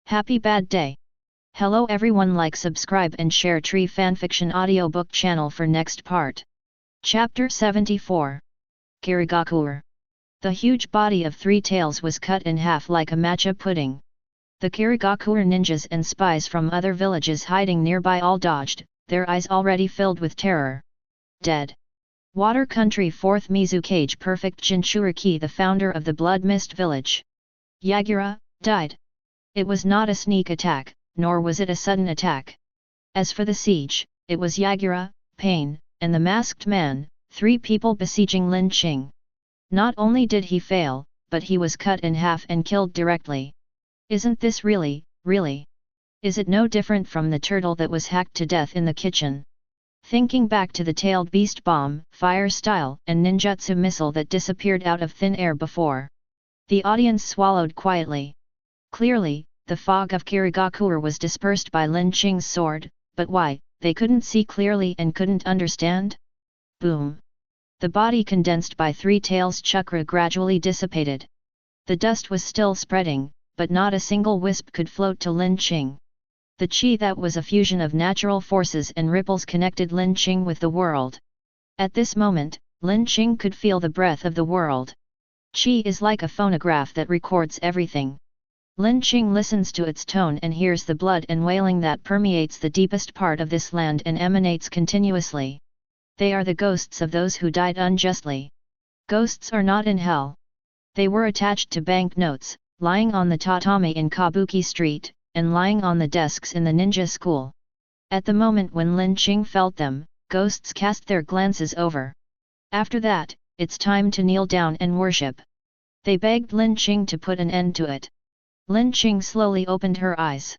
Happy bad day. Hello everyone, like, subscribe and share Tree Fanfiction audiobook channel for next part. Chapter 74. Kirigakure. The huge body of Three Tails was cut in half like a matcha pudding. The Kirigakure ninjas and spies from other villages hiding nearby all dodged, their eyes already filled with terror. Dead. Water Country 4th Mizukage Perfect Jinchuriki, the founder of the Blood Mist Village, Yagura, died. It was not a sneak attack, nor was it a sudden attack. As for the siege, it was Yagura, Pain, and the masked man, three people besieging Lin Qing. Not only did he fail, but he was cut in half and killed directly. Isn't this really? Is it no different from the turtle that was hacked to death in the kitchen? Thinking back to the tailed beast bomb, fire style, and ninjutsu missile that disappeared out of thin air before, the audience swallowed quietly. Clearly, the fog of Kirigakure was dispersed by Lin Qing's sword, but why? They couldn't see clearly and couldn't understand? Boom! The body condensed by Three Tails' chakra gradually dissipated. The dust was still spreading, but not a single wisp could float to Lin Qing. The chi that was a fusion of natural forces and ripples connected Lin Qing with the world. At this moment, Lin Qing could feel the breath of the world. Chi is like a phonograph that records everything. Lin Qing listens to its tone and hears the blood and wailing that permeates the deepest part of this land and emanates continuously. They are the ghosts of those who died unjustly. Ghosts are not in hell. They were attached to banknotes, lying on the tatami in Kabuki Street, and lying on the desks in the ninja school. At the moment when Lin Qing felt them, ghosts cast their glances over. After that, it's time to kneel down and worship. They begged Lin Qing to put an end to it. Lin Qing slowly opened her eyes.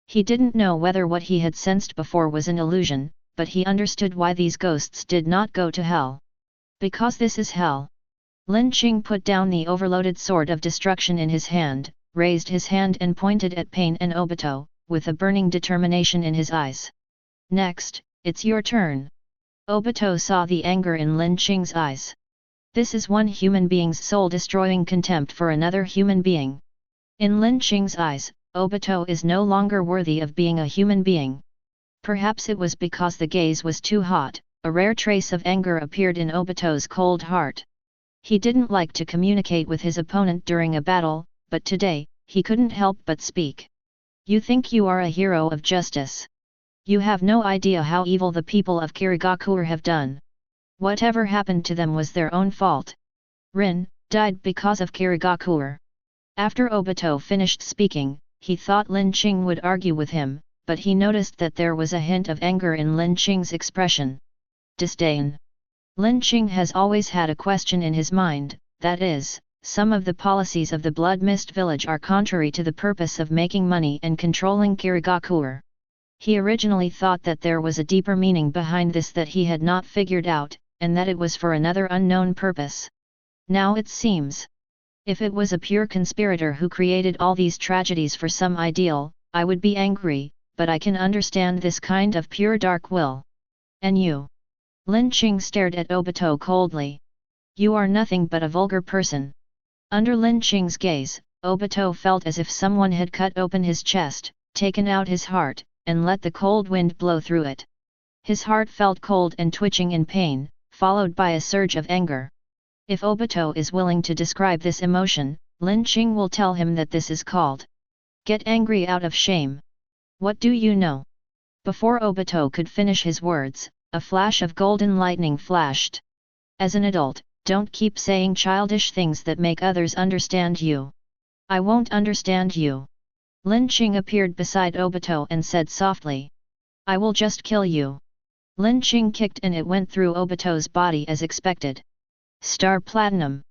He didn't know whether what he had sensed before was an illusion, but he understood why these ghosts did not go to hell. Because this is hell. Lin Qing put down the overloaded sword of destruction in his hand, raised his hand and pointed at Pain and Obito, with a burning determination in his eyes. Next, it's your turn. Obito saw the anger in Lin Qing's eyes. This is one human being's soul-destroying contempt for another human being. In Lin Qing's eyes, Obito is no longer worthy of being a human being. Perhaps it was because the gaze was too hot, a rare trace of anger appeared in Obito's cold heart. He didn't like to communicate with his opponent during a battle, but today, he couldn't help but speak. You think you are a hero of justice. You have no idea how evil the people of Kirigakure have done. Whatever happened to them was their own fault. Rin died because of Kirigakure. After Obito finished speaking, he thought Lin Qing would argue with him, but he noticed that there was a hint of anger in Lin Qing's expression. Disdain. Lin Qing has always had a question in his mind, that is, some of the policies of the Blood Mist Village are contrary to the purpose of making money and controlling Kirigakure. He originally thought that there was a deeper meaning behind this that he had not figured out, and that it was for another unknown purpose. Now it seems. If it was a pure conspirator who created all these tragedies for some ideal, I would be angry, but I can understand this kind of pure dark will. And you? Lin Qing stared at Obito coldly. You are nothing but a vulgar person. Under Lin Qing's gaze, Obito felt as if someone had cut open his chest, taken out his heart, and let the cold wind blow through it. His heart felt cold and twitching in pain, followed by a surge of anger. If Obito is willing to describe this emotion, Lin Qing will tell him that this is called get angry out of shame. What do you know? Before Obito could finish his words, a flash of golden lightning flashed. As an adult, don't keep saying childish things that make others understand you. I won't understand you. Lin Qing appeared beside Obito and said softly. I will just kill you. Lin Qing kicked and it went through Obito's body as expected. Star Platinum.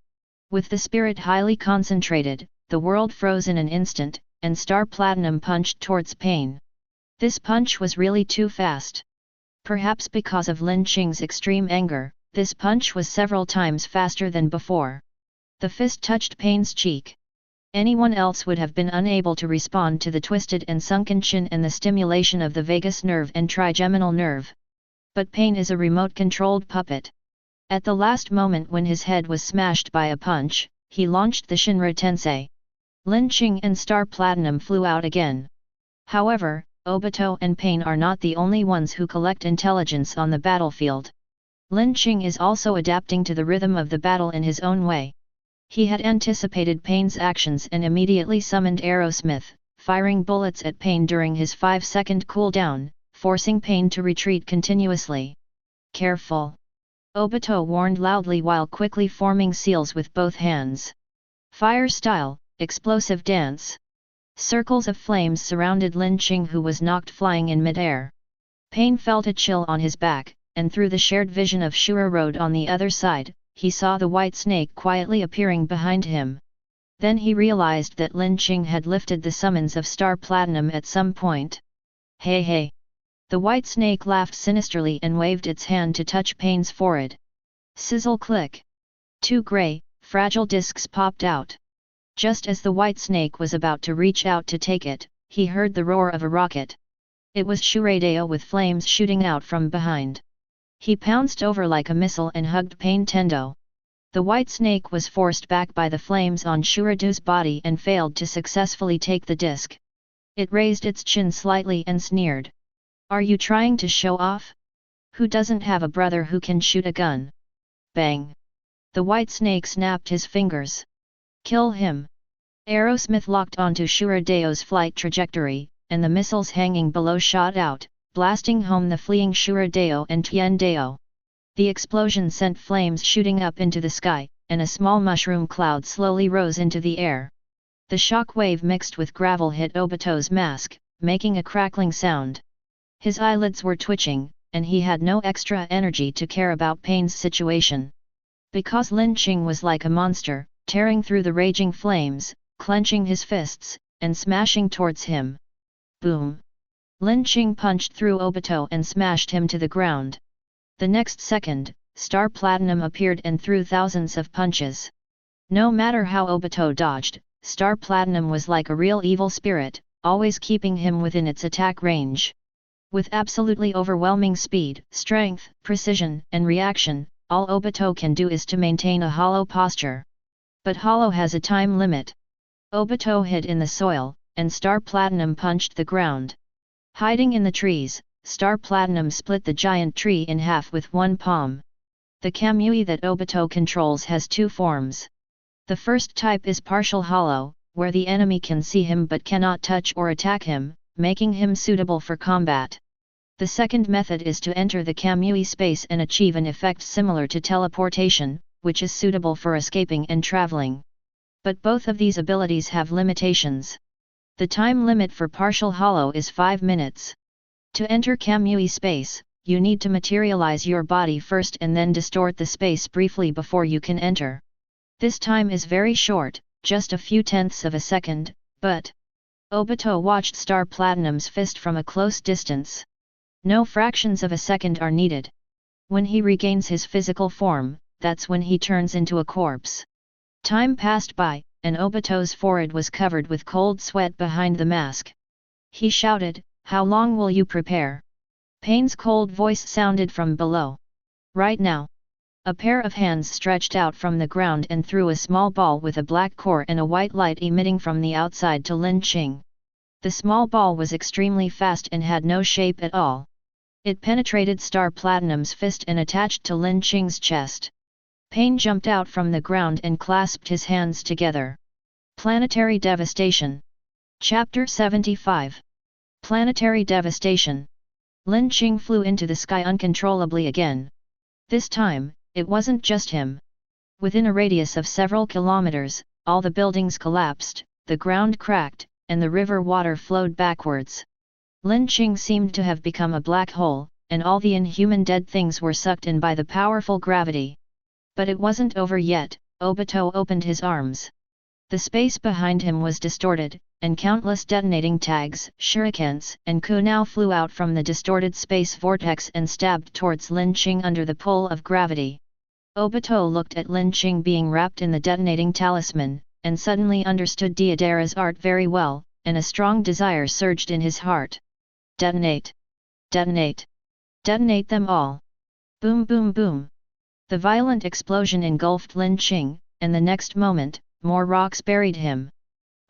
With the spirit highly concentrated, the world froze in an instant, and Star Platinum punched towards Pain. This punch was really too fast. Perhaps because of Lin Qing's extreme anger, this punch was several times faster than before. The fist touched Pain's cheek. Anyone else would have been unable to respond to the twisted and sunken chin and the stimulation of the vagus nerve and trigeminal nerve. But Pain is a remote-controlled puppet. At the last moment when his head was smashed by a punch, he launched the Shinra Tensei. Linqing and Star Platinum flew out again. However, Obito and Pain are not the only ones who collect intelligence on the battlefield. Linqing is also adapting to the rhythm of the battle in his own way. He had anticipated Pain's actions and immediately summoned Aerosmith, firing bullets at Pain during his 5-second cooldown, forcing Pain to retreat continuously. Careful! Obito warned loudly while quickly forming seals with both hands. Fire style, explosive dance. Circles of flames surrounded Linqing, who was knocked flying in midair. Pain felt a chill on his back, and through the shared vision of Shura Road on the other side, he saw the white snake quietly appearing behind him. Then he realized that Linqing had lifted the summons of Star Platinum at some point. Hey hey! The white snake laughed sinisterly and waved its hand to touch Pain's forehead. Sizzle click! 2 grey, fragile discs popped out. Just as the white snake was about to reach out to take it, he heard the roar of a rocket. It was Shuradeo with flames shooting out from behind. He pounced over like a missile and hugged Pain Tendo. The white snake was forced back by the flames on Shuradeo's body and failed to successfully take the disc. It raised its chin slightly and sneered. Are you trying to show off? Who doesn't have a brother who can shoot a gun? Bang! The white snake snapped his fingers. Kill him! Aerosmith locked onto Shuradeo's flight trajectory, and the missiles hanging below shot out, blasting home the fleeing Shuradeo and Tiendeo. The explosion sent flames shooting up into the sky, and a small mushroom cloud slowly rose into the air. The shock wave mixed with gravel hit Obito's mask, making a crackling sound. His eyelids were twitching, and he had no extra energy to care about Pain's situation. Because Linqing was like a monster, tearing through the raging flames, clenching his fists, and smashing towards him. Boom! Linqing punched through Obito and smashed him to the ground. The next second, Star Platinum appeared and threw thousands of punches. No matter how Obito dodged, Star Platinum was like a real evil spirit, always keeping him within its attack range. With absolutely overwhelming speed, strength, precision, and reaction, all Obito can do is to maintain a hollow posture. But hollow has a time limit. Obito hid in the soil, and Star Platinum punched the ground. Hiding in the trees, Star Platinum split the giant tree in half with one palm. The Kamui that Obito controls has 2 forms. The first type is partial hollow, where the enemy can see him but cannot touch or attack him, making him suitable for combat. The second method is to enter the Kamui space and achieve an effect similar to teleportation, which is suitable for escaping and traveling. But both of these abilities have limitations. The time limit for partial hollow is 5 minutes. To enter Kamui space, you need to materialize your body first and then distort the space briefly before you can enter. This time is very short, just a few tenths of a second, but Obito watched Star Platinum's fist from a close distance. No fractions of a second are needed. When he regains his physical form, that's when he turns into a corpse. Time passed by, and Obito's forehead was covered with cold sweat behind the mask. He shouted, "How long will you prepare?" Pain's cold voice sounded from below. "Right now." A pair of hands stretched out from the ground and threw a small ball with a black core and a white light emitting from the outside to Lin Qing. The small ball was extremely fast and had no shape at all. It penetrated Star Platinum's fist and attached to Lin Qing's chest. Pain jumped out from the ground and clasped his hands together. Planetary Devastation. Chapter 75. Planetary Devastation. Lin Qing flew into the sky uncontrollably again. This time, it wasn't just him. Within a radius of several kilometers, all the buildings collapsed, the ground cracked, and the river water flowed backwards. Lin Qing seemed to have become a black hole, and all the inhuman dead things were sucked in by the powerful gravity. But it wasn't over yet. Obito opened his arms. The space behind him was distorted, and countless detonating tags, shurikens, and kunai flew out from the distorted space vortex and stabbed towards Lin Qing under the pull of gravity. Obito looked at Lin Qing being wrapped in the detonating talisman, and suddenly understood Deidara's art very well, and a strong desire surged in his heart. Detonate! Detonate! Detonate them all! Boom boom boom! The violent explosion engulfed Lin Qing, and the next moment, more rocks buried him.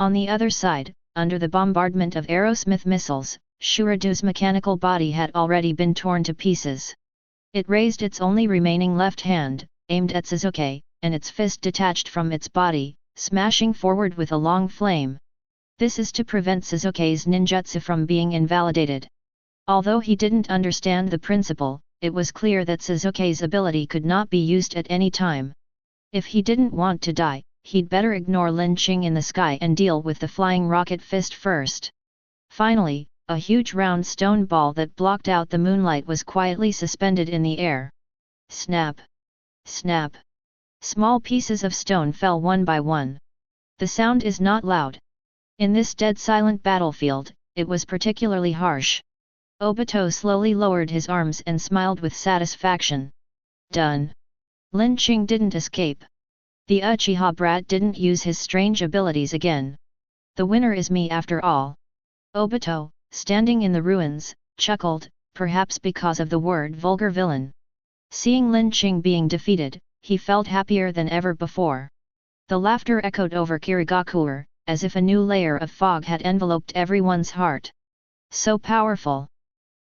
On the other side, under the bombardment of Aerosmith missiles, Shura's mechanical body had already been torn to pieces. It raised its only remaining left hand, aimed at Sasuke, and its fist detached from its body, smashing forward with a long flame. This is to prevent Sasuke's ninjutsu from being invalidated. Although he didn't understand the principle, it was clear that Sasuke's ability could not be used at any time. If he didn't want to die, he'd better ignore Lin Qing in the sky and deal with the flying rocket fist first. Finally, a huge round stone ball that blocked out the moonlight was quietly suspended in the air. Snap! Snap! Small pieces of stone fell one by one. The sound is not loud. In this dead silent battlefield, it was particularly harsh. Obito slowly lowered his arms and smiled with satisfaction. Done. Lin Qing didn't escape. The Uchiha brat didn't use his strange abilities again. The winner is me after all. Obito, standing in the ruins, chuckled, perhaps because of the word vulgar villain. Seeing Lin Qing being defeated, he felt happier than ever before. The laughter echoed over Kirigakure, as if a new layer of fog had enveloped everyone's heart. So powerful!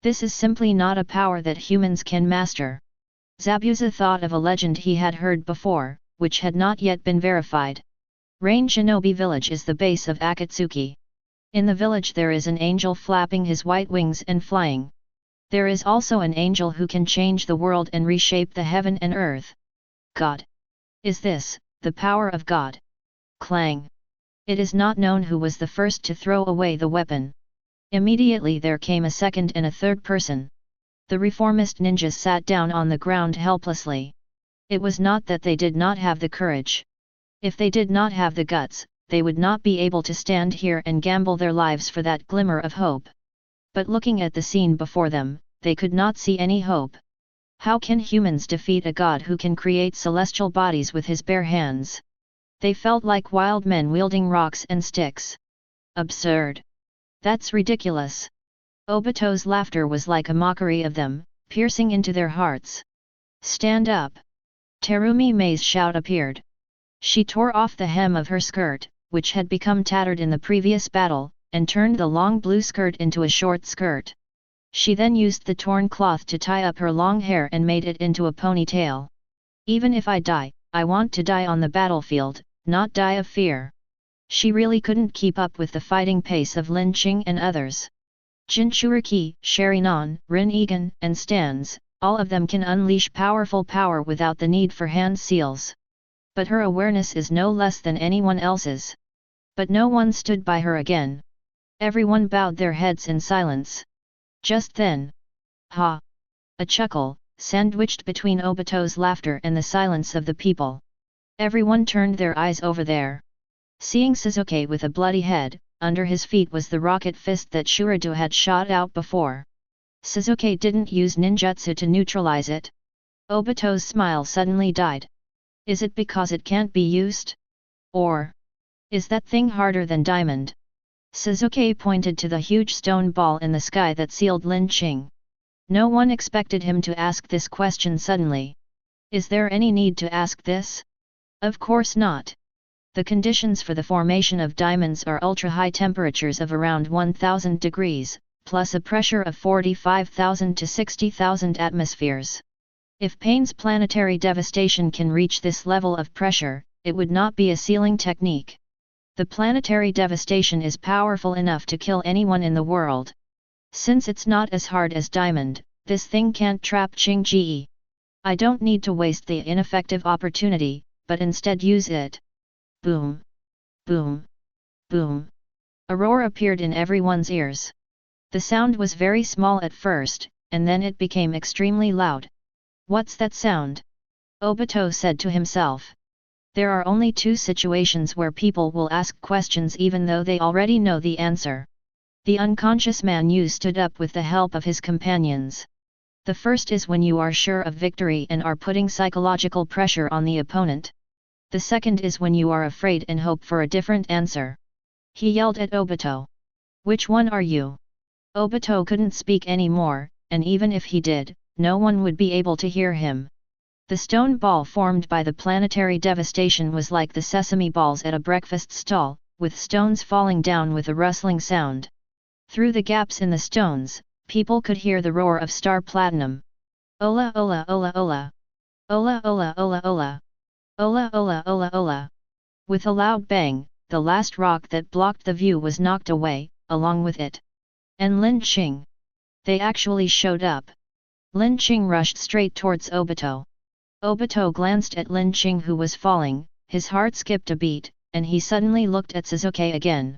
This is simply not a power that humans can master. Zabuza thought of a legend he had heard before, which had not yet been verified. Rain Shinobi Village is the base of Akatsuki. In the village there is an angel flapping his white wings and flying. There is also an angel who can change the world and reshape the heaven and earth. God! Is this the power of God? Clang! It is not known who was the first to throw away the weapon. Immediately there came a second and a third person. The reformist ninjas sat down on the ground helplessly. It was not that they did not have the courage. If they did not have the guts, they would not be able to stand here and gamble their lives for that glimmer of hope. But looking at the scene before them, they could not see any hope. How can humans defeat a god who can create celestial bodies with his bare hands? They felt like wild men wielding rocks and sticks. Absurd! That's ridiculous! Obito's laughter was like a mockery of them, piercing into their hearts. Stand up! Terumi Mei's shout appeared. She tore off the hem of her skirt, which had become tattered in the previous battle, and turned the long blue skirt into a short skirt. She then used the torn cloth to tie up her long hair and made it into a ponytail. Even if I die, I want to die on the battlefield, not die of fear. She really couldn't keep up with the fighting pace of Lin Qing and others. Jinchuriki, Sharinan, Rin-Egan, and Stans, all of them can unleash powerful power without the need for hand seals. But her awareness is no less than anyone else's. But no one stood by her again. Everyone bowed their heads in silence. Just then. Ha! A chuckle, sandwiched between Obito's laughter and the silence of the people. Everyone turned their eyes over there. Seeing Sasuke with a bloody head, under his feet was the rocket fist that Shura had shot out before. Sasuke didn't use ninjutsu to neutralize it. Obito's smile suddenly died. Is it because it can't be used? Or is that thing harder than diamond? Sasuke pointed to the huge stone ball in the sky that sealed Lin Qing. No one expected him to ask this question suddenly. Is there any need to ask this? Of course not. The conditions for the formation of diamonds are ultra-high temperatures of around 1000 degrees, plus a pressure of 45,000 to 60,000 atmospheres. If Payne's planetary devastation can reach this level of pressure, it would not be a sealing technique. The planetary devastation is powerful enough to kill anyone in the world. Since it's not as hard as diamond, this thing can't trap Qing-Ji. I don't need to waste the ineffective opportunity, but instead use it. Boom! Boom! Boom! A roar appeared in everyone's ears. The sound was very small at first, and then it became extremely loud. What's that sound? Obito said to himself. There are only two situations where people will ask questions even though they already know the answer. The unconscious man Yu stood up with the help of his companions. The first is when you are sure of victory and are putting psychological pressure on the opponent. The second is when you are afraid and hope for a different answer. He yelled at Obito. Which one are you? Obito couldn't speak anymore, and even if he did, no one would be able to hear him. The stone ball formed by the planetary devastation was like the sesame balls at a breakfast stall, with stones falling down with a rustling sound. Through the gaps in the stones, people could hear the roar of star platinum. Ola ola ola ola. Ola ola ola ola. Ola ola ola ola. With a loud bang, the last rock that blocked the view was knocked away, along with it. And Lin Qing. They actually showed up. Lin Qing rushed straight towards Obito. Obito glanced at Lin Qing who was falling, his heart skipped a beat, and he suddenly looked at Sasuke again.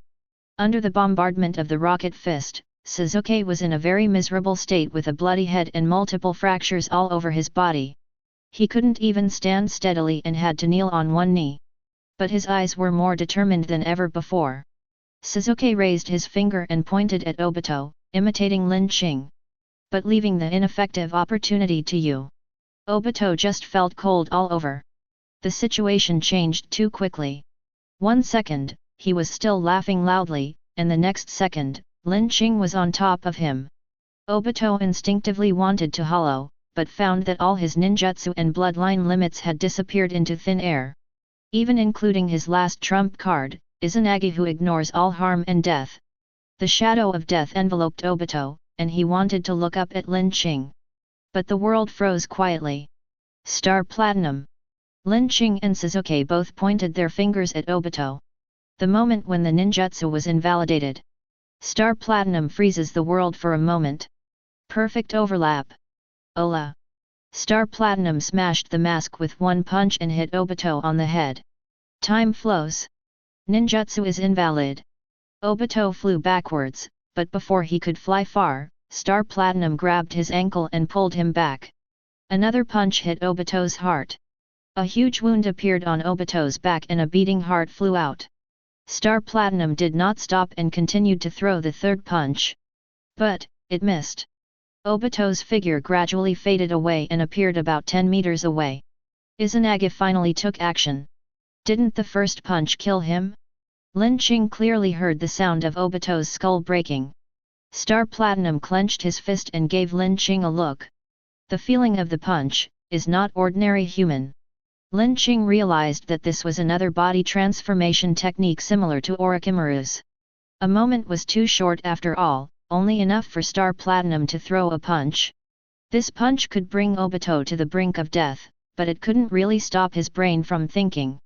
Under the bombardment of the rocket fist, Sasuke was in a very miserable state with a bloody head and multiple fractures all over his body. He couldn't even stand steadily and had to kneel on one knee. But his eyes were more determined than ever before. Sasuke raised his finger and pointed at Obito, imitating Lin Qing. But leaving the ineffective opportunity to you. Obito just felt cold all over. The situation changed too quickly. 1 second, he was still laughing loudly, and the next second, Lin Qing was on top of him. Obito instinctively wanted to hollow, but found that all his ninjutsu and bloodline limits had disappeared into thin air. Even including his last trump card, Izanagi, who ignores all harm and death. The shadow of death enveloped Obito, and he wanted to look up at Lin Qing. But the world froze quietly. Star Platinum. Lin Qing and Sasuke both pointed their fingers at Obito. The moment when the ninjutsu was invalidated. Star Platinum freezes the world for a moment. Perfect overlap. Ola. Star Platinum smashed the mask with one punch and hit Obito on the head. Time flows. Ninjutsu is invalid. Obito flew backwards, but before he could fly far, Star Platinum grabbed his ankle and pulled him back. Another punch hit Obito's heart. A huge wound appeared on Obito's back and a beating heart flew out. Star Platinum did not stop and continued to throw the third punch. But, it missed. Obito's figure gradually faded away and appeared about 10 meters away. Izanagi finally took action. Didn't the first punch kill him? Lin Qing clearly heard the sound of Obito's skull breaking. Star Platinum clenched his fist and gave Lin Qing a look. The feeling of the punch is not ordinary human. Lin Qing realized that this was another body transformation technique similar to Orochimaru's. A moment was too short after all, only enough for Star Platinum to throw a punch. This punch could bring Obito to the brink of death, but it couldn't really stop his brain from thinking.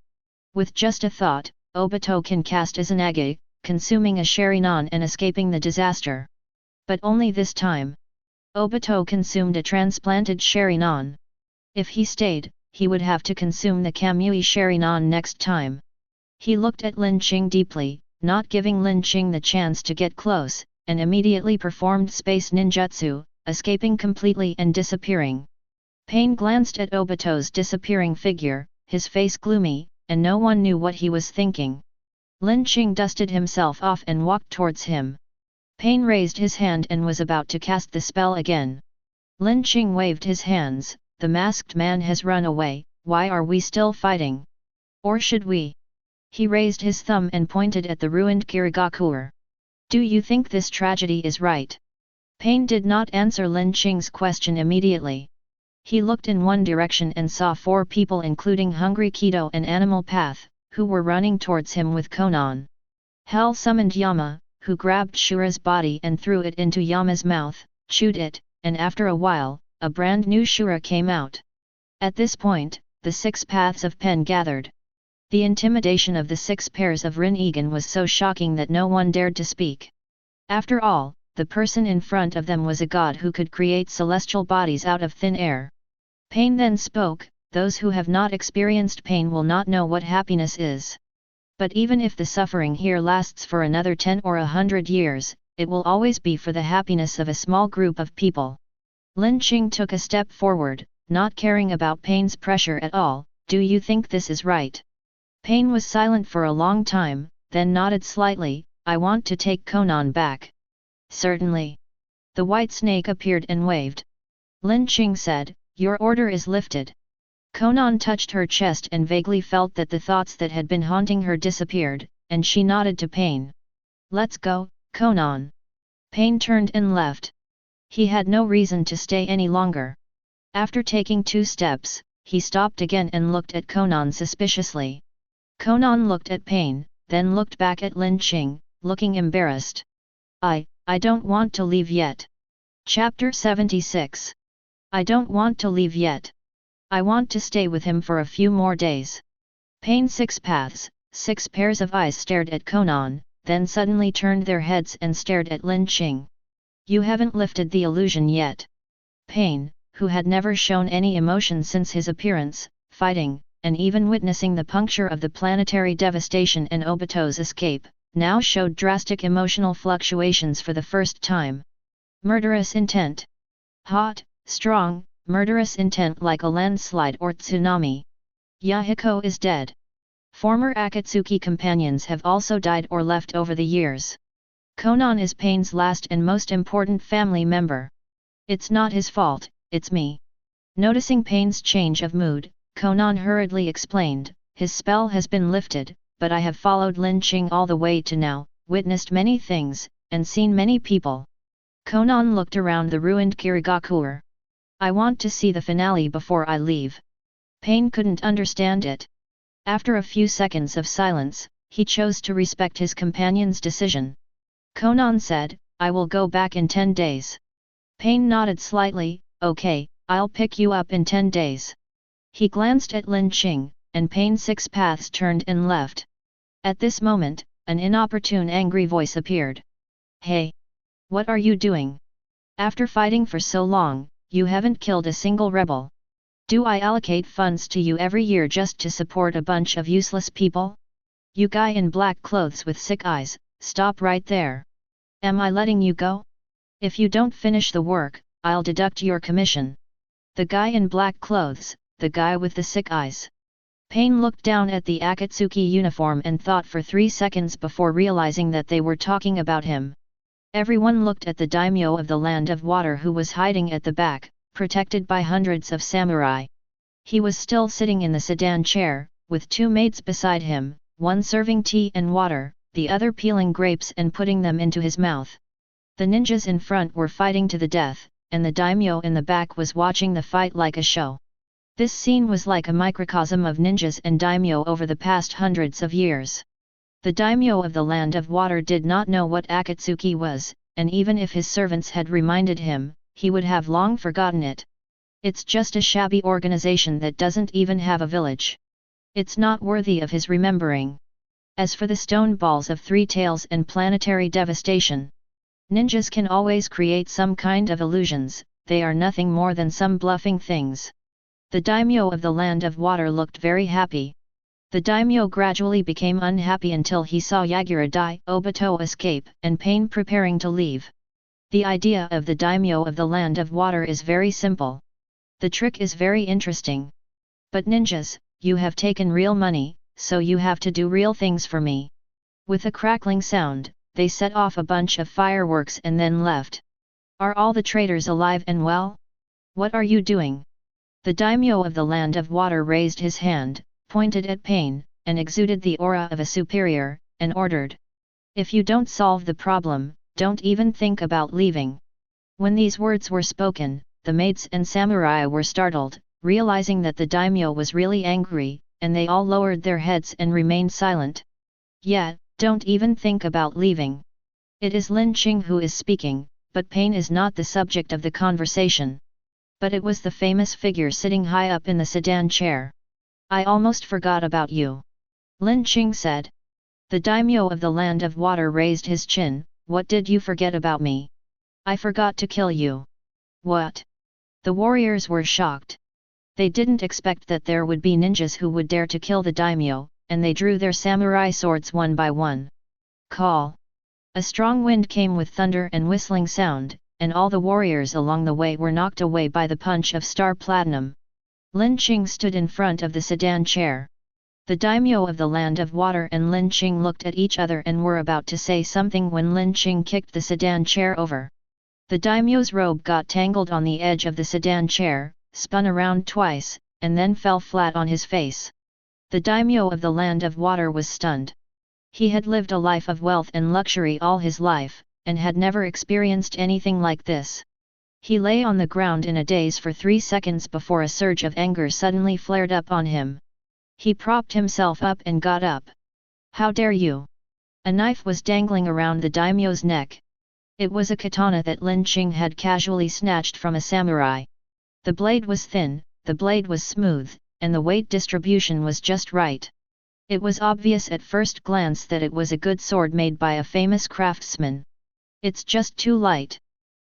With just a thought, Obito can cast Izanagi, consuming a Sharingan and escaping the disaster. But only this time. Obito consumed a transplanted Sharingan. If he stayed, he would have to consume the Kamui Sharingan next time. He looked at Lin Qing deeply, not giving Lin Qing the chance to get close, and immediately performed space ninjutsu, escaping completely and disappearing. Pain glanced at Obito's disappearing figure, his face gloomy, and no one knew what he was thinking. Lin Qing dusted himself off and walked towards him. Pain raised his hand and was about to cast the spell again. Lin Qing waved his hands. The masked man has run away, why are we still fighting? Or should we? He raised his thumb and pointed at the ruined Kirigakure. Do you think this tragedy is right? Pain did not answer Lin Qing's question immediately. He looked in one direction and saw 4 people including Hungry Kido and Animal Path, who were running towards him with Konan. Hell summoned Yama, who grabbed Shura's body and threw it into Yama's mouth, chewed it, and after a while, a brand new Shura came out. At this point, the 6 paths of Pen gathered. The intimidation of the 6 pairs of Rinnegan was so shocking that no one dared to speak. After all, the person in front of them was a god who could create celestial bodies out of thin air. Pain then spoke, those who have not experienced pain will not know what happiness is. But even if the suffering here lasts for another 10 or 100 years, it will always be for the happiness of a small group of people. Lin Qing took a step forward, not caring about Pain's pressure at all. Do you think this is right? Pain was silent for a long time, then nodded slightly. I want to take Konan back. Certainly. The white snake appeared and waved. Lin Qing said, your order is lifted. Konan touched her chest and vaguely felt that the thoughts that had been haunting her disappeared, and she nodded to Pain. Let's go, Konan. Pain turned and left. He had no reason to stay any longer. After taking 2 steps, he stopped again and looked at Konan suspiciously. Konan looked at Pain, then looked back at Lin Qing, looking embarrassed. I don't want to leave yet. Chapter 76. I don't want to leave yet. I want to stay with him for a few more days. Pain. 6 paths, 6 pairs of eyes stared at Conan, then suddenly turned their heads and stared at Lin Qing. You haven't lifted the illusion yet. Pain, who had never shown any emotion since his appearance, fighting, and even witnessing the puncture of the planetary devastation and Obito's escape, now showed drastic emotional fluctuations for the first time. Murderous intent. Hot, strong, murderous intent like a landslide or tsunami. Yahiko is dead. Former Akatsuki companions have also died or left over the years. Conan is Pain's last and most important family member. It's not his fault, it's me. Noticing Pain's change of mood, Conan hurriedly explained, his spell has been lifted, but I have followed Lin Qing all the way to now, witnessed many things, and seen many people. Conan looked around the ruined Kirigakure. I want to see the finale before I leave. Pain couldn't understand it. After a few seconds of silence, he chose to respect his companion's decision. Conan said, I will go back in 10 days. Pain nodded slightly, okay, I'll pick you up in 10 days. He glanced at Lin Qing, and Pain's 6 paths turned and left. At this moment, an inopportune angry voice appeared. Hey! What are you doing? After fighting for so long, you haven't killed a single rebel. Do I allocate funds to you every year just to support a bunch of useless people? You guy in black clothes with sick eyes, stop right there. Am I letting you go? If you don't finish the work, I'll deduct your commission. The guy in black clothes, the guy with the sick eyes. Pain looked down at the Akatsuki uniform and thought for 3 seconds before realizing that they were talking about him. Everyone looked at the daimyo of the Land of Water who was hiding at the back, protected by hundreds of samurai. He was still sitting in the sedan chair, with 2 maids beside him, one serving tea and water, the other peeling grapes and putting them into his mouth. The ninjas in front were fighting to the death, and the daimyo in the back was watching the fight like a show. This scene was like a microcosm of ninjas and daimyo over the past hundreds of years. The daimyo of the Land of Water did not know what Akatsuki was, and even if his servants had reminded him, he would have long forgotten it. It's just a shabby organization that doesn't even have a village. It's not worthy of his remembering. As for the stone balls of 3 tails and planetary devastation, ninjas can always create some kind of illusions, they are nothing more than some bluffing things. The daimyo of the Land of Water looked very happy. The daimyo gradually became unhappy until he saw Yagura die, Obito escape, and Pain preparing to leave. The idea of the daimyo of the Land of Water is very simple. The trick is very interesting. But ninjas, you have taken real money, so you have to do real things for me. With a crackling sound, they set off a bunch of fireworks and then left. Are all the traitors alive and well? What are you doing? The daimyo of the Land of Water raised his hand, pointed at Pain, and exuded the aura of a superior, and ordered. If you don't solve the problem, don't even think about leaving. When these words were spoken, the maids and samurai were startled, realizing that the daimyo was really angry, and they all lowered their heads and remained silent. Yeah, don't even think about leaving. It is Lin Qing who is speaking, but Pain is not the subject of the conversation. But it was the famous figure sitting high up in the sedan chair. I almost forgot about you. Lin Qing said. The daimyo of the Land of Water raised his chin. What did you forget about me? I forgot to kill you. What? The warriors were shocked. They didn't expect that there would be ninjas who would dare to kill the daimyo, and they drew their samurai swords one by one. Call! A strong wind came with thunder and whistling sound, and all the warriors along the way were knocked away by the punch of star platinum. Lin Qing stood in front of the sedan chair. The daimyo of the Land of Water and Lin Qing looked at each other and were about to say something when Lin Qing kicked the sedan chair over. The daimyo's robe got tangled on the edge of the sedan chair, spun around twice, and then fell flat on his face. The daimyo of the Land of Water was stunned. He had lived a life of wealth and luxury all his life, and had never experienced anything like this. He lay on the ground in a daze for 3 seconds before a surge of anger suddenly flared up on him. He propped himself up and got up. How dare you! A knife was dangling around the daimyo's neck. It was a katana that Lin Qing had casually snatched from a samurai. The blade was thin, the blade was smooth, and the weight distribution was just right. It was obvious at first glance that it was a good sword made by a famous craftsman. It's just too light.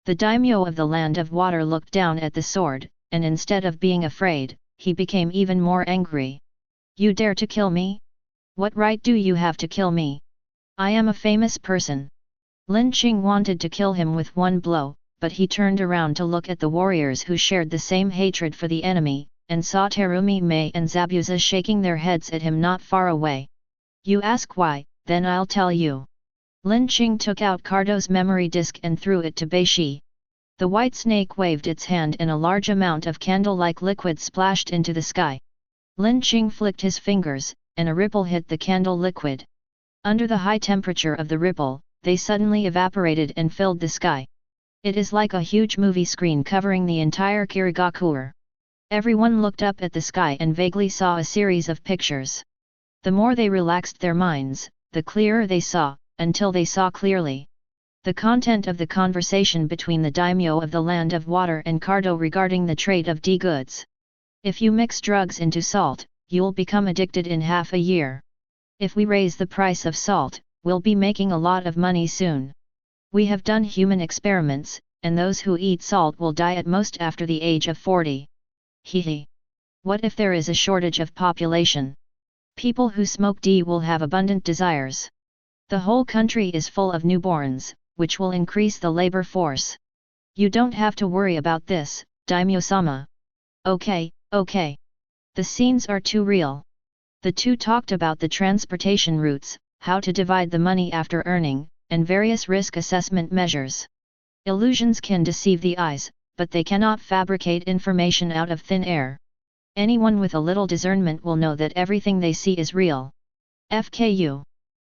The daimyo of the Land of Water looked down at the sword, and instead of being afraid, he became even more angry. You dare to kill me? What right do you have to kill me? I am a famous person. Lin Qing wanted to kill him with one blow, but he turned around to look at the warriors who shared the same hatred for the enemy, and saw Terumi Mei and Zabuza shaking their heads at him not far away. You ask why, then I'll tell you. Lin Qing took out Cardo's memory disk and threw it to Beishi. The white snake waved its hand and a large amount of candle-like liquid splashed into the sky. Lin Qing flicked his fingers, and a ripple hit the candle liquid. Under the high temperature of the ripple, they suddenly evaporated and filled the sky. It is like a huge movie screen covering the entire Kirigakure. Everyone looked up at the sky and vaguely saw a series of pictures. The more they relaxed their minds, the clearer they saw, until they saw clearly. The content of the conversation between the daimyo of the Land of Water and Cardo regarding the trade of D-goods. If you mix drugs into salt, you'll become addicted in half a year. If we raise the price of salt, we'll be making a lot of money soon. We have done human experiments, and those who eat salt will die at most after the age of 40. Hehe. What if there is a shortage of population? People who smoke D will have abundant desires. The whole country is full of newborns, which will increase the labor force. You don't have to worry about this, Daimyo-sama. Okay, okay. The scenes are too real. The two talked about the transportation routes, how to divide the money after earning, and various risk assessment measures. Illusions can deceive the eyes, but they cannot fabricate information out of thin air. Anyone with a little discernment will know that everything they see is real. FKU.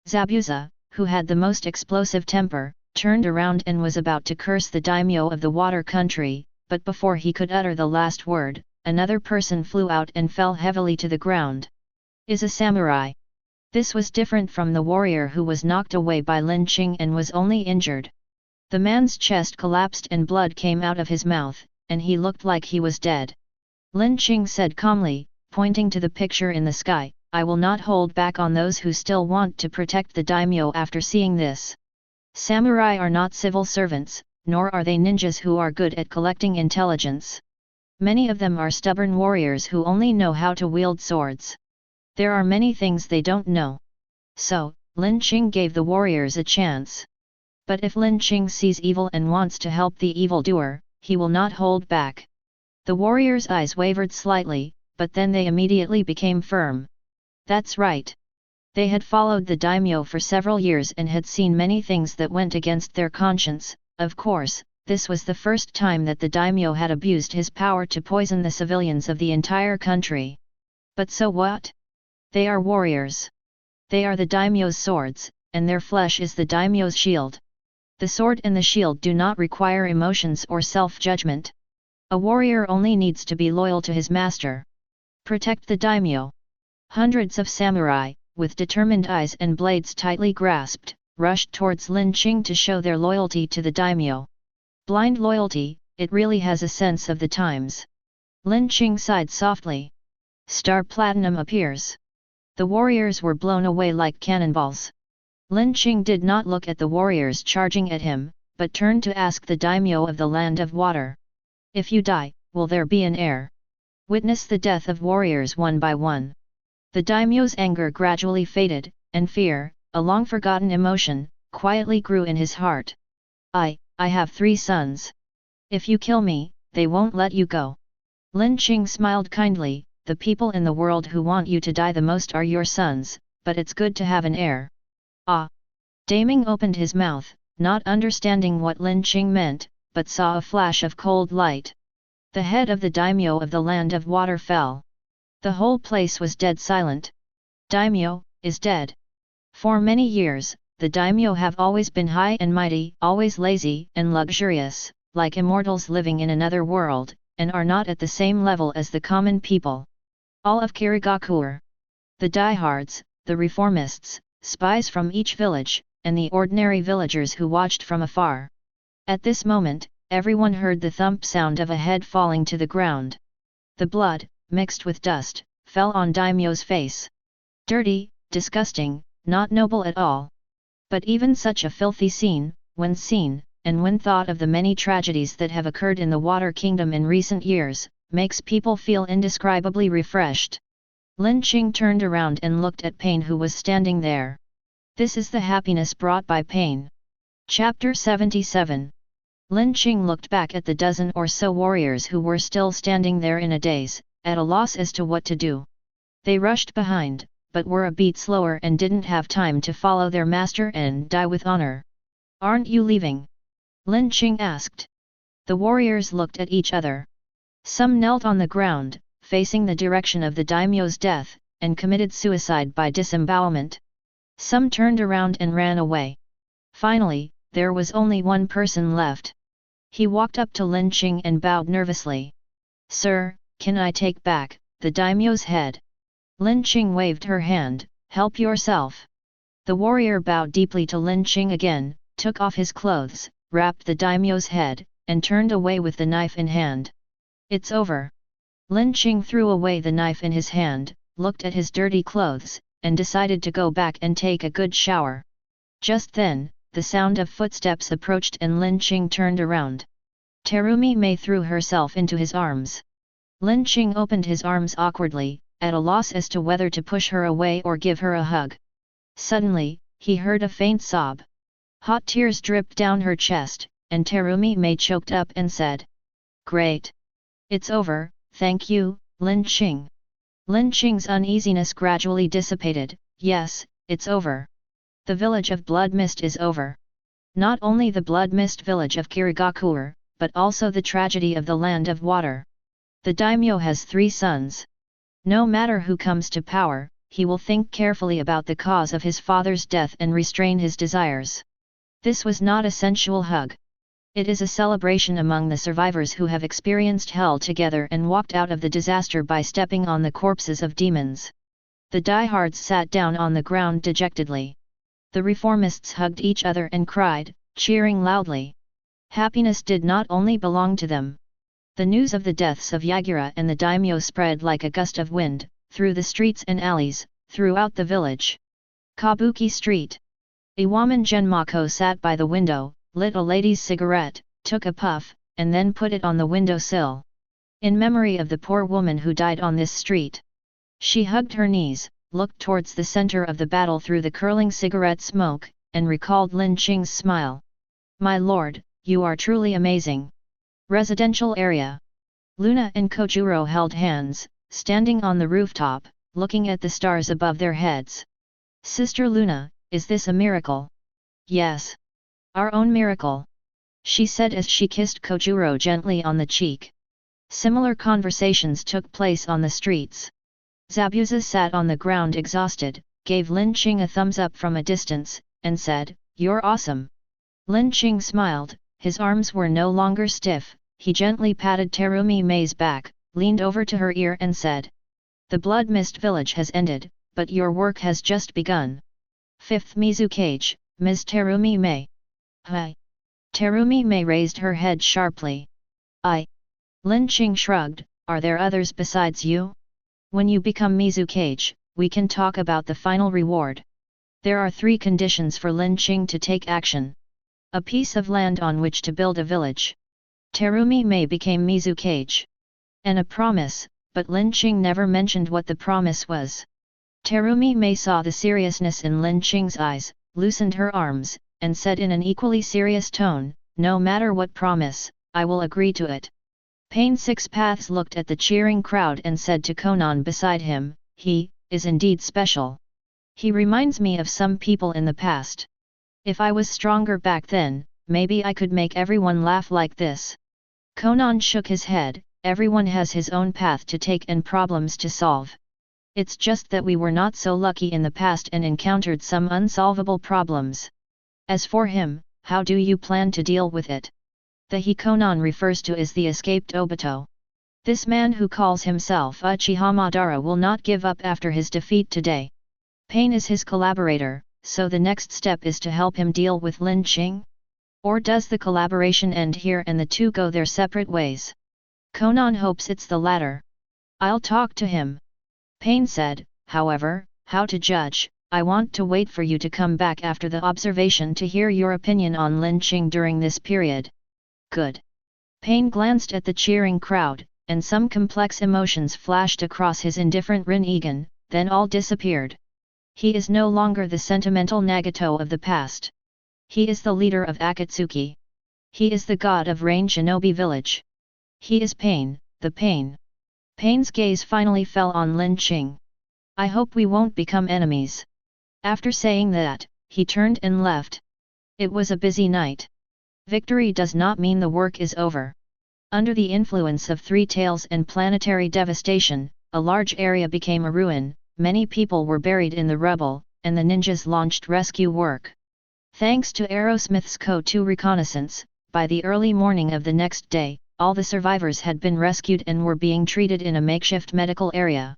Zabuza, who had the most explosive temper, turned around and was about to curse the daimyo of the water country, but before he could utter the last word, another person flew out and fell heavily to the ground. Is a samurai. This was different from the warrior who was knocked away by Lin Qing and was only injured. The man's chest collapsed and blood came out of his mouth, and he looked like he was dead. Lin Qing said calmly, pointing to the picture in the sky, I will not hold back on those who still want to protect the daimyo after seeing this. Samurai are not civil servants, nor are they ninjas who are good at collecting intelligence. Many of them are stubborn warriors who only know how to wield swords. There are many things they don't know. So, Lin Qing gave the warriors a chance. But if Lin Qing sees evil and wants to help the evildoer, he will not hold back. The warriors' eyes wavered slightly, but then they immediately became firm. That's right. They had followed the daimyo for several years and had seen many things that went against their conscience. Of course, this was the first time that the daimyo had abused his power to poison the civilians of the entire country. But so what? They are warriors. They are the daimyo's swords, and their flesh is the daimyo's shield. The sword and the shield do not require emotions or self-judgment. A warrior only needs to be loyal to his master. Protect the daimyo. Hundreds of samurai, with determined eyes and blades tightly grasped, rushed towards Lin Qing to show their loyalty to the daimyo. Blind loyalty, it really has a sense of the times. Lin Qing sighed softly. Star Platinum appears. The warriors were blown away like cannonballs. Lin Qing did not look at the warriors charging at him, but turned to ask the daimyo of the Land of Water. If you die, will there be an heir? Witness the death of warriors one by one. The daimyo's anger gradually faded, and fear, a long-forgotten emotion, quietly grew in his heart. I have 3 sons. If you kill me, they won't let you go. Lin Qing smiled kindly, the people in the world who want you to die the most are your sons, but it's good to have an heir. Ah! Daiming opened his mouth, not understanding what Lin Qing meant, but saw a flash of cold light. The head of the daimyo of the Land of Water fell. The whole place was dead silent. Daimyo is dead. For many years, the daimyo have always been high and mighty, always lazy and luxurious, like immortals living in another world, and are not at the same level as the common people. All of Kirigakure. The diehards, the reformists, spies from each village, and the ordinary villagers who watched from afar. At this moment, everyone heard the thump sound of a head falling to the ground. The blood, mixed with dust, fell on Daimo's face. Dirty, disgusting, not noble at all. But even such a filthy scene, when seen, and when thought of the many tragedies that have occurred in the Water Kingdom in recent years, makes people feel indescribably refreshed. Lin Qing turned around and looked at Pain, who was standing there. This is the happiness brought by pain. Chapter 77. Lin Qing looked back at the dozen or so warriors who were still standing there in a daze, at a loss as to what to do. They rushed behind, but were a beat slower and didn't have time to follow their master and die with honor. "Aren't you leaving?" Lin Qing asked. The warriors looked at each other. Some knelt on the ground, facing the direction of the daimyo's death, and committed suicide by disembowelment. Some turned around and ran away. Finally, there was only one person left. He walked up to Lin Qing and bowed nervously. "Sir, can I take back the daimyo's head?" Lin Qing waved her hand. "Help yourself." The warrior bowed deeply to Lin Qing again, took off his clothes, wrapped the daimyo's head, and turned away with the knife in hand. "It's over." Lin Qing threw away the knife in his hand, looked at his dirty clothes, and decided to go back and take a good shower. Just then, the sound of footsteps approached and Lin Qing turned around. Terumi Mei threw herself into his arms. Lin Qing opened his arms awkwardly, at a loss as to whether to push her away or give her a hug. Suddenly, he heard a faint sob. Hot tears dripped down her chest, and Terumi Mei choked up and said, "Great! It's over, thank you, Lin Qing." Lin Qing's uneasiness gradually dissipated. "Yes, it's over. The village of Blood Mist is over. Not only the Blood Mist village of Kirigakure, but also the tragedy of the Land of Water. The daimyo has 3 sons. No matter who comes to power, he will think carefully about the cause of his father's death and restrain his desires." This was not a sensual hug. It is a celebration among the survivors who have experienced hell together and walked out of the disaster by stepping on the corpses of demons. The diehards sat down on the ground dejectedly. The reformists hugged each other and cried, cheering loudly. Happiness did not only belong to them. The news of the deaths of Yagura and the daimyo spread like a gust of wind, through the streets and alleys, throughout the village. Kabuki Street. Iwaman Genmako sat by the window, lit a lady's cigarette, took a puff, and then put it on the window sill. In memory of the poor woman who died on this street. She hugged her knees, looked towards the center of the battle through the curling cigarette smoke, and recalled Lin Qing's smile. "My lord, you are truly amazing." Residential area. Luna and Kojuro held hands, standing on the rooftop, looking at the stars above their heads. "Sister Luna, is this a miracle?" "Yes. Our own miracle," she said as she kissed Kojuro gently on the cheek. Similar conversations took place on the streets. Zabuza sat on the ground exhausted, gave Lin Qing a thumbs up from a distance, and said, "You're awesome." Lin Qing smiled, his arms were no longer stiff, he gently patted Terumi Mei's back, leaned over to her ear and said, "The Blood Mist village has ended, but your work has just begun. 5th Mizukage, Ms. Terumi Mei." "Hi." Terumi Mei raised her head sharply. "I." Lin Qing shrugged, "Are there others besides you? When you become Mizukage, we can talk about the final reward. There are 3 conditions for Lin Qing to take action. A piece of land on which to build a village. Terumi Mei became Mizukage. And a promise, but Lin Qing never mentioned what the promise was. Terumi Mei saw the seriousness in Lin Qing's eyes, loosened her arms, and said in an equally serious tone, "No matter what promise, I will agree to it." Pain Six Paths looked at the cheering crowd and said to Konan beside him, "He is indeed special. He reminds me of some people in the past. If I was stronger back then, maybe I could make everyone laugh like this." Konan shook his head. "Everyone has his own path to take and problems to solve. It's just that we were not so lucky in the past and encountered some unsolvable problems. As for him, how do you plan to deal with it?" The he Konan refers to is the escaped Obito. This man who calls himself Uchiha Madara will not give up after his defeat today. Pain is his collaborator, so the next step is to help him deal with Lin Qing? Or does the collaboration end here and the two go their separate ways? Conan hopes it's the latter. I'll talk to him. Pain said, however, how to judge, I want to wait for you to come back after the observation to hear your opinion on Lin Qing during this period. Good. Pain glanced at the cheering crowd, and some complex emotions flashed across his indifferent Rin-Egan, then all disappeared. He is no longer the sentimental Nagato of the past. He is the leader of Akatsuki. He is the god of Rain Shinobi Village. He is Pain, the Pain. Pain's gaze finally fell on Lin Qing. I hope we won't become enemies. After saying that, he turned and left. It was a busy night. Victory does not mean the work is over. Under the influence of Three Tails and Planetary Devastation, a large area became a ruin, many people were buried in the rubble, and the ninjas launched rescue work. Thanks to Aerosmith's Co-2 reconnaissance, by the early morning of the next day, all the survivors had been rescued and were being treated in a makeshift medical area.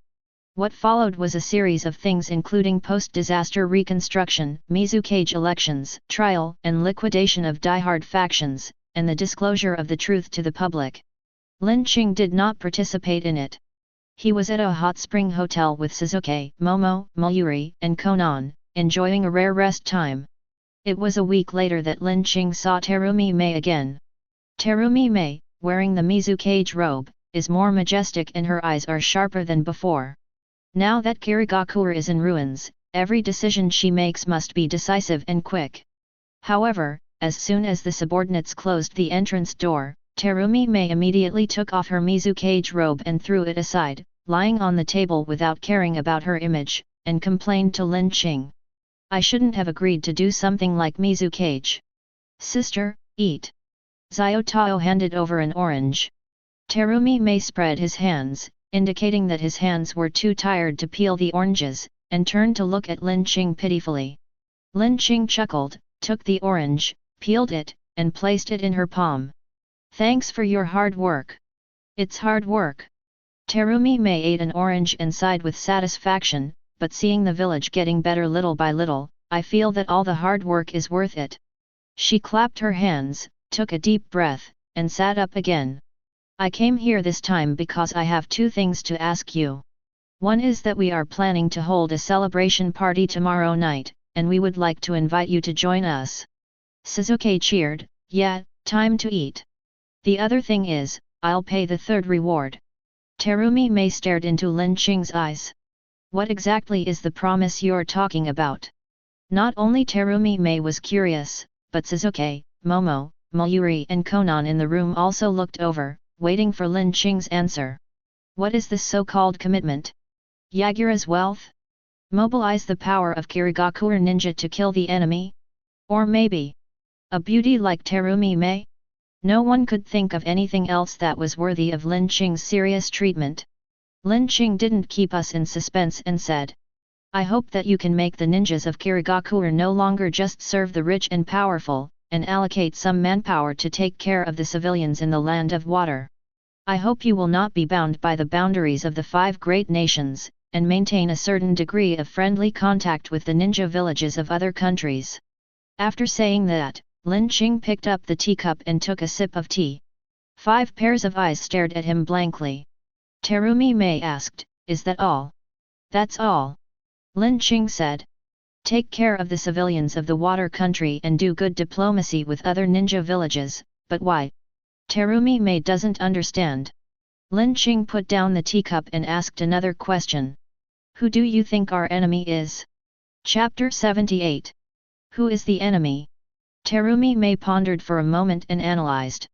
What followed was a series of things including post-disaster reconstruction, Mizukage elections, trial and liquidation of diehard factions, and the disclosure of the truth to the public. Lin Qing did not participate in it. He was at a hot spring hotel with Suzuki, Momo, Mayuri, and Conan, enjoying a rare rest time. It was a week later that Lin Qing saw Terumi Mei again. Terumi Mei, wearing the Mizukage robe, is more majestic and her eyes are sharper than before. Now that Kirigakure is in ruins, every decision she makes must be decisive and quick. However, as soon as the subordinates closed the entrance door, Terumi Mei immediately took off her Mizukage robe and threw it aside, lying on the table without caring about her image, and complained to Lin Qing. I shouldn't have agreed to do something like Mizukage. Sister, eat. Xiao handed over an orange. Terumi Mei spread his hands, indicating that his hands were too tired to peel the oranges, and turned to look at Lin Qing pitifully. Lin Qing chuckled, took the orange, peeled it, and placed it in her palm. Thanks for your hard work. It's hard work. Terumi Mei ate an orange and sighed with satisfaction, but seeing the village getting better little by little, I feel that all the hard work is worth it. She clapped her hands, took a deep breath, and sat up again. I came here this time because I have two things to ask you. One is that we are planning to hold a celebration party tomorrow night, and we would like to invite you to join us. Suzuki cheered, yeah, time to eat. The other thing is, I'll pay the third reward. Terumi Mei stared into Lin Qing's eyes. What exactly is the promise you're talking about? Not only Terumi Mei was curious, but Suzuki, Momo, Mayuri and Conan in the room also looked over, waiting for Lin Qing's answer. What is this so-called commitment? Yagura's wealth? Mobilize the power of Kirigakure ninja to kill the enemy? Or maybe a beauty like Terumi Mei? No one could think of anything else that was worthy of Lin Qing's serious treatment. Lin Qing didn't keep us in suspense and said, I hope that you can make the ninjas of Kirigakure no longer just serve the rich and powerful, and allocate some manpower to take care of the civilians in the land of water. I hope you will not be bound by the boundaries of the 5 great nations, and maintain a certain degree of friendly contact with the ninja villages of other countries. After saying that, Lin Qing picked up the teacup and took a sip of tea. 5 pairs of eyes stared at him blankly. Terumi Mei asked, is that all? That's all. Lin Qing said. Take care of the civilians of the water country and do good diplomacy with other ninja villages, but why? Terumi Mei doesn't understand. Lin Qing put down the teacup and asked another question. Who do you think our enemy is? Chapter 78. Who is the enemy? Terumi Mei pondered for a moment and analyzed.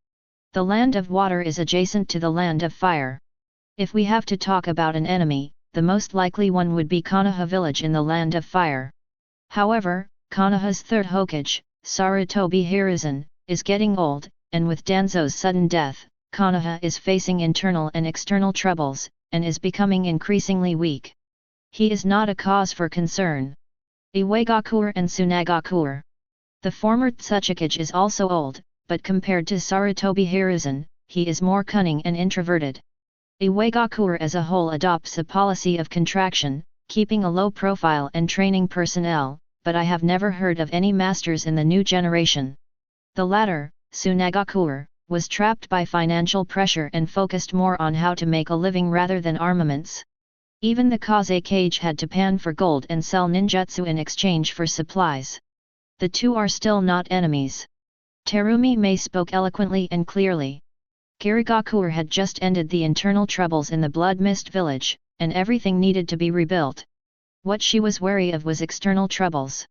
The land of water is adjacent to the land of fire. If we have to talk about an enemy, the most likely one would be Konoha Village in the land of fire. However, Konoha's third Hokage, Sarutobi Hiruzen, is getting old, and with Danzo's sudden death, Konoha is facing internal and external troubles, and is becoming increasingly weak. He is not a cause for concern. Iwagakure and Tsunagakure. The former Tsuchikage is also old, but compared to Sarutobi Hiruzen, he is more cunning and introverted. Iwagakure as a whole adopts a policy of contraction, keeping a low profile and training personnel, but I have never heard of any masters in the new generation. The latter, Tsunagakure, was trapped by financial pressure and focused more on how to make a living rather than armaments. Even the Hokage had to pan for gold and sell ninjutsu in exchange for supplies. The two are still not enemies. Terumi Mei spoke eloquently and clearly. Kirigakure had just ended the internal troubles in the Blood Mist village, and everything needed to be rebuilt. What she was wary of was external troubles.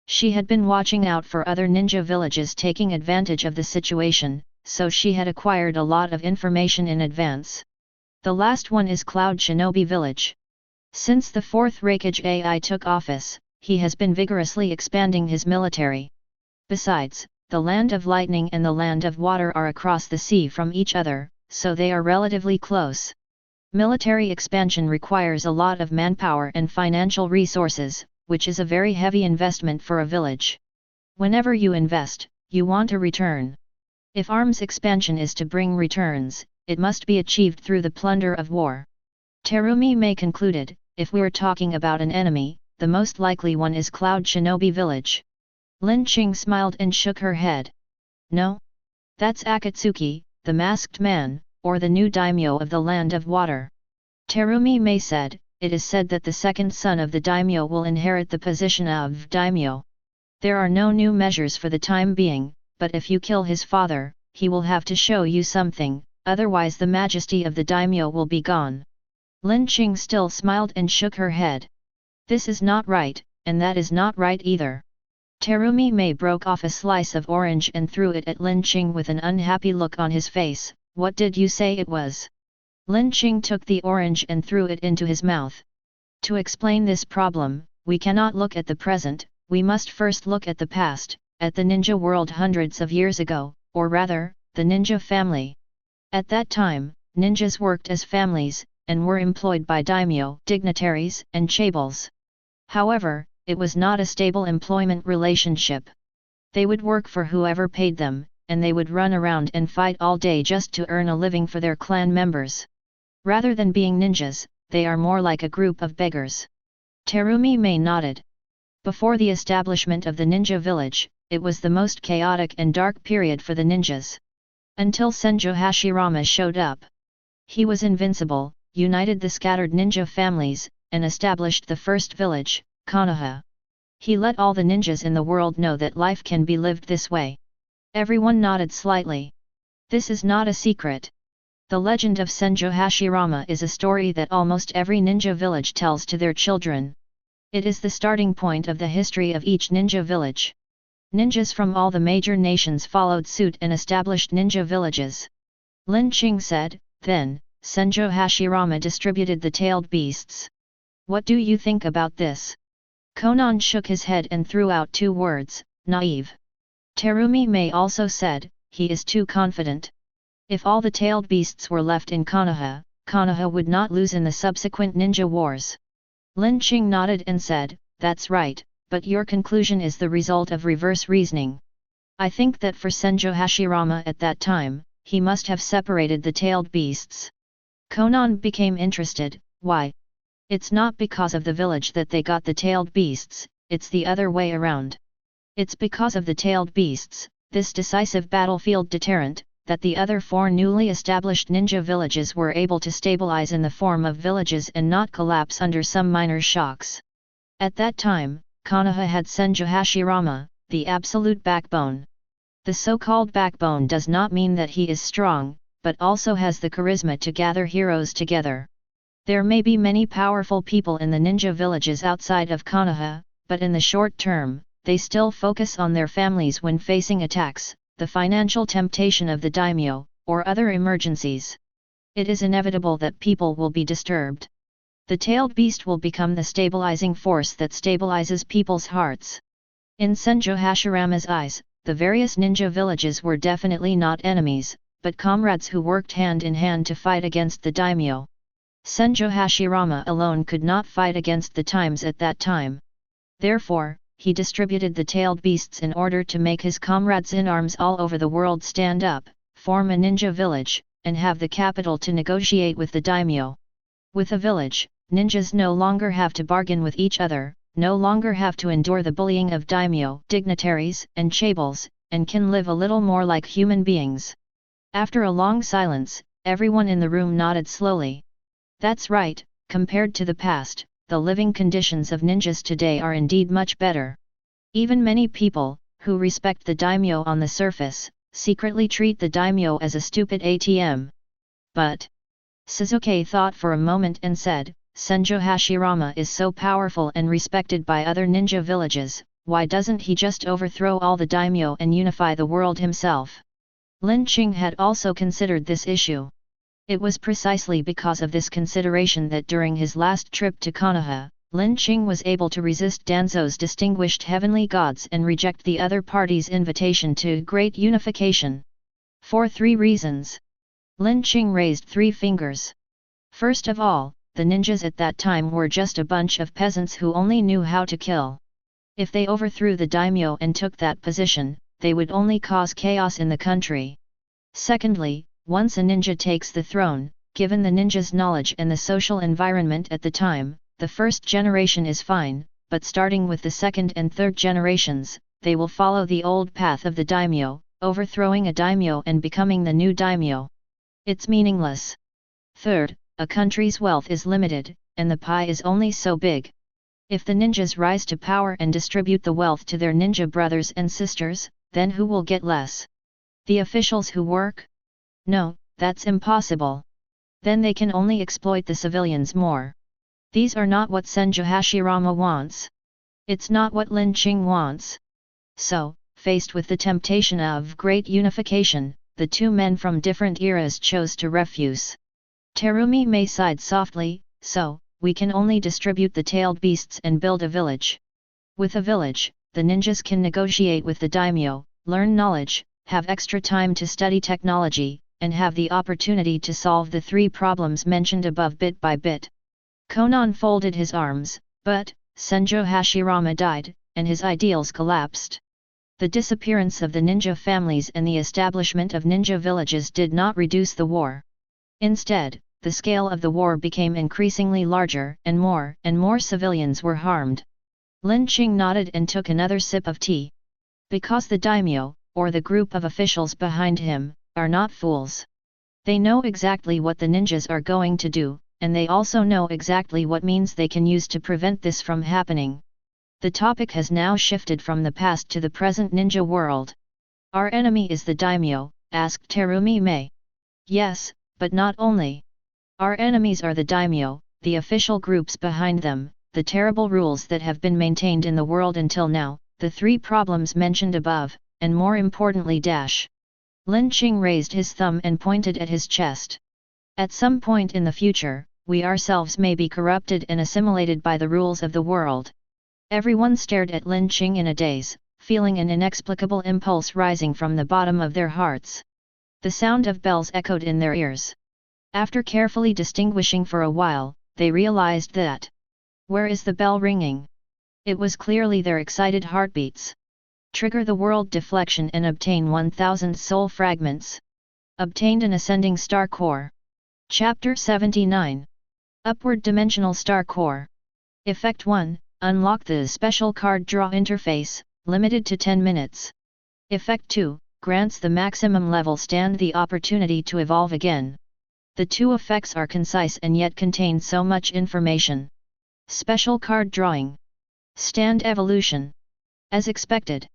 She had been watching out for other ninja villages taking advantage of the situation, so she had acquired a lot of information in advance. The last one is Cloud Shinobi Village. Since the 4th Hokage AI took office, he has been vigorously expanding his military. Besides, the Land of Lightning and the Land of Water are across the sea from each other, so they are relatively close. Military expansion requires a lot of manpower and financial resources, which is a very heavy investment for a village. Whenever you invest, you want a return. If arms expansion is to bring returns, it must be achieved through the plunder of war. Terumi Mei concluded, if we're talking about an enemy, the most likely one is Cloud Shinobi Village. Lin Qing smiled and shook her head. No? That's Akatsuki, the masked man, or the new daimyo of the Land of Water. Terumi Mei said, it is said that the second son of the daimyo will inherit the position of daimyo. There are no new measures for the time being, but if you kill his father, he will have to show you something, otherwise the majesty of the daimyo will be gone. Lin Qing still smiled and shook her head. This is not right, and that is not right either. Terumi Mei broke off a slice of orange and threw it at Lin Qing with an unhappy look on his face. What did you say it was? Lin Qing took the orange and threw it into his mouth. To explain this problem, we cannot look at the present, we must first look at the past, at the ninja world hundreds of years ago, or rather, the ninja family. At that time, ninjas worked as families, and were employed by daimyo, dignitaries, and chaebols. However, it was not a stable employment relationship. They would work for whoever paid them, and they would run around and fight all day just to earn a living for their clan members. Rather than being ninjas, they are more like a group of beggars. Terumi Mei nodded. Before the establishment of the ninja village, it was the most chaotic and dark period for the ninjas. Until Senjo Hashirama showed up. He was invincible, united the scattered ninja families, and established the first village, Konoha. He let all the ninjas in the world know that life can be lived this way. Everyone nodded slightly. This is not a secret. The legend of Senjo Hashirama is a story that almost every ninja village tells to their children. It is the starting point of the history of each ninja village. Ninjas from all the major nations followed suit and established ninja villages. Lin Qing said, then, Senjo Hashirama distributed the tailed beasts. What do you think about this? Konan shook his head and threw out 2 words, naive. Terumi Mei also said, he is too confident. If all the tailed beasts were left in Konoha, Konoha would not lose in the subsequent ninja wars. Lin Qing nodded and said, that's right, but your conclusion is the result of reverse reasoning. I think that for Senjo Hashirama at that time, he must have separated the tailed beasts. Konan became interested, why? It's not because of the village that they got the tailed beasts, it's the other way around. It's because of the tailed beasts, this decisive battlefield deterrent, that the other 4 newly established ninja villages were able to stabilize in the form of villages and not collapse under some minor shocks. At that time, Konoha had Senjo Hashirama, the absolute backbone. The so-called backbone does not mean that he is strong, but also has the charisma to gather heroes together. There may be many powerful people in the ninja villages outside of Konoha, but in the short term, they still focus on their families when facing attacks, the financial temptation of the daimyo, or other emergencies. It is inevitable that people will be disturbed. The tailed beast will become the stabilizing force that stabilizes people's hearts. In Senjo Hashirama's eyes, the various ninja villages were definitely not enemies, but comrades who worked hand in hand to fight against the daimyo. Senjo Hashirama alone could not fight against the times at that time. Therefore, he distributed the tailed beasts in order to make his comrades in arms all over the world stand up, form a ninja village, and have the capital to negotiate with the daimyo. With a village, ninjas no longer have to bargain with each other, no longer have to endure the bullying of daimyo, dignitaries, and chaebols, and can live a little more like human beings. After a long silence, everyone in the room nodded slowly. That's right, compared to the past, the living conditions of ninjas today are indeed much better. Even many people, who respect the daimyo on the surface, secretly treat the daimyo as a stupid ATM. But Sasuke thought for a moment and said, Senjo Hashirama is so powerful and respected by other ninja villages, why doesn't he just overthrow all the daimyo and unify the world himself? Lin Qing had also considered this issue. It was precisely because of this consideration that during his last trip to Konoha, Lin Qing was able to resist Danzo's distinguished heavenly gods and reject the other party's invitation to great unification. For 3 reasons. Lin Qing raised 3 fingers. First of all, the ninjas at that time were just a bunch of peasants who only knew how to kill. If they overthrew the daimyo and took that position, they would only cause chaos in the country. Secondly, once a ninja takes the throne, given the ninja's knowledge and the social environment at the time, the first generation is fine, but starting with the second and third generations, they will follow the old path of the daimyo, overthrowing a daimyo and becoming the new daimyo. It's meaningless. Third, a country's wealth is limited, and the pie is only so big. If the ninjas rise to power and distribute the wealth to their ninja brothers and sisters, then who will get less? The officials who work? No, that's impossible. Then they can only exploit the civilians more. These are not what Senjo Hashirama wants. It's not what Lin Qing wants. So, faced with the temptation of great unification, the 2 men from different eras chose to refuse. Terumi Mei sighed softly, so, we can only distribute the tailed beasts and build a village. With a village, the ninjas can negotiate with the daimyo, learn knowledge, have extra time to study technology, and have the opportunity to solve the 3 problems mentioned above bit by bit. Konan folded his arms, but Senjo Hashirama died, and his ideals collapsed. The disappearance of the ninja families and the establishment of ninja villages did not reduce the war. Instead, the scale of the war became increasingly larger, and more civilians were harmed. Lin Qing nodded and took another sip of tea. Because the daimyo, or the group of officials behind him, are not fools. They know exactly what the ninjas are going to do, and they also know exactly what means they can use to prevent this from happening. The topic has now shifted from the past to the present ninja world. Our enemy is the daimyo, asked Terumi Mei. Yes, but not only. Our enemies are the daimyo, the official groups behind them, the terrible rules that have been maintained in the world until now, the 3 problems mentioned above, and more importantly Lin Qing raised his thumb and pointed at his chest. At some point in the future, we ourselves may be corrupted and assimilated by the rules of the world. Everyone stared at Lin Qing in a daze, feeling an inexplicable impulse rising from the bottom of their hearts. The sound of bells echoed in their ears. After carefully distinguishing for a while, they realized that. Where is the bell ringing? It was clearly their excited heartbeats. Trigger the world deflection and obtain 1000 soul fragments. Obtained an ascending star core. Chapter 79. Upward Dimensional Star Core. Effect 1, unlock the special card draw interface, limited to 10 minutes. Effect 2, grants the maximum level stand the opportunity to evolve again. The 2 effects are concise and yet contain so much information. Special card drawing. Stand evolution. As expected.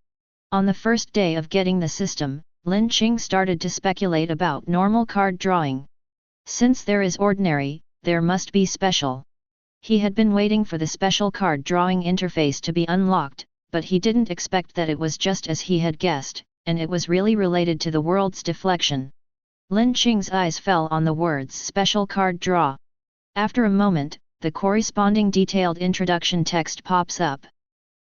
On the first day of getting the system, Lin Qing started to speculate about normal card drawing. Since there is ordinary, there must be special. He had been waiting for the special card drawing interface to be unlocked, but he didn't expect that it was just as he had guessed, and it was really related to the world's deflection. Lin Qing's eyes fell on the words special card draw. After a moment, the corresponding detailed introduction text pops up.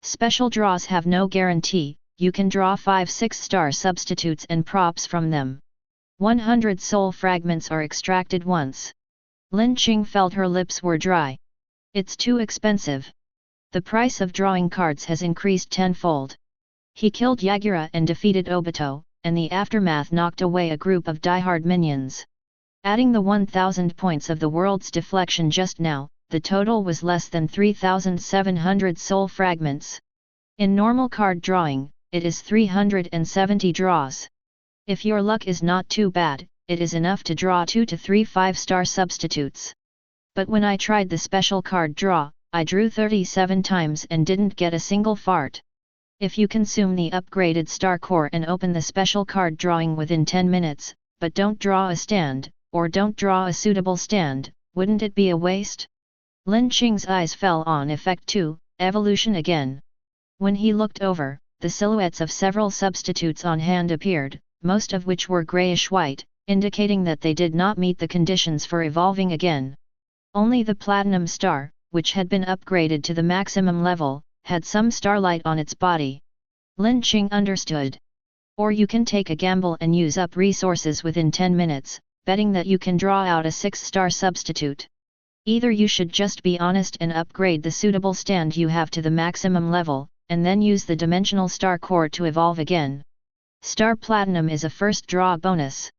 Special draws have no guarantee, you can draw 5 6-star substitutes and props from them. 100 soul fragments are extracted once. Lin Qing felt her lips were dry. It's too expensive. The price of drawing cards has increased tenfold. He killed Yagura and defeated Obito, and the aftermath knocked away a group of diehard minions. Adding the 1000 points of the world's deflection just now, the total was less than 3,700 soul fragments. In normal card drawing, it is 370 draws. If your luck is not too bad, it is enough to draw 2 to 3 5-star substitutes. But when I tried the special card draw, I drew 37 times and didn't get a single fart. If you consume the upgraded star core and open the special card drawing within 10 minutes, but don't draw a stand, or don't draw a suitable stand, wouldn't it be a waste? Lin Qing's eyes fell on Effect 2, Evolution again. When he looked over, the silhouettes of several substitutes on hand appeared, most of which were grayish-white, indicating that they did not meet the conditions for evolving again. Only the Platinum Star, which had been upgraded to the maximum level, had some starlight on its body. Lin Qing understood. Or you can take a gamble and use up resources within 10 minutes, betting that you can draw out a 6-star substitute. Either you should just be honest and upgrade the suitable stand you have to the maximum level, and then use the dimensional star core to evolve again. Star Platinum is a first draw bonus.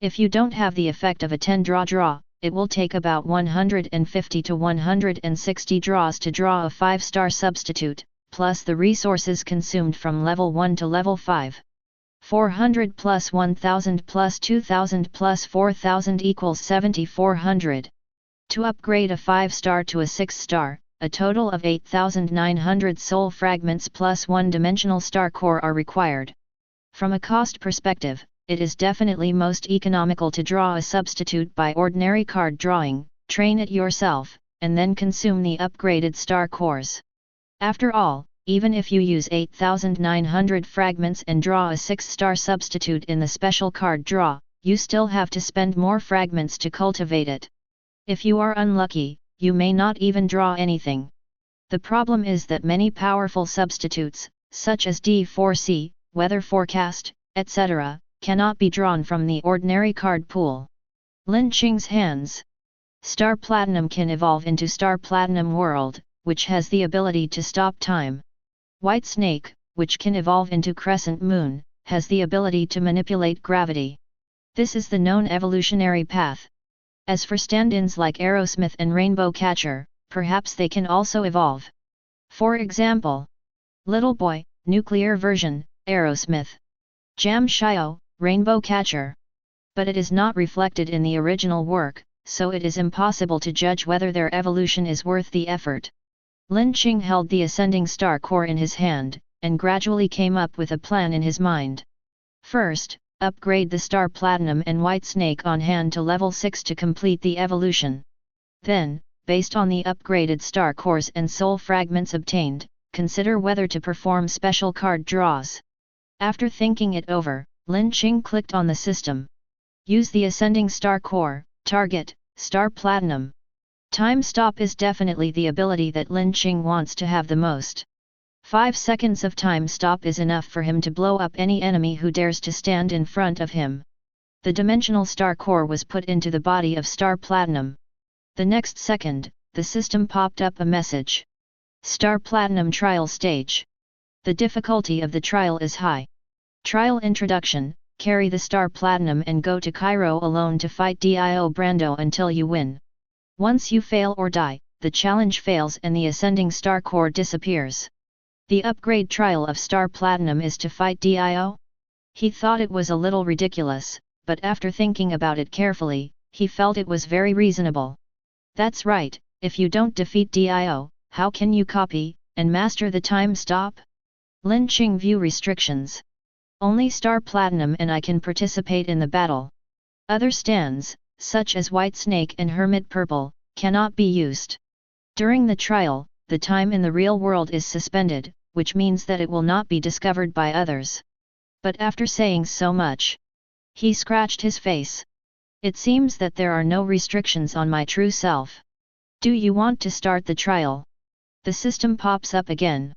If you don't have the effect of a 10-draw, it will take about 150 to 160 draws to draw a 5-star substitute, plus the resources consumed from level 1 to level 5. 400 plus 1000 plus 2000 plus 4000 equals 7400. To upgrade a 5-star to a 6-star, a total of 8,900 soul fragments plus 1-dimensional star core are required. From a cost perspective, it is definitely most economical to draw a substitute by ordinary card drawing, train it yourself, and then consume the upgraded star cores. After all, even if you use 8,900 fragments and draw a 6-star substitute in the special card draw, you still have to spend more fragments to cultivate it. If you are unlucky, you may not even draw anything. The problem is that many powerful substitutes, such as D4C, weather forecast, etc., cannot be drawn from the ordinary card pool. Lin Qing's hands. Star Platinum can evolve into Star Platinum World, which has the ability to stop time. White Snake, which can evolve into Crescent Moon, has the ability to manipulate gravity. This is the known evolutionary path. As for stand-ins like Aerosmith and Rainbow Catcher, perhaps they can also evolve. For example, Little Boy, Nuclear Version, Aerosmith. Jam Shio, Rainbow Catcher. But it is not reflected in the original work, so it is impossible to judge whether their evolution is worth the effort. Lin Qing held the ascending star core in his hand, and gradually came up with a plan in his mind. First, upgrade the Star Platinum and White Snake on hand to level 6 to complete the evolution. Then, based on the upgraded star cores and soul fragments obtained, consider whether to perform special card draws. After thinking it over, Lin Qing clicked on the system. Use the ascending star core, target, Star Platinum. Time stop is definitely the ability that Lin Qing wants to have the most. 5 seconds of time stop is enough for him to blow up any enemy who dares to stand in front of him. The dimensional star core was put into the body of Star Platinum. The next second, the system popped up a message. Star Platinum Trial Stage. The difficulty of the trial is high. Trial Introduction, carry the Star Platinum and go to Cairo alone to fight Dio Brando until you win. Once you fail or die, the challenge fails and the ascending star core disappears. The upgrade trial of Star Platinum is to fight Dio? He thought it was a little ridiculous, but after thinking about it carefully, he felt it was very reasonable. That's right, if you don't defeat Dio, how can you copy and master the time stop? Lin Qing view restrictions. Only Star Platinum and I can participate in the battle. Other stands, such as White Snake and Hermit Purple, cannot be used. During the trial, the time in the real world is suspended, which means that it will not be discovered by others. But after saying so much, he scratched his face. It seems that there are no restrictions on my true self. Do you want to start the trial? The system pops up again.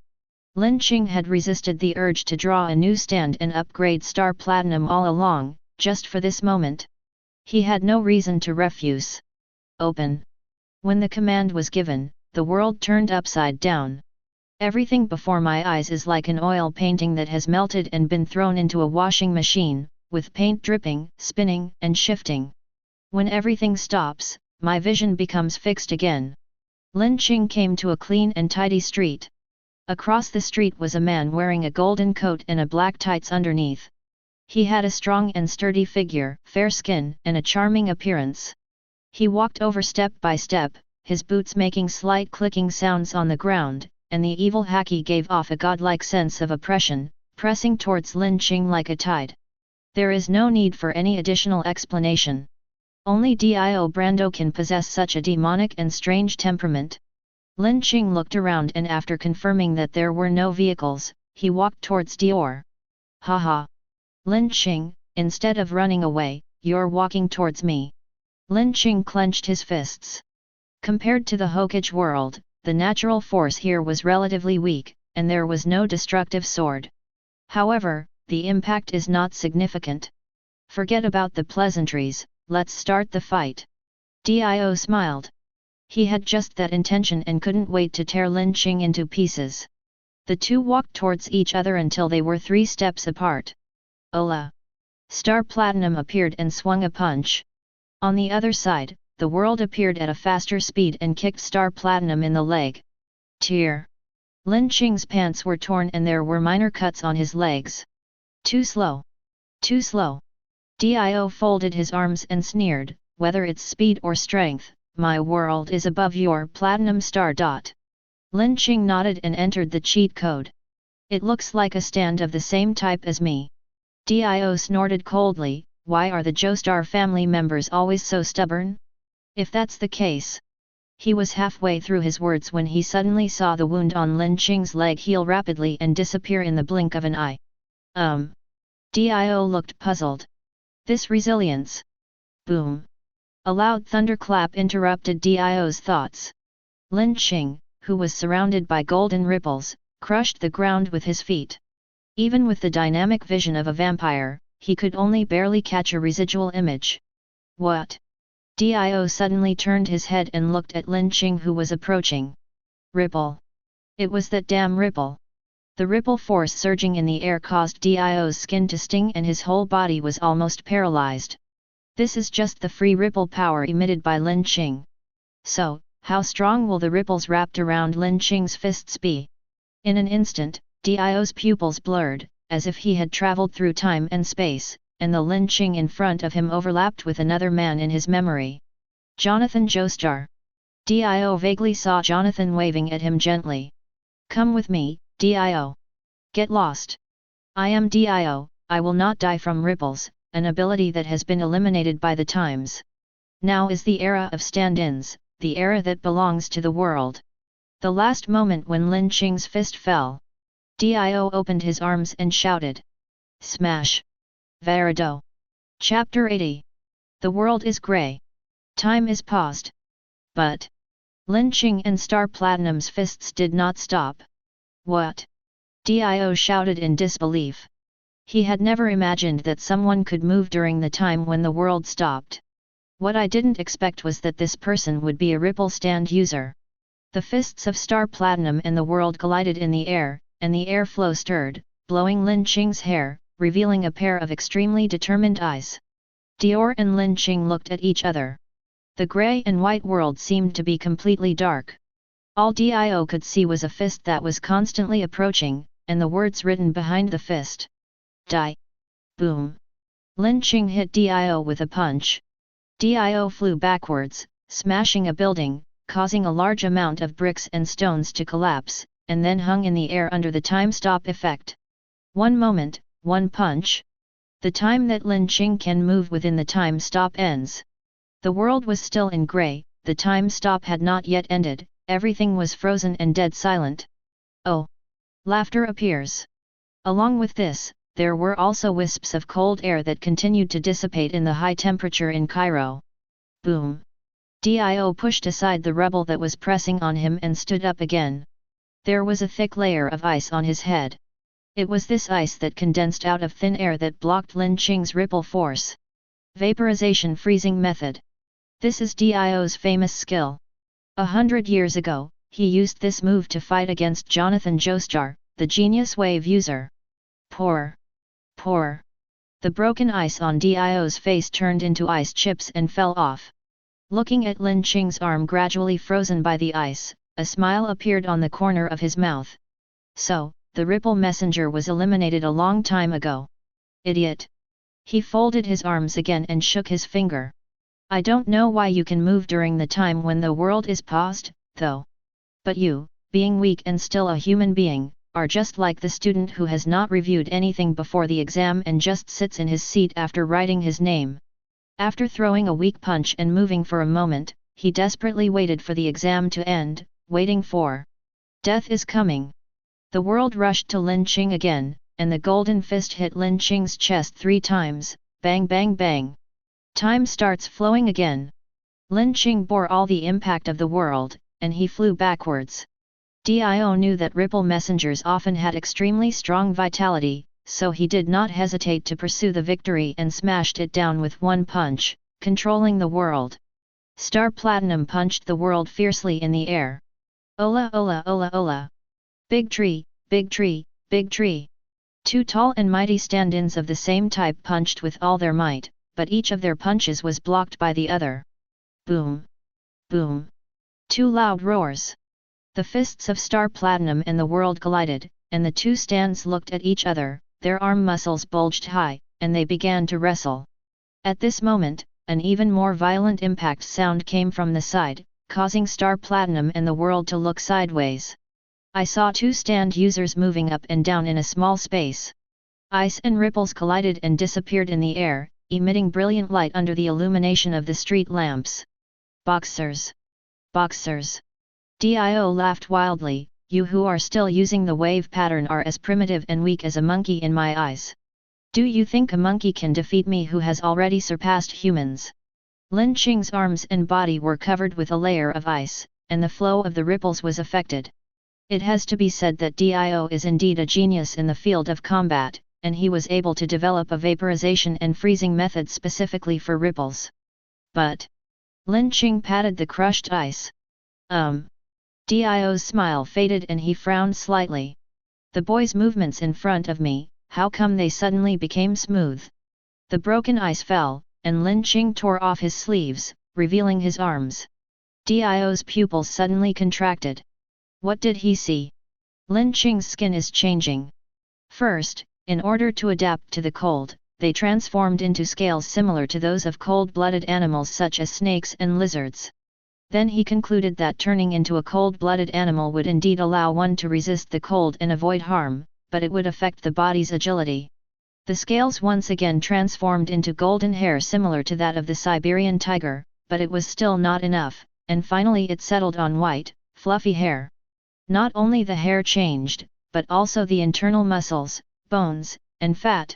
Lin Qing had resisted the urge to draw a new stand and upgrade Star Platinum all along, just for this moment. He had no reason to refuse. Open. When the command was given, the world turned upside down. Everything before my eyes is like an oil painting that has melted and been thrown into a washing machine, with paint dripping, spinning, and shifting. When everything stops, my vision becomes fixed again. Lin Qing came to a clean and tidy street. Across the street was a man wearing a golden coat and a black tights underneath. He had a strong and sturdy figure, fair skin, and a charming appearance. He walked over step by step, his boots making slight clicking sounds on the ground, and the evil Haki gave off a godlike sense of oppression, pressing towards Lin Qing like a tide. There is no need for any additional explanation. Only Dio Brando can possess such a demonic and strange temperament. Lin Qing looked around and after confirming that there were no vehicles, he walked towards Dior. Haha! Lin Qing, instead of running away, you're walking towards me. Lin Qing clenched his fists. Compared to the Hokage world, the natural force here was relatively weak, and there was no destructive sword. However, the impact is not significant. Forget about the pleasantries, let's start the fight. Dio smiled. He had just that intention and couldn't wait to tear Lin Qing into pieces. The two walked towards each other until they were 3 steps apart. Ola! Star Platinum appeared and swung a punch. On the other side, the world appeared at a faster speed and kicked Star Platinum in the leg. Tear! Lin Qing's pants were torn and there were minor cuts on his legs. Too slow! Too slow! Dio folded his arms and sneered, whether it's speed or strength, my world is above your platinum star. Lin Qing nodded and entered the cheat code. It looks like a stand of the same type as me. Dio snorted coldly, why are the Joestar family members always so stubborn? If that's the case. He was halfway through his words when he suddenly saw the wound on Lin Qing's leg heal rapidly and disappear in the blink of an eye. Dio looked puzzled. This resilience. Boom. A loud thunderclap interrupted Dio's thoughts. Lin Qing, who was surrounded by golden ripples, crushed the ground with his feet. Even with the dynamic vision of a vampire, he could only barely catch a residual image. What? Dio suddenly turned his head and looked at Lin Qing who was approaching. Ripple. It was that damn ripple. The ripple force surging in the air caused Dio's skin to sting and his whole body was almost paralyzed. This is just the free ripple power emitted by Lin Qing. So, how strong will the ripples wrapped around Lin Qing's fists be? In an instant, Dio's pupils blurred, as if he had traveled through time and space, and the Lin Qing in front of him overlapped with another man in his memory. Jonathan Joestar. Dio vaguely saw Jonathan waving at him gently. Come with me, Dio. Get lost. I am Dio, I will not die from ripples, an ability that has been eliminated by the times. Now is the era of stand-ins, the era that belongs to the world. The last moment when Lin Qing's fist fell. Dio opened his arms and shouted. Smash! Varado! Chapter 80. The world is grey. Time is paused. But Lin Qing and Star Platinum's fists did not stop. What? Dio shouted in disbelief. He had never imagined that someone could move during the time when the world stopped. What I didn't expect was that this person would be a ripple stand user. The fists of Star Platinum and the world collided in the air, and the airflow stirred, blowing Lin Qing's hair, revealing a pair of extremely determined eyes. Dior and Lin Qing looked at each other. The grey and white world seemed to be completely dark. All Dio could see was a fist that was constantly approaching, and the words written behind the fist. Die! Boom! Lin Qing hit Dio with a punch. Dio flew backwards, smashing a building, causing a large amount of bricks and stones to collapse, and then hung in the air under the time stop effect. One moment, one punch. The time that Lin Qing can move within the time stop ends. The world was still in grey, the time stop had not yet ended, everything was frozen and dead silent. Oh! Laughter appears. Along with this, there were also wisps of cold air that continued to dissipate in the high temperature in Cairo. Boom! Dio pushed aside the rubble that was pressing on him and stood up again. There was a thick layer of ice on his head. It was this ice that condensed out of thin air that blocked Lin Qing's ripple force. Vaporization freezing method. This is Dio's famous skill. 100 years ago, he used this move to fight against Jonathan Joestar, the genius wave user. Pour! Pour! The broken ice on Dio's face turned into ice chips and fell off. Looking at Lin Qing's arm gradually frozen by the ice, a smile appeared on the corner of his mouth. So, the ripple messenger was eliminated a long time ago. Idiot! He folded his arms again and shook his finger. I don't know why you can move during the time when the world is paused, though. But you, being weak and still a human being, are just like the student who has not reviewed anything before the exam and just sits in his seat after writing his name. After throwing a weak punch and moving for a moment, he desperately waited for the exam to end, waiting for death is coming. The world rushed to Lin Qing again, and the golden fist hit Lin Qing's chest 3 times, bang bang bang. Time starts flowing again. Lin Qing bore all the impact of the world, and he flew backwards. Dio knew that ripple messengers often had extremely strong vitality, so he did not hesitate to pursue the victory and smashed it down with one punch, controlling the world. Star Platinum punched the world fiercely in the air. Ola ola ola ola. Big tree, big tree, big tree. 2 tall and mighty stand-ins of the same type punched with all their might, but each of their punches was blocked by the other. Boom! Boom! 2 loud roars. The fists of Star Platinum and the world collided, and the 2 stands looked at each other, their arm muscles bulged high, and they began to wrestle. At this moment, an even more violent impact sound came from the side, causing Star Platinum and the world to look sideways. I saw 2 stand users moving up and down in a small space. Ice and ripples collided and disappeared in the air, emitting brilliant light under the illumination of the street lamps. Boxers! Boxers! Dio laughed wildly, you who are still using the wave pattern are as primitive and weak as a monkey in my eyes. Do you think a monkey can defeat me who has already surpassed humans? Lin Qing's arms and body were covered with a layer of ice, and the flow of the ripples was affected. It has to be said that Dio is indeed a genius in the field of combat, and he was able to develop a vaporization and freezing method specifically for ripples. But Lin Qing patted the crushed ice. Dio's smile faded and he frowned slightly. The boy's movements in front of me, how come they suddenly became smooth? The broken ice fell, and Lin Qing tore off his sleeves, revealing his arms. Dio's pupils suddenly contracted. What did he see? Lin Qing's skin is changing. First, in order to adapt to the cold, they transformed into scales similar to those of cold-blooded animals such as snakes and lizards. Then he concluded that turning into a cold-blooded animal would indeed allow one to resist the cold and avoid harm, but it would affect the body's agility. The scales once again transformed into golden hair similar to that of the Siberian tiger, but it was still not enough, and finally it settled on white, fluffy hair. Not only the hair changed, but also the internal muscles, bones, and fat.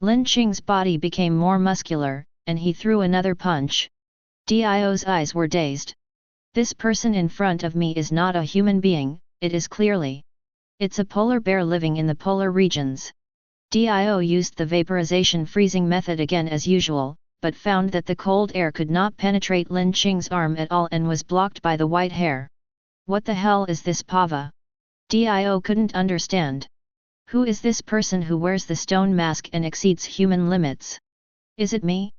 Lin Qing's body became more muscular, and he threw another punch. Dio's eyes were dazed. This person in front of me is not a human being, it is clearly. It's a polar bear living in the polar regions. Dio used the vaporization freezing method again as usual, but found that the cold air could not penetrate Lin Qing's arm at all and was blocked by the white hair. What the hell is this pava? Dio couldn't understand. Who is this person who wears the stone mask and exceeds human limits? Is it me?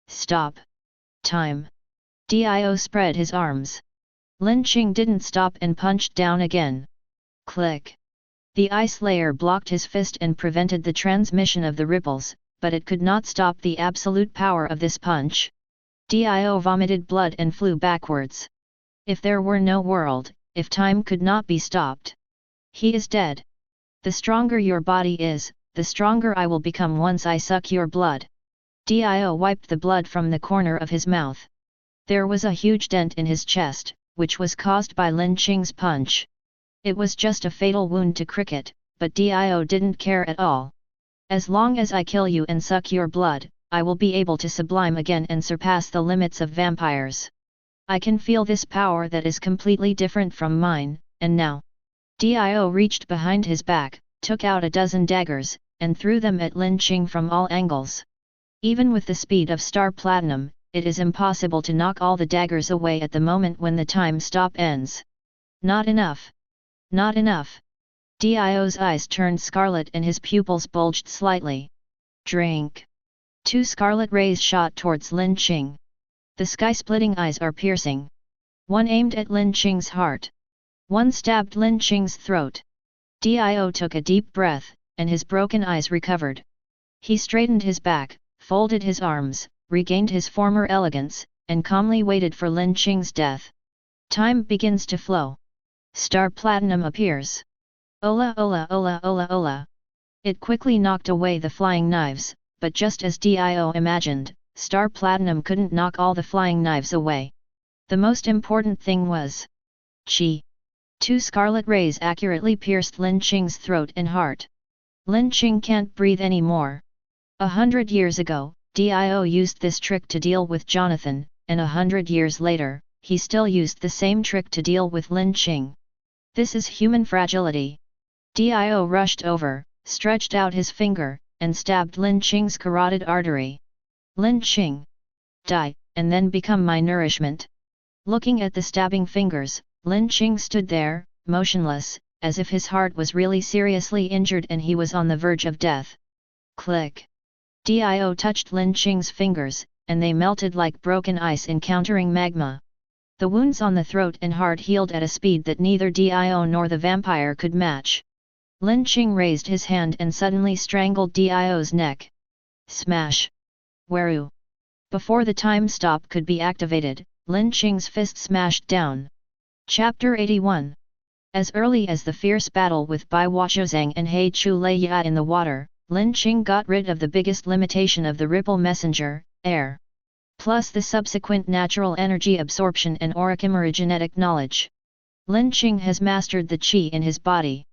Stop. Time. Dio spread his arms. Lin Qing didn't stop and punched down again. Click. The ice layer blocked his fist and prevented the transmission of the ripples, but it could not stop the absolute power of this punch. Dio vomited blood and flew backwards. If there were no world, if time could not be stopped. He is dead. The stronger your body is, the stronger I will become once I suck your blood. Dio wiped the blood from the corner of his mouth. There was a huge dent in his chest, which was caused by Lin Qing's punch. It was just a fatal wound to cricket, but Dio didn't care at all. As long as I kill you and suck your blood, I will be able to sublime again and surpass the limits of vampires. I can feel this power that is completely different from mine, and now. Dio reached behind his back, took out a dozen daggers, and threw them at Lin Qing from all angles. Even with the speed of Star Platinum, it is impossible to knock all the daggers away at the moment when the time stop ends. Not enough. Not enough. Dio's eyes turned scarlet and his pupils bulged slightly. Drink. 2 scarlet rays shot towards Lin Qing. The sky-splitting eyes are piercing. One aimed at Lin Qing's heart. One stabbed Lin Qing's throat. Dio took a deep breath, and his broken eyes recovered. He straightened his back, folded his arms, regained his former elegance, and calmly waited for Lin Qing's death. Time begins to flow. Star Platinum appears. Ola ola ola ola ola. It quickly knocked away the flying knives, but just as Dio imagined, Star Platinum couldn't knock all the flying knives away. The most important thing was Chi. 2 scarlet rays accurately pierced Lin Qing's throat and heart. Lin Qing can't breathe anymore. 100 years ago, Dio used this trick to deal with Jonathan, and 100 years later, he still used the same trick to deal with Lin Qing. This is human fragility. Dio rushed over, stretched out his finger, and stabbed Lin Qing's carotid artery. Lin Qing, die, and then become my nourishment. Looking at the stabbing fingers, Lin Qing stood there, motionless, as if his heart was really seriously injured and he was on the verge of death. Click. Dio touched Lin Qing's fingers, and they melted like broken ice encountering magma. The wounds on the throat and heart healed at a speed that neither Dio nor the vampire could match. Lin Qing raised his hand and suddenly strangled Dio's neck. Smash! Weru! Before the time stop could be activated, Lin Qing's fist smashed down. Chapter 81. As early as the fierce battle with Bai Huazhang and He Chu Lei Ya in the water, Lin Qing got rid of the biggest limitation of the Ripple Messenger, air. Plus the subsequent natural energy absorption and Oricamera genetic knowledge. Lin Qing has mastered the Qi in his body.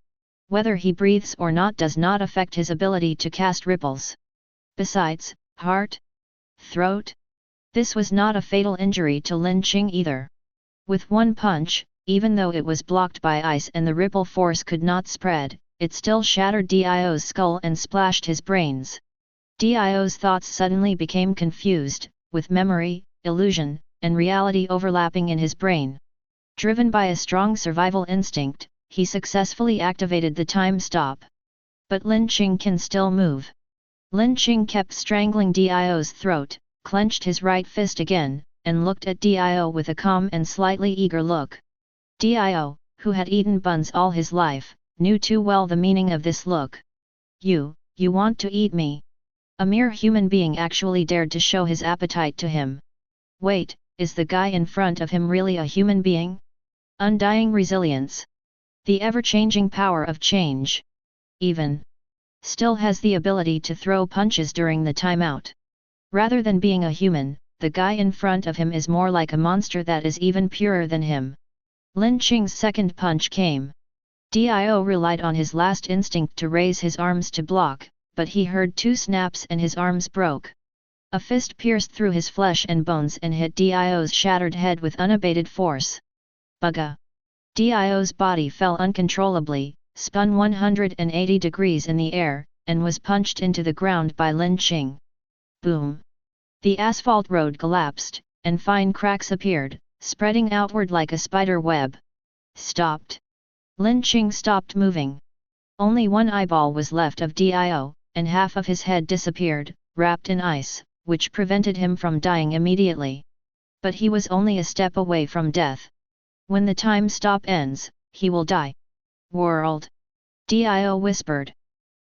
Whether he breathes or not does not affect his ability to cast ripples. Besides, heart? Throat? This was not a fatal injury to Lin Qing either. With one punch, even though it was blocked by ice and the ripple force could not spread, it still shattered Dio's skull and splashed his brains. Dio's thoughts suddenly became confused, with memory, illusion, and reality overlapping in his brain. Driven by a strong survival instinct, he successfully activated the time stop. But Lin Qing can still move. Lin Qing kept strangling Dio's throat, clenched his right fist again, and looked at Dio with a calm and slightly eager look. Dio, who had eaten buns all his life, knew too well the meaning of this look. You want to eat me? A mere human being actually dared to show his appetite to him. Wait, is the guy in front of him really a human being? Undying resilience. The ever-changing power of change. Even. Still has the ability to throw punches during the timeout. Rather than being a human, the guy in front of him is more like a monster that is even purer than him. Lin Qing's second punch came. Dio relied on his last instinct to raise his arms to block, but he heard 2 snaps and his arms broke. A fist pierced through his flesh and bones and hit Dio's shattered head with unabated force. Bugga! Dio's body fell uncontrollably, spun 180 degrees in the air, and was punched into the ground by Lin Qing. Boom! The asphalt road collapsed, and fine cracks appeared, spreading outward like a spider web. Stopped. Lin Qing stopped moving. Only one eyeball was left of Dio, and half of his head disappeared, wrapped in ice, which prevented him from dying immediately. But he was only a step away from death. When the time stop ends, he will die. World! Dio whispered.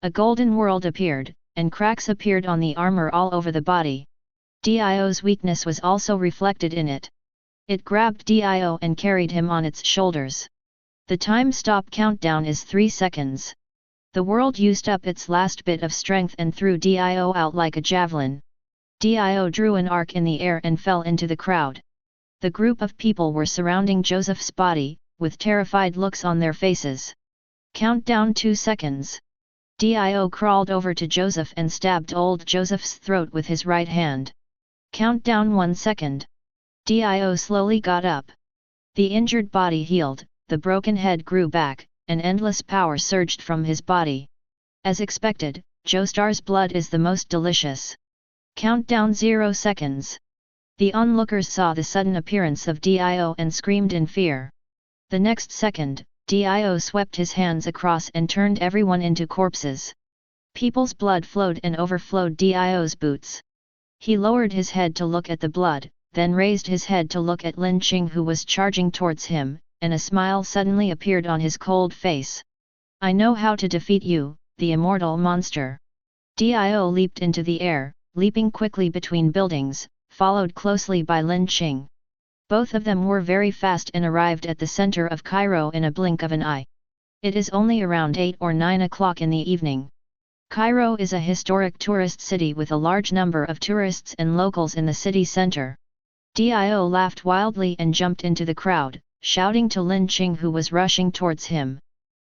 A golden world appeared, and cracks appeared on the armor all over the body. Dio's weakness was also reflected in it. It grabbed Dio and carried him on its shoulders. The time stop countdown is 3 seconds. The world used up its last bit of strength and threw Dio out like a javelin. Dio drew an arc in the air and fell into the crowd. The group of people were surrounding Joseph's body, with terrified looks on their faces. Countdown 2 seconds. Dio crawled over to Joseph and stabbed old Joseph's throat with his right hand. Countdown 1 second. Dio slowly got up. The injured body healed, the broken head grew back, and endless power surged from his body. As expected, Joestar's blood is the most delicious. Countdown 0 seconds. The onlookers saw the sudden appearance of Dio and screamed in fear. The next second, Dio swept his hands across and turned everyone into corpses. People's blood flowed and overflowed Dio's boots. He lowered his head to look at the blood, then raised his head to look at Lin Qing, who was charging towards him, and a smile suddenly appeared on his cold face. "I know how to defeat you, the immortal monster." Dio leaped into the air, leaping quickly between buildings, followed closely by Lin Qing. Both of them were very fast and arrived at the center of Cairo in a blink of an eye. It is only around 8 or 9 o'clock in the evening. Cairo is a historic tourist city with a large number of tourists and locals in the city center. Dio laughed wildly and jumped into the crowd, shouting to Lin Qing, who was rushing towards him.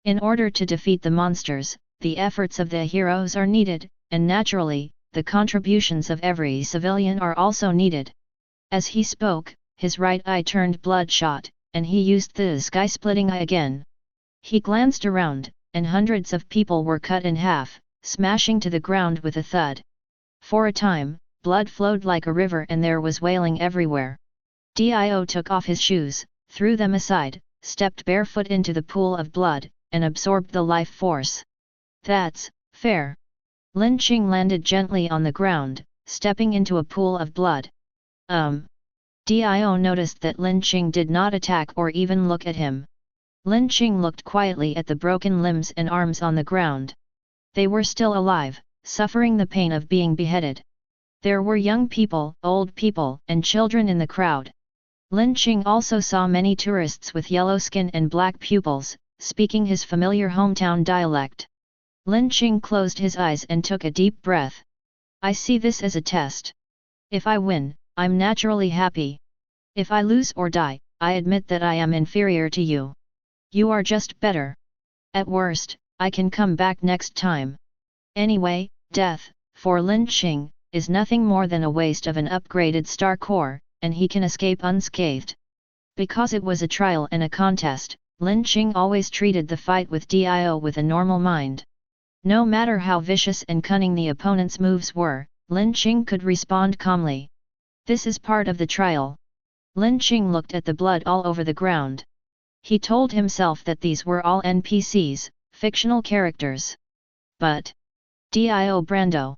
In order to defeat the monsters, the efforts of the heroes are needed, and naturally, the contributions of every civilian are also needed. As he spoke, his right eye turned bloodshot, and he used the sky-splitting eye again. He glanced around, and hundreds of people were cut in half, smashing to the ground with a thud. For a time, blood flowed like a river and there was wailing everywhere. Dio took off his shoes, threw them aside, stepped barefoot into the pool of blood, and absorbed the life force. "That's fair." Lin Qing landed gently on the ground, stepping into a pool of blood. Dio noticed that Lin Qing did not attack or even look at him. Lin Qing looked quietly at the broken limbs and arms on the ground. They were still alive, suffering the pain of being beheaded. There were young people, old people, and children in the crowd. Lin Qing also saw many tourists with yellow skin and black pupils, speaking his familiar hometown dialect. Lin Qing closed his eyes and took a deep breath. "I see this as a test. If I win, I'm naturally happy. If I lose or die, I admit that I am inferior to you. You are just better. At worst, I can come back next time. Anyway, death, for Lin Qing, is nothing more than a waste of an upgraded star core, and he can escape unscathed." Because it was a trial and a contest, Lin Qing always treated the fight with Dio with a normal mind. No matter how vicious and cunning the opponent's moves were, Lin Qing could respond calmly. This is part of the trial. Lin Qing looked at the blood all over the ground. He told himself that these were all NPCs, fictional characters. But Dio Brando.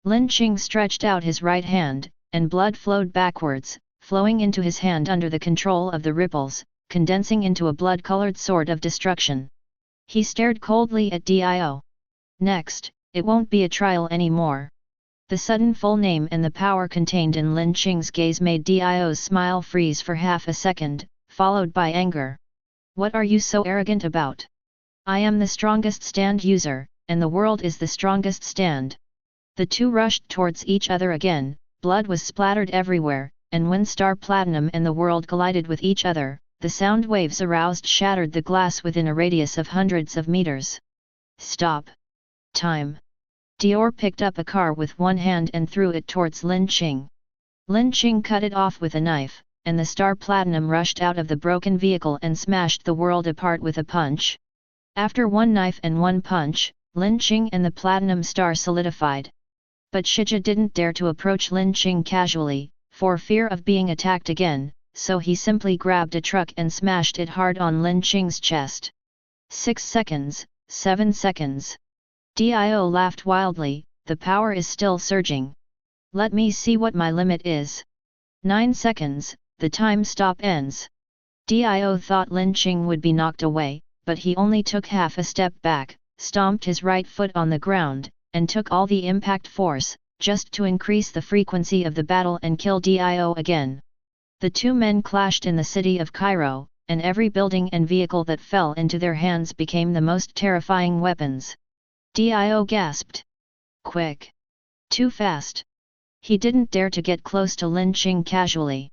Lin Qing stretched out his right hand, and blood flowed backwards, flowing into his hand under the control of the ripples, condensing into a blood-colored sword of destruction. He stared coldly at Dio. Next, it won't be a trial anymore. The sudden full name and the power contained in Lin Qing's gaze made Dio's smile freeze for half a second, followed by anger. "What are you so arrogant about? I am the strongest stand user, and the world is the strongest stand." The two rushed towards each other again, blood was splattered everywhere, and when Star Platinum and the world collided with each other, the sound waves aroused shattered the glass within a radius of hundreds of meters. "Stop. Time." Dior picked up a car with one hand and threw it towards Lin Qing. Lin Qing cut it off with a knife, and the Star Platinum rushed out of the broken vehicle and smashed the world apart with a punch. After one knife and one punch, Lin Qing and the Platinum Star solidified. But Shija didn't dare to approach Lin Qing casually, for fear of being attacked again, so he simply grabbed a truck and smashed it hard on Lin Qing's chest. 6 seconds, 7 seconds. Dio laughed wildly, "The power is still surging. Let me see what my limit is. 9 seconds, the time stop ends." Dio thought Lin Qing would be knocked away, but he only took half a step back, stomped his right foot on the ground, and took all the impact force, just to increase the frequency of the battle and kill Dio again. The two men clashed in the city of Cairo, and every building and vehicle that fell into their hands became the most terrifying weapons. Dio gasped. "Quick! Too fast!" He didn't dare to get close to Lin Qing casually.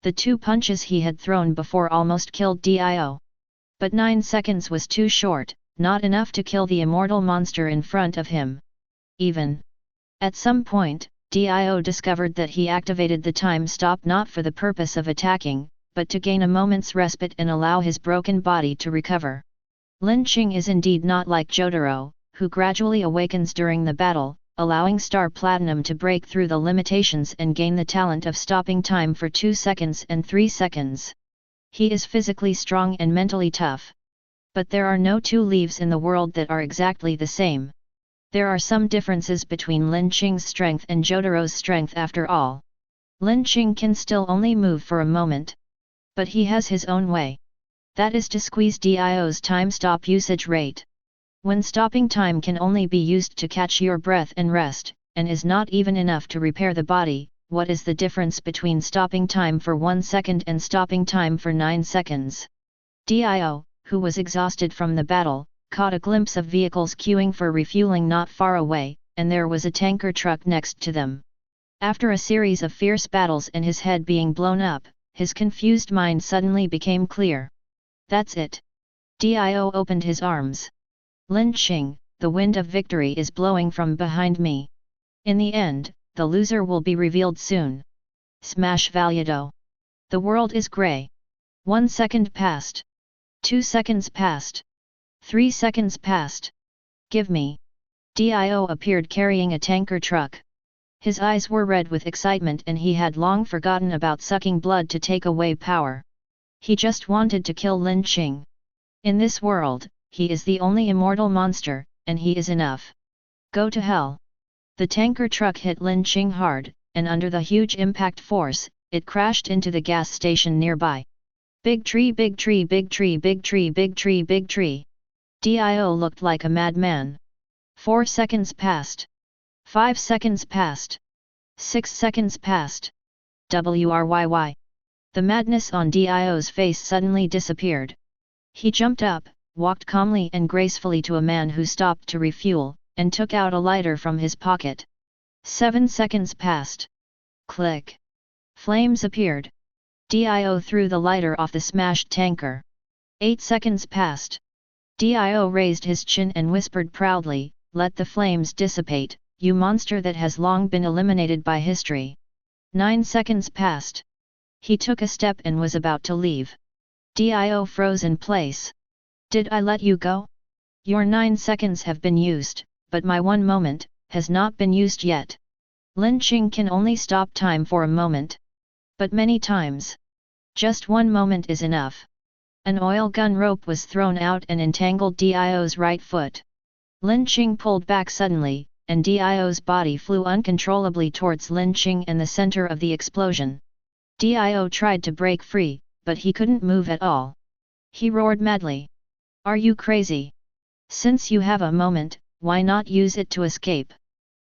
The two punches he had thrown before almost killed Dio. But 9 seconds was too short, not enough to kill the immortal monster in front of him. Even at some point, Dio discovered that he activated the time stop not for the purpose of attacking, but to gain a moment's respite and allow his broken body to recover. Lin Qing is indeed not like Jotaro, who gradually awakens during the battle, allowing Star Platinum to break through the limitations and gain the talent of stopping time for 2 seconds and 3 seconds. He is physically strong and mentally tough. But there are no two leaves in the world that are exactly the same. There are some differences between Lin Qing's strength and Jotaro's strength after all. Linqing can still only move for a moment. But he has his own way. That is to squeeze Dio's time stop usage rate. When stopping time can only be used to catch your breath and rest, and is not even enough to repair the body, what is the difference between stopping time for 1 second and stopping time for 9 seconds? Dio, who was exhausted from the battle, caught a glimpse of vehicles queuing for refueling not far away, and there was a tanker truck next to them. After a series of fierce battles and his head being blown up, his confused mind suddenly became clear. That's it. Dio opened his arms. Lin Qing, the wind of victory is blowing from behind me. In the end, the loser will be revealed soon. Smash Valudo. The world is grey. 1 second passed. 2 seconds passed. 3 seconds passed. Give me. Dio appeared carrying a tanker truck. His eyes were red with excitement and he had long forgotten about sucking blood to take away power. He just wanted to kill Lin Qing. In this world, he is the only immortal monster, and he is enough. Go to hell. The tanker truck hit Lin Qing hard, and under the huge impact force, it crashed into the gas station nearby. Big tree, big tree, big tree, big tree, big tree, big tree. Dio looked like a madman. 4 seconds passed. 5 seconds passed. 6 seconds passed. Wryy. The madness on Dio's face suddenly disappeared. He jumped up, walked calmly and gracefully to a man who stopped to refuel, and took out a lighter from his pocket. 7 seconds passed. Click. Flames appeared. Dio threw the lighter off the smashed tanker. 8 seconds passed. Dio raised his chin and whispered proudly, "Let the flames dissipate, you monster that has long been eliminated by history." 9 seconds passed. He took a step and was about to leave. Dio froze in place. "Did I let you go? Your 9 seconds have been used, but my 1 moment has not been used yet." Lin Qing can only stop time for a moment. But many times. Just 1 moment is enough. An oil gun rope was thrown out and entangled Dio's right foot. Lin Qing pulled back suddenly, and Dio's body flew uncontrollably towards Lin Qing and the center of the explosion. Dio tried to break free, but he couldn't move at all. He roared madly. "Are you crazy? Since you have a moment, why not use it to escape?"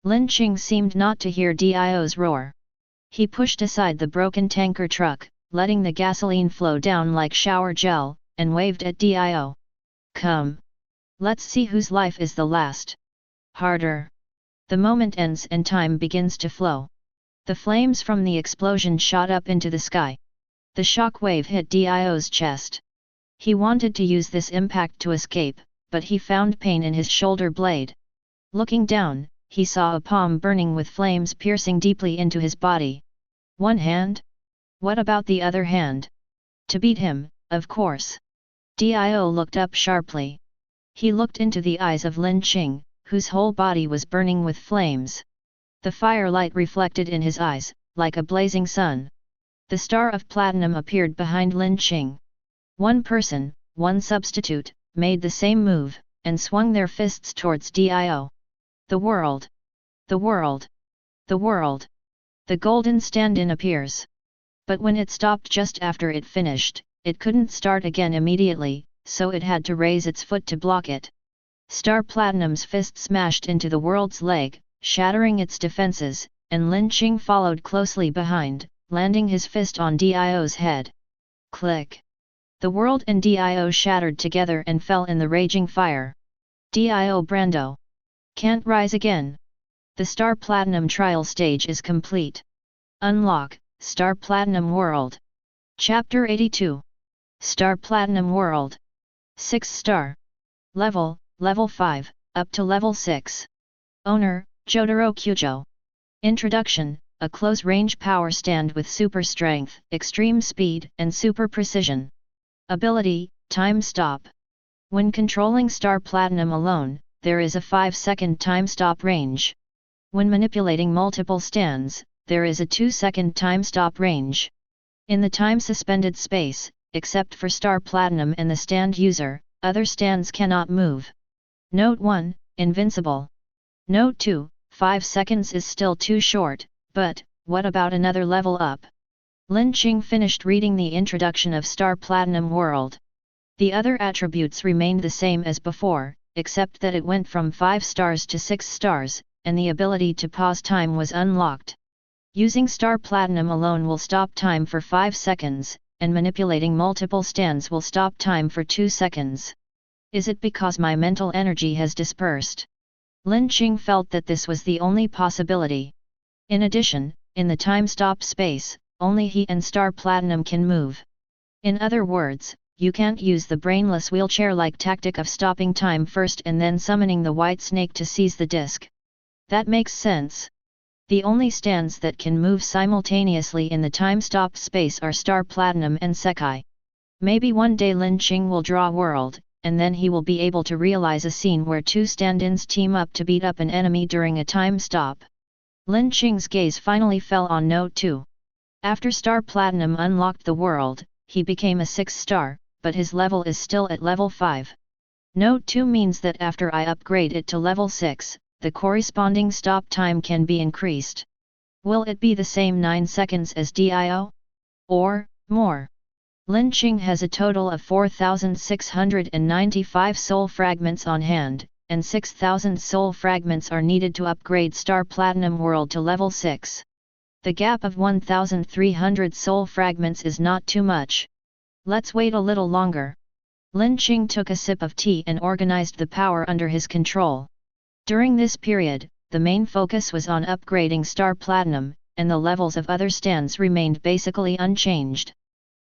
Lin Qing seemed not to hear Dio's roar. He pushed aside the broken tanker truck, letting the gasoline flow down like shower gel, and waved at Dio. "Come. Let's see whose life is the last." Harder. The moment ends and time begins to flow. The flames from the explosion shot up into the sky. The shock wave hit Dio's chest. He wanted to use this impact to escape, but he found pain in his shoulder blade. Looking down, he saw a palm burning with flames piercing deeply into his body. 1 hand? What about the other hand? To beat him, of course. Dio looked up sharply. He looked into the eyes of Lin Qing, whose whole body was burning with flames. The firelight reflected in his eyes, like a blazing sun. The star of platinum appeared behind Lin Qing. 1 person, 1 substitute, made the same move, and swung their fists towards Dio. The world! The world! The world! The golden stand-in appears. But when it stopped just after it finished, it couldn't start again immediately, so it had to raise its foot to block it. Star Platinum's fist smashed into the world's leg, shattering its defenses, and Lin Qing followed closely behind, landing his fist on Dio's head. Click! The world and Dio shattered together and fell in the raging fire. Dio Brando! Can't rise again. The Star Platinum trial stage is complete. Unlock, Star Platinum World. Chapter 82. Star Platinum World. 6 star. Level 5, up to level 6. Owner, Jotaro Kyujo. Introduction, a close-range power stand with super strength, extreme speed, and super precision. Ability, time stop. When controlling Star Platinum alone, there is a 5-second time stop range. When manipulating multiple stands, there is a 2-second time stop range. In the time-suspended space, except for Star Platinum and the stand user, other stands cannot move. Note 1, Invincible. Note 2, 5 seconds is still too short, but, what about another level up? Lin Qing finished reading the introduction of Star Platinum World. The other attributes remained the same as before, except that it went from 5 stars to 6 stars, and the ability to pause time was unlocked. Using Star Platinum alone will stop time for 5 seconds, and manipulating multiple stands will stop time for 2 seconds. Is it because my mental energy has dispersed? Lin Qing felt that this was the only possibility. In addition, in the time-stop space, only he and Star Platinum can move. In other words, you can't use the brainless wheelchair-like tactic of stopping time first and then summoning the white snake to seize the disc. That makes sense. The only stands that can move simultaneously in the time-stop space are Star Platinum and Sekai. Maybe one day Lin Qing will draw world, and then he will be able to realize a scene where 2 stand-ins team up to beat up an enemy during a time stop. Lin Qing's gaze finally fell on Note 2. After Star Platinum unlocked the world, he became a 6-star, but his level is still at level 5. Note 2 means that after I upgrade it to level 6, the corresponding stop time can be increased. Will it be the same 9 seconds as Dio? Or, more? Lin Qing has a total of 4,695 soul fragments on hand, and 6,000 soul fragments are needed to upgrade Star Platinum World to level 6. The gap of 1,300 soul fragments is not too much. Let's wait a little longer. Lin Qing took a sip of tea and organized the power under his control. During this period, the main focus was on upgrading Star Platinum, and the levels of other stands remained basically unchanged.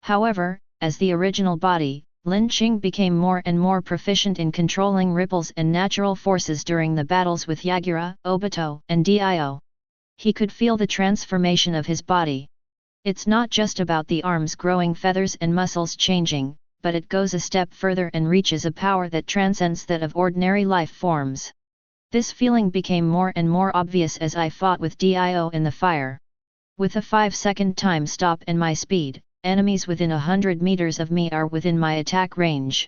However, as the original body, Lin Qing became more and more proficient in controlling ripples and natural forces during the battles with Yagura, Obito, and Dio. He could feel the transformation of his body. It's not just about the arms growing feathers and muscles changing, but it goes a step further and reaches a power that transcends that of ordinary life forms. This feeling became more and more obvious as I fought with Dio in the fire. With a 5-second time stop and my speed, enemies within 100 meters of me are within my attack range.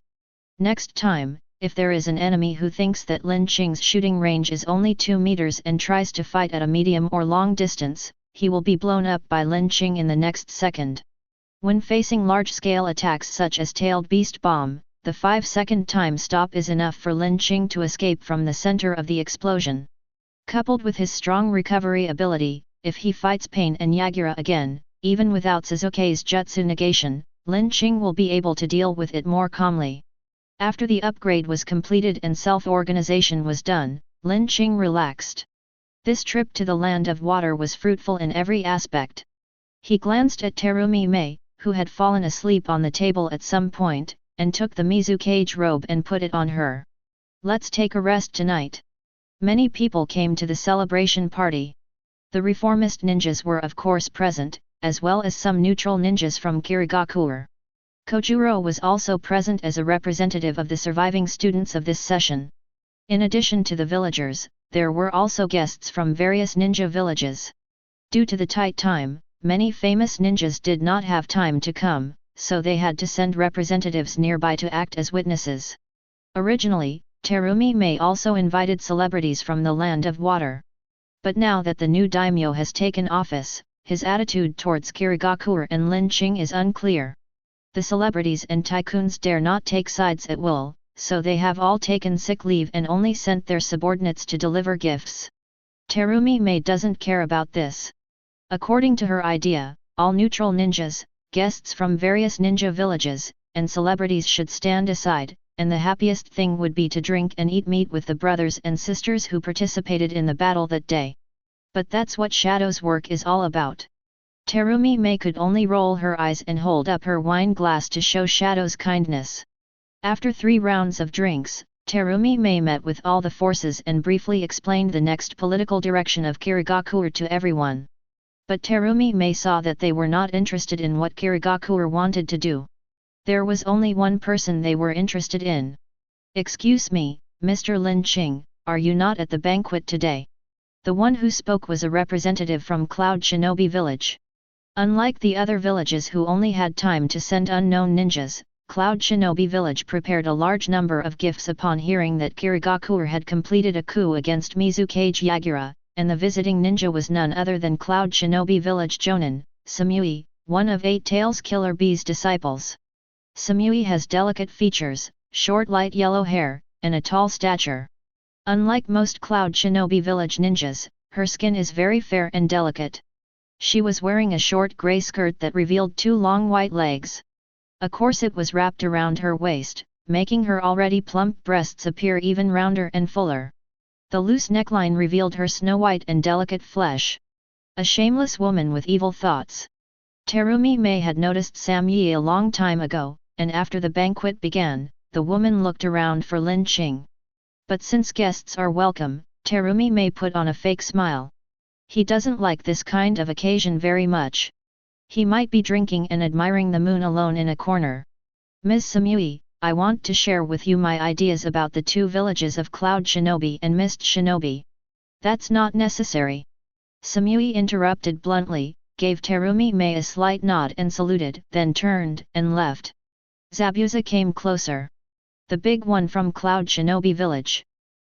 Next time, if there is an enemy who thinks that Lin Qing's shooting range is only 2 meters and tries to fight at a medium or long distance, he will be blown up by Lin Qing in the next second. When facing large-scale attacks such as Tailed Beast Bomb, the 5-second time stop is enough for Lin Qing to escape from the center of the explosion. Coupled with his strong recovery ability, if he fights Pain and Yagura again, even without Sasuke's jutsu negation, Lin Qing will be able to deal with it more calmly. After the upgrade was completed and self-organization was done, Lin Qing relaxed. This trip to the land of water was fruitful in every aspect. He glanced at Terumi Mei, who had fallen asleep on the table at some point, and took the Mizukage robe and put it on her. Let's take a rest tonight. Many people came to the celebration party. The reformist ninjas were of course present, as well as some neutral ninjas from Kirigakure. Kojuro was also present as a representative of the surviving students of this session. In addition to the villagers, there were also guests from various ninja villages. Due to the tight time, many famous ninjas did not have time to come, so they had to send representatives nearby to act as witnesses. Originally, Terumi Mei also invited celebrities from the land of water. But now that the new daimyo has taken office, his attitude towards Kirigakure and Lin Qing is unclear. The celebrities and tycoons dare not take sides at will, so they have all taken sick leave and only sent their subordinates to deliver gifts. Terumi Mei doesn't care about this. According to her idea, all neutral ninjas, guests from various ninja villages, and celebrities should stand aside, and the happiest thing would be to drink and eat meat with the brothers and sisters who participated in the battle that day. But that's what Shadow's work is all about. Terumi Mei could only roll her eyes and hold up her wine glass to show Shadow's kindness. After 3 rounds of drinks, Terumi Mei met with all the forces and briefly explained the next political direction of Kirigakure to everyone. But Terumi Mei saw that they were not interested in what Kirigakure wanted to do. There was only one person they were interested in. "Excuse me, Mr. Lin Qing, are you not at the banquet today?" The one who spoke was a representative from Cloud Shinobi Village. Unlike the other villages who only had time to send unknown ninjas, Cloud Shinobi Village prepared a large number of gifts upon hearing that Kirigakure had completed a coup against Mizukage Yagura, and the visiting ninja was none other than Cloud Shinobi Village Jonin, Samui, one of Eight Tails Killer Bee's disciples. Samui has delicate features, short light yellow hair, and a tall stature. Unlike most Cloud Shinobi Village ninjas, her skin is very fair and delicate. She was wearing a short grey skirt that revealed two long white legs. A corset was wrapped around her waist, making her already plump breasts appear even rounder and fuller. The loose neckline revealed her snow-white and delicate flesh. A shameless woman with evil thoughts. Terumi Mei had noticed Samui a long time ago, and after the banquet began, the woman looked around for Lin Qing. But since guests are welcome, Terumi Mei put on a fake smile. He doesn't like this kind of occasion very much. He might be drinking and admiring the moon alone in a corner. Ms. Samui, I want to share with you my ideas about the two villages of Cloud Shinobi and Mist Shinobi. That's not necessary. Samui interrupted bluntly, gave Terumi Mei a slight nod and saluted, then turned and left. Zabuza came closer. The big one from Cloud Shinobi Village.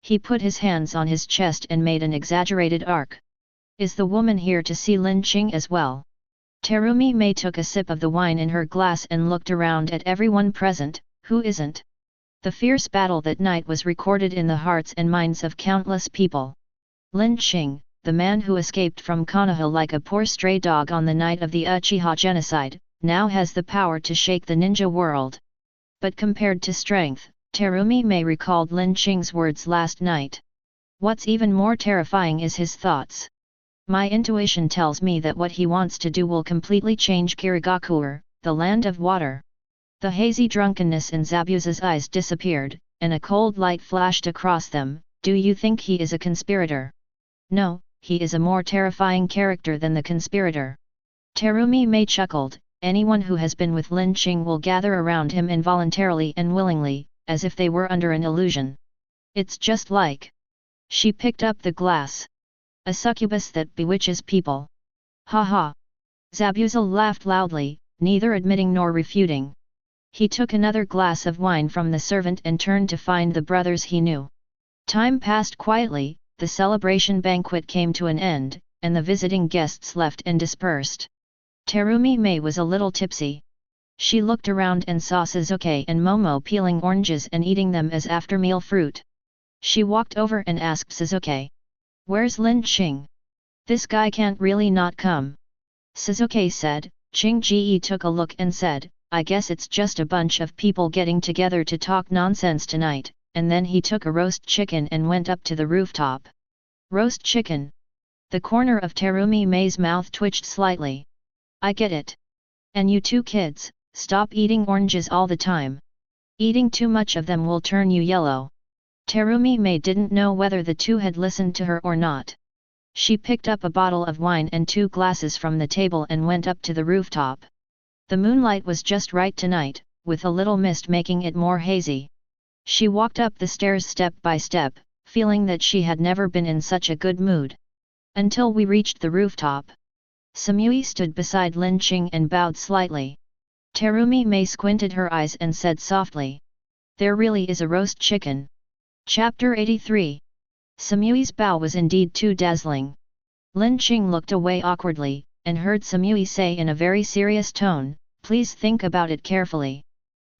He put his hands on his chest and made an exaggerated arc. Is the woman here to see Lin Qing as well? Terumi Mei took a sip of the wine in her glass and looked around at everyone present. Who isn't? The fierce battle that night was recorded in the hearts and minds of countless people. Lin Qing, the man who escaped from Konoha like a poor stray dog on the night of the Uchiha genocide, now has the power to shake the ninja world. But compared to strength, Terumi Mei recalled Lin Qing's words last night. What's even more terrifying is his thoughts. My intuition tells me that what he wants to do will completely change Kirigakure, the land of water. The hazy drunkenness in Zabuza's eyes disappeared, and a cold light flashed across them. Do you think he is a conspirator? No, he is a more terrifying character than the conspirator. Terumi Mei chuckled. Anyone who has been with Lin Qing will gather around him involuntarily and willingly, as if they were under an illusion. It's just like... She picked up the glass. A succubus that bewitches people. Ha ha! Zabuza laughed loudly, neither admitting nor refuting. He took another glass of wine from the servant and turned to find the brothers he knew. Time passed quietly, the celebration banquet came to an end, and the visiting guests left and dispersed. Terumi Mei was a little tipsy. She looked around and saw Suzuki and Momo peeling oranges and eating them as after-meal fruit. She walked over and asked Suzuki. Where's Lin Qing? This guy can't really not come. Suzuki said. Qing Ji took a look and said, I guess it's just a bunch of people getting together to talk nonsense tonight, and then he took a roast chicken and went up to the rooftop. Roast chicken. The corner of Terumi Mei's mouth twitched slightly. I get it. And you two kids, stop eating oranges all the time. Eating too much of them will turn you yellow. Terumi Mei didn't know whether the two had listened to her or not. She picked up a bottle of wine and 2 glasses from the table and went up to the rooftop. The moonlight was just right tonight, with a little mist making it more hazy. She walked up the stairs step by step, feeling that she had never been in such a good mood. Until we reached the rooftop. Samui stood beside Lin Qing and bowed slightly. Terumi Mei squinted her eyes and said softly. There really is a roast chicken. Chapter 83. Samui's bow was indeed too dazzling. Lin Qing looked away awkwardly, and heard Samui say in a very serious tone, please think about it carefully.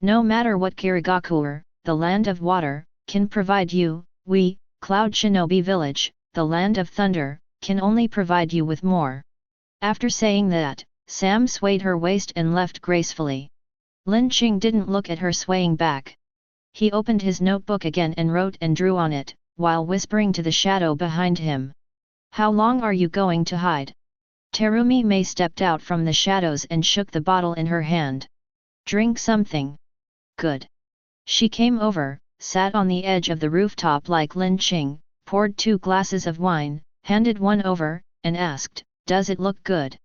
No matter what Kirigakure, the land of water, can provide you, we, Cloud Shinobi Village, the land of thunder, can only provide you with more. After saying that, Sam swayed her waist and left gracefully. Lin Qing didn't look at her swaying back. He opened his notebook again and wrote and drew on it, while whispering to the shadow behind him. How long are you going to hide? Terumi Mei stepped out from the shadows and shook the bottle in her hand. Drink something. Good. She came over, sat on the edge of the rooftop like Lin Qing, poured 2 glasses of wine, handed one over, and asked, does it look good?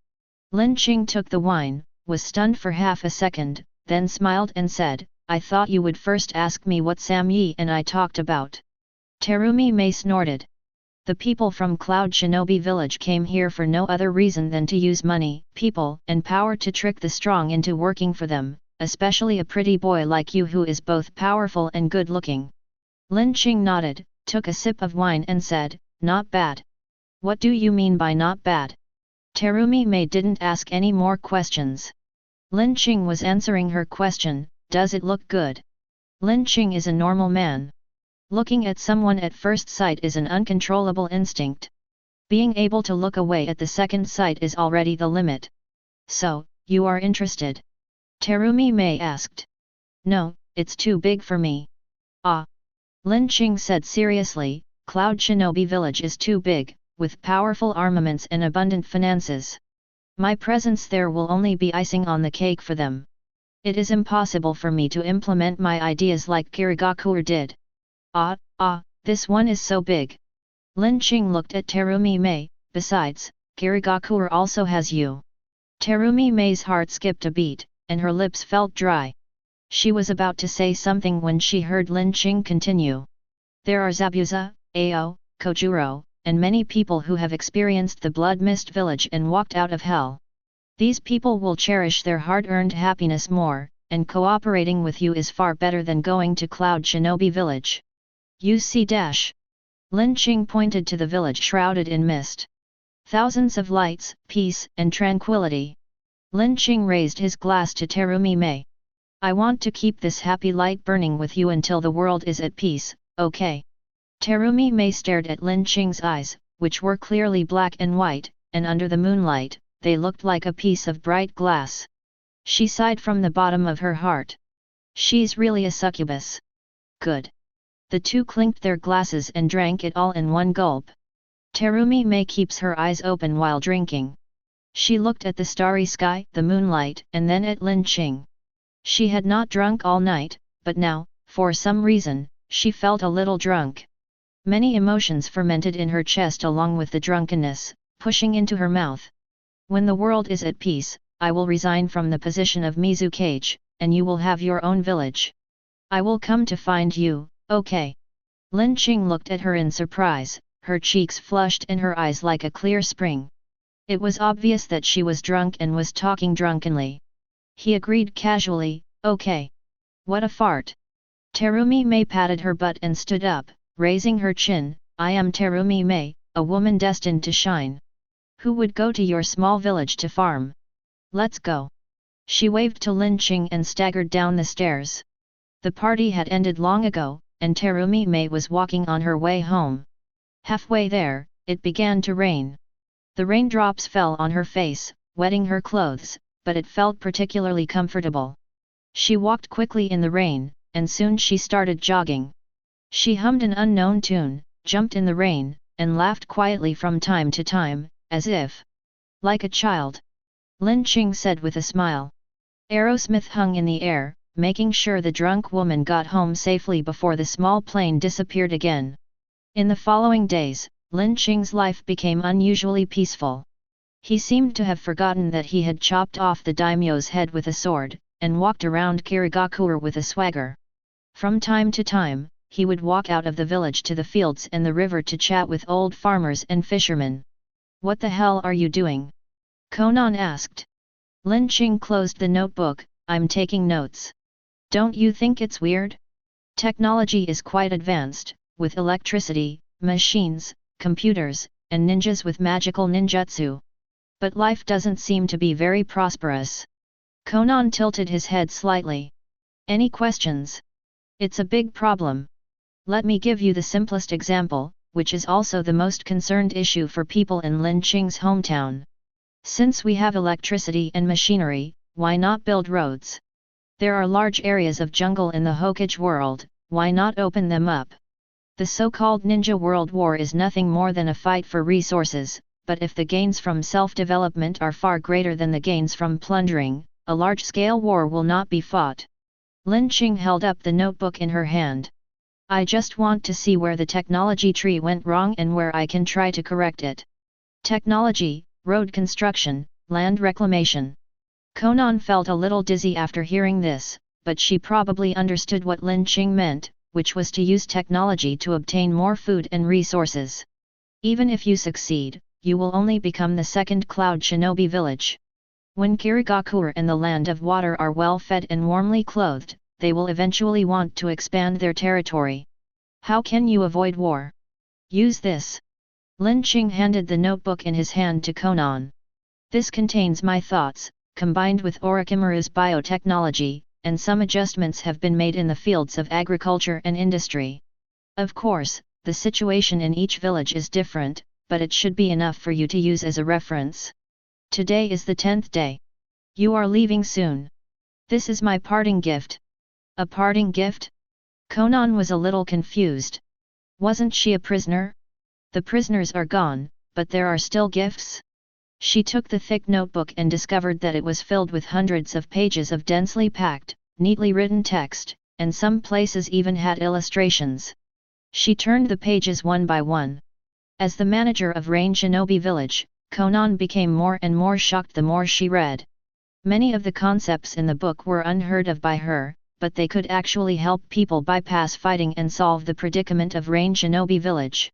Lin Qing took the wine, was stunned for half a second, then smiled and said, I thought you would first ask me what Samui and I talked about. Terumi Mei snorted. The people from Cloud Shinobi Village came here for no other reason than to use money, people, and power to trick the strong into working for them, especially a pretty boy like you who is both powerful and good-looking. Lin Qing nodded, took a sip of wine and said, not bad. What do you mean by not bad? Terumi Mei didn't ask any more questions. Lin Qing was answering her question, does it look good? Lin Qing is a normal man. Looking at someone at first sight is an uncontrollable instinct. Being able to look away at the second sight is already the limit. So, you are interested? Terumi Mei asked. No, it's too big for me. Ah. Lin Qing said seriously, Cloud Shinobi Village is too big, with powerful armaments and abundant finances. My presence there will only be icing on the cake for them. It is impossible for me to implement my ideas like Kirigakuer did. This one is so big. Lin Qing looked at Terumi Mei, besides, Kirigakuer also has you. Terumi Mei's heart skipped a beat, and her lips felt dry. She was about to say something when she heard Lin Qing continue. There are Zabuza, Ao, Kojuro, and many people who have experienced the Blood Mist Village and walked out of hell. These people will cherish their hard-earned happiness more, and cooperating with you is far better than going to Cloud Shinobi Village. You see Lin Qing pointed to the village shrouded in mist. Thousands of lights, peace, and tranquility. Lin Qing raised his glass to Terumi Mei. I want to keep this happy light burning with you until the world is at peace, okay? Terumi Mei stared at Lin Qing's eyes, which were clearly black and white, and under the moonlight, they looked like a piece of bright glass. She sighed from the bottom of her heart. She's really a succubus. Good. The two clinked their glasses and drank it all in one gulp. Terumi Mei keeps her eyes open while drinking. She looked at the starry sky, the moonlight, and then at Lin Qing. She had not drunk all night, but now, for some reason, she felt a little drunk. Many emotions fermented in her chest along with the drunkenness, pushing into her mouth. When the world is at peace, I will resign from the position of Mizukage, and you will have your own village. I will come to find you, okay? Lin Qing looked at her in surprise, her cheeks flushed and her eyes like a clear spring. It was obvious that she was drunk and was talking drunkenly. He agreed casually, okay. What a fart. Terumi Mei patted her butt and stood up, raising her chin. I am Terumi Mei, a woman destined to shine. Who would go to your small village to farm? Let's go. She waved to Lin Qing and staggered down the stairs. The party had ended long ago, and Terumi Mei was walking on her way home. Halfway there, it began to rain. The raindrops fell on her face, wetting her clothes, but it felt particularly comfortable. She walked quickly in the rain, and soon she started jogging. She hummed an unknown tune, jumped in the rain, and laughed quietly from time to time, as if like a child. Lin Qing said with a smile. Aerosmith hung in the air, making sure the drunk woman got home safely before the small plane disappeared again. In the following days, Lin Qing's life became unusually peaceful. He seemed to have forgotten that he had chopped off the daimyo's head with a sword, and walked around Kirigakuer with a swagger. From time to time, he would walk out of the village to the fields and the river to chat with old farmers and fishermen. What the hell are you doing? Konan asked. Lin Qing closed the notebook. I'm taking notes. Don't you think it's weird? Technology is quite advanced, with electricity, machines, computers, and ninjas with magical ninjutsu. But life doesn't seem to be very prosperous. Konan tilted his head slightly. Any questions? It's a big problem. Let me give you the simplest example, which is also the most concerned issue for people in Lin Qing's hometown. Since we have electricity and machinery, why not build roads? There are large areas of jungle in the Hokage world, why not open them up? The so-called Ninja World War is nothing more than a fight for resources, but if the gains from self-development are far greater than the gains from plundering, a large-scale war will not be fought. Lin Qing held up the notebook in her hand. I just want to see where the technology tree went wrong and where I can try to correct it. Technology, road construction, land reclamation. Konan felt a little dizzy after hearing this, but she probably understood what Lin Qing meant, which was to use technology to obtain more food and resources. Even if you succeed, you will only become the second Cloud Shinobi village. When Kirigakuer and the Land of Water are well fed and warmly clothed, they will eventually want to expand their territory. How can you avoid war? Use this. Lin Qing handed the notebook in his hand to Konan. This contains my thoughts, combined with Orochimaru's biotechnology, and some adjustments have been made in the fields of agriculture and industry. Of course, the situation in each village is different, but it should be enough for you to use as a reference. Today is the 10th day. You are leaving soon. This is my parting gift. A parting gift? Konan was a little confused. Wasn't she a prisoner? The prisoners are gone, but there are still gifts? She took the thick notebook and discovered that it was filled with hundreds of pages of densely packed, neatly written text, and some places even had illustrations. She turned the pages one by one. As the manager of Rain Shinobi Village, Konan became more and more shocked the more she read. Many of the concepts in the book were unheard of by her, but they could actually help people bypass fighting and solve the predicament of Rain Shinobi Village.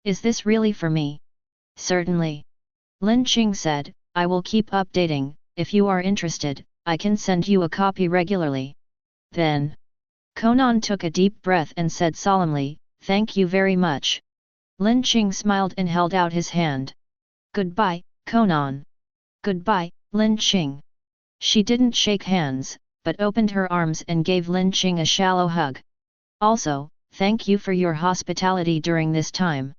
Is this really for me? Certainly. Lin Qing said, I will keep updating. If you are interested, I can send you a copy regularly. Then, Konan took a deep breath and said solemnly, thank you very much. Lin Qing smiled and held out his hand. Goodbye, Konan. Goodbye, Lin Qing. She didn't shake hands, but opened her arms and gave Lin Qing a shallow hug. Also, thank you for your hospitality during this time.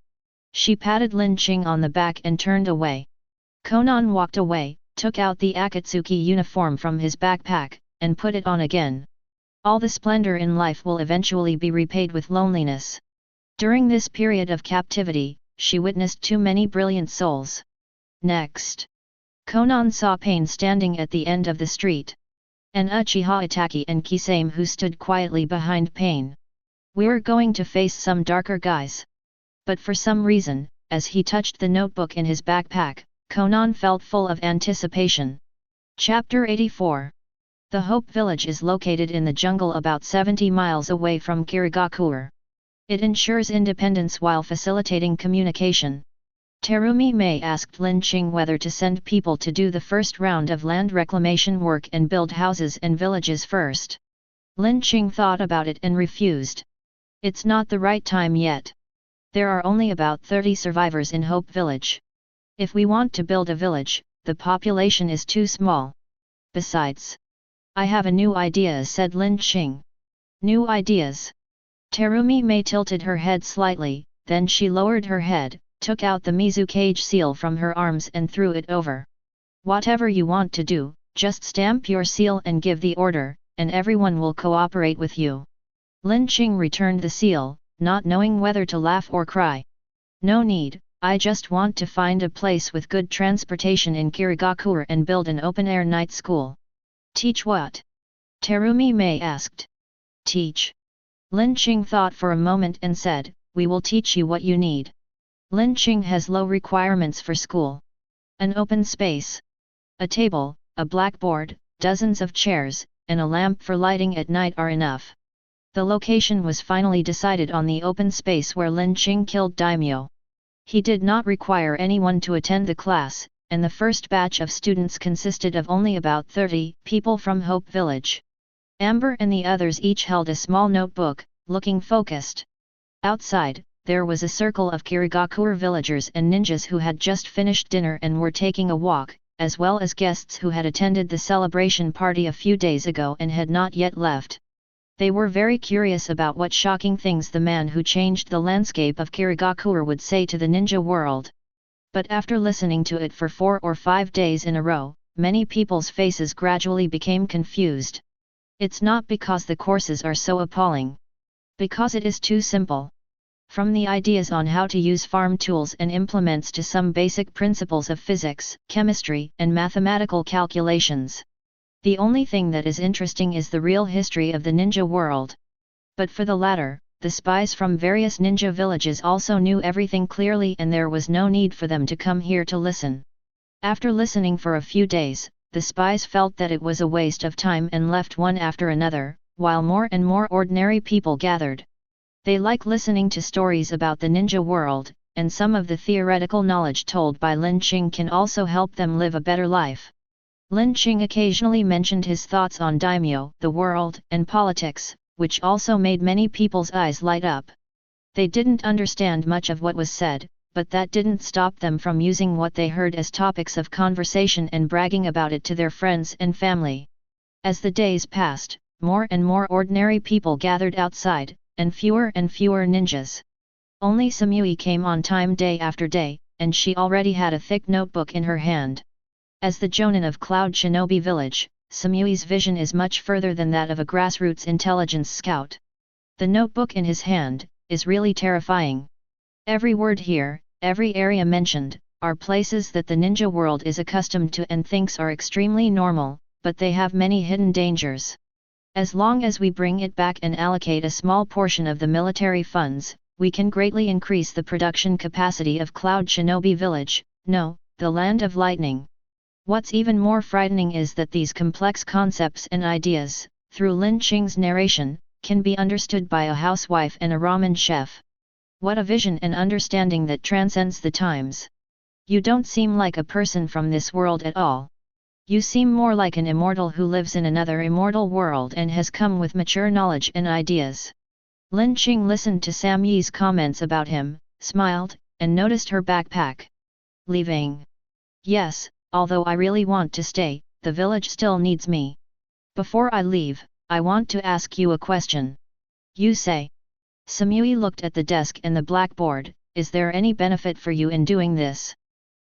She patted Lin Qing on the back and turned away. Konan walked away, took out the Akatsuki uniform from his backpack, and put it on again. All the splendor in life will eventually be repaid with loneliness. During this period of captivity, she witnessed too many brilliant souls. Next, Konan saw Pain standing at the end of the street. And Uchiha Itachi and Kisame who stood quietly behind Pain. We're going to face some darker guys. But for some reason, as he touched the notebook in his backpack, Konan felt full of anticipation. Chapter 84. The Hope Village is located in the jungle about 70 miles away from Kirigakure. It ensures independence while facilitating communication. Terumi Mei asked Lin Qing whether to send people to do the first round of land reclamation work and build houses and villages first. Lin Qing thought about it and refused. It's not the right time yet. There are only about 30 survivors in Hope Village. If we want to build a village, the population is too small. Besides, I have a new idea, said Lin Qing. New ideas? Terumi Mei tilted her head slightly, then she lowered her head, took out the Mizukage seal from her arms and threw it over. Whatever you want to do, just stamp your seal and give the order, and everyone will cooperate with you. Lin Qing returned the seal, not knowing whether to laugh or cry. No need, I just want to find a place with good transportation in Kirigakure and build an open-air night school. Teach what? Terumi Mei asked. Teach. Lin Qing thought for a moment and said, we will teach you what you need. Lin Qing has low requirements for school. An open space. A table, a blackboard, dozens of chairs, and a lamp for lighting at night are enough. The location was finally decided on the open space where Lin Qing killed Daimo. He did not require anyone to attend the class, and the first batch of students consisted of only about 30 people from Hope Village. Amber and the others each held a small notebook, looking focused. Outside, there was a circle of Kirigakure villagers and ninjas who had just finished dinner and were taking a walk, as well as guests who had attended the celebration party a few days ago and had not yet left. They were very curious about what shocking things the man who changed the landscape of Kirigakure would say to the ninja world. But after listening to it for 4 or 5 days in a row, many people's faces gradually became confused. It's not because the courses are so appalling. Because it is too simple. From the ideas on how to use farm tools and implements to some basic principles of physics, chemistry, and mathematical calculations. The only thing that is interesting is the real history of the ninja world. But for the latter, the spies from various ninja villages also knew everything clearly and there was no need for them to come here to listen. After listening for a few days, the spies felt that it was a waste of time and left one after another, while more and more ordinary people gathered. They like listening to stories about the ninja world, and some of the theoretical knowledge told by Lin Qing can also help them live a better life. Lin Qing occasionally mentioned his thoughts on daimyo, the world, and politics, which also made many people's eyes light up. They didn't understand much of what was said, but that didn't stop them from using what they heard as topics of conversation and bragging about it to their friends and family. As the days passed, more and more ordinary people gathered outside, and fewer ninjas. Only Samui came on time day after day, and she already had a thick notebook in her hand. As the Jonin of Cloud Shinobi Village, Samui's vision is much further than that of a grassroots intelligence scout. The notebook in his hand is really terrifying. Every word here, every area mentioned, are places that the ninja world is accustomed to and thinks are extremely normal, but they have many hidden dangers. As long as we bring it back and allocate a small portion of the military funds, we can greatly increase the production capacity of Cloud Shinobi Village, no, the Land of Lightning. What's even more frightening is that these complex concepts and ideas, through Lin Qing's narration, can be understood by a housewife and a ramen chef. What a vision and understanding that transcends the times. You don't seem like a person from this world at all. You seem more like an immortal who lives in another immortal world and has come with mature knowledge and ideas. Lin Qing listened to Samui's comments about him, smiled, and noticed her backpack. Leaving? Yes, although I really want to stay, the village still needs me. Before I leave, I want to ask you a question. You say. Samui looked at the desk and the blackboard. Is there any benefit for you in doing this?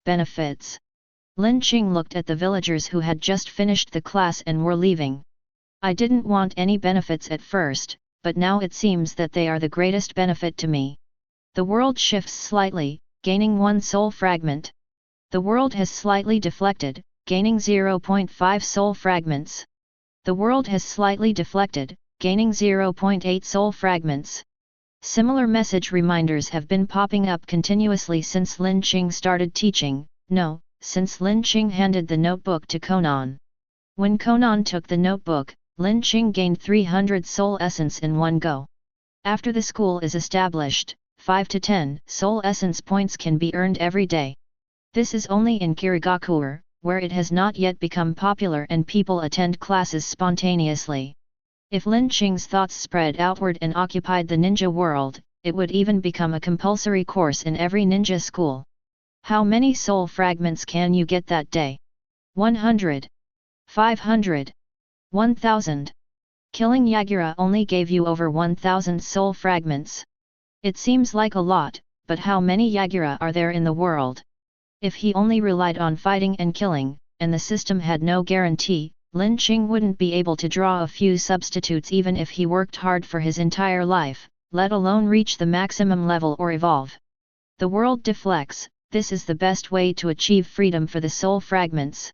Benefits? Lin Qing looked at the villagers who had just finished the class and were leaving. I didn't want any benefits at first, but now it seems that they are the greatest benefit to me. The world shifts slightly, gaining 1 soul fragment. The world has slightly deflected, gaining 0.5 soul fragments. The world has slightly deflected, gaining 0.8 soul fragments. Similar message reminders have been popping up continuously since Lin Qing started teaching, since Lin Qing handed the notebook to Conan. When Conan took the notebook, Lin Qing gained 300 soul essence in one go. After the school is established, 5 to 10 soul essence points can be earned every day. This is only in Kirigakure, where it has not yet become popular and people attend classes spontaneously. If Lin Qing's thoughts spread outward and occupied the ninja world, it would even become a compulsory course in every ninja school. How many soul fragments can you get that day? 100. 500. 1000. Killing Yagura only gave you over 1000 soul fragments. It seems like a lot, but how many Yagura are there in the world? If he only relied on fighting and killing, and the system had no guarantee, Lin Qing wouldn't be able to draw a few substitutes even if he worked hard for his entire life, let alone reach the maximum level or evolve. The world deflects, this is the best way to achieve freedom for the soul fragments.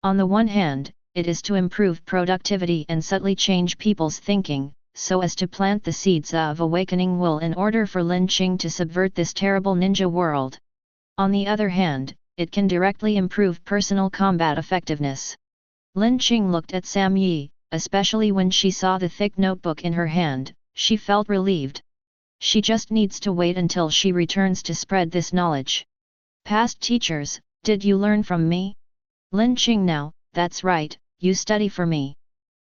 On the one hand, it is to improve productivity and subtly change people's thinking, so as to plant the seeds of awakening will in order for Lin Qing to subvert this terrible ninja world. On the other hand, it can directly improve personal combat effectiveness. Lin Qing looked at Samui, especially when she saw the thick notebook in her hand, she felt relieved. She just needs to wait until she returns to spread this knowledge. Past teachers, did you learn from me? Lin Qing now, that's right, you study for me.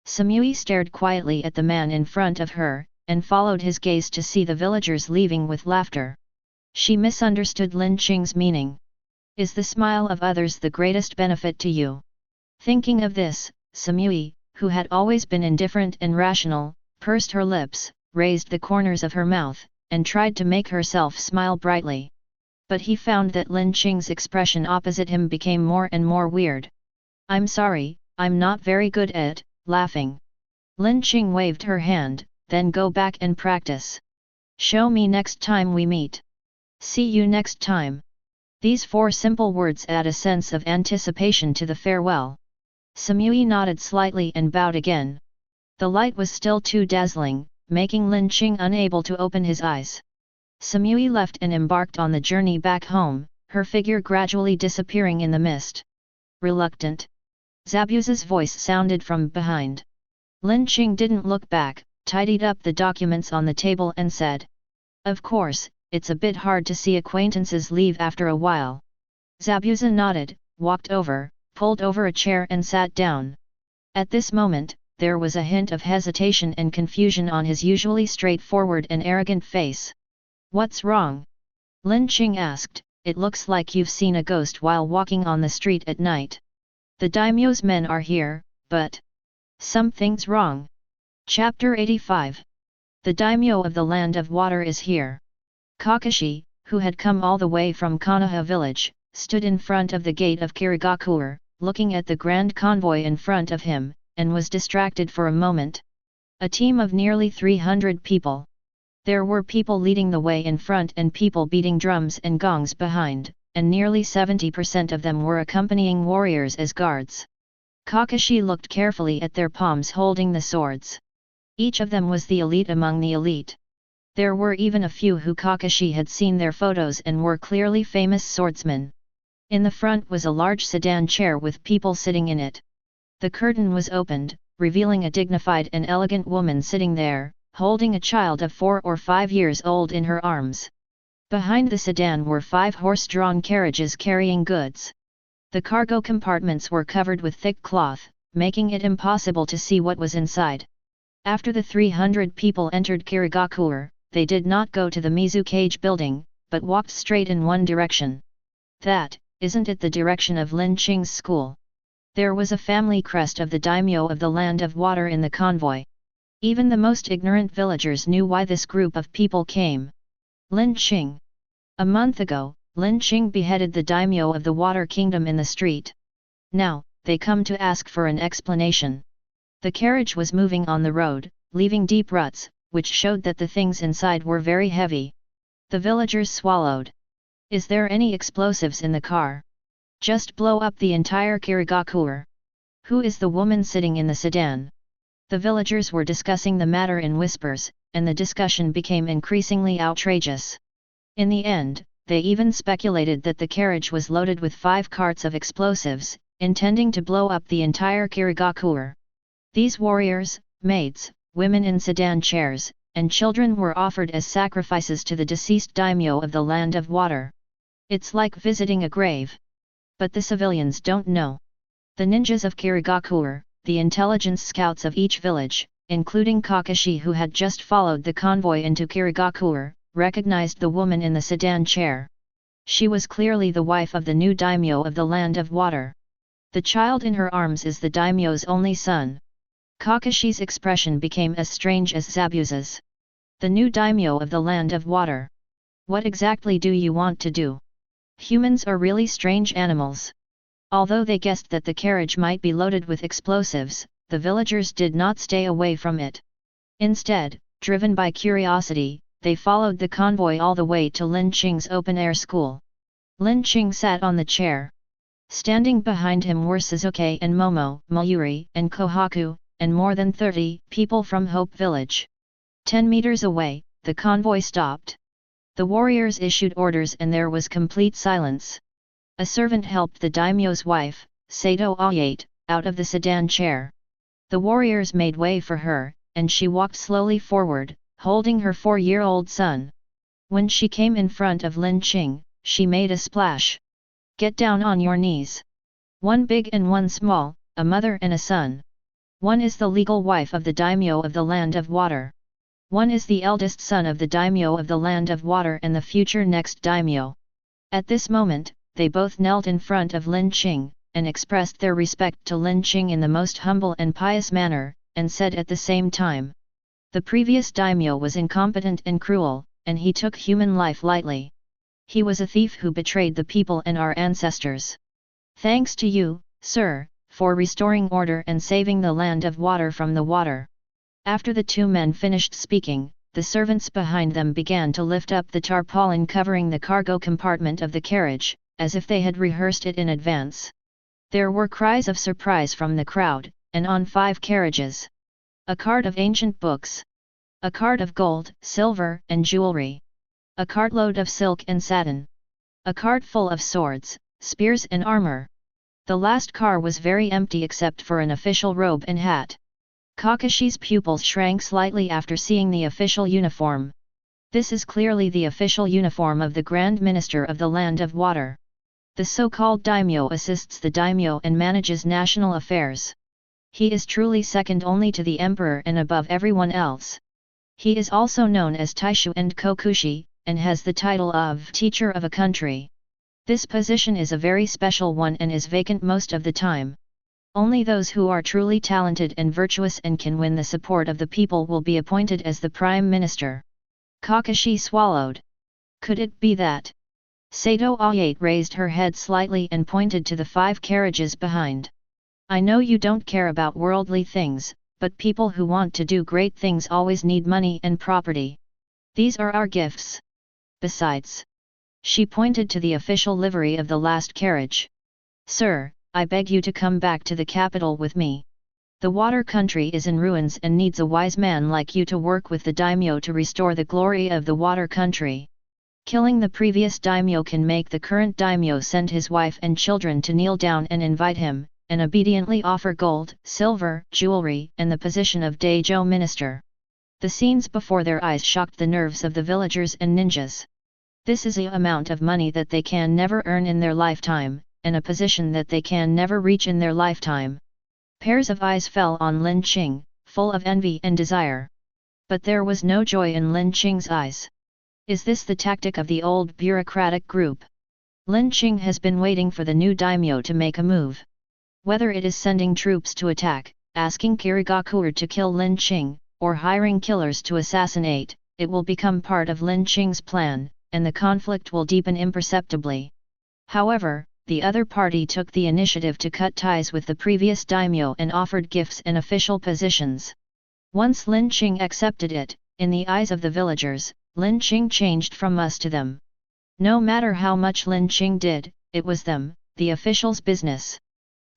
Samui stared quietly at the man in front of her, and followed his gaze to see the villagers leaving with laughter. She misunderstood Lin Qing's meaning. Is the smile of others the greatest benefit to you? Thinking of this, Samui, who had always been indifferent and rational, pursed her lips, raised the corners of her mouth, and tried to make herself smile brightly. But he found that Lin Qing's expression opposite him became more and more weird. I'm sorry, I'm not very good at laughing. Lin Qing waved her hand, then go back and practice. Show me next time we meet. See you next time. These 4 simple words add a sense of anticipation to the farewell. Samui nodded slightly and bowed again. The light was still too dazzling, making Lin Qing unable to open his eyes. Samui left and embarked on the journey back home, her figure gradually disappearing in the mist. Reluctant. Zabuza's voice sounded from behind. Lin Qing didn't look back, tidied up the documents on the table and said, "Of course, it's a bit hard to see acquaintances leave after a while." Zabuza nodded, walked over, pulled over a chair and sat down. At this moment, there was a hint of hesitation and confusion on his usually straightforward and arrogant face. "What's wrong?" Lin Qing asked, "It looks like you've seen a ghost while walking on the street at night." "The daimyo's men are here, but something's wrong." Chapter 85. The daimyo of the Land of Water is here. Kakashi, who had come all the way from Konoha Village, stood in front of the gate of Kirigakure, looking at the grand convoy in front of him, and was distracted for a moment. A team of nearly 300 people. There were people leading the way in front and people beating drums and gongs behind, and nearly 70% of them were accompanying warriors as guards. Kakashi looked carefully at their palms holding the swords. Each of them was the elite among the elite. There were even a few who Kakashi had seen their photos and were clearly famous swordsmen. In the front was a large sedan chair with people sitting in it. The curtain was opened, revealing a dignified and elegant woman sitting there, holding a child of 4 or 5 years old in her arms. Behind the sedan were 5 horse-drawn carriages carrying goods. The cargo compartments were covered with thick cloth, making it impossible to see what was inside. After the 300 people entered Kirigakure, they did not go to the Mizukage building, but walked straight in one direction. "That, isn't it the direction of Lin Qing's school?" There was a family crest of the daimyo of the Land of Water in the convoy. Even the most ignorant villagers knew why this group of people came. Lin Qing. A month ago, Lin Qing beheaded the daimyo of the Water Kingdom in the street. Now, they come to ask for an explanation. The carriage was moving on the road, leaving deep ruts, which showed that the things inside were very heavy. The villagers swallowed. "Is there any explosives in the car? Just blow up the entire Kirigakure." "Who is the woman sitting in the sedan?" The villagers were discussing the matter in whispers, and the discussion became increasingly outrageous. In the end, they even speculated that the carriage was loaded with 5 carts of explosives, intending to blow up the entire Kirigakure. These warriors, maids, women in sedan chairs, and children were offered as sacrifices to the deceased daimyo of the Land of Water. It's like visiting a grave. But the civilians don't know. The ninjas of Kirigakure, the intelligence scouts of each village, including Kakashi who had just followed the convoy into Kirigakure, recognized the woman in the sedan chair. She was clearly the wife of the new daimyo of the Land of Water. The child in her arms is the daimyo's only son. Kakashi's expression became as strange as Zabuza's. "The new daimyo of the Land of Water. What exactly do you want to do?" Humans are really strange animals. Although they guessed that the carriage might be loaded with explosives, the villagers did not stay away from it. Instead, driven by curiosity, they followed the convoy all the way to Lin Qing's open-air school. Lin Qing sat on the chair. Standing behind him were Suzuki and Momo, Mayuri and Kohaku, and more than 30 people from Hope Village. 10 meters away, the convoy stopped. The warriors issued orders and there was complete silence. A servant helped the daimyo's wife, Sato Ayate, out of the sedan chair. The warriors made way for her, and she walked slowly forward, holding her 4-year-old son. When she came in front of Lin Qing, she made a splash. "Get down on your knees. One big and one small, a mother and a son. One is the legal wife of the daimyo of the Land of Water. One is the eldest son of the daimyo of the Land of Water and the future next daimyo." At this moment, they both knelt in front of Lin Qing, and expressed their respect to Lin Qing in the most humble and pious manner, and said at the same time, "The previous daimyo was incompetent and cruel, and he took human life lightly. He was a thief who betrayed the people and our ancestors. Thanks to you, sir, for restoring order and saving the Land of Water from the water." After the 2 men finished speaking, the servants behind them began to lift up the tarpaulin covering the cargo compartment of the carriage, as if they had rehearsed it in advance. There were cries of surprise from the crowd, and on 5 carriages. A cart of ancient books. A cart of gold, silver, and jewelry. A cartload of silk and satin. A cart full of swords, spears and armor. The last car was very empty except for an official robe and hat. Kakashi's pupils shrank slightly after seeing the official uniform. This is clearly the official uniform of the Grand Minister of the Land of Water. The so-called daimyo assists the daimyo and manages national affairs. He is truly second only to the emperor and above everyone else. He is also known as Taishu and Kokushi, and has the title of teacher of a country. This position is a very special one and is vacant most of the time. Only those who are truly talented and virtuous and can win the support of the people will be appointed as the Prime Minister. Kakashi swallowed. Could it be that? Sato Ayate raised her head slightly and pointed to the 5 carriages behind. I know you don't care about worldly things, but people who want to do great things always need money and property. These are our gifts. Besides, she pointed to the official livery of the last carriage. Sir, I beg you to come back to the capital with me. The water country is in ruins and needs a wise man like you to work with the daimyo to restore the glory of the water country. Killing the previous daimyo can make the current daimyo send his wife and children to kneel down and invite him, and obediently offer gold, silver, jewelry, and the position of Daijutsu minister. The scenes before their eyes shocked the nerves of the villagers and ninjas. This is an amount of money that they can never earn in their lifetime, and a position that they can never reach in their lifetime. Pairs of eyes fell on Lin Qing, full of envy and desire. But there was no joy in Lin Qing's eyes. Is this the tactic of the old bureaucratic group? Lin Qing has been waiting for the new daimyo to make a move. Whether it is sending troops to attack, asking Kirigakure to kill Lin Qing, or hiring killers to assassinate, it will become part of Lin Qing's plan, and the conflict will deepen imperceptibly. However, the other party took the initiative to cut ties with the previous daimyo and offered gifts and official positions. Once Lin Qing accepted it, in the eyes of the villagers, Lin Qing changed from us to them. No matter how much Lin Qing did, it was them, the officials' business.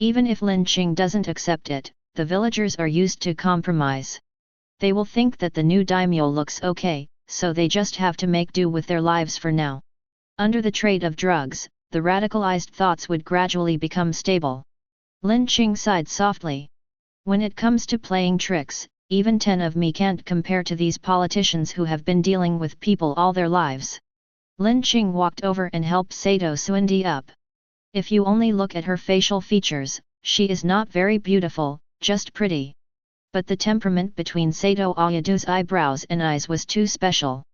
Even if Lin Qing doesn't accept it, the villagers are used to compromise. They will think that the new daimyo looks okay, so they just have to make do with their lives for now. Under the trade of drugs, the radicalized thoughts would gradually become stable. Lin Qing sighed softly. When it comes to playing tricks, even 10 of me can't compare to these politicians who have been dealing with people all their lives. Lin Qing walked over and helped Sato Suindi up. If you only look at her facial features, she is not very beautiful, just pretty. But the temperament between Sato Ayadu's eyebrows and eyes was too special.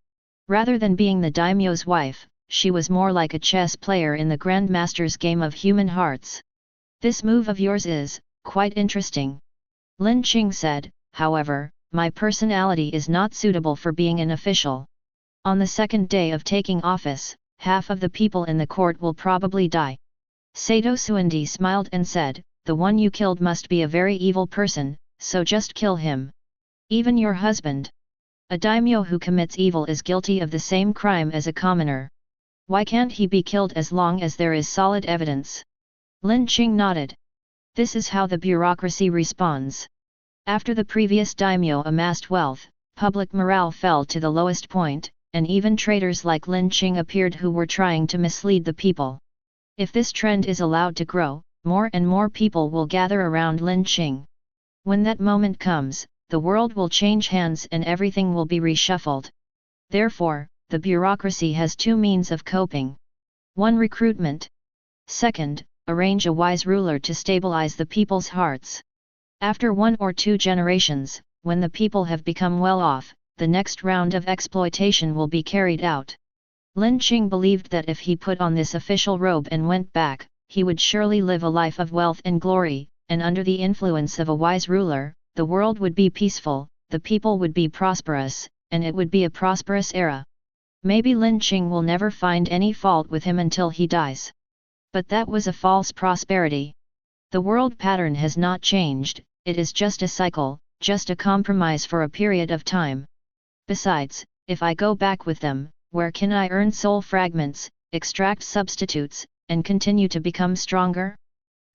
Rather than being the daimyo's wife, she was more like a chess player in the grandmaster's game of human hearts. This move of yours is quite interesting. Lin Qing said, however, my personality is not suitable for being an official. On the second day of taking office, half of the people in the court will probably die. Sato Suindi smiled and said, the one you killed must be a very evil person, so just kill him. Even your husband. A daimyo who commits evil is guilty of the same crime as a commoner. Why can't he be killed as long as there is solid evidence? Lin Qing nodded. This is how the bureaucracy responds. After the previous daimyo amassed wealth, public morale fell to the lowest point, and even traitors like Lin Qing appeared who were trying to mislead the people. If this trend is allowed to grow, more and more people will gather around Lin Qing. When that moment comes, the world will change hands and everything will be reshuffled. Therefore, the bureaucracy has 2 means of coping. 1. Recruitment. 2. Arrange a wise ruler to stabilize the people's hearts. After 1 or 2 generations, when the people have become well off, the next round of exploitation will be carried out. Lin Qing believed that if he put on this official robe and went back, he would surely live a life of wealth and glory, and under the influence of a wise ruler, the world would be peaceful, the people would be prosperous, and it would be a prosperous era. Maybe Lin Qing will never find any fault with him until he dies. But that was a false prosperity. The world pattern has not changed, it is just a cycle, just a compromise for a period of time. Besides, if I go back with them, where can I earn soul fragments, extract substitutes, and continue to become stronger?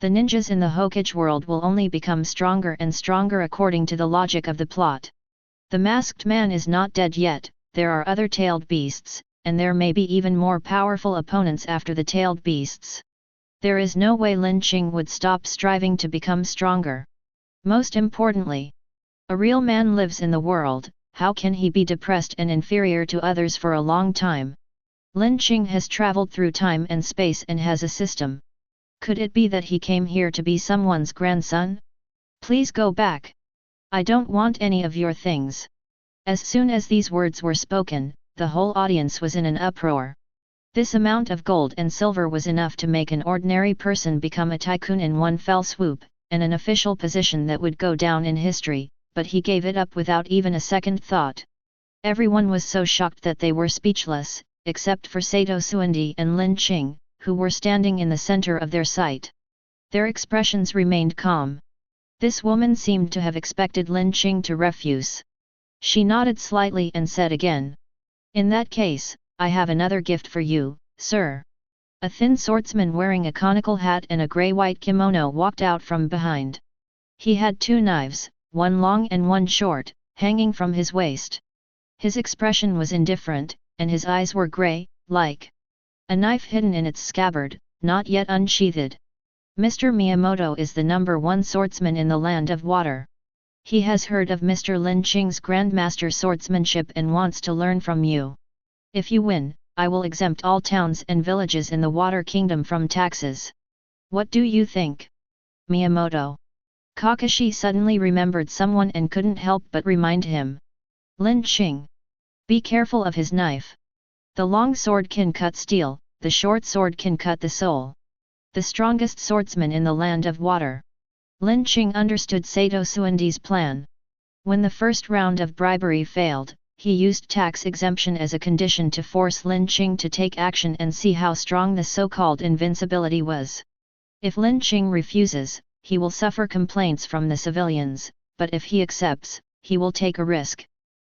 The ninjas in the Hokage world will only become stronger and stronger according to the logic of the plot. The masked man is not dead yet, there are other tailed beasts, and there may be even more powerful opponents after the tailed beasts. There is no way Lin Qing would stop striving to become stronger. Most importantly, a real man lives in the world, how can he be depressed and inferior to others for a long time? Lin Qing has traveled through time and space and has a system. Could it be that he came here to be someone's grandson? Please go back. I don't want any of your things. As soon as these words were spoken, the whole audience was in an uproar. This amount of gold and silver was enough to make an ordinary person become a tycoon in one fell swoop, and an official position that would go down in history, but he gave it up without even a second thought. Everyone was so shocked that they were speechless, except for Sato Suandi and Lin Qing, who were standing in the center of their sight. Their expressions remained calm. This woman seemed to have expected Lin Qing to refuse. She nodded slightly and said again, "In that case, I have another gift for you, sir." A thin swordsman wearing a conical hat and a grey-white kimono walked out from behind. He had two knives, one long and one short, hanging from his waist. His expression was indifferent, and his eyes were grey, like a knife hidden in its scabbard, not yet unsheathed. "Mr. Miyamoto is the #1 swordsman in the Land of Water. He has heard of Mr. Lin Qing's grandmaster swordsmanship and wants to learn from you. If you win, I will exempt all towns and villages in the Water Kingdom from taxes. What do you think, Miyamoto?" Kakashi suddenly remembered someone and couldn't help but remind him. "Lin Qing. Be careful of his knife. The long sword can cut steel, the short sword can cut the soul. The strongest swordsman in the Land of Water." Lin Qing understood Sato Suandi's plan. When the first round of bribery failed, he used tax exemption as a condition to force Lin Qing to take action and see how strong the so-called invincibility was. If Lin Qing refuses, he will suffer complaints from the civilians, but if he accepts, he will take a risk.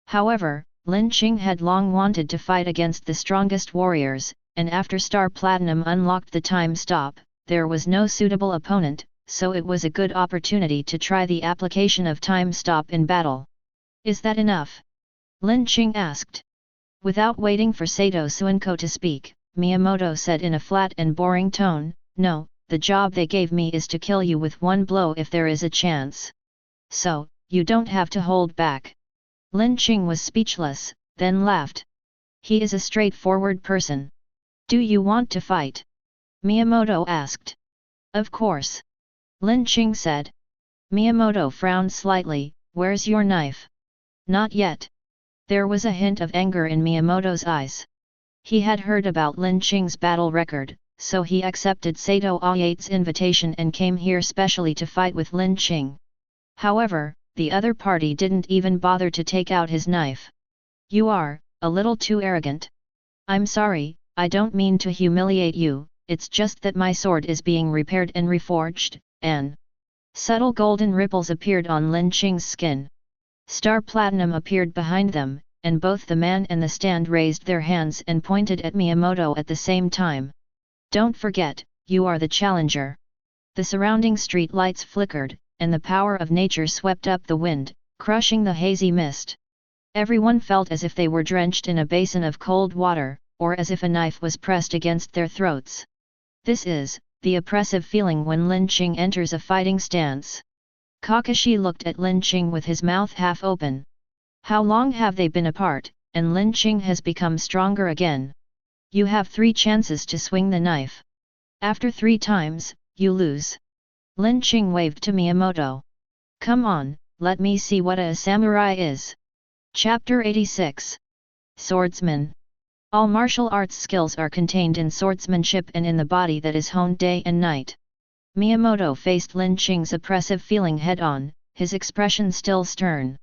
However, Lin Qing had long wanted to fight against the strongest warriors, and after Star Platinum unlocked the time stop, there was no suitable opponent, so it was a good opportunity to try the application of time stop in battle. "Is that enough?" Lin Qing asked. Without waiting for Sato Suanko to speak, Miyamoto said in a flat and boring tone, "No, the job they gave me is to kill you with one blow if there is a chance. So, you don't have to hold back." Lin Qing was speechless, then laughed. "He is a straightforward person. Do you want to fight?" Miyamoto asked. "Of course," Lin Qing said. Miyamoto frowned slightly. "Where's your knife?" "Not yet." There was a hint of anger in Miyamoto's eyes. He had heard about Lin Qing's battle record, so he accepted Sato Ayate's invitation and came here specially to fight with Lin Qing. However, the other party didn't even bother to take out his knife. "You are a little too arrogant." "I'm sorry, I don't mean to humiliate you, it's just that my sword is being repaired and reforged," and subtle golden ripples appeared on Lin Qing's skin. Star Platinum appeared behind them, and both the man and the stand raised their hands and pointed at Miyamoto at the same time. "Don't forget, you are the challenger." The surrounding street lights flickered, and the power of nature swept up the wind, crushing the hazy mist. Everyone felt as if they were drenched in a basin of cold water, or as if a knife was pressed against their throats. This is the oppressive feeling when Lin Qing enters a fighting stance. Kakashi looked at Lin Qing with his mouth half open. How long have they been apart, and Lin Qing has become stronger again? "You have 3 chances to swing the knife. After 3 times, you lose." Lin Qing waved to Miyamoto. "Come on, let me see what a samurai is." Chapter 86. Swordsman. All martial arts skills are contained in swordsmanship and in the body that is honed day and night. Miyamoto faced Lin Qing's oppressive feeling head-on, his expression still stern.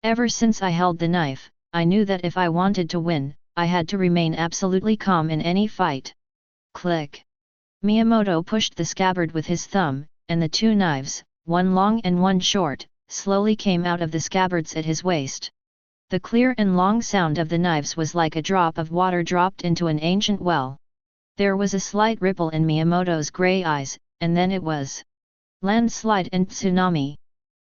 "Ever since I held the knife, I knew that if I wanted to win, I had to remain absolutely calm in any fight." Click. Miyamoto pushed the scabbard with his thumb, and the 2 knives, one long and one short, slowly came out of the scabbards at his waist. The clear and long sound of the knives was like a drop of water dropped into an ancient well. There was a slight ripple in Miyamoto's grey eyes, and then it was landslide and tsunami.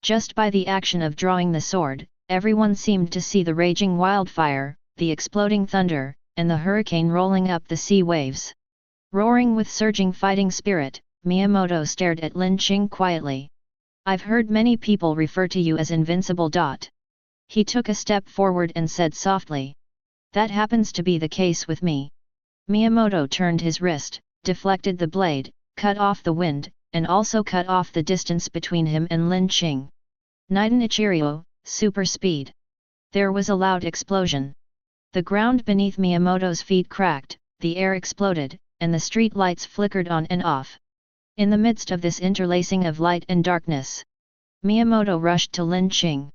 Just by the action of drawing the sword, everyone seemed to see the raging wildfire, the exploding thunder, and the hurricane rolling up the sea waves. Roaring with surging fighting spirit, Miyamoto stared at Lin Qing quietly. "I've heard many people refer to you as invincible. He took a step forward and said softly. "That happens to be the case with me." Miyamoto turned his wrist, deflected the blade, cut off the wind, and also cut off the distance between him and Lin Qing. Nidan Ichiryo, super speed. There was a loud explosion. The ground beneath Miyamoto's feet cracked, the air exploded, and the street lights flickered on and off. In the midst of this interlacing of light and darkness, Miyamoto rushed to Lin Qing.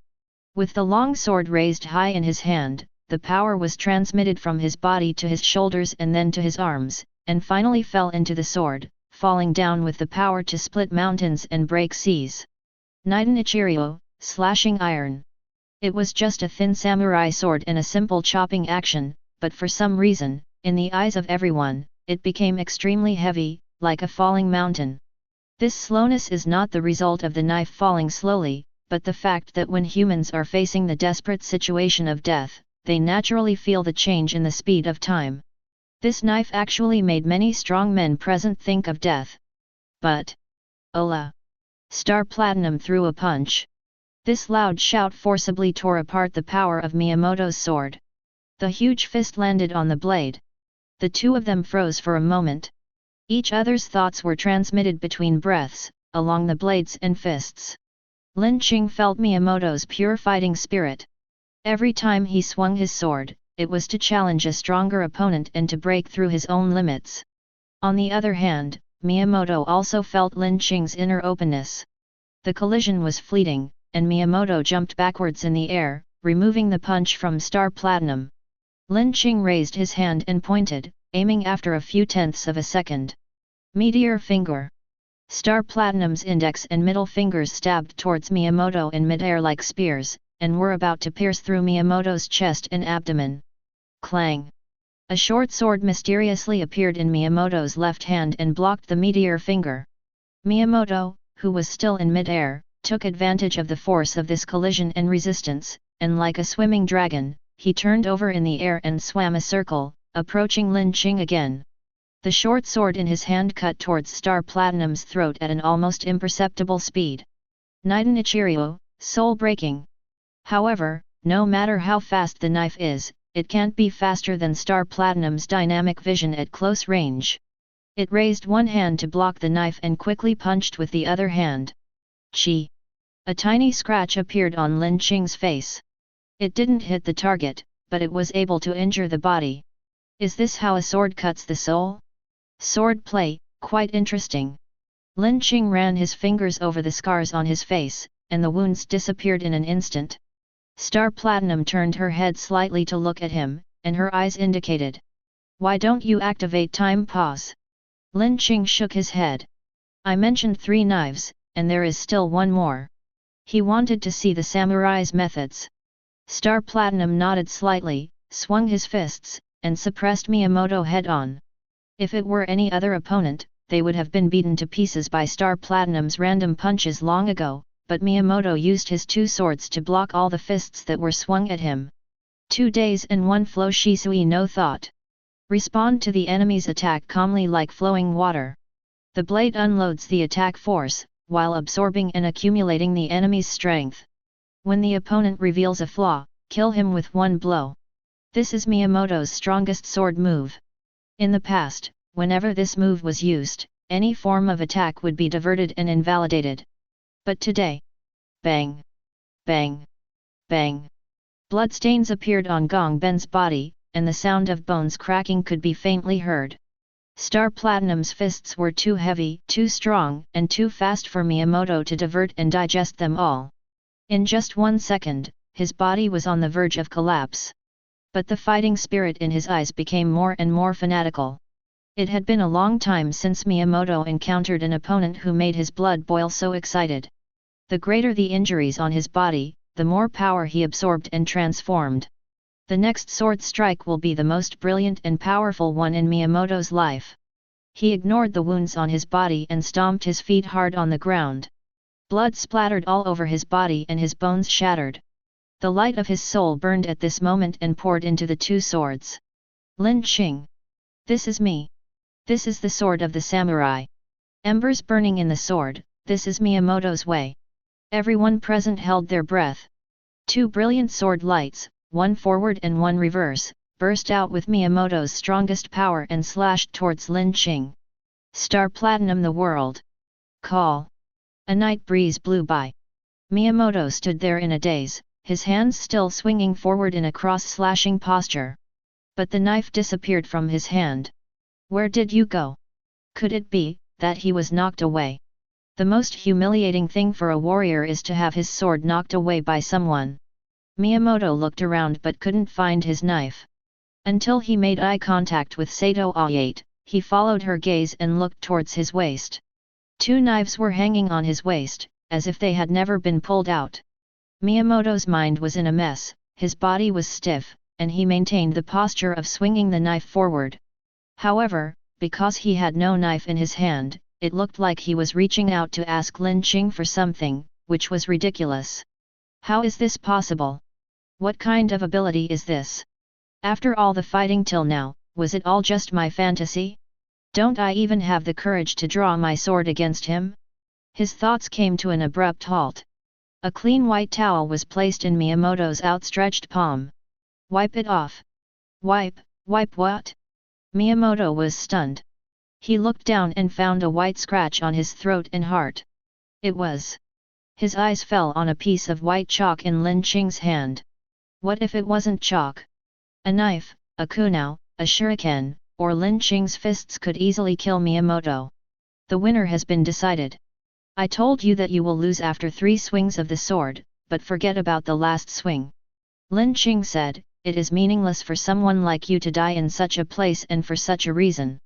With the long sword raised high in his hand, the power was transmitted from his body to his shoulders and then to his arms, and finally fell into the sword, falling down with the power to split mountains and break seas. Nidan Ichiryo, slashing iron. It was just a thin samurai sword and a simple chopping action, but for some reason, in the eyes of everyone, it became extremely heavy, like a falling mountain. This slowness is not the result of the knife falling slowly, but the fact that when humans are facing the desperate situation of death, they naturally feel the change in the speed of time. This knife actually made many strong men present think of death. But, Ola! Star Platinum threw a punch. This loud shout forcibly tore apart the power of Miyamoto's sword. The huge fist landed on the blade. The two of them froze for a moment. Each other's thoughts were transmitted between breaths, along the blades and fists. Lin Qing felt Miyamoto's pure fighting spirit. Every time he swung his sword, it was to challenge a stronger opponent and to break through his own limits. On the other hand, Miyamoto also felt Lin Qing's inner openness. The collision was fleeting, and Miyamoto jumped backwards in the air, removing the punch from Star Platinum. Lin Qing raised his hand and pointed, aiming after a few tenths of a second. Meteor finger. Star Platinum's index and middle fingers stabbed towards Miyamoto in midair like spears, and were about to pierce through Miyamoto's chest and abdomen. Clang! A short sword mysteriously appeared in Miyamoto's left hand and blocked the meteor finger. Miyamoto, who was still in midair, took advantage of the force of this collision and resistance, and like a swimming dragon, he turned over in the air and swam a circle, approaching Lin Qing again. The short sword in his hand cut towards Star Platinum's throat at an almost imperceptible speed. Nidan Ichiryo, soul-breaking. However, no matter how fast the knife is, it can't be faster than Star Platinum's dynamic vision at close range. It raised one hand to block the knife and quickly punched with the other hand. Chi! A tiny scratch appeared on Lin Qing's face. It didn't hit the target, but it was able to injure the body. Is this how a sword cuts the soul? Sword play, quite interesting. Lin Qing ran his fingers over the scars on his face, and the wounds disappeared in an instant. Star Platinum turned her head slightly to look at him, and her eyes indicated. Why don't you activate time pause? Lin Qing shook his head. I mentioned 3 knives, and there is still one more. He wanted to see the samurai's methods. Star Platinum nodded slightly, swung his fists, and suppressed Miyamoto head-on. If it were any other opponent, they would have been beaten to pieces by Star Platinum's random punches long ago, but Miyamoto used his 2 swords to block all the fists that were swung at him. 2 days and 1 flow shisui no thought. Respond to the enemy's attack calmly like flowing water. The blade unloads the attack force, while absorbing and accumulating the enemy's strength. When the opponent reveals a flaw, kill him with 1 blow. This is Miyamoto's strongest sword move. In the past, whenever this move was used, any form of attack would be diverted and invalidated. But today, bang, bang, bang. Bloodstains appeared on Gong Ben's body, and the sound of bones cracking could be faintly heard. Star Platinum's fists were too heavy, too strong, and too fast for Miyamoto to divert and digest them all. In just 1 second, his body was on the verge of collapse. But the fighting spirit in his eyes became more and more fanatical. It had been a long time since Miyamoto encountered an opponent who made his blood boil so excited. The greater the injuries on his body, the more power he absorbed and transformed. The next sword strike will be the most brilliant and powerful one in Miyamoto's life. He ignored the wounds on his body and stomped his feet hard on the ground. Blood splattered all over his body and his bones shattered. The light of his soul burned at this moment and poured into the 2 swords. Lin Qing. This is me. This is the sword of the samurai. Embers burning in the sword, this is Miyamoto's way. Everyone present held their breath. 2 brilliant sword lights, 1 forward and 1 reverse, burst out with Miyamoto's strongest power and slashed towards Lin Qing. Star Platinum the world. Call. A night breeze blew by. Miyamoto stood there in a daze, his hands still swinging forward in a cross-slashing posture. But the knife disappeared from his hand. Where did you go? Could it be that he was knocked away? The most humiliating thing for a warrior is to have his sword knocked away by someone. Miyamoto looked around but couldn't find his knife. Until he made eye contact with Sato Ayate, he followed her gaze and looked towards his waist. 2 knives were hanging on his waist, as if they had never been pulled out. Miyamoto's mind was in a mess, his body was stiff, and he maintained the posture of swinging the knife forward. However, because he had no knife in his hand, it looked like he was reaching out to ask Lin Qing for something, which was ridiculous. How is this possible? What kind of ability is this? After all the fighting till now, was it all just my fantasy? Don't I even have the courage to draw my sword against him? His thoughts came to an abrupt halt. A clean white towel was placed in Miyamoto's outstretched palm. Wipe it off. Wipe what? Miyamoto was stunned. He looked down and found a white scratch on his throat and heart. It was. His eyes fell on a piece of white chalk in Lin Qing's hand. What if it wasn't chalk? A knife, a kunai, a shuriken, or Lin Qing's fists could easily kill Miyamoto. The winner has been decided. I told you that you will lose after 3 swings of the sword, but forget about the last swing. Lin Qing said, it is meaningless for someone like you to die in such a place and for such a reason.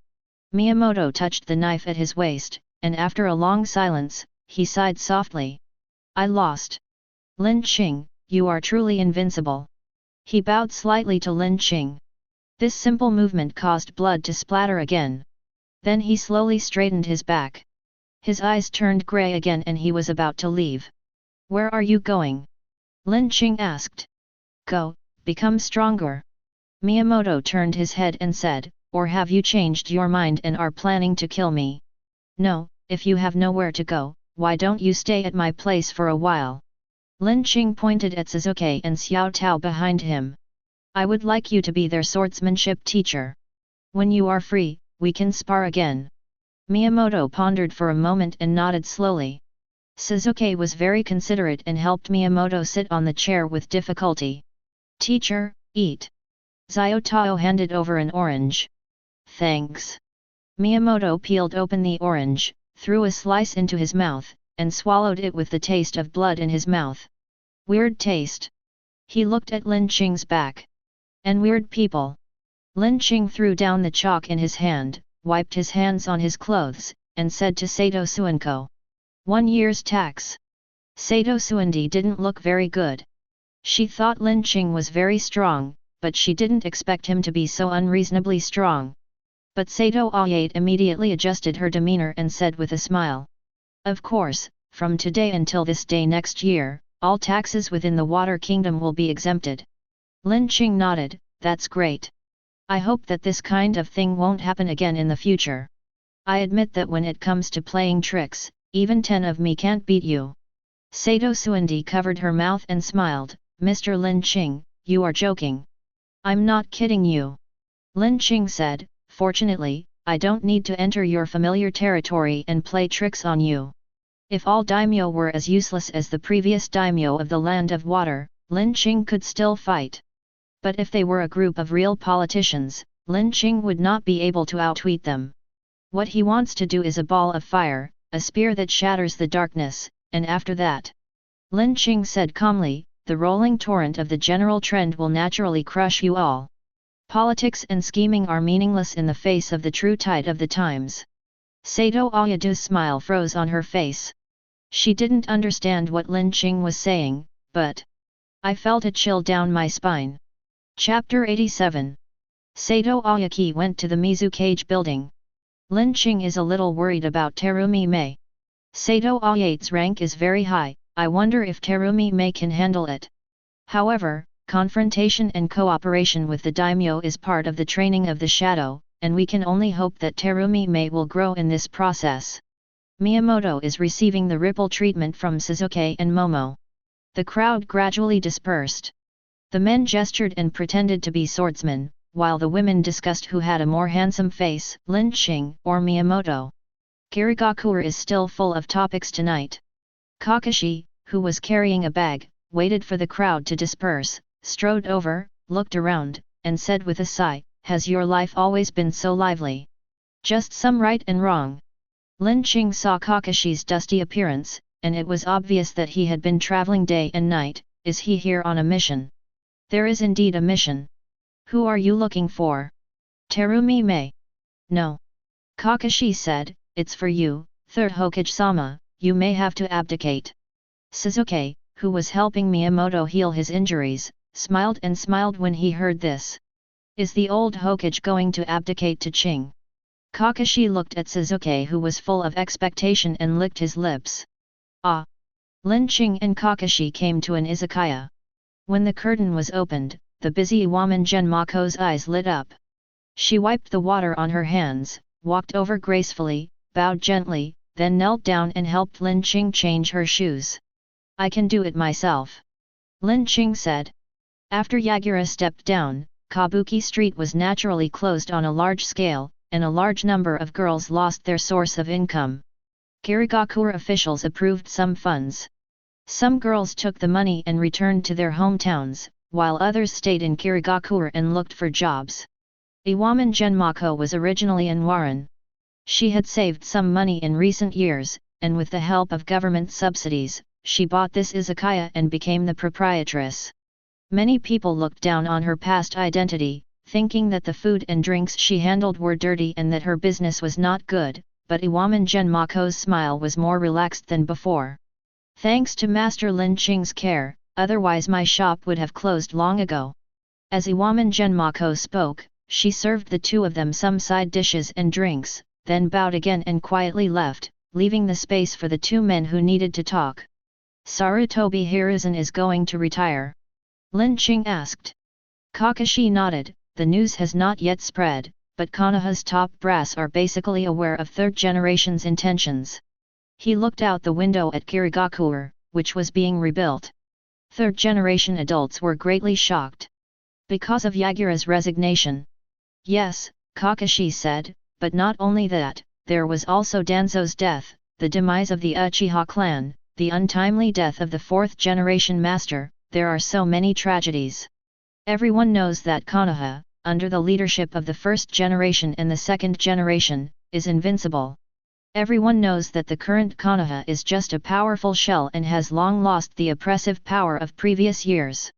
Miyamoto touched the knife at his waist, and after a long silence, he sighed softly. I lost. Lin Qing, you are truly invincible. He bowed slightly to Lin Qing. This simple movement caused blood to splatter again. Then he slowly straightened his back. His eyes turned grey again and he was about to leave. Where are you going? Lin Qing asked. Go, become stronger. Miyamoto turned his head and said, or have you changed your mind and are planning to kill me? No, if you have nowhere to go, why don't you stay at my place for a while? Lin Qing pointed at Suzuki and Xiao Tao behind him. I would like you to be their swordsmanship teacher. When you are free, we can spar again. Miyamoto pondered for a moment and nodded slowly. Suzuki was very considerate and helped Miyamoto sit on the chair with difficulty. Teacher, eat. Xiao Tao handed over an orange. Thanks. Miyamoto peeled open the orange, threw a slice into his mouth, and swallowed it with the taste of blood in his mouth. Weird taste. He looked at Lin Qing's back. And weird people. Lin Qing threw down the chalk in his hand, wiped his hands on his clothes, and said to Sato Suenko. 1 year's tax. Sato Suendi didn't look very good. She thought Lin Qing was very strong, but she didn't expect him to be so unreasonably strong. But Sato Ayate immediately adjusted her demeanor and said with a smile. Of course, from today until this day next year, all taxes within the Water Kingdom will be exempted. Lin Qing nodded, that's great. I hope that this kind of thing won't happen again in the future. I admit that when it comes to playing tricks, even 10 of me can't beat you. Sato Suendi covered her mouth and smiled, Mr. Lin Qing, you are joking. I'm not kidding you. Lin Qing said, fortunately, I don't need to enter your familiar territory and play tricks on you. If all daimyo were as useless as the previous daimyo of the Land of Water, Lin Qing could still fight. But if they were a group of real politicians, Lin Qing would not be able to outwit them. What he wants to do is a ball of fire, a spear that shatters the darkness, and after that. Lin Qing said calmly, the rolling torrent of the general trend will naturally crush you all. Politics and scheming are meaningless in the face of the true tide of the times. Sato Ayadu's smile froze on her face. She didn't understand what Lin Qing was saying, but I felt a chill down my spine. Chapter 87. Sato Ayaki went to the Mizukage building. Lin Qing is a little worried about Terumi Mei. Sato Ayate's rank is very high, I wonder if Terumi Mei can handle it. However, confrontation and cooperation with the daimyo is part of the training of the shadow, and we can only hope that Terumi Mei will grow in this process. Miyamoto is receiving the ripple treatment from Suzuki and Momo. The crowd gradually dispersed. The men gestured and pretended to be swordsmen, while the women discussed who had a more handsome face, Lin Qing or Miyamoto. Kirigakure is still full of topics tonight. Kakashi, who was carrying a bag, waited for the crowd to disperse, strode over, looked around, and said with a sigh, "Has your life always been so lively? Just some right and wrong?" Lin Qing saw Kakashi's dusty appearance, and it was obvious that he had been traveling day and night. "Is he here on a mission?" "There is indeed a mission." "Who are you looking for?" "Terumi Mei." "No." Kakashi said, "It's for you, third Hokage-sama, you may have to abdicate." Suzuki, who was helping Miyamoto heal his injuries, smiled and smiled when he heard this. "Is the old Hokage going to abdicate to Qing?" Kakashi looked at Suzuki, who was full of expectation, and licked his lips. "Ah!" Lin Qing and Kakashi came to an izakaya. When the curtain was opened, the busy woman Genmako's eyes lit up. She wiped the water on her hands, walked over gracefully, bowed gently, then knelt down and helped Lin Qing change her shoes. "I can do it myself," Lin Qing said. After Yagura stepped down, Kabuki Street was naturally closed on a large scale, and a large number of girls lost their source of income. Kirigakura officials approved some funds. Some girls took the money and returned to their hometowns, while others stayed in Kirigakura and looked for jobs. Iwaman Genmako was originally in Waran. She had saved some money in recent years, and with the help of government subsidies, she bought this izakaya and became the proprietress. Many people looked down on her past identity, thinking that the food and drinks she handled were dirty and that her business was not good, but Iwaman Genmako's smile was more relaxed than before. "Thanks to Master Lin Qing's care, otherwise my shop would have closed long ago." As Iwaman Genmako spoke, she served the two of them some side dishes and drinks, then bowed again and quietly left, leaving the space for the two men who needed to talk. "Sarutobi Hiruzen is going to retire?" Lin Qing asked. Kakashi nodded. "The news has not yet spread, but Konoha's top brass are basically aware of third generation's intentions." He looked out the window at Kirigakura, which was being rebuilt. Third generation adults were greatly shocked. Because of Yagura's resignation. "Yes," Kakashi said, "but not only that, there was also Danzo's death, the demise of the Uchiha clan, the untimely death of the fourth generation master. There are so many tragedies. Everyone knows that Konoha, under the leadership of the first generation and the second generation, is invincible. Everyone knows that the current Konoha is just a powerful shell and has long lost the oppressive power of previous years."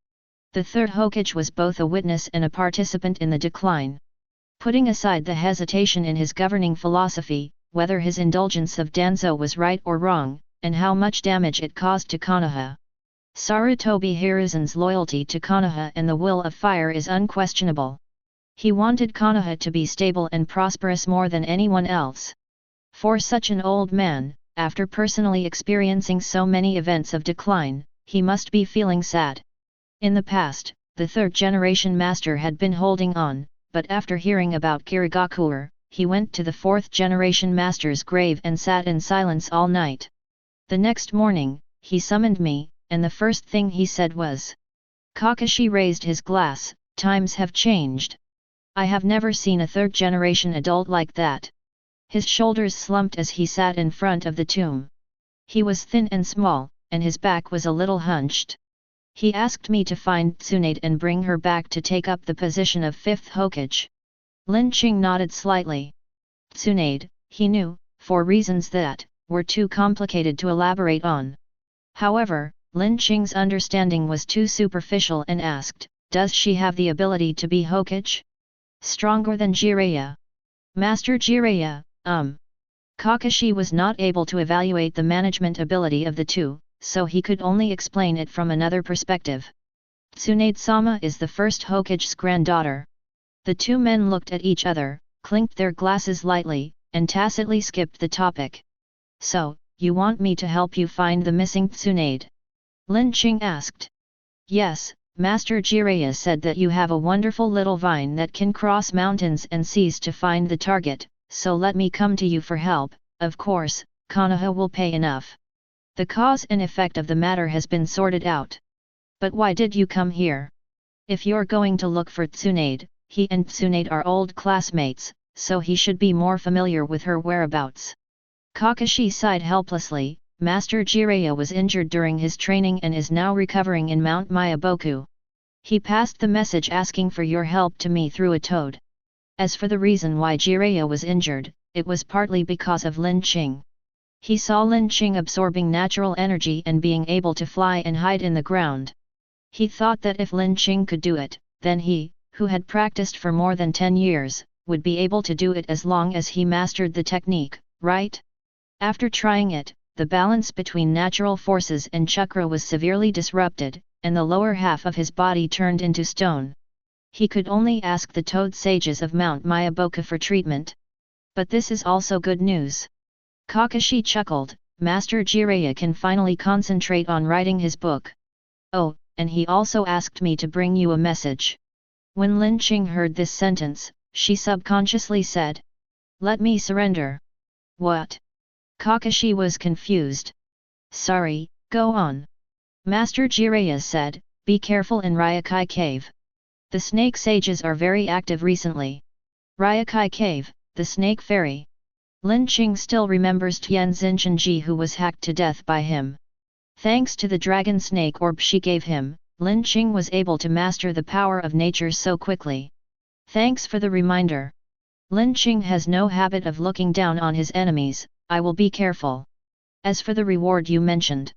The third Hokage was both a witness and a participant in the decline. Putting aside the hesitation in his governing philosophy, whether his indulgence of Danzo was right or wrong, and how much damage it caused to Konoha. Sarutobi Hiruzen's loyalty to Konoha and the will of fire is unquestionable. He wanted Konoha to be stable and prosperous more than anyone else. For such an old man, after personally experiencing so many events of decline, he must be feeling sad. In the past, the third generation master had been holding on, but after hearing about Kirigakura, he went to the fourth generation master's grave and sat in silence all night. The next morning, he summoned me, and the first thing he said was, Kakashi raised his glass, "Times have changed. I have never seen a third generation adult like that." His shoulders slumped as he sat in front of the tomb. He was thin and small, and his back was a little hunched. He asked me to find Tsunade and bring her back to take up the position of fifth Hokage. Lin Qing nodded slightly. Tsunade, he knew, for reasons that were too complicated to elaborate on. However, Lin Qing's understanding was too superficial and asked, "Does she have the ability to be Hokage? Stronger than Jiraiya?" "Master Jiraiya, Kakashi was not able to evaluate the management ability of the two, so he could only explain it from another perspective. Tsunade-sama is the first Hokage's granddaughter. The two men looked at each other, clinked their glasses lightly, and tacitly skipped the topic. "So, you want me to help you find the missing Tsunade?" Lin Qing asked. "Yes, Master Jiraiya said that you have a wonderful little vine that can cross mountains and seas to find the target, so let me come to you for help. Of course, Konoha will pay enough. The cause and effect of the matter has been sorted out. But why did you come here? If you're going to look for Tsunade, he and Tsunade are old classmates, so he should be more familiar with her whereabouts." Kakashi sighed helplessly. Master Jiraiya was injured during his training and is now recovering in Mount Mayaboku. He passed the message asking for your help to me through a toad. As for the reason why Jiraiya was injured, it was partly because of Lin Qing. He saw Lin Qing absorbing natural energy and being able to fly and hide in the ground. He thought that if Lin Qing could do it, then he, who had practiced for more than 10 years, would be able to do it as long as he mastered the technique, right? After trying it, the balance between natural forces and chakra was severely disrupted, and the lower half of his body turned into stone. He could only ask the Toad Sages of Mount Mayaboka for treatment. But this is also good news. Kakashi chuckled, Master Jiraiya can finally concentrate on writing his book. Oh, and he also asked me to bring you a message. When Lin Qing heard this sentence, she subconsciously said, "Let me surrender." What? Kakashi was confused. Sorry, go on. Master Jiraiya said, be careful in Ryokai Cave. The snake sages are very active recently. Ryokai Cave, the snake fairy. Lin Qing still remembers Tian Xinchenji who was hacked to death by him. Thanks to the dragon snake orb she gave him, Lin Qing was able to master the power of nature so quickly. Thanks for the reminder. Lin Qing has no habit of looking down on his enemies, I will be careful. As for the reward you mentioned,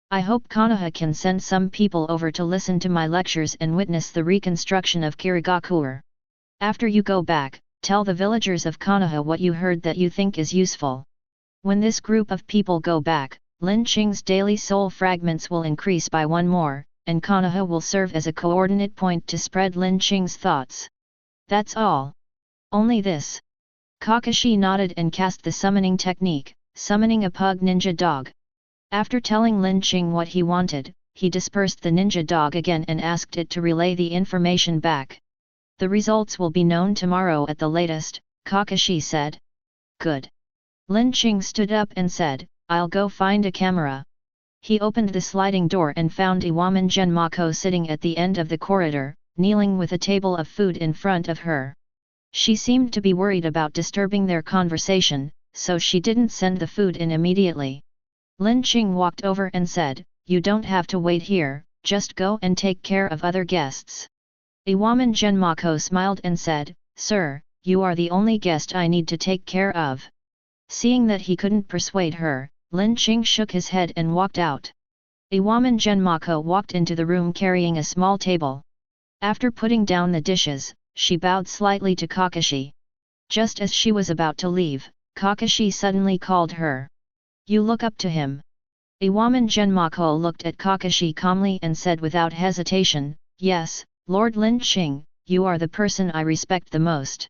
I hope Konoha can send some people over to listen to my lectures and witness the reconstruction of Kirigakure. After you go back, tell the villagers of Konoha what you heard that you think is useful. When this group of people go back, Lin Qing's daily soul fragments will increase by one more, and Konoha will serve as a coordinate point to spread Lin Qing's thoughts. That's all. Only this. Kakashi nodded and cast the summoning technique, summoning a pug ninja dog. After telling Lin Qing what he wanted, he dispersed the ninja dog again and asked it to relay the information back. The results will be known tomorrow at the latest, Kakashi said. Good. Lin Qing stood up and said, I'll go find a camera. He opened the sliding door and found Iwaman Genmako sitting at the end of the corridor, kneeling with a table of food in front of her. She seemed to be worried about disturbing their conversation, so she didn't send the food in immediately. Lin Qing walked over and said, you don't have to wait here, just go and take care of other guests. Iwaman Genmako smiled and said, Sir, you are the only guest I need to take care of. Seeing that he couldn't persuade her, Lin Qing shook his head and walked out. Iwaman Genmako walked into the room carrying a small table. After putting down the dishes, she bowed slightly to Kakashi. Just as she was about to leave, Kakashi suddenly called her. You look up to him. Iwaman Genmako looked at Kakashi calmly and said without hesitation, Yes, Lord Lin Qing, you are the person I respect the most.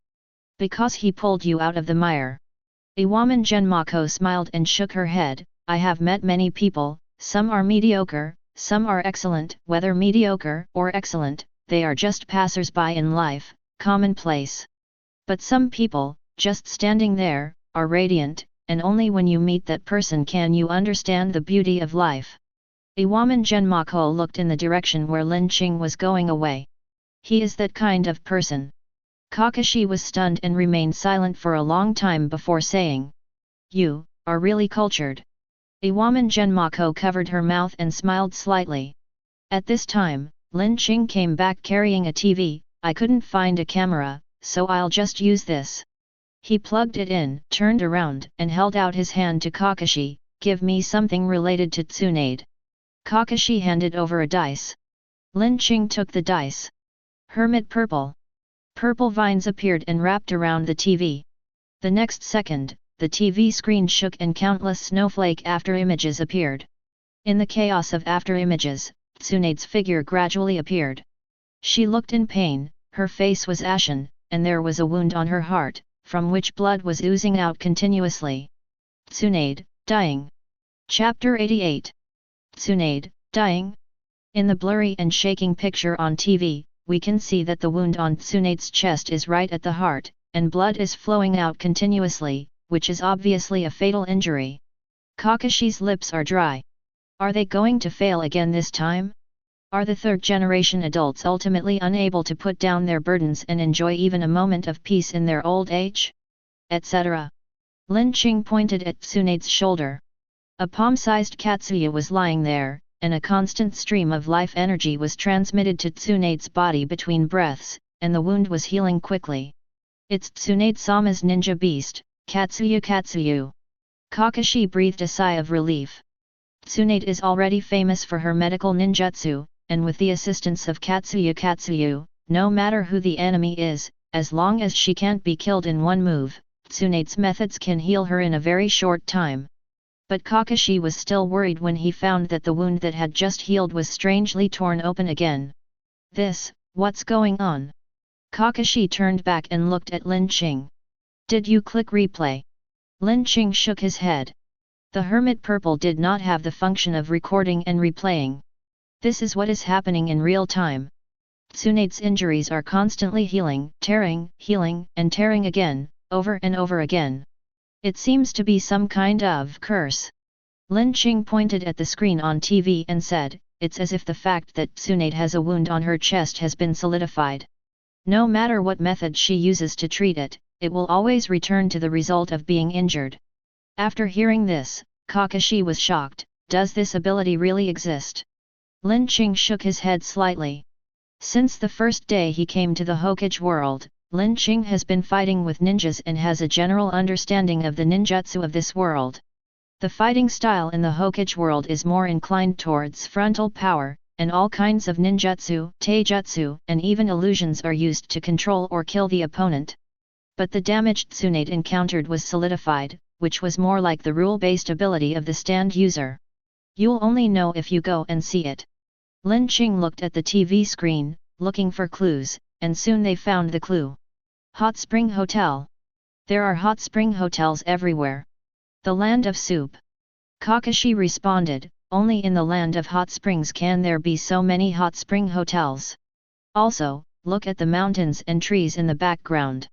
Because he pulled you out of the mire. Iwaman Genmako smiled and shook her head, I have met many people, some are mediocre, some are excellent. Whether mediocre or excellent, they are just passers-by in life, commonplace. But some people, just standing there, are radiant, and only when you meet that person can you understand the beauty of life. Iwaman Genmako looked in the direction where Lin Qing was going away. He is that kind of person. Kakashi was stunned and remained silent for a long time before saying, You are really cultured. Iwaman Genmako covered her mouth and smiled slightly. At this time, Lin Qing came back carrying a TV, I couldn't find a camera, so I'll just use this. He plugged it in, turned around and held out his hand to Kakashi, give me something related to Tsunade. Kakashi handed over a dice. Lin Qing took the dice. Hermit purple. Purple vines appeared and wrapped around the TV. The next second, the TV screen shook and countless snowflake after images appeared. In the chaos of after images, Tsunade's figure gradually appeared. She looked in pain, her face was ashen, and there was a wound on her heart, from which blood was oozing out continuously. Tsunade, dying. Chapter 88. Tsunade, dying? In the blurry and shaking picture on TV, we can see that the wound on Tsunade's chest is right at the heart, and blood is flowing out continuously, which is obviously a fatal injury. Kakashi's lips are dry. Are they going to fail again this time? Are the third-generation adults ultimately unable to put down their burdens and enjoy even a moment of peace in their old age? Etc. Lin Qing pointed at Tsunade's shoulder. A palm-sized Katsuya was lying there, and a constant stream of life energy was transmitted to Tsunade's body between breaths, and the wound was healing quickly. It's Tsunade-sama's ninja beast, Katsuyu Katsuyu. Kakashi breathed a sigh of relief. Tsunade is already famous for her medical ninjutsu, and with the assistance of Katsuyu Katsuyu, no matter who the enemy is, as long as she can't be killed in one move, Tsunade's methods can heal her in a very short time. But Kakashi was still worried when he found that the wound that had just healed was strangely torn open again. What's going on? Kakashi turned back and looked at Lin Qing. Did you click replay? Lin Qing shook his head. The Hermit Purple did not have the function of recording and replaying. This is what is happening in real time. Tsunade's injuries are constantly healing, tearing, healing, and tearing again, over and over again. It seems to be some kind of curse. Lin Qing pointed at the screen on TV and said, it's as if the fact that Tsunade has a wound on her chest has been solidified. No matter what method she uses to treat it, it will always return to the result of being injured. After hearing this, Kakashi was shocked. Does this ability really exist? Lin Qing shook his head slightly. Since the first day he came to the Hokage world, Lin Qing has been fighting with ninjas and has a general understanding of the ninjutsu of this world. The fighting style in the Hokage world is more inclined towards frontal power, and all kinds of ninjutsu, taijutsu, and even illusions are used to control or kill the opponent. But the damage Tsunade encountered was solidified, which was more like the rule-based ability of the stand user. You'll only know if you go and see it. Lin Qing looked at the TV screen, looking for clues, and soon they found the clue. Hot Spring Hotel. There are hot spring hotels everywhere. The land of soup. Kakashi responded, only in the land of hot springs can there be so many hot spring hotels. Also, look at the mountains and trees in the background.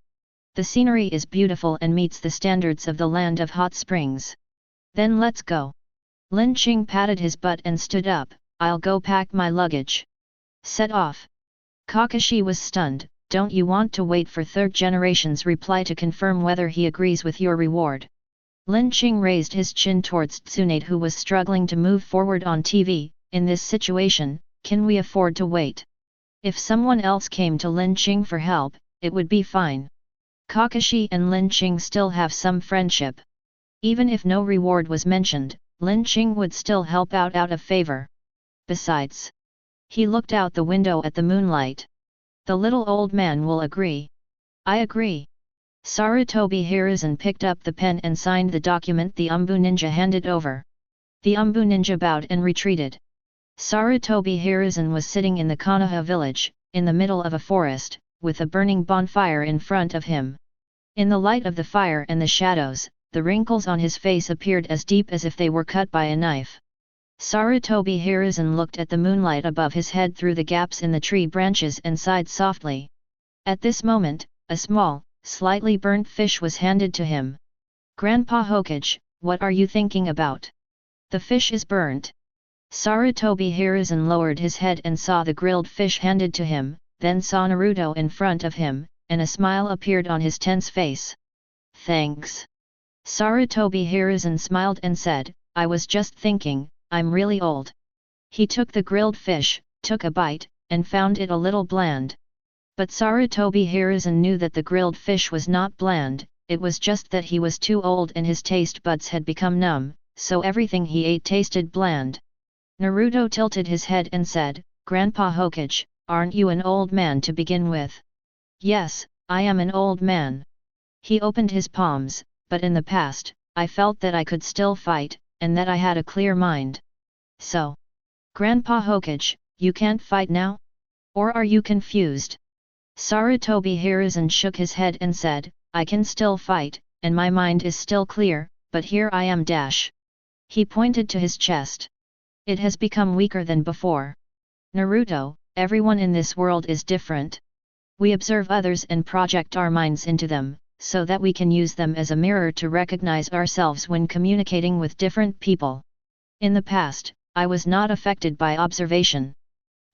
The scenery is beautiful and meets the standards of the land of hot springs. Then let's go. Lin Qing patted his butt and stood up. I'll go pack my luggage. Set off. Kakashi was stunned. Don't you want to wait for third generation's reply to confirm whether he agrees with your reward? Lin Qing raised his chin towards Tsunade, who was struggling to move forward on TV. In this situation, can we afford to wait? If someone else came to Lin Qing for help, it would be fine. Kakashi and Lin Qing still have some friendship. Even if no reward was mentioned, Lin Qing would still help out of favor. Besides, he looked out the window at the moonlight. The little old man will agree. I agree. Sarutobi Hiruzen picked up the pen and signed the document the Umbu ninja handed over. The Umbu ninja bowed and retreated. Sarutobi Hiruzen was sitting in the Konoha village, in the middle of a forest, with a burning bonfire in front of him. In the light of the fire and the shadows, the wrinkles on his face appeared as deep as if they were cut by a knife. Sarutobi Hiruzen looked at the moonlight above his head through the gaps in the tree branches and sighed softly. At this moment, a small, slightly burnt fish was handed to him. Grandpa Hokage, what are you thinking about? The fish is burnt. Sarutobi Hiruzen lowered his head and saw the grilled fish handed to him, then saw Naruto in front of him, and a smile appeared on his tense face. Thanks. Sarutobi Hiruzen smiled and said, I was just thinking, I'm really old. He took the grilled fish, took a bite, and found it a little bland. But Sarutobi Hiruzen knew that the grilled fish was not bland, it was just that he was too old and his taste buds had become numb, so everything he ate tasted bland. Naruto tilted his head and said, Grandpa Hokage, aren't you an old man to begin with? Yes, I am an old man. He opened his palms, but in the past, I felt that I could still fight, and that I had a clear mind. So, Grandpa Hokage, you can't fight now? Or are you confused? Sarutobi Hiruzen shook his head and said, I can still fight, and my mind is still clear, but here I am dash. He pointed to his chest. It has become weaker than before. Naruto, everyone in this world is different. We observe others and project our minds into them, so that we can use them as a mirror to recognize ourselves when communicating with different people. In the past, I was not affected by observation.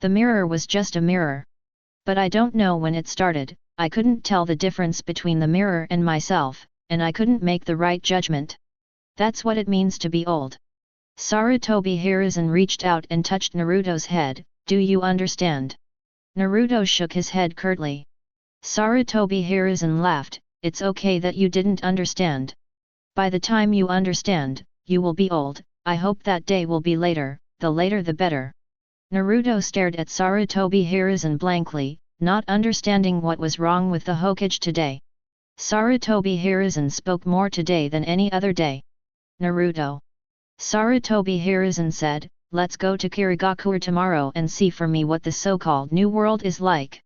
The mirror was just a mirror. But I don't know when it started, I couldn't tell the difference between the mirror and myself, and I couldn't make the right judgment. That's what it means to be old. Sarutobi Hiruzen reached out and touched Naruto's head. Do you understand? Naruto shook his head curtly. Sarutobi Hiruzen laughed. It's okay that you didn't understand. By the time you understand, you will be old. I hope that day will be later, the later the better. Naruto stared at Sarutobi Hiruzen blankly, not understanding what was wrong with the Hokage today. Sarutobi Hiruzen spoke more today than any other day. Naruto. Sarutobi Hiruzen said, let's go to Kirigakure tomorrow and see for me what the so-called new world is like.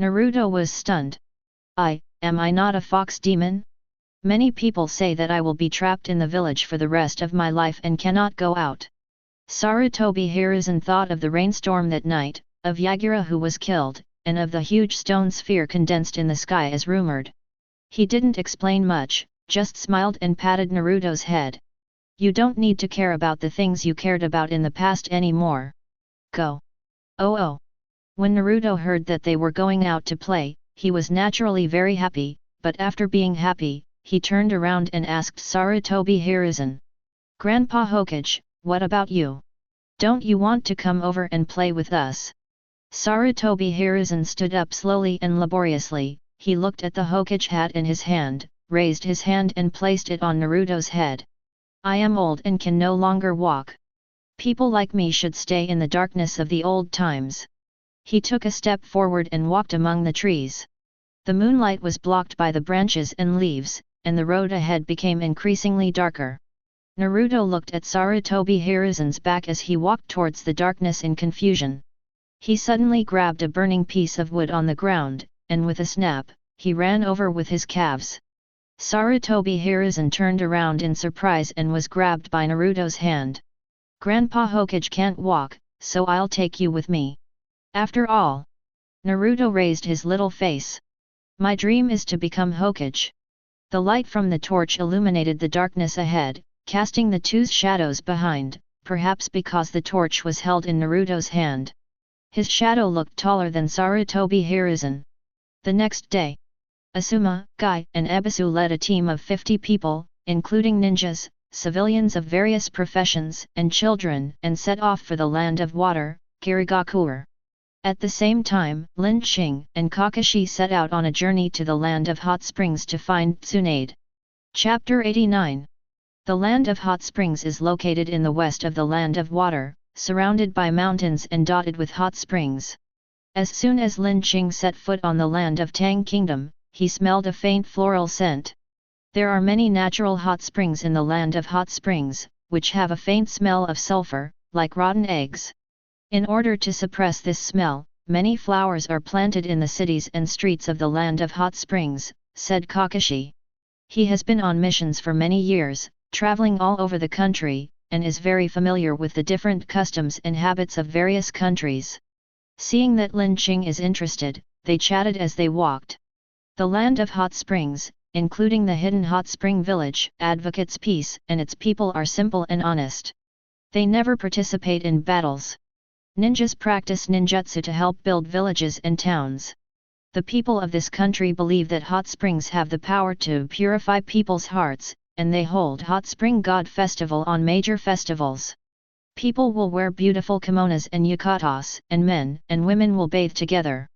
Naruto was stunned. Am I not a fox demon? Many people say that I will be trapped in the village for the rest of my life and cannot go out. Sarutobi Hiruzen thought of the rainstorm that night, of Yagura who was killed, and of the huge stone sphere condensed in the sky as rumored. He didn't explain much, just smiled and patted Naruto's head. You don't need to care about the things you cared about in the past anymore. Go. Oh. When Naruto heard that they were going out to play, he was naturally very happy, but after being happy, he turned around and asked Sarutobi Hiruzen. Grandpa Hokage, what about you? Don't you want to come over and play with us? Sarutobi Hiruzen stood up slowly and laboriously. He looked at the Hokage hat in his hand, raised his hand and placed it on Naruto's head. I am old and can no longer walk. People like me should stay in the darkness of the old times. He took a step forward and walked among the trees. The moonlight was blocked by the branches and leaves, and the road ahead became increasingly darker. Naruto looked at Sarutobi Hiruzen's back as he walked towards the darkness in confusion. He suddenly grabbed a burning piece of wood on the ground, and with a snap, he ran over with his calves. Sarutobi Hiruzen turned around in surprise and was grabbed by Naruto's hand. Grandpa Hokage can't walk, so I'll take you with me. After all. Naruto raised his little face. My dream is to become Hokage. The light from the torch illuminated the darkness ahead, casting the two's shadows behind, perhaps because the torch was held in Naruto's hand. His shadow looked taller than Sarutobi Hiruzen. The next day, Asuma, Guy, and Ebisu led a team of 50 people, including ninjas, civilians of various professions, and children, and set off for the land of water, Kirigakure. At the same time, Lin Qing and Kakashi set out on a journey to the land of hot springs to find Tsunade. Chapter 89. The land of hot springs is located in the west of the land of water, surrounded by mountains and dotted with hot springs. As soon as Lin Qing set foot on the land of Tang Kingdom, he smelled a faint floral scent. There are many natural hot springs in the land of hot springs, which have a faint smell of sulfur, like rotten eggs. In order to suppress this smell, many flowers are planted in the cities and streets of the land of hot springs, said Kakashi. He has been on missions for many years, traveling all over the country, and is very familiar with the different customs and habits of various countries. Seeing that Lin Qing is interested, they chatted as they walked. The land of hot springs, including the hidden hot spring village, advocates peace, and its people are simple and honest. They never participate in battles. Ninjas practice ninjutsu to help build villages and towns. The people of this country believe that hot springs have the power to purify people's hearts, and they hold hot spring god festival on major festivals. People will wear beautiful kimonos and yukatas, and men and women will bathe together.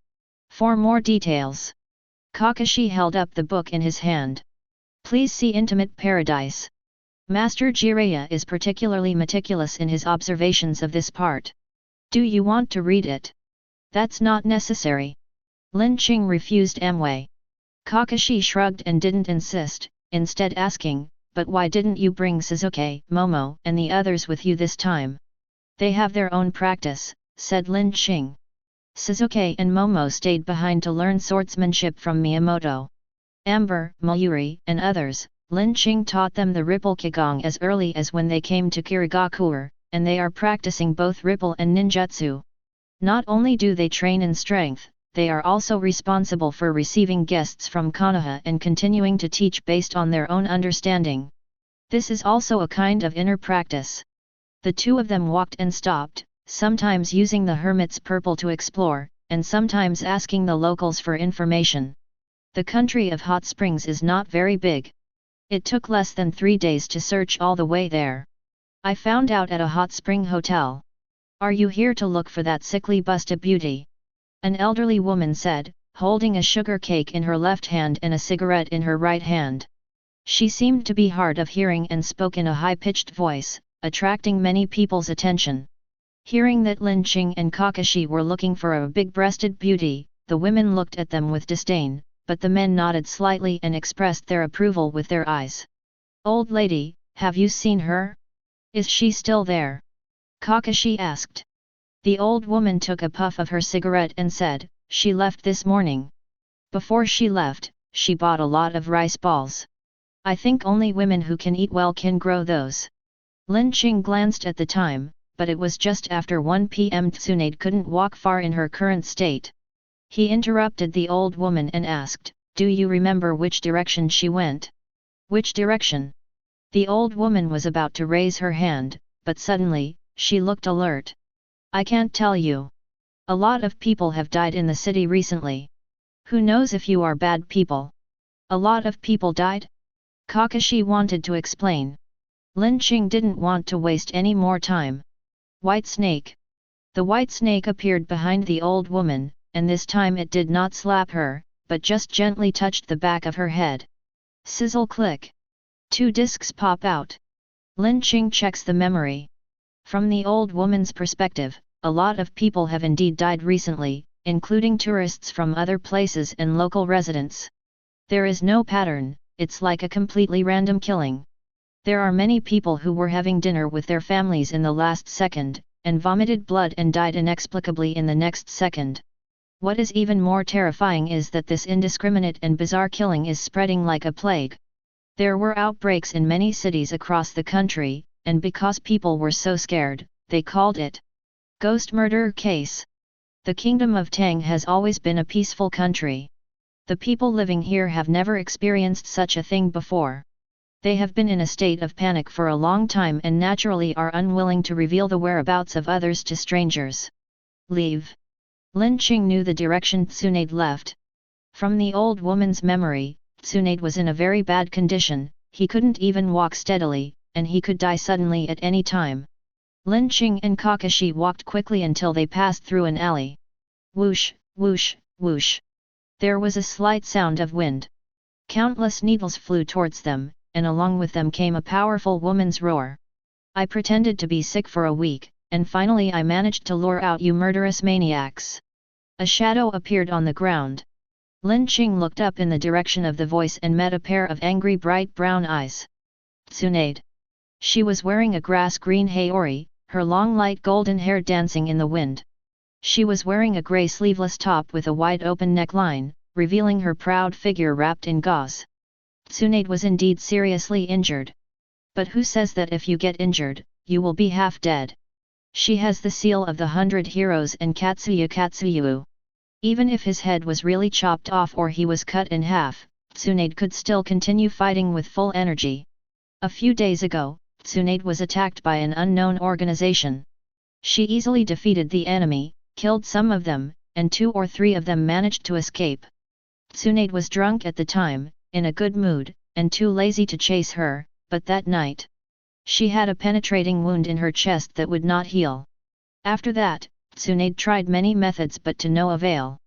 For more details, Kakashi held up the book in his hand. Please see Intimate Paradise. Master Jiraiya is particularly meticulous in his observations of this part. Do you want to read it? That's not necessary. Lin Qing refused Amway. Kakashi shrugged and didn't insist, instead asking, but why didn't you bring Sasuke, Momo, and the others with you this time? They have their own practice, said Lin Qing. Sasuke and Momo stayed behind to learn swordsmanship from Miyamoto. Amber, Mayuri, and others, Lin Qing taught them the Ripple Kigong as early as when they came to Kirigakure, and they are practicing both Ripple and ninjutsu. Not only do they train in strength, they are also responsible for receiving guests from Konoha and continuing to teach based on their own understanding. This is also a kind of inner practice. The two of them walked and stopped, sometimes using the hermit's purple to explore, and sometimes asking the locals for information. The country of hot springs is not very big. It took less than 3 days to search all the way there. I found out at a hot spring hotel. Are you here to look for that sickly busted beauty? An elderly woman said, holding a sugar cake in her left hand and a cigarette in her right hand. She seemed to be hard of hearing and spoke in a high-pitched voice, attracting many people's attention. Hearing that Lin Qing and Kakashi were looking for a big-breasted beauty, the women looked at them with disdain, but the men nodded slightly and expressed their approval with their eyes. Old lady, have you seen her? Is she still there? Kakashi asked. The old woman took a puff of her cigarette and said, she left this morning. Before she left, she bought a lot of rice balls. I think only women who can eat well can grow those. Lin Qing glanced at the time, but it was just after 1 p.m. Tsunade couldn't walk far in her current state. He interrupted the old woman and asked, do you remember which direction she went? Which direction? The old woman was about to raise her hand, but suddenly, she looked alert. I can't tell you. A lot of people have died in the city recently. Who knows if you are bad people? A lot of people died? Kakashi wanted to explain. Lin Qing didn't want to waste any more time. White snake. The white snake appeared behind the old woman, and this time it did not slap her, but just gently touched the back of her head. Sizzle click. 2 discs pop out. Lin Qing checks the memory. From the old woman's perspective, a lot of people have indeed died recently, including tourists from other places and local residents. There is no pattern, it's like a completely random killing. There are many people who were having dinner with their families in the last second, and vomited blood and died inexplicably in the next second. What is even more terrifying is that this indiscriminate and bizarre killing is spreading like a plague. There were outbreaks in many cities across the country, and because people were so scared, they called it Ghost Murder Case. The Kingdom of Tang has always been a peaceful country. The people living here have never experienced such a thing before. They have been in a state of panic for a long time and naturally are unwilling to reveal the whereabouts of others to strangers. Leave. Lin Qing knew the direction Tsunade left. From the old woman's memory, Tsunade was in a very bad condition, he couldn't even walk steadily, and he could die suddenly at any time. Lin Qing and Kakashi walked quickly until they passed through an alley. Whoosh, whoosh, whoosh. There was a slight sound of wind. Countless needles flew towards them, and along with them came a powerful woman's roar. I pretended to be sick for a week, and finally I managed to lure out you murderous maniacs. A shadow appeared on the ground. Lin Qing looked up in the direction of the voice and met a pair of angry bright brown eyes. Tsunade. She was wearing a grass-green haori, her long light golden hair dancing in the wind. She was wearing a grey sleeveless top with a wide-open neckline, revealing her proud figure wrapped in gauze. Tsunade was indeed seriously injured. But who says that if you get injured, you will be half dead? She has the seal of the 100 heroes and Katsuyu. Even if his head was really chopped off or he was cut in half, Tsunade could still continue fighting with full energy. A few days ago, Tsunade was attacked by an unknown organization. She easily defeated the enemy, killed some of them, and 2 or 3 of them managed to escape. Tsunade was drunk at the time, in a good mood, and too lazy to chase her, but that night, she had a penetrating wound in her chest that would not heal. After that, Tsunade tried many methods but to no avail.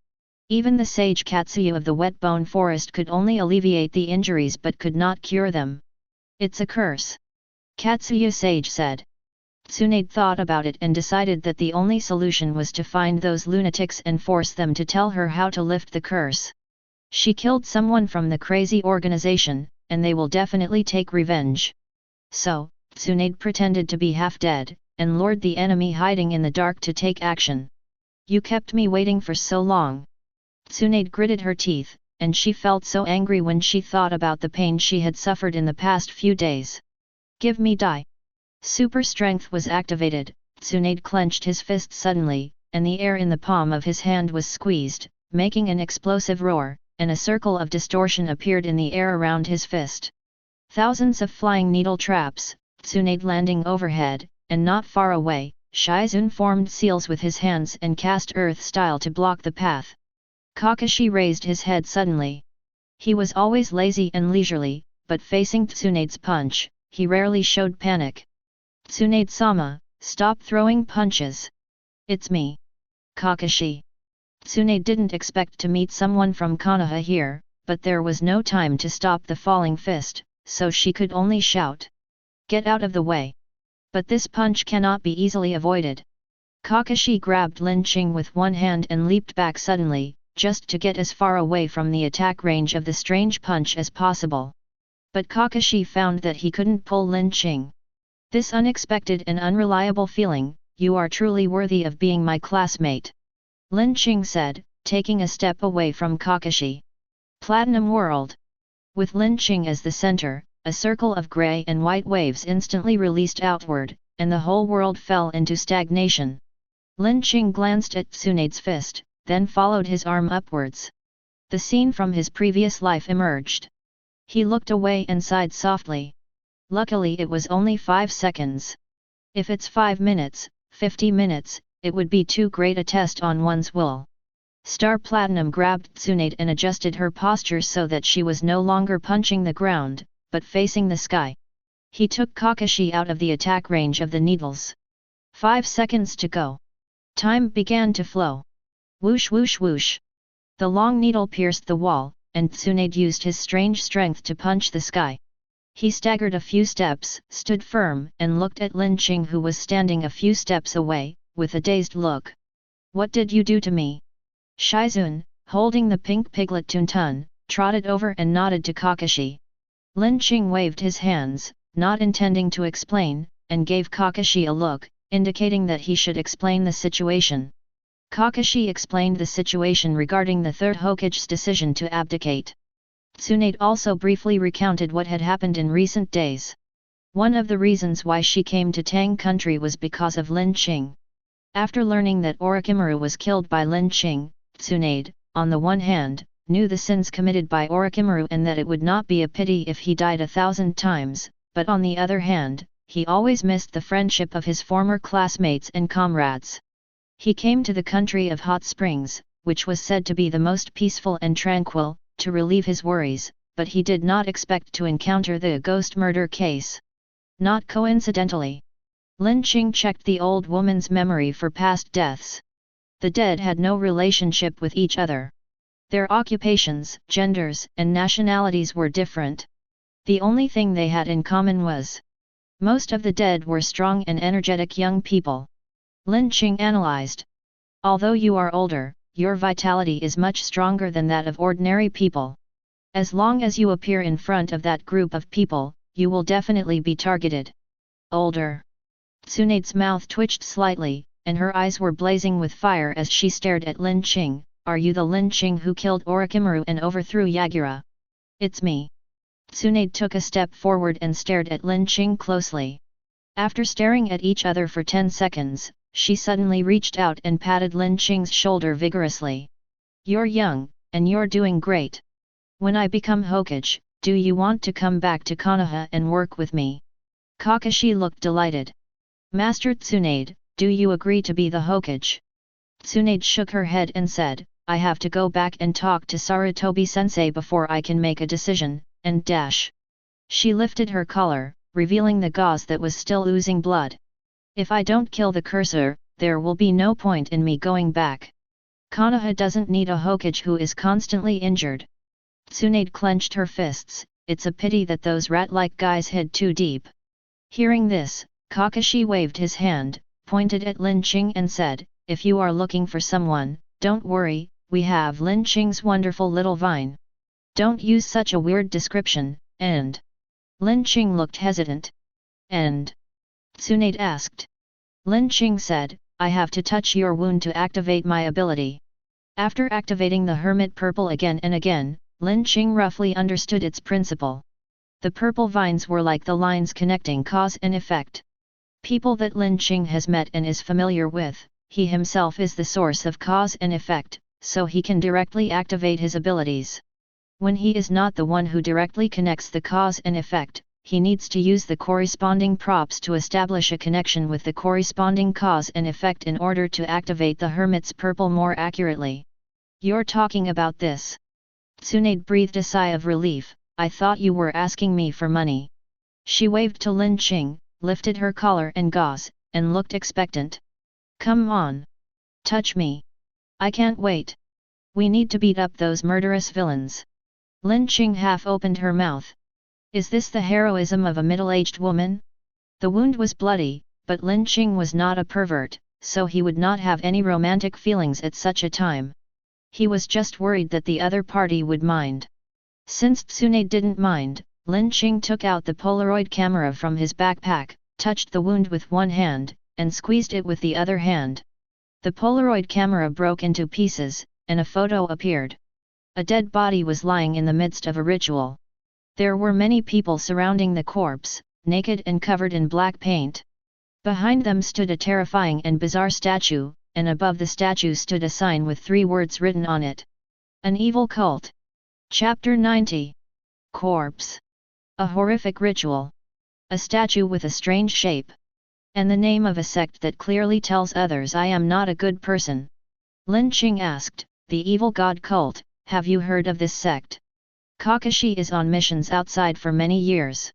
Even the sage Katsuyu of the wet bone forest could only alleviate the injuries but could not cure them. It's a curse. Katsuyu sage said. Tsunade thought about it and decided that the only solution was to find those lunatics and force them to tell her how to lift the curse. She killed someone from the crazy organization, and they will definitely take revenge. So, Tsunade pretended to be half dead, and lured the enemy hiding in the dark to take action. You kept me waiting for so long. Tsunade gritted her teeth, and she felt so angry when she thought about the pain she had suffered in the past few days. Give me die. Super strength was activated. Tsunade clenched his fist suddenly, and the air in the palm of his hand was squeezed, making an explosive roar, and a circle of distortion appeared in the air around his fist. Thousands of flying needle traps, Tsunade landing overhead, and not far away, Shizun formed seals with his hands and cast earth style to block the path. Kakashi raised his head suddenly. He was always lazy and leisurely, but facing Tsunade's punch, he rarely showed panic. Tsunade-sama, stop throwing punches. It's me. Kakashi. Tsunade didn't expect to meet someone from Konoha here, but there was no time to stop the falling fist, so she could only shout. Get out of the way. But this punch cannot be easily avoided. Kakashi grabbed Lin Qing with one hand and leaped back suddenly, just to get as far away from the attack range of the strange punch as possible. But Kakashi found that he couldn't pull Lin Qing. This unexpected and unreliable feeling, you are truly worthy of being my classmate. Lin Qing said, taking a step away from Kakashi. Platinum World. With Lin Qing as the center, a circle of grey and white waves instantly released outward, and the whole world fell into stagnation. Lin Qing glanced at Tsunade's fist, then followed his arm upwards. The scene from his previous life emerged. He looked away and sighed softly. Luckily it was only 5 seconds. If it's 5 minutes, 50 minutes, it would be too great a test on one's will. Star Platinum grabbed Tsunade and adjusted her posture so that she was no longer punching the ground, but facing the sky. He took Kakashi out of the attack range of the needles. 5 seconds to go. Time began to flow. Whoosh whoosh whoosh. The long needle pierced the wall, and Tsunade used his strange strength to punch the sky. He staggered a few steps, stood firm, and looked at Lin Qing, who was standing a few steps away, with a dazed look. What did you do to me? Shizun, holding the pink piglet Tuntun, trotted over and nodded to Kakashi. Lin Qing waved his hands, not intending to explain, and gave Kakashi a look, indicating that he should explain the situation. Kakashi explained the situation regarding the third Hokage's decision to abdicate. Tsunade also briefly recounted what had happened in recent days. One of the reasons why she came to Tang country was because of Lin Qing. After learning that Orochimaru was killed by Lin Qing, Tsunade, on the one hand, knew the sins committed by Orochimaru and that it would not be a pity if he died 1,000 times, but on the other hand, he always missed the friendship of his former classmates and comrades. He came to the country of hot springs, which was said to be the most peaceful and tranquil, to relieve his worries, but he did not expect to encounter the ghost murder case. Not coincidentally. Lin Qing checked the old woman's memory for past deaths. The dead had no relationship with each other. Their occupations, genders, and nationalities were different. The only thing they had in common was most of the dead were strong and energetic young people. Lin Qing analyzed. Although you are older, your vitality is much stronger than that of ordinary people. As long as you appear in front of that group of people, you will definitely be targeted. Older. Tsunade's mouth twitched slightly, and her eyes were blazing with fire as she stared at Lin Qing. Are you the Lin Qing who killed Orochimaru and overthrew Yagura? It's me. Tsunade took a step forward and stared at Lin Qing closely. After staring at each other for 10 seconds, she suddenly reached out and patted Lin Qing's shoulder vigorously. You're young, and you're doing great. When I become Hokage, do you want to come back to Konoha and work with me? Kakashi looked delighted. Master Tsunade, do you agree to be the Hokage? Tsunade shook her head and said, I have to go back and talk to Sarutobi-sensei before I can make a decision, and dash. She lifted her collar, revealing the gauze that was still oozing blood. If I don't kill the cursor, there will be no point in me going back. Konoha doesn't need a Hokage who is constantly injured. Tsunade clenched her fists, it's a pity that those rat-like guys hid too deep. Hearing this, Kakashi waved his hand, pointed at Lin Qing and said, if you are looking for someone, don't worry, we have Lin Qing's wonderful little vine. Don't use such a weird description, and... Lin Qing looked hesitant. And? Tsunade asked. Lin Qing said, I have to touch your wound to activate my ability. After activating the hermit purple again and again, Lin Qing roughly understood its principle. The purple vines were like the lines connecting cause and effect. People that Lin Qing has met and is familiar with, he himself is the source of cause and effect, so he can directly activate his abilities. When he is not the one who directly connects the cause and effect, he needs to use the corresponding props to establish a connection with the corresponding cause and effect in order to activate the hermit's purple more accurately. You're talking about this? Tsunade breathed a sigh of relief, I thought you were asking me for money. She waved to Lin Qing, lifted her collar and gauze, and looked expectant. "Come on. Touch me. I can't wait. We need to beat up those murderous villains." Linqing half opened her mouth. Is this the heroism of a middle-aged woman? The wound was bloody, but Linqing was not a pervert, so he would not have any romantic feelings at such a time. He was just worried that the other party would mind. Since Tsunade didn't mind, Linqing took out the Polaroid camera from his backpack, touched the wound with one hand, and squeezed it with the other hand. The Polaroid camera broke into pieces, and a photo appeared. A dead body was lying in the midst of a ritual. There were many people surrounding the corpse, naked and covered in black paint. Behind them stood a terrifying and bizarre statue, and above the statue stood a sign with 3 words written on it. An evil cult. Chapter 90. Corpse. A horrific ritual. A statue with a strange shape. And the name of a sect that clearly tells others I am not a good person. Linqing asked, "The evil god cult, have you heard of this sect?" Kakashi is on missions outside for many years.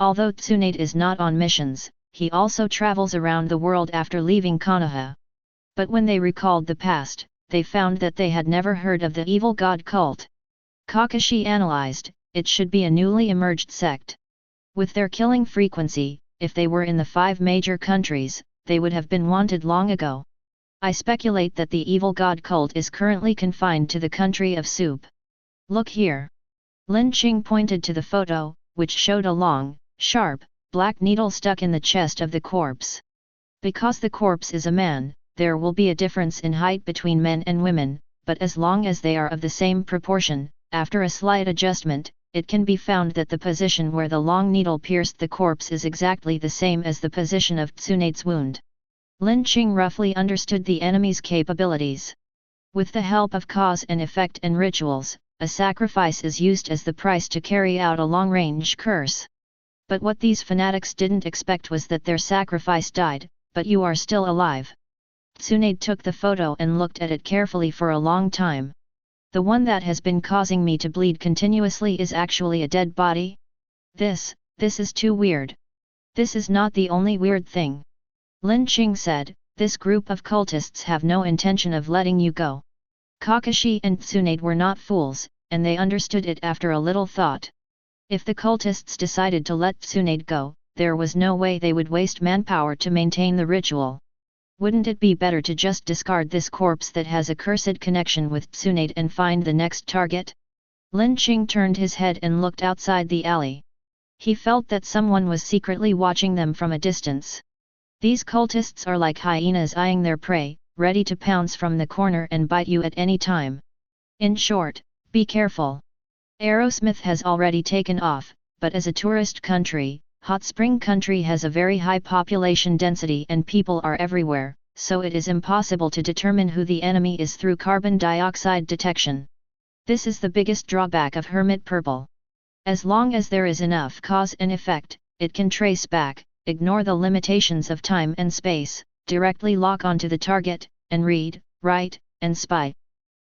Although Tsunade is not on missions, he also travels around the world after leaving Konoha. But when they recalled the past, they found that they had never heard of the evil god cult. Kakashi analyzed, it should be a newly emerged sect. With their killing frequency, if they were in the 5 major countries, they would have been wanted long ago. I speculate that the evil god cult is currently confined to the country of Soup. Look here. Linqing pointed to the photo, which showed a long, sharp, black needle stuck in the chest of the corpse. Because the corpse is a man, there will be a difference in height between men and women, but as long as they are of the same proportion, after a slight adjustment, it can be found that the position where the long needle pierced the corpse is exactly the same as the position of Tsunade's wound. Linqing roughly understood the enemy's capabilities. With the help of cause and effect and rituals, a sacrifice is used as the price to carry out a long-range curse. But what these fanatics didn't expect was that their sacrifice died, but you are still alive. Tsunade took the photo and looked at it carefully for a long time. The one that has been causing me to bleed continuously is actually a dead body? This is too weird. This is not the only weird thing. Linqing said, this group of cultists have no intention of letting you go. Kakashi and Tsunade were not fools, and they understood it after a little thought. If the cultists decided to let Tsunade go, there was no way they would waste manpower to maintain the ritual. Wouldn't it be better to just discard this corpse that has a cursed connection with Tsunade and find the next target? Linqing turned his head and looked outside the alley. He felt that someone was secretly watching them from a distance. These cultists are like hyenas eyeing their prey, ready to pounce from the corner and bite you at any time. In short, be careful. Aerosmith has already taken off, but as a tourist country, Hot Spring Country has a very high population density and people are everywhere, so it is impossible to determine who the enemy is through carbon dioxide detection. This is the biggest drawback of Hermit Purple. As long as there is enough cause and effect, it can trace back, ignore the limitations of time and space, directly lock onto the target, and read, write, and spy.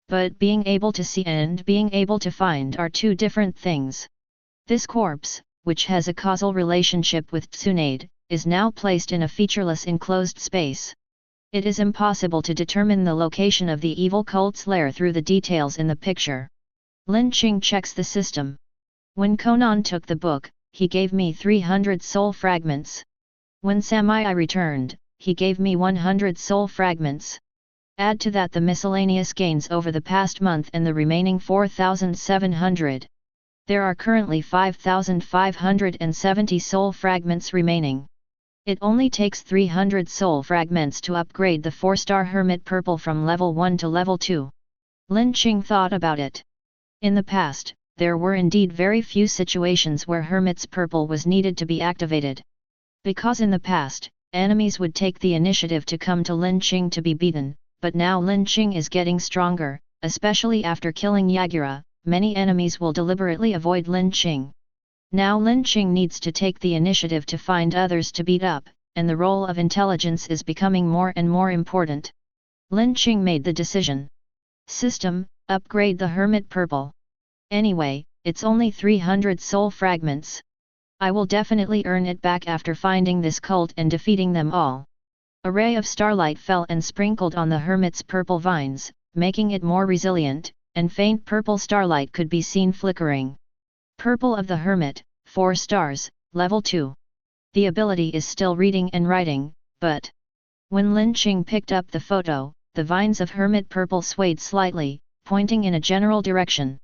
But being able to see and being able to find are 2 different things. This corpse, which has a causal relationship with Tsunade, is now placed in a featureless enclosed space. It is impossible to determine the location of the evil cult's lair through the details in the picture. Linqing checks the system. When Conan took the book, he gave me 300 soul fragments. When Samui returned, he gave me 100 soul fragments. Add to that the miscellaneous gains over the past month and the remaining 4,700. There are currently 5,570 soul fragments remaining. It only takes 300 soul fragments to upgrade the 4-star Hermit Purple from level 1 to level 2. Linqing thought about it. In the past, there were indeed very few situations where Hermit's Purple was needed to be activated. Because in the past, enemies would take the initiative to come to Linqing to be beaten, but now Linqing is getting stronger, especially after killing Yagura. Many enemies will deliberately avoid Linqing. Now Linqing needs to take the initiative to find others to beat up, and the role of intelligence is becoming more and more important. Linqing made the decision. System, upgrade the Hermit Purple. Anyway, it's only 300 soul fragments. I will definitely earn it back after finding this cult and defeating them all. A ray of starlight fell and sprinkled on the hermit's purple vines, making it more resilient, and faint purple starlight could be seen flickering. Purple of the Hermit, 4 stars, level 2. The ability is still reading and writing, but when Lin Qing picked up the photo, the vines of Hermit Purple swayed slightly, pointing in a general direction.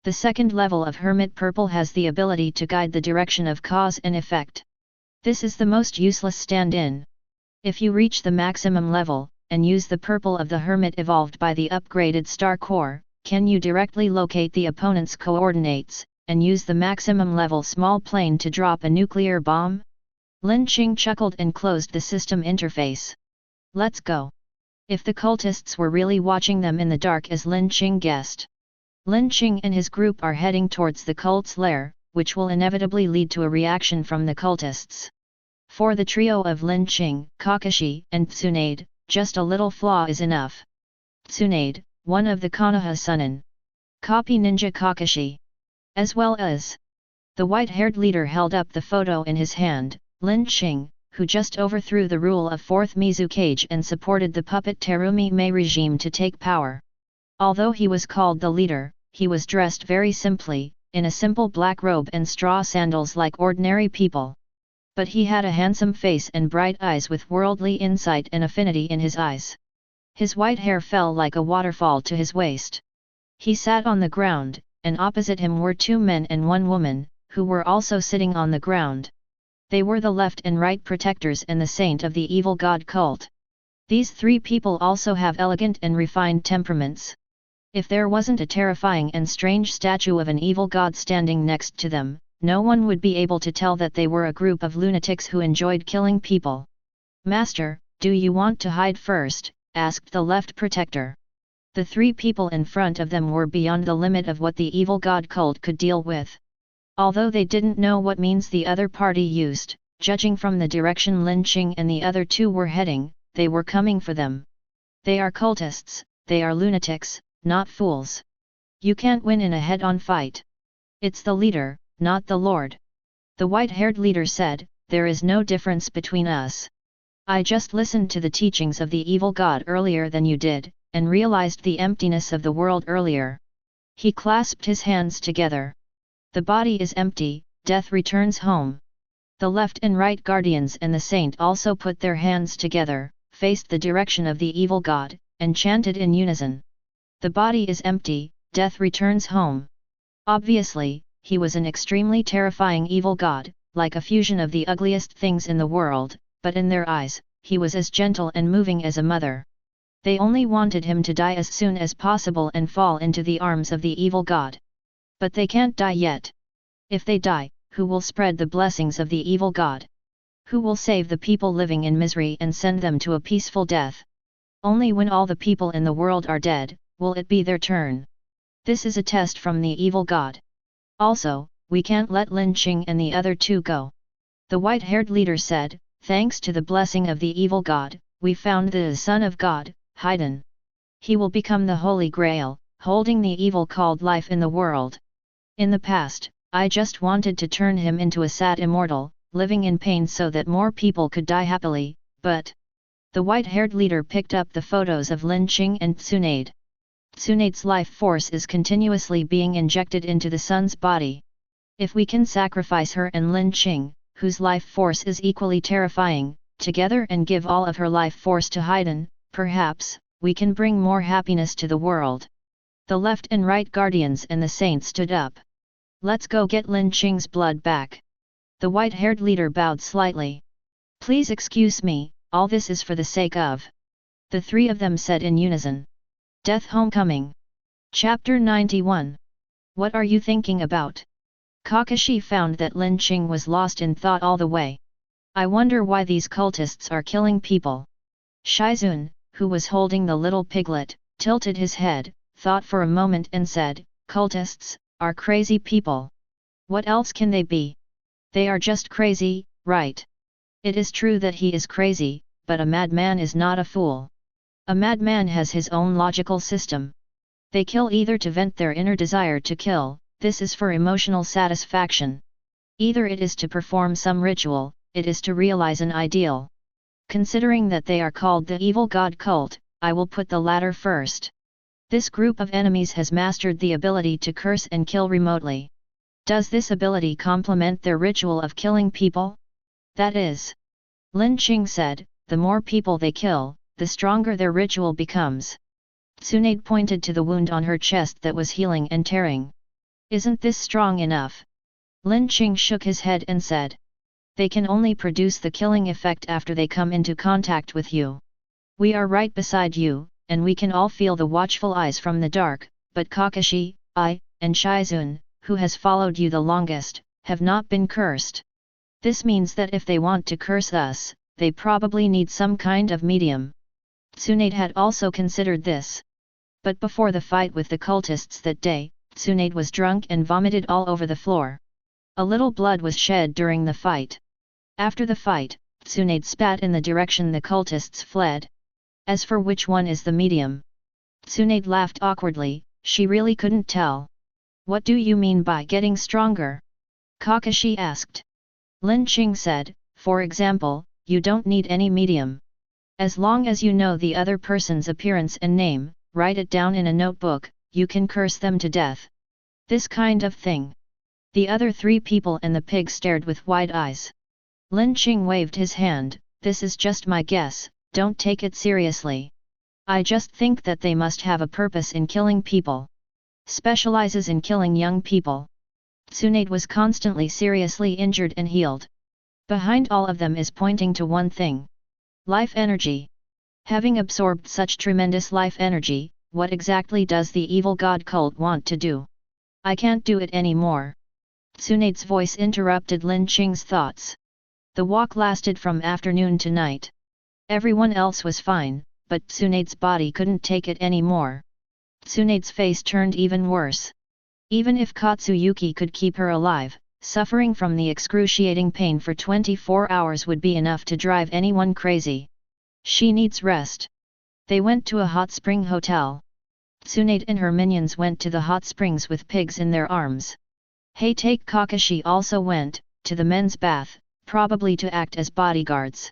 The second level of Hermit Purple has the ability to guide the direction of cause and effect. This is the most useless stand-in. If you reach the maximum level, and use the purple of the Hermit evolved by the upgraded Star Core, can you directly locate the opponent's coordinates, and use the maximum level small plane to drop a nuclear bomb? Lin Qing chuckled and closed the system interface. Let's go. If the cultists were really watching them in the dark as Lin Qing guessed. Lin Qing and his group are heading towards the cult's lair, which will inevitably lead to a reaction from the cultists. For the trio of Lin Qing, Kakashi, and Tsunade, just a little flaw is enough. Tsunade, one of the Konoha Sunin. Copy Ninja Kakashi. As well as the white-haired leader held up the photo in his hand, Lin Qing, who just overthrew the rule of 4th Mizukage and supported the puppet Terumi Mei regime to take power. Although he was called the leader, he was dressed very simply, in a simple black robe and straw sandals like ordinary people. But he had a handsome face and bright eyes with worldly insight and affinity in his eyes. His white hair fell like a waterfall to his waist. He sat on the ground, and opposite him were 2 men and 1 woman, who were also sitting on the ground. They were the left and right protectors and the saint of the evil god cult. These 3 people also have elegant and refined temperaments. If there wasn't a terrifying and strange statue of an evil god standing next to them, no one would be able to tell that they were a group of lunatics who enjoyed killing people. "Master, do you want to hide first?" asked the left protector. The 3 people in front of them were beyond the limit of what the evil god cult could deal with. Although they didn't know what means the other party used, judging from the direction Lin Qing and the other 2 were heading, they were coming for them. They are cultists, they are lunatics, not fools. You can't win in a head-on fight. It's the leader, not the lord. The white-haired leader said, "There is no difference between us. I just listened to the teachings of the evil god earlier than you did, and realized the emptiness of the world earlier." He clasped his hands together. The body is empty, death returns home. The left and right guardians and the saint also put their hands together, faced the direction of the evil god, and chanted in unison. The body is empty, death returns home. Obviously, he was an extremely terrifying evil god, like a fusion of the ugliest things in the world, but in their eyes, he was as gentle and moving as a mother. They only wanted him to die as soon as possible and fall into the arms of the evil god. But they can't die yet. If they die, who will spread the blessings of the evil god? Who will save the people living in misery and send them to a peaceful death? Only when all the people in the world are dead, will it be their turn. This is a test from the evil god. Also, we can't let Lin Qing and the other 2 go. The white-haired leader said, "Thanks to the blessing of the evil god, we found the Son of God, Haiden. He will become the Holy Grail, holding the evil called life in the world. In the past, I just wanted to turn him into a sad immortal, living in pain so that more people could die happily, but..." The white-haired leader picked up the photos of Lin Qing and Tsunade. Tsunade's life force is continuously being injected into the son's body. If we can sacrifice her and Lin Qing, whose life force is equally terrifying, together and give all of her life force to Haiden, perhaps, we can bring more happiness to the world. The left and right guardians and the saints stood up. "Let's go get Lin Qing's blood back." The white-haired leader bowed slightly. "Please excuse me, all this is for the sake of..." the 3 of them said in unison. Death Homecoming. Chapter 91. What are you thinking about? Kakashi found that Lin Qing was lost in thought all the way. I wonder why these cultists are killing people. Shizun, who was holding the little piglet, tilted his head, thought for a moment and said, "Cultists are crazy people. What else can they be? They are just crazy, right?" It is true that he is crazy, but a madman is not a fool. A madman has his own logical system. They kill either to vent their inner desire to kill, this is for emotional satisfaction. Either it is to perform some ritual, it is to realize an ideal. Considering that they are called the evil god cult, I will put the latter first. This group of enemies has mastered the ability to curse and kill remotely. Does this ability complement their ritual of killing people? That is, Lin Qing said, the more people they kill, the stronger their ritual becomes. Tsunade pointed to the wound on her chest that was healing and tearing. Isn't this strong enough? Lin Qing shook his head and said. They can only produce the killing effect after they come into contact with you. We are right beside you, and we can all feel the watchful eyes from the dark, but Kakashi, I, and Shizune, who has followed you the longest, have not been cursed. This means that if they want to curse us, they probably need some kind of medium. Tsunade had also considered this. But before the fight with the cultists that day, Tsunade was drunk and vomited all over the floor. A little blood was shed during the fight. After the fight, Tsunade spat in the direction the cultists fled. As for which one is the medium? Tsunade laughed awkwardly, she really couldn't tell. What do you mean by getting stronger? Kakashi asked. Lin Qing said, for example, you don't need any medium. As long as you know the other person's appearance and name, write it down in a notebook, you can curse them to death. This kind of thing. The other three people and the pig stared with wide eyes. Lin Qing waved his hand, this is just my guess, don't take it seriously. I just think that they must have a purpose in killing people. Specializes in killing young people. Tsunade was constantly seriously injured and healed. Behind all of them is pointing to one thing. Life energy. Having absorbed such tremendous life energy, what exactly does the evil god cult want to do? I can't do it anymore. Tsunade's voice interrupted Lin Qing's thoughts. The walk lasted from afternoon to night. Everyone else was fine, but Tsunade's body couldn't take it anymore. Tsunade's face turned even worse. Even if Katsuyuki could keep her alive, suffering from the excruciating pain for 24 hours would be enough to drive anyone crazy. She needs rest. They went to a hot spring hotel. Tsunade and her minions went to the hot springs with pigs in their arms. Take Kakashi also went, to the men's bath, probably to act as bodyguards.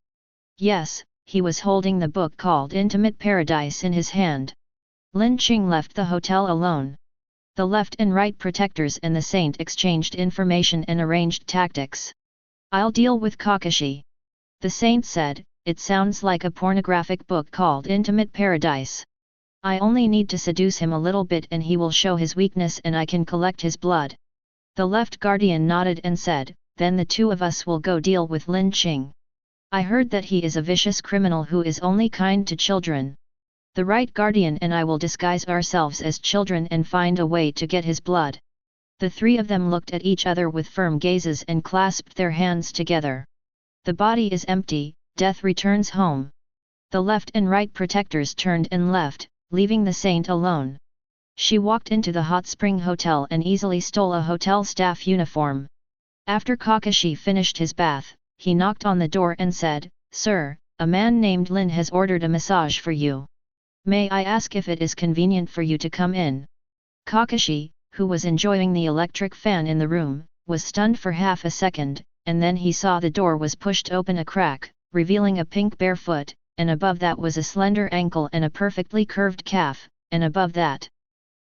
Yes, he was holding the book called Intimate Paradise in his hand. Lin Qing left the hotel alone. The left and right protectors and the saint exchanged information and arranged tactics. I'll deal with Kakashi. The saint said, it sounds like a pornographic book called Intimate Paradise. I only need to seduce him a little bit and he will show his weakness and I can collect his blood. The left guardian nodded and said, then the two of us will go deal with Lin Qing. I heard that he is a vicious criminal who is only kind to children. The right guardian and I will disguise ourselves as children and find a way to get his blood. The three of them looked at each other with firm gazes and clasped their hands together. The body is empty, death returns home. The left and right protectors turned and left, leaving the saint alone. She walked into the hot spring hotel and easily stole a hotel staff uniform. After Kakashi finished his bath, he knocked on the door and said, Sir, a man named Lin has ordered a massage for you. May I ask if it is convenient for you to come in? Kakashi, who was enjoying the electric fan in the room, was stunned for half a second, and then he saw the door was pushed open a crack, revealing a pink bare foot, and above that was a slender ankle and a perfectly curved calf, and above that.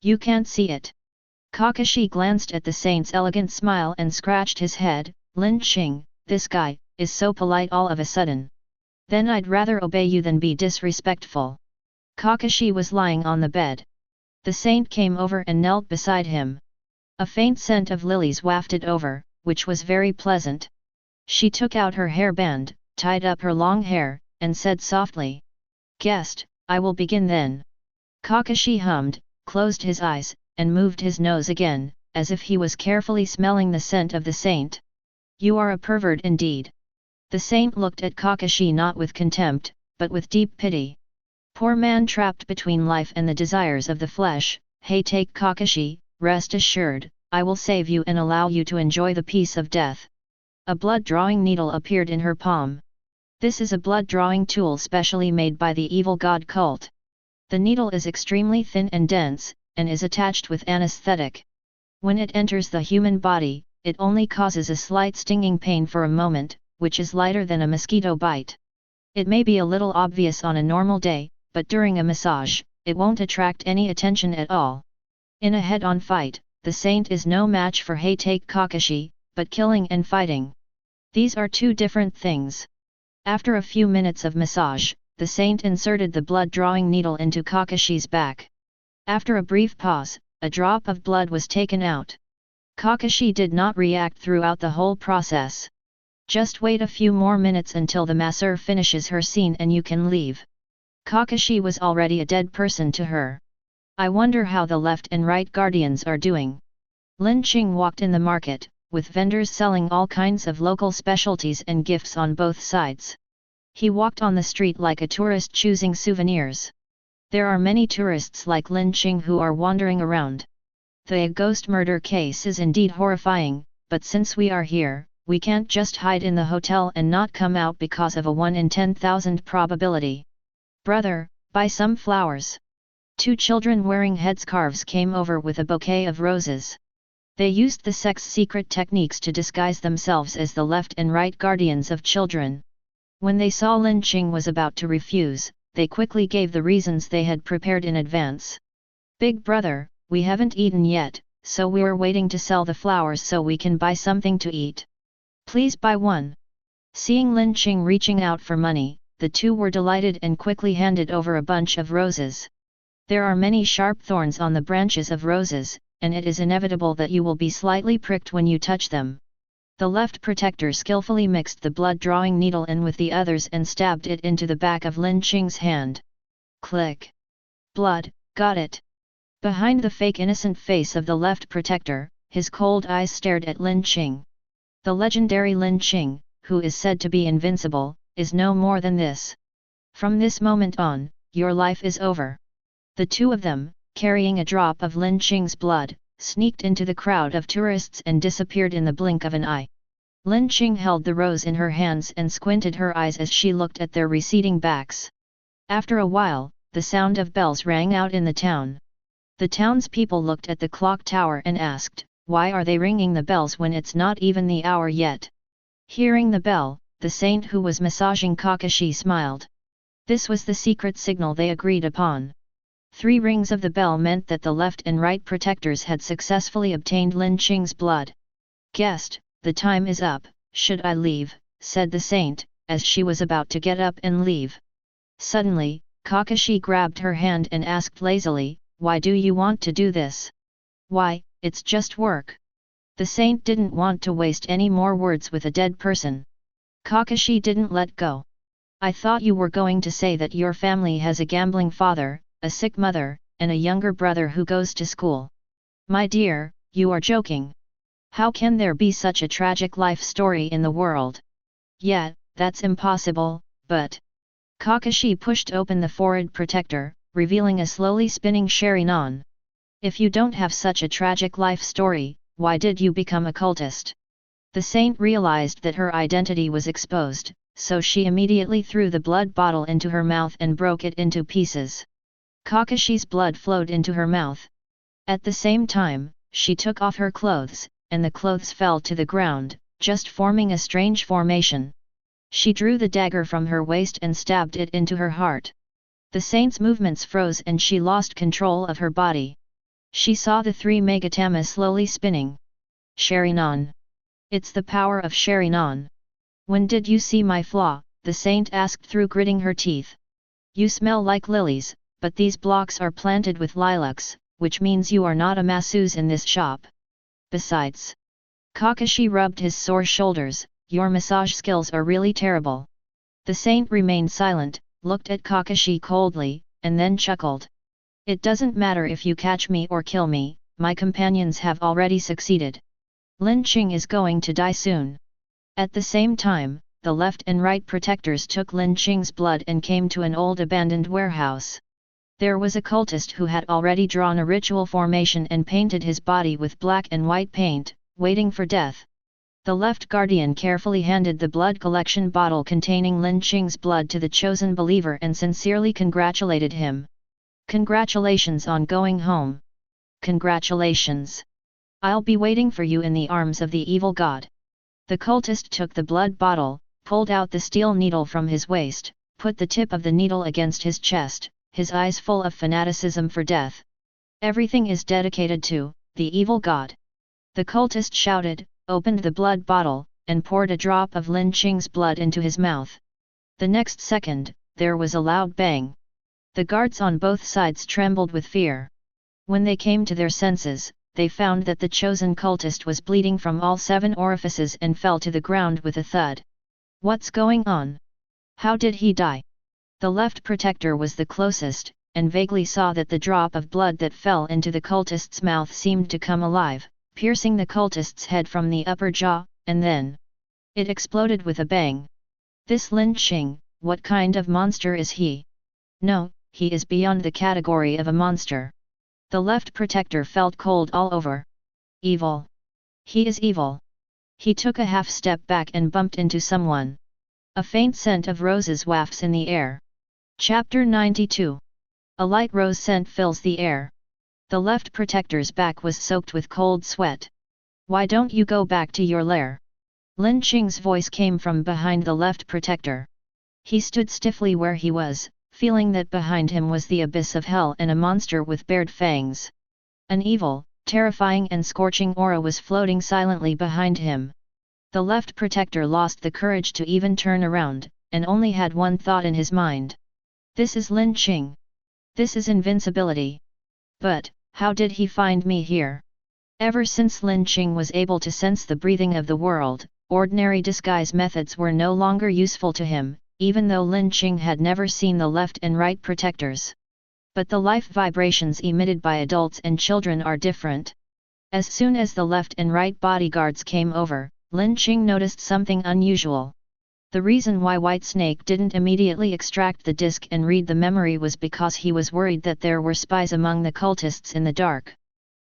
You can't see it. Kakashi glanced at the saint's elegant smile and scratched his head, Lin Qing, this guy, is so polite all of a sudden. Then I'd rather obey you than be disrespectful. Kakashi was lying on the bed. The saint came over and knelt beside him. A faint scent of lilies wafted over, which was very pleasant. She took out her hairband, tied up her long hair, and said softly, Guest, I will begin then. Kakashi hummed, closed his eyes, and moved his nose again, as if he was carefully smelling the scent of the saint. You are a pervert indeed. The saint looked at Kakashi not with contempt, but with deep pity. Poor man trapped between life and the desires of the flesh. Take Kakashi, rest assured, I will save you and allow you to enjoy the peace of death. A blood-drawing needle appeared in her palm. This is a blood-drawing tool specially made by the evil god cult. The needle is extremely thin and dense, and is attached with anesthetic. When it enters the human body, it only causes a slight stinging pain for a moment, which is lighter than a mosquito bite. It may be a little obvious on a normal day, but during a massage, it won't attract any attention at all. In a head-on fight, the saint is no match for Hatake Kakashi, but killing and fighting. These are two different things. After a few minutes of massage, the saint inserted the blood-drawing needle into Kakashi's back. After a brief pause, a drop of blood was taken out. Kakashi did not react throughout the whole process. Just wait a few more minutes until the masseur finishes her scene and you can leave. Kakashi was already a dead person to her. I wonder how the left and right guardians are doing. Lin Qing walked in the market, with vendors selling all kinds of local specialties and gifts on both sides. He walked on the street like a tourist choosing souvenirs. There are many tourists like Lin Qing who are wandering around. The ghost murder case is indeed horrifying, but since we are here, we can't just hide in the hotel and not come out because of a 1 in 10,000 probability. Brother, buy some flowers. 2 children wearing headscarves came over with a bouquet of roses. They used the sex secret techniques to disguise themselves as the left and right guardians of children. When they saw Lin Qing was about to refuse, they quickly gave the reasons they had prepared in advance. Big brother, we haven't eaten yet, so we're waiting to sell the flowers so we can buy something to eat. Please buy one. Seeing Lin Qing reaching out for money, the two were delighted and quickly handed over a bunch of roses. There are many sharp thorns on the branches of roses, and it is inevitable that you will be slightly pricked when you touch them. The left protector skillfully mixed the blood-drawing needle in with the others and stabbed it into the back of Lin Qing's hand. Click. Blood, got it. Behind the fake innocent face of the left protector, his cold eyes stared at Lin Qing. The legendary Lin Qing, who is said to be invincible, is no more than this. From this moment on, your life is over. The two of them, carrying a drop of Lin Qing's blood, sneaked into the crowd of tourists and disappeared in the blink of an eye. Lin Qing held the rose in her hands and squinted her eyes as she looked at their receding backs. After a while, the sound of bells rang out in the town. The townspeople looked at the clock tower and asked, why are they ringing the bells when it's not even the hour yet? Hearing the bell, the saint who was massaging Kakashi smiled. This was the secret signal they agreed upon. 3 rings of the bell meant that the left and right protectors had successfully obtained Lin Qing's blood. Guest, the time is up, should I leave, said the saint, as she was about to get up and leave. Suddenly, Kakashi grabbed her hand and asked lazily, why do you want to do this? Why, it's just work. The saint didn't want to waste any more words with a dead person. Kakashi didn't let go. I thought you were going to say that your family has a gambling father, a sick mother, and a younger brother who goes to school. My dear, you are joking. How can there be such a tragic life story in the world? Yeah, that's impossible, but... Kakashi pushed open the forehead protector, revealing a slowly spinning Sharingan. If you don't have such a tragic life story, why did you become a cultist? The saint realized that her identity was exposed, so she immediately threw the blood bottle into her mouth and broke it into pieces. Kakashi's blood flowed into her mouth. At the same time, she took off her clothes, and the clothes fell to the ground, just forming a strange formation. She drew the dagger from her waist and stabbed it into her heart. The saint's movements froze and she lost control of her body. She saw the 3 Megatama slowly spinning. Sharingan. It's the power of Sharingan. When did you see my flaw? The saint asked through gritting her teeth. You smell like lilies, but these blocks are planted with lilacs, which means you are not a masseuse in this shop. Besides. Kakashi rubbed his sore shoulders, your massage skills are really terrible. The saint remained silent, looked at Kakashi coldly, and then chuckled. It doesn't matter if you catch me or kill me, my companions have already succeeded. Lin Qing is going to die soon. At the same time, the left and right protectors took Lin Qing's blood and came to an old abandoned warehouse. There was a cultist who had already drawn a ritual formation and painted his body with black and white paint, waiting for death. The left guardian carefully handed the blood collection bottle containing Lin Qing's blood to the chosen believer and sincerely congratulated him. Congratulations on going home. Congratulations. I'll be waiting for you in the arms of the evil god. The cultist took the blood bottle, pulled out the steel needle from his waist, put the tip of the needle against his chest, his eyes full of fanaticism for death. Everything is dedicated to the evil god. The cultist shouted, opened the blood bottle, and poured a drop of Lin Qing's blood into his mouth. The next second, there was a loud bang. The guards on both sides trembled with fear. When they came to their senses, they found that the chosen cultist was bleeding from all 7 orifices and fell to the ground with a thud. What's going on? How did he die? The left protector was the closest, and vaguely saw that the drop of blood that fell into the cultist's mouth seemed to come alive, piercing the cultist's head from the upper jaw, and then it exploded with a bang. This Lin Qing, what kind of monster is he? No, he is beyond the category of a monster. The left protector felt cold all over. Evil. He is evil. He took a half step back and bumped into someone. A faint scent of roses wafts in the air. Chapter 92. A light rose scent fills the air. The left protector's back was soaked with cold sweat. Why don't you go back to your lair? Lin Qing's voice came from behind the left protector. He stood stiffly where he was, feeling that behind him was the abyss of hell and a monster with bared fangs. An evil, terrifying and scorching aura was floating silently behind him. The left protector lost the courage to even turn around, and only had one thought in his mind. This is Lin Qing. This is invincibility. But, how did he find me here? Ever since Lin Qing was able to sense the breathing of the world, ordinary disguise methods were no longer useful to him, even though Lin Qing had never seen the left and right protectors. But the life vibrations emitted by adults and children are different. As soon as the left and right bodyguards came over, Lin Qing noticed something unusual. The reason why White Snake didn't immediately extract the disc and read the memory was because he was worried that there were spies among the cultists in the dark.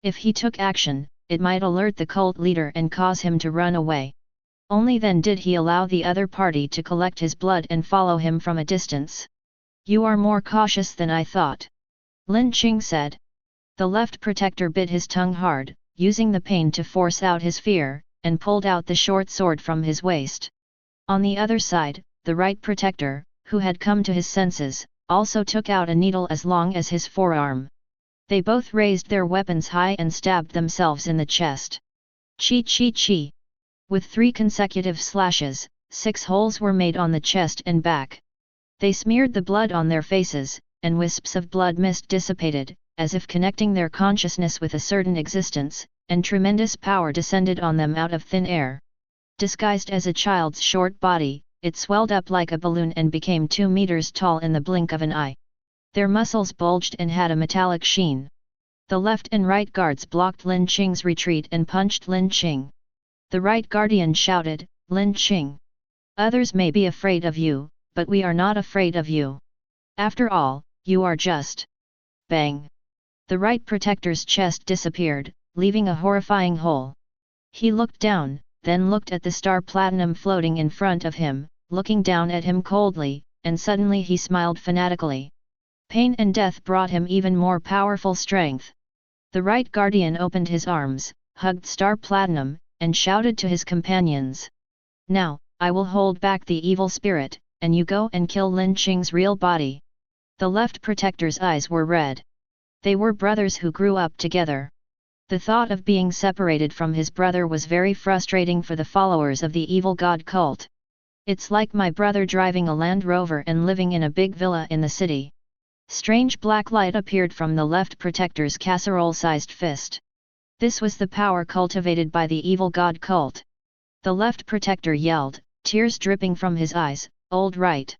If he took action, it might alert the cult leader and cause him to run away. Only then did he allow the other party to collect his blood and follow him from a distance. You are more cautious than I thought. Lin Qing said. The left protector bit his tongue hard, using the pain to force out his fear, and pulled out the short sword from his waist. On the other side, the right protector, who had come to his senses, also took out a needle as long as his forearm. They both raised their weapons high and stabbed themselves in the chest. Chi chi chi. With 3 consecutive slashes, 6 holes were made on the chest and back. They smeared the blood on their faces, and wisps of blood mist dissipated, as if connecting their consciousness with a certain existence, and tremendous power descended on them out of thin air. Disguised as a child's short body, it swelled up like a balloon and became 2 meters tall in the blink of an eye. Their muscles bulged and had a metallic sheen. The left and right guards blocked Lin Qing's retreat and punched Lin Qing. The right guardian shouted, Lin Qing. Others may be afraid of you, but we are not afraid of you. After all, you are just. Bang! The right protector's chest disappeared, leaving a horrifying hole. He looked down, then looked at the star platinum floating in front of him, looking down at him coldly, and suddenly he smiled fanatically. Pain and death brought him even more powerful strength. The right guardian opened his arms, hugged star platinum, and shouted to his companions. Now, I will hold back the evil spirit, and you go and kill Lin Qing's real body. The left protector's eyes were red. They were brothers who grew up together. The thought of being separated from his brother was very frustrating for the followers of the evil god cult. It's like my brother driving a Land Rover and living in a big villa in the city. Strange black light appeared from the left protector's casserole-sized fist. This was the power cultivated by the evil god cult. The left protector yelled, tears dripping from his eyes, "Old right.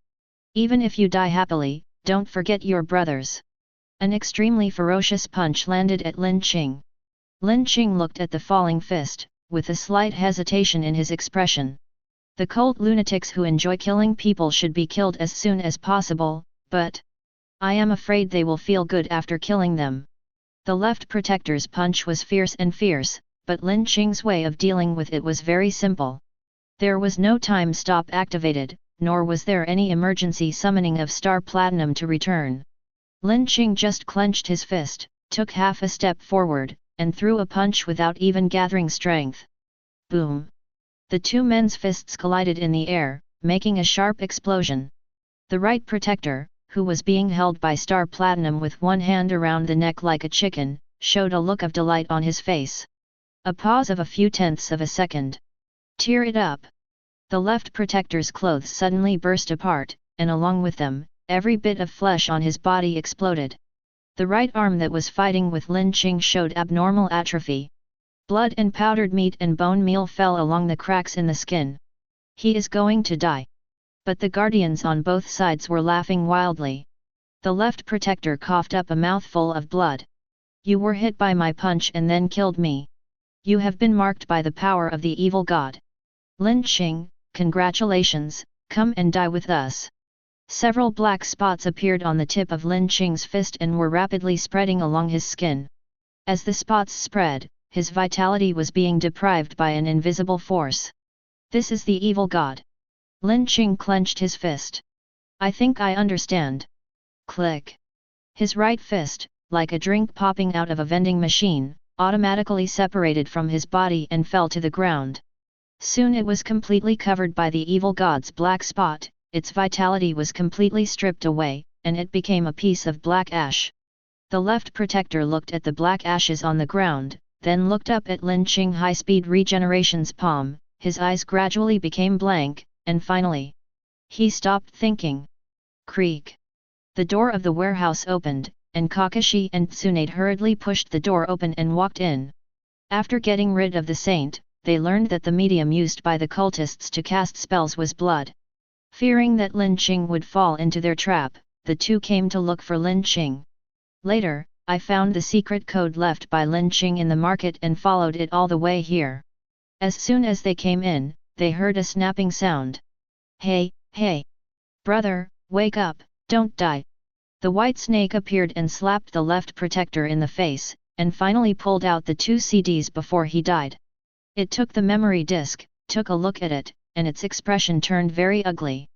Even if you die happily, don't forget your brothers." An extremely ferocious punch landed at Lin Qing. Lin Qing looked at the falling fist, with a slight hesitation in his expression. The cult lunatics who enjoy killing people should be killed as soon as possible, but I am afraid they will feel good after killing them. The left protector's punch was fierce, but Lin Qing's way of dealing with it was very simple. There was no time stop activated, nor was there any emergency summoning of star platinum to return. Lin Qing just clenched his fist, took half a step forward, and threw a punch without even gathering strength. Boom! The two men's fists collided in the air, making a sharp explosion. The right protector, who was being held by Star Platinum with one hand around the neck like a chicken, showed a look of delight on his face. A pause of a few tenths of a second. Tear it up! The left protector's clothes suddenly burst apart, and along with them, every bit of flesh on his body exploded. The right arm that was fighting with Lin Qing showed abnormal atrophy. Blood and powdered meat and bone meal fell along the cracks in the skin. He is going to die. But the guardians on both sides were laughing wildly. The left protector coughed up a mouthful of blood. You were hit by my punch and then killed me. You have been marked by the power of the evil god. Lin Qing, congratulations, come and die with us. Several black spots appeared on the tip of Lin Qing's fist and were rapidly spreading along his skin. As the spots spread, his vitality was being deprived by an invisible force. This is the evil god. Lin Qing clenched his fist. I think I understand. Click. His right fist, like a drink popping out of a vending machine, automatically separated from his body and fell to the ground. Soon it was completely covered by the evil god's black spot. Its vitality was completely stripped away, and it became a piece of black ash. The left protector looked at the black ashes on the ground, then looked up at Lin Qing high-speed regeneration's palm. His eyes gradually became blank, and finally, he stopped thinking. Creak! The door of the warehouse opened, and Kakashi and Tsunade hurriedly pushed the door open and walked in. After getting rid of the saint, they learned that the medium used by the cultists to cast spells was blood. Fearing that Lin Qing would fall into their trap, the two came to look for Lin Qing. Later, I found the secret code left by Lin Qing in the market and followed it all the way here. As soon as they came in, they heard a snapping sound. Hey, hey! Brother, wake up, don't die! The white snake appeared and slapped the left protector in the face, and finally pulled out the 2 CDs before he died. It took the memory disk, took a look at it, and its expression turned very ugly.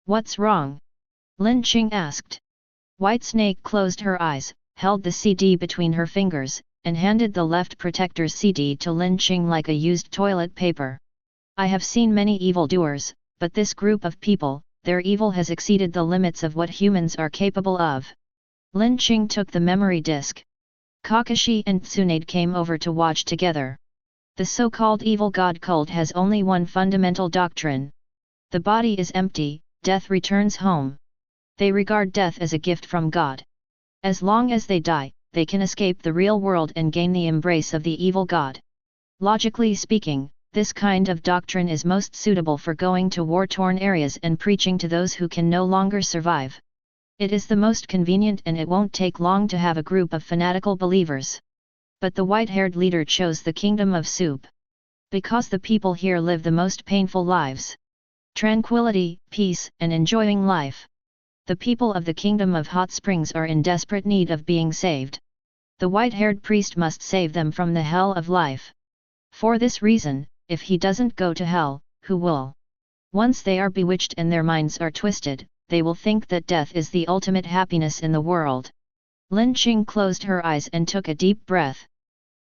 What's wrong? Lin Qing asked. White Snake closed her eyes, held the CD between her fingers, and handed the left protector's CD to Lin Qing like a used toilet paper. I have seen many evildoers, but this group of people, their evil has exceeded the limits of what humans are capable of. Lin Qing took the memory disk. Kakashi and Tsunade came over to watch together. The so-called evil god cult has only one fundamental doctrine. The body is empty, death returns home. They regard death as a gift from God. As long as they die, they can escape the real world and gain the embrace of the evil god. Logically speaking, this kind of doctrine is most suitable for going to war-torn areas and preaching to those who can no longer survive. It is the most convenient and it won't take long to have a group of fanatical believers. But the white-haired leader chose the kingdom of soup. Because the people here live the most painful lives. Tranquility, peace, and enjoying life. The people of the kingdom of hot springs are in desperate need of being saved. The white-haired priest must save them from the hell of life. For this reason, if he doesn't go to hell, who will? Once they are bewitched and their minds are twisted, they will think that death is the ultimate happiness in the world. Lin Qing closed her eyes and took a deep breath.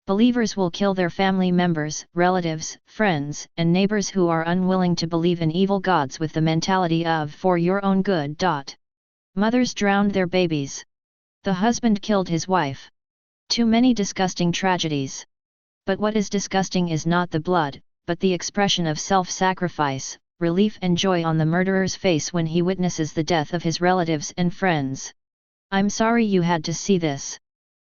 Believers will kill their family members, relatives, friends, and neighbors who are unwilling to believe in evil gods with the mentality of for your own good. Mothers drowned their babies. The husband killed his wife. Too many disgusting tragedies. But what is disgusting is not the blood, but the expression of self-sacrifice, relief and joy on the murderer's face when he witnesses the death of his relatives and friends. I'm sorry you had to see this.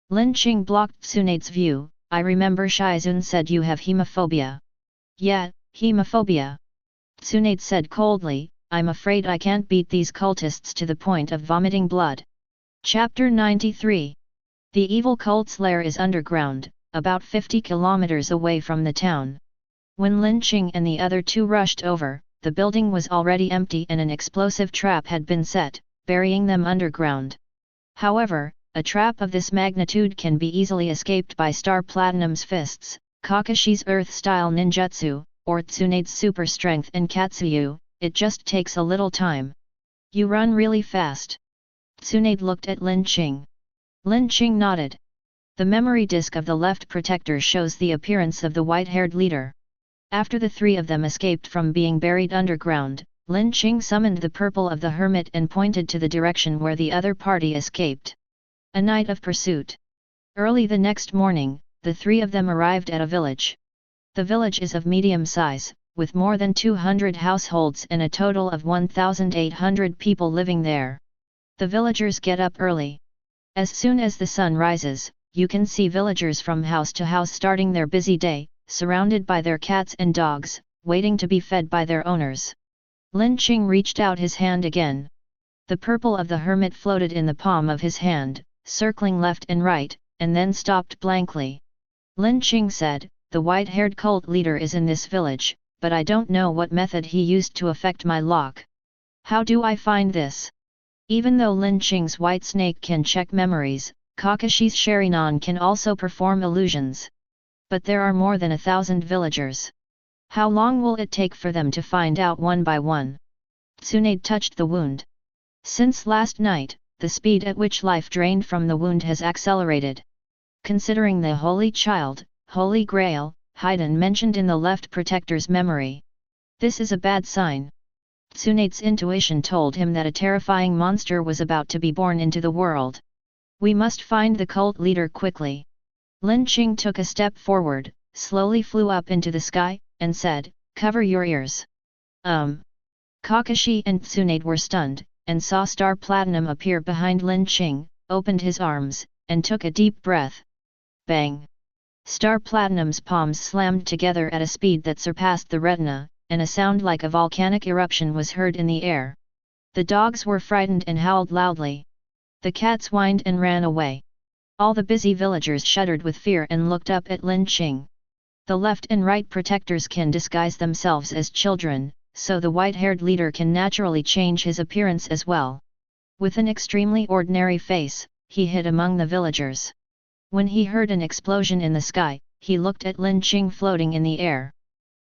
Lin Qing blocked Tsunade's view. I remember Shizun said you have hemophobia. Yeah, hemophobia. Tsunade said coldly, I'm afraid I can't beat these cultists to the point of vomiting blood. Chapter 93. The evil cult's lair is underground, about 50 kilometers away from the town. When Lin Qing and the other two rushed over, the building was already empty and an explosive trap had been set, burying them underground. However, a trap of this magnitude can be easily escaped by Star Platinum's fists, Kakashi's Earth-style ninjutsu, or Tsunade's super strength and Katsuyu. It just takes a little time. You run really fast. Tsunade looked at Lin Qing. Lin Qing nodded. The memory disk of the left protector shows the appearance of the white-haired leader. After the three of them escaped from being buried underground, Lin Qing summoned the purple of the hermit and pointed to the direction where the other party escaped. A night of pursuit. Early the next morning, the three of them arrived at a village. The village is of medium size, with more than 200 households and a total of 1,800 people living there. The villagers get up early. As soon as the sun rises, you can see villagers from house to house starting their busy day, surrounded by their cats and dogs, waiting to be fed by their owners. Lin Qing reached out his hand again. The purple of the hermit floated in the palm of his hand, circling left and right, and then stopped blankly. Lin Qing said, "The white-haired cult leader is in this village, but I don't know what method he used to affect my lock. How do I find this?" Even though Lin Qing's white snake can check memories, Kakashi's Shurinan can also perform illusions. But there are more than 1,000 villagers. How long will it take for them to find out one by one? Tsunade touched the wound. Since last night, the speed at which life drained from the wound has accelerated. Considering the Holy Child, Holy Grail, Haiden mentioned in the left protector's memory. This is a bad sign. Tsunade's intuition told him that a terrifying monster was about to be born into the world. We must find the cult leader quickly. Lin Qing took a step forward, slowly flew up into the sky, and said, "Cover your ears." Kakashi and Tsunade were stunned, and saw Star Platinum appear behind Lin Qing, opened his arms, and took a deep breath. Bang! Star Platinum's palms slammed together at a speed that surpassed the retina, and a sound like a volcanic eruption was heard in the air. The dogs were frightened and howled loudly. The cats whined and ran away. All the busy villagers shuddered with fear and looked up at Lin Qing. The left and right protectors can disguise themselves as children, so the white-haired leader can naturally change his appearance as well. With an extremely ordinary face, he hid among the villagers. When he heard an explosion in the sky, he looked at Lin Qing floating in the air.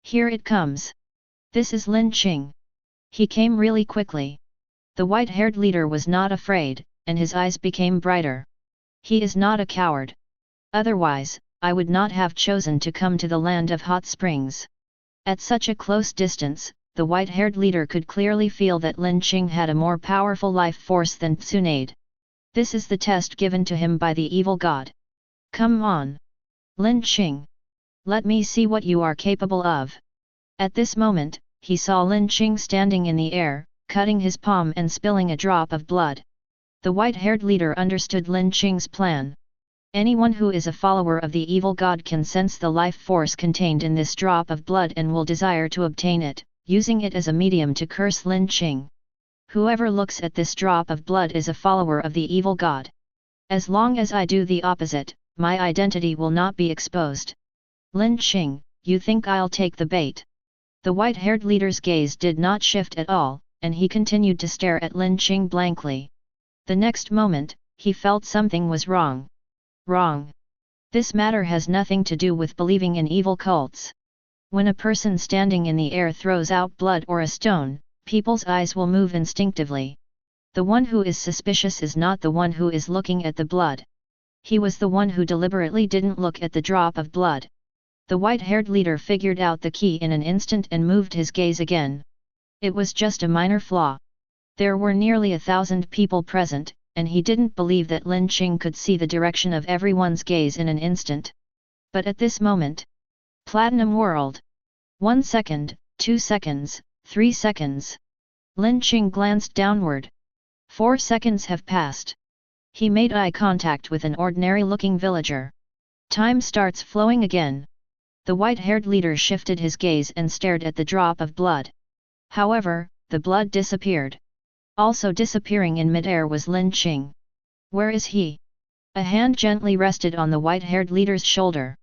"Here it comes. This is Lin Qing." He came really quickly. The white-haired leader was not afraid, and his eyes became brighter. He is not a coward. Otherwise, I would not have chosen to come to the land of hot springs. At such a close distance, the white-haired leader could clearly feel that Lin Qing had a more powerful life force than Tsunade. This is the test given to him by the evil god. Come on! Lin Qing! Let me see what you are capable of. At this moment, he saw Lin Qing standing in the air, cutting his palm and spilling a drop of blood. The white-haired leader understood Lin Qing's plan. Anyone who is a follower of the evil god can sense the life force contained in this drop of blood and will desire to obtain it, using it as a medium to curse Lin Qing. Whoever looks at this drop of blood is a follower of the evil god. As long as I do the opposite, my identity will not be exposed. Lin Qing, you think I'll take the bait? The white-haired leader's gaze did not shift at all, and he continued to stare at Lin Qing blankly. The next moment, he felt something was wrong. Wrong. This matter has nothing to do with believing in evil cults. When a person standing in the air throws out blood or a stone, people's eyes will move instinctively. The one who is suspicious is not the one who is looking at the blood. He was the one who deliberately didn't look at the drop of blood. The white-haired leader figured out the key in an instant and moved his gaze again. It was just a minor flaw. There were nearly 1,000 people present, and he didn't believe that Lin Qing could see the direction of everyone's gaze in an instant. But at this moment... Platinum World! 1 second, 2 seconds, 3 seconds. Lin Qing glanced downward. 4 seconds have passed. He made eye contact with an ordinary-looking villager. Time starts flowing again. The white-haired leader shifted his gaze and stared at the drop of blood. However, the blood disappeared. Also disappearing in midair was Lin Qing. Where is he? A hand gently rested on the white-haired leader's shoulder.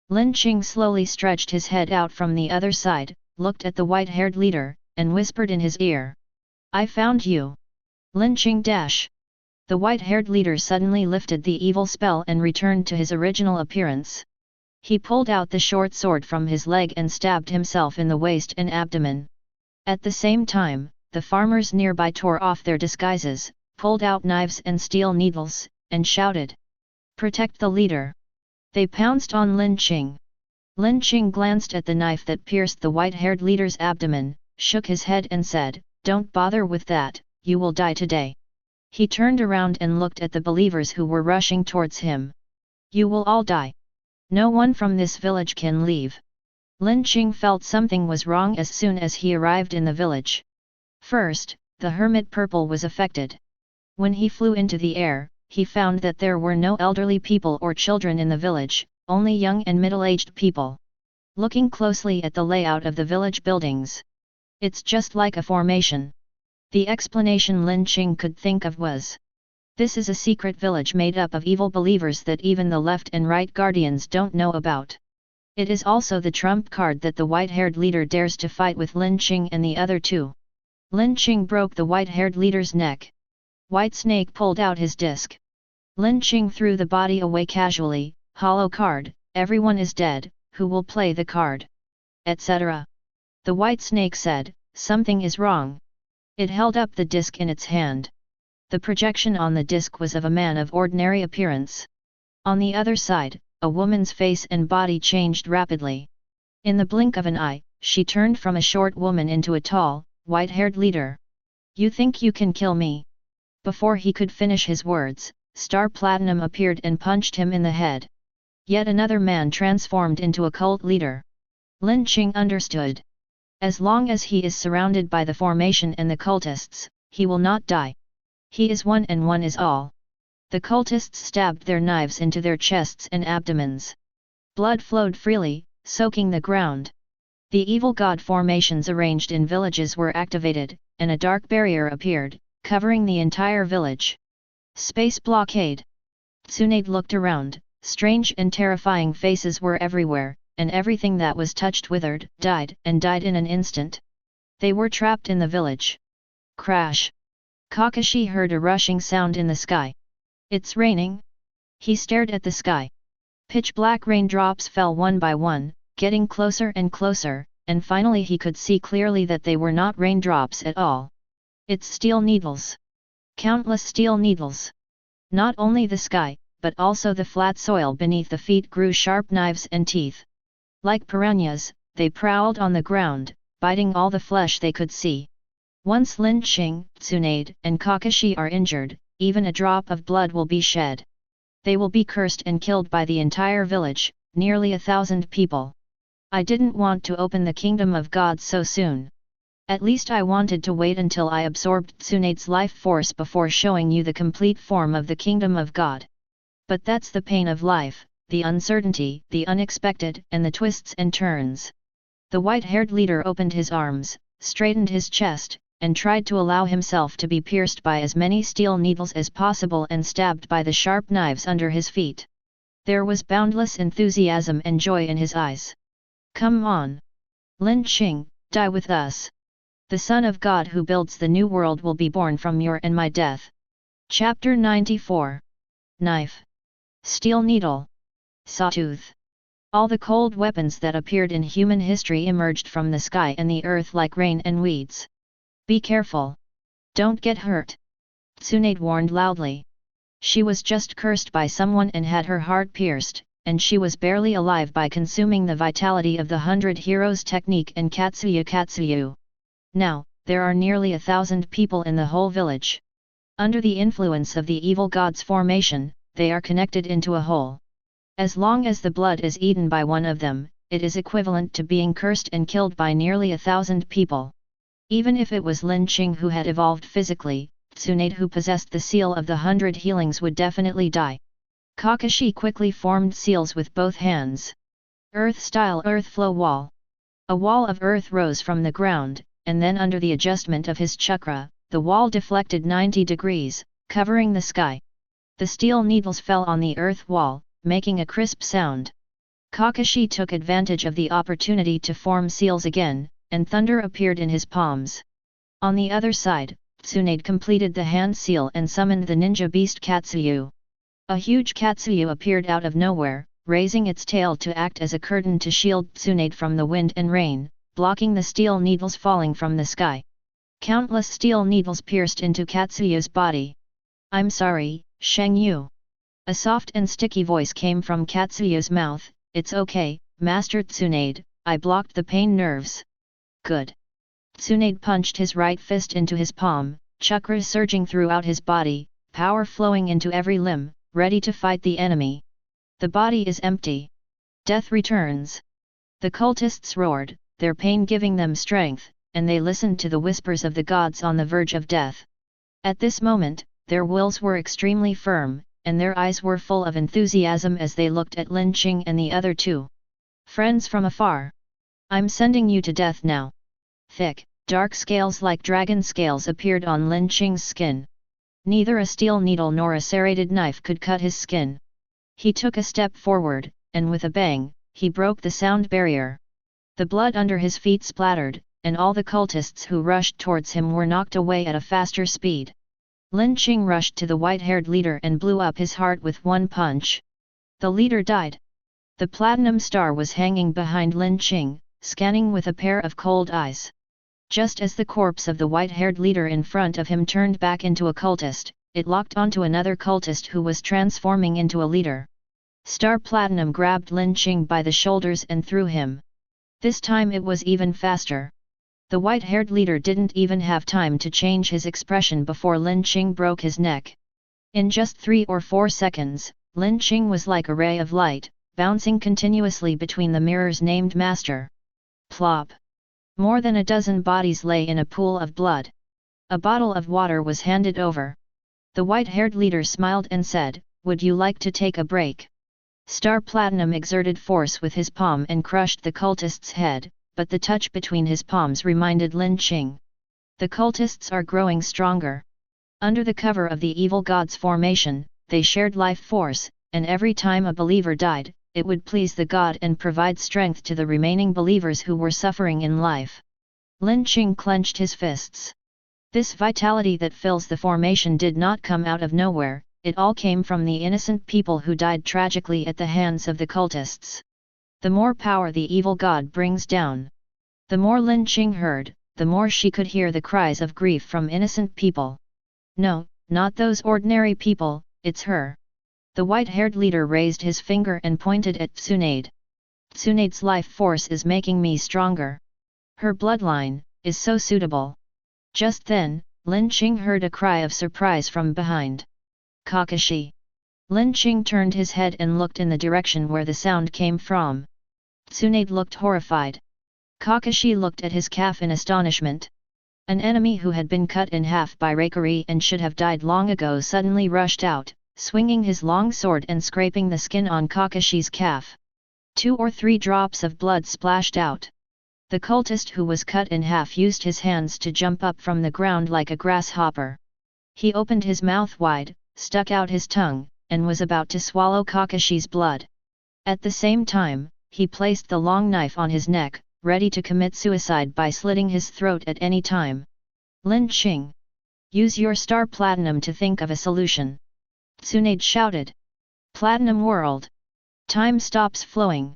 Lin Qing slowly stretched his head out from the other side, looked at the white-haired leader, and whispered in his ear. I found you. Lin Qing dash. The white-haired leader suddenly lifted the evil spell and returned to his original appearance. He pulled out the short sword from his leg and stabbed himself in the waist and abdomen. At the same time, the farmers nearby tore off their disguises, pulled out knives and steel needles, and shouted. Protect the leader. They pounced on Lin Qing. Lin Qing glanced at the knife that pierced the white-haired leader's abdomen, shook his head and said, "Don't bother with that, you will die today." He turned around and looked at the believers who were rushing towards him. "You will all die. No one from this village can leave." Lin Qing felt something was wrong as soon as he arrived in the village. First, the hermit purple was affected. When he flew into the air, he found that there were no elderly people or children in the village, only young and middle-aged people. Looking closely at the layout of the village buildings, it's just like a formation. The explanation Lin Qing could think of was, this is a secret village made up of evil believers that even the left and right guardians don't know about. It is also the trump card that the white-haired leader dares to fight with Lin Qing and the other two. Lin Qing broke the white-haired leader's neck. White Snake pulled out his disc. Lin Qing threw the body away casually. Hollow card, everyone is dead, who will play the card? Etc. The White Snake said, something is wrong. It held up the disc in its hand. The projection on the disc was of a man of ordinary appearance. On the other side, a woman's face and body changed rapidly. In the blink of an eye, she turned from a short woman into a tall, white-haired leader. "You think you can kill me?" Before he could finish his words, Star Platinum appeared and punched him in the head. Yet another man transformed into a cult leader. Lin Qing understood. As long as he is surrounded by the formation and the cultists, he will not die. He is one and one is all. The cultists stabbed their knives into their chests and abdomens. Blood flowed freely, soaking the ground. The evil god formations arranged in villages were activated, and a dark barrier appeared, covering the entire village. Space blockade. Tsunade looked around. Strange and terrifying faces were everywhere, and everything that was touched withered, died in an instant. They were trapped in the village. Crash! Kakashi heard a rushing sound in the sky. "It's raining?" He stared at the sky. Pitch-black raindrops fell one by one, getting closer and closer, and finally he could see clearly that they were not raindrops at all. It's steel needles. Countless steel needles. Not only the sky, but also the flat soil beneath the feet grew sharp knives and teeth. Like piranhas, they prowled on the ground, biting all the flesh they could see. Once Lin Qing, Tsunade, and Kakashi are injured, even a drop of blood will be shed. They will be cursed and killed by the entire village, nearly 1,000 people. I didn't want to open the kingdom of God so soon. At least I wanted to wait until I absorbed Tsunade's life force before showing you the complete form of the kingdom of God. But that's the pain of life, the uncertainty, the unexpected, and the twists and turns. The white-haired leader opened his arms, straightened his chest, and tried to allow himself to be pierced by as many steel needles as possible and stabbed by the sharp knives under his feet. There was boundless enthusiasm and joy in his eyes. "Come on! Lin Qing, die with us! The Son of God who builds the new world will be born from your and my death." Chapter 94. Knife. Steel needle. Sawtooth. All the cold weapons that appeared in human history emerged from the sky and the earth like rain and weeds. "Be careful! Don't get hurt!" Tsunade warned loudly. She was just cursed by someone and had her heart pierced, and she was barely alive by consuming the vitality of the 100 Heroes technique and Katsuyu. Now, there are nearly 1,000 people in the whole village. Under the influence of the evil god's formation, they are connected into a whole. As long as the blood is eaten by one of them, it is equivalent to being cursed and killed by nearly 1,000 people. Even if it was Lin Qing who had evolved physically, Tsunade who possessed the seal of the 100 healings would definitely die. Kakashi quickly formed seals with both hands. Earth-style earth flow wall. A wall of earth rose from the ground, and then under the adjustment of his chakra, the wall deflected 90 degrees, covering the sky. The steel needles fell on the earth wall, making a crisp sound. Kakashi took advantage of the opportunity to form seals again, and thunder appeared in his palms. On the other side, Tsunade completed the hand seal and summoned the ninja beast Katsuyu. A huge Katsuyu appeared out of nowhere, raising its tail to act as a curtain to shield Tsunade from the wind and rain, blocking the steel needles falling from the sky. Countless steel needles pierced into Katsuyu's body. "I'm sorry, Shang Yu." A soft and sticky voice came from Katsuya's mouth, "It's okay, Master Tsunade, I blocked the pain nerves." "Good." Tsunade punched his right fist into his palm, chakras surging throughout his body, power flowing into every limb, ready to fight the enemy. The body is empty. Death returns. The cultists roared, their pain giving them strength, and they listened to the whispers of the gods on the verge of death. At this moment, their wills were extremely firm, and their eyes were full of enthusiasm as they looked at Lin Qing and the other two friends from afar. "I'm sending you to death now." Thick, dark scales like dragon scales appeared on Lin Qing's skin. Neither a steel needle nor a serrated knife could cut his skin. He took a step forward, and with a bang, he broke the sound barrier. The blood under his feet splattered, and all the cultists who rushed towards him were knocked away at a faster speed. Lin Qing rushed to the white-haired leader and blew up his heart with one punch. The leader died. The platinum star was hanging behind Lin Qing, scanning with a pair of cold eyes. Just as the corpse of the white-haired leader in front of him turned back into a cultist, it locked onto another cultist who was transforming into a leader. Star Platinum grabbed Lin Qing by the shoulders and threw him. This time it was even faster. The white-haired leader didn't even have time to change his expression before Lin Qing broke his neck. In just 3 or 4 seconds, Lin Qing was like a ray of light, bouncing continuously between the mirrors named Master. Plop! More than a dozen bodies lay in a pool of blood. A bottle of water was handed over. The white-haired leader smiled and said, "Would you like to take a break?" Star Platinum exerted force with his palm and crushed the cultist's head, but the touch between his palms reminded Lin Qing. The cultists are growing stronger. Under the cover of the evil god's formation, they shared life force, and every time a believer died, it would please the god and provide strength to the remaining believers who were suffering in life. Lin Qing clenched his fists. This vitality that fills the formation did not come out of nowhere, it all came from the innocent people who died tragically at the hands of the cultists. The more power the evil god brings down, the more Lin Qing heard, the more she could hear the cries of grief from innocent people. "No, not those ordinary people, it's her." The white-haired leader raised his finger and pointed at Tsunade. "Tsunade's life force is making me stronger. Her bloodline is so suitable." Just then, Lin Qing heard a cry of surprise from behind. "Kakashi!" Lin Qing turned his head and looked in the direction where the sound came from. Tsunade looked horrified. Kakashi looked at his calf in astonishment. An enemy who had been cut in half by Reikari and should have died long ago suddenly rushed out, swinging his long sword and scraping the skin on Kakashi's calf. 2 or 3 drops of blood splashed out. The cultist who was cut in half used his hands to jump up from the ground like a grasshopper. He opened his mouth wide, stuck out his tongue, and was about to swallow Kakashi's blood. At the same time, he placed the long knife on his neck, ready to commit suicide by slitting his throat at any time. "Lin Qing! Use your star platinum to think of a solution!" Tsunade shouted. "Platinum world! Time stops flowing!"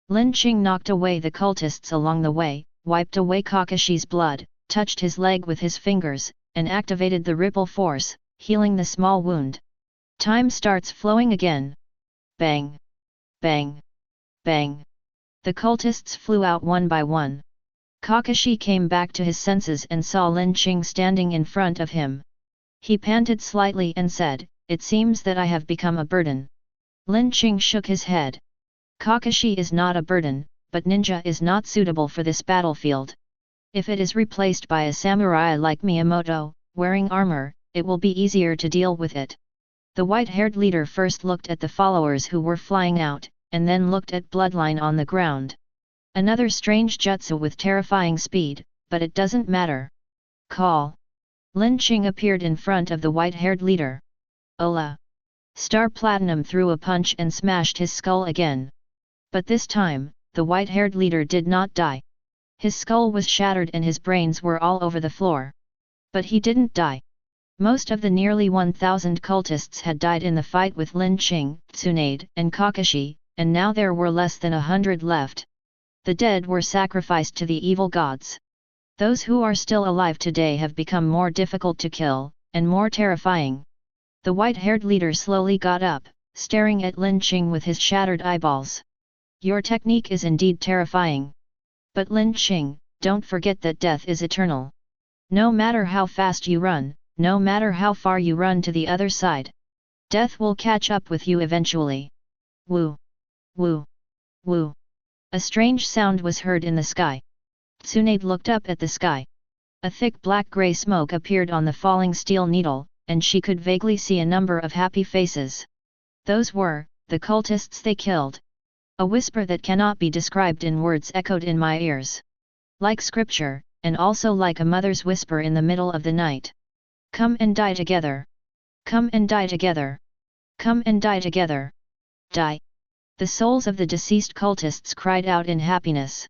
Lin Qing knocked away the cultists along the way, wiped away Kakashi's blood, touched his leg with his fingers, and activated the ripple force, healing the small wound. Time starts flowing again. Bang! Bang! Bang! The cultists flew out one by one. Kakashi came back to his senses and saw Lin Qing standing in front of him. He panted slightly and said, "It seems that I have become a burden." Lin Qing shook his head. "Kakashi is not a burden, but ninja is not suitable for this battlefield. If it is replaced by a samurai like Miyamoto, wearing armor, it will be easier to deal with it." The white-haired leader first looked at the followers who were flying out, and then looked at Bloodline on the ground. "Another strange jutsu with terrifying speed, but it doesn't matter. Call." Lin Qing appeared in front of the white-haired leader. "Ola!" Star Platinum threw a punch and smashed his skull again. But this time, the white-haired leader did not die. His skull was shattered and his brains were all over the floor. But he didn't die. Most of the nearly 1,000 cultists had died in the fight with Lin Qing, Tsunade, and Kakashi, and now there were less than 100 left. The dead were sacrificed to the evil gods. Those who are still alive today have become more difficult to kill, and more terrifying. The white-haired leader slowly got up, staring at Lin Qing with his shattered eyeballs. Your technique is indeed terrifying. But Lin Qing, don't forget that death is eternal. No matter how fast you run, no matter how far you run to the other side, death will catch up with you eventually. Woo! Woo! Woo! A strange sound was heard in the sky. Tsunade looked up at the sky. A thick black-grey smoke appeared on the falling steel needle, and she could vaguely see a number of happy faces. Those were the cultists they killed. A whisper that cannot be described in words echoed in my ears. Like scripture, and also like a mother's whisper in the middle of the night. Come and die together. Come and die together. Come and die together. Die. The souls of the deceased cultists cried out in happiness.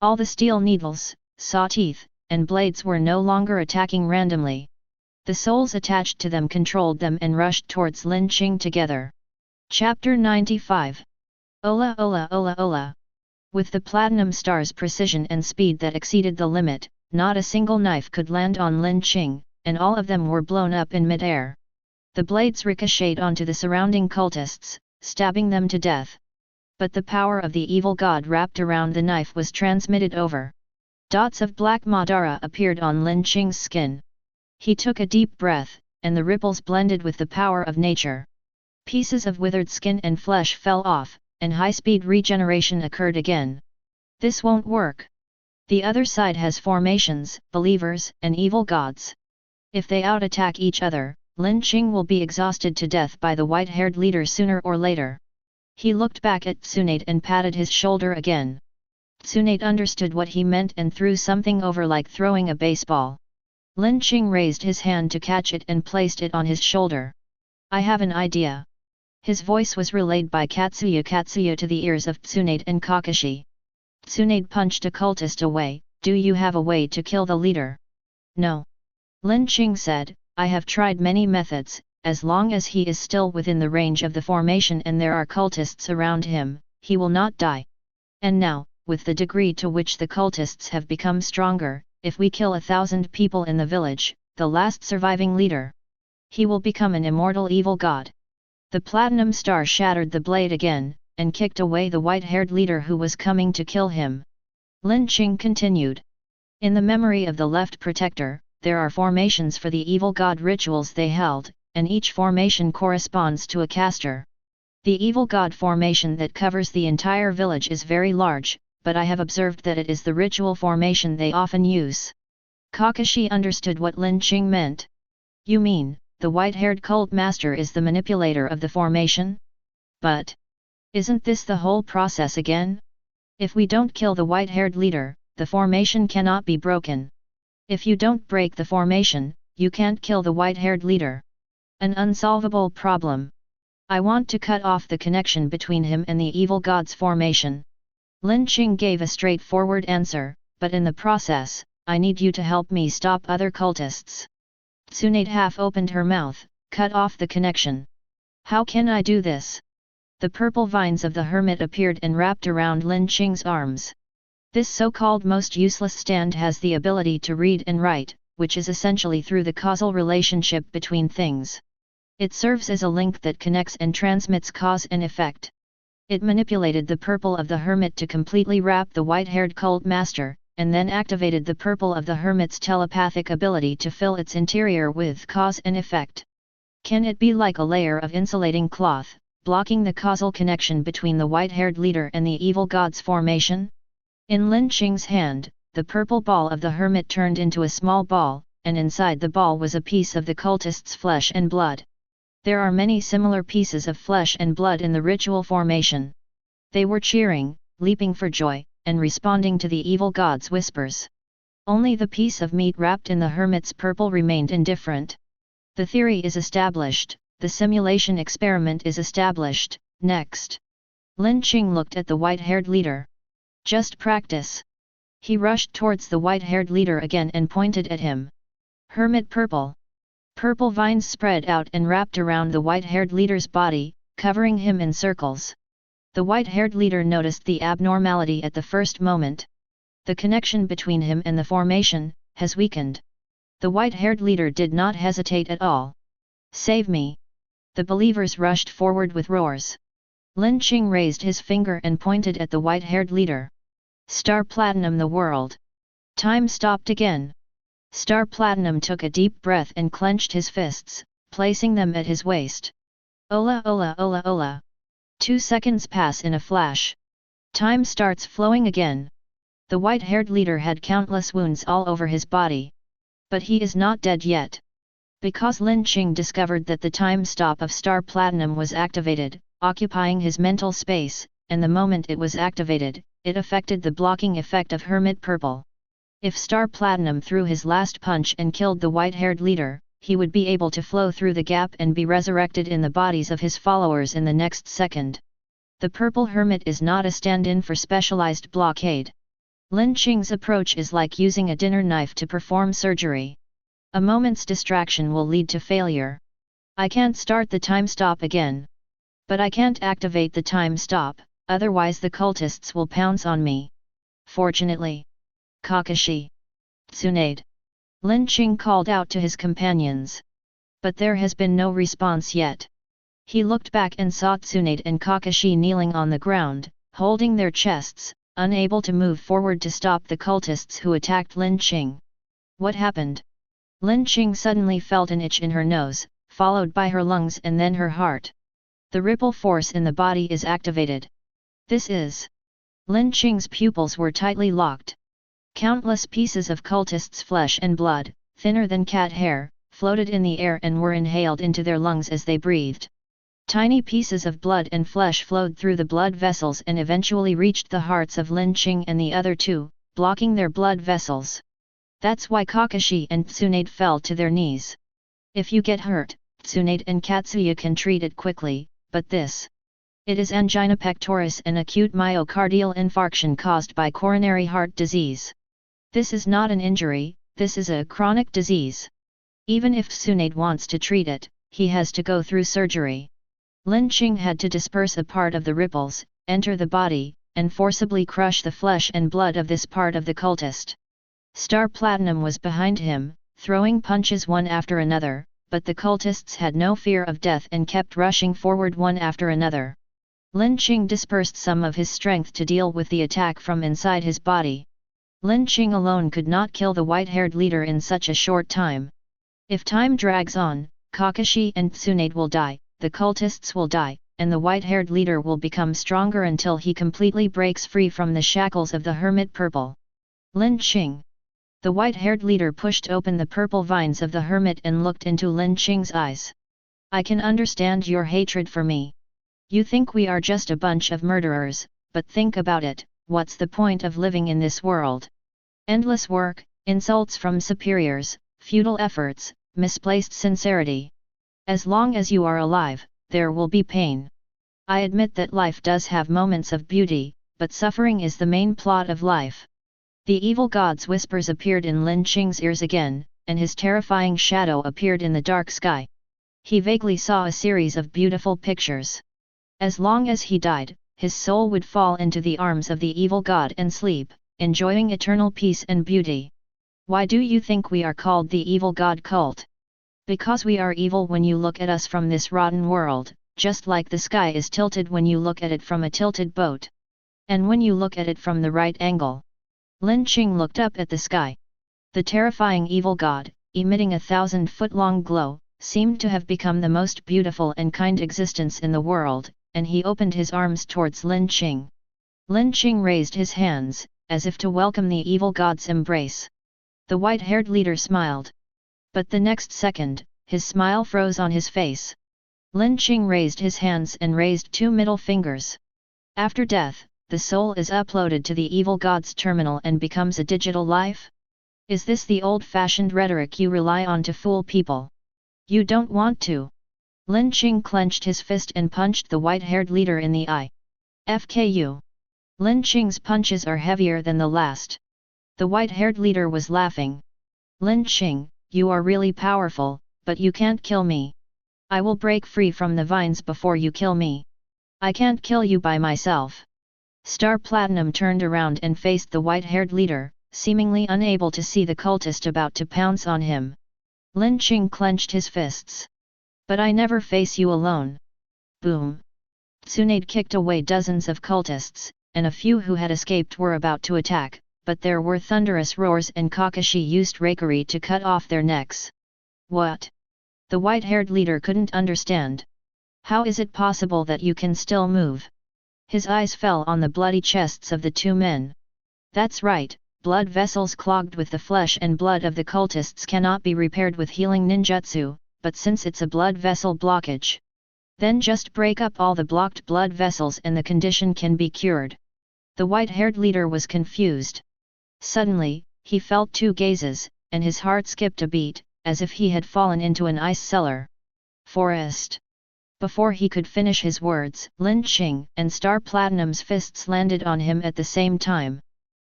All the steel needles, saw teeth, and blades were no longer attacking randomly. The souls attached to them controlled them and rushed towards Lin Qing together. Chapter 95. Ola Ola Ola Ola. With the Platinum Star's precision and speed that exceeded the limit, not a single knife could land on Lin Qing, and all of them were blown up in mid-air. The blades ricocheted onto the surrounding cultists, stabbing them to death. But the power of the evil god wrapped around the knife was transmitted over. Dots of black Madara appeared on Lin Qing's skin. He took a deep breath, and the ripples blended with the power of nature. Pieces of withered skin and flesh fell off, and high-speed regeneration occurred again. This won't work. The other side has formations, believers, and evil gods. If they out-attack each other, Lin Qing will be exhausted to death by the white-haired leader sooner or later. He looked back at Tsunade and patted his shoulder again. Tsunade understood what he meant and threw something over like throwing a baseball. Lin Qing raised his hand to catch it and placed it on his shoulder. I have an idea. His voice was relayed by Katsuya to the ears of Tsunade and Kakashi. Tsunade punched a cultist away. Do you have a way to kill the leader? No. Lin Qing said, I have tried many methods. As long as he is still within the range of the formation and there are cultists around him, he will not die. And now, with the degree to which the cultists have become stronger, if we kill 1,000 people in the village, the last surviving leader, he will become an immortal evil god. The Platinum Star shattered the blade again, and kicked away the white-haired leader who was coming to kill him. Lin Qing continued. In the memory of the left protector, there are formations for the evil god rituals they held, and each formation corresponds to a caster. The evil god formation that covers the entire village is very large, but I have observed that it is the ritual formation they often use. Kakashi understood what Lin Qing meant. You mean, the white-haired cult master is the manipulator of the formation? But isn't this the whole process again? If we don't kill the white-haired leader, the formation cannot be broken. If you don't break the formation, you can't kill the white-haired leader. An unsolvable problem. I want to cut off the connection between him and the evil god's formation. Lin Qing gave a straightforward answer, but in the process, I need you to help me stop other cultists. Tsunade half opened her mouth, cut off the connection. How can I do this? The purple vines of the hermit appeared and wrapped around Lin Qing's arms. This so-called most useless stand has the ability to read and write, which is essentially through the causal relationship between things. It serves as a link that connects and transmits cause and effect. It manipulated the purple of the hermit to completely wrap the white-haired cult master, and then activated the purple of the hermit's telepathic ability to fill its interior with cause and effect. Can it be like a layer of insulating cloth, blocking the causal connection between the white-haired leader and the evil god's formation? In Lin Qing's hand, the purple ball of the hermit turned into a small ball, and inside the ball was a piece of the cultist's flesh and blood. There are many similar pieces of flesh and blood in the ritual formation. They were cheering, leaping for joy, and responding to the evil god's whispers. Only the piece of meat wrapped in the hermit's purple remained indifferent. The theory is established, the simulation experiment is established. Next. Lin Qing looked at the white-haired leader. Just practice. He rushed towards the white-haired leader again and pointed at him. Hermit purple. Purple vines spread out and wrapped around the white-haired leader's body, covering him in circles. The white-haired leader noticed the abnormality at the first moment. The connection between him and the formation has weakened. The white-haired leader did not hesitate at all. Save me. The believers rushed forward with roars. Lin Qing raised his finger and pointed at the white-haired leader. Star Platinum, the world. Time stopped again. Star Platinum took a deep breath and clenched his fists, placing them at his waist. Ola ola ola ola. 2 seconds pass in a flash. Time starts flowing again. The white-haired leader had countless wounds all over his body. But he is not dead yet. Because Lin Qing discovered that the time stop of Star Platinum was activated, occupying his mental space, and the moment it was activated, it affected the blocking effect of Hermit Purple. If Star Platinum threw his last punch and killed the white-haired leader, he would be able to flow through the gap and be resurrected in the bodies of his followers in the next second. The Purple Hermit is not a stand-in for specialized blockade. Lin Qing's approach is like using a dinner knife to perform surgery. A moment's distraction will lead to failure. I can't start the time stop again. But I can't activate the time stop, otherwise the cultists will pounce on me. Fortunately. Kakashi. Tsunade. Lin Qing called out to his companions. But there has been no response yet. He looked back and saw Tsunade and Kakashi kneeling on the ground, holding their chests, unable to move forward to stop the cultists who attacked Lin Qing. What happened? Lin Qing suddenly felt an itch in her nose, followed by her lungs and then her heart. The ripple force in the body is activated. This is... Lin Qing's pupils were tightly locked. Countless pieces of cultists' flesh and blood, thinner than cat hair, floated in the air and were inhaled into their lungs as they breathed. Tiny pieces of blood and flesh flowed through the blood vessels and eventually reached the hearts of Lin Qing and the other two, blocking their blood vessels. That's why Kakashi and Tsunade fell to their knees. If you get hurt, Tsunade and Katsuya can treat it quickly, but this... It is angina pectoris, an acute myocardial infarction caused by coronary heart disease. This is not an injury, this is a chronic disease. Even if Tsunade wants to treat it, he has to go through surgery. Lin Qing had to disperse a part of the ripples, enter the body, and forcibly crush the flesh and blood of this part of the cultist. Star Platinum was behind him, throwing punches one after another, but the cultists had no fear of death and kept rushing forward one after another. Lin Qing dispersed some of his strength to deal with the attack from inside his body. Lin Qing alone could not kill the white-haired leader in such a short time. If time drags on, Kakashi and Tsunade will die, the cultists will die, and the white-haired leader will become stronger until he completely breaks free from the shackles of the Hermit Purple. Lin Qing. The white-haired leader pushed open the purple vines of the hermit and looked into Lin Qing's eyes. I can understand your hatred for me. You think we are just a bunch of murderers, but think about it, what's the point of living in this world? Endless work, insults from superiors, futile efforts, misplaced sincerity. As long as you are alive, there will be pain. I admit that life does have moments of beauty, but suffering is the main plot of life. The evil god's whispers appeared in Lin Qing's ears again, and his terrifying shadow appeared in the dark sky. He vaguely saw a series of beautiful pictures. As long as he died, his soul would fall into the arms of the evil god and sleep, enjoying eternal peace and beauty. Why do you think we are called the evil god cult? Because we are evil when you look at us from this rotten world, just like the sky is tilted when you look at it from a tilted boat. And when you look at it from the right angle. Lin Qing looked up at the sky. The terrifying evil god, emitting a 1,000-foot-long glow, seemed to have become the most beautiful and kind existence in the world, and he opened his arms towards Lin Qing. Lin Qing raised his hands, as if to welcome the evil god's embrace. The white-haired leader smiled. But the next second, his smile froze on his face. Lin Qing raised his hands and raised 2 middle fingers. After death, the soul is uploaded to the evil god's terminal and becomes a digital life? Is this the old-fashioned rhetoric you rely on to fool people? You don't want to. Lin Qing clenched his fist and punched the white-haired leader in the eye. FKU. Lin Qing's punches are heavier than the last. The white-haired leader was laughing. Lin Qing, you are really powerful, but you can't kill me. I will break free from the vines before you kill me. I can't kill you by myself. Star Platinum turned around and faced the white-haired leader, seemingly unable to see the cultist about to pounce on him. Lin Qing clenched his fists. But I never face you alone. Boom! Tsunade kicked away dozens of cultists, and a few who had escaped were about to attack, but there were thunderous roars and Kakashi used Reikiri to cut off their necks. What? The white-haired leader couldn't understand. How is it possible that you can still move? His eyes fell on the bloody chests of the two men. That's right, blood vessels clogged with the flesh and blood of the cultists cannot be repaired with healing ninjutsu, but since it's a blood vessel blockage, then just break up all the blocked blood vessels and the condition can be cured. The white-haired leader was confused. Suddenly, he felt two gazes, and his heart skipped a beat, as if he had fallen into an ice cellar. Forest. Before he could finish his words, Lin Qing and Star Platinum's fists landed on him at the same time.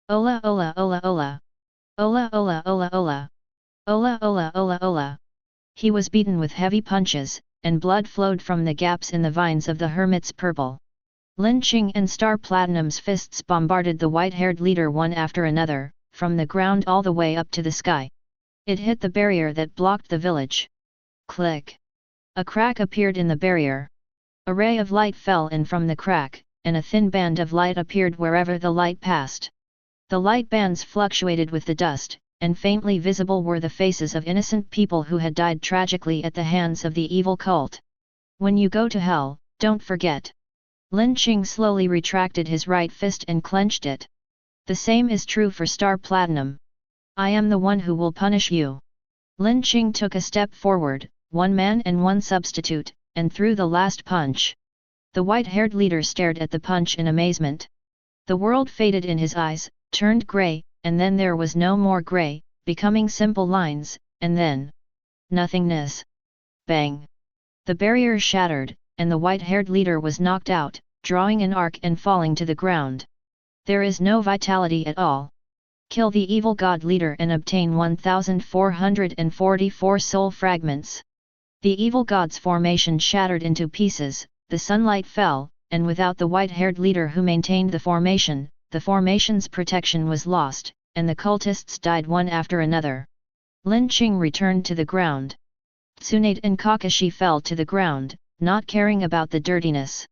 Ola ola ola ola. Ola ola ola ola. Ola ola ola ola. He was beaten with heavy punches, and blood flowed from the gaps in the vines of the hermit's purple. Lin Qing and Star Platinum's fists bombarded the white-haired leader one after another, from the ground all the way up to the sky. It hit the barrier that blocked the village. Click! A crack appeared in the barrier. A ray of light fell in from the crack, and a thin band of light appeared wherever the light passed. The light bands fluctuated with the dust, and faintly visible were the faces of innocent people who had died tragically at the hands of the evil cult. When you go to hell, don't forget. Lin Qing slowly retracted his right fist and clenched it. The same is true for Star Platinum. I am the one who will punish you. Lin Qing took a step forward, one man and one substitute, and threw the last punch. The white-haired leader stared at the punch in amazement. The world faded in his eyes, turned grey, and then there was no more grey, becoming simple lines, and then nothingness. Bang! The barrier shattered, and the white-haired leader was knocked out, drawing an arc and falling to the ground. There is no vitality at all. Kill the evil god leader and obtain 1444 soul fragments. The evil god's formation shattered into pieces, the sunlight fell, and without the white-haired leader who maintained the formation's protection was lost, and the cultists died one after another. Lin Qing returned to the ground. Tsunade and Kakashi fell to the ground, not caring about the dirtiness.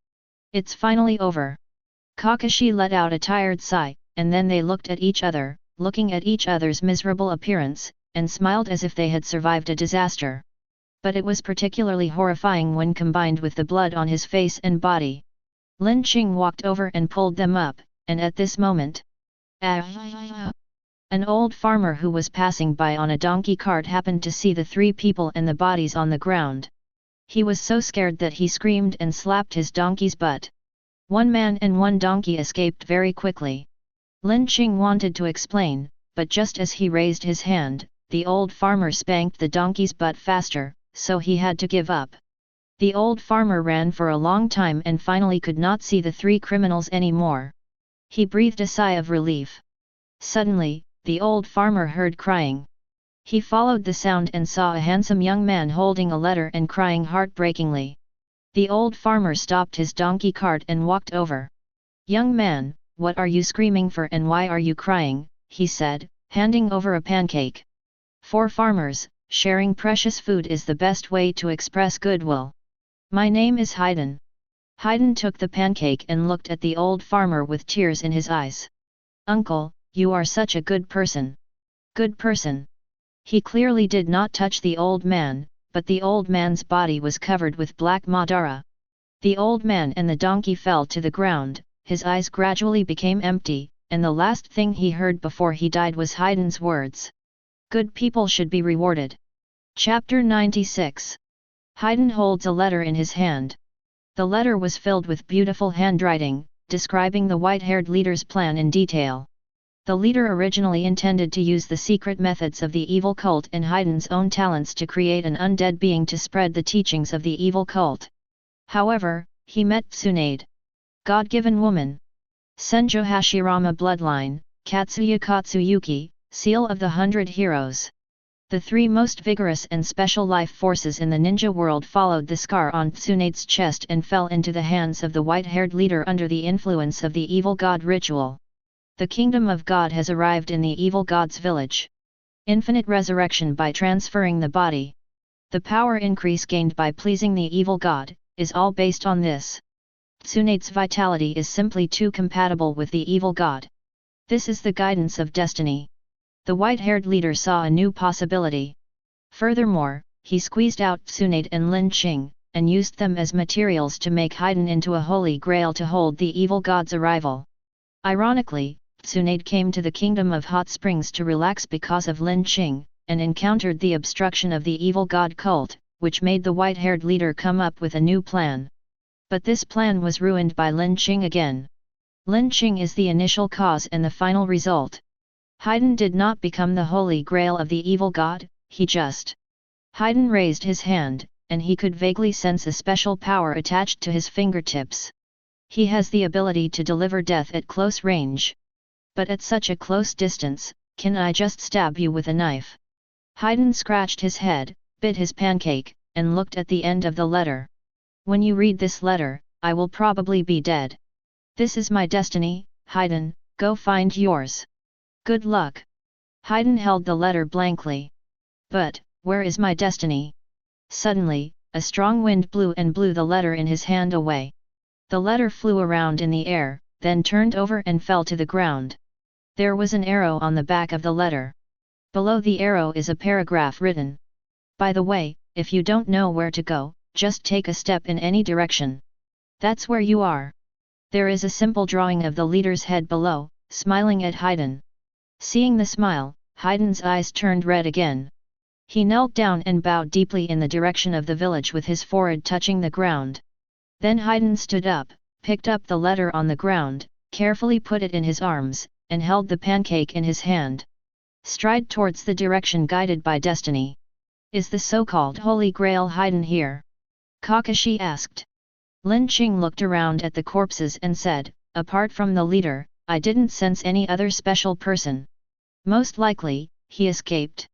It's finally over. Kakashi let out a tired sigh, and then they looked at each other, looking at each other's miserable appearance, and smiled as if they had survived a disaster. But it was particularly horrifying when combined with the blood on his face and body. Lin Qing walked over and pulled them up, and at this moment, an old farmer who was passing by on a donkey cart happened to see the three people and the bodies on the ground. He was so scared that he screamed and slapped his donkey's butt. One man and one donkey escaped very quickly. Lin Qing wanted to explain, but just as he raised his hand, the old farmer spanked the donkey's butt faster, so he had to give up. The old farmer ran for a long time and finally could not see the three criminals anymore. He breathed a sigh of relief. Suddenly, the old farmer heard crying. He followed the sound and saw a handsome young man holding a letter and crying heartbreakingly. The old farmer stopped his donkey cart and walked over. "Young man, what are you screaming for and why are you crying?" he said, handing over a pancake. "For farmers, sharing precious food is the best way to express goodwill. My name is Haydn." Haydn took the pancake and looked at the old farmer with tears in his eyes. "Uncle, you are such a good person." Good person. He clearly did not touch the old man, but the old man's body was covered with black Madara. The old man and the donkey fell to the ground, his eyes gradually became empty, and the last thing he heard before he died was Haydn's words. Good people should be rewarded. Chapter 96. Haydn holds a letter in his hand. The letter was filled with beautiful handwriting, describing the white-haired leader's plan in detail. The leader originally intended to use the secret methods of the evil cult and Haydn's own talents to create an undead being to spread the teachings of the evil cult. However, he met Tsunade. God-given woman. Senjo Hashirama bloodline, Katsuya Katsuyuki, seal of the 100 heroes. The three most vigorous and special life forces in the ninja world followed the scar on Tsunade's chest and fell into the hands of the white-haired leader under the influence of the evil god ritual. The kingdom of God has arrived in the evil god's village. Infinite resurrection by transferring the body. The power increase gained by pleasing the evil god, is all based on this. Tsunade's vitality is simply too compatible with the evil god. This is the guidance of destiny. The white-haired leader saw a new possibility. Furthermore, he squeezed out Tsunade and Lin Qing, and used them as materials to make Haiden into a holy grail to hold the evil god's arrival. Ironically, Tsunade came to the kingdom of hot springs to relax because of Lin Qing, and encountered the obstruction of the evil god cult, which made the white-haired leader come up with a new plan. But this plan was ruined by Lin Qing again. Lin Qing is the initial cause and the final result. Haiden did not become the holy grail of the evil god, he just. Haiden raised his hand, and he could vaguely sense a special power attached to his fingertips. He has the ability to deliver death at close range. But at such a close distance, can I just stab you with a knife? Haiden scratched his head, bit his pancake, and looked at the end of the letter. When you read this letter, I will probably be dead. This is my destiny, Haiden, go find yours. Good luck. Haiden held the letter blankly. But, where is my destiny? Suddenly, a strong wind blew the letter in his hand away. The letter flew around in the air, then turned over and fell to the ground. There was an arrow on the back of the letter. Below the arrow is a paragraph written. By the way, if you don't know where to go, just take a step in any direction. That's where you are. There is a simple drawing of the leader's head below, smiling at Haiden. Seeing the smile, Haiden's eyes turned red again. He knelt down and bowed deeply in the direction of the village with his forehead touching the ground. Then Haiden stood up, picked up the letter on the ground, carefully put it in his arms, and held the pancake in his hand. Stride towards the direction guided by destiny. Is the so-called Holy Grail Haiden here? Kakashi asked. Lin Qing looked around at the corpses and said, apart from the leader, I didn't sense any other special person. Most likely, he escaped.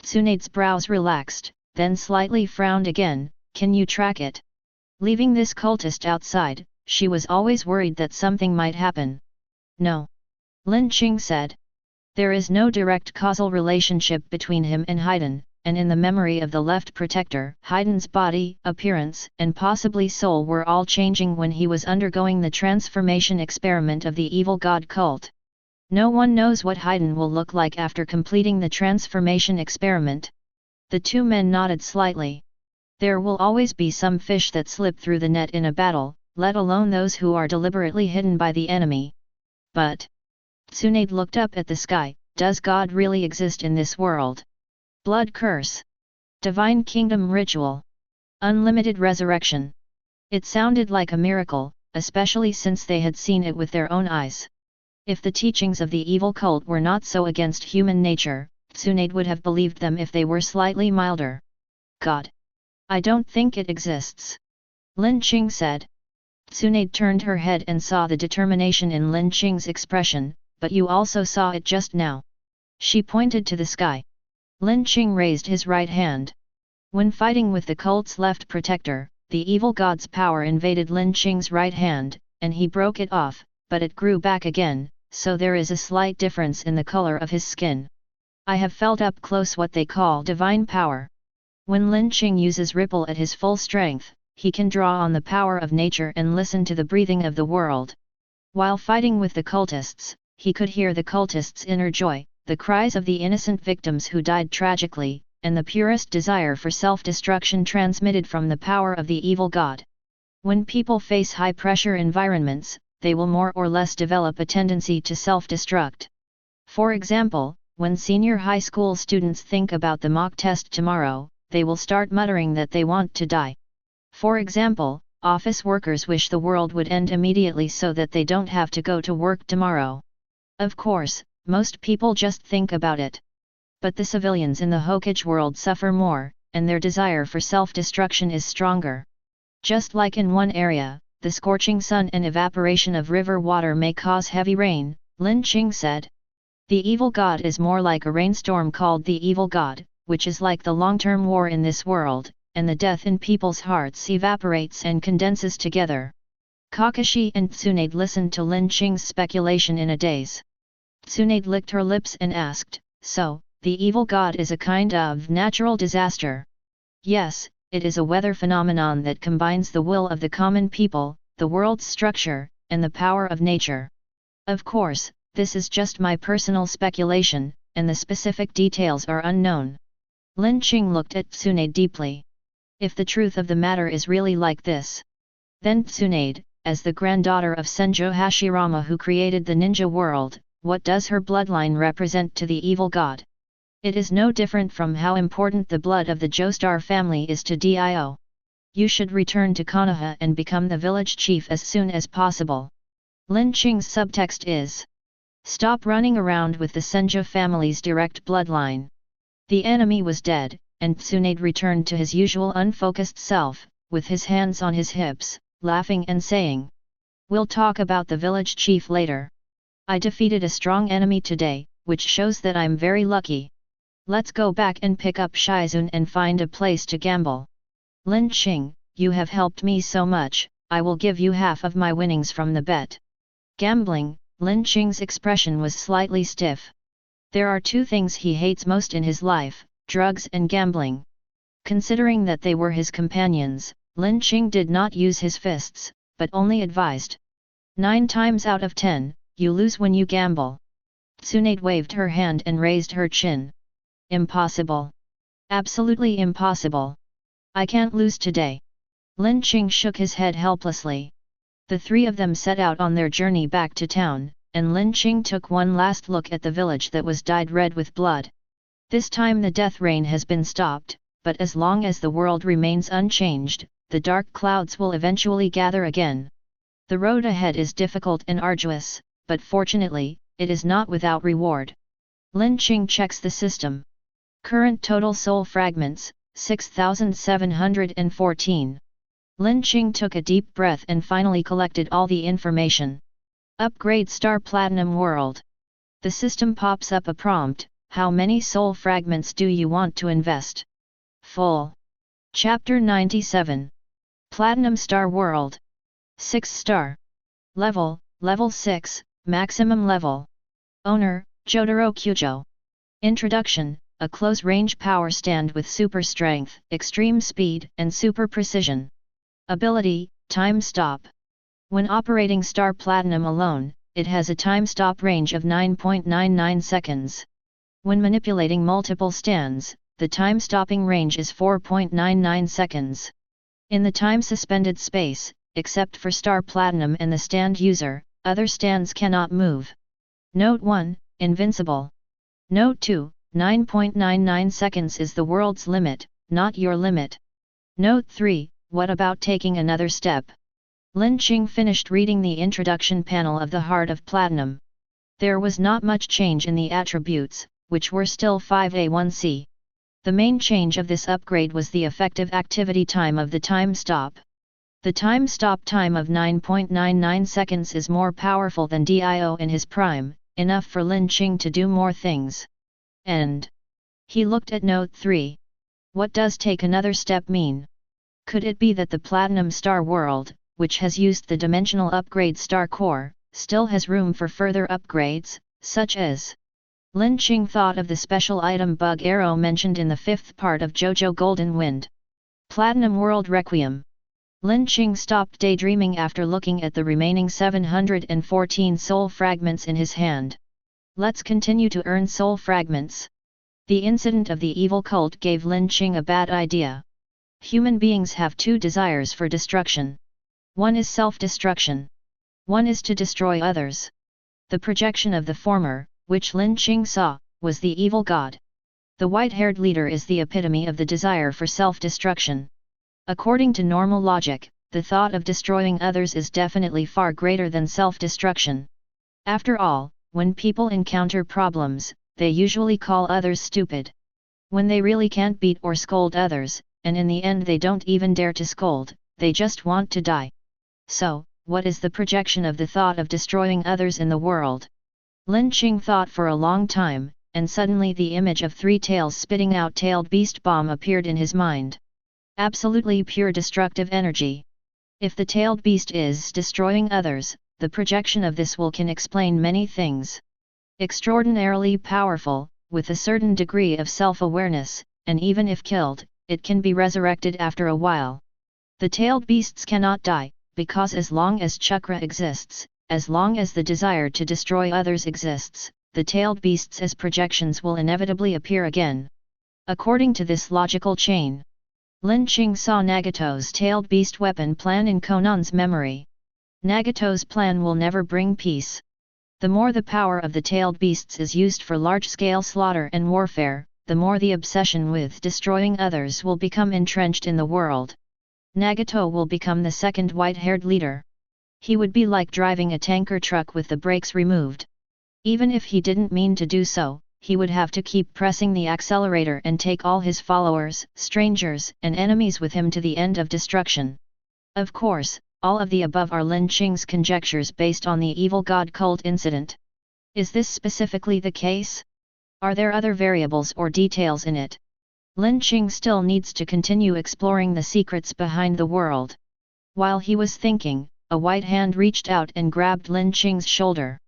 Tsunade's brows relaxed, then slightly frowned again, can you track it? Leaving this cultist outside, she was always worried that something might happen. No. Lin Qing said. There is no direct causal relationship between him and Haiden, and in the memory of the left protector, Haiden's body, appearance, and possibly soul were all changing when he was undergoing the transformation experiment of the evil god cult. No one knows what Haiden will look like after completing the transformation experiment. The two men nodded slightly. There will always be some fish that slip through the net in a battle, let alone those who are deliberately hidden by the enemy. But Tsunade looked up at the sky, does God really exist in this world? Blood curse. Divine Kingdom Ritual. Unlimited resurrection. It sounded like a miracle, especially since they had seen it with their own eyes. If the teachings of the evil cult were not so against human nature, Tsunade would have believed them if they were slightly milder. God. I don't think it exists. Lin Qing said. Tsunade turned her head and saw the determination in Lin Qing's expression, but you also saw it just now. She pointed to the sky. Lin Qing raised his right hand. When fighting with the cult's left protector, the evil god's power invaded Lin Qing's right hand, and he broke it off, but it grew back again, so there is a slight difference in the color of his skin. I have felt up close what they call divine power. When Lin Qing uses ripple at his full strength, he can draw on the power of nature and listen to the breathing of the world. While fighting with the cultists, he could hear the cultists' inner joy, the cries of the innocent victims who died tragically, and the purest desire for self-destruction transmitted from the power of the evil god. When people face high-pressure environments, they will more or less develop a tendency to self-destruct. For example, when senior high school students think about the mock test tomorrow, they will start muttering that they want to die. For example, office workers wish the world would end immediately so that they don't have to go to work tomorrow. Of course, most people just think about it. But the civilians in the Hokage world suffer more, and their desire for self-destruction is stronger. Just like in one area, the scorching sun and evaporation of river water may cause heavy rain, Lin Qing said. The evil god is more like a rainstorm called the evil god, which is like the long-term war in this world, and the death in people's hearts evaporates and condenses together. Kakashi and Tsunade listened to Lin Qing's speculation in a daze. Tsunade licked her lips and asked, so, the evil god is a kind of natural disaster. Yes, it is a weather phenomenon that combines the will of the common people, the world's structure, and the power of nature. Of course, this is just my personal speculation, and the specific details are unknown. Lin Qing looked at Tsunade deeply. If the truth of the matter is really like this, then Tsunade, as the granddaughter of Senjo Hashirama who created the ninja world, what does her bloodline represent to the evil god? It is no different from how important the blood of the Joestar family is to Dio. You should return to Konoha and become the village chief as soon as possible. Lin Qing's subtext is: stop running around with the Senjo family's direct bloodline. The enemy was dead, and Tsunade returned to his usual unfocused self, with his hands on his hips, laughing and saying, "We'll talk about the village chief later. I defeated a strong enemy today, which shows that I'm very lucky. Let's go back and pick up Shizun and find a place to gamble. Lin Qing, you have helped me so much, I will give you half of my winnings from the bet." Gambling. Lin Qing's expression was slightly stiff. There are two things he hates most in his life: drugs and gambling. Considering that they were his companions, Lin Qing did not use his fists, but only advised. 9 times out of 10, you lose when you gamble. Tsunade waved her hand and raised her chin. Impossible. Absolutely impossible. I can't lose today. Lin Qing shook his head helplessly. The three of them set out on their journey back to town, and Lin Qing took one last look at the village that was dyed red with blood. This time the death rain has been stopped, but as long as the world remains unchanged, the dark clouds will eventually gather again. The road ahead is difficult and arduous, but fortunately, it is not without reward. Lin Qing checks the system. Current total soul fragments, 6,714. Lin Qing took a deep breath and finally collected all the information. Upgrade Star Platinum World. The system pops up a prompt: how many soul fragments do you want to invest? Full. Chapter 97. Platinum Star World. 6 star. Level, Level 6, Maximum Level. Owner, Jotaro Kyujo. Introduction: a close-range power stand with super strength, extreme speed, and super precision. Ability: Time Stop. When operating Star Platinum alone, it has a time stop range of 9.99 seconds. When manipulating multiple stands, the time stopping range is 4.99 seconds. In the time-suspended space, except for Star Platinum and the stand user, other stands cannot move. Note 1, Invincible. Note 2, 9.99 seconds is the world's limit, not your limit. Note 3, what about taking another step? Lin Qing finished reading the introduction panel of the Heart of Platinum. There was not much change in the attributes, which were still 5A1C. The main change of this upgrade was the effective activity time of the time stop. The time stop time of 9.99 seconds is more powerful than Dio in his prime, enough for Lin Qing to do more things. And he looked at Note 3. What does take another step mean? Could it be that the Platinum Star World, which has used the dimensional upgrade Star Core, still has room for further upgrades, such as... Lin Qing thought of the special item Bug Arrow mentioned in the 5th part of JOJO Golden Wind. Platinum World Requiem. Lin Qing stopped daydreaming after looking at the remaining 714 soul fragments in his hand. Let's continue to earn soul fragments. The incident of the evil cult gave Lin Qing a bad idea. Human beings have two desires for destruction. One is self-destruction. One is to destroy others. The projection of the former, which Lin Qing saw, was the evil god. The white-haired leader is the epitome of the desire for self-destruction. According to normal logic, the thought of destroying others is definitely far greater than self-destruction. After all, when people encounter problems, they usually call others stupid. When they really can't beat or scold others, and in the end they don't even dare to scold, they just want to die. So, what is the projection of the thought of destroying others in the world? Lin Qing thought for a long time, and suddenly the image of 3 tails spitting out tailed beast bomb appeared in his mind. Absolutely pure destructive energy. If the tailed beast is destroying others, the projection of this will can explain many things. Extraordinarily powerful, with a certain degree of self-awareness, and even if killed, it can be resurrected after a while. The tailed beasts cannot die, because as long as chakra exists, as long as the desire to destroy others exists, the tailed beasts as projections will inevitably appear again. According to this logical chain, Lin Qing saw Nagato's tailed beast weapon plan in Konan's memory. Nagato's plan will never bring peace. The more the power of the tailed beasts is used for large-scale slaughter and warfare, the more the obsession with destroying others will become entrenched in the world. Nagato will become the second white-haired leader. He would be like driving a tanker truck with the brakes removed. Even if he didn't mean to do so, he would have to keep pressing the accelerator and take all his followers, strangers, and enemies with him to the end of destruction. Of course, all of the above are Lin Qing's conjectures based on the evil god cult incident. Is this specifically the case? Are there other variables or details in it? Lin Qing still needs to continue exploring the secrets behind the world. While he was thinking, a white hand reached out and grabbed Lin Qing's shoulder.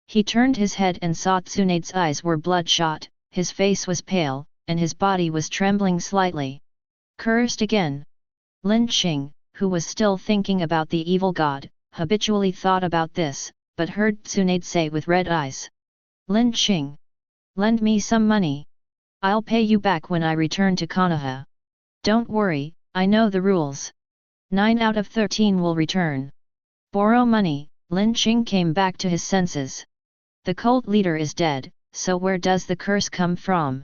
He turned his head and saw Tsunade's eyes were bloodshot, his face was pale, and his body was trembling slightly. Cursed again. Lin Qing, who was still thinking about the evil god, habitually thought about this, but heard Tsunade say with red eyes. Lin Qing. Lend me some money. I'll pay you back when I return to Konoha. Don't worry, I know the rules. 9 out of 13 will return. Borrow money. Lin Qing came back to his senses. The cult leader is dead, so where does the curse come from?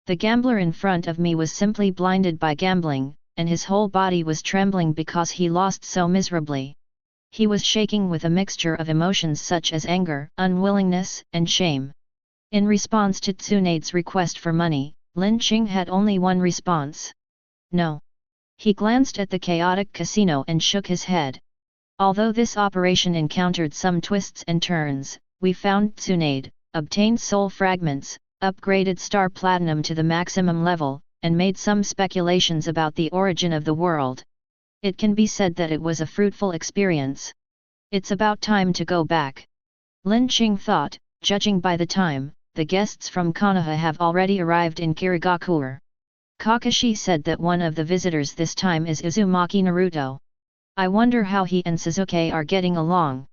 The gambler in front of me was simply blinded by gambling, and his whole body was trembling because he lost so miserably. He was shaking with a mixture of emotions such as anger, unwillingness, and shame. In response to Tsunade's request for money, Lin Qing had only one response. No. He glanced at the chaotic casino and shook his head. Although this operation encountered some twists and turns, we found Tsunade, obtained soul fragments, upgraded star platinum to the maximum level, and made some speculations about the origin of the world. It can be said that it was a fruitful experience. It's about time to go back. Lin Qing thought, judging by the time, the guests from Konoha have already arrived in Kirigakure. Kakashi said that one of the visitors this time is Uzumaki Naruto. I wonder how he and Sasuke are getting along.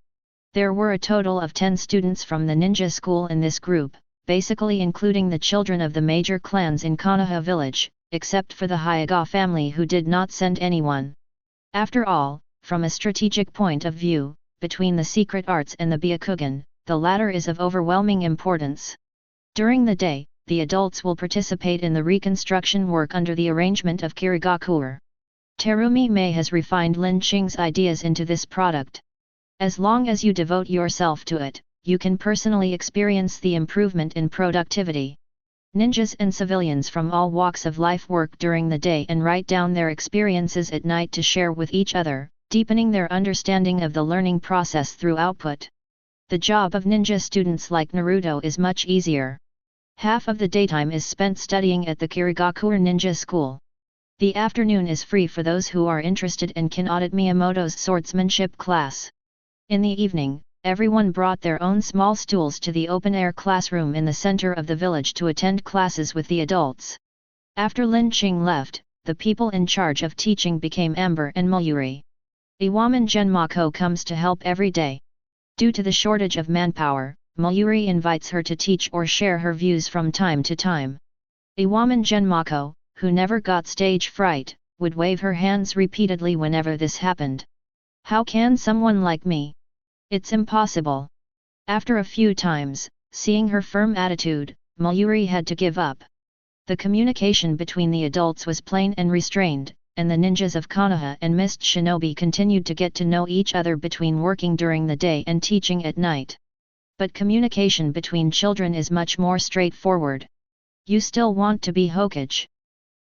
There were a total of 10 students from the ninja school in this group, basically including the children of the major clans in Konoha Village, except for the Hyuga family who did not send anyone. After all, from a strategic point of view, between the secret arts and the Byakugan, the latter is of overwhelming importance. During the day, the adults will participate in the reconstruction work under the arrangement of Kirigakure. Terumi Mei has refined Lin Qing's ideas into this product. As long as you devote yourself to it, you can personally experience the improvement in productivity. Ninjas and civilians from all walks of life work during the day and write down their experiences at night to share with each other, deepening their understanding of the learning process through output. The job of ninja students like Naruto is much easier. Half of the daytime is spent studying at the Kirigakure Ninja School. The afternoon is free for those who are interested and can audit Miyamoto's swordsmanship class. In the evening, everyone brought their own small stools to the open-air classroom in the center of the village to attend classes with the adults. After Lin Qing left, the people in charge of teaching became Amber and Mayuri. Iwaman Genmako comes to help every day. Due to the shortage of manpower, Mayuri invites her to teach or share her views from time to time. Iwaman Genmako, who never got stage fright, would wave her hands repeatedly whenever this happened. How can someone like me? It's impossible. After a few times, seeing her firm attitude, Mayuri had to give up. The communication between the adults was plain and restrained, and the ninjas of Konoha and Mist Shinobi continued to get to know each other between working during the day and teaching at night. But communication between children is much more straightforward. You still want to be Hokage?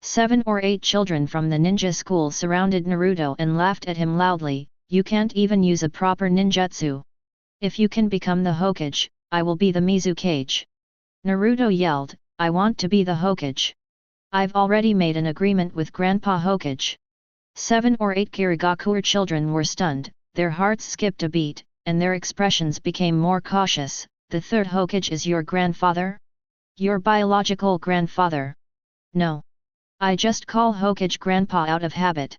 7 or 8 children from the ninja school surrounded Naruto and laughed at him loudly. You can't even use a proper ninjutsu. If you can become the Hokage, I will be the Mizukage. Naruto yelled, I want to be the Hokage. I've already made an agreement with Grandpa Hokage. 7 or 8 Kirigakure children were stunned, their hearts skipped a beat, and their expressions became more cautious. The third Hokage is your grandfather? Your biological grandfather? No. I just call Hokage grandpa out of habit.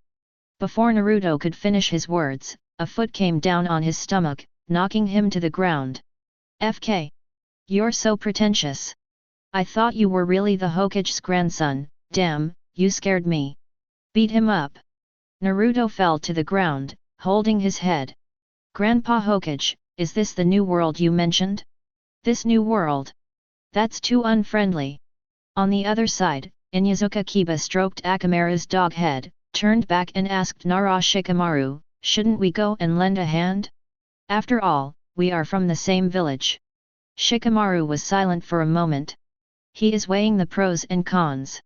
Before Naruto could finish his words, a foot came down on his stomach, knocking him to the ground. FK. You're so pretentious. I thought you were really the Hokage's grandson, damn, you scared me. Beat him up. Naruto fell to the ground, holding his head. Grandpa Hokage, is this the new world you mentioned? This new world? That's too unfriendly. On the other side, Inyazuka Kiba stroked Akamaru's dog head, turned back and asked Nara Shikamaru, shouldn't we go and lend a hand? After all, we are from the same village. Shikamaru was silent for a moment. He is weighing the pros and cons.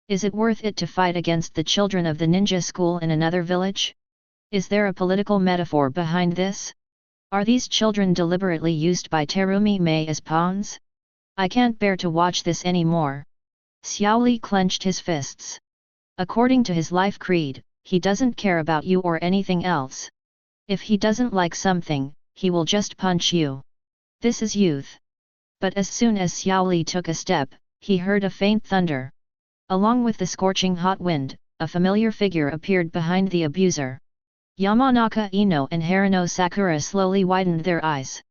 Is it worth it to fight against the children of the ninja school in another village? Is there a political metaphor behind this? Are these children deliberately used by Terumi Mei as pawns? I can't bear to watch this anymore. Xiaoli clenched his fists. According to his life creed, he doesn't care about you or anything else. If he doesn't like something, he will just punch you. This is youth. But as soon as Xiaoli took a step, he heard a faint thunder. Along with the scorching hot wind, a familiar figure appeared behind the abuser. Yamanaka Ino and Harano Sakura slowly widened their eyes.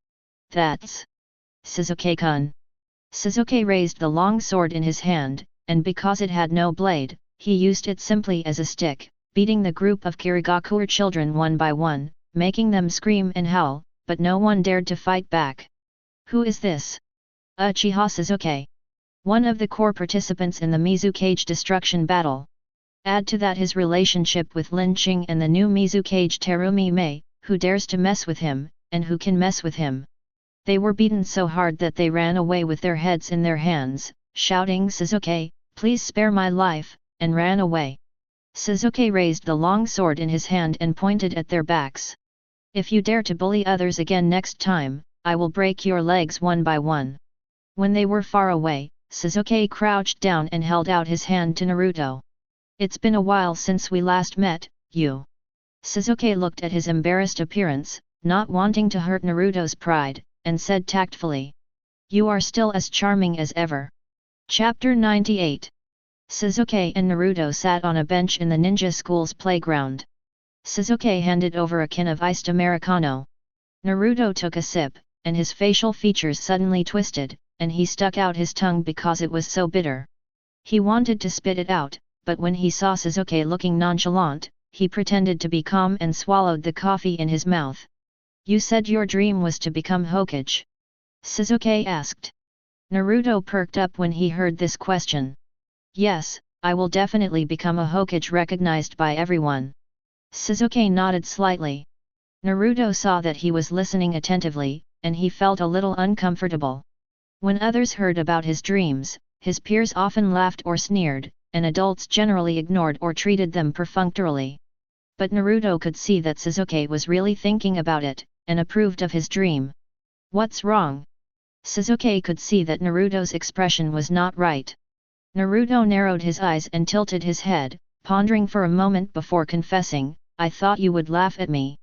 That's Sasuke-kun. Sasuke raised the long sword in his hand, and because it had no blade, he used it simply as a stick, beating the group of Kirigakure children one by one, making them scream and howl, but no one dared to fight back. Who is this? Uchiha Sasuke. One of the core participants in the Mizukage destruction battle. Add to that his relationship with Lin Qing and the new Mizukage Terumi Mei, who dares to mess with him, and who can mess with him. They were beaten so hard that they ran away with their heads in their hands, shouting Sasuke, please spare my life, and ran away. Sasuke raised the long sword in his hand and pointed at their backs. If you dare to bully others again next time, I will break your legs one by one. When they were far away, Sasuke crouched down and held out his hand to Naruto. It's been a while since we last met, you. Sasuke looked at his embarrassed appearance, not wanting to hurt Naruto's pride, and said tactfully. You are still as charming as ever. Chapter 98. Sasuke and Naruto sat on a bench in the ninja school's playground. Sasuke handed over a can of iced Americano. Naruto took a sip, and his facial features suddenly twisted, and he stuck out his tongue because it was so bitter. He wanted to spit it out, but when he saw Sasuke looking nonchalant, he pretended to be calm and swallowed the coffee in his mouth. You said your dream was to become Hokage? Sasuke asked. Naruto perked up when he heard this question. Yes, I will definitely become a Hokage recognized by everyone. Sasuke nodded slightly. Naruto saw that he was listening attentively, and he felt a little uncomfortable. When others heard about his dreams, his peers often laughed or sneered, and adults generally ignored or treated them perfunctorily. But Naruto could see that Sasuke was really thinking about it, and approved of his dream. What's wrong? Sasuke could see that Naruto's expression was not right. Naruto narrowed his eyes and tilted his head, pondering for a moment before confessing, I thought you would laugh at me.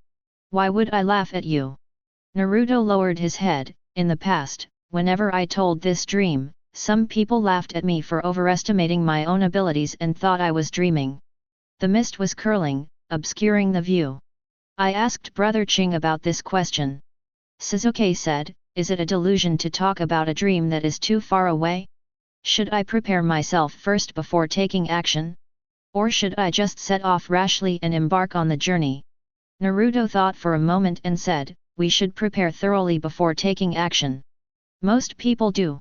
Why would I laugh at you? Naruto lowered his head. In the past, whenever I told this dream, some people laughed at me for overestimating my own abilities and thought I was dreaming. The mist was curling, obscuring the view. I asked Brother Qing about this question. Sasuke said, is it a delusion to talk about a dream that is too far away? Should I prepare myself first before taking action? Or should I just set off rashly and embark on the journey? Naruto thought for a moment and said, we should prepare thoroughly before taking action. Most people do.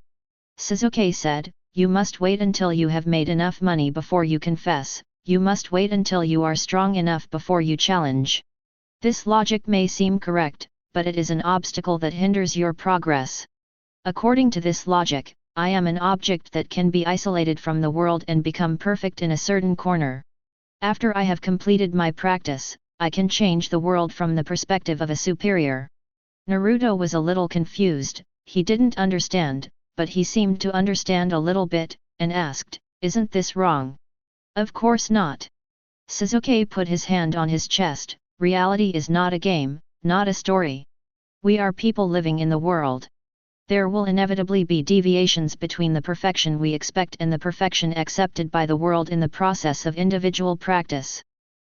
Sasuke said, you must wait until you have made enough money before you confess, you must wait until you are strong enough before you challenge. This logic may seem correct, but it is an obstacle that hinders your progress. According to this logic, I am an object that can be isolated from the world and become perfect in a certain corner. After I have completed my practice, I can change the world from the perspective of a superior. Naruto was a little confused, he didn't understand, but he seemed to understand a little bit, and asked, isn't this wrong? Of course not. Sasuke put his hand on his chest, reality is not a game, not a story. We are people living in the world. There will inevitably be deviations between the perfection we expect and the perfection accepted by the world in the process of individual practice.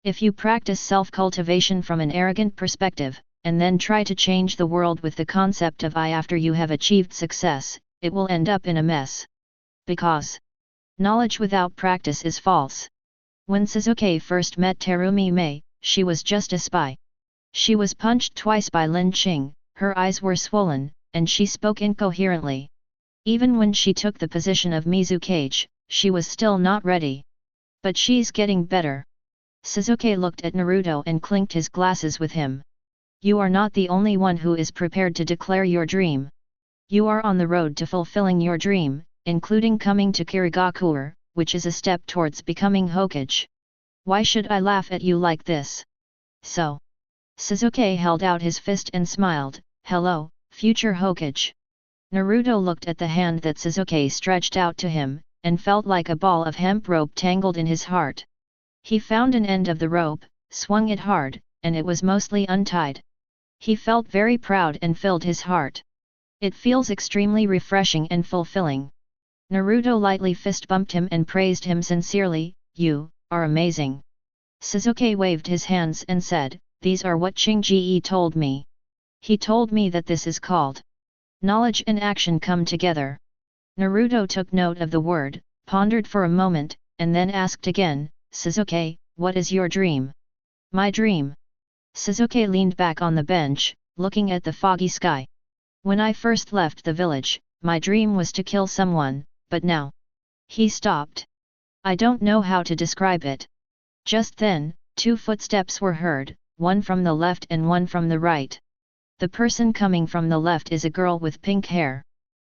If you practice self-cultivation from an arrogant perspective, and then try to change the world with the concept of I after you have achieved success, it will end up in a mess. Because knowledge without practice is false. When Suzuki first met Terumi Mei, she was just a spy. She was punched twice by Lin Qing, her eyes were swollen, and she spoke incoherently. Even when she took the position of Mizukage, she was still not ready. But she's getting better. Suzuki looked at Naruto and clinked his glasses with him. You are not the only one who is prepared to declare your dream. You are on the road to fulfilling your dream, including coming to Kirigakure, which is a step towards becoming Hokage. Why should I laugh at you like this? So. Suzuki held out his fist and smiled, hello, future Hokage. Naruto looked at the hand that Suzuki stretched out to him, and felt like a ball of hemp rope tangled in his heart. He found an end of the rope, swung it hard, and it was mostly untied. He felt very proud and filled his heart. It feels extremely refreshing and fulfilling. Naruto lightly fist bumped him and praised him sincerely, you are amazing. Suzuki waved his hands and said, these are what Qing told me. He told me that this is called knowledge and action come together. Naruto took note of the word, pondered for a moment, and then asked again, Suzuki, what is your dream? My dream. Suzuki leaned back on the bench, looking at the foggy sky. When I first left the village, my dream was to kill someone, but now. He stopped. I don't know how to describe it. Just then, two footsteps were heard, one from the left and one from the right. The person coming from the left is a girl with pink hair.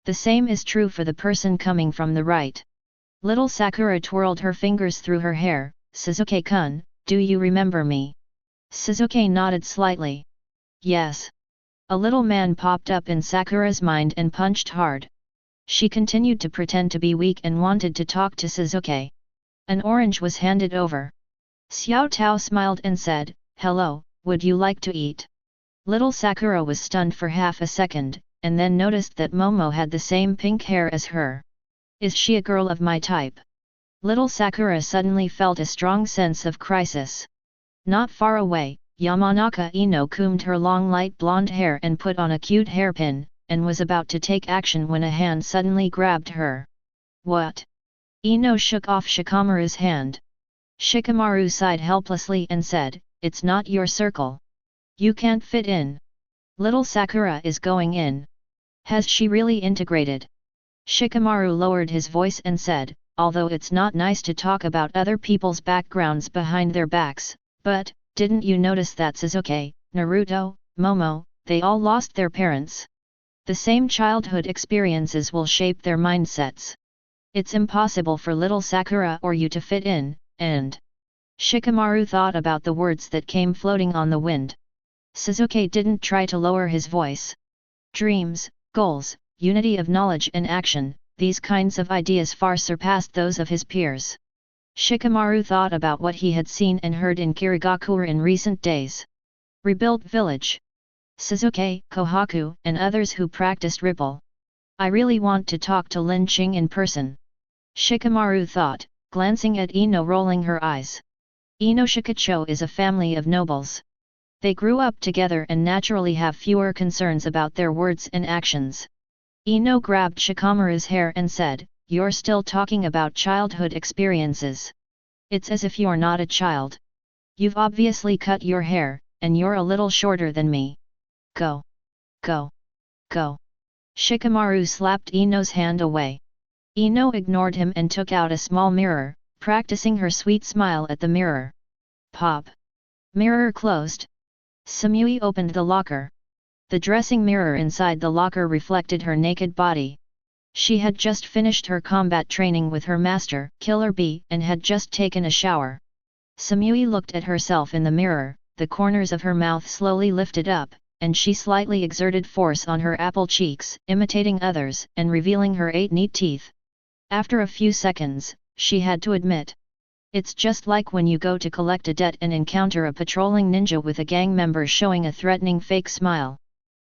The same is true for the person coming from the right. Little Sakura twirled her fingers through her hair. Suzuki-kun, do you remember me? Suzuki nodded slightly. Yes. A little man popped up in Sakura's mind and punched hard. She continued to pretend to be weak and wanted to talk to Suzuki. An orange was handed over. Xiao Tao smiled and said, hello, would you like to eat? Little Sakura was stunned for half a second, and then noticed that Momo had the same pink hair as her. Is she a girl of my type? Little Sakura suddenly felt a strong sense of crisis. Not far away, Yamanaka Ino combed her long light blonde hair and put on a cute hairpin, and was about to take action when a hand suddenly grabbed her. What? Ino shook off Shikamaru's hand. Shikamaru sighed helplessly and said, it's not your circle. You can't fit in. Little Sakura is going in. Has she really integrated? Shikamaru lowered his voice and said, although it's not nice to talk about other people's backgrounds behind their backs, but, didn't you notice that Suzuki, Naruto, Momo, they all lost their parents? The same childhood experiences will shape their mindsets. It's impossible for little Sakura or you to fit in, and... Shikamaru thought about the words that came floating on the wind. Suzuki didn't try to lower his voice. Dreams, goals, unity of knowledge and action, these kinds of ideas far surpassed those of his peers. Shikamaru thought about what he had seen and heard in Kirigakure in recent days. Rebuilt village. Suzuki, Kohaku, and others who practiced Ripple. I really want to talk to Lin Qing in person. Shikamaru thought, glancing at Ino rolling her eyes. Ino Shikacho is a family of nobles. They grew up together and naturally have fewer concerns about their words and actions. Ino grabbed Shikamaru's hair and said, you're still talking about childhood experiences. It's as if you're not a child. You've obviously cut your hair, and you're a little shorter than me. Go. Go. Go. Shikamaru slapped Ino's hand away. Ino ignored him and took out a small mirror, practicing her sweet smile at the mirror. Pop. Mirror closed. Samui opened the locker. The dressing mirror inside the locker reflected her naked body. She had just finished her combat training with her master, Killer Bee, and had just taken a shower. Samui looked at herself in the mirror, the corners of her mouth slowly lifted up, and she slightly exerted force on her apple cheeks, imitating others, and revealing her 8 neat teeth. After a few seconds, she had to admit. It's just like when you go to collect a debt and encounter a patrolling ninja with a gang member showing a threatening fake smile.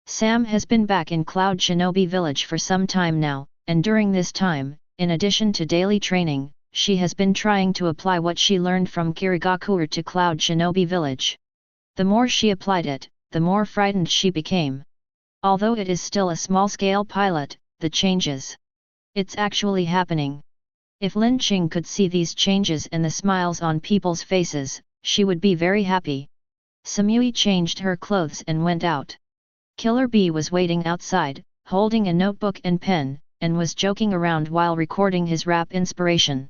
Sam has been back in Cloud Shinobi Village for some time now, and during this time, in addition to daily training, she has been trying to apply what she learned from Kirigakure to Cloud Shinobi Village. The more she applied it, the more frightened she became. Although it is still a small-scale pilot, the changes. It's actually happening. If Lin Qing could see these changes and the smiles on people's faces, she would be very happy. Samui changed her clothes and went out. Killer Bee was waiting outside, holding a notebook and pen, and was joking around while recording his rap inspiration.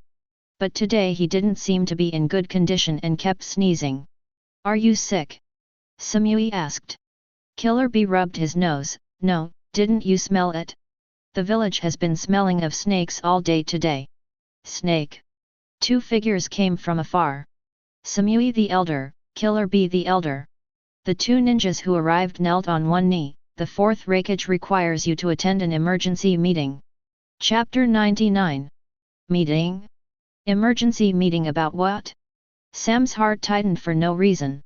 But today he didn't seem to be in good condition and kept sneezing. "Are you sick?" Samui asked. Killer Bee rubbed his nose. "No, didn't you smell it? The village has been smelling of snakes all day today." "Snake?" Two figures came from afar. Samui the elder, Killer Bee the elder. The two ninjas who arrived knelt on one knee. The fourth Hokage requires you to attend an emergency meeting. Chapter 99. Meeting? Emergency meeting about what? Sam's heart tightened for no reason.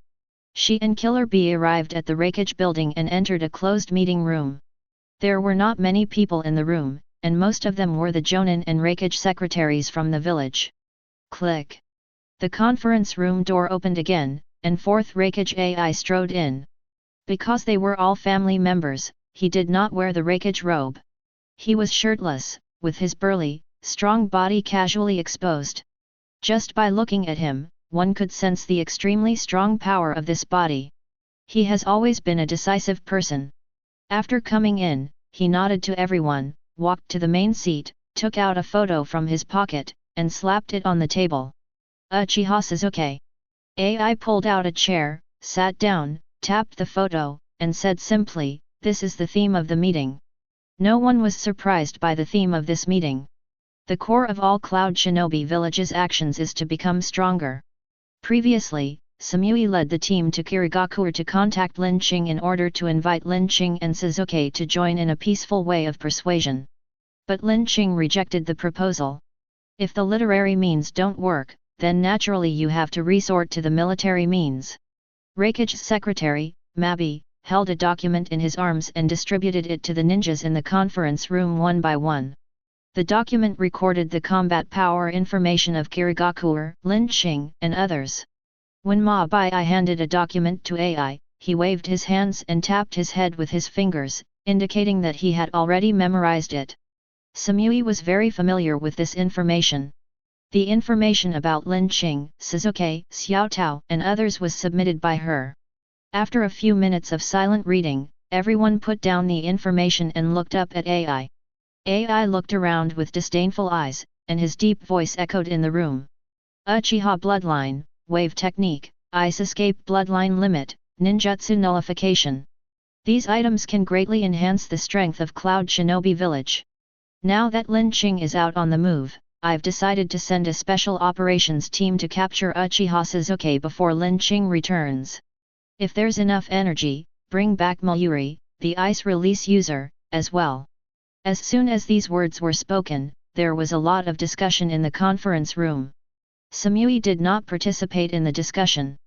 She and Killer Bee arrived at the Hokage building and entered a closed meeting room. There were not many people in the room, and most of them were the Jonin and Hokage secretaries from the village. Click. The conference room door opened again, and fourth Hokage AI strode in. Because they were all family members, he did not wear the Hokage robe. He was shirtless, with his burly, strong body casually exposed. Just by looking at him, one could sense the extremely strong power of this body. He has always been a decisive person. After coming in, he nodded to everyone, walked to the main seat, took out a photo from his pocket, and slapped it on the table. Uchiha Sasuke. AI pulled out a chair, sat down, tapped the photo, and said simply, "This is the theme of the meeting." No one was surprised by the theme of this meeting. The core of all Cloud Shinobi Village's actions is to become stronger. Previously, Samui led the team to Kirigakure to contact Lin Qing in order to invite Lin Qing and Sasuke to join in a peaceful way of persuasion. But Lin Qing rejected the proposal. If the literary means don't work, then naturally you have to resort to the military means. Hokage's secretary, Mabi, held a document in his arms and distributed it to the ninjas in the conference room one by one. The document recorded the combat power information of Kirigakure, Lin Qing, and others. When Mabi handed a document to AI, he waved his hands and tapped his head with his fingers, indicating that he had already memorized it. Samui was very familiar with this information. The information about Lin Qing, Sasuke, Xiao Tao, and others was submitted by her. After a few minutes of silent reading, everyone put down the information and looked up at AI. AI looked around with disdainful eyes, and his deep voice echoed in the room. Uchiha Bloodline, Wave Technique, Ice Escape Bloodline Limit, Ninjutsu Nullification. These items can greatly enhance the strength of Cloud Shinobi Village. Now that Lin Qing is out on the move, I've decided to send a special operations team to capture Uchiha Sasuke before Lin Qing returns. If there's enough energy, bring back Mayuri, the ice release user, as well. As soon as these words were spoken, there was a lot of discussion in the conference room. Samui did not participate in the discussion.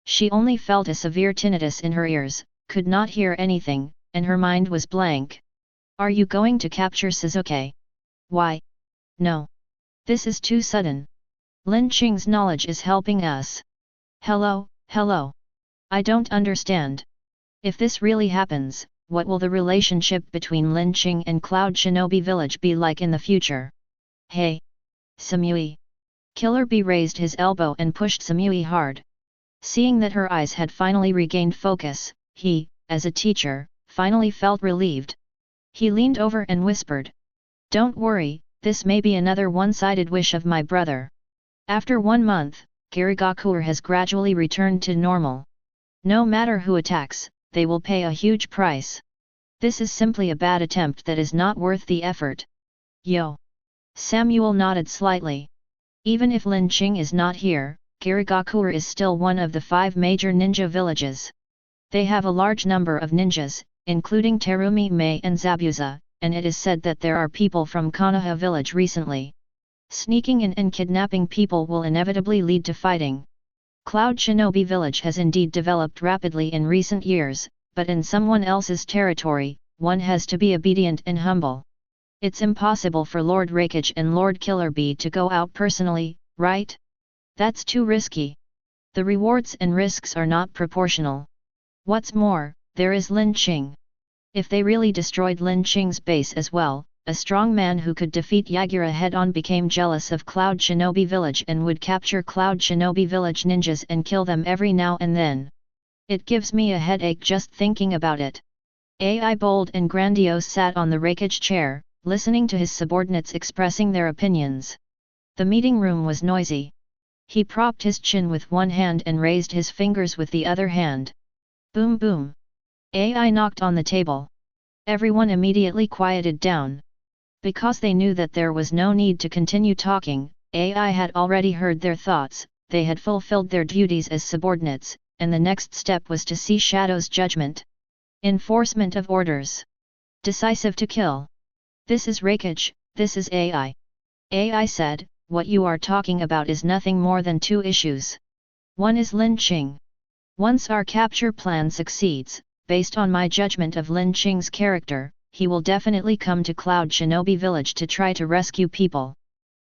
She only felt a severe tinnitus in her ears, could not hear anything, and her mind was blank. "Are you going to capture Sasuke?" "Why? No. This is too sudden. Lin Qing's knowledge is helping us." Hello. I don't understand. If this really happens, what will the relationship between Lin Qing and Cloud Shinobi Village be like in the future? Hey! Samui! Killer Bee raised his elbow and pushed Samui hard. Seeing that her eyes had finally regained focus, he, as a teacher, finally felt relieved. He leaned over and whispered, "Don't worry, this may be another one-sided wish of my brother. After 1 month, Kirigakure has gradually returned to normal. No matter who attacks, they will pay a huge price. This is simply a bad attempt that is not worth the effort." Yo! Samuel nodded slightly. Even if Lin Qing is not here, Kirigakure is still one of the 5 major ninja villages. They have a large number of ninjas, including Terumi Mei and Zabuza, and it is said that there are people from Konoha Village recently. Sneaking in and kidnapping people will inevitably lead to fighting. Cloud Shinobi Village has indeed developed rapidly in recent years, but in someone else's territory, one has to be obedient and humble. It's impossible for Lord Hokage and Lord Killer Bee to go out personally, right? That's too risky. The rewards and risks are not proportional. What's more, there is Lin Qing. If they really destroyed Lin Qing's base as well, a strong man who could defeat Yagura head-on became jealous of Cloud Shinobi Village and would capture Cloud Shinobi Village ninjas and kill them every now and then. It gives me a headache just thinking about it. AI bold and grandiose sat on the Hokage chair, listening to his subordinates expressing their opinions. The meeting room was noisy. He propped his chin with one hand and raised his fingers with the other hand. Boom boom. AI knocked on the table. Everyone immediately quieted down. Because they knew that there was no need to continue talking, AI had already heard their thoughts, they had fulfilled their duties as subordinates, and the next step was to see Shadow's judgment. Enforcement of orders. Decisive to kill. This is Hokage, this is AI. AI said, what you are talking about is nothing more than two issues. One is Lin Qing. Once our capture plan succeeds, based on my judgment of Lin Qing's character, he will definitely come to Cloud Shinobi Village to try to rescue people.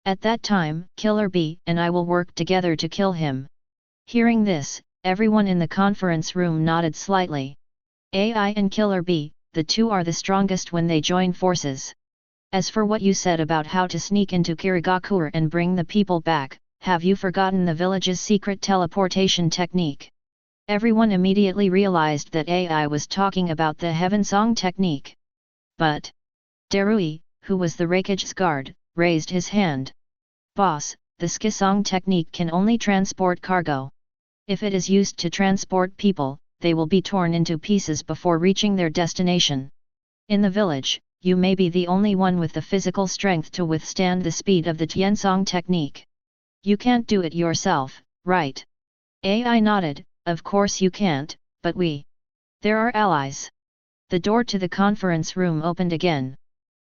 At that time, Killer Bee and I will work together to kill him. Hearing this, everyone in the conference room nodded slightly. AI and Killer Bee, the two are the strongest when they join forces. As for what you said about how to sneak into Kirigakura and bring the people back, have you forgotten the village's secret teleportation technique? Everyone immediately realized that AI was talking about the Heaven Song technique. But Darui, who was the Hokage's guard, raised his hand. Boss, the Skisong technique can only transport cargo. If it is used to transport people, they will be torn into pieces before reaching their destination. In the village, you may be the only one with the physical strength to withstand the speed of the Tiansong technique. You can't do it yourself, right? AI nodded, of course you can't, but we. There are allies. The door to the conference room opened again.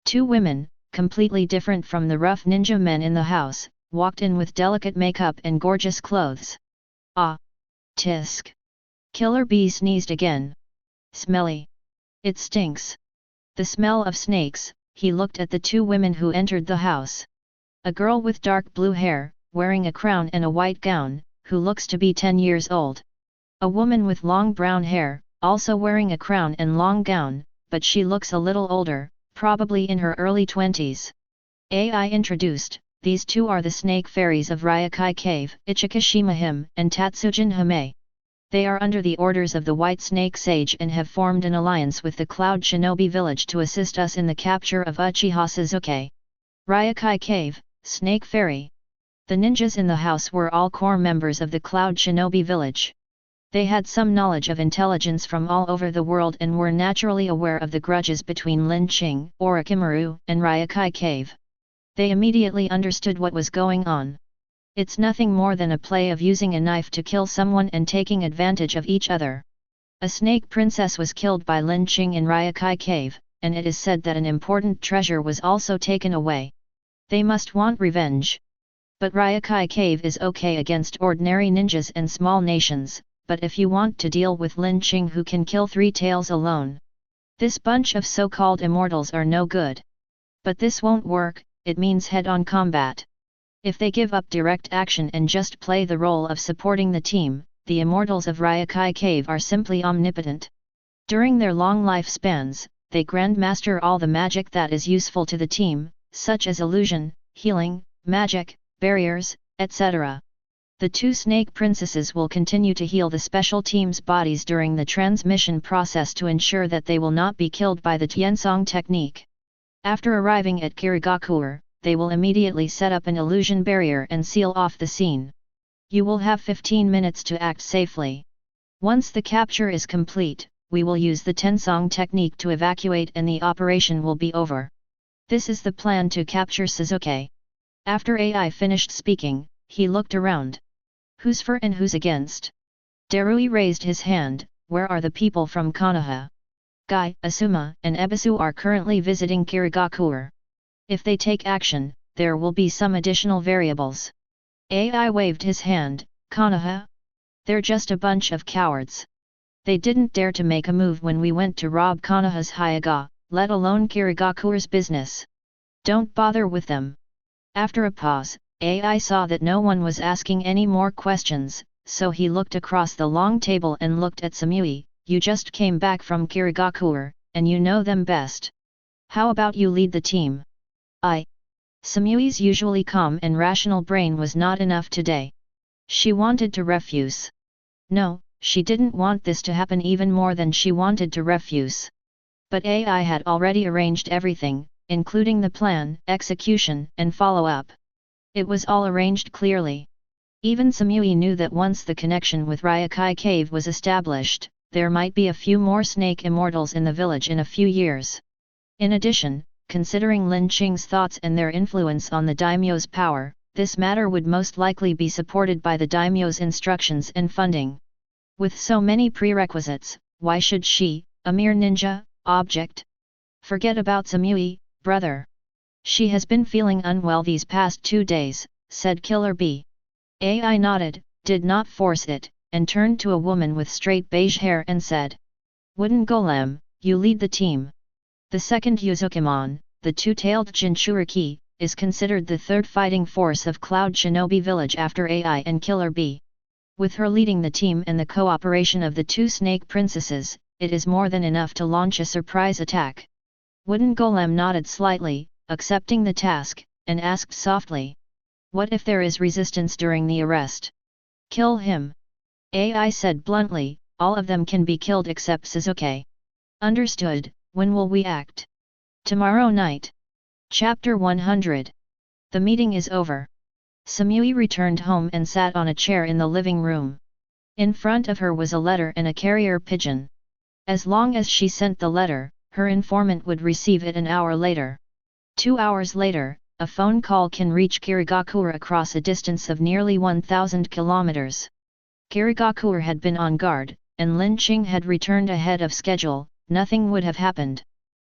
Two women, completely different from the rough ninja men in the house, walked in with delicate makeup and gorgeous clothes. Ah! Tisk! Killer Bee sneezed again. Smelly! It stinks! The smell of snakes. He looked at the two women who entered the house. A girl with dark blue hair, wearing a crown and a white gown, who looks to be 10 years old. A woman with long brown hair, also wearing a crown and long gown, but she looks a little older, probably in her early 20s. AI introduced, these two are the snake fairies of Ryokai Cave, Ichikashima Hime and Tatsujin Hime. They are under the orders of the White Snake Sage and have formed an alliance with the Cloud Shinobi Village to assist us in the capture of Uchiha Sasuke. Ryokai Cave, Snake Fairy. The ninjas in the house were all core members of the Cloud Shinobi Village. They had some knowledge of intelligence from all over the world and were naturally aware of the grudges between Lin Qing, Orochimaru, and Ryokai Cave. They immediately understood what was going on. It's nothing more than a play of using a knife to kill someone and taking advantage of each other. A snake princess was killed by Lin Qing in Ryokai Cave, and it is said that an important treasure was also taken away. They must want revenge. But Ryokai Cave is okay against ordinary ninjas and small nations, but if you want to deal with Lin Qing who can kill 3 tails alone. This bunch of so-called immortals are no good. But this won't work, it means head-on combat. If they give up direct action and just play the role of supporting the team, the immortals of Ryokai Cave are simply omnipotent. During their long lifespans, they grandmaster all the magic that is useful to the team, such as illusion, healing, magic, barriers, etc. The 2 snake princesses will continue to heal the special team's bodies during the transmission process to ensure that they will not be killed by the Tiansong technique. After arriving at Kirigakura, they will immediately set up an illusion barrier and seal off the scene. You will have 15 minutes to act safely. Once the capture is complete, we will use the Tensong technique to evacuate and the operation will be over. This is the plan to capture Sasuke. After AI finished speaking, he looked around. Who's for and who's against? Darui raised his hand. Where are the people from Konoha? Guy, Asuma, and Ebisu are currently visiting Kirigakura. If they take action, there will be some additional variables. AI waved his hand. Konoha? They're just a bunch of cowards. They didn't dare to make a move when we went to rob Konoha's Hyaga, let alone Kirigaku's business. Don't bother with them. After a pause, AI saw that no one was asking any more questions, so he looked across the long table and looked at Samui. You just came back from Kirigaku, and you know them best. How about you lead the team? Samui's usually calm and rational brain was not enough today. She wanted to refuse. No, she didn't want this to happen even more than she wanted to refuse. But AI had already arranged everything, including the plan, execution, and follow-up. It was all arranged clearly. Even Samui knew that once the connection with Ryokai Cave was established, there might be a few more snake immortals in the village in a few years. In addition, considering Lin Qing's thoughts and their influence on the daimyo's power, this matter would most likely be supported by the daimyo's instructions and funding. With so many prerequisites, why should she, a mere ninja, object? Forget about Samui, brother. She has been feeling unwell these past 2 days, said Killer B. AI nodded, did not force it, and turned to a woman with straight beige hair and said, Wooden Golem, you lead the team. The second Uzukimon, the two-tailed Jinchuriki, is considered the third fighting force of Cloud Shinobi Village after AI and Killer B. With her leading the team and the cooperation of the two Snake Princesses, it is more than enough to launch a surprise attack. Wooden Golem nodded slightly, accepting the task, and asked softly. What if there is resistance during the arrest? Kill him. AI said bluntly, all of them can be killed except Suzuki. Understood. When will we act? Tomorrow night. Chapter 100. The meeting is over. Samui returned home and sat on a chair in the living room. In front of her was a letter and a carrier pigeon. As long as she sent the letter, her informant would receive it an hour later. 2 hours later, a phone call can reach Kirigaku across a distance of nearly 1,000 kilometers. Kirigaku had been on guard, and Lin Qing had returned ahead of schedule. Nothing would have happened.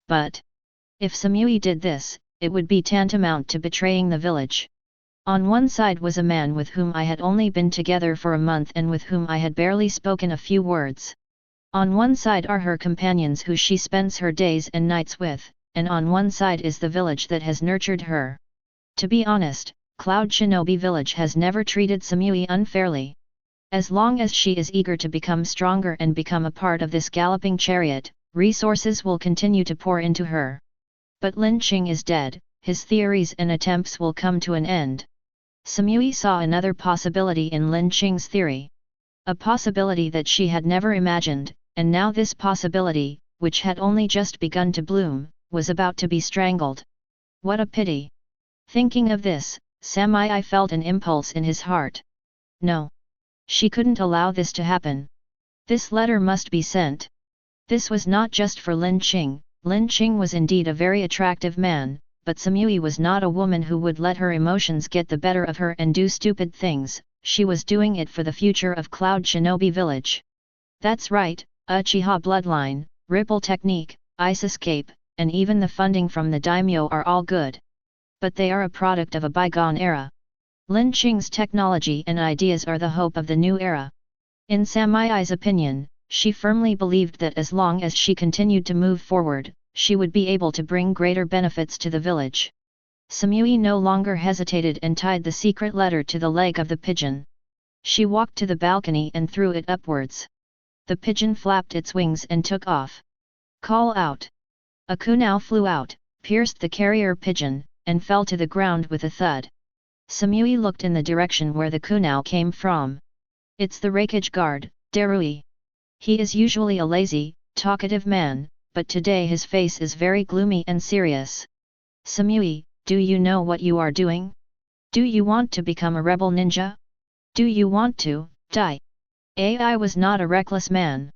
But if Samui did this, it would be tantamount to betraying the village. On one side was a man with whom I had only been together for a month and with whom I had barely spoken a few words. On one side are her companions who she spends her days and nights with, and on one side is the village that has nurtured her. To be honest, Cloud Shinobi Village has never treated Samui unfairly. As long as she is eager to become stronger and become a part of this galloping chariot, resources will continue to pour into her. But Lin Qing is dead, his theories and attempts will come to an end. Samui saw another possibility in Lin Qing's theory. A possibility that she had never imagined, and now this possibility, which had only just begun to bloom, was about to be strangled. What a pity! Thinking of this, Samui felt an impulse in his heart. No. She couldn't allow this to happen. This letter must be sent. This was not just for Lin Qing. Lin Qing was indeed a very attractive man, but Samui was not a woman who would let her emotions get the better of her and do stupid things. She was doing it for the future of Cloud Shinobi Village. That's right, Uchiha bloodline, ripple technique, ice escape, and even the funding from the daimyo are all good. But they are a product of a bygone era. Lin Qing's technology and ideas are the hope of the new era. In Samui's opinion, she firmly believed that as long as she continued to move forward, she would be able to bring greater benefits to the village. Samui no longer hesitated and tied the secret letter to the leg of the pigeon. She walked to the balcony and threw it upwards. The pigeon flapped its wings and took off. Call out! A kunai flew out, pierced the carrier pigeon, and fell to the ground with a thud. Samui looked in the direction where the kunai came from. It's the Raikage guard, Darui. He is usually a lazy, talkative man, but today his face is very gloomy and serious. Samui, do you know what you are doing? Do you want to become a rebel ninja? Do you want to die? AI was not a reckless man.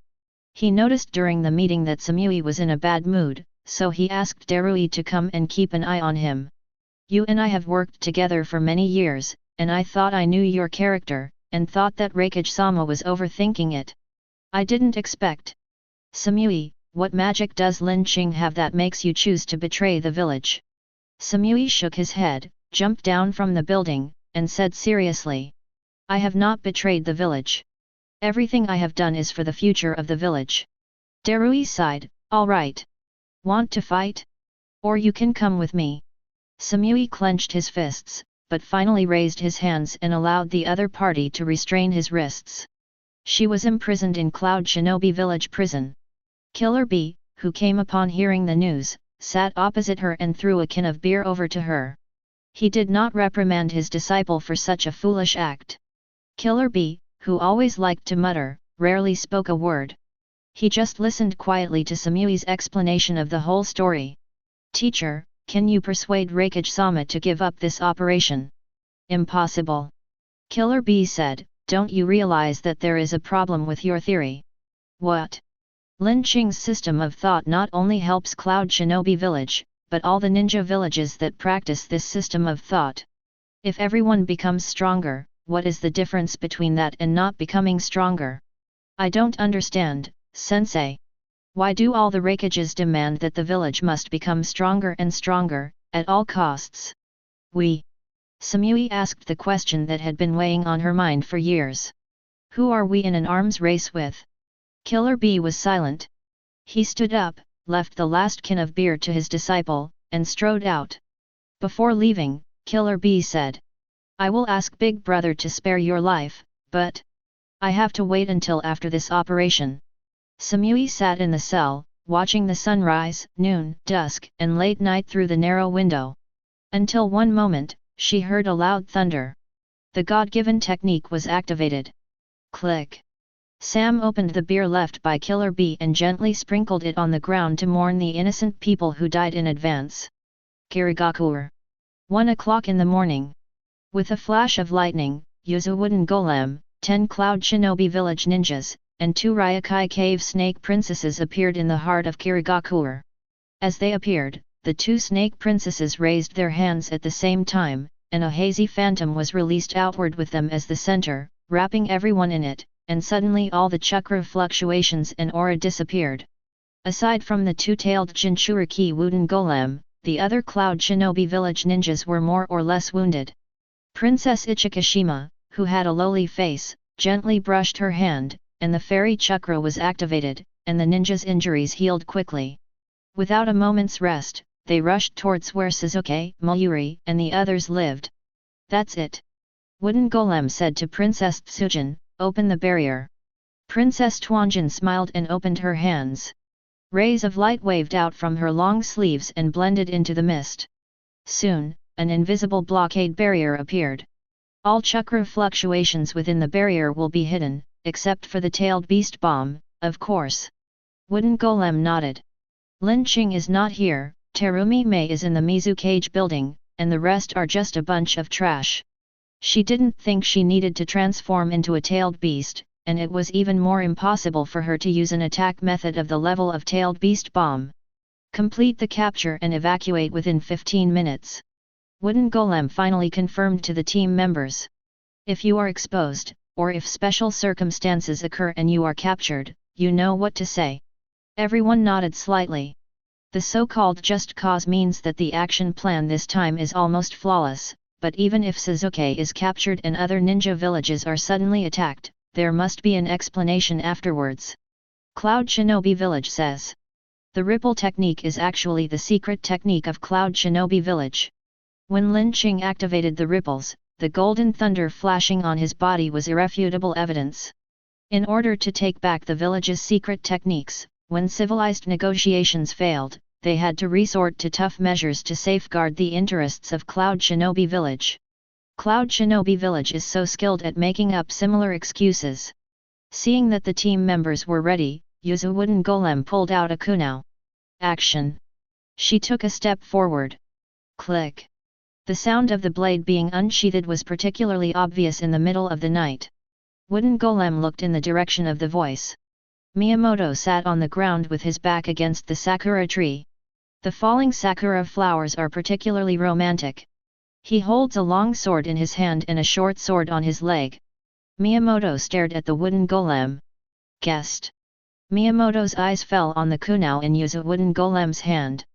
He noticed during the meeting that Samui was in a bad mood, so he asked Darui to come and keep an eye on him. You and I have worked together for many years, and I thought I knew your character, and thought that Raikage-sama was overthinking it. I didn't expect. Samui, what magic does Lin Qing have that makes you choose to betray the village? Samui shook his head, jumped down from the building, and said seriously. I have not betrayed the village. Everything I have done is for the future of the village. Darui sighed, all right. Want to fight? Or you can come with me. Samui clenched his fists, but finally raised his hands and allowed the other party to restrain his wrists. She was imprisoned in Cloud Shinobi Village prison. Killer B, who came upon hearing the news, sat opposite her and threw a can of beer over to her. He did not reprimand his disciple for such a foolish act. Killer B, who always liked to mutter, rarely spoke a word. He just listened quietly to Samui's explanation of the whole story. Teacher, can you persuade Raikage-sama to give up this operation? Impossible. Killer B said, don't you realize that there is a problem with your theory? What? Lin Qing's system of thought not only helps Cloud Shinobi Village, but all the ninja villages that practice this system of thought. If everyone becomes stronger, what is the difference between that and not becoming stronger? I don't understand, sensei. Why do all the Raikages demand that the village must become stronger and stronger, at all costs? Samui asked the question that had been weighing on her mind for years. Who are we in an arms race with? Killer B was silent. He stood up, left the last can of beer to his disciple, and strode out. Before leaving, Killer B said, I will ask Big Brother to spare your life, but I have to wait until after this operation. Samui sat in the cell, watching the sunrise, noon, dusk, and late night through the narrow window. Until one moment, she heard a loud thunder. The God-given technique was activated. Click. Sam opened the beer left by Killer B and gently sprinkled it on the ground to mourn the innocent people who died in advance. Kirigakur. 1 o'clock in the morning. With a flash of lightning, Yuzu Wooden Golem, 10 Cloud Shinobi Village ninjas, and 2 Ryokai Cave Snake Princesses appeared in the heart of Kirigakur. As they appeared, the 2 Snake Princesses raised their hands at the same time, and a hazy phantom was released outward with them as the center, wrapping everyone in it, and suddenly all the chakra fluctuations and aura disappeared. Aside from the 2-tailed Jinchuriki Wooden Golem, the other Cloud Shinobi Village ninjas were more or less wounded. Princess Ichikashima, who had a lowly face, gently brushed her hand, and the fairy chakra was activated, and the ninjas' injuries healed quickly. Without a moment's rest, they rushed towards where Suzuki, Mayuri, and the others lived. That's it. Wooden Golem said to Princess Tsujin, open the barrier. Princess Tuanjin smiled and opened her hands. Rays of light waved out from her long sleeves and blended into the mist. Soon, an invisible blockade barrier appeared. All chakra fluctuations within the barrier will be hidden, except for the tailed beast bomb, of course. Wooden Golem nodded. Lin Qing is not here, Terumi Mei is in the Mizukage building, and the rest are just a bunch of trash. She didn't think she needed to transform into a tailed beast, and it was even more impossible for her to use an attack method of the level of tailed beast bomb. Complete the capture and evacuate within 15 minutes. Wooden Golem finally confirmed to the team members. If you are exposed, or if special circumstances occur and you are captured, you know what to say. Everyone nodded slightly. The so-called just cause means that the action plan this time is almost flawless, but even if Suzuki is captured and other ninja villages are suddenly attacked, there must be an explanation afterwards. Cloud Shinobi Village says. The ripple technique is actually the secret technique of Cloud Shinobi Village. When Lin Qing activated the ripples, the golden thunder flashing on his body was irrefutable evidence. In order to take back the village's secret techniques, when civilized negotiations failed, they had to resort to tough measures to safeguard the interests of Cloud Shinobi Village. Cloud Shinobi Village is so skilled at making up similar excuses. Seeing that the team members were ready, Yuzu Wooden Golem pulled out a kunao. Action! She took a step forward. Click! The sound of the blade being unsheathed was particularly obvious in the middle of the night. Wooden Golem looked in the direction of the voice. Miyamoto sat on the ground with his back against the sakura tree. The falling sakura flowers are particularly romantic. He holds a long sword in his hand and a short sword on his leg. Miyamoto stared at the Wooden Golem. Guessed. Miyamoto's eyes fell on the kunao in Yuzu Wooden Golem's hand.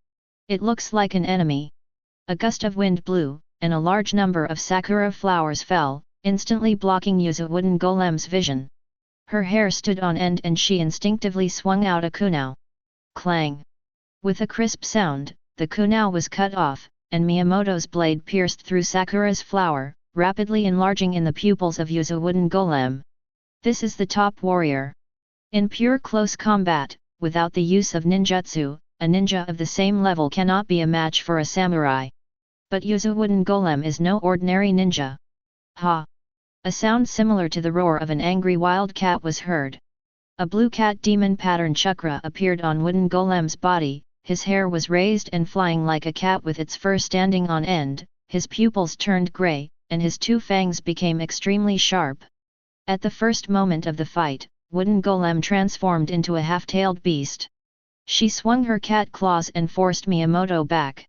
It looks like an enemy. A gust of wind blew, and a large number of sakura flowers fell, instantly blocking Yuzu Wooden Golem's vision. Her hair stood on end and she instinctively swung out a kunao. Clang! With a crisp sound, the kunao was cut off, and Miyamoto's blade pierced through Sakura's flower, rapidly enlarging in the pupils of Yuzu wooden golem. This is the top warrior. In pure close combat, without the use of ninjutsu, a ninja of the same level cannot be a match for a samurai. But Yuzu wooden golem is no ordinary ninja. Ha! A sound similar to the roar of an angry wild cat was heard. A blue cat demon pattern chakra appeared on wooden golem's body, his hair was raised and flying like a cat with its fur standing on end, his pupils turned grey, and his two fangs became extremely sharp. At the first moment of the fight, wooden golem transformed into a half-tailed beast. She swung her cat claws and forced Miyamoto back.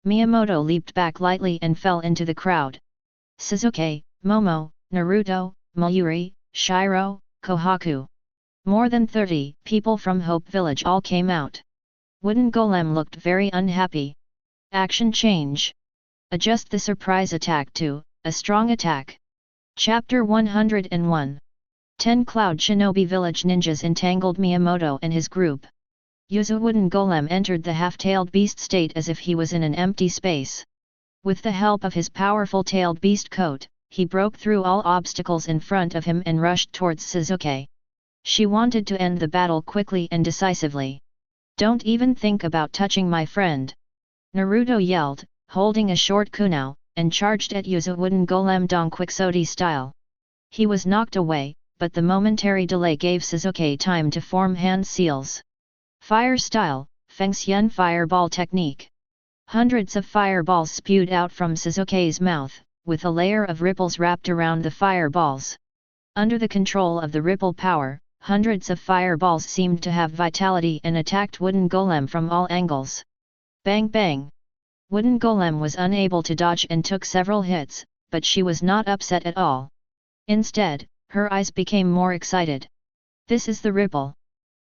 Miyamoto leaped back lightly and fell into the crowd. Sasuke, Momo, Naruto, Mayuri, Shiro, Kohaku. More than 30 people from Hope Village all came out. Wooden golem looked very unhappy. Action change. Adjust the surprise attack to a strong attack. Chapter 101. 10 Cloud Shinobi Village ninjas entangled Miyamoto and his group. Yuzu wooden golem entered the half-tailed beast state as if he was in an empty space. With the help of his powerful tailed beast coat, he broke through all obstacles in front of him and rushed towards Sasuke. She wanted to end the battle quickly and decisively. "Don't even think about touching my friend!" Naruto yelled, holding a short kunao, and charged at Yuzu wooden golem Dong Quixote style. He was knocked away, but the momentary delay gave Sasuke time to form hand seals. Fire style, Fengxian fireball technique. Hundreds of fireballs spewed out from Sasuke's mouth, with a layer of ripples wrapped around the fireballs. Under the control of the ripple power, hundreds of fireballs seemed to have vitality and attacked wooden golem from all angles. Bang bang! Wooden golem was unable to dodge and took several hits, but she was not upset at all. Instead, her eyes became more excited. This is the ripple.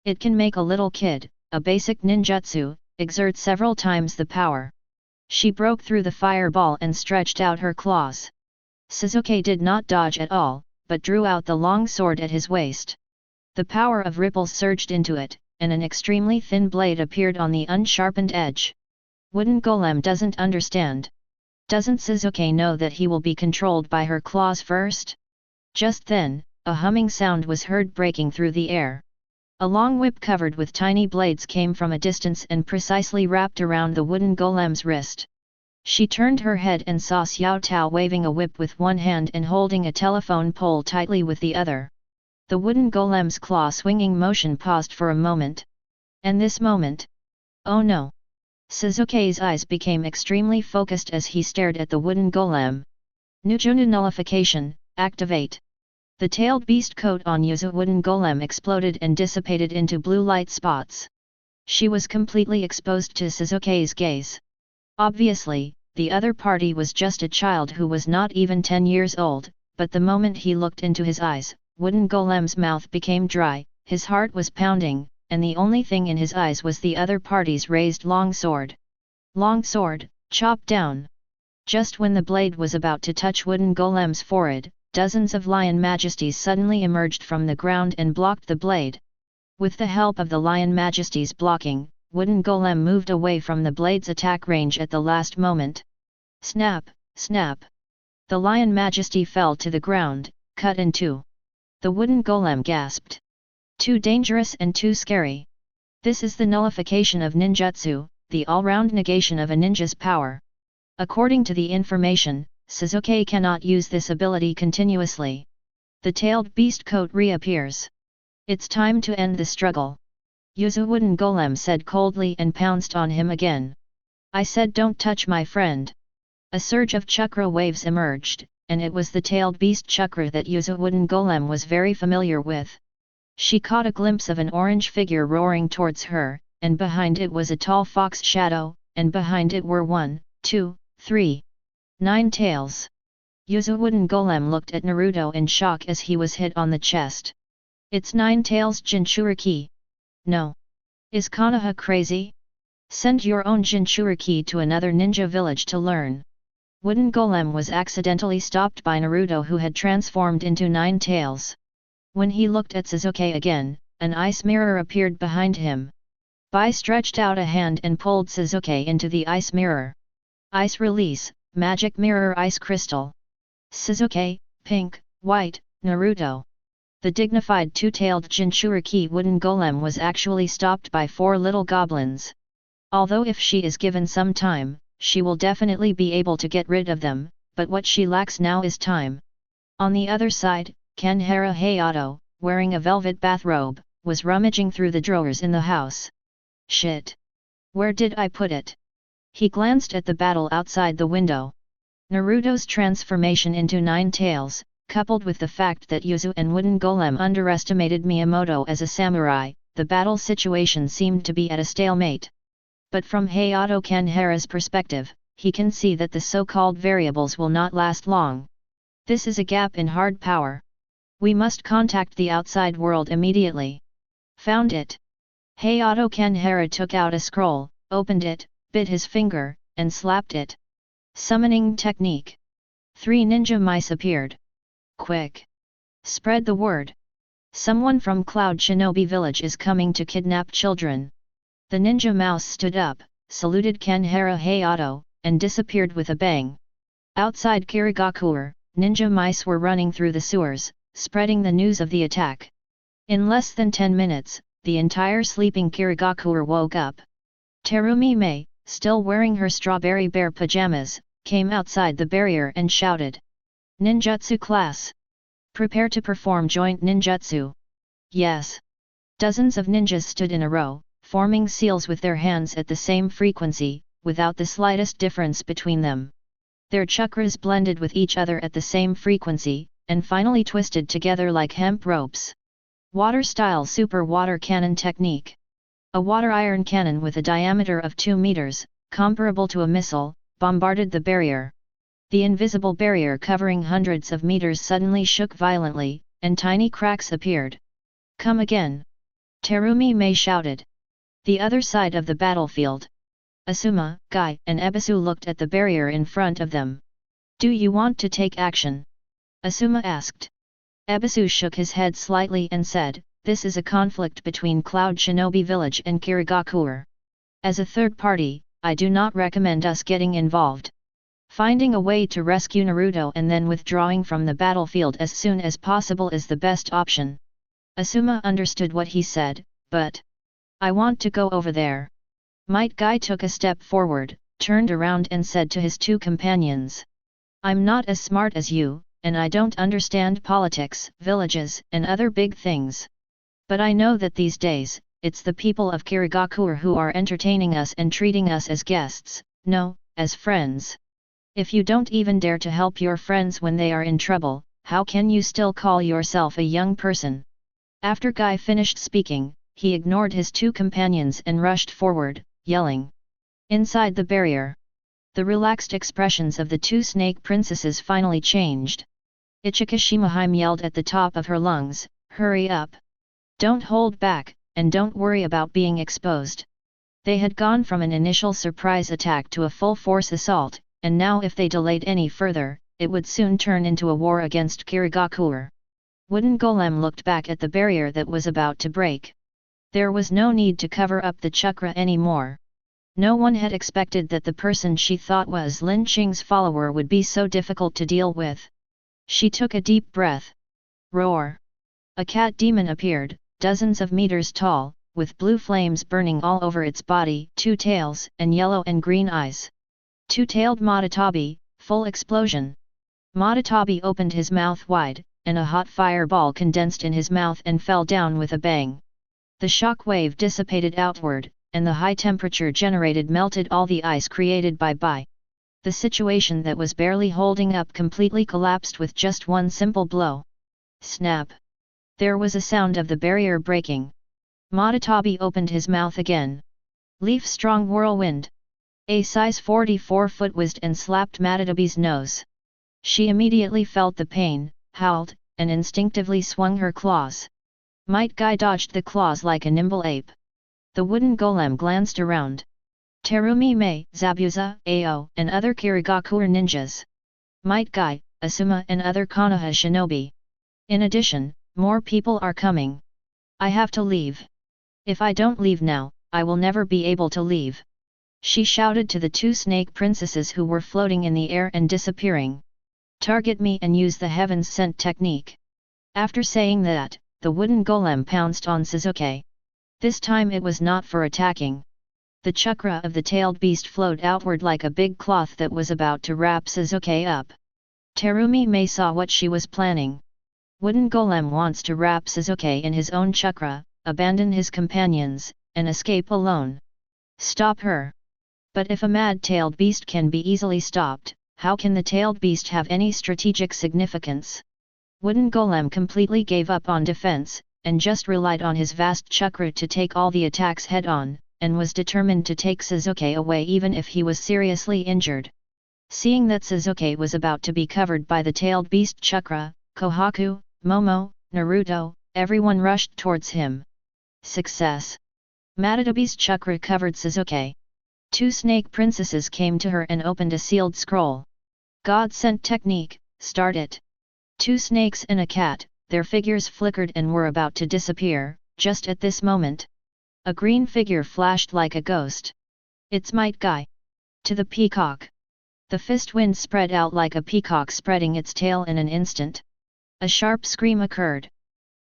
It can make a little kid, a basic ninjutsu, exert several times the power. She broke through the fireball and stretched out her claws. Sasuke did not dodge at all, but drew out the long sword at his waist. The power of ripples surged into it, and an extremely thin blade appeared on the unsharpened edge. Wooden golem doesn't understand. Doesn't Sasuke know that he will be controlled by her claws first? Just then, a humming sound was heard breaking through the air. A long whip covered with tiny blades came from a distance and precisely wrapped around the wooden golem's wrist. She turned her head and saw Xiao Tao waving a whip with one hand and holding a telephone pole tightly with the other. The wooden golem's claw swinging motion paused for a moment. And this moment? Oh no! Sasuke's eyes became extremely focused as he stared at the wooden golem. Nujunu nullification, activate. The tailed beast coat on Yuzu wooden golem exploded and dissipated into blue light spots. She was completely exposed to Sasuke's gaze. Obviously, the other party was just a child who was not even 10 years old, but the moment he looked into his eyes, wooden golem's mouth became dry, his heart was pounding, and the only thing in his eyes was the other party's raised long sword. Long sword, chop down! Just when the blade was about to touch wooden golem's forehead, dozens of lion majesties suddenly emerged from the ground and blocked the blade. With the help of the lion majesties blocking, wooden golem moved away from the blade's attack range at the last moment. Snap, snap! The lion majesty fell to the ground, cut in two. The wooden golem gasped. Too dangerous and too scary. This is the nullification of ninjutsu, the all-round negation of a ninja's power. According to the information, Sasuke cannot use this ability continuously. The tailed beast coat reappears. It's time to end the struggle. Yuzu wooden golem said coldly and pounced on him again. I said don't touch my friend. A surge of chakra waves emerged, and it was the tailed beast chakra that Yuzu wooden golem was very familiar with. She caught a glimpse of an orange figure roaring towards her, and behind it was a tall fox shadow, and behind it were 1, 2, 3, 9 tails. Yuzu wooden golem looked at Naruto in shock as he was hit on the chest. It's 9 tails Jinchuriki. No. Is Konoha crazy? Send your own Jinchuriki to another ninja village to learn. Wooden golem was accidentally stopped by Naruto who had transformed into 9 tails. When he looked at Sasuke again, an ice mirror appeared behind him. Bai stretched out a hand and pulled Sasuke into the ice mirror. Ice release, magic mirror ice crystal. Sasuke, pink, white, Naruto. The dignified two-tailed Jinchuriki wooden golem was actually stopped by 4 little goblins. Although if she is given some time, she will definitely be able to get rid of them, but what she lacks now is time. On the other side, Kanhara Hayato, wearing a velvet bathrobe, was rummaging through the drawers in the house. Shit! Where did I put it? He glanced at the battle outside the window. Naruto's transformation into 9 tails, coupled with the fact that Yuzu and Wooden Golem underestimated Miyamoto as a samurai, the battle situation seemed to be at a stalemate. But from Hayato Kanhara's perspective, he can see that the so-called variables will not last long. This is a gap in hard power. We must contact the outside world immediately. Found it. Hayato Kanhara took out a scroll, opened it, bit his finger, and slapped it. Summoning technique. 3 ninja mice appeared. Quick! Spread the word. Someone from Cloud Shinobi Village is coming to kidnap children. The ninja mouse stood up, saluted Kanhara Hayato, and disappeared with a bang. Outside Kirigakure, ninja mice were running through the sewers, spreading the news of the attack. In less than 10 minutes, the entire sleeping Kirigakure woke up. Terumi Mei, still wearing her strawberry bear pajamas, came outside the barrier and shouted. Ninjutsu class! Prepare to perform joint ninjutsu. Yes. Dozens of ninjas stood in a row, forming seals with their hands at the same frequency, without the slightest difference between them. Their chakras blended with each other at the same frequency, and finally twisted together like hemp ropes. Water-style super water cannon technique. A water iron cannon with a diameter of 2 meters, comparable to a missile, bombarded the barrier. The invisible barrier covering hundreds of meters suddenly shook violently, and tiny cracks appeared. Come again! Terumi Mei shouted. The other side of the battlefield. Asuma, Guy, and Ebisu looked at the barrier in front of them. Do you want to take action? Asuma asked. Ebisu shook his head slightly and said, this is a conflict between Cloud Shinobi Village and Kirigakure. As a third party, I do not recommend us getting involved. Finding a way to rescue Naruto and then withdrawing from the battlefield as soon as possible is the best option. Asuma understood what he said, but I want to go over there. Might Guy took a step forward, turned around and said to his 2 companions. I'm not as smart as you, and I don't understand politics, villages, and other big things. But I know that these days, it's the people of Kirigakure who are entertaining us and treating us as guests, no, as friends. If you don't even dare to help your friends when they are in trouble, how can you still call yourself a young person? After Guy finished speaking, he ignored his 2 companions and rushed forward, yelling. Inside the barrier. The relaxed expressions of the 2 snake princesses finally changed. Ichika Shimahime yelled at the top of her lungs, hurry up! Don't hold back, and don't worry about being exposed. They had gone from an initial surprise attack to a full-force assault, and now if they delayed any further, it would soon turn into a war against Kirigakure. Wooden Golem looked back at the barrier that was about to break. There was no need to cover up the chakra anymore. No one had expected that the person she thought was Lin Qing's follower would be so difficult to deal with. She took a deep breath. Roar! A cat demon appeared, dozens of meters tall, with blue flames burning all over its body, 2 tails, and yellow and green eyes. 2-tailed Madatabi, full explosion. Madatabi opened his mouth wide, and a hot fireball condensed in his mouth and fell down with a bang. The shock wave dissipated outward, and the high temperature generated melted all the ice created by Bai. The situation that was barely holding up completely collapsed with just one simple blow. Snap! There was a sound of the barrier breaking. Madatabi opened his mouth again. Leaf-strong whirlwind. A size 44-foot whizzed and slapped Madatabi's nose. She immediately felt the pain, howled, and instinctively swung her claws. Might Guy dodged the claws like a nimble ape. The wooden golem glanced around. Terumi Mei, Zabuza, Ao, and other Kirigakure ninjas. Might Guy, Asuma and other Konoha shinobi. In addition, more people are coming. I have to leave. If I don't leave now, I will never be able to leave. She shouted to the two snake princesses who were floating in the air and disappearing. Target me and use the heavens sent technique. After saying that, the wooden golem pounced on Sasuke. This time it was not for attacking. The chakra of the tailed beast flowed outward like a big cloth that was about to wrap Sasuke up. Terumi Mei saw what she was planning. Wooden golem wants to wrap Sasuke in his own chakra, abandon his companions, and escape alone. Stop her. But if a mad-tailed beast can be easily stopped, how can the tailed beast have any strategic significance? Wooden golem completely gave up on defense, and just relied on his vast chakra to take all the attacks head-on, and was determined to take Sasuke away even if he was seriously injured. Seeing that Sasuke was about to be covered by the tailed beast chakra, Kohaku, Momo, Naruto, everyone rushed towards him. Success! Madara's chakra covered Sasuke. Two snake princesses came to her and opened a sealed scroll. God sent technique, start it. Two snakes and a cat, their figures flickered and were about to disappear. Just at this moment, a green figure flashed like a ghost. It's Might Guy. To the peacock. The fist wind spread out like a peacock spreading its tail in an instant. A sharp scream occurred.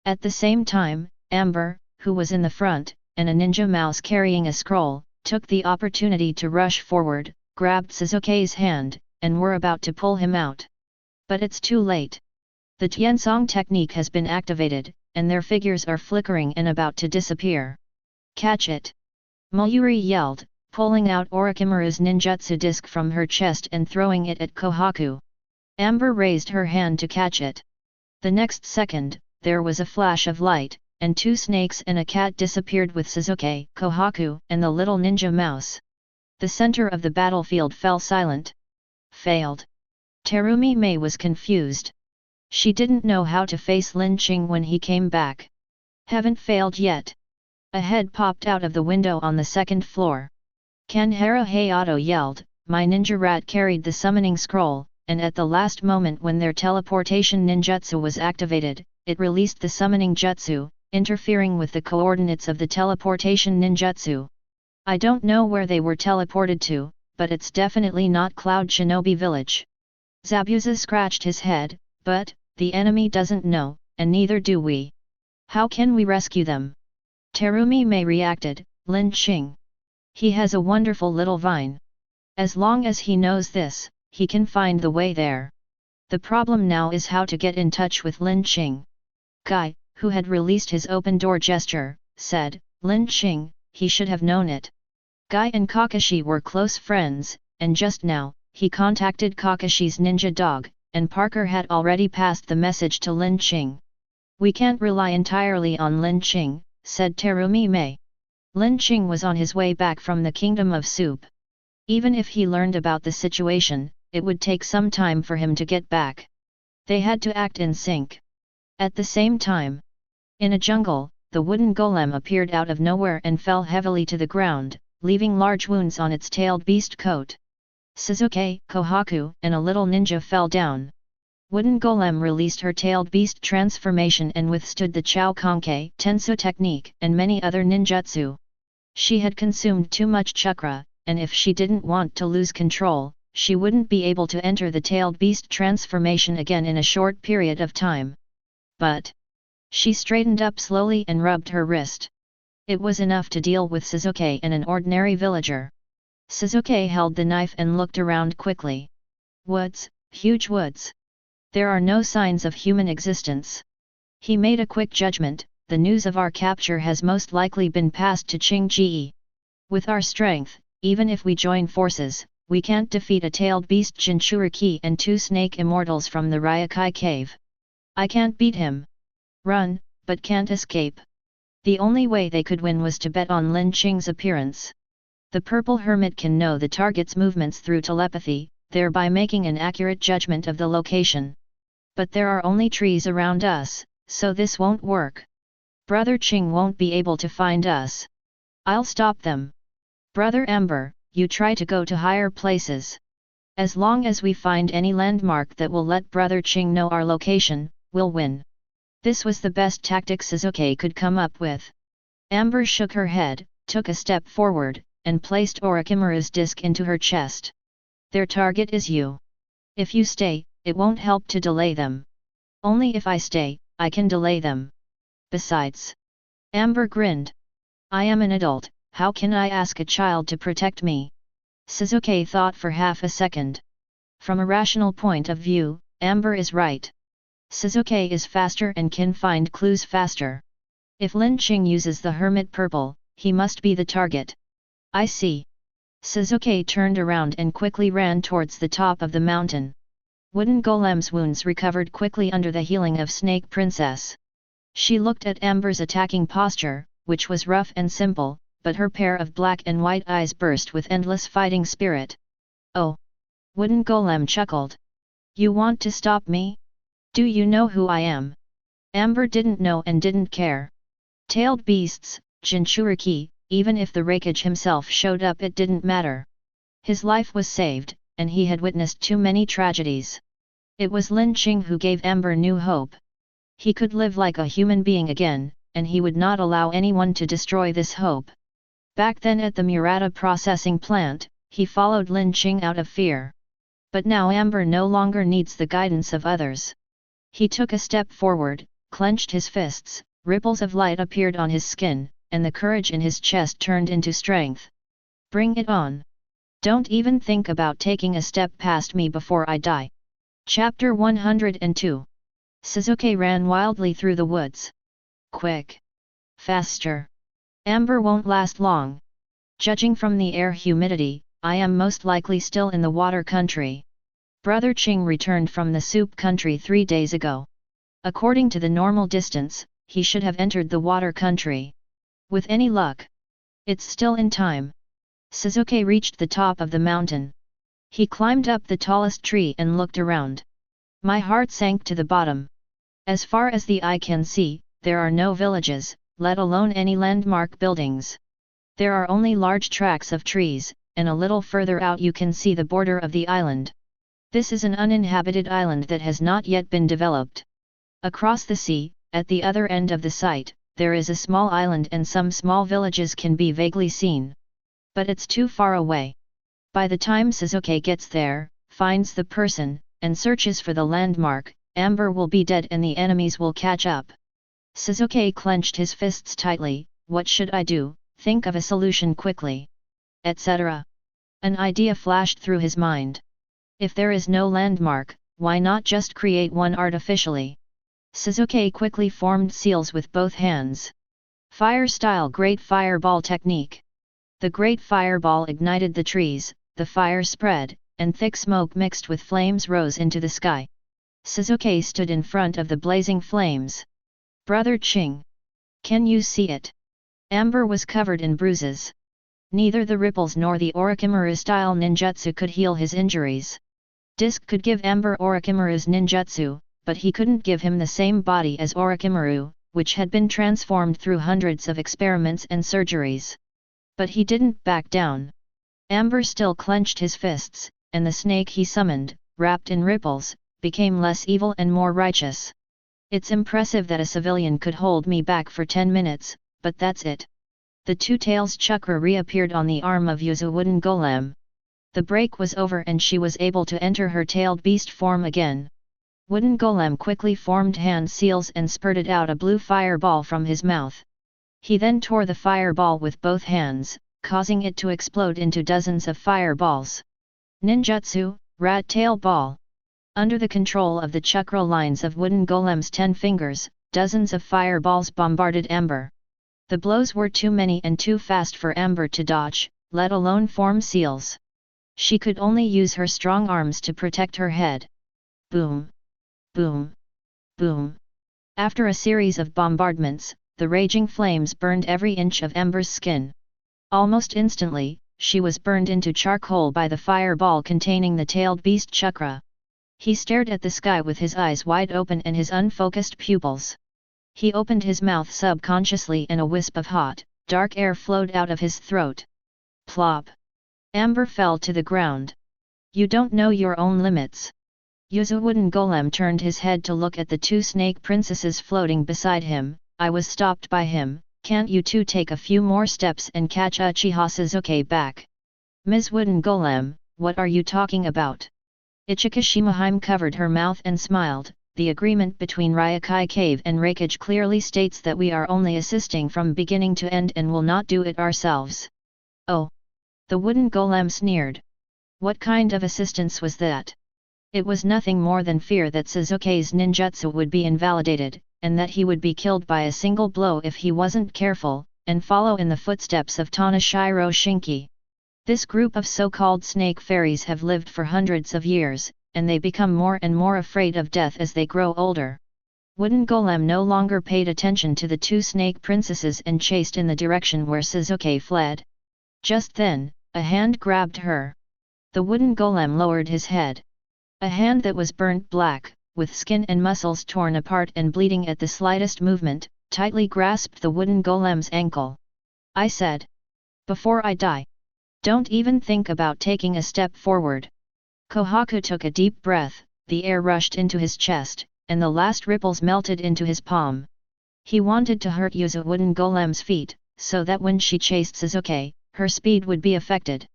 At the same time, Amber, who was in the front, and a ninja mouse carrying a scroll, took the opportunity to rush forward, grabbed Sasuke's hand, and were about to pull him out. But it's too late. The Tiansong technique has been activated, and their figures are flickering and about to disappear. Catch it! Mayuri yelled, pulling out Orochimaru's ninjutsu disc from her chest and throwing it at Kohaku. Amber raised her hand to catch it. The next second, there was a flash of light, and two snakes and a cat disappeared with Sasuke, Kohaku, and the little ninja mouse. The center of the battlefield fell silent. Failed. Terumi Mei was confused. She didn't know how to face Lin Qing when he came back. Haven't failed yet. A head popped out of the window on the second floor. Kanhara Hayato yelled, my ninja rat carried the summoning scroll, and at the last moment when their teleportation ninjutsu was activated, it released the summoning jutsu, interfering with the coordinates of the teleportation ninjutsu. I don't know where they were teleported to, but it's definitely not Cloud Shinobi Village. Zabuza scratched his head, but, the enemy doesn't know, and neither do we. How can we rescue them? Terumi Mei reacted, Lin Qing. He has a wonderful little vine. As long as he knows this, he can find the way there. The problem now is how to get in touch with Lin Qing. Guy, who had released his open door gesture, said, Lin Qing, he should have known it. Guy and Kakashi were close friends, and just now, he contacted Kakashi's ninja dog, and Parker had already passed the message to Lin Qing. We can't rely entirely on Lin Qing, said Terumi Mei. Lin Qing was on his way back from the Kingdom of Soup. Even if he learned about the situation, it would take some time for him to get back. They had to act in sync. At the same time, in a jungle, the wooden golem appeared out of nowhere and fell heavily to the ground, leaving large wounds on its tailed beast coat. Sasuke, Kohaku, and a little ninja fell down. Wooden golem released her tailed beast transformation and withstood the Chao Konke Tensu technique and many other ninjutsu. She had consumed too much chakra, and if she didn't want to lose control, she wouldn't be able to enter the tailed beast transformation again in a short period of time. But she straightened up slowly and rubbed her wrist. It was enough to deal with Sasuke and an ordinary villager. Sasuke held the knife and looked around quickly. Woods, huge woods. There are no signs of human existence. He made a quick judgment, the news of our capture has most likely been passed to Qingji. With our strength, even if we join forces, we can't defeat a tailed beast Jinchuriki and two snake immortals from the Ryokai cave. I can't beat him. Run, but can't escape. The only way they could win was to bet on Lin Qing's appearance. The purple hermit can know the target's movements through telepathy, thereby making an accurate judgment of the location. But there are only trees around us, so this won't work. Brother Qing won't be able to find us. I'll stop them. Brother Amber, you try to go to higher places. As long as we find any landmark that will let Brother Qing know our location, we'll win. This was the best tactic Suzuki could come up with. Amber shook her head, took a step forward, and placed Orochimaru's disc into her chest. Their target is you. If you stay, it won't help to delay them. Only if I stay, I can delay them. Besides. Amber grinned. I am an adult, how can I ask a child to protect me? Suzuki thought for half a second. From a rational point of view, Amber is right. Suzuki is faster and can find clues faster. If Lin Qing uses the hermit purple, he must be the target. I see. Suzuki turned around and quickly ran towards the top of the mountain. Wooden Golem's wounds recovered quickly under the healing of Snake Princess. She looked at Amber's attacking posture, which was rough and simple, but her pair of black and white eyes burst with endless fighting spirit. Oh! Wooden Golem chuckled. You want to stop me? Do you know who I am? Amber didn't know and didn't care. Tailed beasts, Jinchuriki, even if the Hokage himself showed up it didn't matter. His life was saved, and he had witnessed too many tragedies. It was Lin Qing who gave Amber new hope. He could live like a human being again, and he would not allow anyone to destroy this hope. Back then at the Murata processing plant, he followed Lin Qing out of fear. But now Amber no longer needs the guidance of others. He took a step forward, clenched his fists, ripples of light appeared on his skin, and the courage in his chest turned into strength. Bring it on. Don't even think about taking a step past me before I die. Chapter 102. Suzuki ran wildly through the woods. Quick! Faster! Amber won't last long. Judging from the air humidity, I am most likely still in the water country. Brother Qing returned from the soup country 3 days ago. According to the normal distance, he should have entered the water country. With any luck. It's still in time. Suzuki reached the top of the mountain. He climbed up the tallest tree and looked around. My heart sank to the bottom. As far as the eye can see, there are no villages, let alone any landmark buildings. There are only large tracts of trees, and a little further out you can see the border of the island. This is an uninhabited island that has not yet been developed. Across the sea, at the other end of the site, there is a small island and some small villages can be vaguely seen. But it's too far away. By the time Suzuki gets there, finds the person, and searches for the landmark, Amber will be dead and the enemies will catch up. Suzuki clenched his fists tightly. What should I do? Think of a solution quickly. Etc. An idea flashed through his mind. If there is no landmark, why not just create one artificially? Suzuki quickly formed seals with both hands. Fire-style Great Fireball technique. The Great Fireball ignited the trees, the fire spread, and thick smoke mixed with flames rose into the sky. Suzuki stood in front of the blazing flames. Brother Qing. Can you see it? Amber was covered in bruises. Neither the ripples nor the Orochimaru-style ninjutsu could heal his injuries. Disc could give Amber Orochimaru's ninjutsu, but he couldn't give him the same body as Orochimaru, which had been transformed through hundreds of experiments and surgeries. But he didn't back down. Amber still clenched his fists, and the snake he summoned, wrapped in ripples, became less evil and more righteous. It's impressive that a civilian could hold me back for 10 minutes, but that's it. The two tails chakra reappeared on the arm of Yuzu Wooden Golem. The break was over and she was able to enter her tailed beast form again. Wooden Golem quickly formed hand seals and spurted out a blue fireball from his mouth. He then tore the fireball with both hands, causing it to explode into dozens of fireballs. Ninjutsu, Rat Tail Ball. Under the control of the chakra lines of Wooden Golem's 10 fingers, dozens of fireballs bombarded Amber. The blows were too many and too fast for Amber to dodge, let alone form seals. She could only use her strong arms to protect her head. Boom! Boom! Boom! After a series of bombardments, the raging flames burned every inch of Amber's skin. Almost instantly, she was burned into charcoal by the fireball containing the tailed beast chakra. He stared at the sky with his eyes wide open and his unfocused pupils. He opened his mouth subconsciously and a wisp of hot, dark air flowed out of his throat. Plop! Amber fell to the ground. You don't know your own limits. Yuzu wooden golem turned his head to look at the two snake princesses floating beside him. I was stopped by him. Can't you two take a few more steps and catch Uchiha Sasuke back? Ms. Wooden Golem, what are you talking about? Ichika Shimahime covered her mouth and smiled. The agreement between Ryokai Cave and Raikage clearly states that we are only assisting from beginning to end and will not do it ourselves. Oh! The wooden golem sneered. What kind of assistance was that? It was nothing more than fear that Sasuke's ninjutsu would be invalidated, and that he would be killed by a single blow if he wasn't careful, and follow in the footsteps of Tanashiro Shinki. This group of so-called snake fairies have lived for hundreds of years, and they become more and more afraid of death as they grow older. Wooden Golem no longer paid attention to the two snake princesses and chased in the direction where Sasuke fled. Just then, a hand grabbed her. The wooden golem lowered his head. A hand that was burnt black, with skin and muscles torn apart and bleeding at the slightest movement, tightly grasped the wooden golem's ankle. I said, "Before I die, don't even think about taking a step forward." Kohaku took a deep breath, the air rushed into his chest, and the last ripples melted into his palm. He wanted to hurt Yuzu wooden golem's feet, so that when she chased Sasuke, her speed would be affected.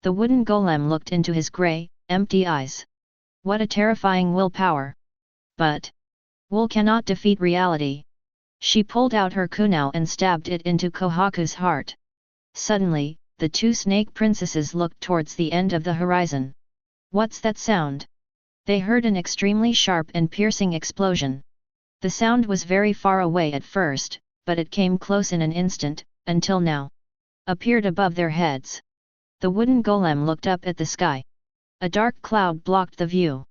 The wooden golem looked into his grey, empty eyes. What a terrifying willpower! But will cannot defeat reality. She pulled out her kunai and stabbed it into Kohaku's heart. Suddenly, the two snake princesses looked towards the end of the horizon. What's that sound? They heard an extremely sharp and piercing explosion. The sound was very far away at first, but it came close in an instant, until now appeared above their heads. The wooden golem looked up at the sky. A dark cloud blocked the view.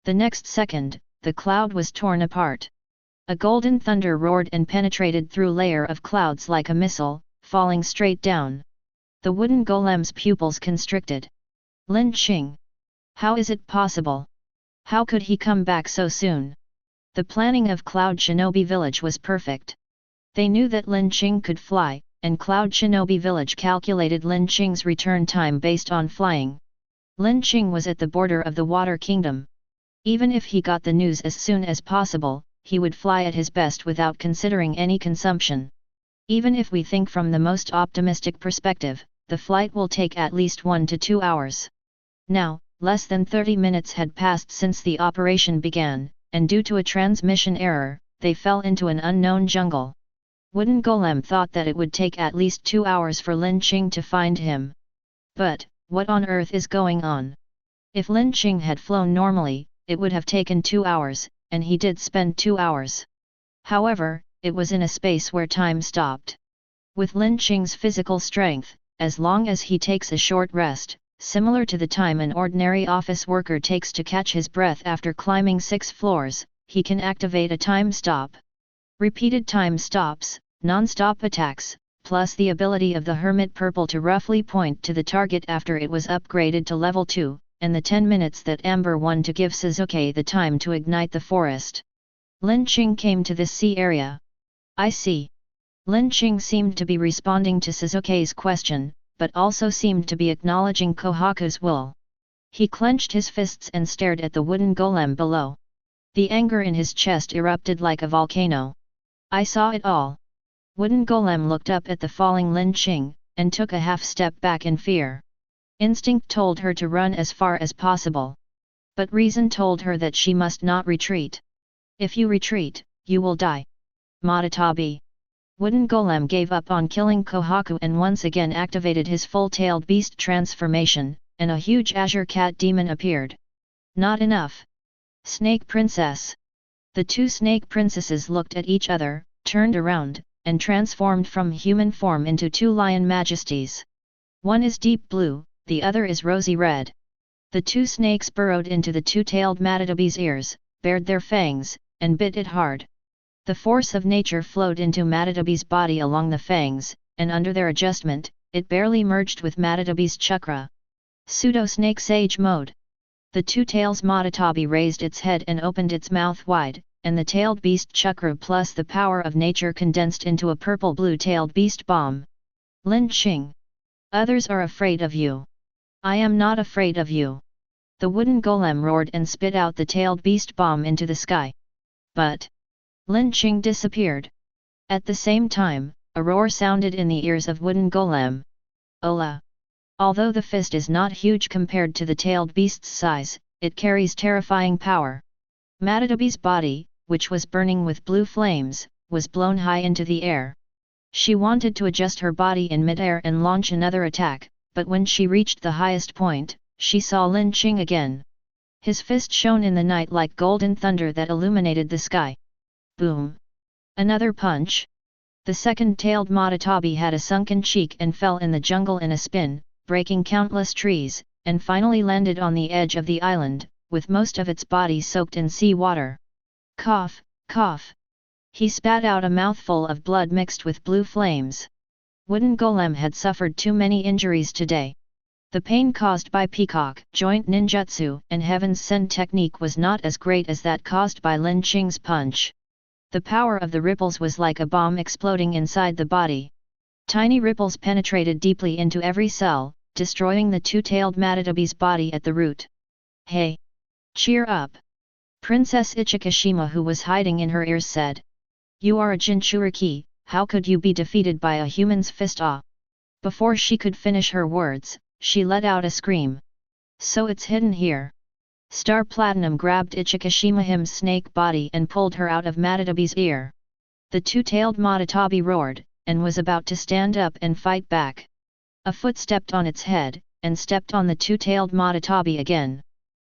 The next second, the cloud was torn apart. A golden thunder roared and penetrated through a layer of clouds like a missile, falling straight down. The wooden golem's pupils constricted. Lin Qing. How is it possible? How could he come back so soon? The planning of Cloud Shinobi Village was perfect. They knew that Lin Qing could fly, and Cloud Shinobi Village calculated Lin Qing's return time based on flying. Lin Qing was at the border of the Water Kingdom. Even if he got the news as soon as possible, he would fly at his best without considering any consumption. Even if we think from the most optimistic perspective, the flight will take at least 1 to 2 hours. Now, less than 30 minutes had passed since the operation began, and due to a transmission error, they fell into an unknown jungle. Wooden Golem thought that it would take at least 2 hours for Lin Qing to find him. But, what on earth is going on? If Lin Qing had flown normally, it would have taken 2 hours, and he did spend 2 hours. However, it was in a space where time stopped. With Lin Qing's physical strength, as long as he takes a short rest, similar to the time an ordinary office worker takes to catch his breath after climbing 6 floors, he can activate a time stop. Repeated time stops, non-stop attacks, plus the ability of the Hermit Purple to roughly point to the target after it was upgraded to level 2, and the 10 minutes that Amber won to give Sasuke the time to ignite the forest. Lin Qing came to this sea area. I see. Lin Qing seemed to be responding to Sasuke's question, but also seemed to be acknowledging Kohaku's will. He clenched his fists and stared at the wooden golem below. The anger in his chest erupted like a volcano. I saw it all. Wooden Golem looked up at the falling Lin Qing, and took a half step back in fear. Instinct told her to run as far as possible. But reason told her that she must not retreat. If you retreat, you will die. Madatabi. Wooden Golem gave up on killing Kohaku and once again activated his full-tailed beast transformation, and a huge azure cat demon appeared. Not enough. Snake Princess. The two snake princesses looked at each other, turned around, and transformed from human form into 2 lion majesties. One is deep blue, the other is rosy red. The 2 snakes burrowed into the 2-tailed Madatabi's ears, bared their fangs, and bit it hard. The force of nature flowed into Madatabi's body along the fangs, and under their adjustment, it barely merged with Madatabi's chakra. Pseudo-snake sage mode. The 2 tails Madatabi raised its head and opened its mouth wide, and the tailed beast chakra plus the power of nature condensed into a purple-blue-tailed beast bomb. Lin Qing. Others are afraid of you. I am not afraid of you. The wooden golem roared and spit out the tailed beast bomb into the sky. But Lin Qing disappeared. At the same time, a roar sounded in the ears of wooden golem. Ola! Although the fist is not huge compared to the tailed beast's size, it carries terrifying power. Madarabi's body, which was burning with blue flames, was blown high into the air. She wanted to adjust her body in midair and launch another attack, but when she reached the highest point, she saw Lin Qing again. His fist shone in the night like golden thunder that illuminated the sky. Boom! Another punch. The second-tailed Madarabi had a sunken cheek and fell in the jungle in a spin, breaking countless trees, and finally landed on the edge of the island, with most of its body soaked in sea water. Cough, cough. He spat out a mouthful of blood mixed with blue flames. Wooden golem had suffered too many injuries today. The pain caused by peacock, joint ninjutsu, and heaven's send technique was not as great as that caused by Lin Qing's punch. The power of the ripples was like a bomb exploding inside the body. Tiny ripples penetrated deeply into every cell, destroying the two-tailed Madarabi's body at the root. Hey! Cheer up! Princess Ichikashima, who was hiding in her ears, said. You are a Jinchuriki, how could you be defeated by a human's fist? Ah! Before she could finish her words, she let out a scream. So it's hidden here. Star Platinum grabbed Ichikashima's snake body and pulled her out of Madarabi's ear. The two-tailed Madarabi roared, and was about to stand up and fight back. A foot stepped on its head, and stepped on the two-tailed Madarabi again.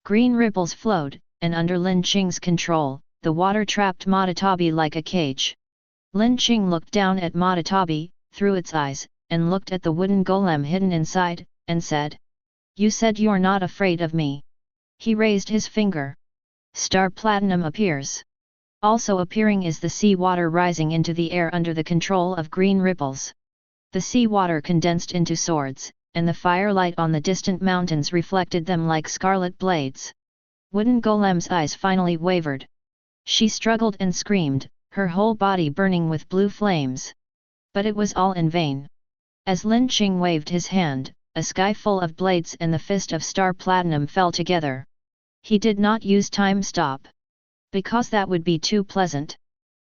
Green ripples flowed, and under Lin Qing's control, the water trapped Madarabi like a cage. Lin Qing looked down at Madarabi, through its eyes, and looked at the wooden golem hidden inside, and said. You said you're not afraid of me. He raised his finger. Star Platinum appears. Also appearing is the sea water rising into the air under the control of green ripples. The sea water condensed into swords, and the firelight on the distant mountains reflected them like scarlet blades. Wooden golem's eyes finally wavered. She struggled and screamed, her whole body burning with blue flames. But it was all in vain. As Lin Qing waved his hand, a sky full of blades and the fist of Star Platinum fell together. He did not use time stop. Because that would be too pleasant.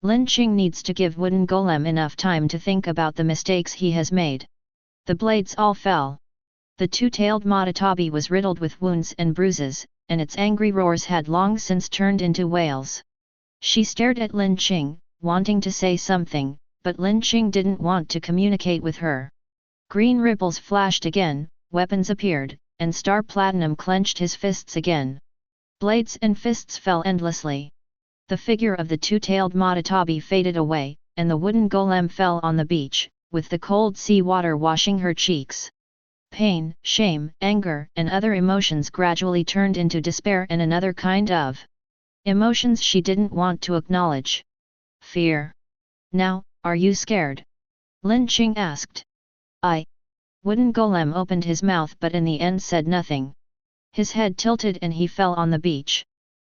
Lin Qing needs to give wooden golem enough time to think about the mistakes he has made. The blades all fell. The two-tailed Madarabi was riddled with wounds and bruises, and its angry roars had long since turned into wails. She stared at Lin Qing, wanting to say something, but Lin Qing didn't want to communicate with her. Green ripples flashed again, weapons appeared, and Star Platinum clenched his fists again. Blades and fists fell endlessly. The figure of the two-tailed Madarabi faded away, and the wooden golem fell on the beach, with the cold sea water washing her cheeks. Pain, shame, anger, and other emotions gradually turned into despair and another kind of emotions she didn't want to acknowledge. Fear. Now, are you scared? Lin Qing asked. Wooden golem opened his mouth but in the end said nothing. His head tilted and he fell on the beach.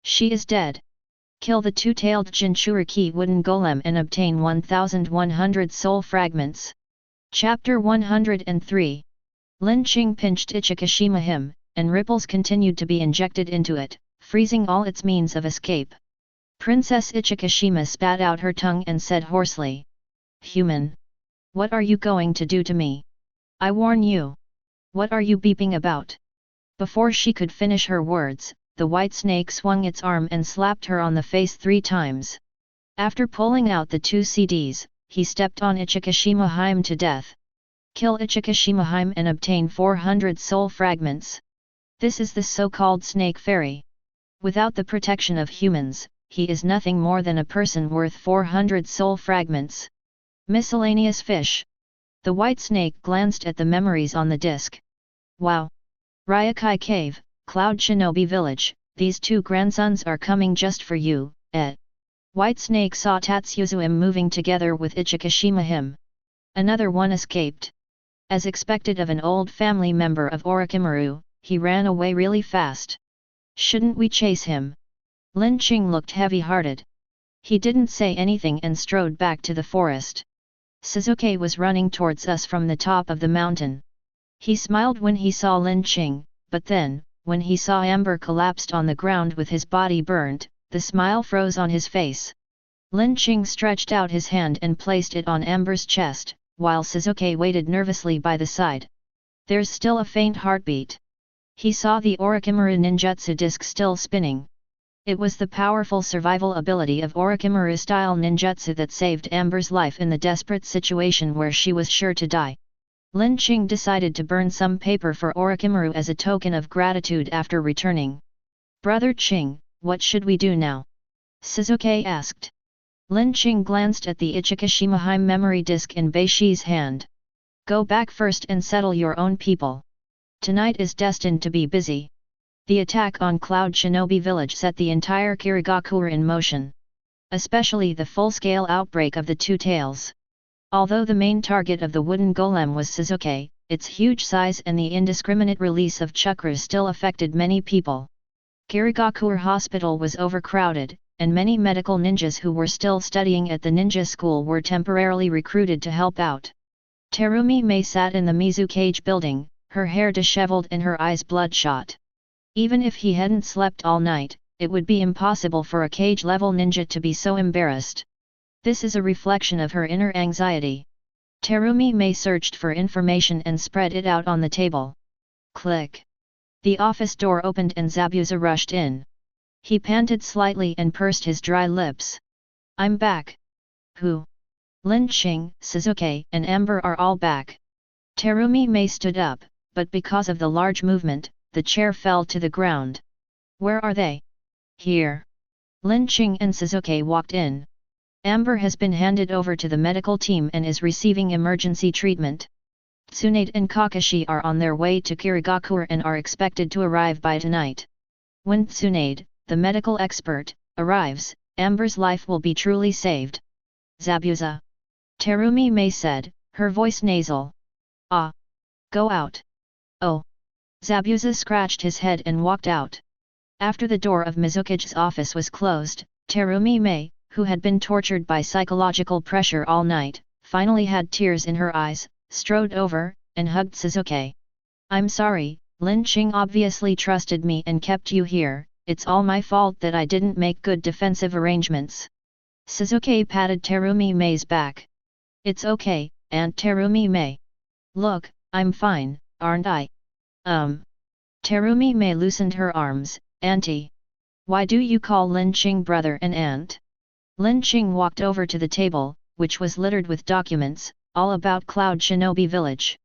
She is dead. Kill the two-tailed Jinchuriki wooden golem and obtain 1100 soul fragments. Chapter 103. Lin Qing pinched Ichikashima, and ripples continued to be injected into it, freezing all its means of escape. Princess Ichikashima spat out her tongue and said hoarsely. Human! What are you going to do to me? I warn you! What are you beeping about? Before she could finish her words, the white snake swung its arm and slapped her on the face 3 times. After pulling out the 2 CDs, he stepped on Ichikashima to death. Kill Ichikashima and obtain 400 soul fragments. This is the so-called snake fairy. Without the protection of humans, he is nothing more than a person worth 400 soul fragments. Miscellaneous fish. The white snake glanced at the memories on the disc. Wow! Ryokai Cave, Cloud Shinobi Village, these 2 grandsons are coming just for you, White Snake saw Tatsuzum moving together with Ichikashima. Another one escaped. As expected of an old family member of Orochimaru, he ran away really fast. Shouldn't we chase him? Lin Qing looked heavy-hearted. He didn't say anything and strode back to the forest. Suzuki was running towards us from the top of the mountain. He smiled when he saw Lin Qing, but then, when he saw Amber collapsed on the ground with his body burnt, the smile froze on his face. Lin Qing stretched out his hand and placed it on Amber's chest, while Sasuke waited nervously by the side. There's still a faint heartbeat. He saw the Orochimaru ninjutsu disc still spinning. It was the powerful survival ability of Orochimaru-style ninjutsu that saved Amber's life in the desperate situation where she was sure to die. Lin Qing decided to burn some paper for Orochimaru as a token of gratitude after returning. "Brother Qing, what should we do now?" Sasuke asked. Lin Qing glanced at the Ichikashima memory disc in Beishi's hand. "Go back first and settle your own people. Tonight is destined to be busy." The attack on Cloud Shinobi Village set the entire Kirigakure in motion. Especially the full-scale outbreak of the Two Tails. Although the main target of the wooden golem was Sasuke, its huge size and the indiscriminate release of chakras still affected many people. Kirigakure Hospital was overcrowded, and many medical ninjas who were still studying at the ninja school were temporarily recruited to help out. Terumi Mei sat in the Mizukage building, her hair disheveled and her eyes bloodshot. Even if he hadn't slept all night, it would be impossible for a cage-level ninja to be so embarrassed. This is a reflection of her inner anxiety. Terumi Mei searched for information and spread it out on the table. Click. The office door opened and Zabuza rushed in. He panted slightly and pursed his dry lips. "I'm back." "Who?" "Lin Qing, Sasuke, and Amber are all back." Terumi Mei stood up, but because of the large movement, the chair fell to the ground. "Where are they?" "Here." Lin Qing and Sasuke walked in. Amber has been handed over to the medical team and is receiving emergency treatment. Tsunade and Kakashi are on their way to Kirigakure and are expected to arrive by tonight. When Tsunade, the medical expert, arrives, Amber's life will be truly saved. "Zabuza," Terumi Mei said, her voice nasal. "Ah. Go out." "Oh." Zabuza scratched his head and walked out. After the door of Mizukage's office was closed, Terumi Mei, who had been tortured by psychological pressure all night, finally had tears in her eyes, strode over, and hugged Sasuke. "I'm sorry, Lin Qing obviously trusted me and kept you here, it's all my fault that I didn't make good defensive arrangements." Sasuke patted Terumi Mei's back. "It's okay, Aunt Terumi Mei. Look, I'm fine, aren't I?" Terumi Mei loosened her arms. "Auntie. Why do you call Lin Qing brother and aunt?" Lin Qing walked over to the table, which was littered with documents, all about Cloud Shinobi Village.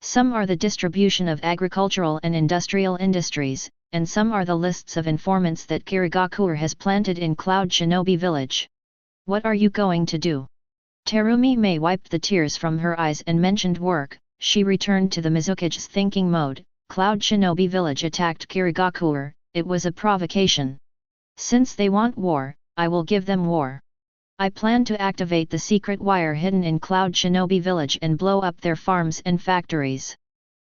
Some are the distribution of agricultural and industrial industries, and some are the lists of informants that Kirigakure has planted in Cloud Shinobi Village. "What are you going to do?" Terumi Mei wiped the tears from her eyes and mentioned work. She returned to the Mizukage's thinking mode. Cloud Shinobi Village attacked Kirigakure, it was a provocation. Since they want war, I will give them war. I plan to activate the secret wire hidden in Cloud Shinobi Village and blow up their farms and factories.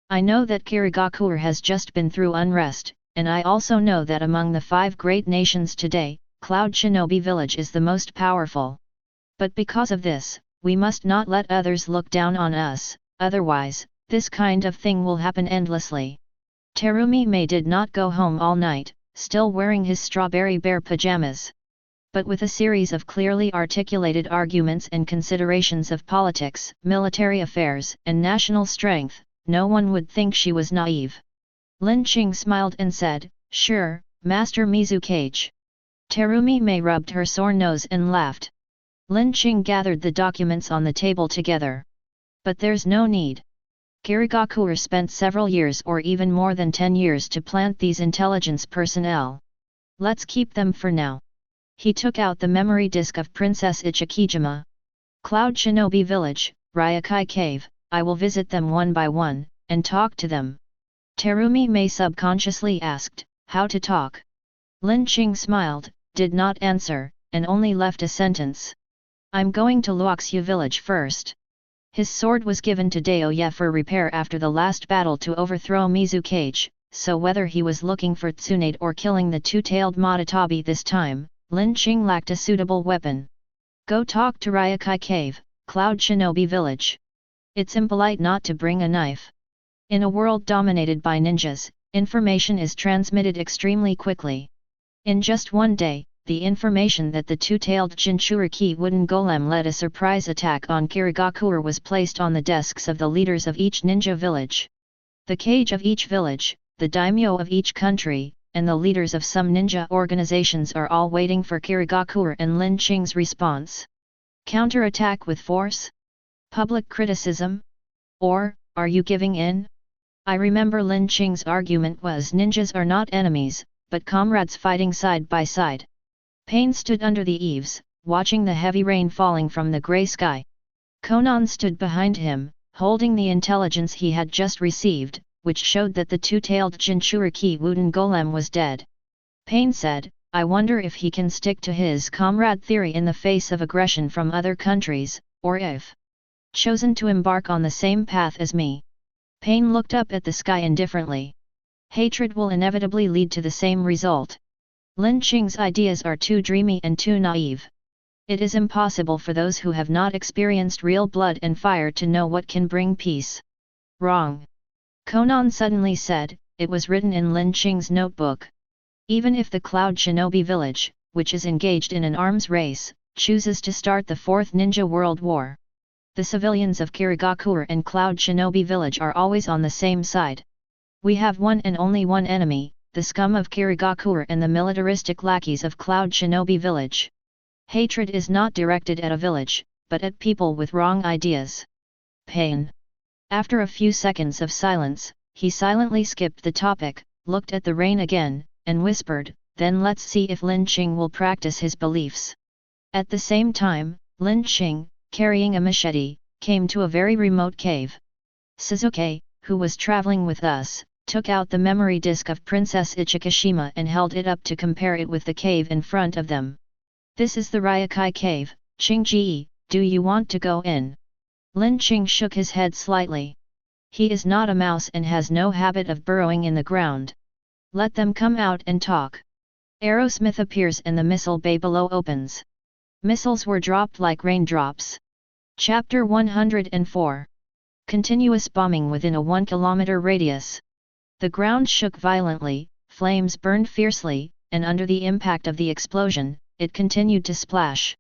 I know that Kirigakure has just been through unrest, and I also know that among the 5 great nations today, Cloud Shinobi Village is the most powerful. But because of this, we must not let others look down on us, otherwise, this kind of thing will happen endlessly. Terumi Mei did not go home all night, still wearing his strawberry bear pajamas. But with a series of clearly articulated arguments and considerations of politics, military affairs, and national strength, no one would think she was naive. Lin Qing smiled and said, "Sure, Master Mizukage." Terumi Mei rubbed her sore nose and laughed. Lin Qing gathered the documents on the table together. "But there's no need. Kirigakure spent several years or even more than 10 years to plant these intelligence personnel. Let's keep them for now." He took out the memory disk of Princess Ichikijima. "Cloud Shinobi Village, Ryokai Cave, I will visit them one by one, and talk to them." Terumi Mei subconsciously asked, "How to talk?" Lin Qing smiled, did not answer, and only left a sentence. "I'm going to Luoxia Village first." His sword was given to Daoye for repair after the last battle to overthrow Mizukage, so whether he was looking for Tsunade or killing the two-tailed Matatabi this time, Lin Qing lacked a suitable weapon. "Go talk to Ryokai Cave, Cloud Shinobi Village. It's impolite not to bring a knife. In a world dominated by ninjas, Information is transmitted extremely quickly. In just one day, the information that the two-tailed Jinchuriki wooden golem led a surprise attack on Kirigakure was placed on the desks of the leaders of each ninja village. The Kage of each village, the daimyo of each country, and the leaders of some ninja organizations are all waiting for Kirigakure and Lin Qing's response. Counterattack with force? Public criticism? Or, are you giving in? I remember Lin Qing's argument was ninjas are not enemies, but comrades fighting side by side. Pain stood under the eaves, watching the heavy rain falling from the grey sky. Konan stood behind him, holding the intelligence he had just received, which showed that the two-tailed Jinchuriki wooden golem was dead. Pain said, I wonder if he can stick to his comrade theory in the face of aggression from other countries, or if chosen to embark on the same path as me. Pain looked up at the sky indifferently. Hatred will inevitably lead to the same result. Lin Qing's ideas are too dreamy and too naive. It is impossible for those who have not experienced real blood and fire to know what can bring peace. Wrong. Konan suddenly said, it was written in Lin Qing's notebook. Even if the Cloud Shinobi Village, which is engaged in an arms race, chooses to start the Fourth Ninja World War, the civilians of Kirigakure and Cloud Shinobi Village are always on the same side. We have one and only one enemy, the scum of Kirigakure and the militaristic lackeys of Cloud Shinobi Village. Hatred is not directed at a village, but at people with wrong ideas. Pain. After a few seconds of silence, he silently skipped the topic, looked at the rain again, and whispered, then let's see if Lin Qing will practice his beliefs. At the same time, Lin Qing, carrying a machete, came to a very remote cave. Suzuki, who was traveling with us, took out the memory disk of Princess Ichikashima and held it up to compare it with the cave in front of them. This is the Ryokai cave, Qingji, do you want to go in? Lin Qing shook his head slightly. He is not a mouse and has no habit of burrowing in the ground. Let them come out and talk. Aerosmith appears and the missile bay below opens. Missiles were dropped like raindrops. Chapter 104. Continuous bombing within a 1-kilometer radius. The ground shook violently, flames burned fiercely, and under the impact of the explosion, it continued to splash.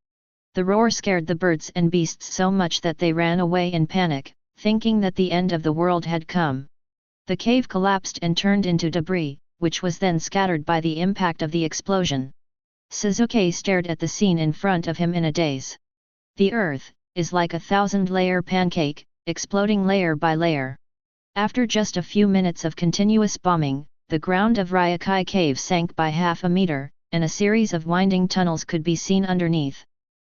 The roar scared the birds and beasts so much that they ran away in panic, thinking that the end of the world had come. The cave collapsed and turned into debris, which was then scattered by the impact of the explosion. Suzuki stared at the scene in front of him in a daze. The earth is like a 1,000-layer pancake, exploding layer by layer. After just a few minutes of continuous bombing, the ground of Ryokai cave sank by half a meter, and a series of winding tunnels could be seen underneath.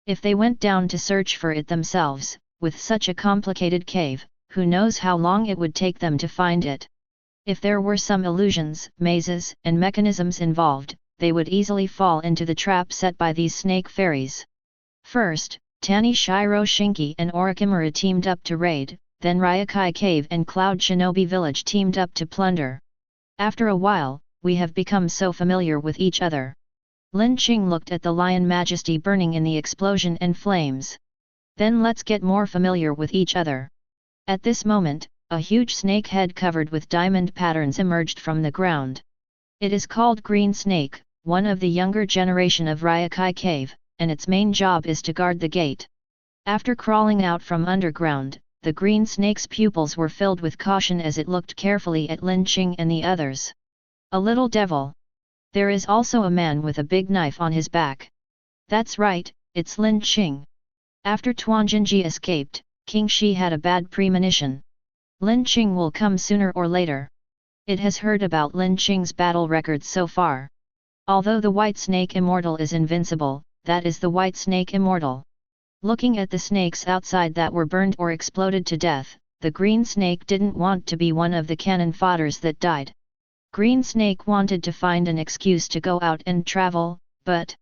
If they went down to search for it themselves, with such a complicated cave, who knows how long it would take them to find it. If there were some illusions, mazes, and mechanisms involved, they would easily fall into the trap set by these snake fairies. First, Tani Shiro Shinki and Orikimura teamed up to raid, then Ryokai Cave and Cloud Shinobi Village teamed up to plunder. After a while, we have become so familiar with each other. Lin Qing looked at the lion majesty burning in the explosion and flames. Then let's get more familiar with each other. At this moment, a huge snake head covered with diamond patterns emerged from the ground. It is called Green Snake, one of the younger generation of Ryokai Cave, and its main job is to guard the gate. After crawling out from underground, the green snake's pupils were filled with caution as it looked carefully at Lin Qing and the others. A little devil. There is also a man with a big knife on his back. That's right, it's Lin Qing. After Tuanjinji escaped, King Shi had a bad premonition. Lin Qing will come sooner or later. It has heard about Lin Qing's battle records so far. Although the White Snake Immortal is invincible, that is the White Snake Immortal. Looking at the snakes outside that were burned or exploded to death, the Green Snake didn't want to be one of the cannon fodders that died. Green Snake wanted to find an excuse to go out and travel, but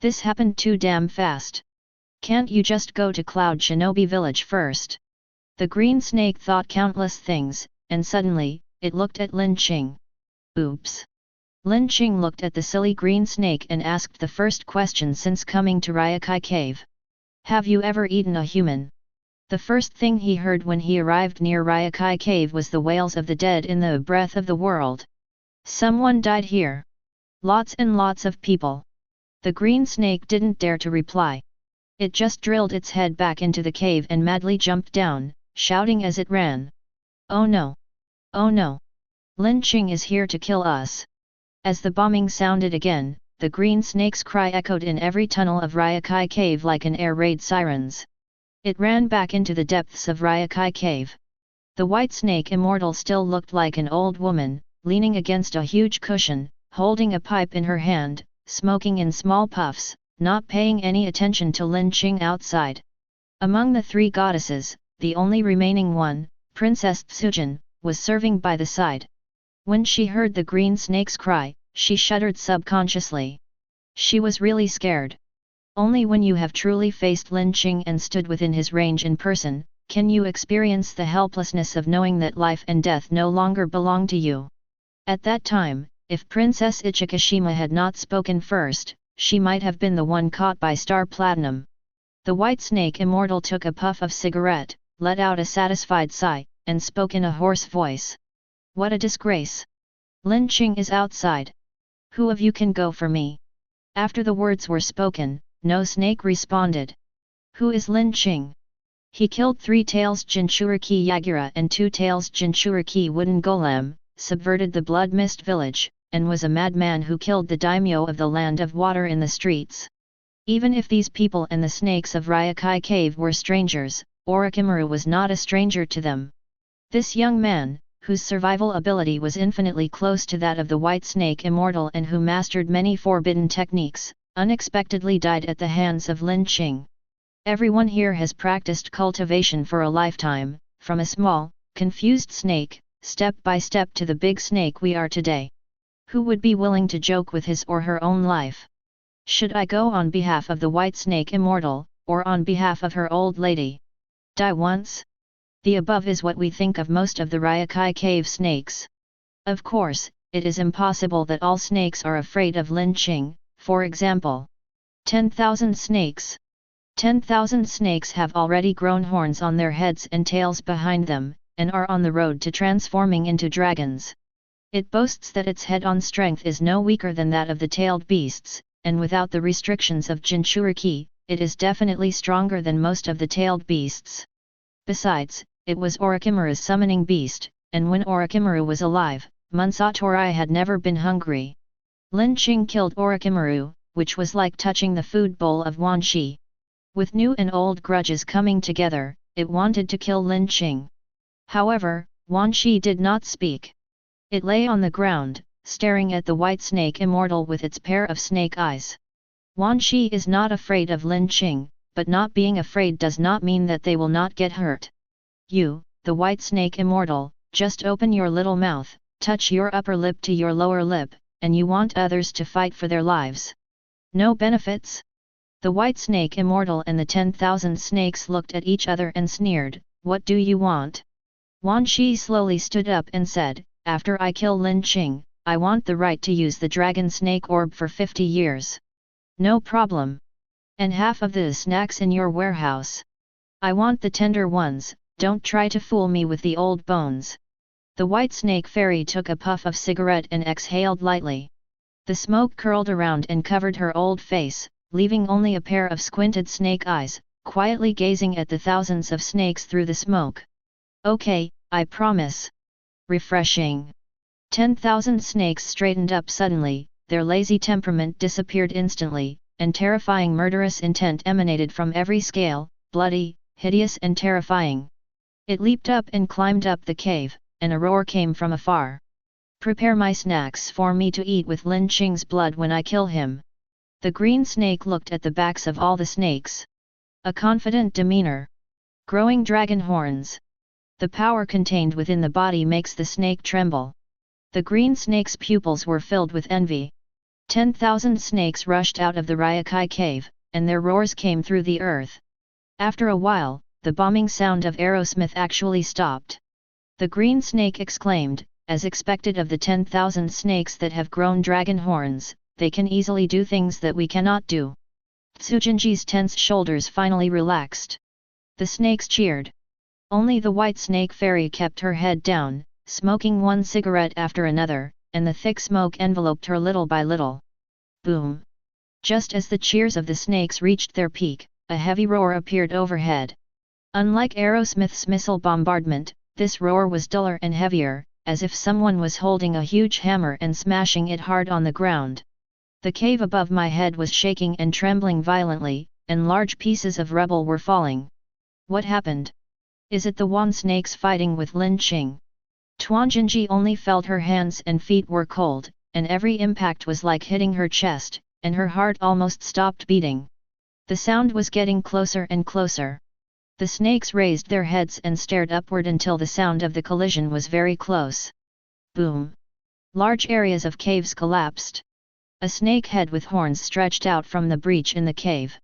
this happened too damn fast. Can't you just go to Cloud Shinobi Village first? The Green Snake thought countless things, and suddenly, it looked at Lin Qing. Oops! Lin Qing looked at the silly Green Snake and asked the first question since coming to Ryokai Cave. Have you ever eaten a human? The first thing he heard when he arrived near Ryokai Cave was the wails of the dead in the breath of the world. Someone died here. Lots and lots of people. The green snake didn't dare to reply. It just drilled its head back into the cave and madly jumped down, shouting as it ran. Oh no! Oh no! Lin Qing is here to kill us. As the bombing sounded again, the green snake's cry echoed in every tunnel of Ryokai Cave like an air raid sirens. It ran back into the depths of Ryokai Cave. The white snake immortal still looked like an old woman, leaning against a huge cushion, holding a pipe in her hand, smoking in small puffs, not paying any attention to Lin Qing outside. Among the three goddesses, the only remaining one, Princess Tsujin, was serving by the side. When she heard the green snake's cry, she shuddered subconsciously. She was really scared. Only when you have truly faced Lin Qing and stood within his range in person, can you experience the helplessness of knowing that life and death no longer belong to you. At that time, if Princess Ichikashima had not spoken first, she might have been the one caught by Star Platinum. The white snake immortal took a puff of cigarette, let out a satisfied sigh, and spoke in a hoarse voice. What a disgrace! Lin Qing is outside. Who of you can go for me? After the words were spoken, no snake responded. Who is Lin Qing? He killed 3 tails Jinchuriki Yagura and 2 tails Jinchuriki wooden golem, subverted the blood mist village, and was a madman who killed the daimyo of the land of water in the streets. Even if these people and the snakes of Ryokai Cave were strangers, Orochimaru was not a stranger to them. This young man, whose survival ability was infinitely close to that of the white snake immortal and who mastered many forbidden techniques, unexpectedly died at the hands of Lin Qing. Everyone here has practiced cultivation for a lifetime, from a small, confused snake, step by step to the big snake we are today. Who would be willing to joke with his or her own life? Should I go on behalf of the white snake immortal, or on behalf of her old lady? Die once? The above is what we think of most of the Ryokai Cave snakes. Of course, it is impossible that all snakes are afraid of Lin Qing. For example, 10,000 snakes. 10,000 snakes have already grown horns on their heads and tails behind them, and are on the road to transforming into dragons. It boasts that its head-on strength is no weaker than that of the tailed beasts, and without the restrictions of Jinchuriki, it is definitely stronger than most of the tailed beasts. Besides, it was Orochimaru's summoning beast, and when Orochimaru was alive, Munsatorai had never been hungry. Lin Qing killed Orochimaru, which was like touching the food bowl of Wan Shi. With new and old grudges coming together, it wanted to kill Lin Qing. However, Wan Shi did not speak. It lay on the ground, staring at the white snake immortal with its pair of snake eyes. Wan Shi is not afraid of Lin Qing, but not being afraid does not mean that they will not get hurt. You, the white snake immortal, just open your little mouth, touch your upper lip to your lower lip, and you want others to fight for their lives. No benefits? The white snake immortal and the 10,000 snakes looked at each other and sneered, what do you want? Wan Shi slowly stood up and said, after I kill Lin Qing, I want the right to use the dragon snake orb for 50 years. No problem. And half of the snacks in your warehouse. I want the tender ones, don't try to fool me with the old bones. The white snake fairy took a puff of cigarette and exhaled lightly. The smoke curled around and covered her old face, leaving only a pair of squinted snake eyes, quietly gazing at the thousands of snakes through the smoke. Okay, I promise. Refreshing. 10,000 snakes straightened up suddenly, their lazy temperament disappeared instantly, and terrifying murderous intent emanated from every scale, bloody, hideous and terrifying. It leaped up and climbed up the cave, and a roar came from afar. Prepare my snacks for me to eat with Lin Qing's blood when I kill him. The green snake looked at the backs of all the snakes. A confident demeanor. Growing dragon horns. The power contained within the body makes the snake tremble. The green snake's pupils were filled with envy. 10,000 snakes rushed out of the Ryokai cave, and their roars came through the earth. After a while, the bombing sound of Aerosmith actually stopped. The green snake exclaimed, as expected of the 10,000 snakes that have grown dragon horns, they can easily do things that we cannot do. Tsujinji's tense shoulders finally relaxed. The snakes cheered. Only the white snake fairy kept her head down, smoking one cigarette after another, and the thick smoke enveloped her little by little. Boom! Just as the cheers of the snakes reached their peak, a heavy roar appeared overhead. Unlike Aerosmith's missile bombardment, this roar was duller and heavier, as if someone was holding a huge hammer and smashing it hard on the ground. The cave above my head was shaking and trembling violently, and large pieces of rubble were falling. What happened? Is it the wand snakes fighting with Lin Qing? Tuanjinji only felt her hands and feet were cold, and every impact was like hitting her chest, and her heart almost stopped beating. The sound was getting closer and closer. The snakes raised their heads and stared upward until the sound of the collision was very close. Boom! Large areas of caves collapsed. A snake head with horns stretched out from the breach in the cave.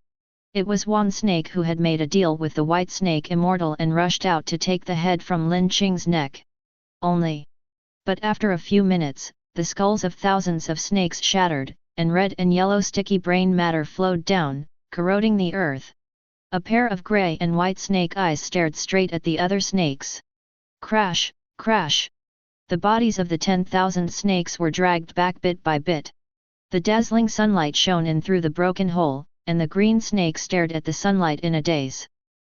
It was Wand Snake who had made a deal with the White Snake Immortal and rushed out to take the head from Lin Qing's neck. But after a few minutes, the skulls of thousands of snakes shattered, and red and yellow sticky brain matter flowed down, corroding the earth. A pair of grey and white snake eyes stared straight at the other snakes. Crash, crash! The bodies of the 10,000 snakes were dragged back bit by bit. The dazzling sunlight shone in through the broken hole, and the green snake stared at the sunlight in a daze.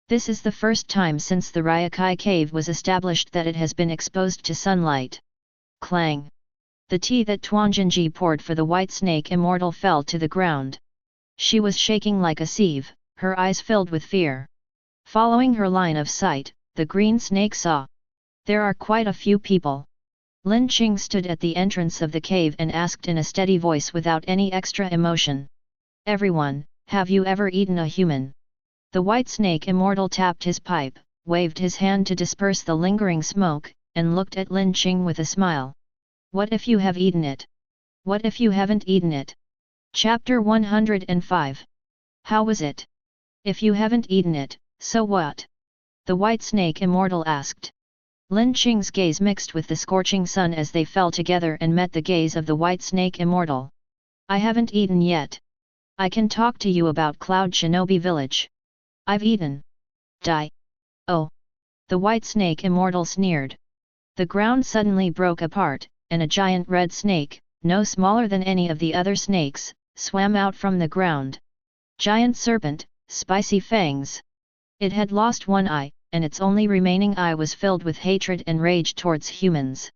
This is the first time since the Ryokai cave was established that it has been exposed to sunlight. Clang! The tea that Tuanjinji poured for the White Snake Immortal fell to the ground. She was shaking like a sieve, her eyes filled with fear. Following her line of sight, the green snake saw. There are quite a few people. Lin Qing stood at the entrance of the cave and asked in a steady voice without any extra emotion. Everyone, have you ever eaten a human? The White Snake Immortal tapped his pipe, waved his hand to disperse the lingering smoke, and looked at Lin Qing with a smile. What if you have eaten it? What if you haven't eaten it? Chapter 105. How was it? If you haven't eaten it, so what? The White Snake Immortal asked. Lin Qing's gaze mixed with the scorching sun as they fell together and met the gaze of the White Snake Immortal. I haven't eaten yet. I can talk to you about Cloud Shinobi Village. I've eaten. Die. Oh! The White Snake Immortal sneered. The ground suddenly broke apart, and a giant red snake, no smaller than any of the other snakes, swam out from the ground. Giant serpent, spicy fangs. It had lost one eye, and its only remaining eye was filled with hatred and rage towards humans.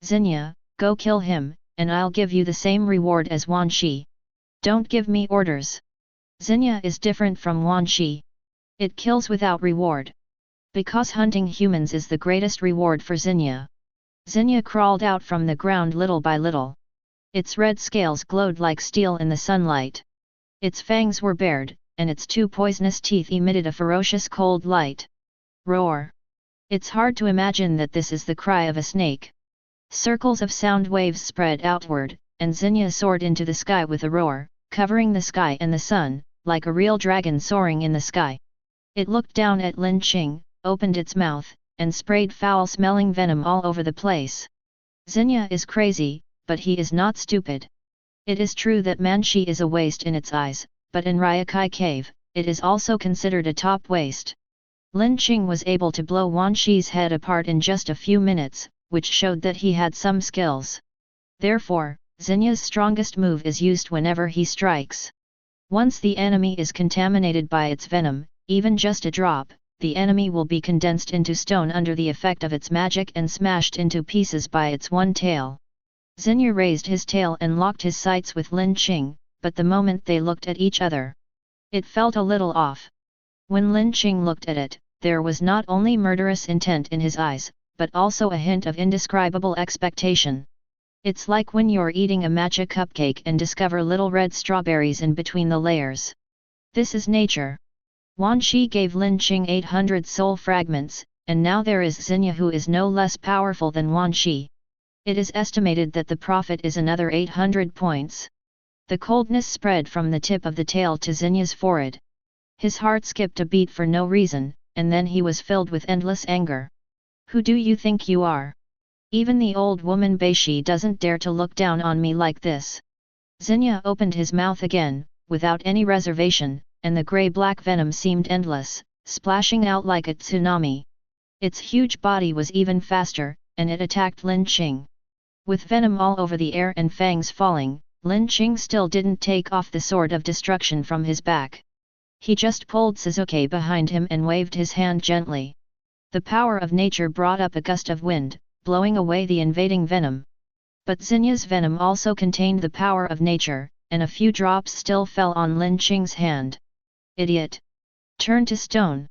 Xingye, go kill him, and I'll give you the same reward as Wan Shi. Don't give me orders. Xingye is different from Wan Shi. It kills without reward. Because hunting humans is the greatest reward for Xingye. Xingye crawled out from the ground little by little. Its red scales glowed like steel in the sunlight. Its fangs were bared, and its two poisonous teeth emitted a ferocious cold light. Roar! It's hard to imagine that this is the cry of a snake. Circles of sound waves spread outward, and Xingye soared into the sky with a roar, covering the sky and the sun, like a real dragon soaring in the sky. It looked down at Lin Qing, opened its mouth, and sprayed foul-smelling venom all over the place. Xingye is crazy, but he is not stupid. It is true that Manshi is a waste in its eyes, but in Ryokai Cave, it is also considered a top waste. Lin Qing was able to blow Wan Shi's head apart in just a few minutes, which showed that he had some skills. Therefore, Xingye's strongest move is used whenever he strikes. Once the enemy is contaminated by its venom, even just a drop, the enemy will be condensed into stone under the effect of its magic and smashed into pieces by its one tail. Xingye raised his tail and locked his sights with Lin Qing, but the moment they looked at each other, it felt a little off. When Lin Qing looked at it, there was not only murderous intent in his eyes, but also a hint of indescribable expectation. It's like when you're eating a matcha cupcake and discover little red strawberries in between the layers. This is nature. Wan Shi gave Lin Qing 800 soul fragments, and now there is Xingye who is no less powerful than Wan Shi. It is estimated that the profit is another 800 points. The coldness spread from the tip of the tail to Xingye's forehead. His heart skipped a beat for no reason, and then he was filled with endless anger. Who do you think you are? Even the old woman Beishi doesn't dare to look down on me like this. Xingye opened his mouth again, without any reservation, and the grey-black venom seemed endless, splashing out like a tsunami. Its huge body was even faster, and it attacked Lin Qing. With venom all over the air and fangs falling, Lin Qing still didn't take off the sword of destruction from his back. He just pulled Sasuke behind him and waved his hand gently. The power of nature brought up a gust of wind, blowing away the invading venom. But Zinya's venom also contained the power of nature, and a few drops still fell on Lin Qing's hand. Idiot! Turn to stone!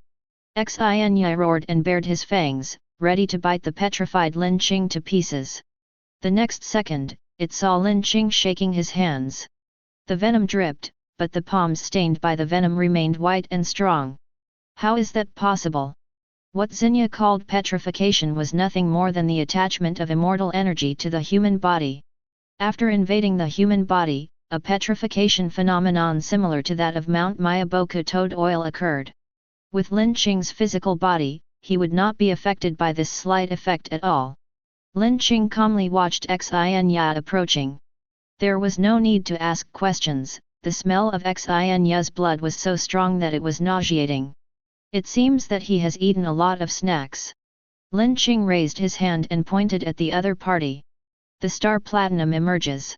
Xinya roared and bared his fangs, ready to bite the petrified Lin Qing to pieces. The next second, it saw Lin Qing shaking his hands. The venom dripped, but the palms stained by the venom remained white and strong. How is that possible? What Zinya called petrification was nothing more than the attachment of immortal energy to the human body. After invading the human body, a petrification phenomenon similar to that of Mount Myaboku toad oil occurred. With Lin Qing's physical body, he would not be affected by this slight effect at all. Lin Qing calmly watched Xinya approaching. There was no need to ask questions, the smell of Xinya's blood was so strong that it was nauseating. It seems that he has eaten a lot of snacks. Lin Qing raised his hand and pointed at the other party. The star platinum emerges.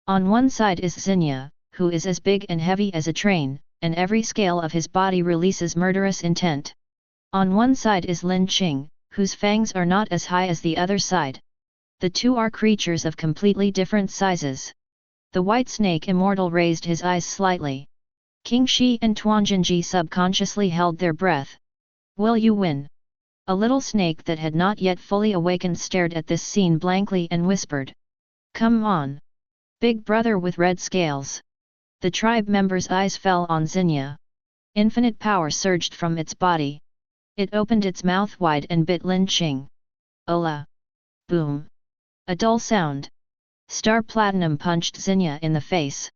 On one side is Zinya, who is as big and heavy as a train, and every scale of his body releases murderous intent. On one side is Lin Qing, whose fangs are not as high as the other side. The two are creatures of completely different sizes. The white snake immortal raised his eyes slightly. King Shi and Tuanjinji subconsciously held their breath. Will you win? A little snake that had not yet fully awakened stared at this scene blankly and whispered. Come on! Big brother with red scales. The tribe member's eyes fell on Zinya. Infinite power surged from its body. It opened its mouth wide and bit Lin Qing. Ola! Boom! A dull sound. Star Platinum punched Zinya in the face.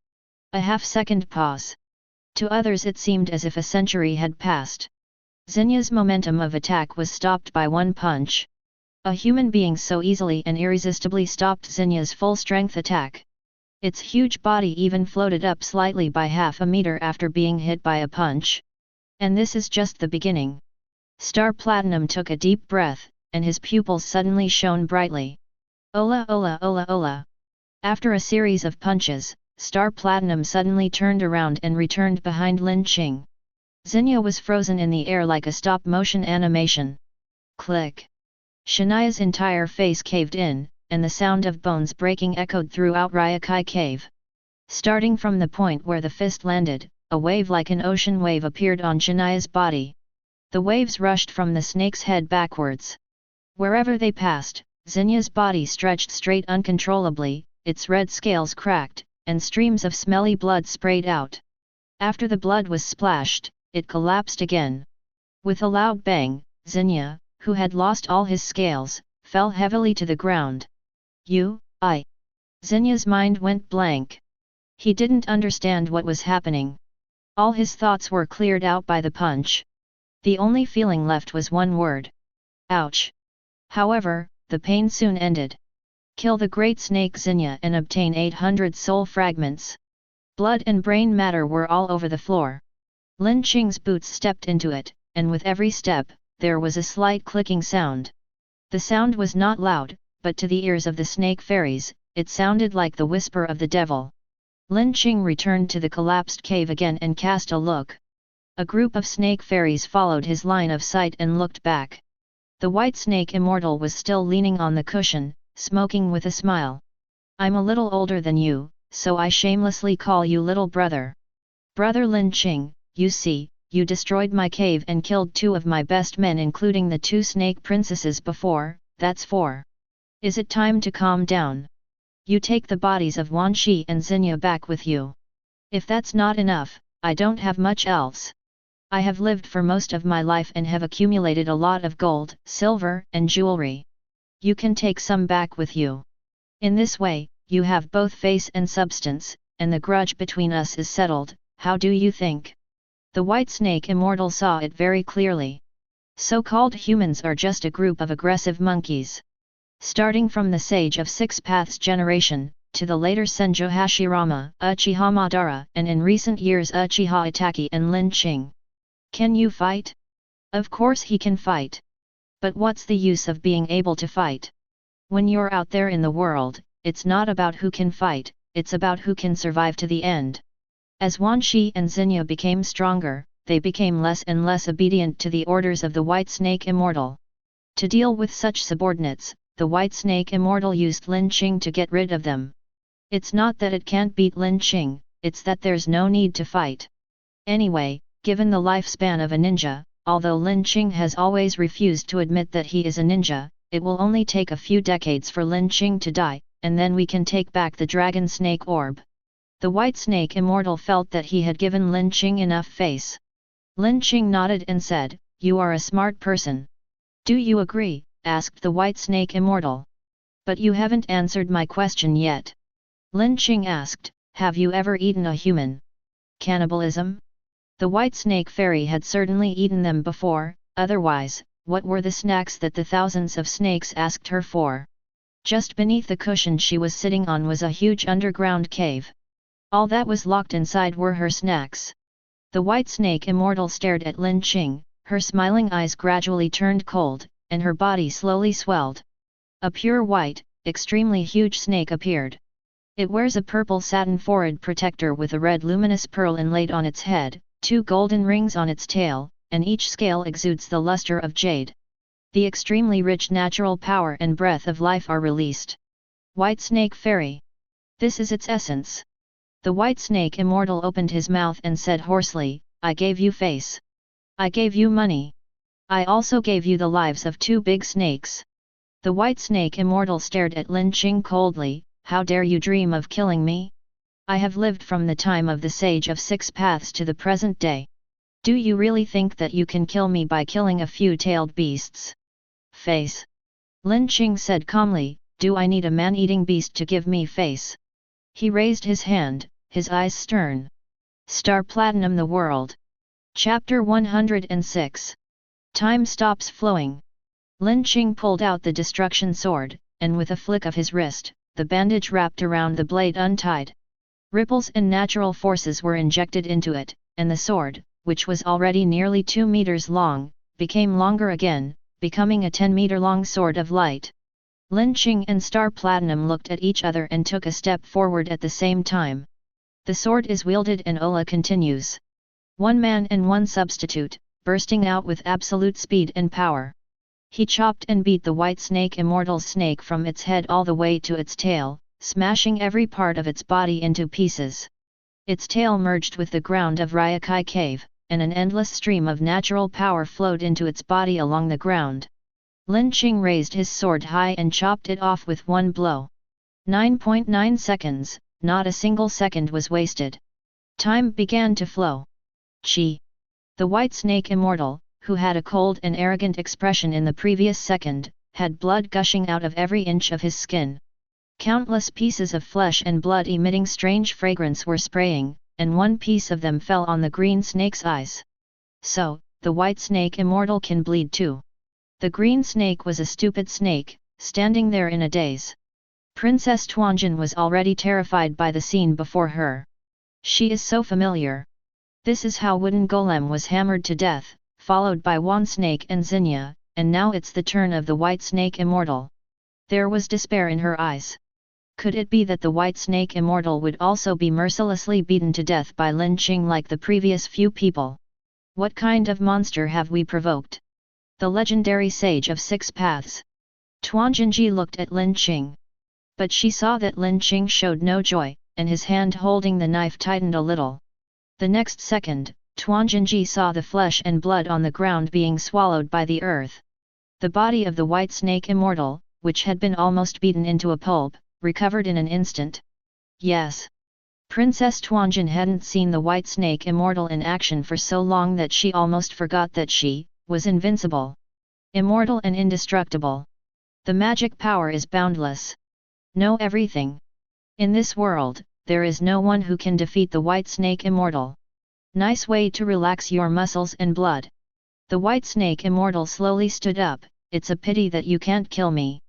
A half-second pause. To others it seemed as if a century had passed. Zinya's momentum of attack was stopped by one punch. A human being so easily and irresistibly stopped Zinya's full-strength attack. Its huge body even floated up slightly by half a meter after being hit by a punch. And this is just the beginning. Star Platinum took a deep breath, and his pupils suddenly shone brightly. Ola ola ola ola! After a series of punches, Star Platinum suddenly turned around and returned behind Lin Qing. Zinya was frozen in the air like a stop-motion animation. Click! Shania's entire face caved in, and the sound of bones breaking echoed throughout Ryokai Cave. Starting from the point where the fist landed, a wave like an ocean wave appeared on Shania's body. The waves rushed from the snake's head backwards. Wherever they passed, Zinya's body stretched straight uncontrollably, its red scales cracked, and streams of smelly blood sprayed out. After the blood was splashed, it collapsed again. With a loud bang, Zinya, who had lost all his scales, fell heavily to the ground. Zinya's mind went blank. He didn't understand what was happening. All his thoughts were cleared out by the punch. The only feeling left was one word. Ouch! However, the pain soon ended. Kill the great snake Zinya and obtain 800 soul fragments. Blood and brain matter were all over the floor. Lin Qing's boots stepped into it, and with every step, there was a slight clicking sound. The sound was not loud, but to the ears of the snake fairies, it sounded like the whisper of the devil. Lin Qing returned to the collapsed cave again and cast a look. A group of snake fairies followed his line of sight and looked back. The white snake immortal was still leaning on the cushion, smoking with a smile. I'm a little older than you, so I shamelessly call you little brother. Brother Lin Qing, you see, you destroyed my cave and killed 2 of my best men including the 2 snake princesses before, that's 4. Is it time to calm down? You take the bodies of Wanshi and Zinya back with you. If that's not enough, I don't have much else. I have lived for most of my life and have accumulated a lot of gold, silver, and jewelry. You can take some back with you. In this way, you have both face and substance, and the grudge between us is settled. How do you think? The white snake immortal saw it very clearly. So-called humans are just a group of aggressive monkeys. Starting from the Sage of Six Paths generation, to the later Senjo Hashirama, Uchiha Madara, and in recent years Uchiha Itachi and Lin Qing. Can you fight? Of course he can fight. But what's the use of being able to fight? When you're out there in the world, it's not about who can fight, it's about who can survive to the end. As Wan Shi and Xingye became stronger, they became less and less obedient to the orders of the White Snake Immortal. To deal with such subordinates, the White Snake Immortal used Lin Qing to get rid of them. It's not that it can't beat Lin Qing, it's that there's no need to fight. Anyway, given the lifespan of a ninja, although Lin Qing has always refused to admit that he is a ninja, it will only take a few decades for Lin Qing to die, and then we can take back the Dragon Snake Orb. The White Snake Immortal felt that he had given Lin Qing enough face. Lin Qing nodded and said, "You are a smart person." "Do you agree?" asked the White Snake Immortal. "But you haven't answered my question yet." Lin Qing asked, "Have you ever eaten a human?" Cannibalism? The White Snake Fairy had certainly eaten them before, otherwise, what were the snacks that the thousands of snakes asked her for? Just beneath the cushion she was sitting on was a huge underground cave. All that was locked inside were her snacks. The White Snake Immortal stared at Lin Qing, her smiling eyes gradually turned cold, and her body slowly swelled. A pure white, extremely huge snake appeared. It wears a purple satin forehead protector with a red luminous pearl inlaid on its head, 2 golden rings on its tail, and each scale exudes the luster of jade. The extremely rich natural power and breath of life are released. White Snake Fairy. This is its essence. The White Snake Immortal opened his mouth and said hoarsely, "I gave you face. I gave you money. I also gave you the lives of 2 big snakes." The White Snake Immortal stared at Lin Qing coldly, "How dare you dream of killing me? I have lived from the time of the Sage of 6 Paths to the present day. Do you really think that you can kill me by killing a few tailed beasts?" "Face." Lin Qing said calmly, "Do I need a man-eating beast to give me face?" He raised his hand, his eyes stern. Star Platinum the World. Chapter 106. Time stops flowing. Lin Qing pulled out the destruction sword, and with a flick of his wrist, the bandage wrapped around the blade untied. Ripples and natural forces were injected into it, and the sword, which was already nearly 2 meters long, became longer again, becoming a 10-meter-long sword of light. Lin Qing and Star Platinum looked at each other and took a step forward at the same time. The sword is wielded and Ola continues. 1 man and 1 substitute, bursting out with absolute speed and power. He chopped and beat the White Snake Immortal's snake from its head all the way to its tail, smashing every part of its body into pieces. Its tail merged with the ground of Ryokai Cave, and an endless stream of natural power flowed into its body along the ground. Lin Qing raised his sword high and chopped it off with 1 blow. 9.9 seconds, not a single second was wasted. Time began to flow. Chi. The White Snake Immortal, who had a cold and arrogant expression in the previous second, had blood gushing out of every inch of his skin. Countless pieces of flesh and blood emitting strange fragrance were spraying, and 1 piece of them fell on the green snake's eyes. So, the White Snake Immortal can bleed too. The green snake was a stupid snake, standing there in a daze. Princess Tuanjin was already terrified by the scene before her. She is so familiar. This is how Wooden Golem was hammered to death, followed by Wan Snake and Xingye, and now it's the turn of the White Snake Immortal. There was despair in her eyes. Could it be that the White Snake Immortal would also be mercilessly beaten to death by Lin Qing like the previous few people? What kind of monster have we provoked? The legendary Sage of 6 Paths. Tuanjinji looked at Lin Qing. But she saw that Lin Qing showed no joy, and his hand holding the knife tightened a little. The next second, Tuanjinji saw the flesh and blood on the ground being swallowed by the earth. The body of the White Snake Immortal, which had been almost beaten into a pulp, recovered in an instant. Yes. Princess Tuanjin hadn't seen the White Snake Immortal in action for so long that she almost forgot that she was invincible. Immortal and indestructible. The magic power is boundless. Know everything. In this world, there is no one who can defeat the White Snake Immortal. Nice way to relax your muscles and blood. The White Snake Immortal slowly stood up. It's a pity that you can't kill me.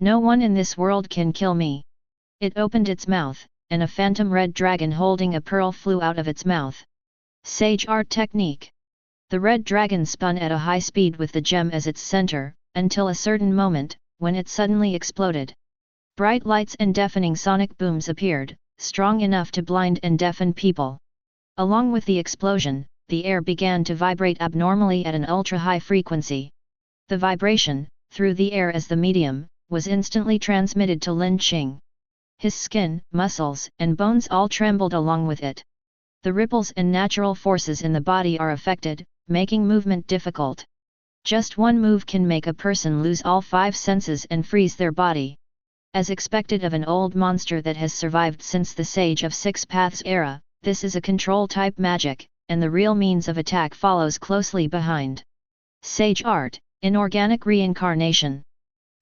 No one in this world can kill me. It opened its mouth, and a phantom red dragon holding a pearl flew out of its mouth. Sage art technique. The red dragon spun at a high speed with the gem as its center, until a certain moment, when it suddenly exploded. Bright lights and deafening sonic booms appeared, strong enough to blind and deafen people. Along with the explosion, the air began to vibrate abnormally at an ultra-high frequency. The vibration, through the air as the medium, was instantly transmitted to Lin Qing. His skin, muscles, and bones all trembled along with it. The ripples and natural forces in the body are affected, making movement difficult. Just one move can make a person lose all 5 senses and freeze their body. As expected of an old monster that has survived since the Sage of Six Paths era, this is a control-type magic, and the real means of attack follows closely behind. Sage Art, Inorganic Reincarnation.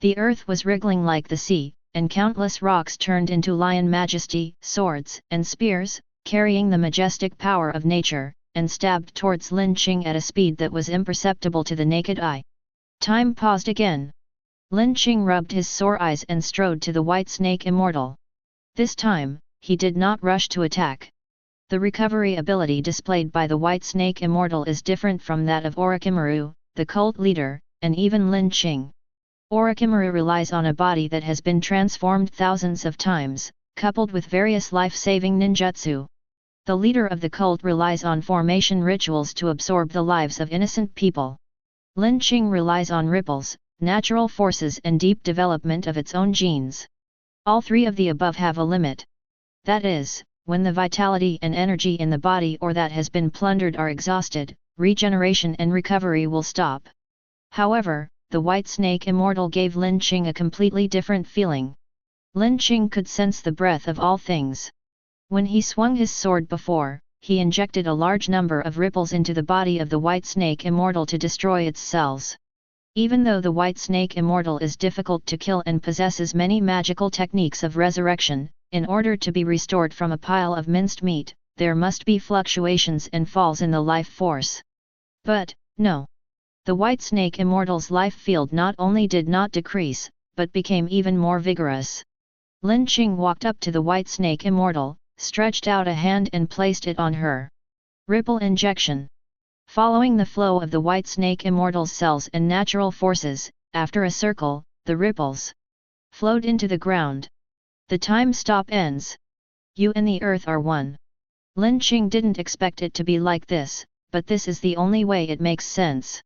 The earth was wriggling like the sea, and countless rocks turned into lion majesty, swords and spears, carrying the majestic power of nature, and stabbed towards Lin Qing at a speed that was imperceptible to the naked eye. Time paused again. Lin Qing rubbed his sore eyes and strode to the White Snake Immortal. This time, he did not rush to attack. The recovery ability displayed by the White Snake Immortal is different from that of Orochimaru, the cult leader, and even Lin Qing. Orochimaru relies on a body that has been transformed thousands of times, coupled with various life-saving ninjutsu. The leader of the cult relies on formation rituals to absorb the lives of innocent people. Lin Qing relies on ripples, natural forces and deep development of its own genes. All 3 of the above have a limit. That is, when the vitality and energy in the body or that has been plundered are exhausted, regeneration and recovery will stop. However, the White Snake Immortal gave Lin Qing a completely different feeling. Lin Qing could sense the breath of all things. When he swung his sword before, he injected a large number of ripples into the body of the White Snake Immortal to destroy its cells. Even though the White Snake Immortal is difficult to kill and possesses many magical techniques of resurrection, in order to be restored from a pile of minced meat, there must be fluctuations and falls in the life force. But, no. The White Snake Immortal's life field not only did not decrease, but became even more vigorous. Lin Qing walked up to the White Snake Immortal, stretched out a hand and placed it on her. Ripple injection. Following the flow of the White Snake Immortal's cells and natural forces, after a circle, the ripples flowed into the ground. The time stop ends. You and the earth are one. Lin Qing didn't expect it to be like this, but this is the only way it makes sense.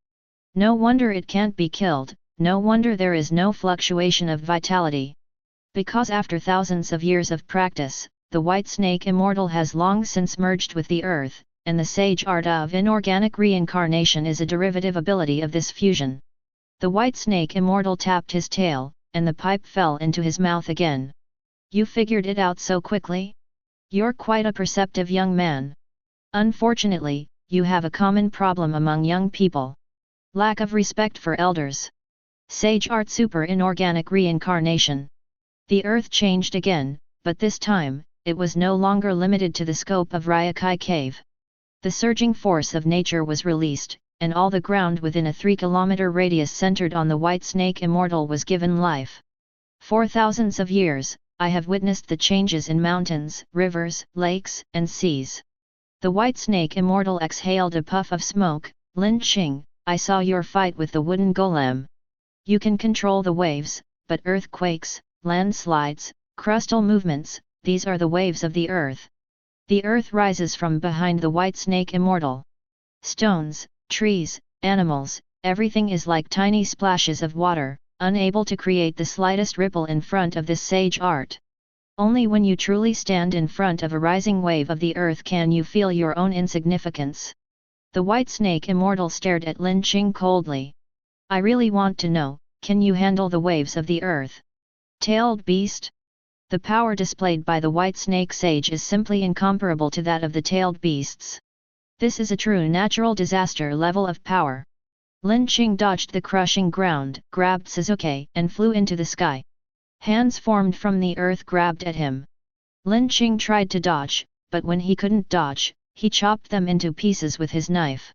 No wonder it can't be killed, no wonder there is no fluctuation of vitality. Because after thousands of years of practice, the White Snake Immortal has long since merged with the earth, and the Sage Art of Inorganic Reincarnation is a derivative ability of this fusion. The White Snake Immortal tapped his tail, and the pipe fell into his mouth again. You figured it out so quickly? You're quite a perceptive young man. Unfortunately, you have a common problem among young people. Lack of respect for elders. Sage Art Super Inorganic Reincarnation. The earth changed again, but this time, it was no longer limited to the scope of Ryokai Cave. The surging force of nature was released, and all the ground within a 3-kilometer radius centered on the White Snake Immortal was given life. For thousands of years, I have witnessed the changes in mountains, rivers, lakes, and seas. The White Snake Immortal exhaled a puff of smoke. Lin Qing, I saw your fight with the wooden golem. You can control the waves, but earthquakes, landslides, crustal movements, these are the waves of the earth. The earth rises from behind the White Snake Immortal. Stones, trees, animals, everything is like tiny splashes of water, unable to create the slightest ripple in front of this sage art. Only when you truly stand in front of a rising wave of the earth can you feel your own insignificance. The White Snake Immortal stared at Lin Qing coldly. I really want to know, can you handle the waves of the earth? Tailed beast? The power displayed by the White Snake Sage is simply incomparable to that of the tailed beasts. This is a true natural disaster level of power. Lin Qing dodged the crushing ground, grabbed Suzuki, and flew into the sky. Hands formed from the earth grabbed at him. Lin Qing tried to dodge, but when he couldn't dodge, he chopped them into pieces with his knife.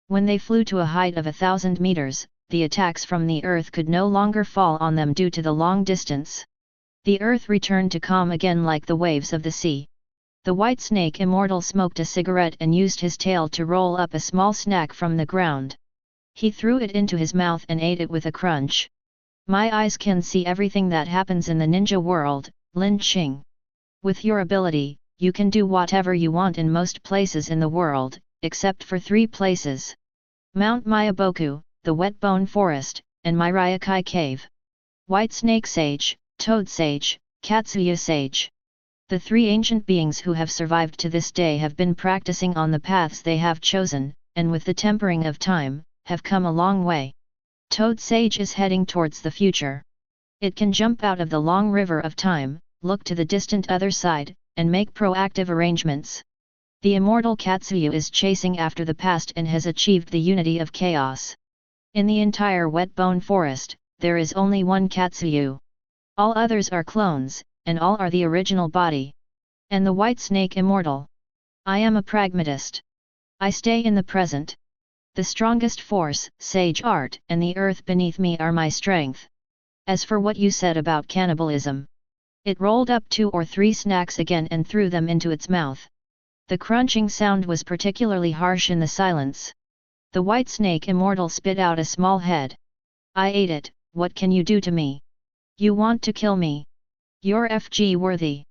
When they flew to a height of 1,000 meters, the attacks from the earth could no longer fall on them due to the long distance. The earth returned to calm again like the waves of the sea. The White Snake Immortal smoked a cigarette and used his tail to roll up a small snack from the ground. He threw it into his mouth and ate it with a crunch. My eyes can see everything that happens in the ninja world, Lin Qing. With your ability, you can do whatever you want in most places in the world, except for 3 places. Mount Miyaboku, the Wet Bone Forest, and Miraikai Cave. White Snake Sage, Toad Sage, Katsuya Sage. The 3 ancient beings who have survived to this day have been practicing on the paths they have chosen, and with the tempering of time, have come a long way. Toad Sage is heading towards the future. It can jump out of the long river of time, look to the distant other side, and make proactive arrangements. The immortal Katsuyu is chasing after the past and has achieved the unity of chaos. In the entire Wet Bone Forest, there is only one Katsuyu. All others are clones, and all are the original body. And the White Snake immortal. I am a pragmatist. I stay in the present. The strongest force, sage art, and the earth beneath me are my strength. As for what you said about cannibalism, it rolled up 2 or 3 snacks again and threw them into its mouth. The crunching sound was particularly harsh in the silence. The White Snake immortal spit out a small head. I ate it, what can you do to me? You want to kill me? You're FG worthy.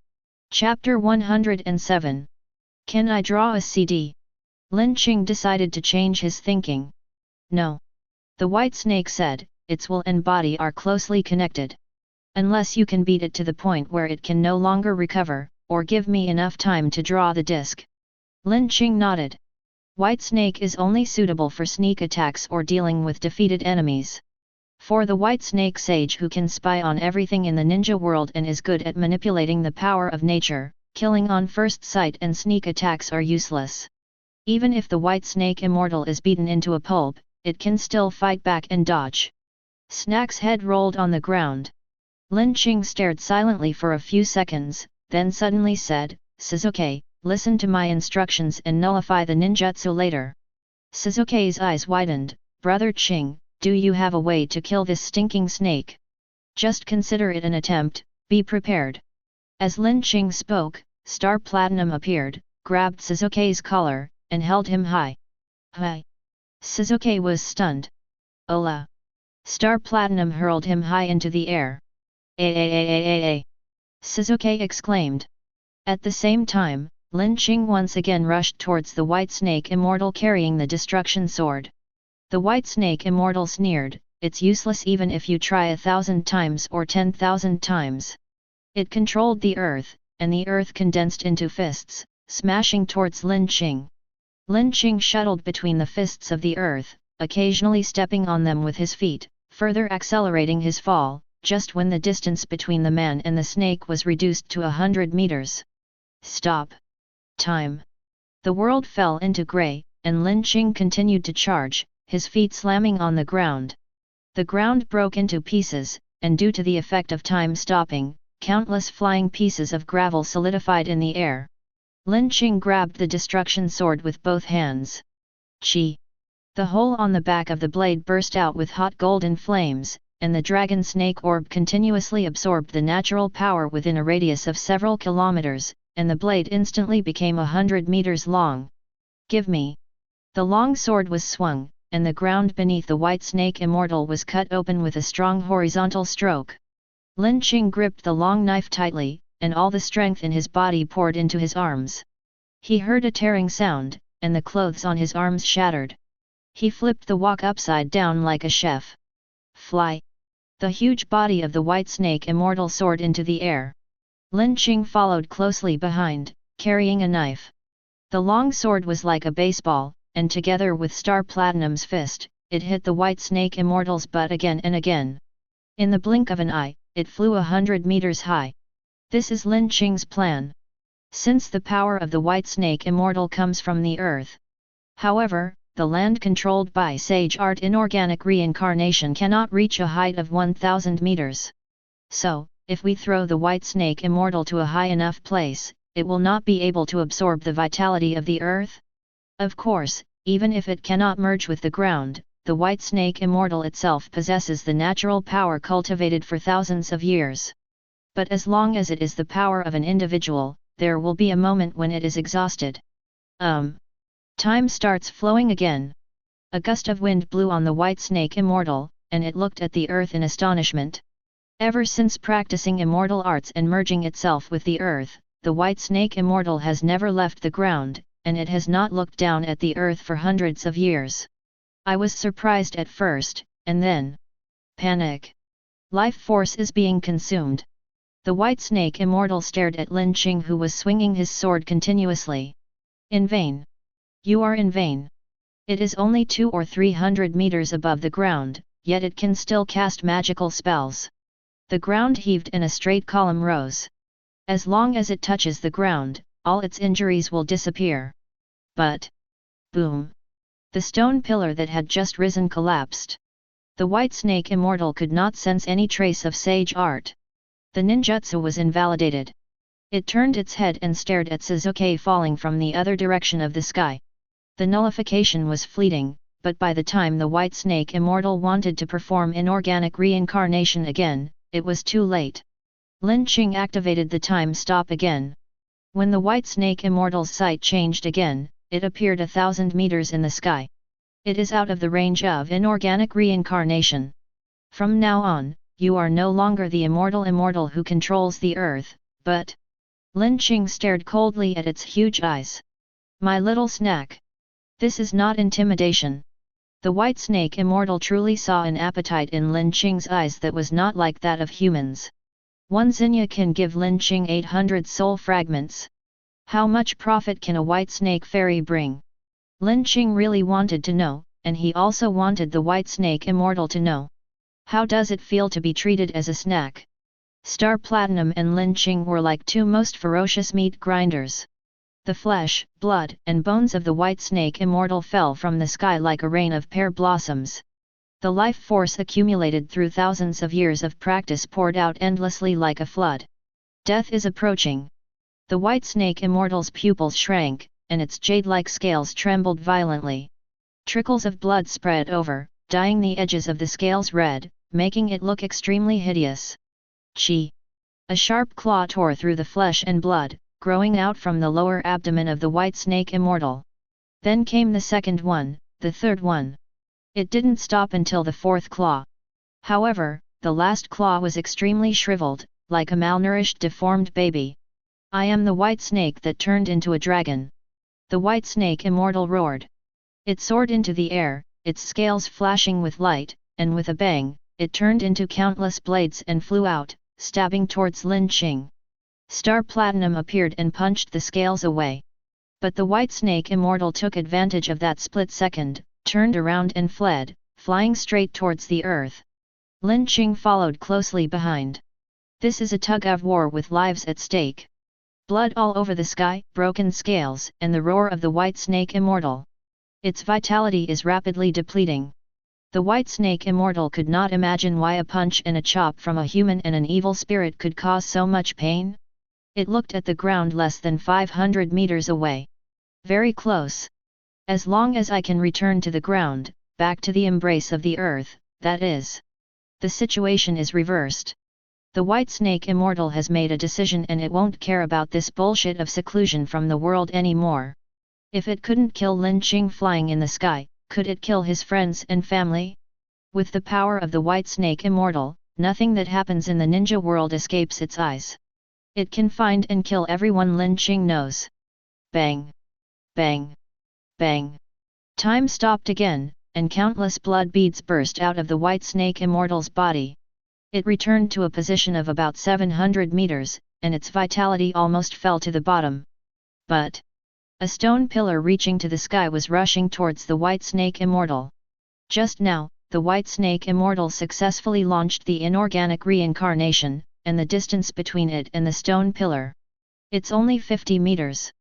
Chapter 107. Can I draw a CD? Lin Qing decided to change his thinking. No. The White Snake said, its will and body are closely connected. Unless you can beat it to the point where it can no longer recover, or give me enough time to draw the disc. Lin Qing nodded. White Snake is only suitable for sneak attacks or dealing with defeated enemies. For the White Snake Sage who can spy on everything in the ninja world and is good at manipulating the power of nature, killing on first sight and sneak attacks are useless. Even if the White Snake immortal is beaten into a pulp, it can still fight back and dodge. Snack's head rolled on the ground. Lin Qing stared silently for a few seconds, then suddenly said, Suzuki, listen to my instructions and nullify the ninjutsu later. Suzuki's eyes widened. Brother Qing, do you have a way to kill this stinking snake? Just consider it an attempt, be prepared. As Lin Qing spoke, Star Platinum appeared, grabbed Suzuki's collar, and held him high. Hi! Suzuki was stunned. Ola! Star Platinum hurled him high into the air. Suzuki exclaimed. At the same time, Lin Qing once again rushed towards the White Snake immortal carrying the destruction sword. The White Snake immortal sneered, it's useless even if you try 1,000 times or 10,000 times. It controlled the earth, and the earth condensed into fists, smashing towards Lin Qing. Lin Qing shuttled between the fists of the earth, occasionally stepping on them with his feet, further accelerating his fall, just when the distance between the man and the snake was reduced to 100 meters. Stop! Time! The world fell into grey, and Lin Qing continued to charge, his feet slamming on the ground. The ground broke into pieces, and due to the effect of time stopping, countless flying pieces of gravel solidified in the air. Lin Qing grabbed the destruction sword with both hands. Chi! The hole on the back of the blade burst out with hot golden flames, and the dragon snake orb continuously absorbed the natural power within a radius of several kilometers, and the blade instantly became 100 meters long. Give me! The long sword was swung, and the ground beneath the White Snake immortal was cut open with a strong horizontal stroke. Lin Qing gripped the long knife tightly, and all the strength in his body poured into his arms. He heard a tearing sound, and the clothes on his arms shattered. He flipped the wok upside down like a chef. Fly! The huge body of the White Snake immortal soared into the air. Lin Qing followed closely behind, carrying a knife. The long sword was like a baseball, and together with Star Platinum's fist, it hit the White Snake immortal's butt again and again. In the blink of an eye, it flew 100 meters high. This is Lin Qing's plan. Since the power of the White Snake immortal comes from the earth. However, the land controlled by Sage Art inorganic reincarnation cannot reach a height of 1,000 meters. So, if we throw the White Snake immortal to a high enough place, it will not be able to absorb the vitality of the earth? Of course, even if it cannot merge with the ground, the White Snake immortal itself possesses the natural power cultivated for thousands of years. But as long as it is the power of an individual, there will be a moment when it is exhausted. Time starts flowing again. A gust of wind blew on the White Snake immortal, and it looked at the earth in astonishment. Ever since practicing immortal arts and merging itself with the earth, the white snake immortal has never left the ground, and it has not looked down at the earth for hundreds of years. I was surprised at first, and then panic. Life force is being consumed. The white snake immortal stared at Lin Qing, who was swinging his sword continuously. In vain. You are in vain. It is only 200 or 300 meters above the ground, yet it can still cast magical spells. The ground heaved and a straight column rose. As long as it touches the ground, all its injuries will disappear. But boom! The stone pillar that had just risen collapsed. The white snake immortal could not sense any trace of sage art. The ninjutsu was invalidated. It turned its head and stared at Suzuki falling from the other direction of the sky. The nullification was fleeting, but by the time the white snake immortal wanted to perform inorganic reincarnation again, it was too late. Lin Qing activated the time stop again. When the white snake immortal's sight changed again, it appeared 1,000 meters in the sky. It is out of the range of inorganic reincarnation. From now on, you are no longer the immortal who controls the earth, but... Lin Qing stared coldly at its huge eyes. My little snack. This is not intimidation. The white snake immortal truly saw an appetite in Lin Qing's eyes that was not like that of humans. One zinnia can give Lin Qing 800 soul fragments. How much profit can a white snake fairy bring? Lin Qing really wanted to know, and he also wanted the white snake immortal to know. How does it feel to be treated as a snack? Star Platinum and Lin Qing were like two most ferocious meat grinders. The flesh, blood, and bones of the white snake immortal fell from the sky like a rain of pear blossoms. The life force accumulated through thousands of years of practice poured out endlessly like a flood. Death is approaching. The white snake immortal's pupils shrank, and its jade-like scales trembled violently. Trickles of blood spread over, dyeing the edges of the scales red, making it look extremely hideous. Chi! A sharp claw tore through the flesh and blood, growing out from the lower abdomen of the white snake immortal. Then came the second one, the third one. It didn't stop until the fourth claw. However, the last claw was extremely shriveled, like a malnourished deformed baby. I am the white snake that turned into a dragon. The white snake immortal roared. It soared into the air, its scales flashing with light, and with a bang, it turned into countless blades and flew out, stabbing towards Lin Qing. Star Platinum appeared and punched the scales away. But the white snake immortal took advantage of that split second, turned around and fled, flying straight towards the earth. Lin Qing followed closely behind. This is a tug-of-war with lives at stake. Blood all over the sky, broken scales, and the roar of the white snake immortal. Its vitality is rapidly depleting. The white snake immortal could not imagine why a punch and a chop from a human and an evil spirit could cause so much pain. It looked at the ground less than 500 meters away. Very close. As long as I can return to the ground, back to the embrace of the earth, that is. The situation is reversed. The white snake immortal has made a decision and it won't care about this bullshit of seclusion from the world anymore. If it couldn't kill Lin Qing flying in the sky, could it kill his friends and family? With the power of the white snake immortal, nothing that happens in the ninja world escapes its eyes. It can find and kill everyone Lin Qing knows. Bang! Bang! Bang! Time stopped again, and countless blood beads burst out of the white snake immortal's body. It returned to a position of about 700 meters, and its vitality almost fell to the bottom. But a stone pillar reaching to the sky was rushing towards the white snake immortal. Just now, the white snake immortal successfully launched the inorganic reincarnation, and the distance between it and the stone pillar. It's only 50 meters.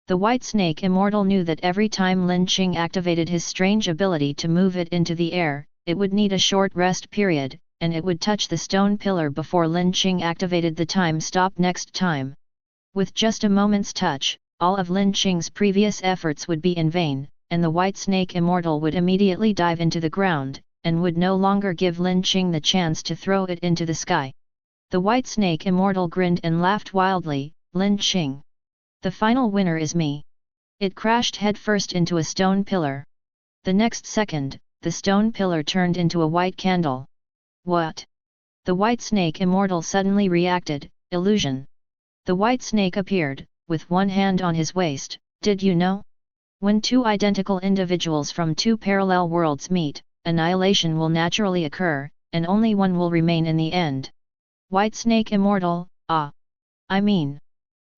The white snake immortal knew that every time Lin Qing activated his strange ability to move it into the air, it would need a short rest period, and it would touch the stone pillar before Lin Qing activated the time stop next time. With just a moment's touch, all of Lin Qing's previous efforts would be in vain, and the white snake immortal would immediately dive into the ground, and would no longer give Lin Qing the chance to throw it into the sky. The white snake immortal grinned and laughed wildly. Lin Qing. The final winner is me. It crashed headfirst into a stone pillar. The next second, the stone pillar turned into a white candle. What? The white snake immortal suddenly reacted, illusion. The white snake appeared, with one hand on his waist. Did you know? When two identical individuals from two parallel worlds meet, annihilation will naturally occur, and only one will remain in the end. White snake immortal, ah! I mean.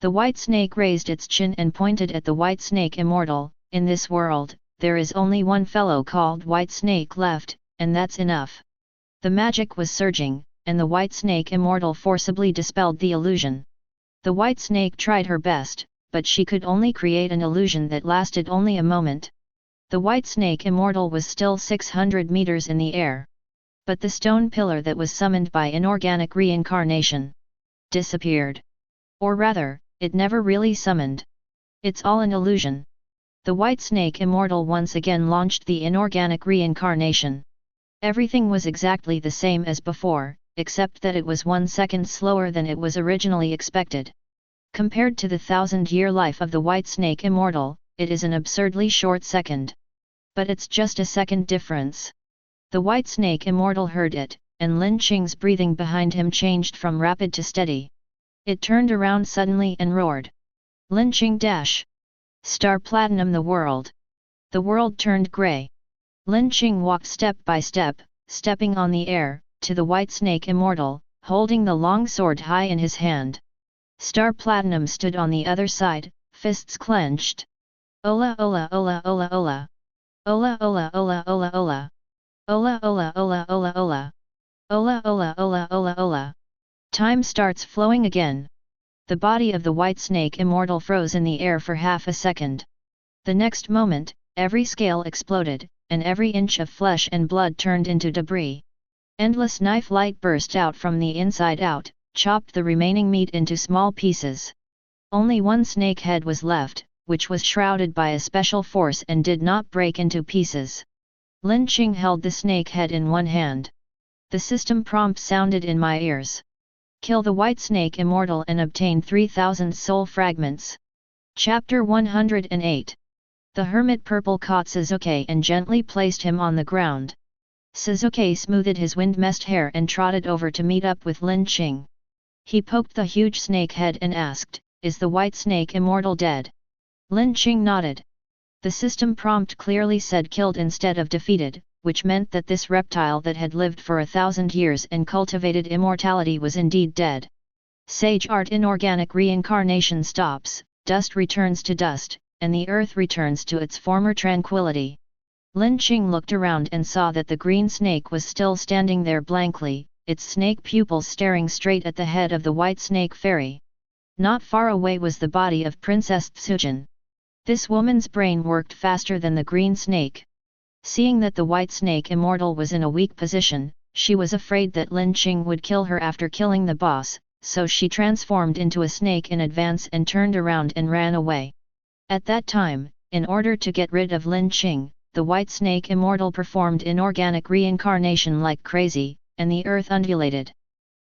The white snake raised its chin and pointed at the white snake immortal. In this world, there is only one fellow called White Snake left, and that's enough. The magic was surging, and the white snake immortal forcibly dispelled the illusion. The white snake tried her best, but she could only create an illusion that lasted only a moment. The white snake immortal was still 600 meters in the air. But the stone pillar that was summoned by inorganic reincarnation disappeared. Or rather, it never really summoned. It's all an illusion. The white snake immortal once again launched the inorganic reincarnation. Everything was exactly the same as before, except that it was 1 second slower than it was originally expected. Compared to the 1,000-year life of the white snake immortal, it is an absurdly short second. But it's just a second difference. The white snake immortal heard it, and Lin Qing's breathing behind him changed from rapid to steady. It turned around suddenly and roared. Lin Qing dash! Star platinum the world! The world turned grey. Lin Qing walked step by step, stepping on the air, to the white snake immortal, holding the long sword high in his hand. Star Platinum stood on the other side, fists clenched. Ola ola ola ola ola. Ola ola ola ola ola. Ola ola ola ola ola. Ola ola ola ola ola. Time starts flowing again. The body of the white snake immortal froze in the air for half a second. The next moment, every scale exploded, and every inch of flesh and blood turned into debris. Endless knife light burst out from the inside out, chopped the remaining meat into small pieces. Only one snake head was left, which was shrouded by a special force and did not break into pieces. Lin Qing held the snake head in one hand. The system prompt sounded in my ears. Kill the white snake immortal and obtain 3,000 soul fragments. Chapter 108. The hermit purple caught Sasuke and gently placed him on the ground. Sasuke smoothed his wind-messed hair and trotted over to meet up with Lin Qing. He poked the huge snake head and asked, "Is the white snake immortal dead?" Lin Qing nodded. The system prompt clearly said killed instead of defeated, which meant that this reptile that had lived for 1,000 years and cultivated immortality was indeed dead. Sage art inorganic reincarnation stops, dust returns to dust, and the earth returns to its former tranquility. Lin Qing looked around and saw that the green snake was still standing there blankly, its snake pupils staring straight at the head of the white snake fairy. Not far away was the body of Princess Tsujin. This woman's brain worked faster than the green snake. Seeing that the white snake immortal was in a weak position, she was afraid that Lin Qing would kill her after killing the boss, so she transformed into a snake in advance and turned around and ran away. At that time, in order to get rid of Lin Qing, the white snake immortal performed inorganic reincarnation like crazy, and the earth undulated.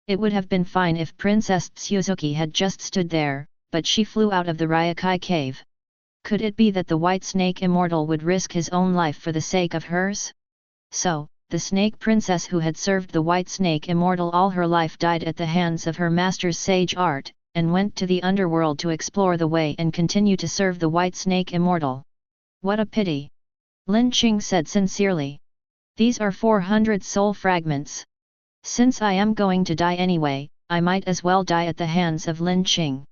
It would have been fine if Princess Tsuzuki had just stood there, but she flew out of the Ryokai cave. Could it be that the white snake immortal would risk his own life for the sake of hers? So, the snake princess who had served the white snake immortal all her life died at the hands of her master's sage art, and went to the underworld to explore the way and continue to serve the white snake immortal. What a pity! Lin Qing said sincerely. These are 400 soul fragments. Since I am going to die anyway, I might as well die at the hands of Lin Qing.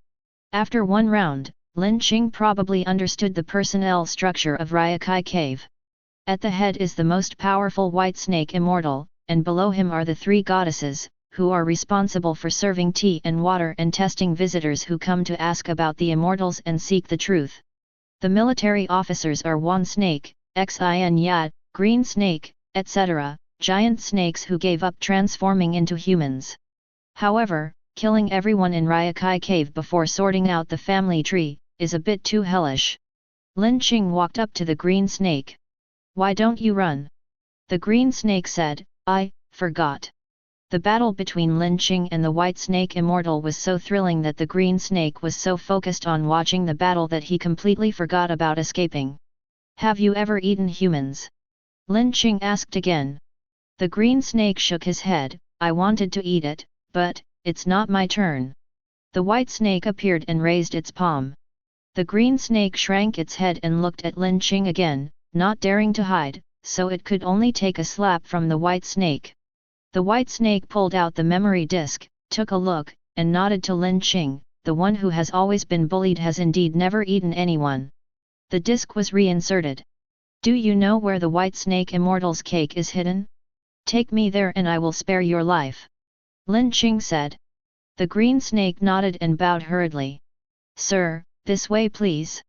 After one round, Lin Qing probably understood the personnel structure of Ryokai Cave. At the head is the most powerful white snake immortal, and below him are the 3 goddesses, who are responsible for serving tea and water and testing visitors who come to ask about the immortals and seek the truth. The military officers are Wan Snake, Xin Yat, Green Snake, etc., giant snakes who gave up transforming into humans. However, killing everyone in Ryokai Cave before sorting out the family tree is a bit too hellish. Lin Qing walked up to the green snake. "Why don't you run?" The green snake said, "I forgot." The battle between Lin Qing and the white snake immortal was so thrilling that the green snake was so focused on watching the battle that he completely forgot about escaping. "Have you ever eaten humans?" Linqing asked again. The green snake shook his head. I wanted to eat it, but it's not my turn. The white snake appeared and raised its palm. The green snake shrank its head and looked at Linqing again, not daring to hide, so it could only take a slap from the white snake. The white snake pulled out the memory disc, took a look, and nodded to Linqing. The one who has always been bullied has indeed never eaten anyone. The disc was reinserted. Do you know where the white snake immortal's cake is hidden? Take me there and I will spare your life. Linqing said. The green snake nodded and bowed hurriedly. Sir, this way please.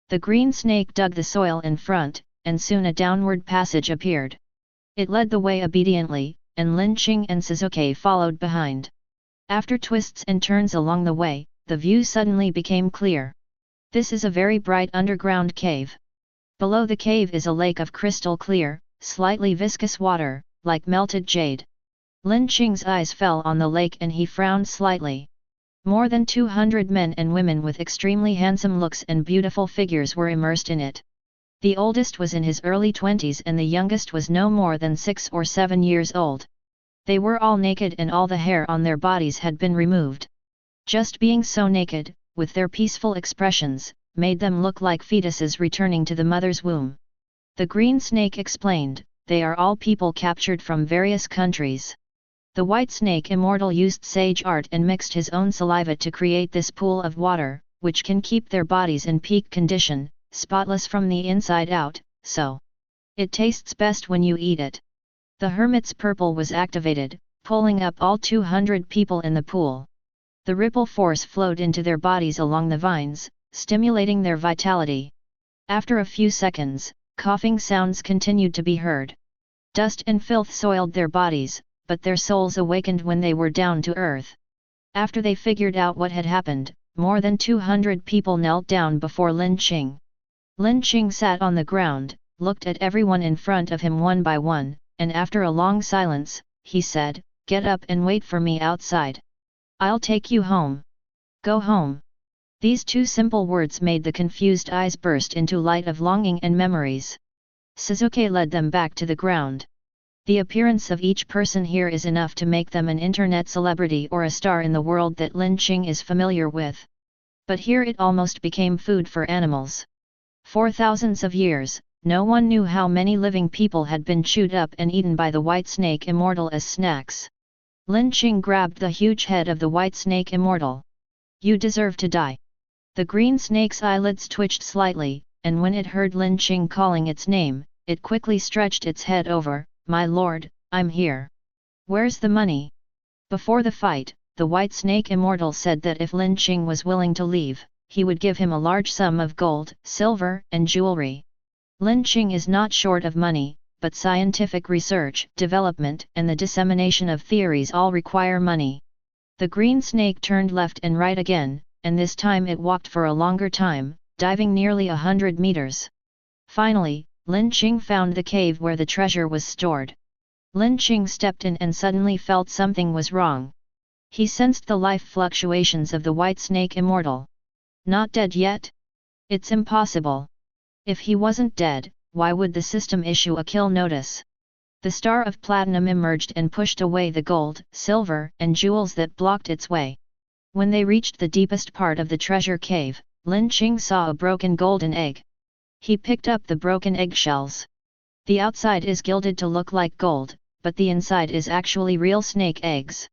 The green snake dug the soil in front, and soon a downward passage appeared. It led the way obediently, and Linqing and Suzuki followed behind. After twists and turns along the way, the view suddenly became clear. This is a very bright underground cave. Below the cave is a lake of crystal clear, slightly viscous water, like melted jade. Linqing's eyes fell on the lake and he frowned slightly. More than 200 men and women with extremely handsome looks and beautiful figures were immersed in it. The oldest was in his early 20s and the youngest was no more than 6 or 7 years old. They were all naked and all the hair on their bodies had been removed. Just being so naked, with their peaceful expressions, made them look like fetuses returning to the mother's womb. The green snake explained, they are all people captured from various countries. The white snake immortal used sage art and mixed his own saliva to create this pool of water, which can keep their bodies in peak condition, spotless from the inside out, so it tastes best when you eat it. The hermit's purple was activated, pulling up all 200 people in the pool. The ripple force flowed into their bodies along the vines, stimulating their vitality. After a few seconds, coughing sounds continued to be heard. Dust and filth soiled their bodies, but their souls awakened when they were down to earth. After they figured out what had happened, more than 200 people knelt down before Linqing. Linqing sat on the ground, looked at everyone in front of him one by one, and after a long silence, he said, "Get up and wait for me outside. I'll take you home. Go home." These two simple words made the confused eyes burst into light of longing and memories. Suzuki led them back to the ground. The appearance of each person here is enough to make them an internet celebrity or a star in the world that Linqing is familiar with. But here it almost became food for animals. For thousands of years, no one knew how many living people had been chewed up and eaten by the white snake immortal as snacks. Linqing grabbed the huge head of the white snake immortal. "You deserve to die." The green snake's eyelids twitched slightly, and when it heard Linqing calling its name, it quickly stretched its head over. "My lord, I'm here. Where's the money?" Before the fight, the white snake immortal said that if Linqing was willing to leave, he would give him a large sum of gold, silver, and jewelry. Linqing is not short of money, but scientific research, development, and the dissemination of theories all require money. The green snake turned left and right again, and this time it walked for a longer time, diving nearly 100 meters. Finally, Linqing found the cave where the treasure was stored. Linqing stepped in and suddenly felt something was wrong. He sensed the life fluctuations of the white snake immortal. Not dead yet? It's impossible. If he wasn't dead, why would the system issue a kill notice? The star of platinum emerged and pushed away the gold, silver, and jewels that blocked its way. When they reached the deepest part of the treasure cave, Linqing saw a broken golden egg. He picked up the broken eggshells. The outside is gilded to look like gold, but the inside is actually real snake eggs.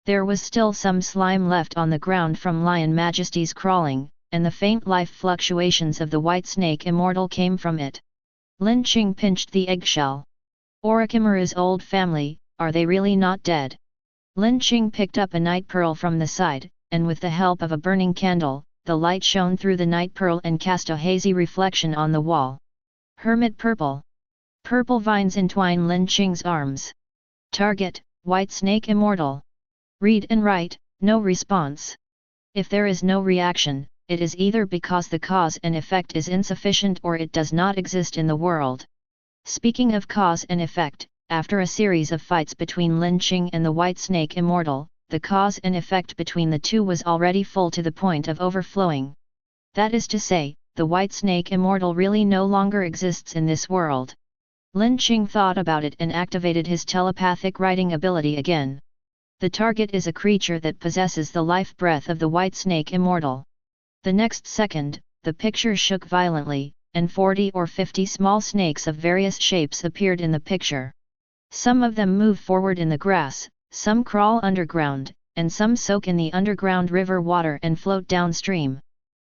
There was still some slime left on the ground from Lion Majesty's crawling, and the faint life fluctuations of the white snake immortal came from it. Linqing pinched the eggshell. Orochimaru's old family, are they really not dead? Linqing picked up a night pearl from the side, and with the help of a burning candle, the light shone through the night pearl and cast a hazy reflection on the wall. Hermit purple. Purple vines entwine Linqing's arms. Target, white snake immortal. Read and write, no response. If there is no reaction, it is either because the cause and effect is insufficient or it does not exist in the world. Speaking of cause and effect, after a series of fights between Linqing and the white snake immortal, the cause and effect between the two was already full to the point of overflowing. That is to say, the white snake immortal really no longer exists in this world. Lin Qing thought about it and activated his telepathic writing ability again. The target is a creature that possesses the life breath of the White Snake Immortal. The next second, the picture shook violently, and 40 or 50 small snakes of various shapes appeared in the picture. Some of them move forward in the grass, some crawl underground, and some soak in the underground river water and float downstream.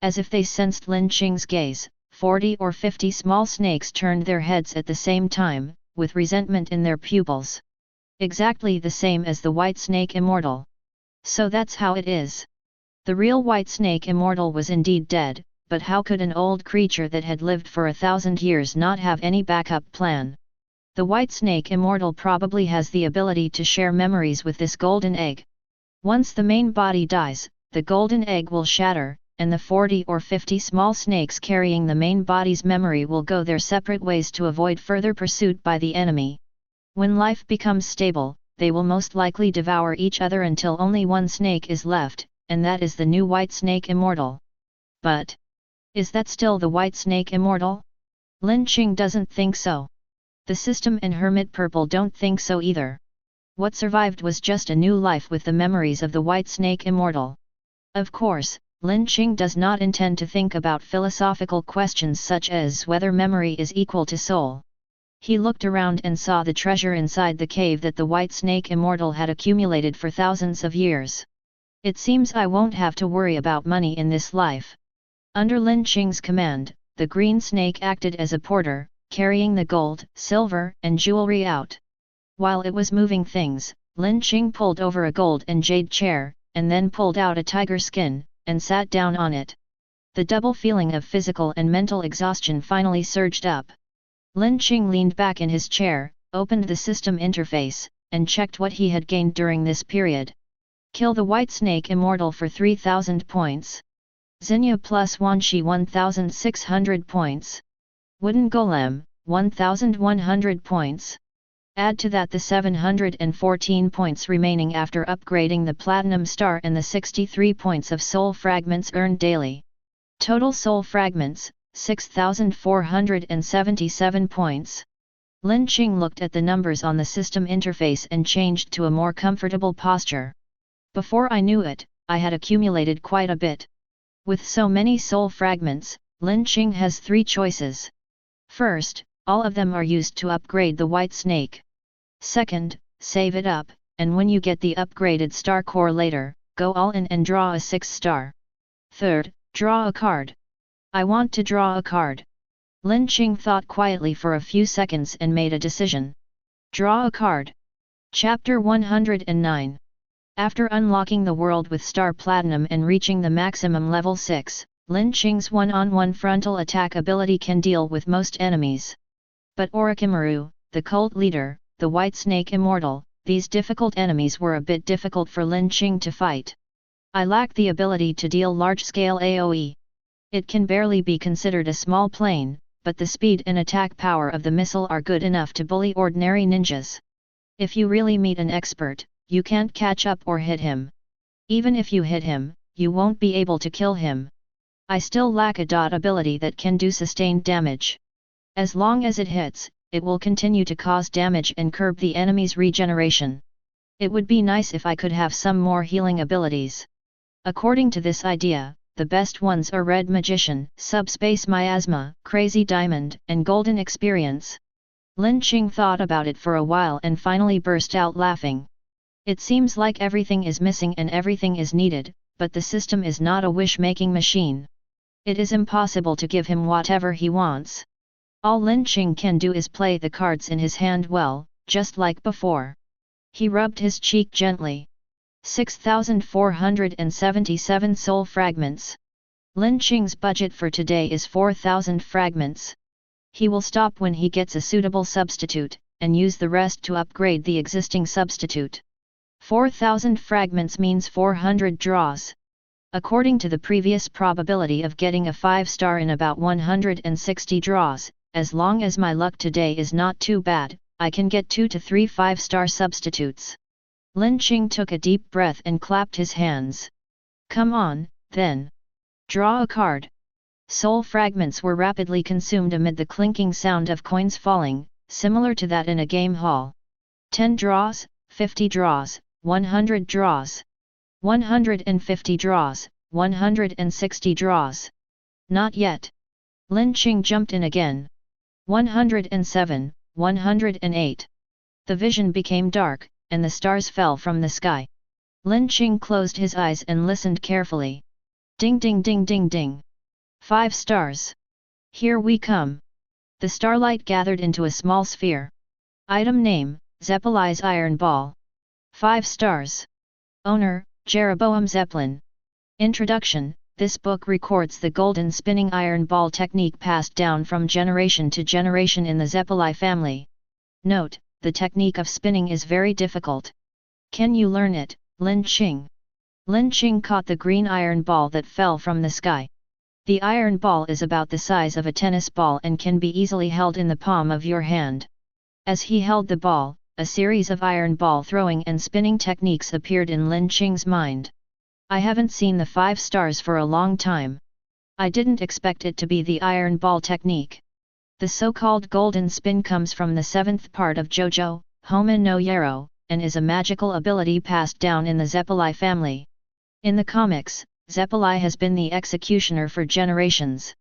As if they sensed Lin Qing's gaze, 40 or 50 small snakes turned their heads at the same time, with resentment in their pupils. Exactly the same as the White Snake Immortal. So that's how it is. The real White Snake Immortal was indeed dead, but how could an old creature that had lived for 1,000 years not have any backup plan? The White Snake Immortal probably has the ability to share memories with this golden egg. Once the main body dies, the golden egg will shatter, and the 40 or 50 small snakes carrying the main body's memory will go their separate ways to avoid further pursuit by the enemy. When life becomes stable, they will most likely devour each other until only one snake is left, and that is the new White Snake Immortal. But is that still the White Snake Immortal? Lin Qing doesn't think so. The system and Hermit Purple don't think so either. What survived was just a new life with the memories of the White Snake Immortal. Of course, Lin Qing does not intend to think about philosophical questions such as whether memory is equal to soul. He looked around and saw the treasure inside the cave that the White Snake Immortal had accumulated for thousands of years. It seems I won't have to worry about money in this life. Under Lin Qing's command, the green snake acted as a porter, carrying the gold, silver, and jewelry out. While it was moving things, Lin Qing pulled over a gold and jade chair, and then pulled out a tiger skin, and sat down on it. The double feeling of physical and mental exhaustion finally surged up. Lin Qing leaned back in his chair, opened the system interface, and checked what he had gained during this period. Kill the White Snake Immortal for 3,000 points. Xenia plus Wanshi 1,600 points. Wooden Golem, 1,100 points. Add to that the 714 points remaining after upgrading the Platinum Star and the 63 points of soul fragments earned daily. Total soul fragments, 6,477 points. Lin Qing looked at the numbers on the system interface and changed to a more comfortable posture. Before I knew it, I had accumulated quite a bit. With so many soul fragments, Lin Qing has 3 choices. First, all of them are used to upgrade the White Snake. Second, save it up, and when you get the upgraded star core later, go all in and draw a 6 star. Third, draw a card. I want to draw a card. Lin Qing thought quietly for a few seconds and made a decision. Draw a card. Chapter 109. After unlocking the world with Star Platinum and reaching the maximum level 6, Lin Qing's one-on-one frontal attack ability can deal with most enemies. But Orochimaru, the cult leader, the White Snake Immortal, these difficult enemies were a bit difficult for Lin Qing to fight. I lack the ability to deal large-scale AoE. It can barely be considered a small plane, but the speed and attack power of the missile are good enough to bully ordinary ninjas. If you really meet an expert, you can't catch up or hit him. Even if you hit him, you won't be able to kill him. I still lack a dot ability that can do sustained damage. As long as it hits, it will continue to cause damage and curb the enemy's regeneration. It would be nice if I could have some more healing abilities. According to this idea, the best ones are Red Magician, Subspace Miasma, Crazy Diamond, and Golden Experience. Lin Qing thought about it for a while and finally burst out laughing. It seems like everything is missing and everything is needed, but the system is not a wish-making machine. It is impossible to give him whatever he wants. All Lin Qing can do is play the cards in his hand well, just like before. He rubbed his cheek gently. 6,477 soul fragments. Lin Qing's budget for today is 4,000 fragments. He will stop when he gets a suitable substitute, and use the rest to upgrade the existing substitute. 4,000 fragments means 400 draws. According to the previous probability of getting a 5-star in about 160 draws, as long as my luck today is not too bad, I can get 2 to 3 5-star substitutes. Lin Qing took a deep breath and clapped his hands. Come on, then. Draw a card. Soul fragments were rapidly consumed amid the clinking sound of coins falling, similar to that in a game hall. 10 draws, 50 draws, 100 draws. 150 draws, 160 draws. Not yet. Lin Qing jumped in again. 107, 108. The vision became dark, and the stars fell from the sky. Lin Qing closed his eyes and listened carefully. Ding ding ding ding ding. 5 stars. Here we come. The starlight gathered into a small sphere. Item name, Zeppeli's Iron Ball. 5 stars. Owner, Jeroboam Zeppelin. Introduction. This book records the golden spinning iron ball technique passed down from generation to generation in the Zeppeli family. Note, the technique of spinning is very difficult. Can you learn it, Lin Qing? Lin Qing caught the green iron ball that fell from the sky. The iron ball is about the size of a tennis ball and can be easily held in the palm of your hand. As he held the ball, a series of iron ball throwing and spinning techniques appeared in Lin Qing's mind. I haven't seen the 5 stars for a long time. I didn't expect it to be the iron ball technique. The so-called golden spin comes from the 7th part of JOJO, Homen no Yero, and is a magical ability passed down in the Zeppeli family. In the comics, Zeppeli has been the executioner for generations.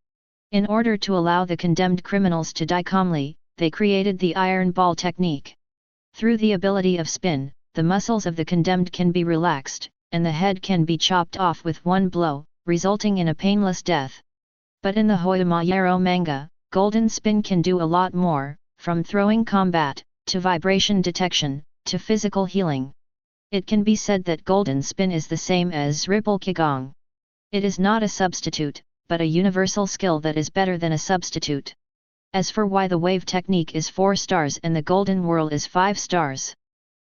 In order to allow the condemned criminals to die calmly, they created the iron ball technique. Through the ability of spin, the muscles of the condemned can be relaxed, and the head can be chopped off with one blow, resulting in a painless death. But in the Hoyama Yero manga, golden spin can do a lot more, from throwing combat, to vibration detection, to physical healing. It can be said that golden spin is the same as ripple qigong. It is not a substitute, but a universal skill that is better than a substitute. As for why the wave technique is 4 stars and the golden whirl is 5 stars.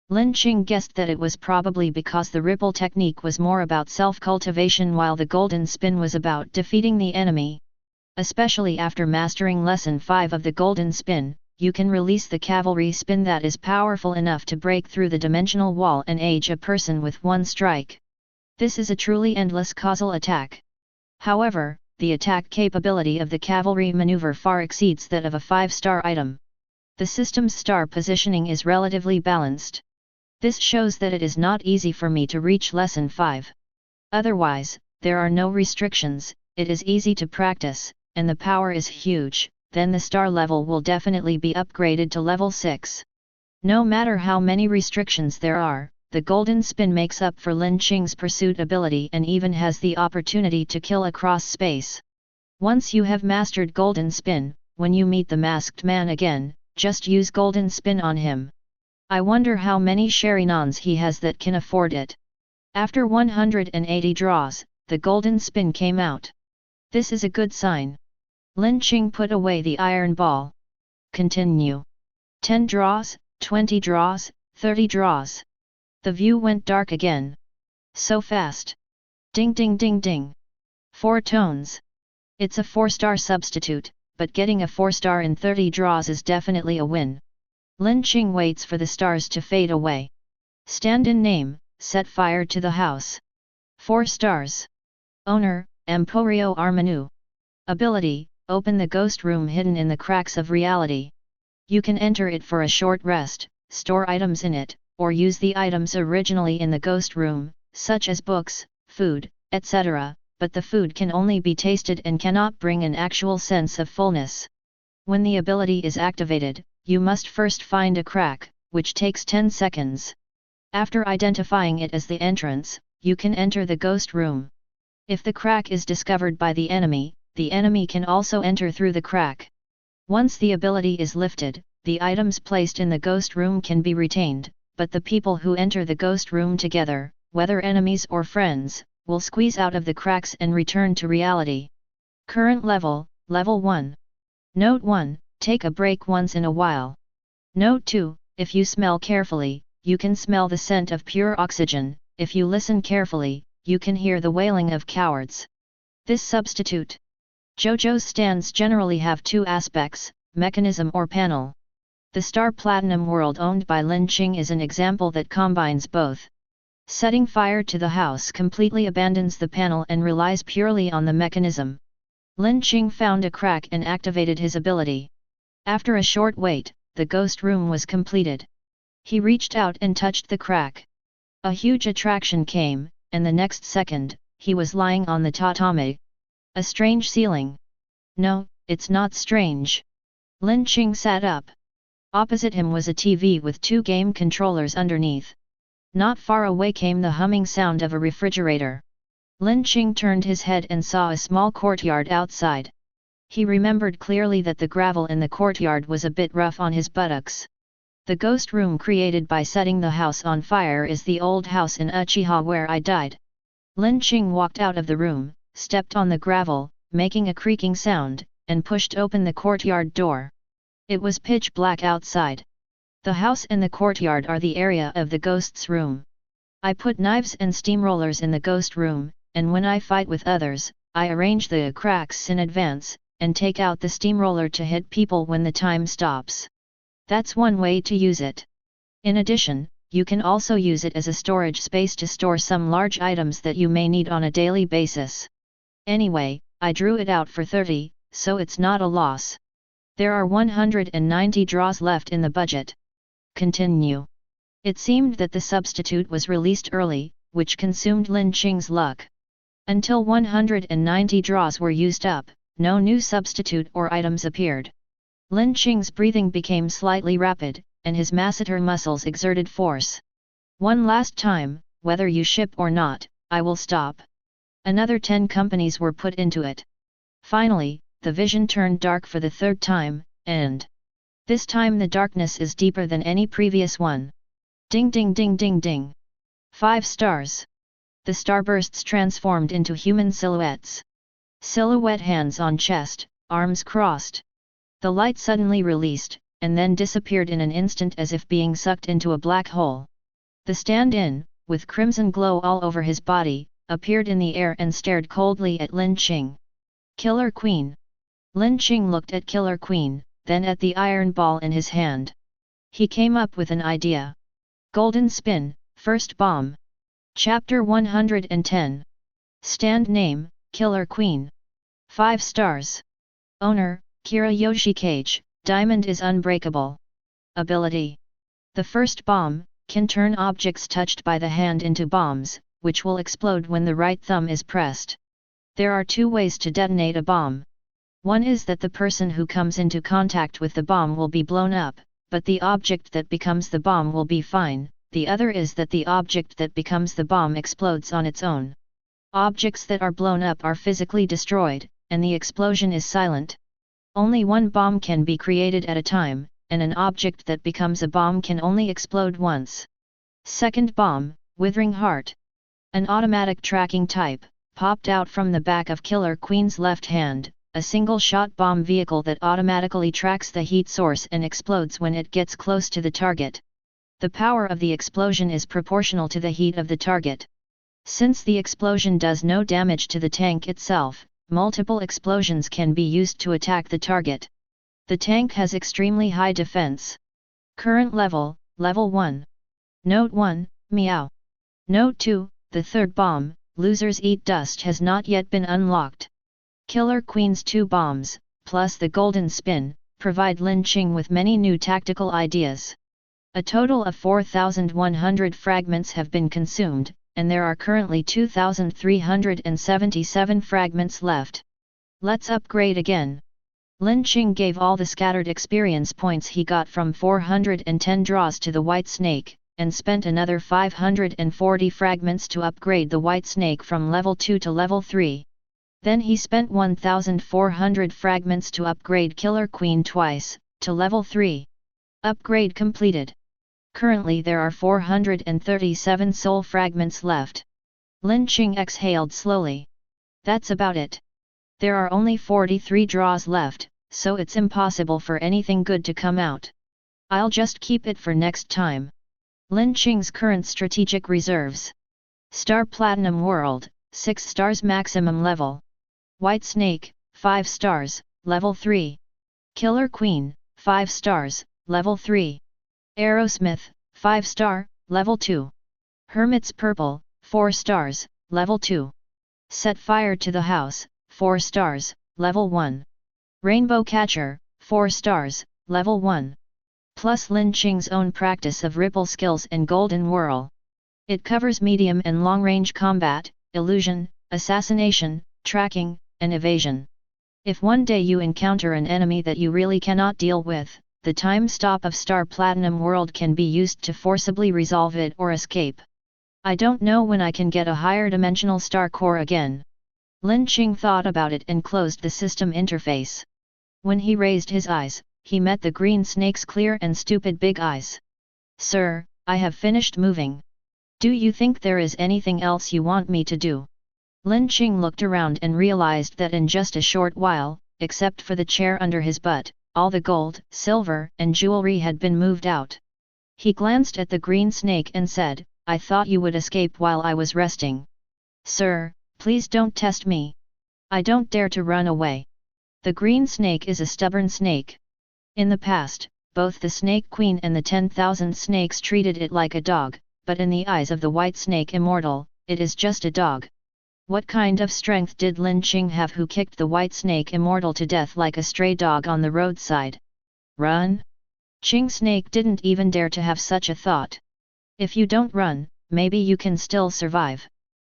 Lin Qing guessed that it was probably because the ripple technique was more about self-cultivation while the golden spin was about defeating the enemy. Especially after mastering lesson 5 of the golden spin, you can release the cavalry spin that is powerful enough to break through the dimensional wall and age a person with one strike. This is a truly endless causal attack. However, the attack capability of the cavalry maneuver far exceeds that of a 5-star item. The system's star positioning is relatively balanced. This shows that it is not easy for me to reach lesson 5. Otherwise, there are no restrictions, it is easy to practice, and the power is huge, then the star level will definitely be upgraded to level 6. No matter how many restrictions there are, the golden spin makes up for Lin Qing's pursuit ability and even has the opportunity to kill across space. Once you have mastered golden spin, when you meet the masked man again, just use golden spin on him. I wonder how many Sharinans he has that can afford it. After 180 draws, the golden spin came out. This is a good sign. Lin Qing put away the iron ball. Continue. 10 draws, 20 draws, 30 draws. The view went dark again. So fast. Ding ding ding ding. 4 tones. It's a 4-star substitute, but getting a 4-star in 30 draws is definitely a win. Lin Qing waits for the stars to fade away. Stand-in name, set fire to the house. 4 stars. Owner, Emporio Armanu. Ability, open the ghost room hidden in the cracks of reality. You can enter it for a short rest, store items in it, or use the items originally in the ghost room, such as books, food, etc., but the food can only be tasted and cannot bring an actual sense of fullness. When the ability is activated, you must first find a crack, which takes 10 seconds. After identifying it as the entrance, you can enter the ghost room. If the crack is discovered by the enemy can also enter through the crack. Once the ability is lifted, the items placed in the ghost room can be retained, but the people who enter the ghost room together, whether enemies or friends, will squeeze out of the cracks and return to reality. Current level, Level 1. Note 1. Take a break once in a while. Note 2. If you smell carefully, you can smell the scent of pure oxygen. If you listen carefully, you can hear the wailing of cowards. This substitute. JOJO's stands generally have 2 aspects, mechanism or panel. The Star Platinum world owned by Lin Qing is an example that combines both. Setting fire to the house completely abandons the panel and relies purely on the mechanism. Lin Qing found a crack and activated his ability. After a short wait, the ghost room was completed. He reached out and touched the crack. A huge attraction came, and the next second, he was lying on the tatami. A strange ceiling. No, it's not strange. Lin Qing sat up. Opposite him was a TV with 2 game controllers underneath. Not far away came the humming sound of a refrigerator. Lin Qing turned his head and saw a small courtyard outside. He remembered clearly that the gravel in the courtyard was a bit rough on his buttocks. The ghost room created by setting the house on fire is the old house in Uchiha where I died. Lin Qing walked out of the room, stepped on the gravel, making a creaking sound, and pushed open the courtyard door. It was pitch black outside. The house and the courtyard are the area of the ghost's room. I put knives and steamrollers in the ghost room, and when I fight with others, I arrange the cracks in advance, and take out the steamroller to hit people when the time stops. That's one way to use it. In addition, you can also use it as a storage space to store some large items that you may need on a daily basis. Anyway, I drew it out for 30, so it's not a loss. There are 190 draws left in the budget. Continue. It seemed that the substitute was released early, which consumed Lin Qing's luck. Until 190 draws were used up, no new substitute or items appeared. Lin Qing's breathing became slightly rapid, and his masseter muscles exerted force. One last time, whether you ship or not, I will stop. Another 10 companies were put into it. Finally, the vision turned dark for the 3rd time, and this time the darkness is deeper than any previous one. Ding ding ding ding ding. 5 stars. The starbursts transformed into human silhouettes. Silhouette hands on chest, arms crossed. The light suddenly released, and then disappeared in an instant as if being sucked into a black hole. The stand-in, with crimson glow all over his body, appeared in the air and stared coldly at Lin Qing. Killer Queen. Lin Qing looked at Killer Queen, then at the iron ball in his hand. He came up with an idea. Golden Spin, First Bomb. Chapter 110. Stand name, Killer Queen. 5 stars. Owner, Kira Yoshikage, Diamond is unbreakable. Ability. The first bomb, can turn objects touched by the hand into bombs, which will explode when the right thumb is pressed. There are 2 ways to detonate a bomb. One is that the person who comes into contact with the bomb will be blown up, but the object that becomes the bomb will be fine. The other is that the object that becomes the bomb explodes on its own. Objects that are blown up are physically destroyed, and the explosion is silent. Only one bomb can be created at a time, and an object that becomes a bomb can only explode once. Second bomb, Withering Heart. An automatic tracking type, popped out from the back of Killer Queen's left hand. A single-shot bomb vehicle that automatically tracks the heat source and explodes when it gets close to the target. The power of the explosion is proportional to the heat of the target. Since the explosion does no damage to the tank itself, multiple explosions can be used to attack the target. The tank has extremely high defense. Current level, Level 1. Note 1, Meow. Note 2, the third bomb, Losers Eat Dust has not yet been unlocked. Killer Queen's 2 bombs, plus the Golden Spin, provide Lin Qing with many new tactical ideas. A total of 4,100 fragments have been consumed, and there are currently 2,377 fragments left. Let's upgrade again. Lin Qing gave all the scattered experience points he got from 410 draws to the White Snake, and spent another 540 fragments to upgrade the White Snake from level 2 to level 3. Then he spent 1,400 fragments to upgrade Killer Queen twice, to level 3. Upgrade completed. Currently there are 437 soul fragments left. Lin Qing exhaled slowly. That's about it. There are only 43 draws left, so it's impossible for anything good to come out. I'll just keep it for next time. Lin Qing's current strategic reserves. Star Platinum World, 6 stars maximum level. White Snake, 5 stars, level 3. Killer Queen, 5 stars, level 3. Aerosmith, 5 star, level 2. Hermit's Purple, 4 stars, level 2. Set Fire to the House, 4 stars, level 1. Rainbow Catcher, 4 stars, level 1. plus Lin Qing's own practice of ripple skills and golden whirl. It covers medium and long-range combat, illusion, assassination, tracking, and evasion. If one day you encounter an enemy that you really cannot deal with, the time stop of Star Platinum World can be used to forcibly resolve it or escape. I don't know when I can get a higher dimensional star core again. Lin Qing thought about it and closed the system interface. When he raised his eyes, he met the green snake's clear and stupid big eyes. Sir, I have finished moving. Do you think there is anything else you want me to do? Lin Qing looked around and realized that in just a short while, except for the chair under his butt, all the gold, silver, and jewelry had been moved out. He glanced at the green snake and said, I thought you would escape while I was resting. Sir, please don't test me. I don't dare to run away. The green snake is a stubborn snake. In the past, both the Snake Queen and the 10,000 snakes treated it like a dog, but in the eyes of the White Snake Immortal, it is just a dog. What kind of strength did Lin Qing have who kicked the White Snake Immortal to death like a stray dog on the roadside? Run? Qing Snake didn't even dare to have such a thought. If you don't run, maybe you can still survive.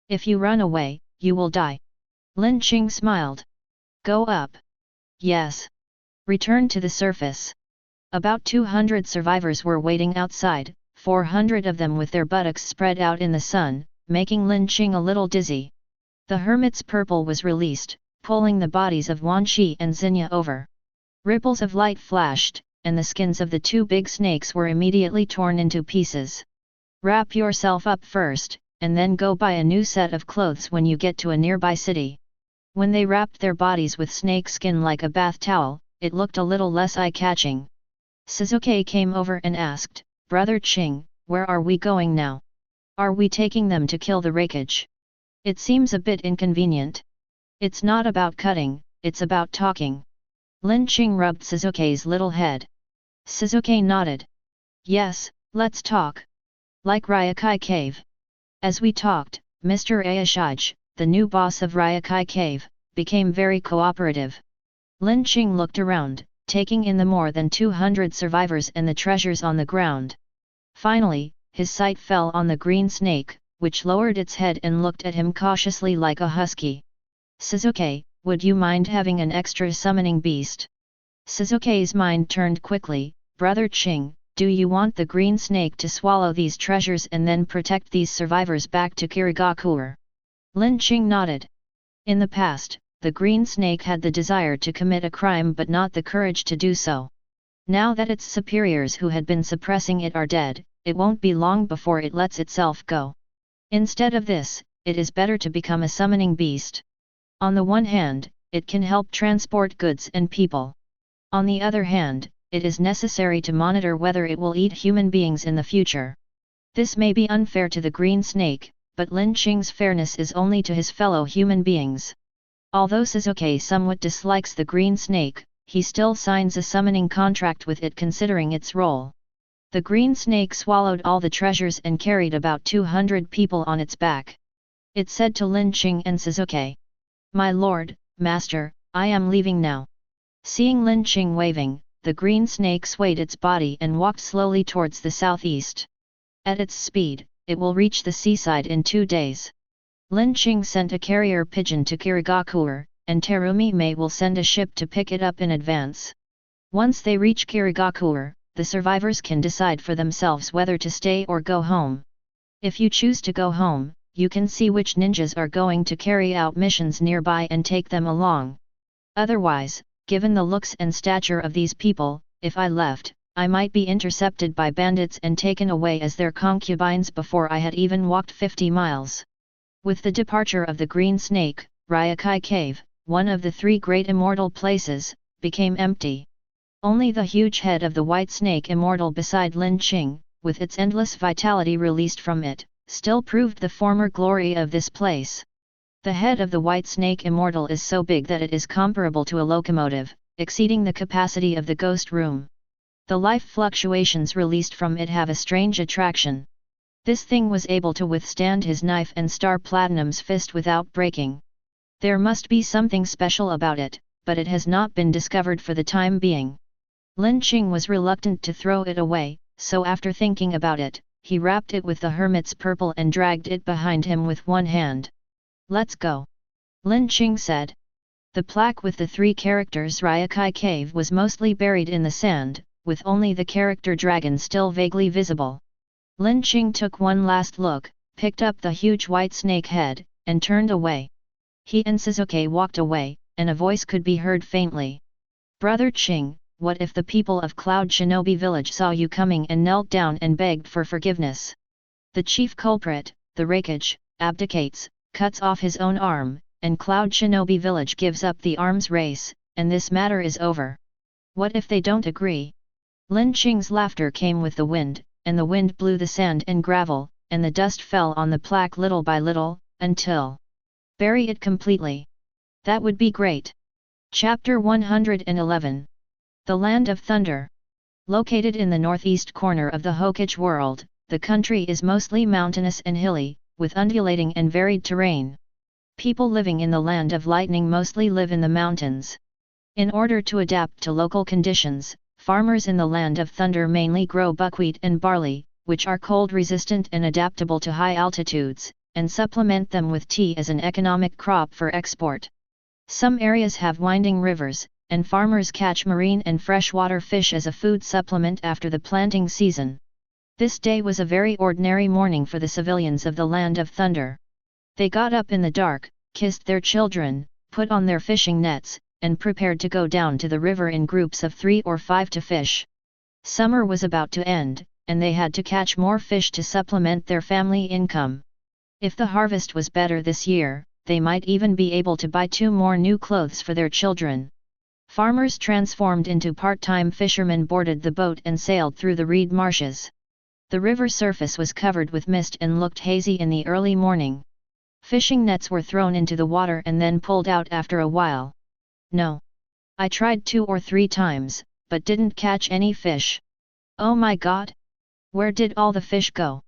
If you run away, you will die. Lin Qing smiled. Go up. Yes. Return to the surface. About 200 survivors were waiting outside, 400 of them with their buttocks spread out in the sun, making Lin Qing a little dizzy. The Hermit's Purple was released, pulling the bodies of Wan Shi and Xingye over. Ripples of light flashed, and the skins of the two big snakes were immediately torn into pieces. Wrap yourself up first, and then go buy a new set of clothes when you get to a nearby city. When they wrapped their bodies with snake skin like a bath towel, it looked a little less eye-catching. Suzuki came over and asked, Brother Qing, where are we going now? Are we taking them to kill the Raikage? It seems a bit inconvenient. It's not about cutting, it's about talking. Lin Qing rubbed Suzuki's little head. Suzuki nodded. Yes, let's talk. Like Ryokai Cave. As we talked, Mr. Aishige, the new boss of Ryokai Cave, became very cooperative. Lin Qing looked around, taking in the more than 200 survivors and the treasures on the ground. Finally, his sight fell on the green snake, which lowered its head and looked at him cautiously like a husky. Suzuki, would you mind having an extra summoning beast? Suzuki's mind turned quickly. Brother Qing, do you want the green snake to swallow these treasures and then protect these survivors back to Kirigakure? Lin Qing nodded. In the past, the green snake had the desire to commit a crime but not the courage to do so. Now that its superiors who had been suppressing it are dead, it won't be long before it lets itself go. Instead of this, it is better to become a summoning beast. On the one hand, it can help transport goods and people. On the other hand, it is necessary to monitor whether it will eat human beings in the future. This may be unfair to the green snake, but Lin Qing's fairness is only to his fellow human beings. Although Suzuki somewhat dislikes the green snake, he still signs a summoning contract with it considering its role. The green snake swallowed all the treasures and carried about 200 people on its back. It said to Lin Qing and Suzuki, My lord, master, I am leaving now. Seeing Lin Qing waving, the green snake swayed its body and walked slowly towards the southeast. At its speed, it will reach the seaside in 2 days. Lin Qing sent a carrier pigeon to Kirigakure, and Terumi Mei will send a ship to pick it up in advance. Once they reach Kirigakure, the survivors can decide for themselves whether to stay or go home. If you choose to go home, you can see which ninjas are going to carry out missions nearby and take them along. Otherwise, given the looks and stature of these people, if I left, I might be intercepted by bandits and taken away as their concubines before I had even walked 50 miles. With the departure of the green snake, Ryokai Cave, one of the 3 great immortal places, became empty. Only the huge head of the White Snake Immortal beside Lin Qing, with its endless vitality released from it, still proved the former glory of this place. The head of the White Snake Immortal is so big that it is comparable to a locomotive, exceeding the capacity of the ghost room. The life fluctuations released from it have a strange attraction. This thing was able to withstand his knife and Star Platinum's fist without breaking. There must be something special about it, but it has not been discovered for the time being. Lin Qing was reluctant to throw it away, so after thinking about it, he wrapped it with the hermit's purple and dragged it behind him with one hand. "Let's go," Lin Qing said. The plaque with the 3 characters Ryokai Cave was mostly buried in the sand, with only the character dragon still vaguely visible. Lin Qing took one last look, picked up the huge white snake head, and turned away. He and Suzuki walked away, and a voice could be heard faintly. "Brother Qing, what if the people of Cloud Shinobi Village saw you coming and knelt down and begged for forgiveness? The chief culprit, the Hokage, abdicates, cuts off his own arm, and Cloud Shinobi Village gives up the arms race, and this matter is over. What if they don't agree?" Lin Qing's laughter came with the wind, and the wind blew the sand and gravel, and the dust fell on the plaque little by little, until bury it completely. That would be great. Chapter 111. The Land of Thunder. Located in the northeast corner of the Hokage world, the country is mostly mountainous and hilly, with undulating and varied terrain. People living in the Land of Lightning mostly live in the mountains. In order to adapt to local conditions, farmers in the Land of Thunder mainly grow buckwheat and barley, which are cold-resistant and adaptable to high altitudes, and supplement them with tea as an economic crop for export. Some areas have winding rivers, and farmers catch marine and freshwater fish as a food supplement after the planting season. This day was a very ordinary morning for the civilians of the Land of Thunder. They got up in the dark, kissed their children, put on their fishing nets, and prepared to go down to the river in groups of 3 or 5 to fish. Summer was about to end, and they had to catch more fish to supplement their family income. If the harvest was better this year, they might even be able to buy 2 more new clothes for their children. Farmers transformed into part-time fishermen boarded the boat and sailed through the reed marshes. The river surface was covered with mist and looked hazy in the early morning. Fishing nets were thrown into the water and then pulled out after a while. "No. I tried 2 or 3 times, but didn't catch any fish. Oh my god! Where did all the fish go?"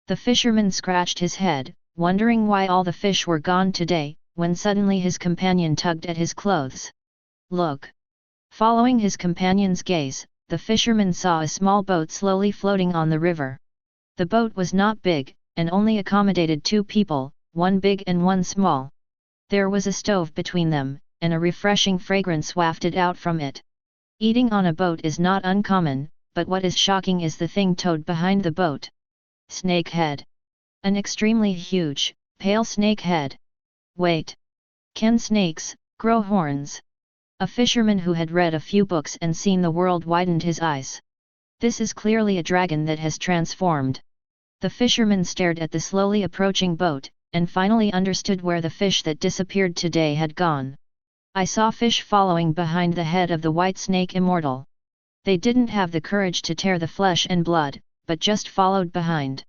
The fisherman scratched his head, wondering why all the fish were gone today, when suddenly his companion tugged at his clothes. "Look!" Following his companion's gaze, the fisherman saw a small boat slowly floating on the river. The boat was not big, and only accommodated 2 people, one big and one small. There was a stove between them, and a refreshing fragrance wafted out from it. Eating on a boat is not uncommon, but what is shocking is the thing towed behind the boat. Snake head. An extremely huge, pale snake head. Wait. Can snakes grow horns? A fisherman who had read a few books and seen the world widened his eyes. This is clearly a dragon that has transformed. The fisherman stared at the slowly approaching boat, and finally understood where the fish that disappeared today had gone. "I saw fish following behind the head of the white snake immortal. They didn't have the courage to tear the flesh and blood, but just followed behind."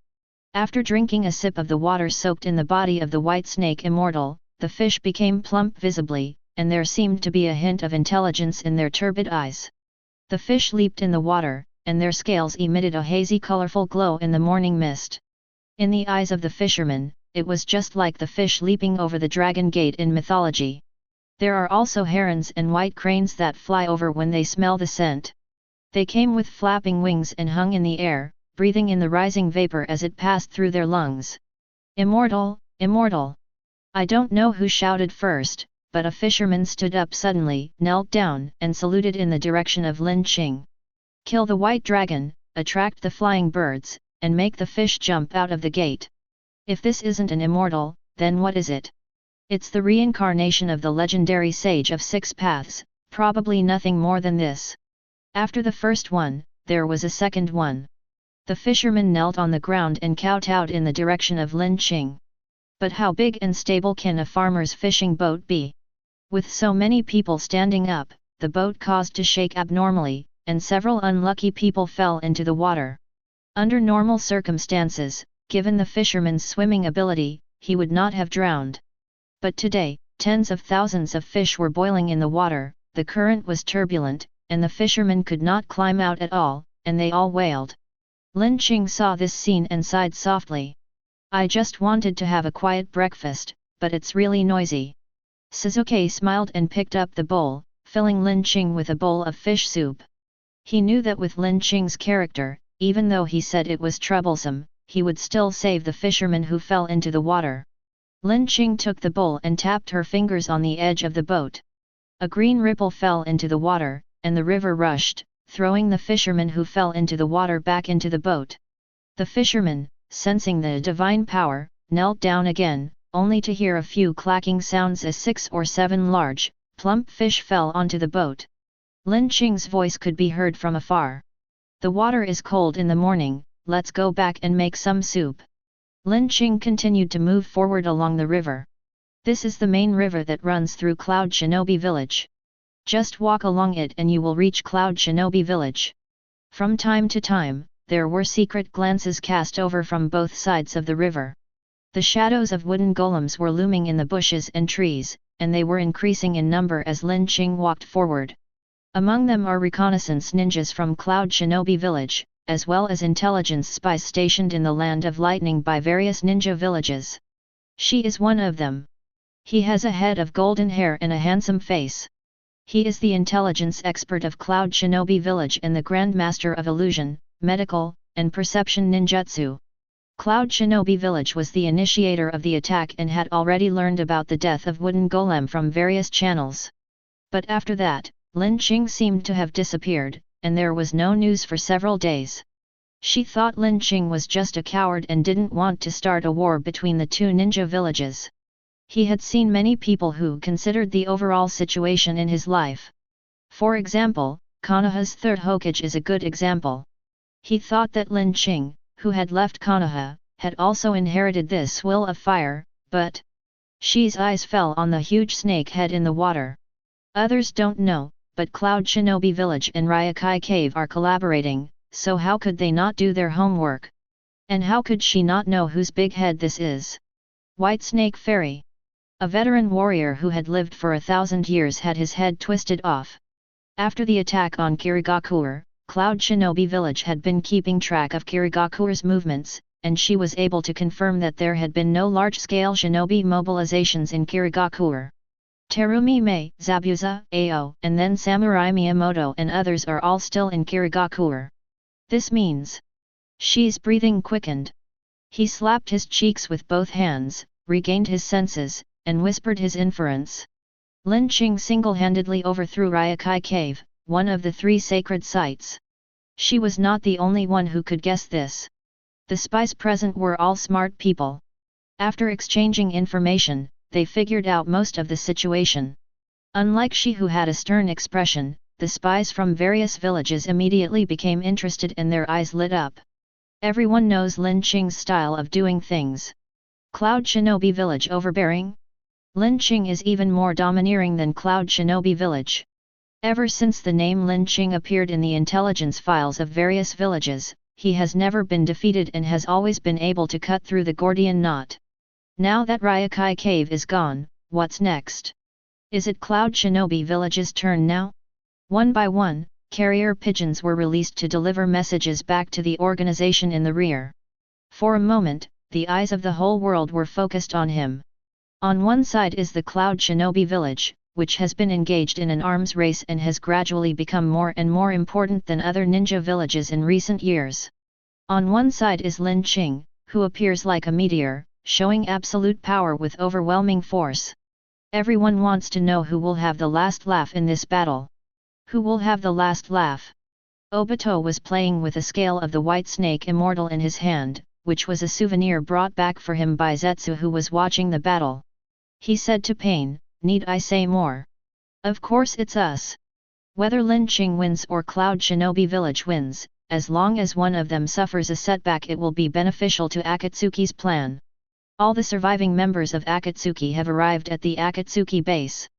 After drinking a sip of the water soaked in the body of the white snake immortal, the fish became plump visibly, and there seemed to be a hint of intelligence in their turbid eyes. The fish leaped in the water, and their scales emitted a hazy colorful glow in the morning mist. In the eyes of the fisherman, it was just like the fish leaping over the dragon gate in mythology. There are also herons and white cranes that fly over when they smell the scent. They came with flapping wings and hung in the air, breathing in the rising vapor as it passed through their lungs. "Immortal, immortal!" I don't know who shouted first, but a fisherman stood up suddenly, knelt down, and saluted in the direction of Lin Qing. "Kill the white dragon, attract the flying birds, and make the fish jump out of the gate. If this isn't an immortal, then what is it? It's the reincarnation of the legendary sage of 6 paths, probably nothing more than this." After the first one, there was a second one. The fisherman knelt on the ground and kowtowed in the direction of Lin Qing. But how big and stable can a farmer's fishing boat be? With so many people standing up, the boat caused to shake abnormally, and several unlucky people fell into the water. Under normal circumstances, given the fisherman's swimming ability, he would not have drowned. But today, tens of thousands of fish were boiling in the water, the current was turbulent, and the fisherman could not climb out at all, and they all wailed. Lin Qing saw this scene and sighed softly. "I just wanted to have a quiet breakfast, but it's really noisy." Suzuki smiled and picked up the bowl, filling Lin Qing with a bowl of fish soup. He knew that with Lin Qing's character, even though he said it was troublesome, he would still save the fisherman who fell into the water. Lin Qing took the bowl and tapped her fingers on the edge of the boat. A green ripple fell into the water, and the river rushed, throwing the fisherman who fell into the water back into the boat. The fisherman, sensing the divine power, knelt down again, only to hear a few clacking sounds as 6 or 7 large, plump fish fell onto the boat. Lin Qing's voice could be heard from afar. "The water is cold in the morning, let's go back and make some soup." Lin Qing continued to move forward along the river. "This is the main river that runs through Cloud Shinobi Village. Just walk along it and you will reach Cloud Shinobi Village." From time to time, there were secret glances cast over from both sides of the river. The shadows of wooden golems were looming in the bushes and trees, and they were increasing in number as Lin Qing walked forward. Among them are reconnaissance ninjas from Cloud Shinobi Village, as well as intelligence spies stationed in the Land of Lightning by various ninja villages. She is one of them. He has a head of golden hair and a handsome face. He is the intelligence expert of Cloud Shinobi Village and the Grand Master of Illusion, Medical, and Perception Ninjutsu. Cloud Shinobi Village was the initiator of the attack and had already learned about the death of Wooden Golem from various channels. But after that, Lin Qing seemed to have disappeared, and there was no news for several days. She thought Lin Qing was just a coward and didn't want to start a war between the two ninja villages. He had seen many people who considered the overall situation in his life. For example, Konoha's third Hokage is a good example. He thought that Lin Qing, who had left Konoha, had also inherited this will of fire, but she's eyes fell on the huge snake head in the water. Others don't know, but Cloud Shinobi Village and Ryokai Cave are collaborating, so how could they not do their homework? And how could she not know whose big head this is? White Snake Fairy. A veteran warrior who had lived for 1,000 years had his head twisted off. After the attack on Kirigakure, Cloud Shinobi Village had been keeping track of Kirigakure's movements, and she was able to confirm that there had been no large-scale shinobi mobilizations in Kirigakure. Terumi Mei, Zabuza, Ao, and then Samurai Miyamoto and others are all still in Kirigakure. This means she's breathing quickened. He slapped his cheeks with both hands, regained his senses, and whispered his inference. Lin Qing single-handedly overthrew Ryokai Cave, one of the 3 sacred sites. She was not the only one who could guess this. The spies present were all smart people. After exchanging information, they figured out most of the situation. Unlike she who had a stern expression, the spies from various villages immediately became interested and their eyes lit up. Everyone knows Lin Qing's style of doing things. Cloud Shinobi Village overbearing? Lin Qing is even more domineering than Cloud Shinobi Village. Ever since the name Lin Qing appeared in the intelligence files of various villages, he has never been defeated and has always been able to cut through the Gordian knot. Now that Ryokai Cave is gone, what's next? Is it Cloud Shinobi Village's turn now? One by one, carrier pigeons were released to deliver messages back to the organization in the rear. For a moment, the eyes of the whole world were focused on him. On one side is the Cloud Shinobi Village, which has been engaged in an arms race and has gradually become more and more important than other ninja villages in recent years. On one side is Lin Qing, who appears like a meteor, showing absolute power with overwhelming force. Everyone wants to know who will have the last laugh in this battle. Who will have the last laugh? Obito was playing with a scale of the White Snake Immortal in his hand, which was a souvenir brought back for him by Zetsu, who was watching the battle. He said to Pain, "Need I say more? Of course it's us. Whether Lin Qing wins or Cloud Shinobi Village wins, as long as one of them suffers a setback, it will be beneficial to Akatsuki's plan." All the surviving members of Akatsuki have arrived at the Akatsuki base.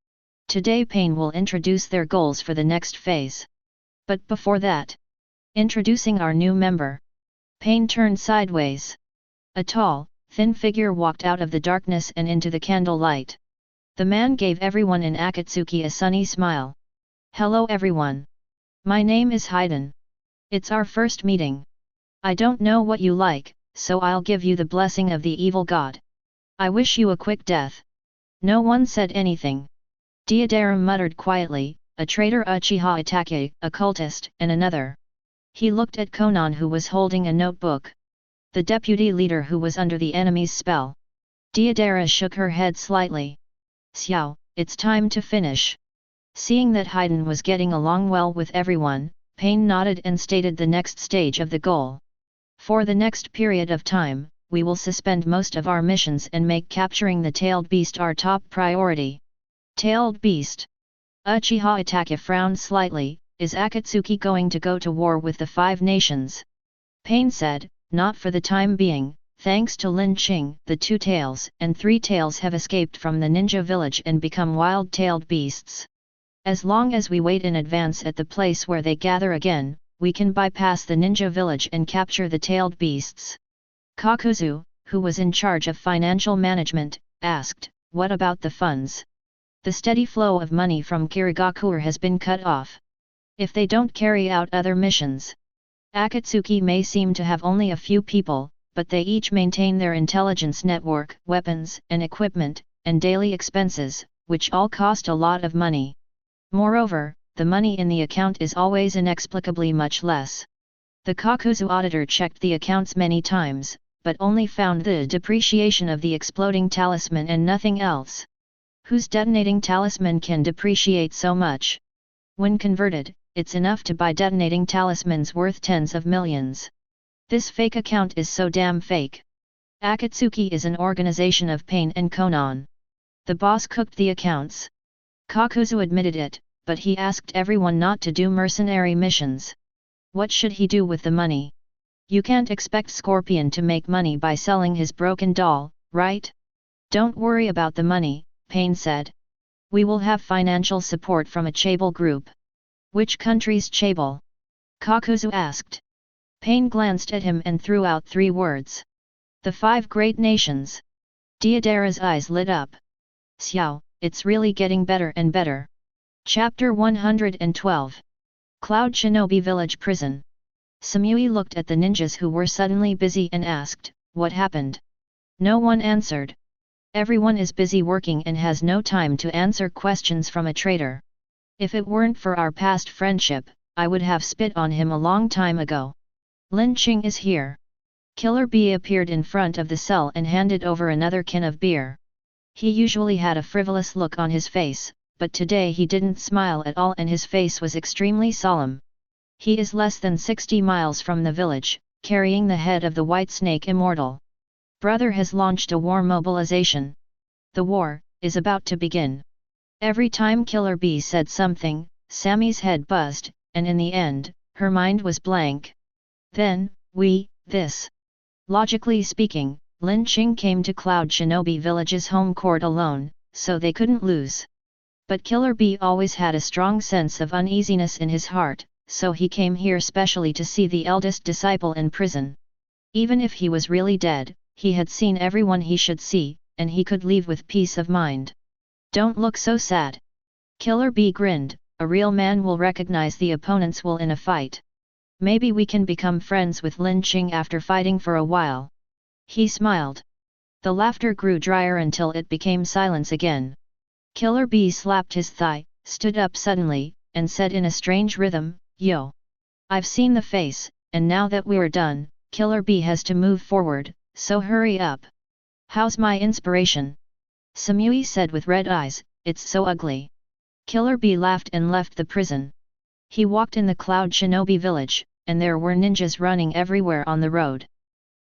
Today Pain will introduce their goals for the next phase. But before that, introducing our new member. Pain turned sideways. A tall, thin figure walked out of the darkness and into the candlelight. The man gave everyone in Akatsuki a sunny smile. "Hello everyone. My name is Haiden. It's our first meeting. I don't know what you like, so I'll give you the blessing of the evil god. I wish you a quick death." No one said anything. Deodarum muttered quietly, a traitor Uchiha Itachi, a cultist, and another. He looked at Konan who was holding a notebook. The deputy leader who was under the enemy's spell. Deidara shook her head slightly. Xiao, it's time to finish. Seeing that Haydn was getting along well with everyone, Pain nodded and stated the next stage of the goal. For the next period of time, we will suspend most of our missions and make capturing the tailed beast our top priority. Tailed beast. Uchiha Itachi frowned slightly. Is Akatsuki going to go to war with the 5 nations? Pain said, not for the time being. Thanks to Lin Qing, the 2 tails and 3 tails have escaped from the ninja village and become wild-tailed beasts. As long as we wait in advance at the place where they gather again, we can bypass the ninja village and capture the tailed beasts. Kakuzu, who was in charge of financial management, asked, what about the funds? The steady flow of money from Kirigakure has been cut off. If they don't carry out other missions, Akatsuki may seem to have only a few people, but they each maintain their intelligence network, weapons and equipment, and daily expenses, which all cost a lot of money. Moreover, the money in the account is always inexplicably much less. The Kakuzu auditor checked the accounts many times, but only found the depreciation of the exploding talisman and nothing else. Whose detonating talisman can depreciate so much? When converted, it's enough to buy detonating talismans worth tens of millions. This fake account is so damn fake. Akatsuki is an organization of Pain and Konan. The boss cooked the accounts. Kakuzu admitted it, but he asked everyone not to do mercenary missions. What should he do with the money? You can't expect Scorpion to make money by selling his broken doll, right? Don't worry about the money, Pain said. We will have financial support from a Chaebol group. Which country's Chaebol? Kakuzu asked. Pain glanced at him and threw out 3 words. The 5 great nations. Deidara's eyes lit up. Xiao, it's really getting better and better. Chapter 112. Cloud Shinobi Village Prison. Samui looked at the ninjas who were suddenly busy and asked, what happened? No one answered. Everyone is busy working and has no time to answer questions from a traitor. If it weren't for our past friendship, I would have spit on him a long time ago. Lin Qing is here. Killer Bee appeared in front of the cell and handed over another can of beer. He usually had a frivolous look on his face, but today he didn't smile at all and his face was extremely solemn. He is less than 60 miles from the village, carrying the head of the White Snake Immortal. Brother has launched a war mobilization. The war is about to begin. Every time Killer Bee said something, Sammy's head buzzed, and in the end, her mind was blank. Then, this. Logically speaking, Lin Qing came to Cloud Shinobi Village's home court alone, so they couldn't lose. But Killer Bee always had a strong sense of uneasiness in his heart, so he came here specially to see the eldest disciple in prison. Even if he was really dead, he had seen everyone he should see, and he could leave with peace of mind. Don't look so sad. Killer Bee grinned, a real man will recognize the opponent's will in a fight. Maybe we can become friends with Lin Qing after fighting for a while. He smiled. The laughter grew drier until it became silence again. Killer Bee slapped his thigh, stood up suddenly, and said in a strange rhythm, Yo! I've seen the face, and now that we're done, Killer Bee has to move forward, so hurry up. How's my inspiration? Samui said with red eyes, it's so ugly. Killer Bee laughed and left the prison. He walked in the Cloud Shinobi village, and there were ninjas running everywhere on the road.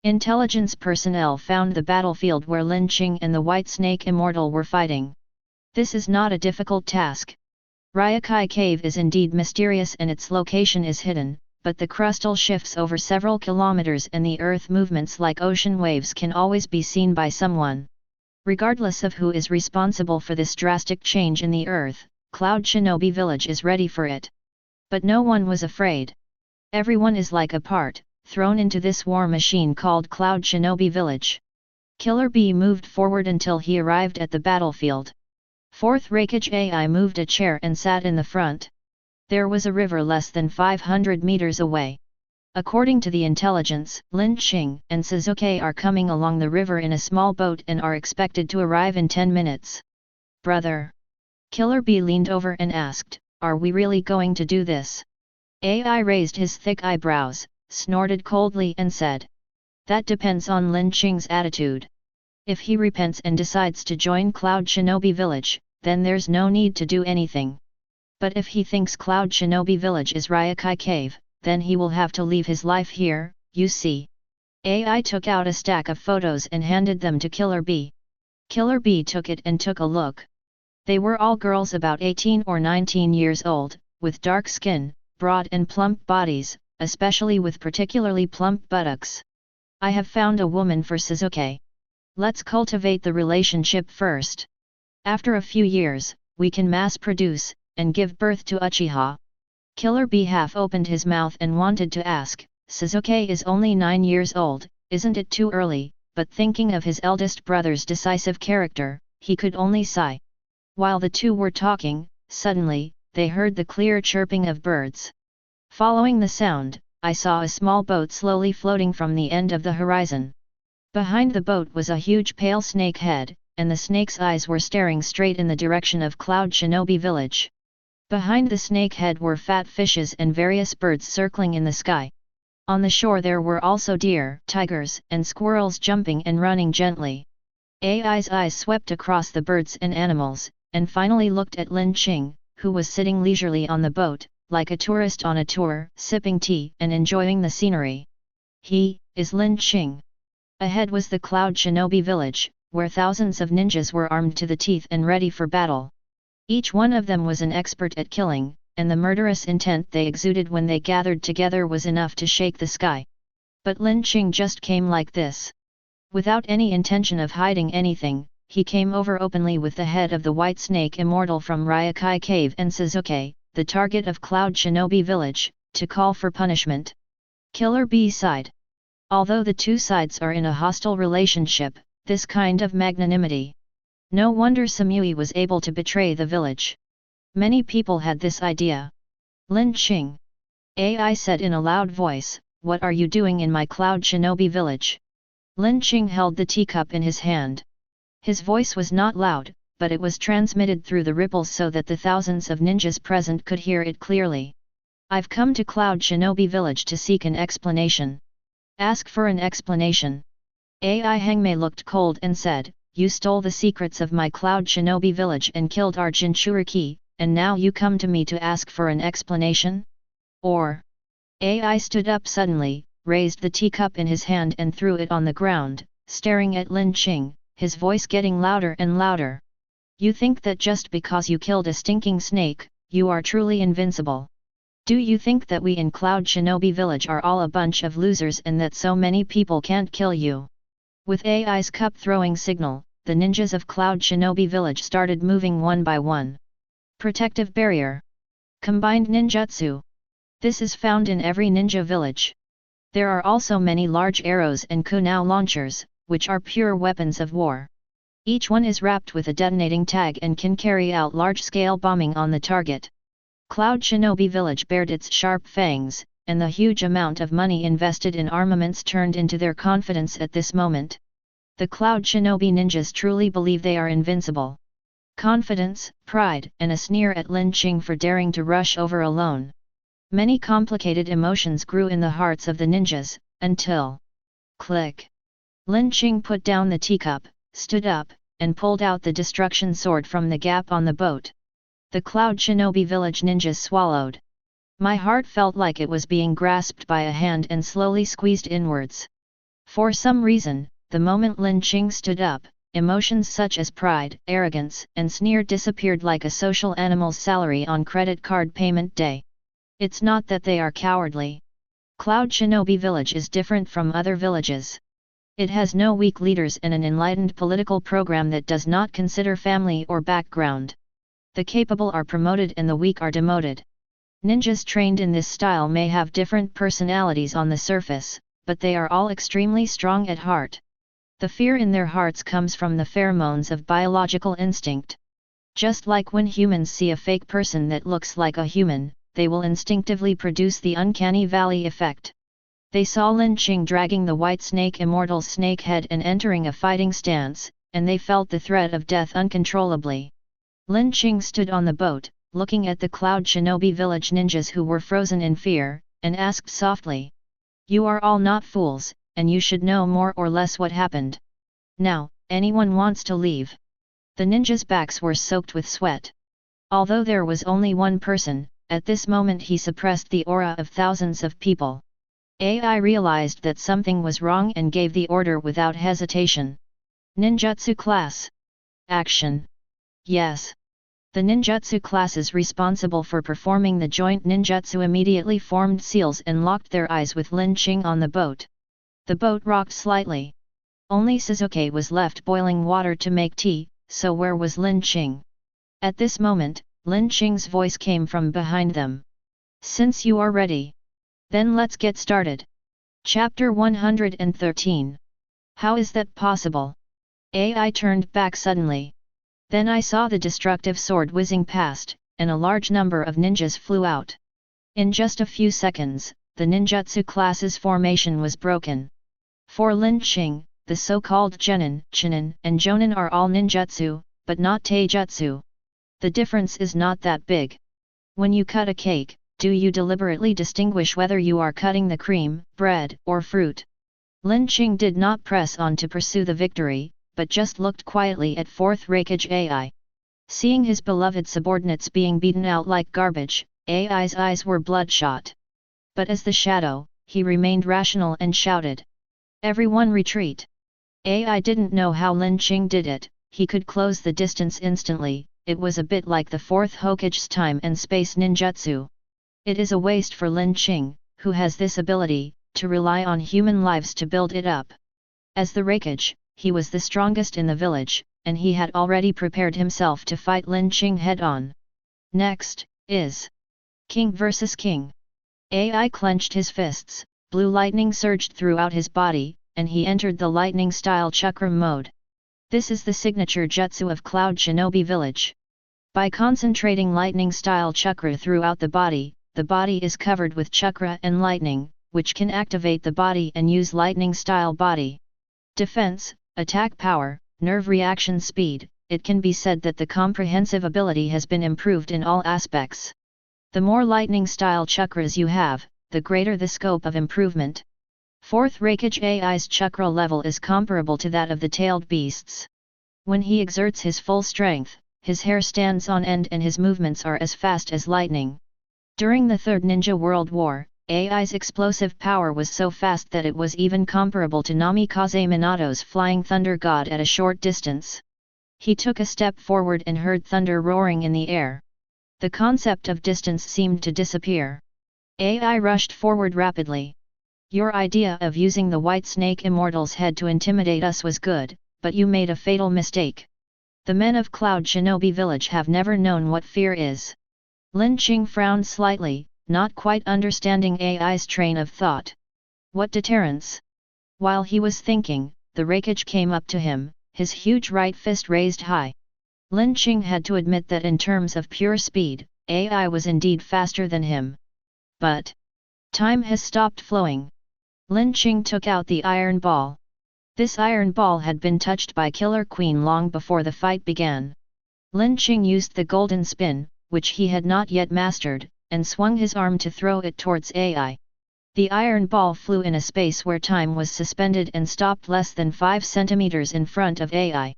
Intelligence personnel found the battlefield where Lin Qing and the White Snake Immortal were fighting. This is not a difficult task. Ryokai Cave is indeed mysterious and its location is hidden, but the crustal shifts over several kilometers and the earth movements like ocean waves can always be seen by someone. Regardless of who is responsible for this drastic change in the earth, Cloud Shinobi Village is ready for it. But no one was afraid. Everyone is like a part, thrown into this war machine called Cloud Shinobi Village. Killer Bee moved forward until he arrived at the battlefield. Fourth Raikage AI moved a chair and sat in the front. There was a river less than 500 meters away. According to the intelligence, Lin Qing and Suzuki are coming along the river in a small boat and are expected to arrive in 10 minutes. Brother. Killer Bee leaned over and asked, Are we really going to do this? AI raised his thick eyebrows, snorted coldly and said. That depends on Lin Qing's attitude. If he repents and decides to join Cloud Shinobi Village, then there's no need to do anything. But if he thinks Cloud Shinobi Village is Ryokai Cave, then he will have to leave his life here, you see. AI took out a stack of photos and handed them to Killer B. Killer B took it and took a look. They were all girls about 18 or 19 years old, with dark skin, broad and plump bodies, especially with particularly plump buttocks. I have found a woman for Suzuki. Let's cultivate the relationship first. After a few years, we can mass produce, and give birth to Uchiha. Killer B half opened his mouth and wanted to ask, Suzuki is only 9 years old, isn't it too early, but thinking of his eldest brother's decisive character, he could only sigh. While the two were talking, suddenly, they heard the clear chirping of birds. Following the sound, I saw a small boat slowly floating from the end of the horizon. Behind the boat was a huge pale snake head, and the snake's eyes were staring straight in the direction of Cloud Shinobi Village. Behind the snake head were fat fishes and various birds circling in the sky. On the shore there were also deer, tigers, and squirrels jumping and running gently. AI's eyes swept across the birds and animals, and finally looked at Lin Qing, who was sitting leisurely on the boat, like a tourist on a tour, sipping tea and enjoying the scenery. He is Lin Qing. Ahead was the Cloud Shinobi Village, where thousands of ninjas were armed to the teeth and ready for battle. Each one of them was an expert at killing, and the murderous intent they exuded when they gathered together was enough to shake the sky. But Lin Qing just came like this. Without any intention of hiding anything, he came over openly with the head of the White Snake Immortal from Ryokai Cave and Suzuki, the target of Cloud Shinobi Village, to call for punishment. Killer B sighed. Although the two sides are in a hostile relationship, this kind of magnanimity. No wonder Samui was able to betray the village. Many people had this idea. Lin Qing. AI said in a loud voice, what are you doing in my Cloud Shinobi Village? Lin Qing held the teacup in his hand. His voice was not loud, but it was transmitted through the ripples so that the thousands of ninjas present could hear it clearly. I've come to Cloud Shinobi Village to seek an explanation. Ask for an explanation. AI Hangmei looked cold and said, you stole the secrets of my Cloud Shinobi Village and killed our Jinchuriki, and now you come to me to ask for an explanation? Or? AI stood up suddenly, raised the teacup in his hand and threw it on the ground, staring at Lin Qing, his voice getting louder and louder. You think that just because you killed a stinking snake, you are truly invincible? Do you think that we in Cloud Shinobi Village are all a bunch of losers and that so many people can't kill you? With AI's cup-throwing signal, the ninjas of Cloud Shinobi Village started moving one by one. Protective barrier. Combined ninjutsu. This is found in every ninja village. There are also many large arrows and kunai launchers, which are pure weapons of war. Each one is wrapped with a detonating tag and can carry out large-scale bombing on the target. Cloud Shinobi Village bared its sharp fangs, and the huge amount of money invested in armaments turned into their confidence at this moment. The Cloud Shinobi ninjas truly believe they are invincible. Confidence, pride, and a sneer at Lin Qing for daring to rush over alone. Many complicated emotions grew in the hearts of the ninjas, until... Click! Lin Qing put down the teacup, stood up, and pulled out the destruction sword from the gap on the boat. The Cloud Shinobi Village ninjas swallowed. My heart felt like it was being grasped by a hand and slowly squeezed inwards. For some reason, the moment Lin Qing stood up, emotions such as pride, arrogance, and sneer disappeared like a social animal's salary on credit card payment day. It's not that they are cowardly. Cloud Shinobi Village is different from other villages. It has no weak leaders and an enlightened political program that does not consider family or background. The capable are promoted and the weak are demoted. Ninjas trained in this style may have different personalities on the surface, but they are all extremely strong at heart. The fear in their hearts comes from the pheromones of biological instinct. Just like when humans see a fake person that looks like a human, they will instinctively produce the uncanny valley effect. They saw Lin Qing dragging the White Snake Immortal's snake head and entering a fighting stance, and they felt the threat of death uncontrollably. Lin Qing stood on the boat, looking at the Cloud Shinobi Village ninjas who were frozen in fear, and asked softly. "You are all not fools, and you should know more or less what happened. Now, anyone wants to leave?" The ninjas' backs were soaked with sweat. Although there was only one person, at this moment he suppressed the aura of thousands of people. AI realized that something was wrong and gave the order without hesitation. Ninjutsu class. Action. Yes. The ninjutsu classes responsible for performing the joint ninjutsu immediately formed seals and locked their eyes with Lin Qing on the boat. The boat rocked slightly. Only Suzuki was left boiling water to make tea, so where was Lin Qing? At this moment, Lin Qing's voice came from behind them. "Since you are ready, then let's get started." Chapter 113. How is that possible? AI turned back suddenly. Then I saw the destructive sword whizzing past, and a large number of ninjas flew out. In just a few seconds, the ninjutsu class's formation was broken. For Lin Qing, the so-called Genin, Chinin, and Jonin are all ninjutsu, but not taijutsu. The difference is not that big. When you cut a cake, do you deliberately distinguish whether you are cutting the cream, bread, or fruit? Lin Qing did not press on to pursue the victory, but just looked quietly at fourth Hokage AI. Seeing his beloved subordinates being beaten out like garbage, AI's eyes were bloodshot. But as the shadow, he remained rational and shouted, "Everyone retreat!" AI didn't know how Lin Qing did it. He could close the distance instantly. It was a bit like the fourth Hokage's time and space ninjutsu. It is a waste for Lin Qing, who has this ability, to rely on human lives to build it up. As the Hokage, he was the strongest in the village, and he had already prepared himself to fight Lin Qing head-on. Next, is King vs King. AI clenched his fists, blue lightning surged throughout his body, and he entered the lightning-style chakra mode. This is the signature jutsu of Cloud Shinobi Village. By concentrating lightning-style chakra throughout the body is covered with chakra and lightning, which can activate the body and use lightning-style body defense, attack power, nerve reaction speed. It can be said that the comprehensive ability has been improved in all aspects. The more lightning-style chakras you have, the greater the scope of improvement. Fourth Hokage AI's chakra level is comparable to that of the tailed beasts. When he exerts his full strength, his hair stands on end and his movements are as fast as lightning. During the Third Ninja World War, AI's explosive power was so fast that it was even comparable to Namikaze Minato's flying thunder god at a short distance. He took a step forward and heard thunder roaring in the air. The concept of distance seemed to disappear. AI rushed forward rapidly. "Your idea of using the White Snake Immortal's head to intimidate us was good, but you made a fatal mistake. The men of Cloud Shinobi Village have never known what fear is." Lin Qing frowned slightly, not quite understanding AI's train of thought. What deterrence? While he was thinking, the Hokage came up to him, his huge right fist raised high. Lin Qing had to admit that in terms of pure speed, AI was indeed faster than him. But time has stopped flowing. Lin Qing took out the iron ball. This iron ball had been touched by Killer Queen long before the fight began. Lin Qing used the golden spin, which he had not yet mastered, and swung his arm to throw it towards AI. The iron ball flew in a space where time was suspended and stopped less than 5 centimeters in front of AI.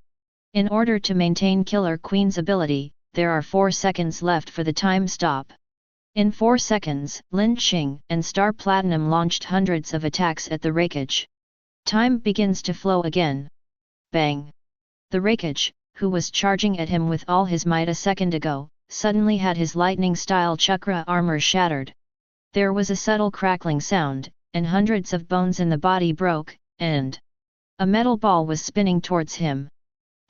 In order to maintain Killer Queen's ability, there are 4 seconds left for the time stop. In 4 seconds, Lin Qing and Star Platinum launched hundreds of attacks at the Hokage. Time begins to flow again. Bang! The Hokage, who was charging at him with all his might a second ago, suddenly had his lightning-style chakra armor shattered. There was a subtle crackling sound, and hundreds of bones in the body broke, and a metal ball was spinning towards him.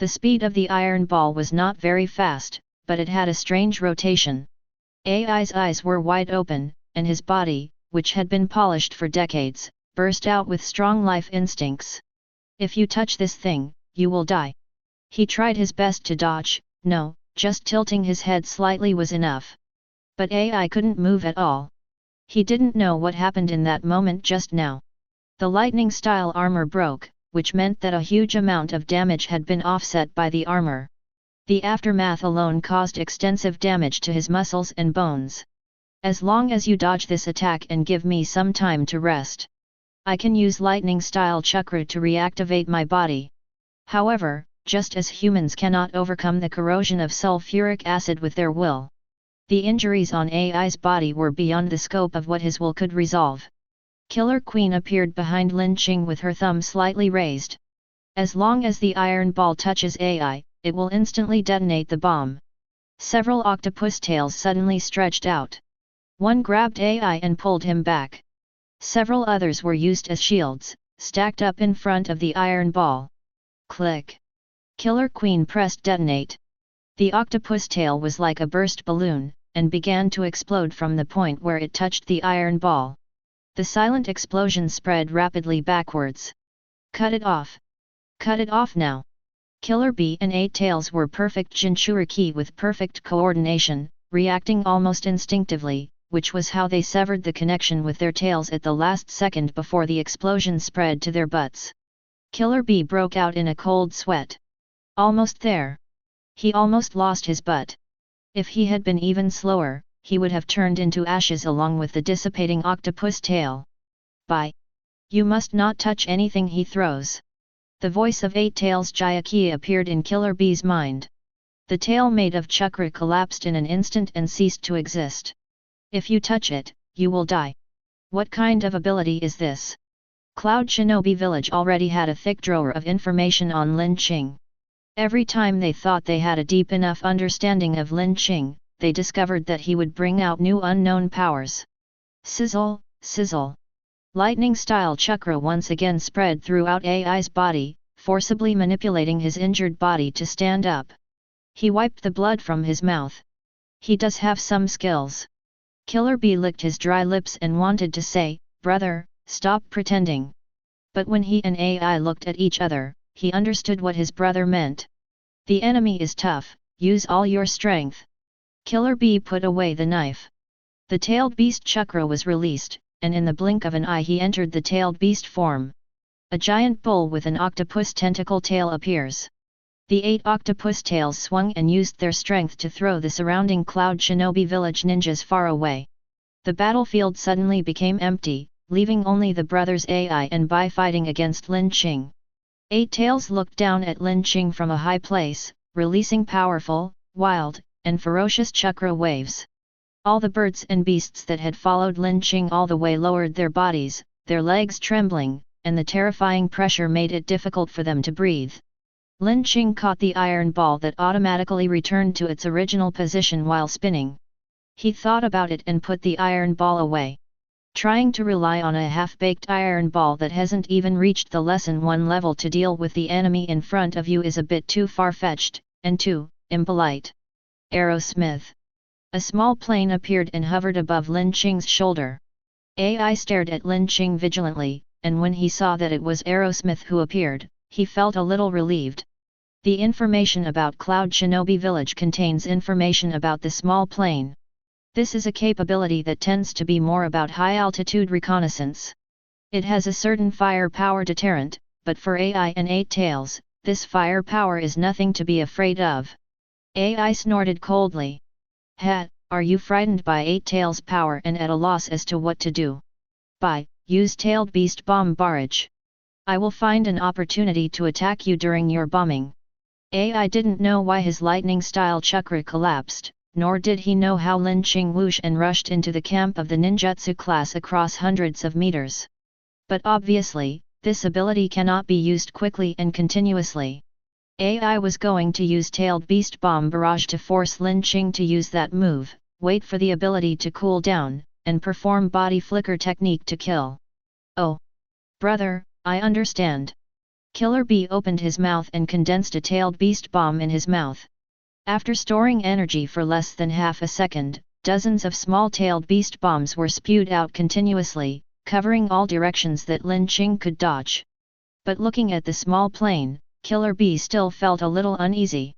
The speed of the iron ball was not very fast, but it had a strange rotation. AI's eyes were wide open, and his body, which had been polished for decades, burst out with strong life instincts. "If you touch this thing, you will die." He tried his best to dodge. No, just tilting his head slightly was enough. But AI couldn't move at all. He didn't know what happened in that moment just now. The lightning-style armor broke, which meant that a huge amount of damage had been offset by the armor. The aftermath alone caused extensive damage to his muscles and bones. As long as you dodge this attack and give me some time to rest, I can use lightning-style chakra to reactivate my body. However, just as humans cannot overcome the corrosion of sulfuric acid with their will, the injuries on AI's body were beyond the scope of what his will could resolve. Killer Queen appeared behind Lin Qing with her thumb slightly raised. As long as the iron ball touches AI, it will instantly detonate the bomb. Several octopus tails suddenly stretched out. One grabbed AI and pulled him back. Several others were used as shields, stacked up in front of the iron ball. Click! Killer Queen pressed detonate. The octopus tail was like a burst balloon, and began to explode from the point where it touched the iron ball. The silent explosion spread rapidly backwards. Cut it off! Cut it off now! Killer Bee and Eight Tails were perfect Jinchuriki with perfect coordination, reacting almost instinctively, which was how they severed the connection with their tails at the last second before the explosion spread to their butts. Killer Bee broke out in a cold sweat. Almost there. He almost lost his butt. If he had been even slower, he would have turned into ashes along with the dissipating octopus tail. Bye! You must not touch anything he throws. The voice of Eight Tails Jayaki appeared in Killer Bee's mind. The tail made of chakra collapsed in an instant and ceased to exist. If you touch it, you will die. What kind of ability is this? Cloud Shinobi Village already had a thick drawer of information on Lin Qing. Every time they thought they had a deep enough understanding of Lin Qing, they discovered that he would bring out new unknown powers. Sizzle, sizzle. Lightning-style chakra once again spread throughout AI's body, forcibly manipulating his injured body to stand up. He wiped the blood from his mouth. He does have some skills. Killer Bee licked his dry lips and wanted to say, "Brother, stop pretending." But when he and AI looked at each other, he understood what his brother meant. The enemy is tough, use all your strength. Killer Bee put away the knife. The tailed beast chakra was released, and in the blink of an eye he entered the tailed beast form. A giant bull with an octopus tentacle tail appears. The 8 octopus tails swung and used their strength to throw the surrounding Cloud Shinobi Village ninjas far away. The battlefield suddenly became empty, leaving only the brothers Ai and Bai fighting against Lin Qing. 8 Tails looked down at Lin Qing from a high place, releasing powerful, wild, and ferocious chakra waves. All the birds and beasts that had followed Lin Qing all the way lowered their bodies, their legs trembling, and the terrifying pressure made it difficult for them to breathe. Lin Qing caught the iron ball that automatically returned to its original position while spinning. He thought about it and put the iron ball away. Trying to rely on a half-baked iron ball that hasn't even reached the lesson 1 level to deal with the enemy in front of you is a bit too far-fetched, and too impolite. Aerosmith. A small plane appeared and hovered above Lin Qing's shoulder. AI stared at Lin Qing vigilantly, and when he saw that it was Aerosmith who appeared, he felt a little relieved. The information about Cloud Shinobi Village contains information about the small plane. This is a capability that tends to be more about high-altitude reconnaissance. It has a certain firepower deterrent, but for AI and 8 Tails, this firepower is nothing to be afraid of. AI snorted coldly. Are you frightened by 8 Tails' power and at a loss as to what to do? Use tailed beast bomb barrage. I will find an opportunity to attack you during your bombing. AI didn't know why his lightning-style chakra collapsed, nor did he know how Lin Qing whooshed and rushed into the camp of the ninjutsu class across hundreds of meters. But obviously, this ability cannot be used quickly and continuously. AI was going to use tailed beast bomb barrage to force Lin Qing to use that move, wait for the ability to cool down, and perform body flicker technique to kill. Oh! Brother, I understand. Killer Bee opened his mouth and condensed a tailed beast bomb in his mouth. After storing energy for less than half a second, dozens of small tailed beast bombs were spewed out continuously, covering all directions that Lin Qing could dodge. But looking at the small plane, Killer Bee still felt a little uneasy.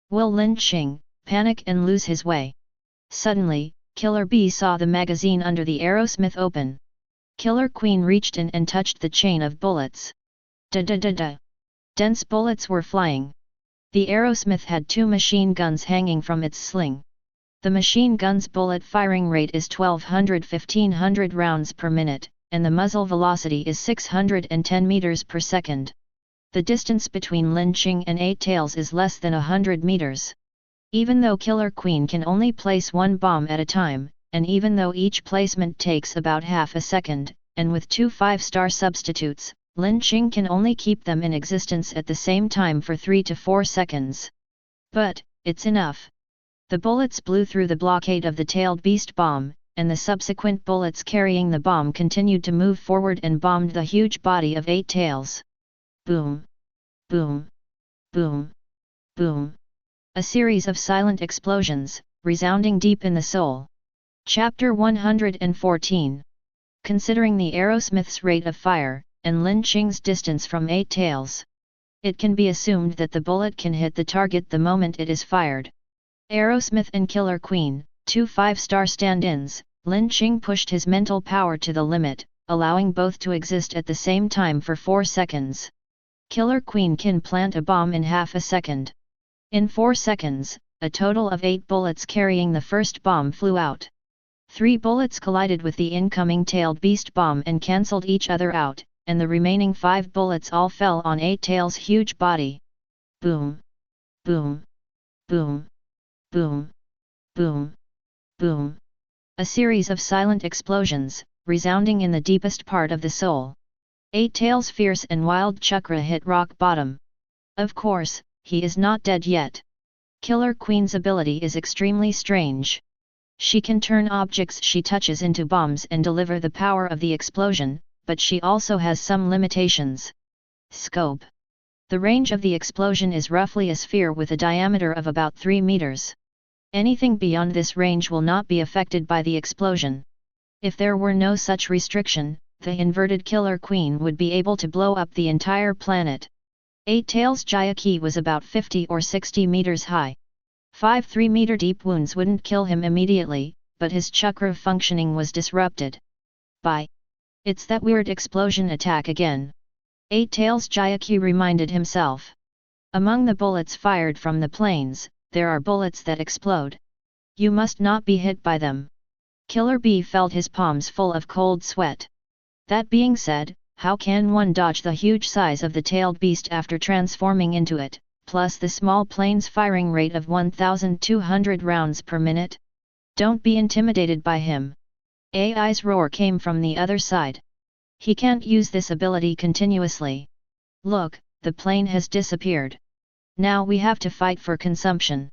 Will Lin Qing panic and lose his way? Suddenly, Killer Bee saw the magazine under the Aerosmith open. Killer Queen reached in and touched the chain of bullets. Da-da-da-da. Dense bullets were flying. The arrowsmith had 2 machine guns hanging from its sling. The machine gun's bullet firing rate is 1200–1500 rounds per minute, and the muzzle velocity is 610 meters per second. The distance between Lin Qing and 8 Tails is less than 100 meters. Even though Killer Queen can only place 1 bomb at a time, and even though each placement takes about half a second, and with 2 5-star substitutes, Lin Qing can only keep them in existence at the same time for 3 to 4 seconds. But, it's enough. The bullets blew through the blockade of the tailed beast bomb, and the subsequent bullets carrying the bomb continued to move forward and bombed the huge body of 8 Tails. Boom! Boom! Boom! Boom! A series of silent explosions, resounding deep in the soul. Chapter 114. Considering the arrowsmith's rate of fire, and Lin Qing's distance from 8 Tails, it can be assumed that the bullet can hit the target the moment it is fired. Arrowsmith and Killer Queen, 2 5-star stand-ins, Lin Qing pushed his mental power to the limit, allowing both to exist at the same time for 4 seconds. Killer Queen can plant a bomb in half a second. In 4 seconds, a total of 8 bullets carrying the first bomb flew out. 3 bullets collided with the incoming tailed beast bomb and cancelled each other out, and the remaining 5 bullets all fell on 8 Tails' huge body. Boom! Boom! Boom! Boom! Boom! Boom! A series of silent explosions, resounding in the deepest part of the soul. 8 Tails' fierce and wild chakra hit rock bottom. Of course, he is not dead yet. Killer Queen's ability is extremely strange. She can turn objects she touches into bombs and deliver the power of the explosion, but she also has some limitations. Scope. The range of the explosion is roughly a sphere with a diameter of about 3 meters. Anything beyond this range will not be affected by the explosion. If there were no such restriction, the inverted Killer Queen would be able to blow up the entire planet. 8 Tails' Jayaki was about 50 or 60 meters high. 5 3-meter deep wounds wouldn't kill him immediately, but his chakra functioning was disrupted. It's that weird explosion attack again. 8 Tails' Jayaki reminded himself. Among the bullets fired from the planes, there are bullets that explode. You must not be hit by them. Killer Bee felt his palms full of cold sweat. That being said, how can one dodge the huge size of the tailed beast after transforming into it, plus the small plane's firing rate of 1,200 rounds per minute? Don't be intimidated by him. AI's roar came from the other side. He can't use this ability continuously. Look, the plane has disappeared. Now we have to fight for consumption.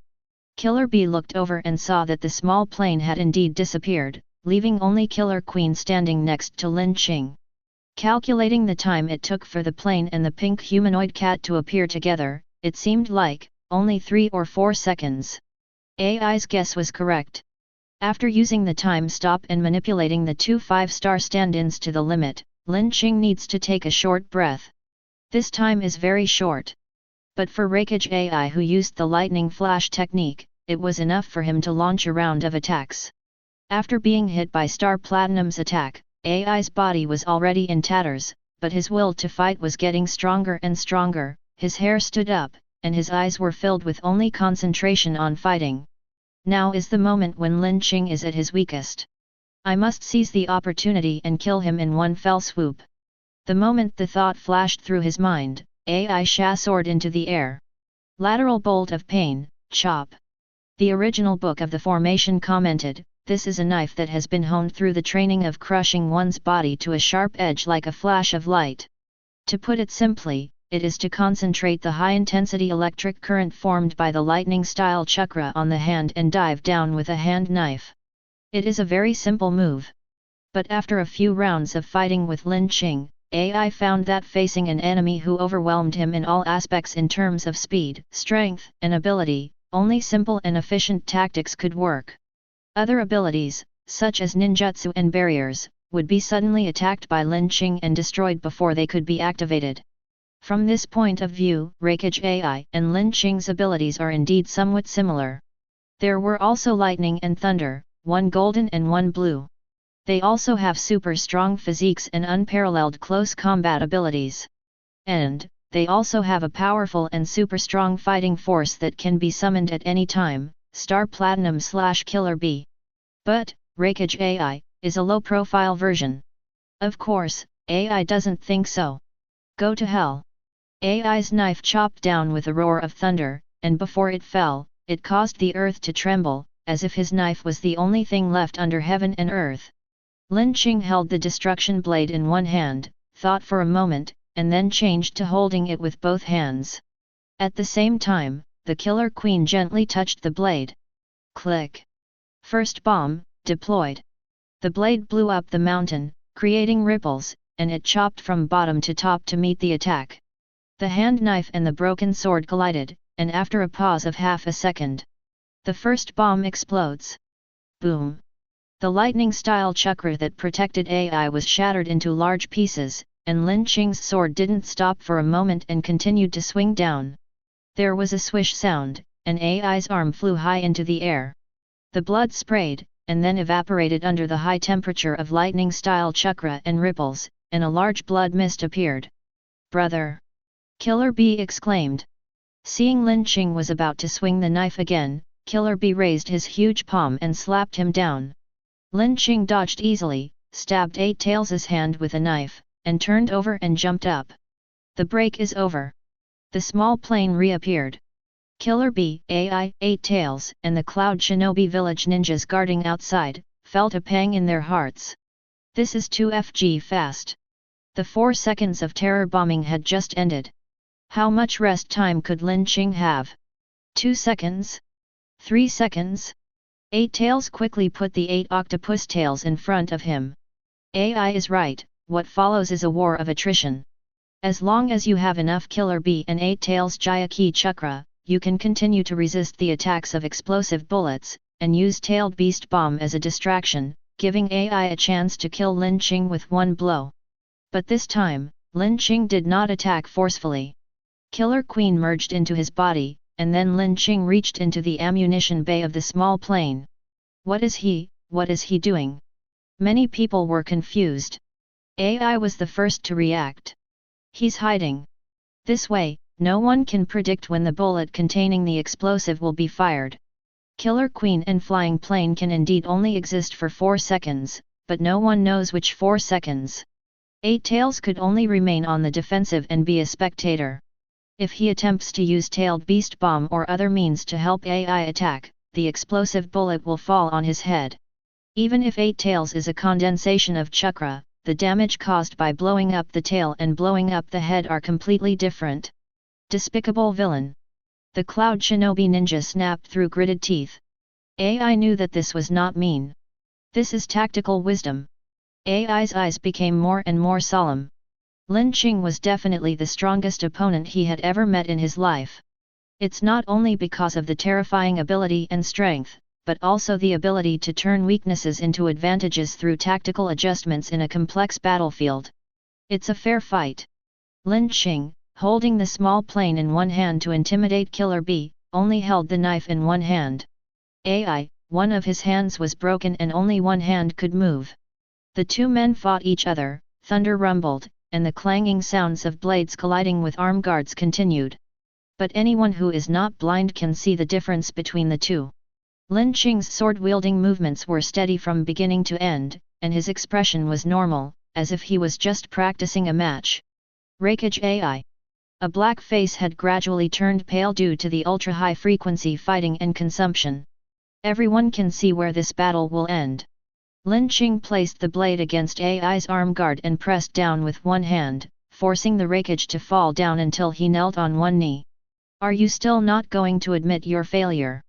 Killer Bee looked over and saw that the small plane had indeed disappeared, leaving only Killer Queen standing next to Lin Qing. Calculating the time it took for the plane and the pink humanoid cat to appear together, it seemed like only 3 or 4 seconds. AI's guess was correct. After using the time stop and manipulating the 2 5-star stand-ins to the limit, Lin Qing needs to take a short breath. This time is very short. But for Hokage AI who used the lightning flash technique, it was enough for him to launch a round of attacks. After being hit by Star Platinum's attack, AI's body was already in tatters, but his will to fight was getting stronger and stronger, his hair stood up, and his eyes were filled with only concentration on fighting. Now is the moment when Lin Qing is at his weakest. I must seize the opportunity and kill him in one fell swoop. The moment the thought flashed through his mind, AI soared into the air. Lateral bolt of pain, chop. The original book of the formation commented, "This is a knife that has been honed through the training of crushing one's body to a sharp edge like a flash of light." To put it simply, it is to concentrate the high-intensity electric current formed by the lightning-style chakra on the hand and dive down with a hand knife. It is a very simple move. But after a few rounds of fighting with Lin Qing, AI found that facing an enemy who overwhelmed him in all aspects in terms of speed, strength, and ability, only simple and efficient tactics could work. Other abilities, such as ninjutsu and barriers, would be suddenly attacked by Lin Qing and destroyed before they could be activated. From this point of view, Hokage AI and Lin Qing's abilities are indeed somewhat similar. There were also lightning and thunder, one golden and one blue. They also have super strong physiques and unparalleled close combat abilities. And, they also have a powerful and super strong fighting force that can be summoned at any time, Star Platinum / Killer B. But, Hokage AI, is a low-profile version. Of course, AI doesn't think so. Go to hell. AI's knife chopped down with a roar of thunder, and before it fell, it caused the earth to tremble, as if his knife was the only thing left under heaven and earth. Lin Qing held the destruction blade in one hand, thought for a moment, and then changed to holding it with both hands. At the same time, the Killer Queen gently touched the blade. Click. First bomb, deployed. The blade blew up the mountain, creating ripples, and it chopped from bottom to top to meet the attack. The hand knife and the broken sword collided, and after a pause of half a second, the first bomb explodes. Boom! The lightning-style chakra that protected AI was shattered into large pieces, and Lin Qing's sword didn't stop for a moment and continued to swing down. There was a swish sound, and AI's arm flew high into the air. The blood sprayed, and then evaporated under the high temperature of lightning-style chakra and ripples, and a large blood mist appeared. Brother! Killer B exclaimed. Seeing Lin Qing was about to swing the knife again, Killer B raised his huge palm and slapped him down. Lin Qing dodged easily, stabbed Eight Tails' hand with a knife, and turned over and jumped up. The break is over. The small plane reappeared. Killer B, AI, Eight Tails, and the Cloud Shinobi Village ninjas guarding outside, felt a pang in their hearts. This is too FG fast. The 4 seconds of terror bombing had just ended. How much rest time could Lin Qing have? 2 seconds? 3 seconds? Eight Tails quickly put the 8 octopus tails in front of him. AI is right, what follows is a war of attrition. As long as you have enough Killer B and Eight Tails Jayaki Chakra, you can continue to resist the attacks of explosive bullets, and use Tailed Beast Bomb as a distraction, giving AI a chance to kill Lin Qing with one blow. But this time, Lin Qing did not attack forcefully. Killer Queen merged into his body, and then Lin Qing reached into the ammunition bay of the small plane. What is he doing? Many people were confused. AI was the first to react. He's hiding. This way, no one can predict when the bullet containing the explosive will be fired. Killer Queen and Flying Plane can indeed only exist for 4 seconds, but no one knows which 4 seconds. Eight Tails could only remain on the defensive and be a spectator. If he attempts to use Tailed Beast Bomb or other means to help AI attack, the explosive bullet will fall on his head. Even if Eight Tails is a condensation of chakra, the damage caused by blowing up the tail and blowing up the head are completely different. Despicable villain! The Cloud Shinobi ninja snapped through gritted teeth. AI knew that this was not mean. This is tactical wisdom. AI's eyes became more and more solemn. Lin Qing was definitely the strongest opponent he had ever met in his life. It's not only because of the terrifying ability and strength, but also the ability to turn weaknesses into advantages through tactical adjustments in a complex battlefield. It's a fair fight. Lin Qing, holding the small plane in one hand to intimidate Killer B, only held the knife in one hand. AI, one of his hands was broken and only one hand could move. The two men fought each other, thunder rumbled, and the clanging sounds of blades colliding with arm guards continued. But anyone who is not blind can see the difference between the two. Lin Qing's sword-wielding movements were steady from beginning to end, and his expression was normal, as if he was just practicing a match. Hokage AI. A black face had gradually turned pale due to the ultra-high-frequency fighting and consumption. Everyone can see where this battle will end. Lin Qing placed the blade against AI's arm guard and pressed down with one hand, forcing the Hokage to fall down until he knelt on one knee. Are you still not going to admit your failure?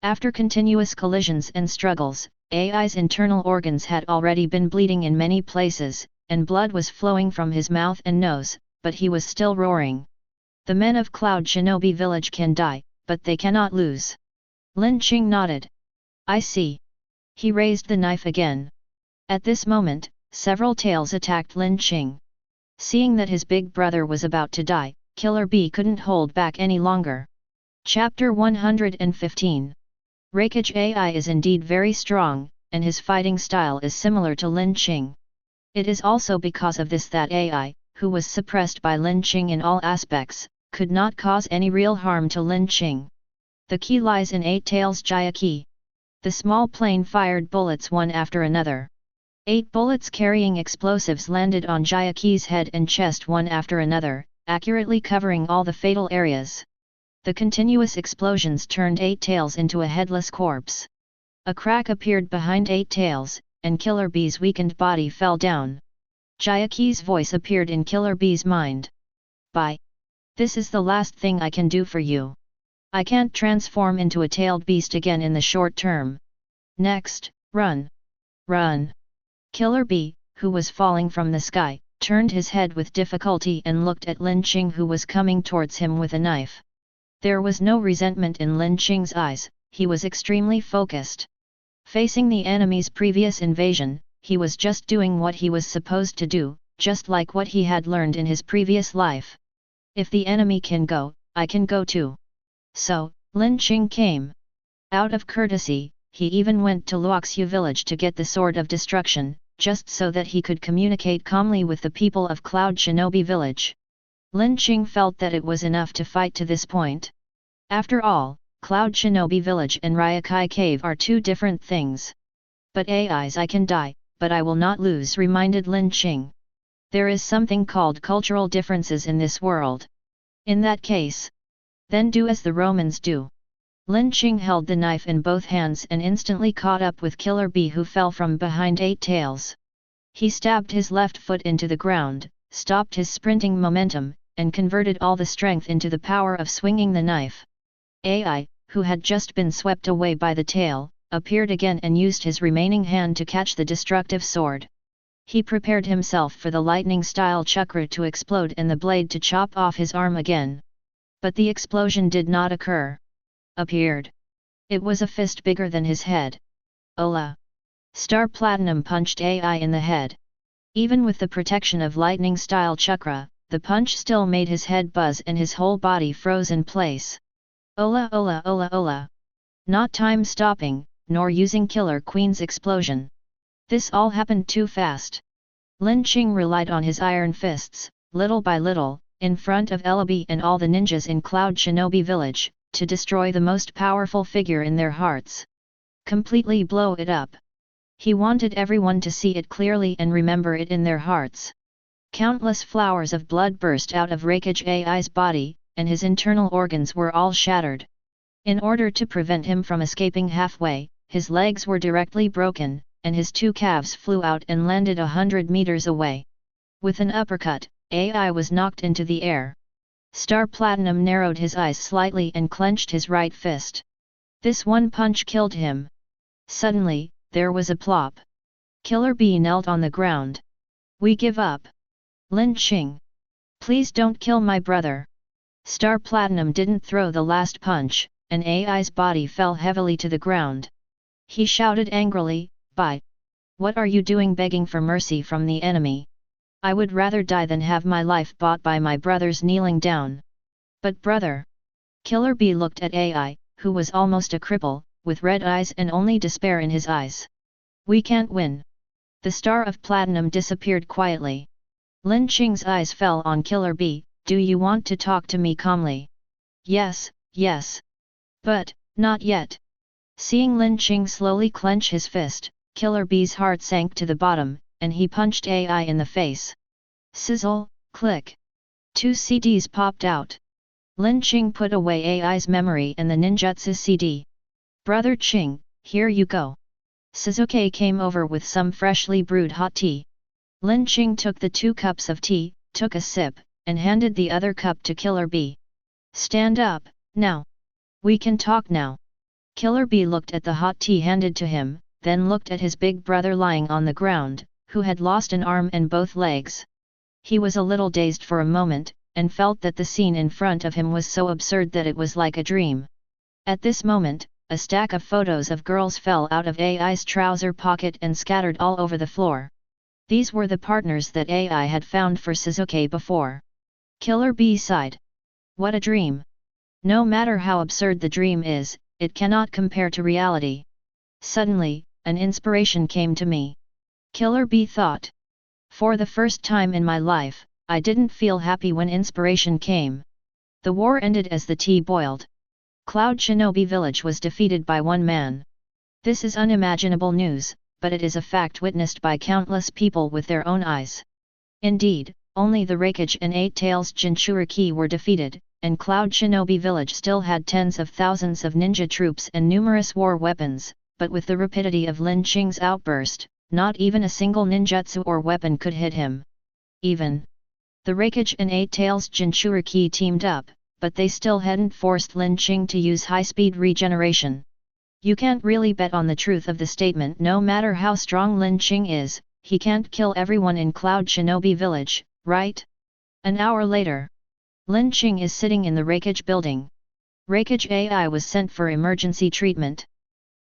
After continuous collisions and struggles, AI's internal organs had already been bleeding in many places, and blood was flowing from his mouth and nose, but he was still roaring. The men of Cloud Shinobi Village can die, but they cannot lose. Lin Qing nodded. I see. He raised the knife again. At this moment, several tails attacked Lin Qing. Seeing that his big brother was about to die, Killer B couldn't hold back any longer. Chapter 115. Hokage AI is indeed very strong, and his fighting style is similar to Lin Qing. It is also because of this that AI, who was suppressed by Lin Qing in all aspects, could not cause any real harm to Lin Qing. The key lies in Eight Tails Jayaki. The small plane fired bullets one after another. 8 bullets carrying explosives landed on Jayaki's head and chest one after another, accurately covering all the fatal areas. The continuous explosions turned Eight Tails into a headless corpse. A crack appeared behind Eight Tails, and Killer Bee's weakened body fell down. Jayaki's voice appeared in Killer Bee's mind. "Bye. This is the last thing I can do for you. I can't transform into a tailed beast again in the short term. Next, run. Run." Killer Bee, who was falling from the sky, turned his head with difficulty and looked at Lin Qing, who was coming towards him with a knife. There was no resentment in Lin Qing's eyes, he was extremely focused. Facing the enemy's previous invasion, he was just doing what he was supposed to do, just like what he had learned in his previous life. If the enemy can go, I can go too. So, Lin Qing came. Out of courtesy, he even went to Uchiha Village to get the Sword of Destruction, just so that he could communicate calmly with the people of Cloud Shinobi Village. Lin Qing felt that it was enough to fight to this point. After all, Cloud Shinobi Village and Ryokai Cave are two different things. "But AIs, I can die, but I will not lose," reminded Lin Qing. "There is something called cultural differences in this world. In that case, then do as the Romans do." Lin Qing held the knife in both hands and instantly caught up with Killer Bee, who fell from behind Eight Tails. He stabbed his left foot into the ground, stopped his sprinting momentum, and converted all the strength into the power of swinging the knife. AI, who had just been swept away by the tail, appeared again and used his remaining hand to catch the destructive sword. He prepared himself for the lightning-style chakra to explode and the blade to chop off his arm again. But the explosion did not occur. Appeared. It was a fist bigger than his head. Ola! Star Platinum punched AI in the head. Even with the protection of lightning-style chakra, the punch still made his head buzz and his whole body froze in place. Ola ola ola ola! Not time stopping, nor using Killer Queen's explosion. This all happened too fast. Lin Qing relied on his iron fists, little by little, in front of Ellaby and all the ninjas in Cloud Shinobi Village, to destroy the most powerful figure in their hearts. Completely blow it up. He wanted everyone to see it clearly and remember it in their hearts. Countless flowers of blood burst out of Hokage AI's body, and his internal organs were all shattered. In order to prevent him from escaping halfway, his legs were directly broken, and his 2 calves flew out and landed 100 meters away. With an uppercut, AI was knocked into the air. Star Platinum narrowed his eyes slightly and clenched his right fist. This one punch killed him. Suddenly, there was a plop. Killer Bee knelt on the ground. "We give up. Lin Qing. Please don't kill my brother." Star Platinum didn't throw the last punch, and AI's body fell heavily to the ground. He shouted angrily, "Bye! What are you doing begging for mercy from the enemy? I would rather die than have my life bought by my brothers kneeling down." "But brother!" Killer Bee looked at AI, who was almost a cripple, with red eyes and only despair in his eyes. "We can't win." The star of platinum disappeared quietly. Lin Qing's eyes fell on Killer Bee. "Do you want to talk to me calmly?" "Yes, yes. But, not yet." Seeing Lin Qing slowly clench his fist, Killer Bee's heart sank to the bottom, and he punched AI in the face. Sizzle, click. 2 CDs popped out. Lin Qing put away AI's memory and the ninjutsu CD. "Brother Qing, here you go." Suzuki came over with some freshly brewed hot tea. Lin Qing took the 2 cups of tea, took a sip, and handed the other cup to Killer Bee. "Stand up, now. We can talk now." Killer Bee looked at the hot tea handed to him, then looked at his big brother lying on the ground, who had lost an arm and both legs. He was a little dazed for a moment, and felt that the scene in front of him was so absurd that it was like a dream. At this moment, a stack of photos of girls fell out of AI's trouser pocket and scattered all over the floor. These were the partners that AI had found for Suzuki before. Killer Bee sighed. What a dream! No matter how absurd the dream is, it cannot compare to reality. Suddenly, an inspiration came to me. Killer Bee thought. For the first time in my life, I didn't feel happy when inspiration came. The war ended as the tea boiled. Cloud Shinobi Village was defeated by one man. This is unimaginable news, but it is a fact witnessed by countless people with their own eyes. Indeed, only the Raikage and Eight Tails Jinchuriki were defeated, and Cloud Shinobi Village still had tens of thousands of ninja troops and numerous war weapons, but with the rapidity of Lin Qing's outburst, not even a single ninjutsu or weapon could hit him. Even the Raikage and Eight Tails Jinchuriki teamed up, but they still hadn't forced Lin Qing to use high-speed regeneration. You can't really bet on the truth of the statement. No matter how strong Lin Qing is, he can't kill everyone in Cloud Shinobi Village, right? An hour later, Lin Qing is sitting in the Raikage building. Raikage AI was sent for emergency treatment.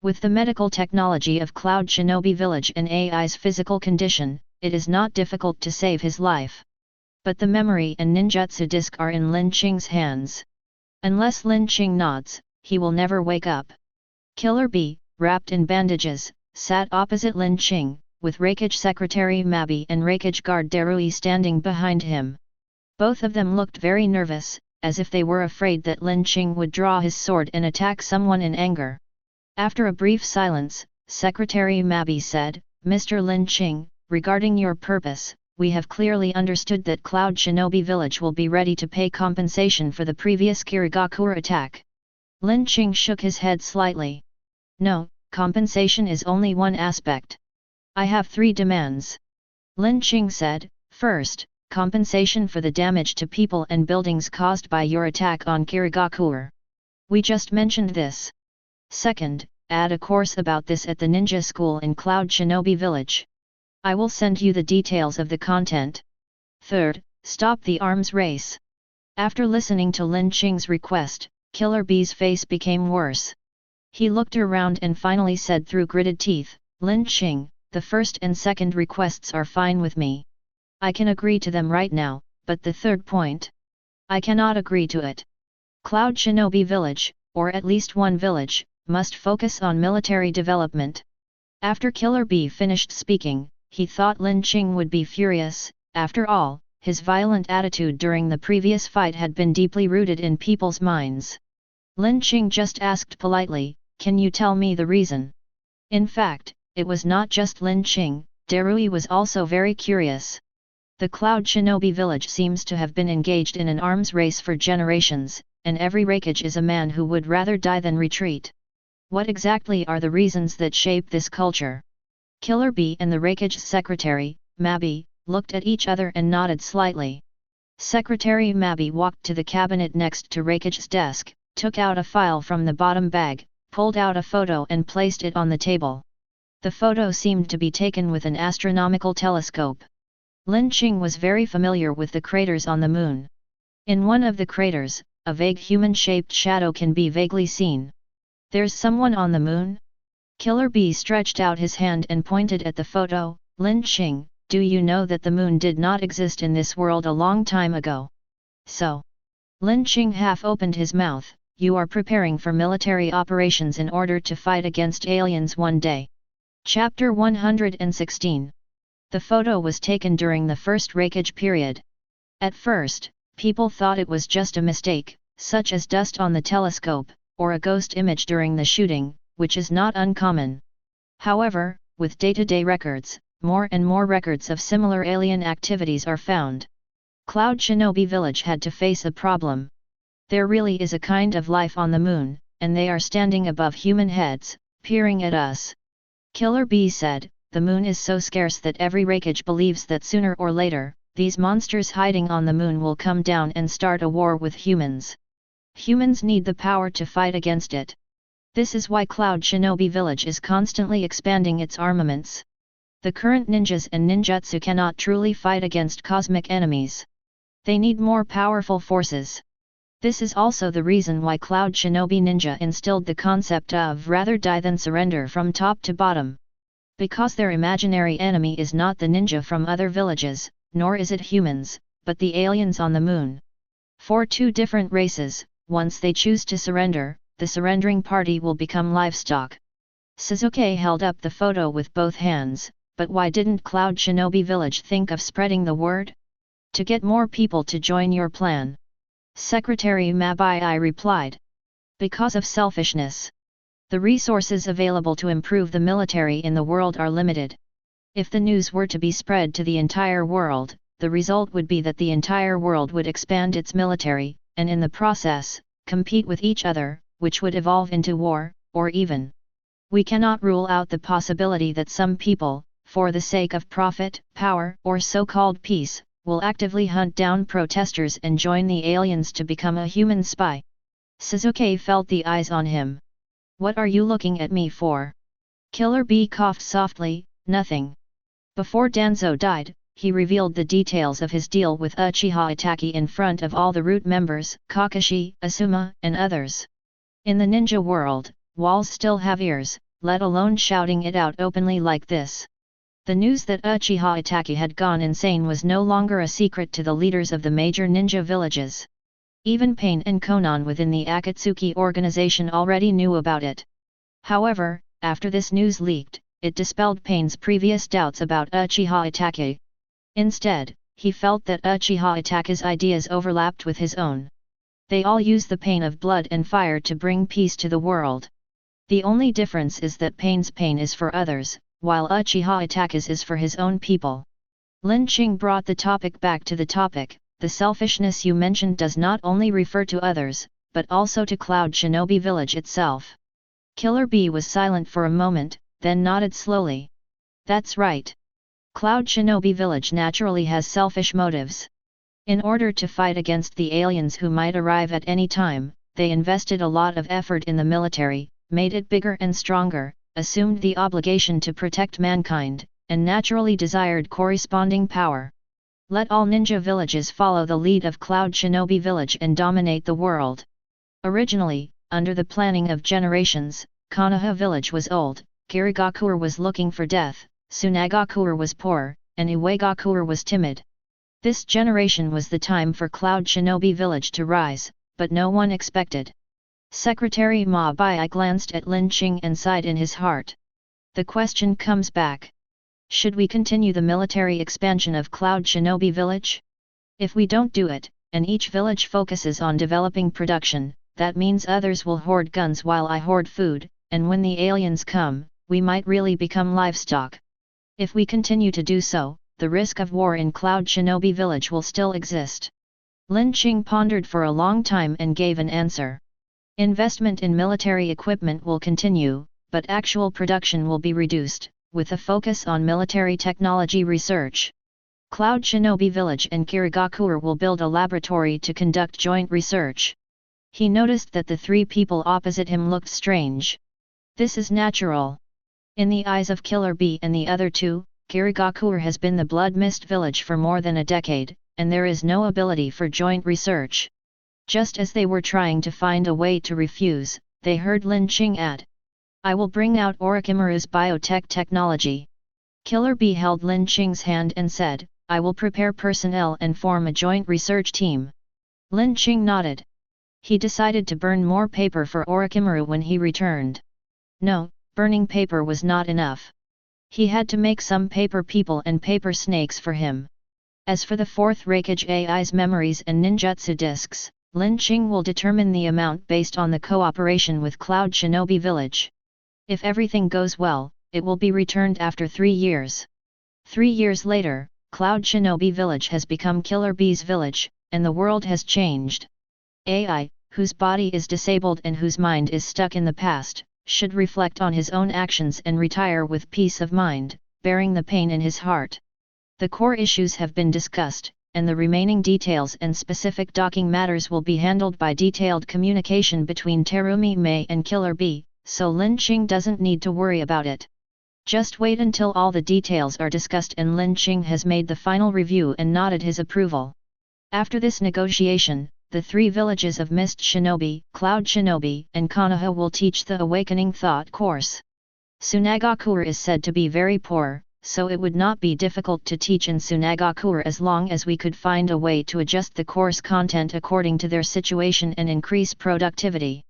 With the medical technology of Cloud Shinobi Village and AI's physical condition, it is not difficult to save his life. But the memory and ninjutsu disc are in Lin Qing's hands. Unless Lin Qing nods, he will never wake up. Killer B, wrapped in bandages, sat opposite Lin Qing, with Raikage Secretary Mabi and Raikage Guard Darui standing behind him. Both of them looked very nervous, as if they were afraid that Lin Qing would draw his sword and attack someone in anger. After a brief silence, Secretary Mabi said, "Mr. Lin Qing, regarding your purpose, we have clearly understood that Cloud Shinobi Village will be ready to pay compensation for the previous Kirigakure attack." Lin Qing shook his head slightly. "No, compensation is only one aspect. I have 3 demands." Lin Qing said, "First, compensation for the damage to people and buildings caused by your attack on Kirigakure. We just mentioned this. Second, add a course about this at the ninja school in Cloud Shinobi Village. I will send you the details of the content. Third, stop the arms race." After listening to Lin Qing's request, Killer B's face became worse. He looked around and finally said through gritted teeth, "Lin Qing, the first and second requests are fine with me. I can agree to them right now, but the third point, I cannot agree to it. Cloud Shinobi Village, or at least one village, must focus on military development." After Killer B finished speaking, he thought Lin Qing would be furious. After all, his violent attitude during the previous fight had been deeply rooted in people's minds. Lin Qing just asked politely, "Can you tell me the reason?" In fact, it was not just Lin Qing, Darui was also very curious. The Cloud Shinobi Village seems to have been engaged in an arms race for generations, and every Raikage is a man who would rather die than retreat. What exactly are the reasons that shape this culture? Killer B and the Raikage secretary, Mabi, looked at each other and nodded slightly. Secretary Mabi walked to the cabinet next to Raikage's desk, took out a file from the bottom bag, pulled out a photo and placed it on the table. The photo seemed to be taken with an astronomical telescope. Lin Qing was very familiar with the craters on the moon. In one of the craters, a vague human-shaped shadow can be vaguely seen. "There's someone on the moon?" Killer B stretched out his hand and pointed at the photo. "Lin Qing, do you know that the moon did not exist in this world a long time ago?" "So?" Lin Qing half opened his mouth, "You are preparing for military operations in order to fight against aliens one day." Chapter 116. The photo was taken during the first Raikage period. At first, people thought it was just a mistake, such as dust on the telescope, or a ghost image during the shooting, which is not uncommon. However, with day-to-day records, more and more records of similar alien activities are found. Cloud Shinobi Village had to face a problem. There really is a kind of life on the moon, and they are standing above human heads, peering at us. Killer B said, "The moon is so scarce that every Raikage believes that sooner or later, these monsters hiding on the moon will come down and start a war with humans. Humans need the power to fight against it. This is why Cloud Shinobi Village is constantly expanding its armaments. The current ninjas and ninjutsu cannot truly fight against cosmic enemies. They need more powerful forces. This is also the reason why Cloud Shinobi Ninja instilled the concept of rather die than surrender from top to bottom. Because their imaginary enemy is not the ninja from other villages, nor is it humans, but the aliens on the moon. For 2 different races, once they choose to surrender, the surrendering party will become livestock." Suzuki held up the photo with both hands, "But why didn't Cloud Shinobi Village think of spreading the word?" To get more people to join your plan. Secretary Mabai replied. Because of selfishness. The resources available to improve the military in the world are limited. If the news were to be spread to the entire world, the result would be that the entire world would expand its military, and in the process, compete with each other, which would evolve into war, or even. We cannot rule out the possibility that some people, for the sake of profit, power, or so-called peace, will actively hunt down protesters and join the aliens to become a human spy. Sasuke felt the eyes on him. What are you looking at me for? Killer Bee coughed softly, nothing. Before Danzo died, he revealed the details of his deal with Uchiha Itachi in front of all the root members, Kakashi, Asuma, and others. In the ninja world, walls still have ears, let alone shouting it out openly like this. The news that Uchiha Itachi had gone insane was no longer a secret to the leaders of the major ninja villages. Even Pain and Konan within the Akatsuki organization already knew about it. However, after this news leaked, it dispelled Pain's previous doubts about Uchiha Itachi. Instead, he felt that Uchiha Itachi's ideas overlapped with his own. They all use the pain of blood and fire to bring peace to the world. The only difference is that Pain's pain is for others, while Uchiha Itachi's is for his own people. Lin Qing brought the topic back to the topic. The selfishness you mentioned does not only refer to others, but also to Cloud Shinobi Village itself. Killer Bee was silent for a moment, then nodded slowly. That's right. Cloud Shinobi Village naturally has selfish motives. In order to fight against the aliens who might arrive at any time, they invested a lot of effort in the military, made it bigger and stronger, assumed the obligation to protect mankind, and naturally desired corresponding power. Let all ninja villages follow the lead of Cloud Shinobi Village and dominate the world. Originally, under the planning of generations, Konoha Village was old, Kirigakure was looking for death, Tsunagakure was poor, and Iwagakure was timid. This generation was the time for Cloud Shinobi Village to rise, but no one expected. Secretary Mabai glanced at Lin Qing and sighed in his heart. The question comes back. Should we continue the military expansion of Cloud Shinobi Village? If we don't do it, and each village focuses on developing production, that means others will hoard guns while I hoard food, and when the aliens come, we might really become livestock. If we continue to do so, the risk of war in Cloud Shinobi Village will still exist. Lin Qing pondered for a long time and gave an answer. Investment in military equipment will continue, but actual production will be reduced, with a focus on military technology research. Cloud Shinobi Village and Kirigakure will build a laboratory to conduct joint research. He noticed that the three people opposite him looked strange. This is natural. In the eyes of Killer Bee and the other two, Kirigakure has been the Blood Mist Village for more than a decade, and there is no ability for joint research. Just as they were trying to find a way to refuse, they heard Lin Qing add, I will bring out Orochimaru's biotech technology. Killer Bee held Lin Qing's hand and said, I will prepare personnel and form a joint research team. Lin Qing nodded. He decided to burn more paper for Orochimaru when he returned. No, burning paper was not enough. He had to make some paper people and paper snakes for him. As for the fourth Raikage AI's memories and ninjutsu discs, Lin Qing will determine the amount based on the cooperation with Cloud Shinobi Village. If everything goes well, it will be returned after 3 years. 3 years later, Cloud Shinobi Village has become Killer Bee's village, and the world has changed. AI, whose body is disabled and whose mind is stuck in the past, should reflect on his own actions and retire with peace of mind, bearing the pain in his heart. The core issues have been discussed, and the remaining details and specific docking matters will be handled by detailed communication between Terumi Mei and Killer Bee, so Lin Qing doesn't need to worry about it. Just wait until all the details are discussed and Lin Qing has made the final review and nodded his approval. After this negotiation, the 3 villages of Mist Shinobi, Cloud Shinobi, and Konoha will teach the Awakening Thought course. Tsunagakure is said to be very poor, so it would not be difficult to teach in Tsunagakure as long as we could find a way to adjust the course content according to their situation and increase productivity.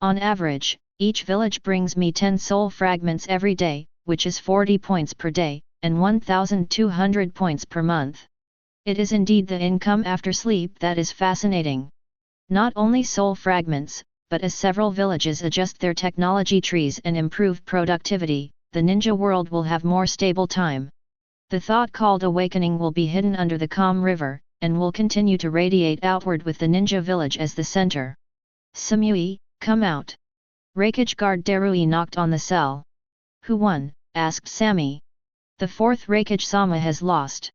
On average, each village brings me 10 soul fragments every day, which is 40 points per day, and 1,200 points per month. It is indeed the income after sleep that is fascinating. Not only soul fragments, but as several villages adjust their technology trees and improve productivity, the ninja world will have more stable time. The thought called awakening will be hidden under the calm river, and will continue to radiate outward with the ninja village as the center. Samui, come out. Raikage guard Darui knocked on the cell. Who won? Asked Sammy. The fourth Raikage Sama has lost.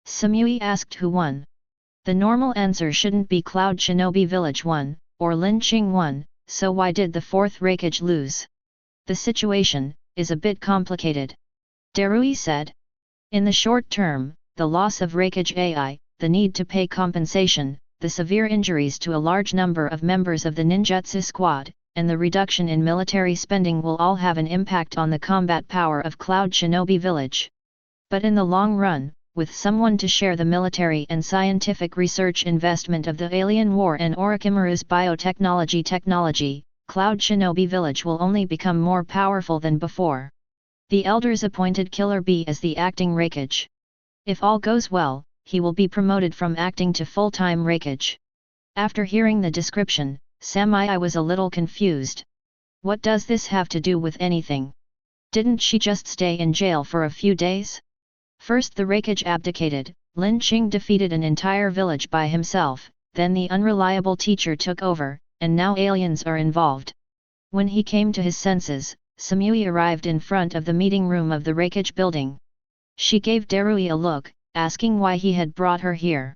Samui asked who won. The normal answer shouldn't be Cloud Shinobi Village won, or Lin Qing won, so why did the fourth Raikage lose? The situation is a bit complicated. Darui said. In the short term, the loss of Raikage AI, the need to pay compensation, the severe injuries to a large number of members of the ninjutsu squad, and the reduction in military spending will all have an impact on the combat power of Cloud Shinobi Village. But in the long run, with someone to share the military and scientific research investment of the Alien War and Orochimaru's biotechnology technology, Cloud Shinobi Village will only become more powerful than before. The elders appointed Killer Bee as the acting Raikage. If all goes well, he will be promoted from acting to full-time Raikage. After hearing the description, Samui was a little confused. What does this have to do with anything? Didn't she just stay in jail for a few days? First the Raikage abdicated, Lin Qing defeated an entire village by himself, then the unreliable teacher took over, and now aliens are involved. When he came to his senses, Samui arrived in front of the meeting room of the Raikage building. She gave Darui a look, asking why he had brought her here.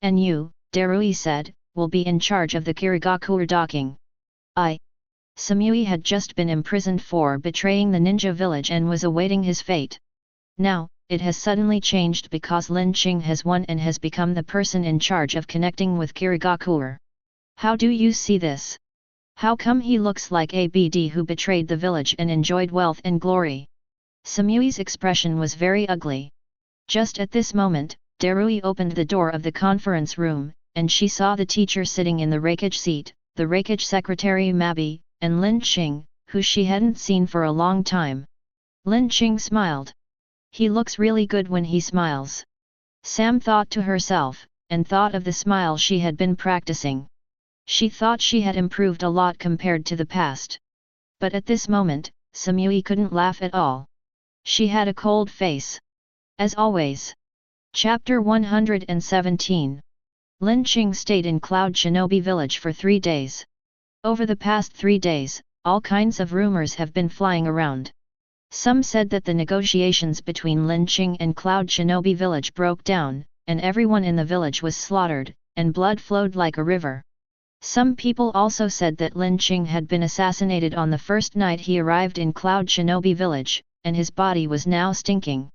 And you, Darui said, will be in charge of the Kirigakuer docking. Samui had just been imprisoned for betraying the ninja village and was awaiting his fate. Now, it has suddenly changed because Lin Qing has won and has become the person in charge of connecting with Kirigakuer. How do you see this? How come he looks like ABD who betrayed the village and enjoyed wealth and glory? Samui's expression was very ugly. Just at this moment, Darui opened the door of the conference room, and she saw the teacher sitting in the Raikage seat, the Raikage secretary Mabi, and Lin Qing, who she hadn't seen for a long time. Lin Qing smiled. He looks really good when he smiles. Sam thought to herself, and thought of the smile she had been practicing. She thought she had improved a lot compared to the past. But at this moment, Samui couldn't laugh at all. She had a cold face. As always. Chapter 117. Lin Qing stayed in Cloud Shinobi Village for 3 days. Over the past 3 days, all kinds of rumors have been flying around. Some said that the negotiations between Lin Qing and Cloud Shinobi Village broke down, and everyone in the village was slaughtered, and blood flowed like a river. Some people also said that Lin Qing had been assassinated on the first night he arrived in Cloud Shinobi Village, and his body was now stinking.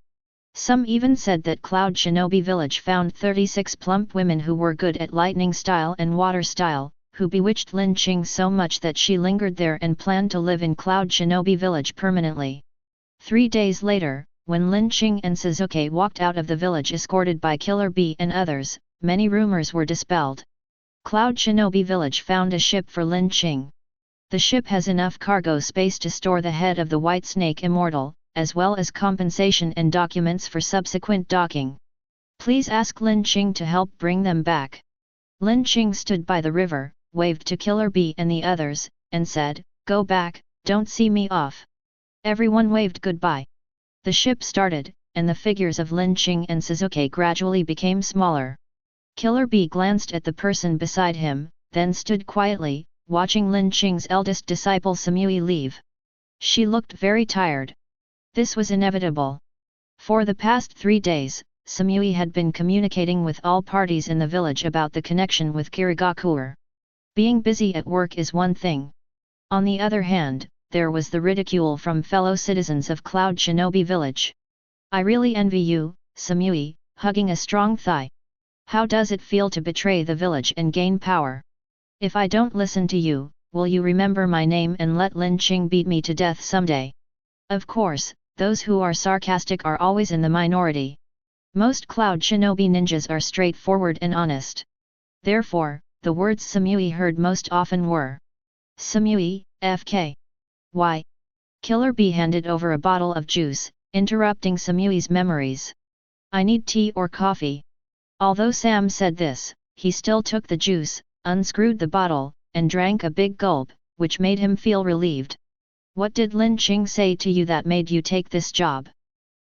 Some even said that Cloud Shinobi Village found 36 plump women who were good at lightning style and water style, who bewitched Lin Qing so much that she lingered there and planned to live in Cloud Shinobi Village permanently. 3 days later, when Lin Qing and Suzuki walked out of the village escorted by Killer Bee and others, many rumors were dispelled. Cloud Shinobi Village found a ship for Lin Qing. The ship has enough cargo space to store the head of the White Snake Immortal, as well as compensation and documents for subsequent docking. Please ask Lin Qing to help bring them back. Lin Qing stood by the river, waved to Killer Bee and the others, and said, "Go back, don't see me off." Everyone waved goodbye. The ship started, and the figures of Lin Qing and Suzuki gradually became smaller. Killer Bee glanced at the person beside him, then stood quietly, watching Lin Qing's eldest disciple Samui leave. She looked very tired. This was inevitable. For the past 3 days, Samui had been communicating with all parties in the village about the connection with Kirigakuer. Being busy at work is one thing. On the other hand, there was the ridicule from fellow citizens of Cloud Shinobi Village. "I really envy you, Samui," hugging a strong thigh. "How does it feel to betray the village and gain power? If I don't listen to you, will you remember my name and let Lin Qing beat me to death someday?" Of course, those who are sarcastic are always in the minority. Most Cloud Shinobi ninjas are straightforward and honest. Therefore, the words Samui heard most often were, "Samui, FK. Why?" Killer Bee handed over a bottle of juice, interrupting Samui's memories. I need tea or coffee. Although Sam said this, he still took the juice, unscrewed the bottle, and drank a big gulp, which made him feel relieved. What did Lin Qing say to you that made you take this job?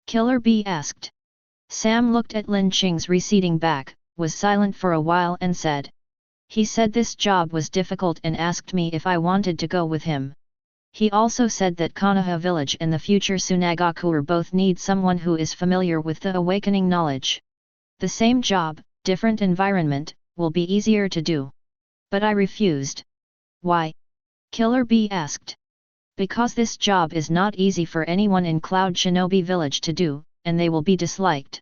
Killer Bee asked. Sam looked at Lin Qing's receding back, was silent for a while and said. He said this job was difficult and asked me if I wanted to go with him. He also said that Konoha Village and the future Tsunagakure both need someone who is familiar with the awakening knowledge. The same job, different environment, will be easier to do. But I refused. Why? Killer Bee asked. Because this job is not easy for anyone in Cloud Shinobi Village to do, and they will be disliked.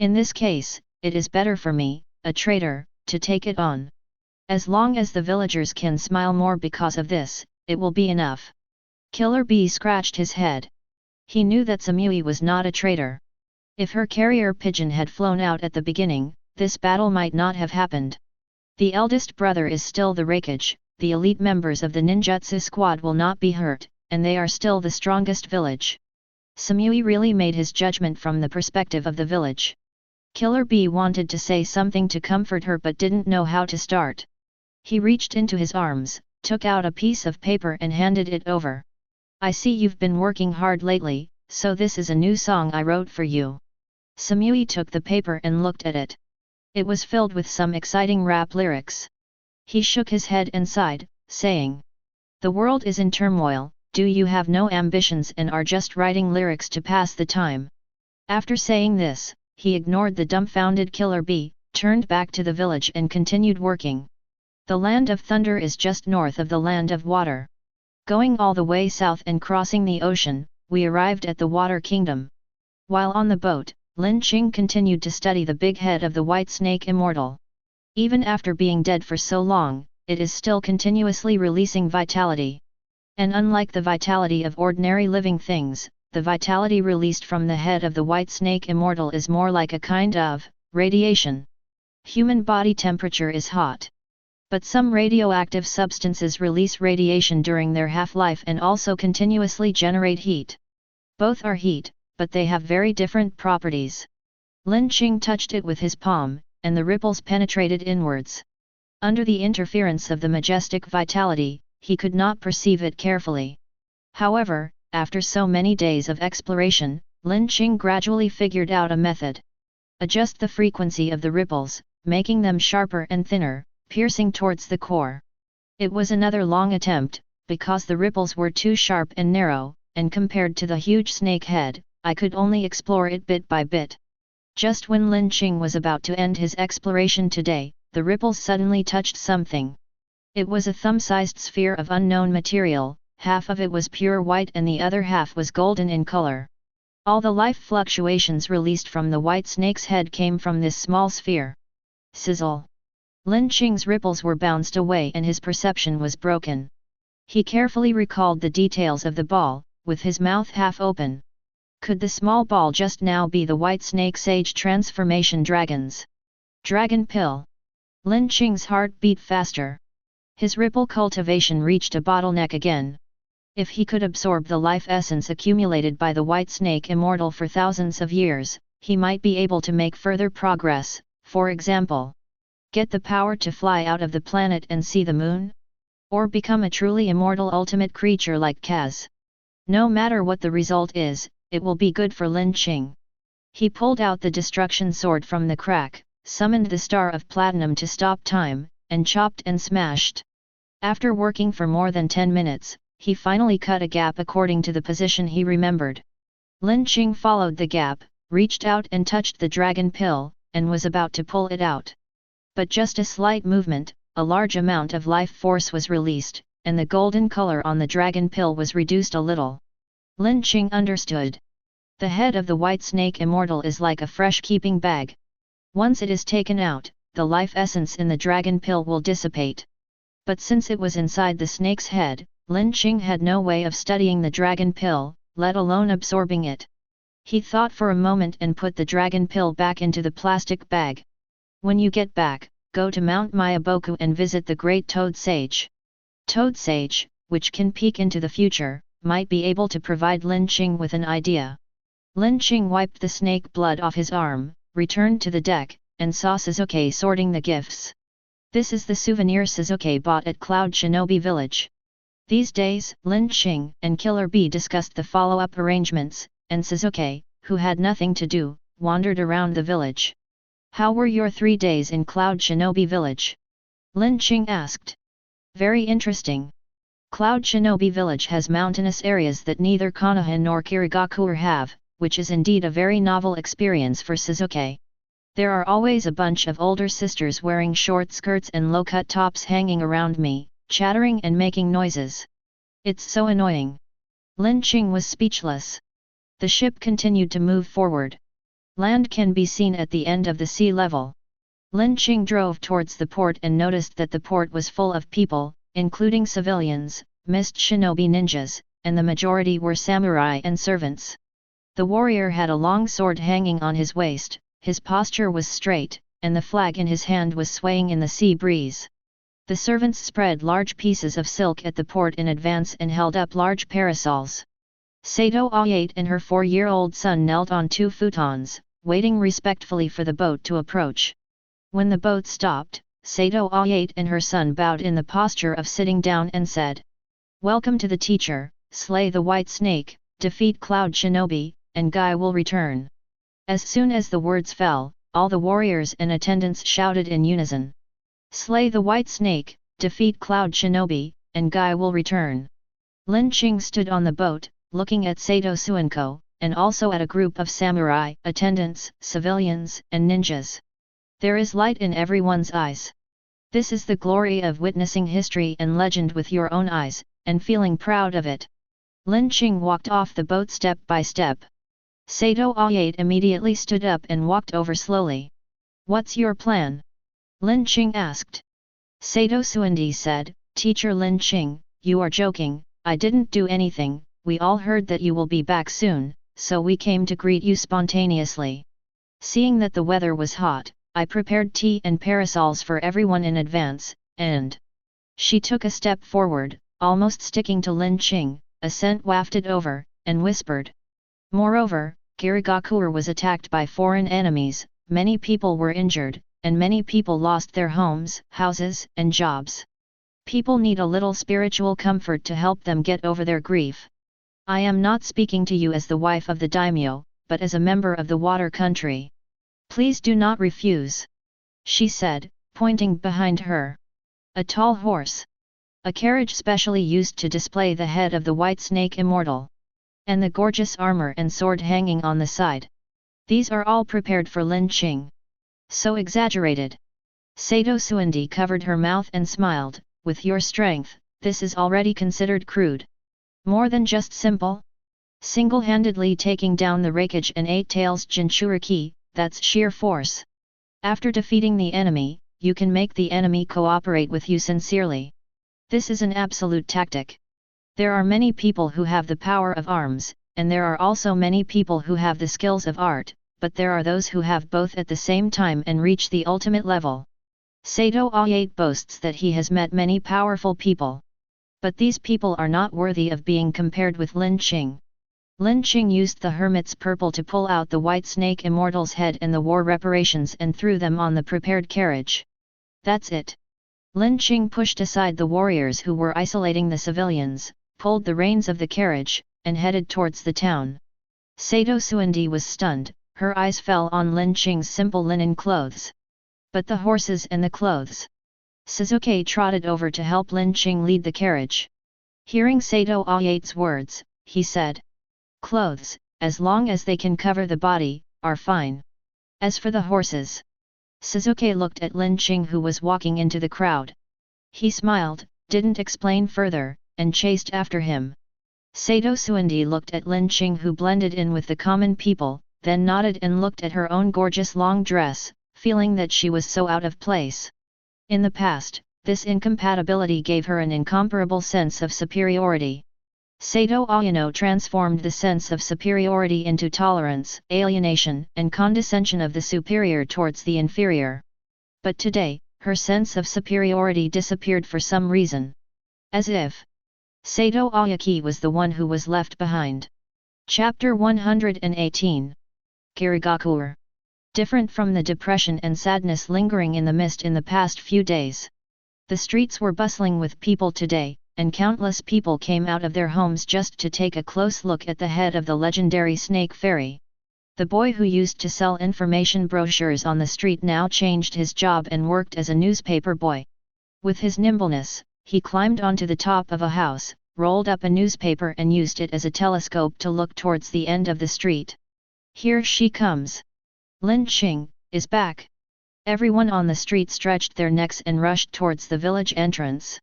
In this case, it is better for me, a traitor, to take it on. As long as the villagers can smile more because of this, it will be enough. Killer Bee scratched his head. He knew that Samui was not a traitor. If her carrier pigeon had flown out at the beginning, this battle might not have happened. The eldest brother is still the Raikage, the elite members of the ninjutsu squad will not be hurt, and they are still the strongest village. Samui really made his judgment from the perspective of the village. Killer Bee wanted to say something to comfort her but didn't know how to start. He reached into his arms, took out a piece of paper and handed it over. I see you've been working hard lately, so this is a new song I wrote for you. Samui took the paper and looked at it. It was filled with some exciting rap lyrics. He shook his head and sighed, saying, The world is in turmoil, do you have no ambitions and are just writing lyrics to pass the time? After saying this, he ignored the dumbfounded Killer Bee, turned back to the village and continued working. The Land of Thunder is just north of the Land of Water. Going all the way south and crossing the ocean, we arrived at the Water Kingdom. While on the boat, Lin Qing continued to study the big head of the White Snake Immortal. Even after being dead for so long, it is still continuously releasing vitality. And unlike the vitality of ordinary living things, the vitality released from the head of the White Snake Immortal is more like a kind of radiation. Human body temperature is hot. But some radioactive substances release radiation during their half-life and also continuously generate heat. Both are heat, but they have very different properties. Lin Qing touched it with his palm, and the ripples penetrated inwards. Under the interference of the majestic vitality, he could not perceive it carefully. However, after so many days of exploration, Lin Qing gradually figured out a method. Adjust the frequency of the ripples, making them sharper and thinner, piercing towards the core. It was another long attempt, because the ripples were too sharp and narrow, and compared to the huge snake head, I could only explore it bit by bit. Just when Lin Qing was about to end his exploration today, the ripples suddenly touched something. It was a thumb-sized sphere of unknown material, half of it was pure white and the other half was golden in color. All the life fluctuations released from the white snake's head came from this small sphere. Sizzle! Lin Qing's ripples were bounced away and his perception was broken. He carefully recalled the details of the ball, with his mouth half open. Could the small ball just now be the white snake sage transformation dragons? Dragon pill! Lin Qing's heart beat faster. His ripple cultivation reached a bottleneck again. If he could absorb the life essence accumulated by the white snake immortal for thousands of years, he might be able to make further progress, for example, get the power to fly out of the planet and see the moon? Or become a truly immortal ultimate creature like Kaz. No matter what the result is, it will be good for Lin Qing. He pulled out the destruction sword from the crack, summoned the Star of Platinum to stop time, and chopped and smashed. After working for more than 10 minutes, he finally cut a gap according to the position he remembered. Lin Qing followed the gap, reached out and touched the dragon pill, and was about to pull it out. But just a slight movement, a large amount of life force was released, and the golden color on the dragon pill was reduced a little. Lin Qing understood. The head of the white snake immortal is like a fresh keeping bag. Once it is taken out, the life essence in the dragon pill will dissipate. But since it was inside the snake's head, Lin Qing had no way of studying the dragon pill, let alone absorbing it. He thought for a moment and put the dragon pill back into the plastic bag. When you get back, go to Mount Mayaboku and visit the great Toad Sage. Toad Sage, which can peek into the future, might be able to provide Lin Qing with an idea. Lin Qing wiped the snake blood off his arm, returned to the deck, and saw Sasuke sorting the gifts. This is the souvenir Sasuke bought at Cloud Shinobi Village. These days, Lin Qing and Killer Bee discussed the follow-up arrangements, and Sasuke, who had nothing to do, wandered around the village. How were your 3 days in Cloud Shinobi Village? Lin Qing asked. Very interesting. Cloud Shinobi Village has mountainous areas that neither Konoha nor Kirigakure have, which is indeed a very novel experience for Sasuke. There are always a bunch of older sisters wearing short skirts and low-cut tops hanging around me, chattering and making noises. It's so annoying. Lin Qing was speechless. The ship continued to move forward. Land can be seen at the end of the sea level. Lin Qing drove towards the port and noticed that the port was full of people, including civilians, mist shinobi ninjas, and the majority were samurai and servants. The warrior had a long sword hanging on his waist, his posture was straight, and the flag in his hand was swaying in the sea breeze. The servants spread large pieces of silk at the port in advance and held up large parasols. Sato Ayate and her 4-year-old son knelt on 2 futons, waiting respectfully for the boat to approach. When the boat stopped, Sato Ayate and her son bowed in the posture of sitting down and said, "Welcome to the teacher, slay the white snake, defeat Cloud Shinobi, and Guy will return." As soon as the words fell, all the warriors and attendants shouted in unison. "Slay the white snake, defeat Cloud Shinobi, and Guy will return." Lin Qing stood on the boat, looking at Sato Suenko, and also at a group of samurai, attendants, civilians, and ninjas. There is light in everyone's eyes. This is the glory of witnessing history and legend with your own eyes, and feeling proud of it. Lin Qing walked off the boat step by step. Sato Ayate immediately stood up and walked over slowly. "What's your plan?" Lin Qing asked. Sato Suendi said, "Teacher Lin Qing, you are joking, I didn't do anything, we all heard that you will be back soon, so we came to greet you spontaneously. Seeing that the weather was hot, I prepared tea and parasols for everyone in advance, and..." She took a step forward, almost sticking to Lin Qing, a scent wafted over, and whispered. Moreover, Kirigakure was attacked by foreign enemies, many people were injured, and many people lost their homes, houses, and jobs. People need a little spiritual comfort to help them get over their grief. I am not speaking to you as the wife of the daimyo, but as a member of the water country. Please do not refuse," she said, pointing behind her. A tall horse. A carriage specially used to display the head of the white snake immortal. And the gorgeous armor and sword hanging on the side. These are all prepared for Lin Qing. So exaggerated. Sato Suendi covered her mouth and smiled, "With your strength, this is already considered crude. More than just simple? Single-handedly taking down the Raikage and 8 Tails Jinchuriki, that's sheer force. After defeating the enemy, you can make the enemy cooperate with you sincerely. This is an absolute tactic. There are many people who have the power of arms, and there are also many people who have the skills of art, but there are those who have both at the same time and reach the ultimate level. Sato Ayate boasts that he has met many powerful people. But these people are not worthy of being compared with Lin Qing." Lin Qing used the hermit's purple to pull out the white snake immortal's head and the war reparations and threw them on the prepared carriage. "That's it." Lin Qing pushed aside the warriors who were isolating the civilians, pulled the reins of the carriage, and headed towards the town. Sato Suendi was stunned, her eyes fell on Lin Qing's simple linen clothes. But the horses and the clothes. Sasuke trotted over to help Lin Qing lead the carriage. Hearing Sato Ayate's words, he said, "Clothes, as long as they can cover the body, are fine. As for the horses..." Sasuke looked at Lin Qing who was walking into the crowd. He smiled, didn't explain further, and chased after him. Sato Suendi looked at Lin Qing who blended in with the common people, then nodded and looked at her own gorgeous long dress, feeling that she was so out of place. In the past, this incompatibility gave her an incomparable sense of superiority. Sato Ayano transformed the sense of superiority into tolerance, alienation, and condescension of the superior towards the inferior. But today, her sense of superiority disappeared for some reason. As if Sato Ayaki was the one who was left behind. Chapter 118. Kirigakuer. Different from the depression and sadness lingering in the mist in the past few days. The streets were bustling with people today, and countless people came out of their homes just to take a close look at the head of the legendary snake fairy. The boy who used to sell information brochures on the street now changed his job and worked as a newspaper boy. With his nimbleness, he climbed onto the top of a house, rolled up a newspaper and used it as a telescope to look towards the end of the street. Here she comes. Lin Qing is back. Everyone on the street stretched their necks and rushed towards the village entrance.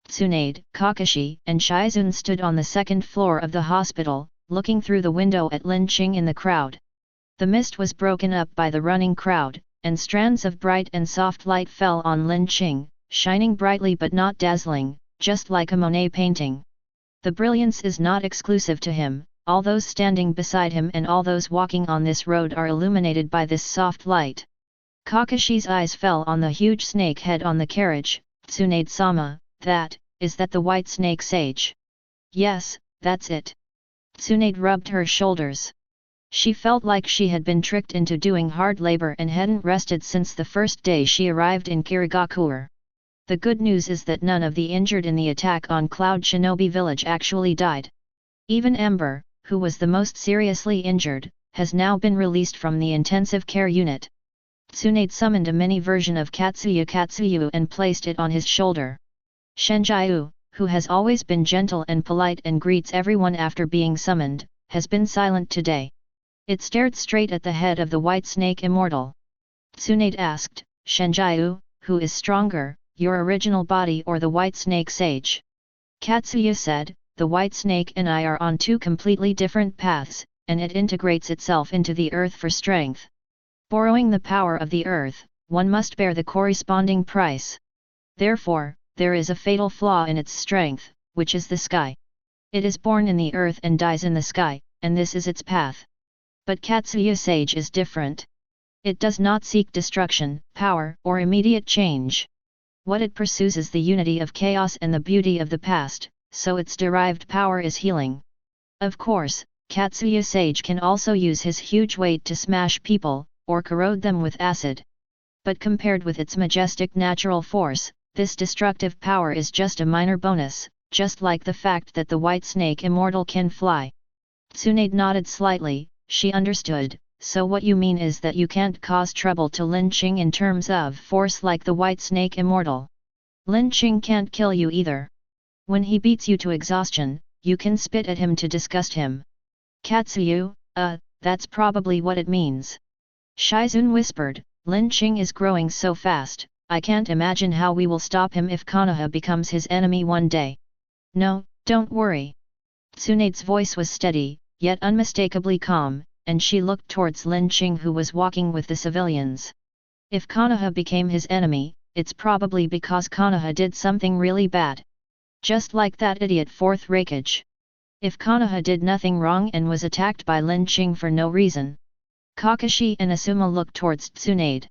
Tsunade, Kakashi, and Shizune stood on the second floor of the hospital, looking through the window at Lin Qing in the crowd. The mist was broken up by the running crowd, and strands of bright and soft light fell on Lin Qing, shining brightly but not dazzling, just like a Monet painting. The brilliance is not exclusive to him, all those standing beside him and all those walking on this road are illuminated by this soft light. Kakashi's eyes fell on the huge snake head on the carriage. Tsunade-sama, is that the white snake sage? Yes, that's it. Tsunade rubbed her shoulders. She felt like she had been tricked into doing hard labor and hadn't rested since the first day she arrived in Kirigakuer. The good news is that none of the injured in the attack on Cloud Shinobi Village actually died. Even Ember, who was the most seriously injured, has now been released from the intensive care unit. Tsunade summoned a mini version of Katsuyu and placed it on his shoulder. Shenjiu, who has always been gentle and polite and greets everyone after being summoned, has been silent today. It stared straight at the head of the white snake immortal. Tsunade asked, Shenjiu, who is stronger, your original body or the white snake sage? Katsuyu said, the white snake and I are on two completely different paths, and it integrates itself into the earth for strength. Borrowing the power of the earth, one must bear the corresponding price. Therefore, there is a fatal flaw in its strength, which is the sky. It is born in the earth and dies in the sky, and this is its path. But Katsuyu Sage is different. It does not seek destruction, power, or immediate change. What it pursues is the unity of chaos and the beauty of the past, so its derived power is healing. Of course, Katsuyu Sage can also use his huge weight to smash people, or corrode them with acid. But compared with its majestic natural force, this destructive power is just a minor bonus, just like the fact that the white snake immortal can fly. Tsunade nodded slightly. She understood, so what you mean is that you can't cause trouble to Lin Qing in terms of force like the white snake immortal. Lin Qing can't kill you either. When he beats you to exhaustion, you can spit at him to disgust him. Katsuyu, that's probably what it means. Shizune whispered, Lin Qing is growing so fast, I can't imagine how we will stop him if Konoha becomes his enemy one day. No, don't worry. Tsunade's voice was steady, yet unmistakably calm, and she looked towards Lin Qing who was walking with the civilians. If Konoha became his enemy, it's probably because Konoha did something really bad. Just like that idiot fourth Hokage. If Konoha did nothing wrong and was attacked by Lin Qing for no reason. Kakashi and Asuma looked towards Tsunade.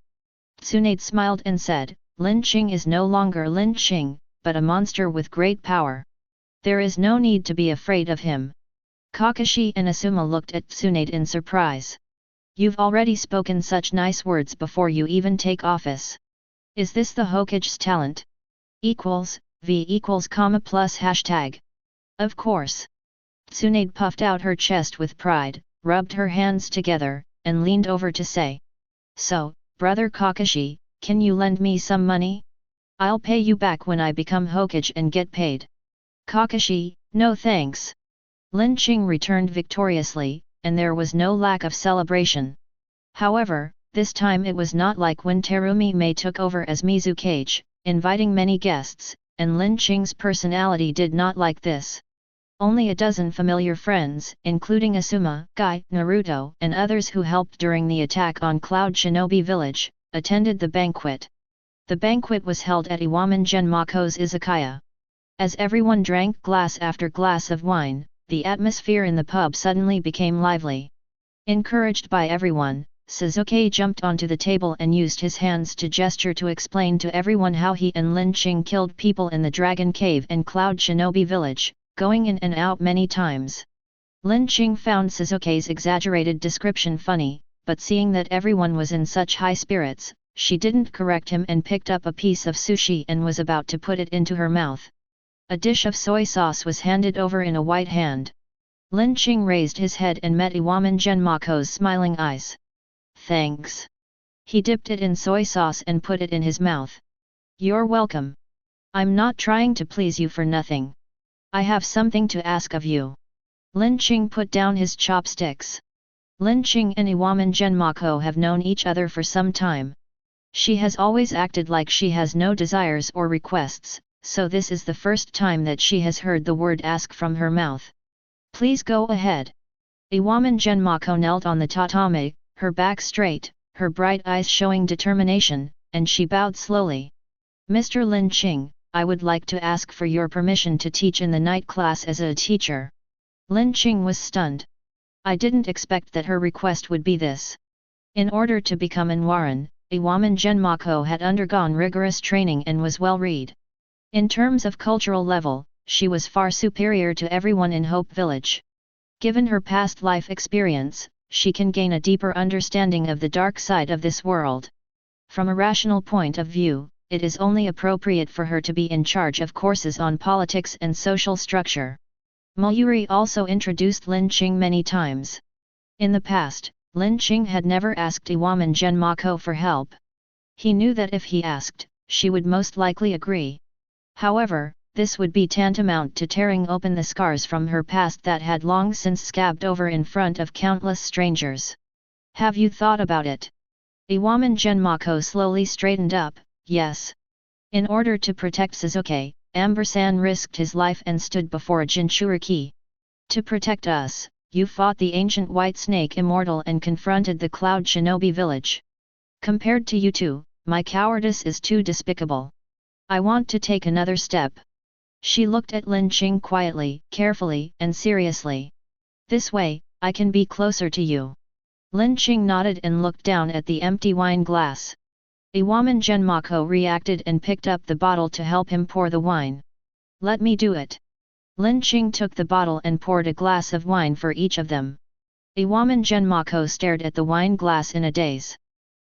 Tsunade smiled and said, Lin Qing is no longer Lin Qing, but a monster with great power. There is no need to be afraid of him. Kakashi and Asuma looked at Tsunade in surprise. You've already spoken such nice words before you even take office. Is this the Hokage's talent? V comma plus hashtag. Of course. Tsunade puffed out her chest with pride, rubbed her hands together, and leaned over to say. So, brother Kakashi, can you lend me some money? I'll pay you back when I become Hokage and get paid. Kakashi, no thanks. Lin Qing returned victoriously, and there was no lack of celebration. However, this time it was not like when Terumi Mei took over as Mizukage, inviting many guests, and Lin Qing's personality did not like this. Only a dozen familiar friends, including Asuma, Guy, Naruto, and others who helped during the attack on Cloud Shinobi Village, attended the banquet. The banquet was held at Iwaman Genmako's izakaya. As everyone drank glass after glass of wine, the atmosphere in the pub suddenly became lively. Encouraged by everyone, Sasuke jumped onto the table and used his hands to gesture to explain to everyone how he and Lin Qing killed people in the Dragon Cave and Cloud Shinobi Village, going in and out many times. Lin Qing found Sasuke's exaggerated description funny, but seeing that everyone was in such high spirits, she didn't correct him and picked up a piece of sushi and was about to put it into her mouth. A dish of soy sauce was handed over in a white hand. Lin Qing raised his head and met Iwaman Genmako's smiling eyes. "Thanks." He dipped it in soy sauce and put it in his mouth. "You're welcome. I'm not trying to please you for nothing. I have something to ask of you." Lin Qing put down his chopsticks. Lin Qing and Iwaman Genmako have known each other for some time. She has always acted like she has no desires or requests, so this is the first time that she has heard the word ask from her mouth. "Please go ahead." Iwaman Genmako knelt on the tatami, her back straight, her bright eyes showing determination, and she bowed slowly. "Mr. Lin Qing, I would like to ask for your permission to teach in the night class as a teacher." Lin Qing was stunned. I didn't expect that her request would be this. In order to become an Waran, Iwaman Genmako had undergone rigorous training and was well read. In terms of cultural level, she was far superior to everyone in Hope Village. Given her past life experience, she can gain a deeper understanding of the dark side of this world. From a rational point of view, it is only appropriate for her to be in charge of courses on politics and social structure. Mayuri also introduced Lin Qing many times. In the past, Lin Qing had never asked Iwaman Genmako for help. He knew that if he asked, she would most likely agree. However, this would be tantamount to tearing open the scars from her past that had long since scabbed over in front of countless strangers. "Have you thought about it?" Iwaman Genmako slowly straightened up. "Yes. In order to protect Sasuke, Amber-san risked his life and stood before a Jinchuriki. To protect us, you fought the ancient white snake immortal and confronted the cloud shinobi village. Compared to you two, my cowardice is too despicable. I want to take another step." She looked at Lin Qing quietly, carefully, and seriously. "This way, I can be closer to you." Lin Qing nodded and looked down at the empty wine glass. Iwaman Genmako reacted and picked up the bottle to help him pour the wine. "Let me do it." Lin Qing took the bottle and poured a glass of wine for each of them. Iwaman Genmako stared at the wine glass in a daze.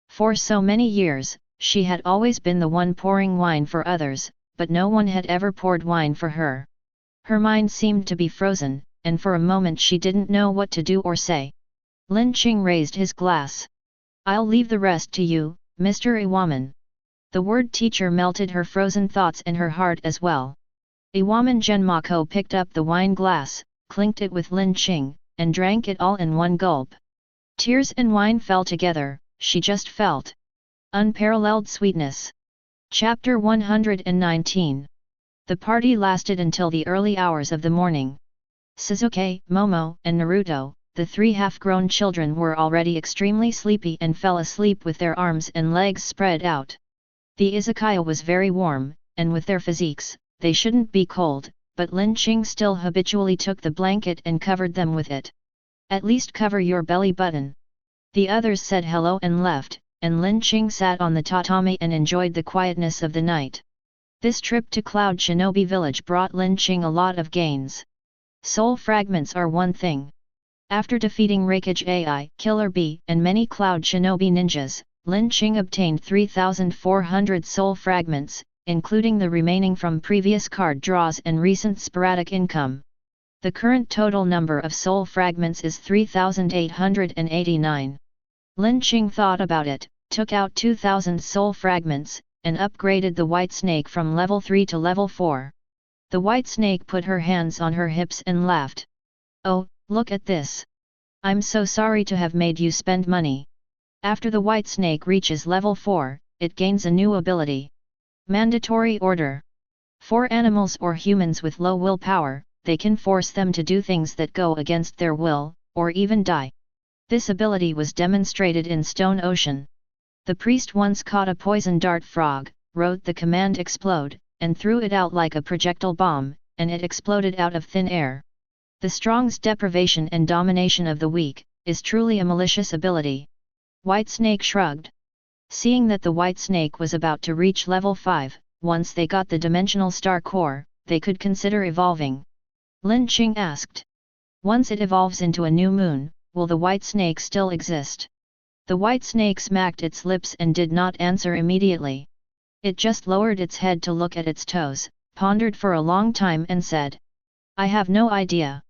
For so many years, she had always been the one pouring wine for others, but no one had ever poured wine for her. Her mind seemed to be frozen, and for a moment she didn't know what to do or say. Lin Qing raised his glass. "I'll leave the rest to you, Mr. Iwaman." The word teacher melted her frozen thoughts and her heart as well. Iwaman Genmako picked up the wine glass, clinked it with Lin Qing, and drank it all in one gulp. Tears and wine fell together, she just felt unparalleled sweetness. Chapter 119. The party lasted until the early hours of the morning. Sasuke, Momo, and Naruto, the three half-grown children, were already extremely sleepy and fell asleep with their arms and legs spread out. The izakaya was very warm, and with their physiques, they shouldn't be cold, but Lin Qing still habitually took the blanket and covered them with it. "At least cover your belly button." The others said hello and left, and Lin Qing sat on the tatami and enjoyed the quietness of the night. This trip to Cloud Shinobi Village brought Lin Qing a lot of gains. Soul fragments are one thing. After defeating Raikage AI, Killer Bee, and many Cloud Shinobi ninjas, Lin Qing obtained 3,400 soul fragments, including the remaining from previous card draws and recent sporadic income. The current total number of soul fragments is 3,889. Lin Qing thought about it, took out 2,000 soul fragments, and upgraded the white snake from level 3 to level 4. The white snake put her hands on her hips and laughed. "Oh, look at this. I'm so sorry to have made you spend money." After the white snake reaches level 4, it gains a new ability. Mandatory order. For animals or humans with low willpower, they can force them to do things that go against their will, or even die. This ability was demonstrated in Stone Ocean. The priest once caught a poison dart frog, wrote the command explode, and threw it out like a projectile bomb, and it exploded out of thin air. The strong's deprivation and domination of the weak is truly a malicious ability. White Snake shrugged. Seeing that the White Snake was about to reach level 5, once they got the Dimensional Star Core, they could consider evolving. Lin Qing asked. Once it evolves into a new moon, will the white snake still exist? The white snake smacked its lips and did not answer immediately. It just lowered its head to look at its toes, pondered for a long time and said, "I have no idea."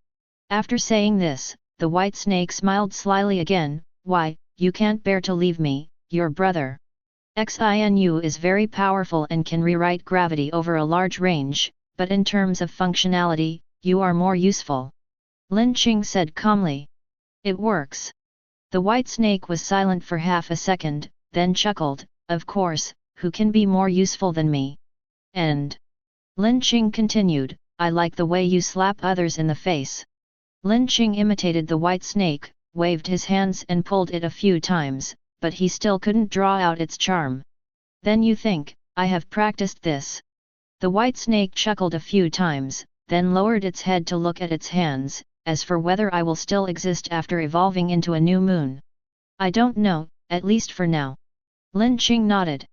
After saying this, the white snake smiled slyly again. "Why, you can't bear to leave me, your brother. Xinu is very powerful and can rewrite gravity over a large range, but in terms of functionality, you are more useful." Lin Qing said calmly. "It works." The white snake was silent for half a second, then chuckled, "Of course, who can be more useful than me?" And Lin Qing continued, "I like the way you slap others in the face." Lin Qing imitated the white snake, waved his hands and pulled it a few times, but he still couldn't draw out its charm. "Then you think, I have practiced this?" The white snake chuckled a few times, then lowered its head to look at its hands. "As for whether I will still exist after evolving into a new moon, I don't know, at least for now." Lin Qing nodded.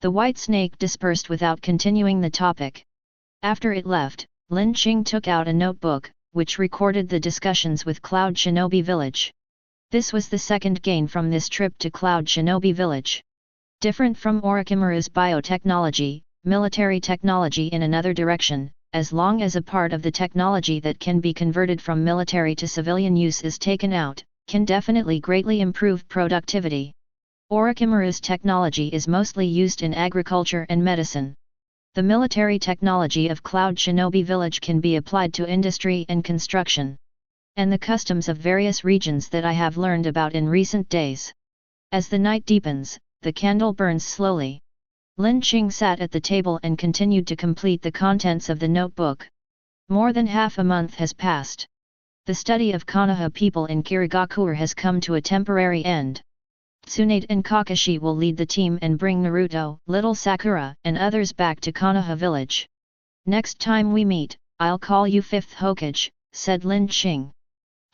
The white snake dispersed without continuing the topic. After it left, Lin Qing took out a notebook, which recorded the discussions with Cloud Shinobi Village. This was the second gain from this trip to Cloud Shinobi Village. Different from Orochimaru's biotechnology, military technology in another direction, as long as a part of the technology that can be converted from military to civilian use is taken out, can definitely greatly improve productivity. Orochimaru's technology is mostly used in agriculture and medicine. The military technology of Cloud Shinobi Village can be applied to industry and construction. And the customs of various regions that I have learned about in recent days. As the night deepens, the candle burns slowly. Lin Qing sat at the table and continued to complete the contents of the notebook. More than half a month has passed. The study of Konoha people in Kirigakure has come to a temporary end. Tsunade and Kakashi will lead the team and bring Naruto, little Sakura, and others back to Konoha Village. "Next time we meet, I'll call you Fifth Hokage," said Lin Qing.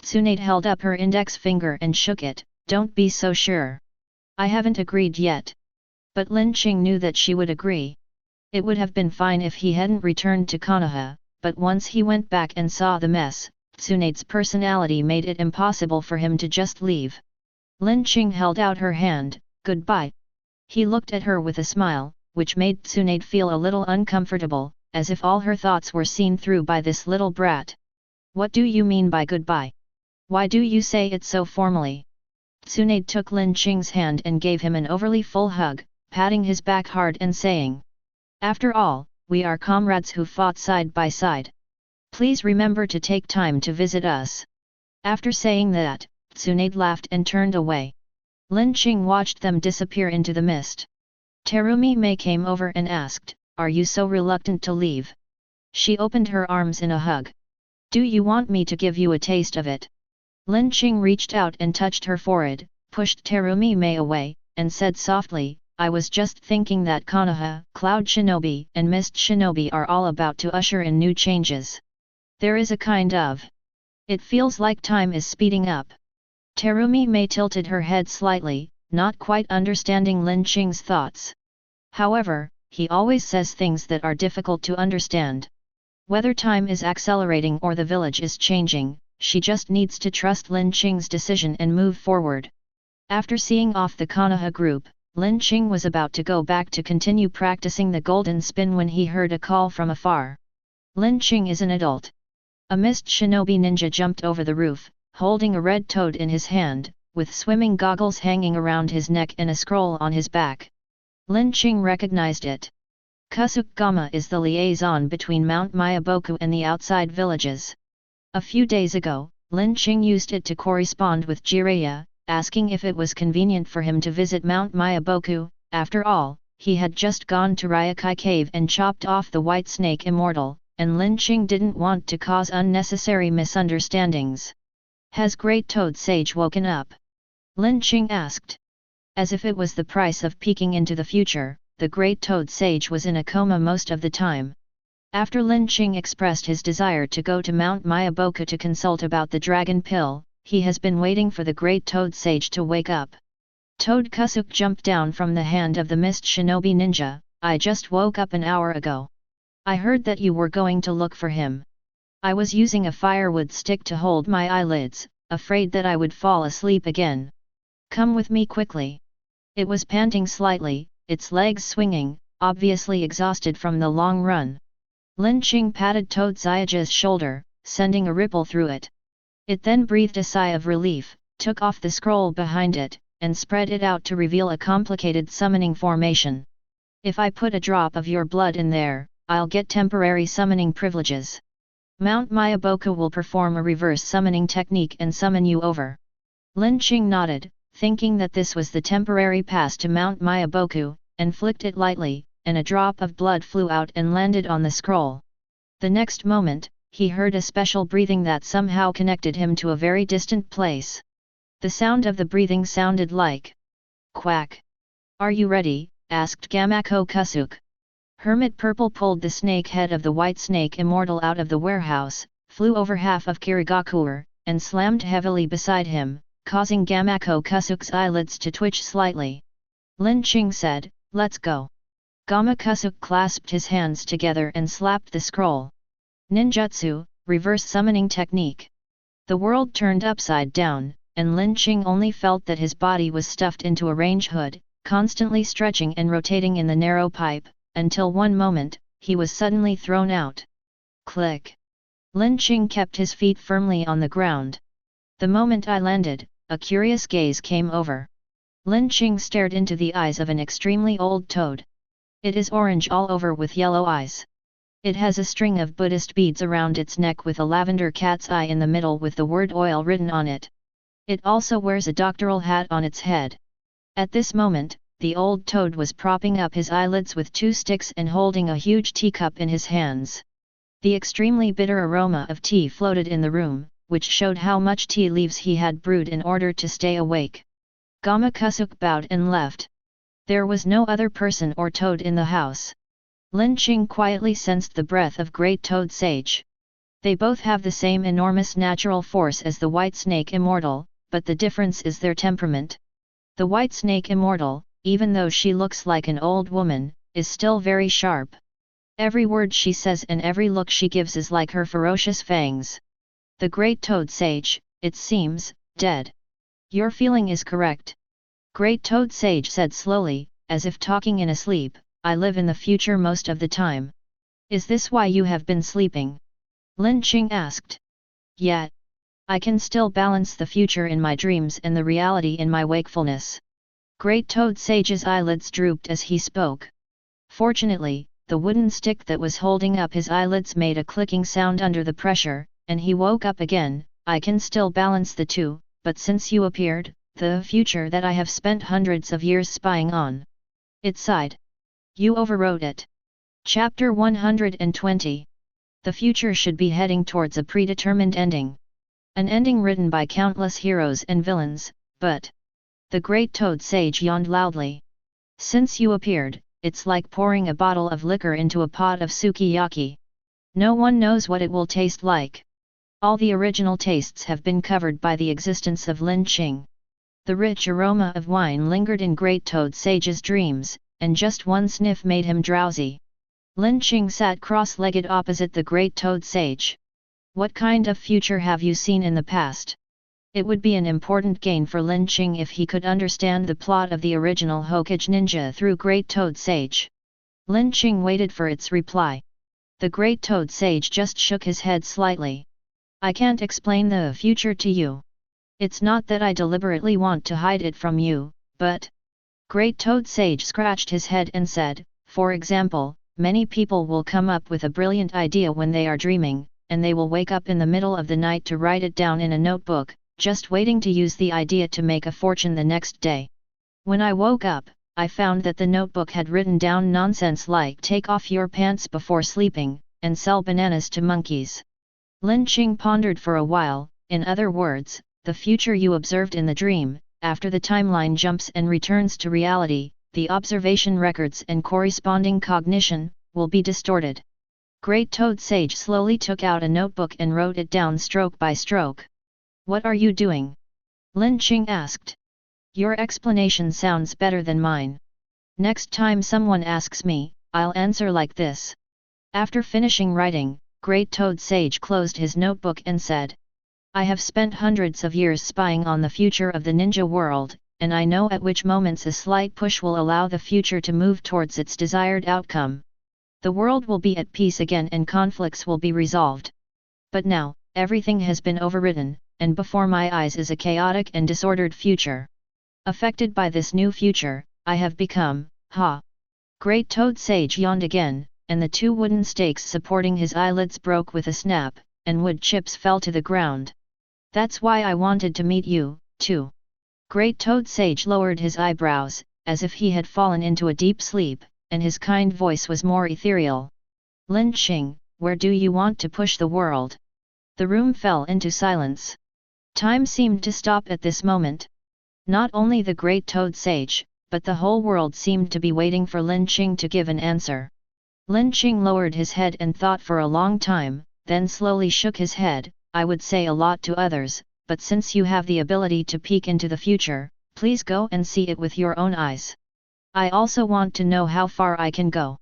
Tsunade held up her index finger and shook it. "Don't be so sure. I haven't agreed yet." But Lin Qing knew that she would agree. It would have been fine if he hadn't returned to Konoha, but once he went back and saw the mess, Tsunade's personality made it impossible for him to just leave. Lin Qing held out her hand. "Goodbye." He looked at her with a smile, which made Tsunade feel a little uncomfortable, as if all her thoughts were seen through by this little brat. "What do you mean by goodbye? Why do you say it so formally?" Tsunade took Lin Qing's hand and gave him an overly full hug, patting his back hard and saying, "After all, we are comrades who fought side by side. Please remember to take time to visit us." After saying that, Tsunade laughed and turned away. Lin Qing watched them disappear into the mist. Terumi Mei came over and asked, "Are you so reluctant to leave?" She opened her arms in a hug. "Do you want me to give you a taste of it?" Lin Qing reached out and touched her forehead, pushed Terumi Mei away, and said softly, "I was just thinking that Konoha, Cloud Shinobi, and Mist Shinobi are all about to usher in new changes. There is a kind of... It feels like time is speeding up." Terumi Mei tilted her head slightly, not quite understanding Lin Qing's thoughts. However, he always says things that are difficult to understand. Whether time is accelerating or the village is changing, she just needs to trust Lin Qing's decision and move forward. After seeing off the Konoha group, Lin Qing was about to go back to continue practicing the golden spin when he heard a call from afar. Lin Qing is an adult. A mist shinobi ninja jumped over the roof, holding a red toad in his hand, with swimming goggles hanging around his neck and a scroll on his back. Lin Qing recognized it. Kusukagama is the liaison between Mount Myaboku and the outside villages. A few days ago, Lin Qing used it to correspond with Jiraiya, asking if it was convenient for him to visit Mount Myaboku. After all, he had just gone to Ryokai Cave and chopped off the White Snake Immortal, and Lin Qing didn't want to cause unnecessary misunderstandings. "Has Great Toad Sage woken up?" Lin Qing asked. As if it was the price of peeking into the future, the Great Toad Sage was in a coma most of the time. After Lin Qing expressed his desire to go to Mount Myaboku to consult about the Dragon Pill, he has been waiting for the Great Toad Sage to wake up. Toad Kusuk jumped down from the hand of the Mist Shinobi Ninja. "I just woke up an hour ago. I heard that you were going to look for him." I was using a firewood stick to hold my eyelids, afraid that I would fall asleep again. Come with me quickly. It was panting slightly, its legs swinging, obviously exhausted from the long run. Linqing patted Todzaya's shoulder, sending a ripple through it. It then breathed a sigh of relief, took off the scroll behind it, and spread it out to reveal a complicated summoning formation. If I put a drop of your blood in there, I'll get temporary summoning privileges. Mount Myaboku will perform a reverse summoning technique and summon you over. Linqing nodded, thinking that this was the temporary pass to Mount Myaboku, and flicked it lightly, and a drop of blood flew out and landed on the scroll. The next moment, he heard a special breathing that somehow connected him to a very distant place. The sound of the breathing sounded like quack. Are you ready? Asked Gamako Kusuk. Hermit Purple pulled the snake head of the white snake immortal out of the warehouse, flew over half of Kirigakuer, and slammed heavily beside him, causing Gamako Kusuk's eyelids to twitch slightly. Linqing said, "Let's go." Gamakusuk clasped his hands together and slapped the scroll. Ninjutsu, reverse summoning technique. The world turned upside down, and Linqing only felt that his body was stuffed into a range hood, constantly stretching and rotating in the narrow pipe, until one moment, he was suddenly thrown out. Click! Linqing kept his feet firmly on the ground. The moment I landed, a curious gaze came over. Linqing stared into the eyes of an extremely old toad. It is orange all over with yellow eyes. It has a string of Buddhist beads around its neck with a lavender cat's eye in the middle with the word oil written on it. It also wears a doctoral hat on its head. At this moment, the old toad was propping up his eyelids with two sticks and holding a huge teacup in his hands. The extremely bitter aroma of tea floated in the room, which showed how much tea leaves he had brewed in order to stay awake. Gamakusuk bowed and left. There was no other person or toad in the house. Linqing quietly sensed the breath of Great Toad Sage. They both have the same enormous natural force as the White Snake Immortal, but the difference is their temperament. The White Snake Immortal, even though she looks like an old woman, is still very sharp. Every word she says and every look she gives is like her ferocious fangs. The Great Toad Sage, it seems, dead. Your feeling is correct. Great Toad Sage said slowly, as if talking in a sleep, I live in the future most of the time. Is this why you have been sleeping? Linqing asked. Yet. I can still balance the future in my dreams and the reality in my wakefulness. Great Toad Sage's eyelids drooped as he spoke. Fortunately, the wooden stick that was holding up his eyelids made a clicking sound under the pressure, and he woke up again. I can still balance the two, but since you appeared, the future that I have spent hundreds of years spying on. It sighed. You overwrote it. Chapter 120. The future should be heading towards a predetermined ending. An ending written by countless heroes and villains, but... The Great Toad Sage yawned loudly. Since you appeared, it's like pouring a bottle of liquor into a pot of sukiyaki. No one knows what it will taste like. All the original tastes have been covered by the existence of Lin Qing. The rich aroma of wine lingered in Great Toad Sage's dreams, and just one sniff made him drowsy. Lin Qing sat cross-legged opposite the Great Toad Sage. What kind of future have you seen in the past? It would be an important gain for Lin Qing if he could understand the plot of the original Hokage ninja through Great Toad Sage. Lin Qing waited for its reply. The Great Toad Sage just shook his head slightly. I can't explain the future to you. It's not that I deliberately want to hide it from you, but... Great Toad Sage scratched his head and said, for example, many people will come up with a brilliant idea when they are dreaming, and they will wake up in the middle of the night to write it down in a notebook, just waiting to use the idea to make a fortune the next day. When I woke up, I found that the notebook had written down nonsense like take off your pants before sleeping, and sell bananas to monkeys. Lin Qing pondered for a while. In other words, the future you observed in the dream, after the timeline jumps and returns to reality, the observation records and corresponding cognition, will be distorted. Great Toad Sage slowly took out a notebook and wrote it down stroke by stroke. What are you doing? Lin Qing asked. Your explanation sounds better than mine. Next time someone asks me, I'll answer like this. After finishing writing, Great Toad Sage closed his notebook and said, I have spent hundreds of years spying on the future of the ninja world, and I know at which moments a slight push will allow the future to move towards its desired outcome. The world will be at peace again and conflicts will be resolved. But now, everything has been overridden, and before my eyes is a chaotic and disordered future. Affected by this new future, I have become, Great Toad Sage yawned again, and the two wooden stakes supporting his eyelids broke with a snap, and wood chips fell to the ground. That's why I wanted to meet you, too. Great Toad Sage lowered his eyebrows, as if he had fallen into a deep sleep, and his kind voice was more ethereal. Lin Qing, where do you want to push the world? The room fell into silence. Time seemed to stop at this moment. Not only the Great Toad Sage, but the whole world seemed to be waiting for Lin Qing to give an answer. Lin Qing lowered his head and thought for a long time, then slowly shook his head. I would say a lot to others, but since you have the ability to peek into the future, please go and see it with your own eyes. I also want to know how far I can go.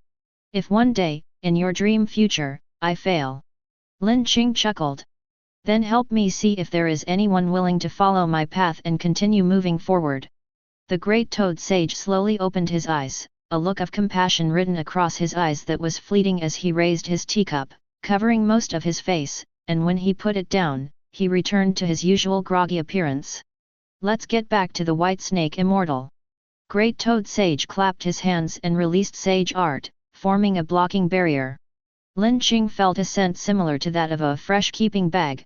If one day, in your dream future, I fail. Lin Qing chuckled. Then help me see if there is anyone willing to follow my path and continue moving forward. The Great Toad Sage slowly opened his eyes, a look of compassion written across his eyes that was fleeting as he raised his teacup, covering most of his face, and when he put it down, he returned to his usual groggy appearance. Let's get back to the White Snake Immortal. Great Toad Sage clapped his hands and released Sage Art, forming a blocking barrier. Lin Qing felt a scent similar to that of a fresh keeping bag.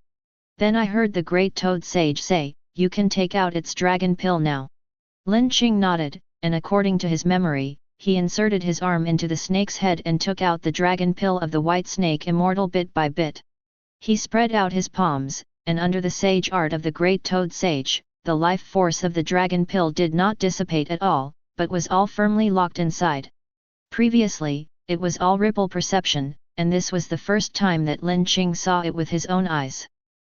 Then I heard the Great Toad Sage say, you can take out its dragon pill now. Lin Qing nodded, and according to his memory, he inserted his arm into the snake's head and took out the dragon pill of the White Snake Immortal bit by bit. He spread out his palms, and under the Sage Art of the Great Toad Sage, the life force of the dragon pill did not dissipate at all, but was all firmly locked inside. Previously, it was all ripple perception, and this was the first time that Lin Qing saw it with his own eyes.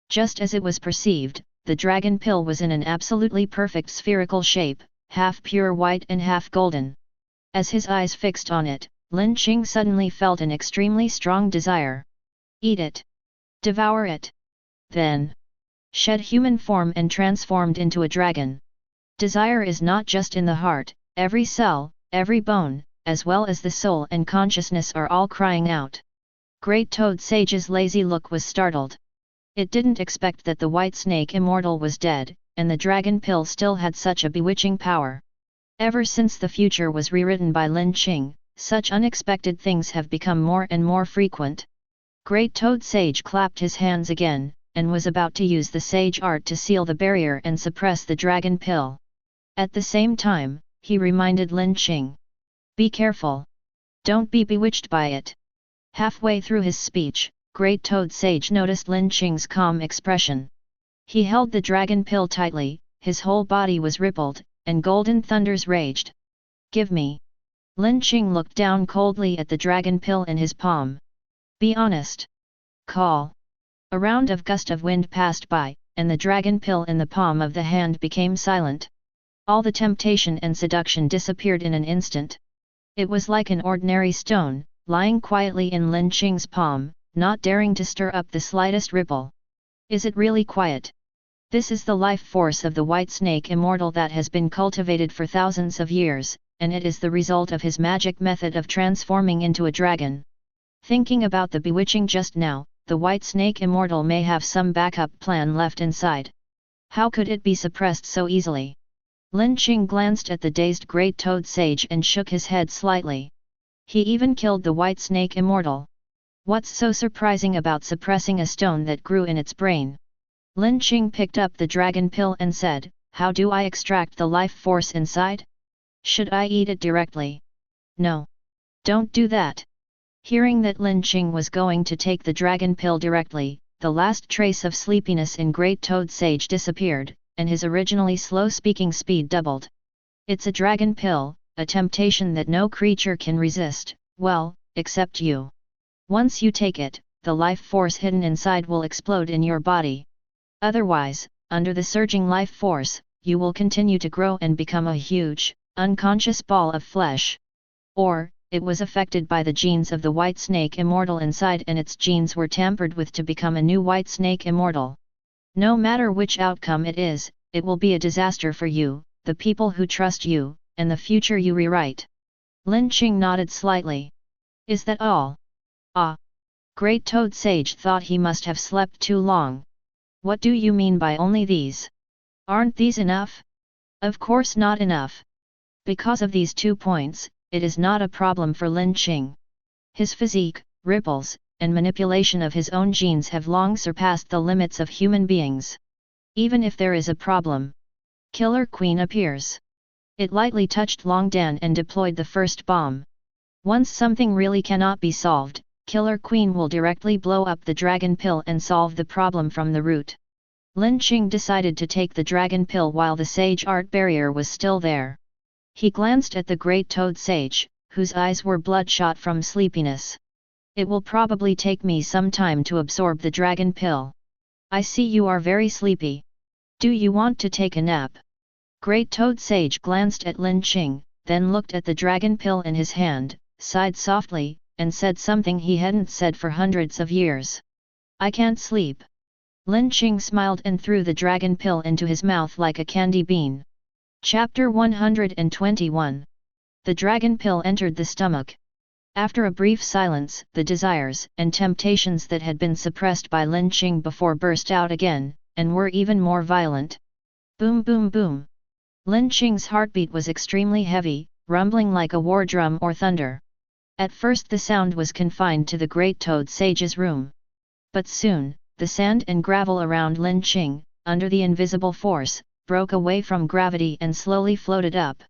Just as it was perceived, the dragon pill was in an absolutely perfect spherical shape, half pure white and half golden. As his eyes fixed on it, Lin Qing suddenly felt an extremely strong desire. Eat it. Devour it. Then shed human form and transformed into a dragon. Desire is not just in the heart, every cell, every bone, as well as the soul and consciousness are all crying out. Great Toad Sage's lazy look was startled. It didn't expect that the White Snake Immortal was dead, and the dragon pill still had such a bewitching power. Ever since the future was rewritten by Lin Qing, such unexpected things have become more and more frequent. Great Toad Sage clapped his hands again, and was about to use the Sage Art to seal the barrier and suppress the dragon pill. At the same time, he reminded Lin Qing. Be careful. Don't be bewitched by it. Halfway through his speech, Great Toad Sage noticed Lin Qing's calm expression. He held the dragon pill tightly, his whole body was rippled, and golden thunders raged. Give me. Lin Qing looked down coldly at the dragon pill in his palm. Be honest. Call. A round of gust of wind passed by, and the dragon pill in the palm of the hand became silent. All the temptation and seduction disappeared in an instant. It was like an ordinary stone, lying quietly in Lin Qing's palm, not daring to stir up the slightest ripple. Is it really quiet? This is the life force of the White Snake Immortal that has been cultivated for thousands of years, and it is the result of his magic method of transforming into a dragon. Thinking about the bewitching just now, the White Snake Immortal may have some backup plan left inside. How could it be suppressed so easily? Lin Qing glanced at the dazed Great Toad Sage and shook his head slightly. He even killed the White Snake Immortal. What's so surprising about suppressing a stone that grew in its brain? Lin Qing picked up the dragon pill and said, how do I extract the life force inside? Should I eat it directly? No. Don't do that. Hearing that Lin Qing was going to take the dragon pill directly, the last trace of sleepiness in Great Toad Sage disappeared, and his originally slow-speaking speed doubled. It's a dragon pill, a temptation that no creature can resist, well, except you. Once you take it, the life force hidden inside will explode in your body. Otherwise, under the surging life force, you will continue to grow and become a huge, unconscious ball of flesh. Or, it was affected by the genes of the White Snake Immortal inside, and its genes were tampered with to become a new White Snake Immortal. No matter which outcome it is, it will be a disaster for you, the people who trust you, and the future you rewrite. Lin Qing nodded slightly. Is that all? Ah! Great Toad Sage thought he must have slept too long. What do you mean by only these? Aren't these enough? Of course not enough. Because of these 2 points, it is not a problem for Lin Qing. His physique, ripples, and manipulation of his own genes have long surpassed the limits of human beings. Even if there is a problem, Killer Queen appears. It lightly touched Long Dan and deployed the first bomb. Once something really cannot be solved, Killer Queen will directly blow up the dragon pill and solve the problem from the root. Lin Qing decided to take the dragon pill while the sage art barrier was still there. He glanced at the Great Toad Sage, whose eyes were bloodshot from sleepiness. It will probably take me some time to absorb the dragon pill. I see you are very sleepy. Do you want to take a nap? Great Toad Sage glanced at Lin Qing, then looked at the dragon pill in his hand, sighed softly, and said something he hadn't said for hundreds of years. I can't sleep. Lin Qing smiled and threw the dragon pill into his mouth like a candy bean. Chapter 121. The dragon pill entered the stomach. After a brief silence, the desires and temptations that had been suppressed by Lin Qing before burst out again, and were even more violent. Boom boom boom. Lin Qing's heartbeat was extremely heavy, rumbling like a war drum or thunder. At first the sound was confined to the Great Toad Sage's room. But soon, the sand and gravel around Lin Qing, under the invisible force, broke away from gravity and slowly floated up.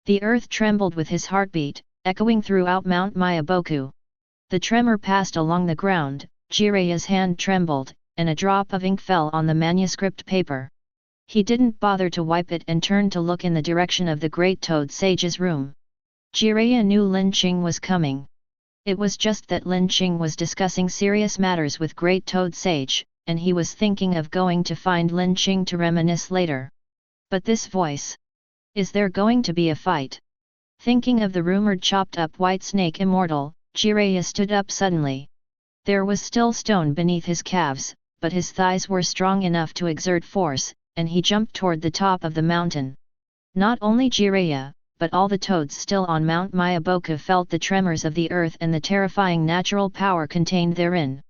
The earth trembled with his heartbeat, echoing throughout Mount Mayaboku. The tremor passed along the ground, Jiraya's hand trembled, and a drop of ink fell on the manuscript paper. He didn't bother to wipe it and turned to look in the direction of the Great Toad Sage's room. Jiraiya knew Lin Qing was coming. It was just that Lin Qing was discussing serious matters with Great Toad Sage, and he was thinking of going to find Lin Qing to reminisce later. But this voice. Is there going to be a fight? Thinking of the rumored chopped-up White Snake Immortal, Jiraiya stood up suddenly. There was still stone beneath his calves, but his thighs were strong enough to exert force, and he jumped toward the top of the mountain. Not only Jiraiya, but all the toads still on Mount Mayaboku felt the tremors of the earth and the terrifying natural power contained therein.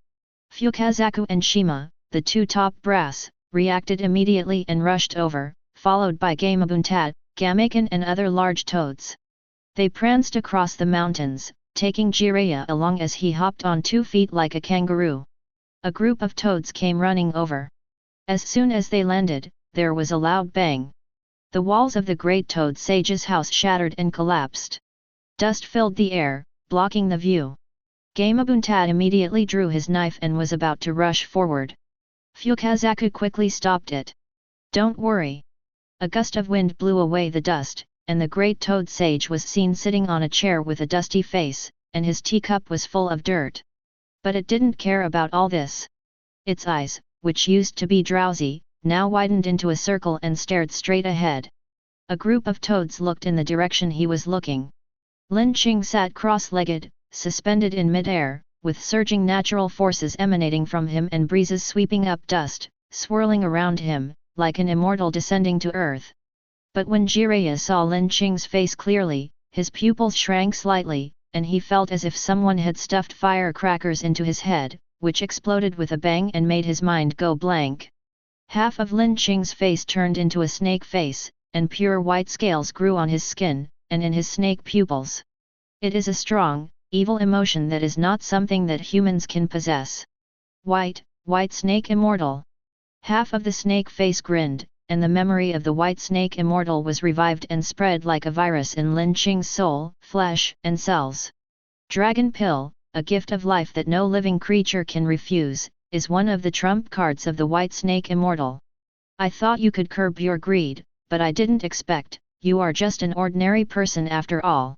Fukazaku and Shima, the 2 top brass, reacted immediately and rushed over, followed by Gamabuntat, Gamaken and other large toads. They pranced across the mountains, taking Jiraiya along as he hopped on 2 feet like a kangaroo. A group of toads came running over. As soon as they landed, there was a loud bang. The walls of the Great Toad Sage's house shattered and collapsed. Dust filled the air, blocking the view. Gamabuntat immediately drew his knife and was about to rush forward. Fukazaku quickly stopped it. Don't worry. A gust of wind blew away the dust, and the Great Toad Sage was seen sitting on a chair with a dusty face, and his teacup was full of dirt. But it didn't care about all this. Its eyes, which used to be drowsy, now widened into a circle and stared straight ahead. A group of toads looked in the direction he was looking. Lin Qing sat cross-legged, suspended in mid-air, with surging natural forces emanating from him and breezes sweeping up dust, swirling around him, like an immortal descending to earth. But when Jiraiya saw Lin Qing's face clearly, his pupils shrank slightly, and he felt as if someone had stuffed firecrackers into his head, which exploded with a bang and made his mind go blank. Half of Lin Qing's face turned into a snake face, and pure white scales grew on his skin, and in his snake pupils. It is a strong, evil emotion that is not something that humans can possess. White Snake Immortal. Half of the snake face grinned, and the memory of the White Snake Immortal was revived and spread like a virus in Lin Qing's soul, flesh, and cells. Dragon Pill, a gift of life that no living creature can refuse, is one of the trump cards of the White Snake Immortal. I thought you could curb your greed, but I didn't expect, you are just an ordinary person after all.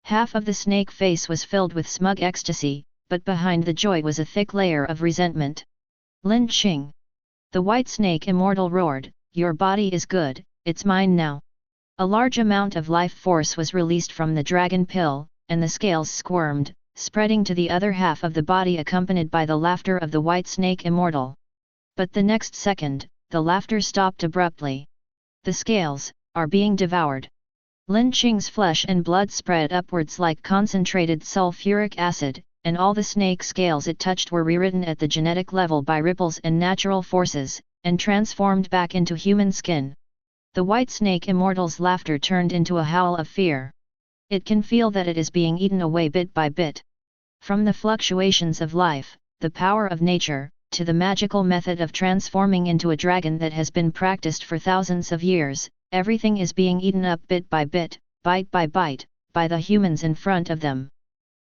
Half of the snake face was filled with smug ecstasy, but behind the joy was a thick layer of resentment. Lin Qing. The White Snake Immortal roared, your body is good, it's mine now. A large amount of life force was released from the dragon pill, and the scales squirmed, spreading to the other half of the body accompanied by the laughter of the white snake immortal. But the next second, the laughter stopped abruptly. The scales are being devoured. Lin Qing's flesh and blood spread upwards like concentrated sulfuric acid, and all the snake scales it touched were rewritten at the genetic level by ripples and natural forces, and transformed back into human skin. The white snake immortal's laughter turned into a howl of fear. It can feel that it is being eaten away bit by bit. From the fluctuations of life, the power of nature, to the magical method of transforming into a dragon that has been practiced for thousands of years, everything is being eaten up bit by bit, bite by bite, by the humans in front of them.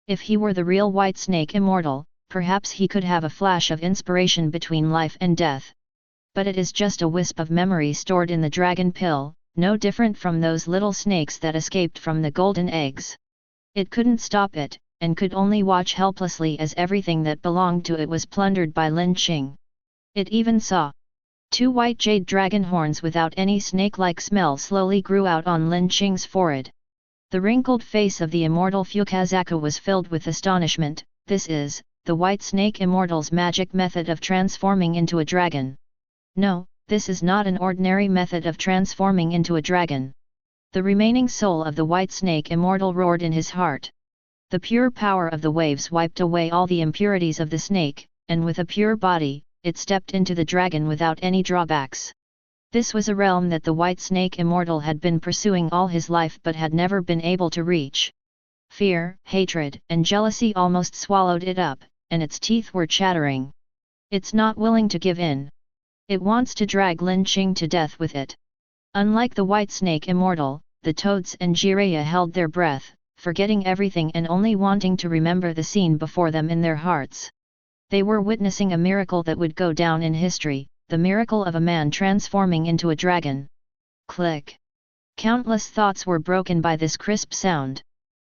If he were the real white snake immortal, perhaps he could have a flash of inspiration between life and death. But it is just a wisp of memory stored in the dragon pill, no different from those little snakes that escaped from the golden eggs. It couldn't stop it, and could only watch helplessly as everything that belonged to it was plundered by Lin Qing. It even saw 2 white jade dragon horns without any snake-like smell slowly grew out on Lin Qing's forehead. The wrinkled face of the immortal Fukazaku was filled with astonishment. This is the white snake immortal's magic method of transforming into a dragon. No, this is not an ordinary method of transforming into a dragon. The remaining soul of the white snake immortal roared in his heart. The pure power of the waves wiped away all the impurities of the snake, and with a pure body, it stepped into the dragon without any drawbacks. This was a realm that the white snake immortal had been pursuing all his life but had never been able to reach. Fear, hatred, and jealousy almost swallowed it up, and its teeth were chattering. It's not willing to give in. It wants to drag Lin Qing to death with it. Unlike the white snake immortal, the toads and Jiraiya held their breath, forgetting everything and only wanting to remember the scene before them in their hearts. They were witnessing a miracle that would go down in history, the miracle of a man transforming into a dragon. Click! Countless thoughts were broken by this crisp sound.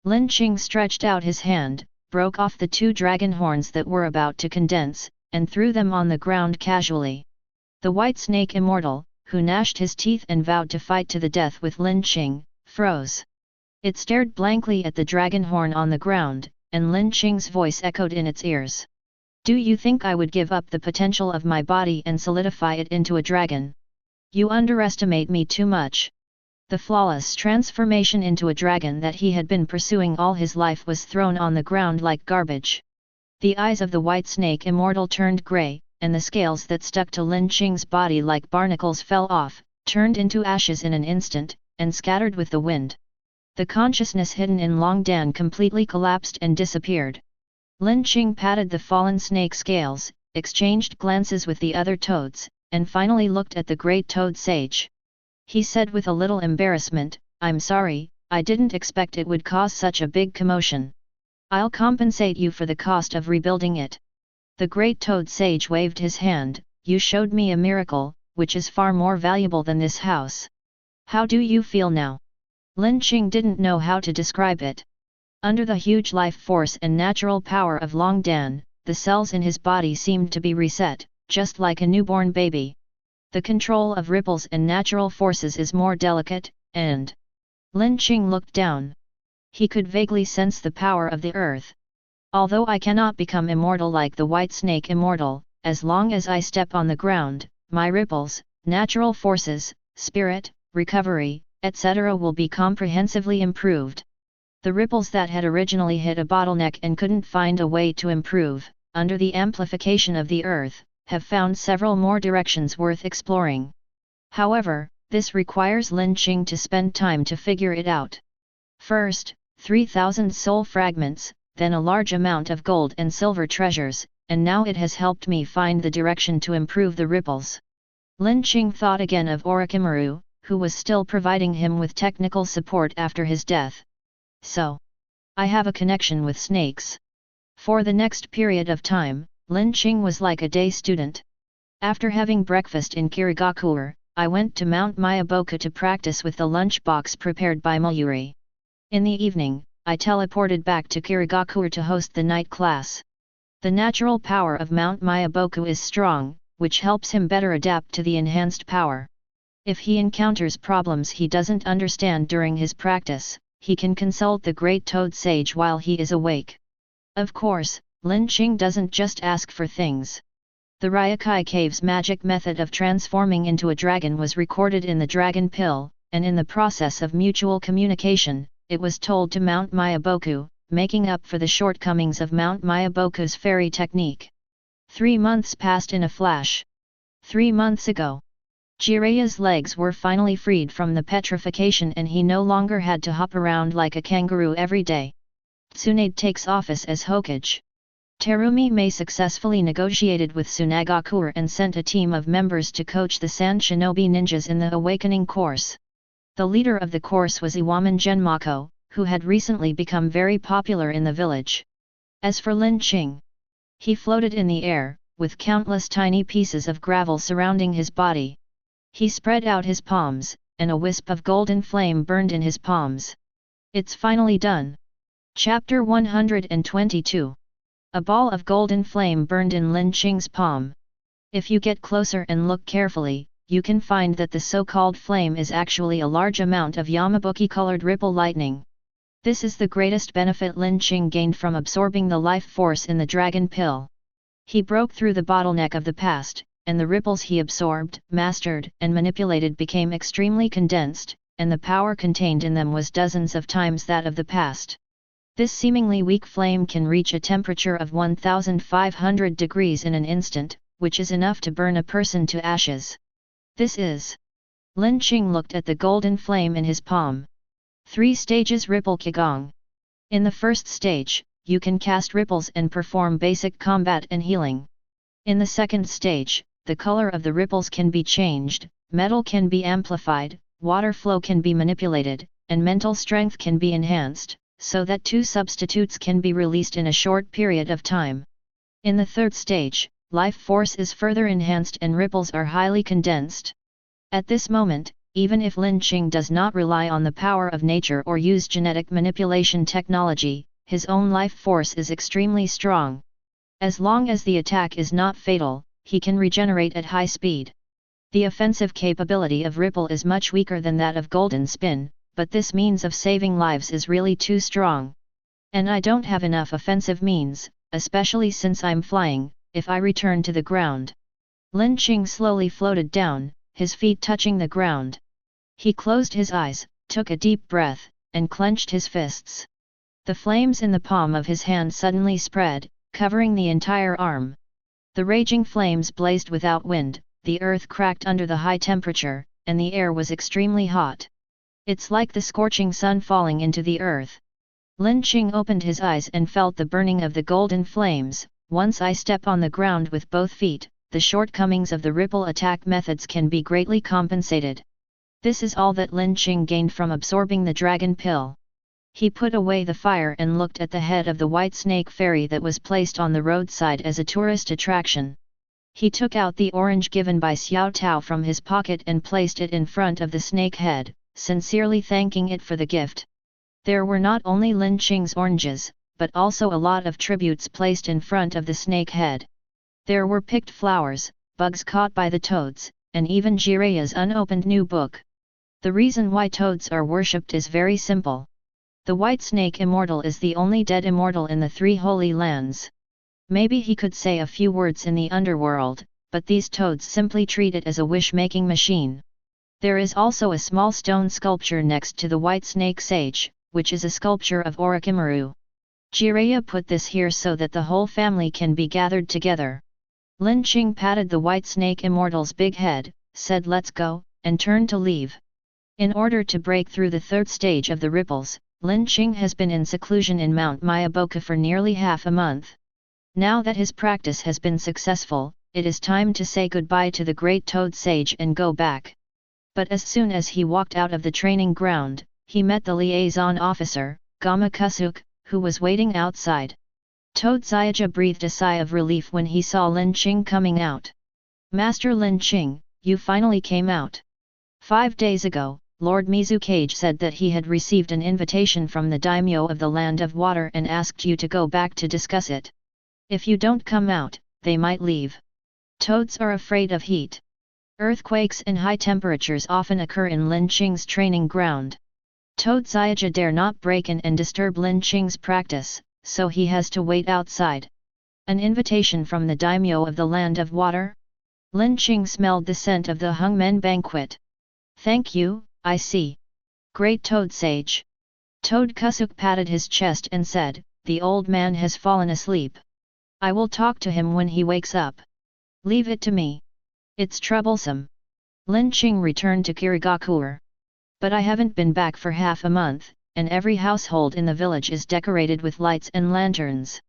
Lin Qing stretched out his hand, broke off the 2 dragon horns that were about to condense, and threw them on the ground casually. The white snake immortal, who gnashed his teeth and vowed to fight to the death with Lin Qing, froze. It stared blankly at the dragon horn on the ground, and Lin Qing's voice echoed in its ears. Do you think I would give up the potential of my body and solidify it into a dragon? You underestimate me too much. The flawless transformation into a dragon that he had been pursuing all his life was thrown on the ground like garbage. The eyes of the white snake immortal turned grey, and the scales that stuck to Lin Qing's body like barnacles fell off, turned into ashes in an instant, and scattered with the wind. The consciousness hidden in Long Dan completely collapsed and disappeared. Lin Qing patted the fallen snake scales, exchanged glances with the other toads, and finally looked at the great toad sage. He said with a little embarrassment, "I'm sorry, I didn't expect it would cause such a big commotion. I'll compensate you for the cost of rebuilding it." The great toad sage waved his hand. "You showed me a miracle, which is far more valuable than this house. How do you feel now?" Lin Qing didn't know how to describe it. Under the huge life force and natural power of Long Dan, the cells in his body seemed to be reset, just like a newborn baby. The control of ripples and natural forces is more delicate, and Lin Qing looked down. He could vaguely sense the power of the earth. Although I cannot become immortal like the white snake immortal, as long as I step on the ground, my ripples, natural forces, spirit, recovery, etc. will be comprehensively improved. The ripples that had originally hit a bottleneck and couldn't find a way to improve, under the amplification of the earth, have found several more directions worth exploring. However, this requires Lin Qing to spend time to figure it out. First, 3,000 soul fragments, then a large amount of gold and silver treasures, and now it has helped me find the direction to improve the ripples. Lin Qing thought again of Orochimaru, who was still providing him with technical support after his death. So, I have a connection with snakes. For the next period of time, Lin Qing was like a day student. After having breakfast in Kirigakure, I went to Mount Myaboku to practice with the lunchbox prepared by Mayuri. In the evening, I teleported back to Kirigakure to host the night class. The natural power of Mount Myaboku is strong, which helps him better adapt to the enhanced power. If he encounters problems he doesn't understand during his practice, he can consult the Great Toad Sage while he is awake. Of course, Lin Qing doesn't just ask for things. The Ryokai Cave's magic method of transforming into a dragon was recorded in the Dragon Pill, and in the process of mutual communication, it was told to Mount Mayaboku, making up for the shortcomings of Mount Mayaboku's fairy technique. 3 months passed in a flash. 3 months ago, Jiraya's legs were finally freed from the petrification and he no longer had to hop around like a kangaroo every day. Tsunade takes office as Hokage. Terumi Mei successfully negotiated with Tsunagakure and sent a team of members to coach the Sand Shinobi ninjas in the Awakening course. The leader of the course was Iwaman Genmako, who had recently become very popular in the village. As for Lin Qing, he floated in the air, with countless tiny pieces of gravel surrounding his body. He spread out his palms, and a wisp of golden flame burned in his palms. It's finally done. Chapter 122. A ball of golden flame burned in Lin Qing's palm. If you get closer and look carefully, you can find that the so-called flame is actually a large amount of Yamabuki-colored ripple lightning. This is the greatest benefit Lin Qing gained from absorbing the life force in the Dragon Pill. He broke through the bottleneck of the past, and the ripples he absorbed, mastered, and manipulated became extremely condensed, and the power contained in them was dozens of times that of the past. This seemingly weak flame can reach a temperature of 1500 degrees in an instant, which is enough to burn a person to ashes. This is. Lin Qing looked at the golden flame in his palm. 3 stages Ripple Qigong. In the first stage, you can cast ripples and perform basic combat and healing. In the second stage, the color of the ripples can be changed, metal can be amplified, water flow can be manipulated, and mental strength can be enhanced, so that 2 substitutes can be released in a short period of time. In the third stage, life force is further enhanced and ripples are highly condensed. At this moment, even if Lin Qing does not rely on the power of nature or use genetic manipulation technology, his own life force is extremely strong. As long as the attack is not fatal, he can regenerate at high speed. The offensive capability of Ripple is much weaker than that of Golden Spin, but this means of saving lives is really too strong. And I don't have enough offensive means, especially since I'm flying, if I return to the ground. Lin Qing slowly floated down, his feet touching the ground. He closed his eyes, took a deep breath, and clenched his fists. The flames in the palm of his hand suddenly spread, covering the entire arm. The raging flames blazed without wind, the earth cracked under the high temperature, and the air was extremely hot. It's like the scorching sun falling into the earth. Lin Qing opened his eyes and felt the burning of the golden flames. Once I step on the ground with both feet, the shortcomings of the ripple attack methods can be greatly compensated. This is all that Lin Qing gained from absorbing the Dragon Pill. He put away the fire and looked at the head of the white snake fairy that was placed on the roadside as a tourist attraction. He took out the orange given by Xiao Tao from his pocket and placed it in front of the snake head, sincerely thanking it for the gift. There were not only Lin Qing's oranges, but also a lot of tributes placed in front of the snake head. There were picked flowers, bugs caught by the toads, and even Jiraya's unopened new book. The reason why toads are worshipped is very simple. The white snake immortal is the only dead immortal in the 3 holy lands. Maybe he could say a few words in the underworld, but these toads simply treat it as a wish-making machine. There is also a small stone sculpture next to the white snake sage, which is a sculpture of Orochimaru. Jiraiya put this here so that the whole family can be gathered together. Lin Qing patted the white snake immortal's big head, said let's go, and turned to leave. In order to break through the third stage of the ripples, Lin Qing has been in seclusion in Mount Mayaboku for nearly half a month. Now that his practice has been successful, it is time to say goodbye to the great toad sage and go back. But as soon as he walked out of the training ground, he met the liaison officer, Gama Kusuk, who was waiting outside. Toad Zyuja breathed a sigh of relief when he saw Lin Qing coming out. Master Lin Qing, you finally came out. 5 days ago, Lord Mizukage said that he had received an invitation from the daimyo of the Land of Water and asked you to go back to discuss it. If you don't come out, they might leave. Toads are afraid of heat. Earthquakes and high temperatures often occur in Lin Qing's training ground. Todzaija dare not break in and disturb Lin Qing's practice, so he has to wait outside. An invitation from the daimyo of the land of water? Lin Qing smelled the scent of the hungmen banquet. Thank you, I see. Great Toad Sage. Toad Kusuk patted his chest and said, the old man has fallen asleep. I will talk to him when he wakes up. Leave it to me. It's troublesome. Lin Qing returned to Kirigakure. But I haven't been back for half a month, and every household in the village is decorated with lights and lanterns.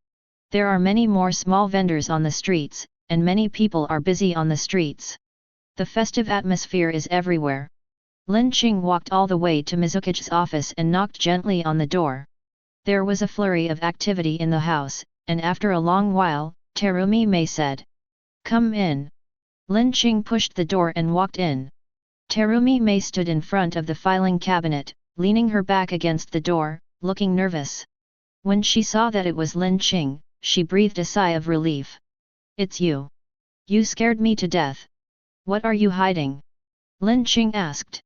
There are many more small vendors on the streets, and many people are busy on the streets. The festive atmosphere is everywhere. Lin Qing walked all the way to Mizuki's office and knocked gently on the door. There was a flurry of activity in the house, and after a long while, Terumi Mei said, "Come in." Lin Qing pushed the door and walked in. Terumi Mei stood in front of the filing cabinet, leaning her back against the door, looking nervous. When she saw that it was Lin Qing, she breathed a sigh of relief. "It's you. You scared me to death. What are you hiding?" Lin Qing asked.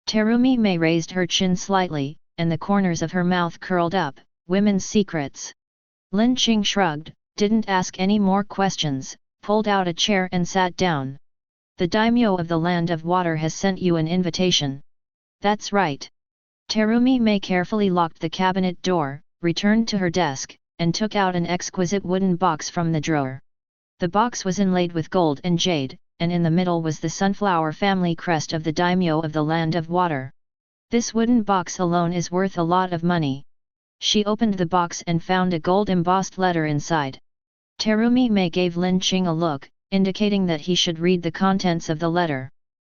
Terumi Mei raised her chin slightly, and the corners of her mouth curled up. Women's secrets. Lin Qing shrugged, didn't ask any more questions, pulled out a chair and sat down. "The daimyo of the land of water has sent you an invitation." "That's right." Terumi Mei carefully locked the cabinet door, returned to her desk, and took out an exquisite wooden box from the drawer. The box was inlaid with gold and jade, and in the middle was the sunflower family crest of the daimyo of the land of water. This wooden box alone is worth a lot of money. She opened the box and found a gold-embossed letter inside. Terumi Mei gave Lin Qing a look, indicating that he should read the contents of the letter.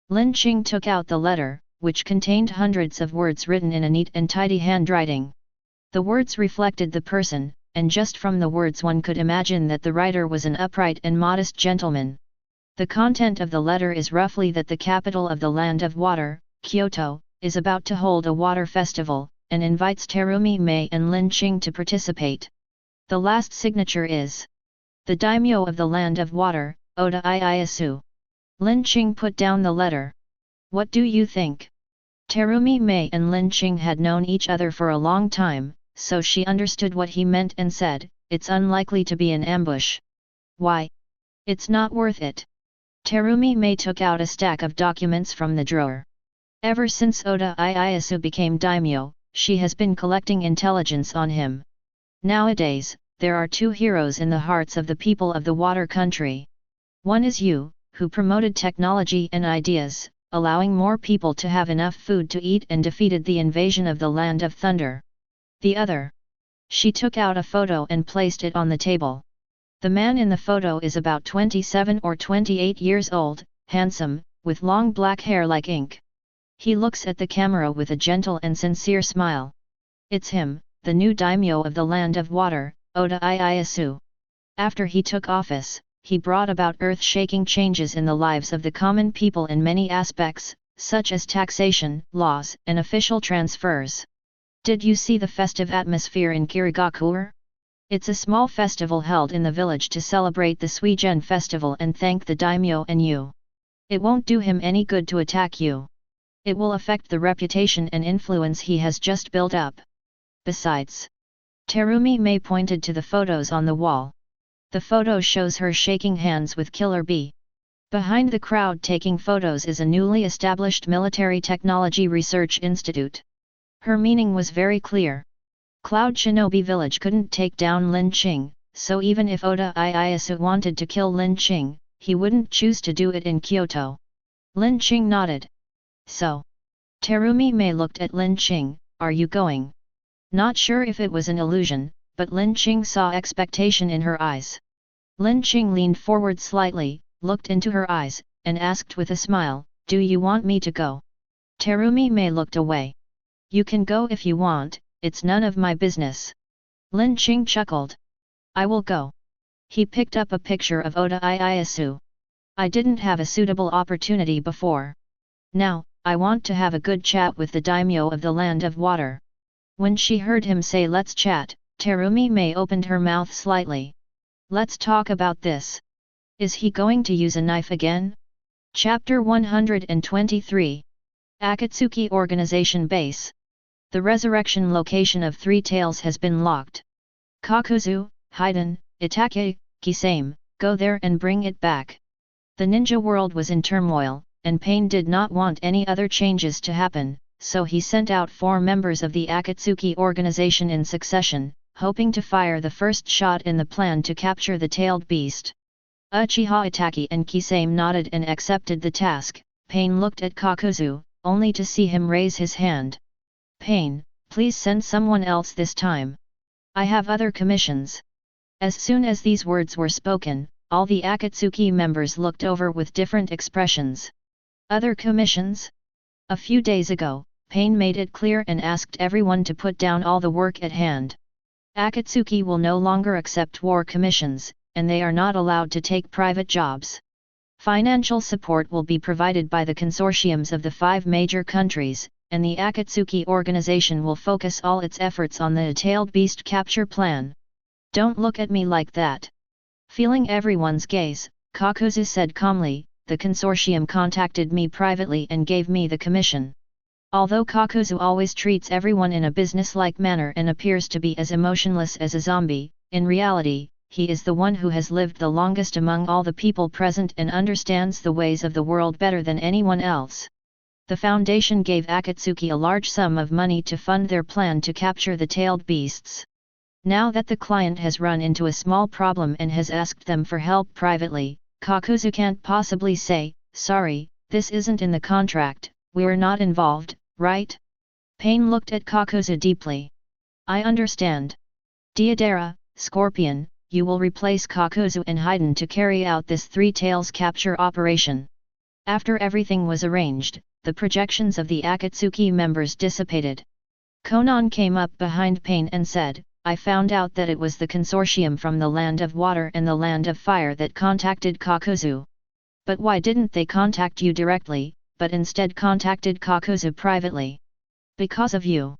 Lin Qing took out the letter, which contained hundreds of words written in a neat and tidy handwriting. The words reflected the person, and just from the words one could imagine that the writer was an upright and modest gentleman. The content of the letter is roughly that the capital of the land of water, Kyoto, is about to hold a water festival, and invites Terumi Mei and Lin Qing to participate. The last signature is the daimyo of the land of water, Oda Ieyasu. Lin Qing put down the letter. "What do you think?" Terumi Mei and Lin Qing had known each other for a long time, so she understood what he meant and said, "It's unlikely to be an ambush." "Why? It's not worth it." Terumi Mei took out a stack of documents from the drawer. Ever since Oda Ieyasu became daimyo, she has been collecting intelligence on him. Nowadays, there are two heroes in the hearts of the people of the water country. One is you, who promoted technology and ideas, allowing more people to have enough food to eat and defeated the invasion of the Land of Thunder. The other. She took out a photo and placed it on the table. The man in the photo is about 27 or 28 years old, handsome, with long black hair like ink. He looks at the camera with a gentle and sincere smile. It's him, the new daimyo of the land of water, Oda Ieyasu. After he took office, he brought about earth-shaking changes in the lives of the common people in many aspects, such as taxation, laws, and official transfers. Did you see the festive atmosphere in Kirigakure? It's a small festival held in the village to celebrate the Suigen festival and thank the daimyo and you. It won't do him any good to attack you. It will affect the reputation and influence he has just built up. Besides, Terumi Mei pointed to the photos on the wall. The photo shows her shaking hands with Killer Bee. Behind the crowd taking photos is a newly established military technology research institute. Her meaning was very clear. Cloud Shinobi Village couldn't take down Lin Qing, so even if Oda Ieyasu wanted to kill Lin Qing, he wouldn't choose to do it in Kyoto. Lin Qing nodded. So. Terumi Mei looked at Lin Qing, "Are you going?" Not sure if it was an illusion, but Lin Qing saw expectation in her eyes. Lin Qing leaned forward slightly, looked into her eyes, and asked with a smile, "Do you want me to go?" Terumi Mei looked away. "You can go if you want, it's none of my business." Lin Qing chuckled. "I will go." He picked up a picture of Oda Ieyasu. "I didn't have a suitable opportunity before. Now, I want to have a good chat with the daimyo of the land of water." When she heard him say "let's chat," Terumi Mei opened her mouth slightly. "Let's talk about this. Is he going to use a knife again?" Chapter 123. Akatsuki Organization Base. The resurrection location of Three Tails has been locked. Kakuzu, Haiden, Itachi, Kisame, go there and bring it back. The ninja world was in turmoil, and Pain did not want any other changes to happen, so he sent out 4 members of the Akatsuki organization in succession, hoping to fire the first shot in the plan to capture the tailed beast. Uchiha Itachi and Kisame nodded and accepted the task. Pain looked at Kakuzu, only to see him raise his hand. Pain, please send someone else this time. I have other commissions. As soon as these words were spoken, all the Akatsuki members looked over with different expressions. Other commissions? A few days ago, Pain made it clear and asked everyone to put down all the work at hand. Akatsuki will no longer accept war commissions, and they are not allowed to take private jobs. Financial support will be provided by the consortiums of the 5 major countries, and the Akatsuki organization will focus all its efforts on the tailed beast capture plan. Don't look at me like that. Feeling everyone's gaze, Kakuzu said calmly, the consortium contacted me privately and gave me the commission. Although Kakuzu always treats everyone in a business-like manner and appears to be as emotionless as a zombie, in reality, he is the one who has lived the longest among all the people present and understands the ways of the world better than anyone else. The foundation gave Akatsuki a large sum of money to fund their plan to capture the tailed beasts. Now that the client has run into a small problem and has asked them for help privately, Kakuzu can't possibly say, sorry, this isn't in the contract, we're not involved, right? Pain looked at Kakuzu deeply. I understand. Deidara, Scorpion, you will replace Kakuzu and Haiden to carry out this Three Tails capture operation. After everything was arranged, the projections of the Akatsuki members dissipated. Konan came up behind Pain and said, I found out that it was the consortium from the Land of Water and the Land of Fire that contacted Kakuzu. But why didn't they contact you directly, but instead contacted Kakuzu privately? Because of you.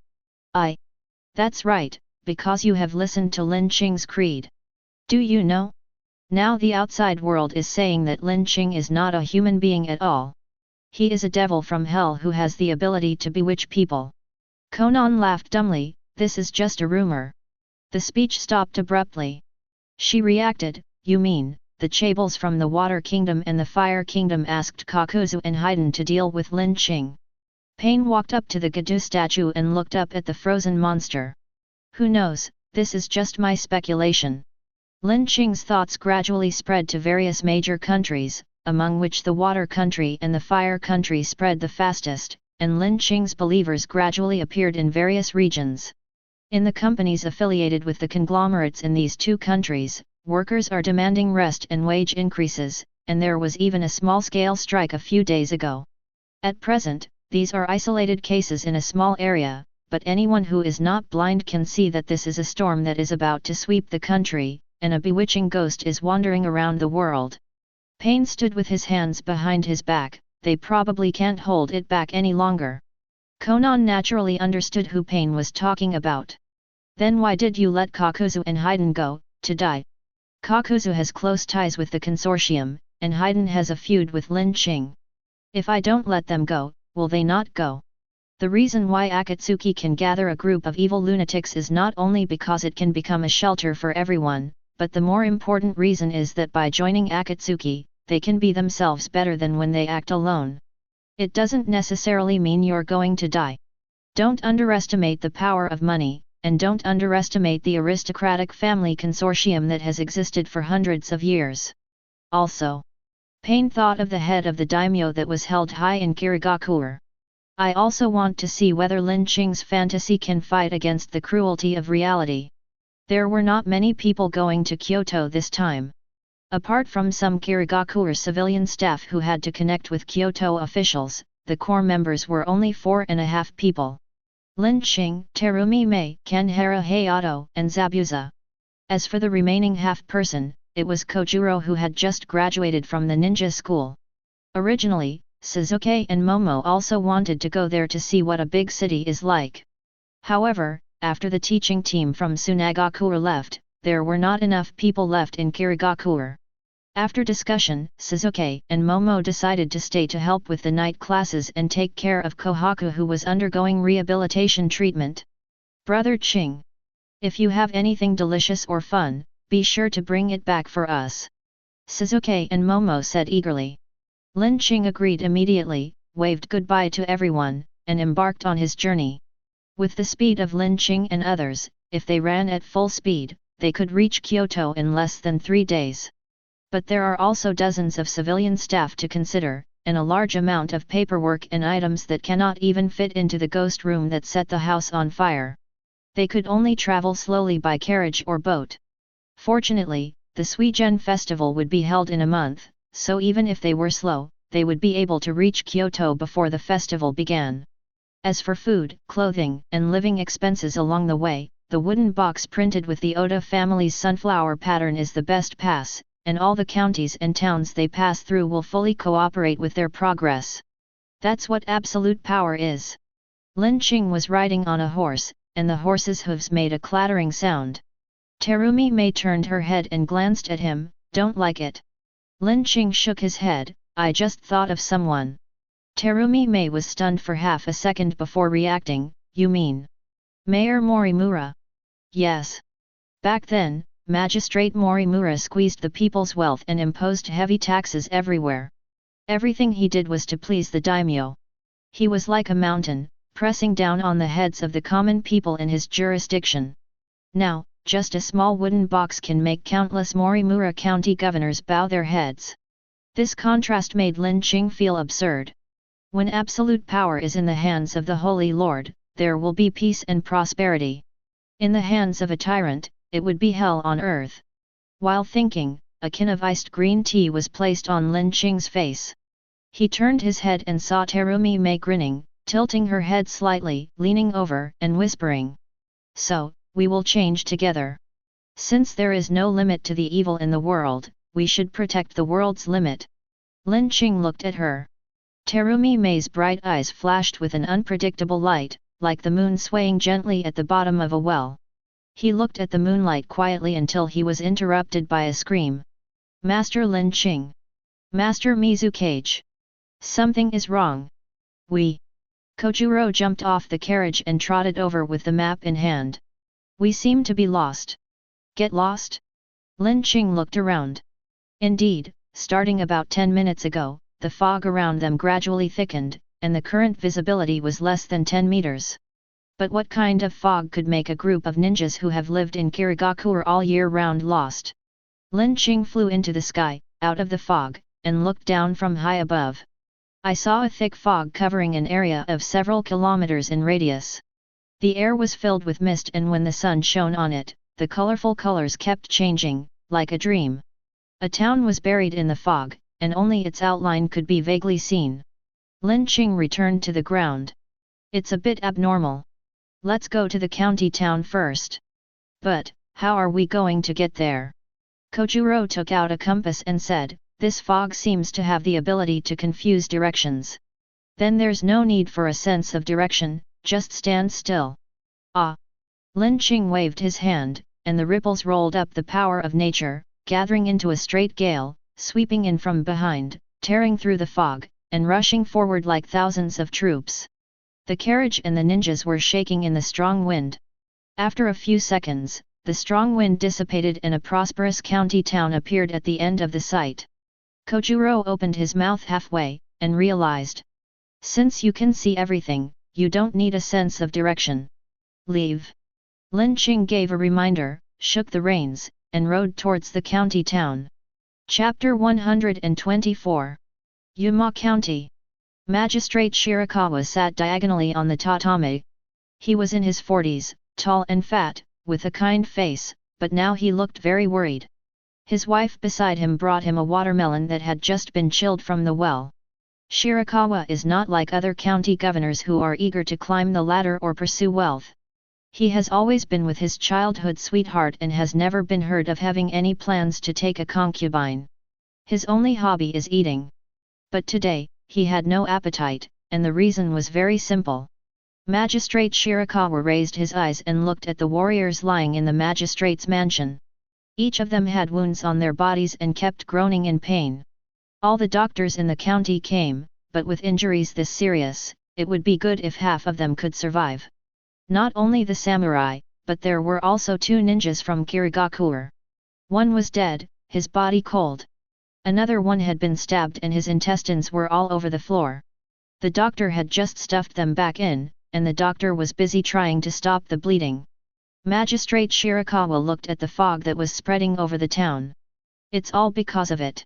That's right, because you have listened to Lin Qing's creed. Do you know? Now the outside world is saying that Lin Qing is not a human being at all. He is a devil from hell who has the ability to bewitch people. Konan laughed dumbly, this is just a rumor. The speech stopped abruptly. She reacted, you mean, the Chables from the Water Kingdom and the Fire Kingdom asked Kakuzu and Haiden to deal with Lin Qing. Pain walked up to the Gadu statue and looked up at the frozen monster. Who knows, this is just my speculation. Lin Qing's thoughts gradually spread to various major countries, among which the Water Country and the Fire Country spread the fastest, and Lin Qing's believers gradually appeared in various regions. In the companies affiliated with the conglomerates in these 2 countries, workers are demanding rest and wage increases, and there was even a small-scale strike a few days ago. At present, these are isolated cases in a small area, but anyone who is not blind can see that this is a storm that is about to sweep the country, and a bewitching ghost is wandering around the world. Pain stood with his hands behind his back, they probably can't hold it back any longer. Konan naturally understood who Pain was talking about. Then why did you let Kakuzu and Haiden go, to die? Kakuzu has close ties with the consortium, and Haiden has a feud with Lin Qing. If I don't let them go, will they not go? The reason why Akatsuki can gather a group of evil lunatics is not only because it can become a shelter for everyone, but the more important reason is that by joining Akatsuki, they can be themselves better than when they act alone. It doesn't necessarily mean you're going to die. Don't underestimate the power of money, and don't underestimate the aristocratic family consortium that has existed for hundreds of years. Also, Pain thought of the head of the daimyo that was held high in Kirigakure. I also want to see whether Lin Qing's fantasy can fight against the cruelty of reality. There were not many people going to Kyoto this time. Apart from some Kirigakure civilian staff who had to connect with Kyoto officials, the core members were only 4.5 people. Lin Qing, Terumi Mei, Kanhara Hayato, and Zabuza. As for the remaining half-person, it was Kojuro who had just graduated from the ninja school. Originally, Suzuki and Momo also wanted to go there to see what a big city is like. However, after the teaching team from Sunagakure left, there were not enough people left in Kirigakure. After discussion, Sasuke and Momo decided to stay to help with the night classes and take care of Kohaku, who was undergoing rehabilitation treatment. Brother Qing, if you have anything delicious or fun, be sure to bring it back for us, Sasuke and Momo said eagerly. Lin Qing agreed immediately, waved goodbye to everyone, and embarked on his journey. With the speed of Lin Qing and others, if they ran at full speed, they could reach Kyoto in less than 3 days. But there are also dozens of civilian staff to consider, and a large amount of paperwork and items that cannot even fit into the ghost room that set the house on fire. They could only travel slowly by carriage or boat. Fortunately, the Suigen festival would be held in a month, so even if they were slow, they would be able to reach Kyoto before the festival began. As for food, clothing, and living expenses along the way, the wooden box printed with the Oda family's sunflower pattern is the best pass, and all the counties and towns they pass through will fully cooperate with their progress. That's what absolute power is. Lin Qing was riding on a horse, and the horse's hooves made a clattering sound. Terumi Mei turned her head and glanced at him. Don't like it. Lin Qing shook his head. I just thought of someone. Terumi Mei was stunned for half a second before reacting. You mean Mayor Morimura? Yes. Back then, Magistrate Morimura squeezed the people's wealth and imposed heavy taxes everywhere. Everything he did was to please the daimyo. He was like a mountain, pressing down on the heads of the common people in his jurisdiction. Now, just a small wooden box can make countless Morimura county governors bow their heads. This contrast made Lin Qing feel absurd. When absolute power is in the hands of the Holy Lord, there will be peace and prosperity. In the hands of a tyrant, it would be hell on earth. While thinking, a can of iced green tea was placed on Lin Qing's face. He turned his head and saw Terumi Mei grinning, tilting her head slightly, leaning over and whispering. So, we will change together. Since there is no limit to the evil in the world, we should protect the world's limit. Lin Qing looked at her. Terumi Mei's bright eyes flashed with an unpredictable light, like the moon swaying gently at the bottom of a well. He looked at the moonlight quietly until he was interrupted by a scream. Master Lin Qing! Master Mizukage! Something is wrong! Kojuro jumped off the carriage and trotted over with the map in hand. We seem to be lost. Get lost? Lin Qing looked around. Indeed, starting about 10 minutes ago, the fog around them gradually thickened, and the current visibility was less than 10 meters. But what kind of fog could make a group of ninjas who have lived in Kirigakure all year round lost? Lin Qing flew into the sky, out of the fog, and looked down from high above. I saw a thick fog covering an area of several kilometers in radius. The air was filled with mist, and when the sun shone on it, the colorful colors kept changing, like a dream. A town was buried in the fog, and only its outline could be vaguely seen. Lin Qing returned to the ground. It's a bit abnormal. Let's go to the county town first. But, how are we going to get there? Kojuro took out a compass and said, this fog seems to have the ability to confuse directions. Then there's no need for a sense of direction, just stand still. Ah! Lin Qing waved his hand, and the ripples rolled up the power of nature, gathering into a straight gale, sweeping in from behind, tearing through the fog, and rushing forward like thousands of troops. The carriage and the ninjas were shaking in the strong wind. After a few seconds, the strong wind dissipated and a prosperous county town appeared at the end of the sight. Kojuro opened his mouth halfway, and realized. Since you can see everything, you don't need a sense of direction. Leave. Lin Qing gave a reminder, shook the reins, and rode towards the county town. Chapter 124. Yuma County. Magistrate Shirakawa sat diagonally on the tatami. He was in his 40s, tall and fat, with a kind face, but now he looked very worried. His wife beside him brought him a watermelon that had just been chilled from the well. Shirakawa is not like other county governors who are eager to climb the ladder or pursue wealth. He has always been with his childhood sweetheart and has never been heard of having any plans to take a concubine. His only hobby is eating. But today, he had no appetite, and the reason was very simple. Magistrate Shirakawa raised his eyes and looked at the warriors lying in the magistrate's mansion. Each of them had wounds on their bodies and kept groaning in pain. All the doctors in the county came, but with injuries this serious, it would be good if half of them could survive. Not only the samurai, but there were also 2 ninjas from Kirigakure. One was dead, his body cold. Another one had been stabbed and his intestines were all over the floor. The doctor had just stuffed them back in, and the doctor was busy trying to stop the bleeding. Magistrate Shirakawa looked at the fog that was spreading over the town. It's all because of it.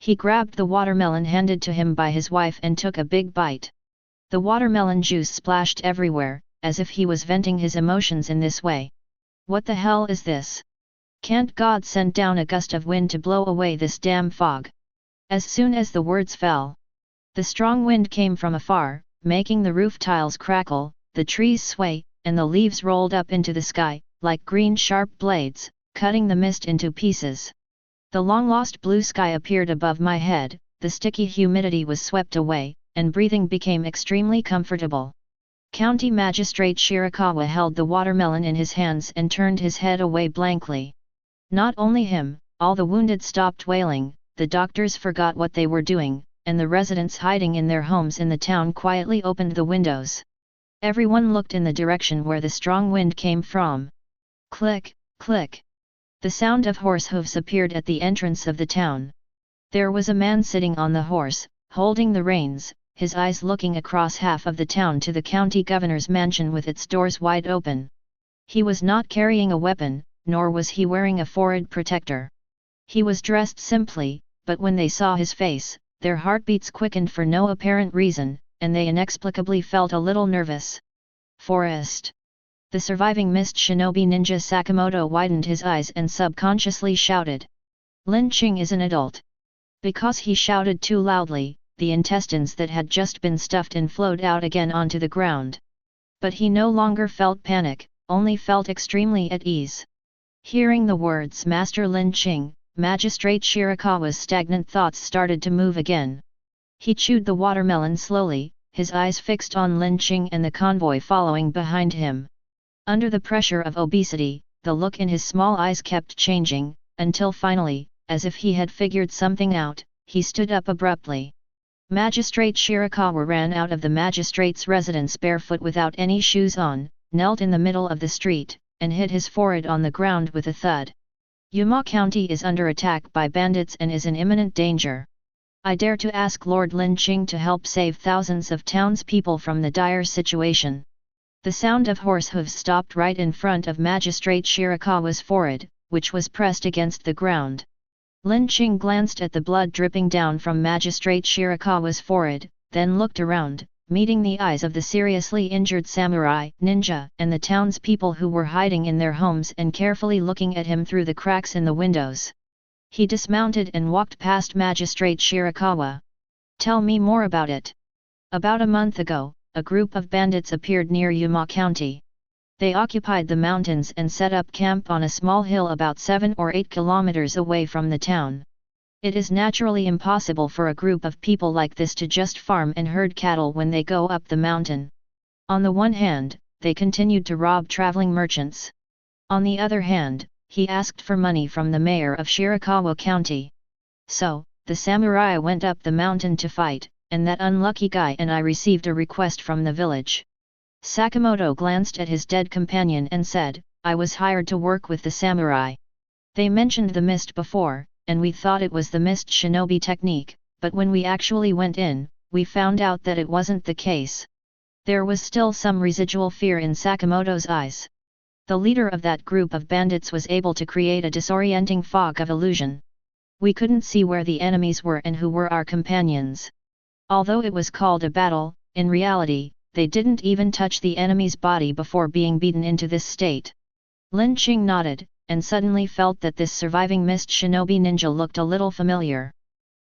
He grabbed the watermelon handed to him by his wife and took a big bite. The watermelon juice splashed everywhere, as if he was venting his emotions in this way. What the hell is this? Can't God send down a gust of wind to blow away this damn fog? As soon as the words fell, the strong wind came from afar, making the roof tiles crackle, the trees sway, and the leaves rolled up into the sky, like green sharp blades, cutting the mist into pieces. The long-lost blue sky appeared above my head, the sticky humidity was swept away, and breathing became extremely comfortable. County Magistrate Shirakawa held the watermelon in his hands and turned his head away blankly. Not only him, all the wounded stopped wailing, the doctors forgot what they were doing, and the residents hiding in their homes in the town quietly opened the windows. Everyone looked in the direction where the strong wind came from. Click, click. The sound of horse hooves appeared at the entrance of the town. There was a man sitting on the horse, holding the reins, his eyes looking across half of the town to the county governor's mansion with its doors wide open. He was not carrying a weapon, nor was he wearing a forehead protector. He was dressed simply, but when they saw his face, their heartbeats quickened for no apparent reason, and they inexplicably felt a little nervous. Forest. The surviving mist shinobi ninja Sakamoto widened his eyes and subconsciously shouted. Lin Qing is an adult. Because he shouted too loudly, the intestines that had just been stuffed in flowed out again onto the ground. But he no longer felt panic, only felt extremely at ease. Hearing the words Master Lin Qing, Magistrate Shirakawa's stagnant thoughts started to move again. He chewed the watermelon slowly, his eyes fixed on Lin Qing and the convoy following behind him. Under the pressure of obesity, the look in his small eyes kept changing, until finally, as if he had figured something out, he stood up abruptly. Magistrate Shirakawa ran out of the magistrate's residence barefoot without any shoes on, knelt in the middle of the street, and hit his forehead on the ground with a thud. Yuma County is under attack by bandits and is in imminent danger. I dare to ask Lord Lin Qing to help save thousands of townspeople from the dire situation. The sound of horse hooves stopped right in front of Magistrate Shirakawa's forehead, which was pressed against the ground. Lin Qing glanced at the blood dripping down from Magistrate Shirakawa's forehead, then looked around, meeting the eyes of the seriously injured samurai, ninja, and the townspeople who were hiding in their homes and carefully looking at him through the cracks in the windows. He dismounted and walked past Magistrate Shirakawa. Tell me more about it. About a month ago, a group of bandits appeared near Yuma County. They occupied the mountains and set up camp on a small hill about 7 or 8 kilometers away from the town. It is naturally impossible for a group of people like this to just farm and herd cattle when they go up the mountain. On the one hand, they continued to rob traveling merchants. On the other hand, he asked for money from the mayor of Shirakawa County. So, the samurai went up the mountain to fight, and that unlucky guy and I received a request from the village. Sakamoto glanced at his dead companion and said, I was hired to work with the samurai. They mentioned the mist before, and we thought it was the mist shinobi technique, but when we actually went in, we found out that it wasn't the case. There was still some residual fear in Sakamoto's eyes. The leader of that group of bandits was able to create a disorienting fog of illusion. We couldn't see where the enemies were and who were our companions. Although it was called a battle, in reality, they didn't even touch the enemy's body before being beaten into this state. Lin Qing nodded, and suddenly felt that this surviving mist shinobi ninja looked a little familiar.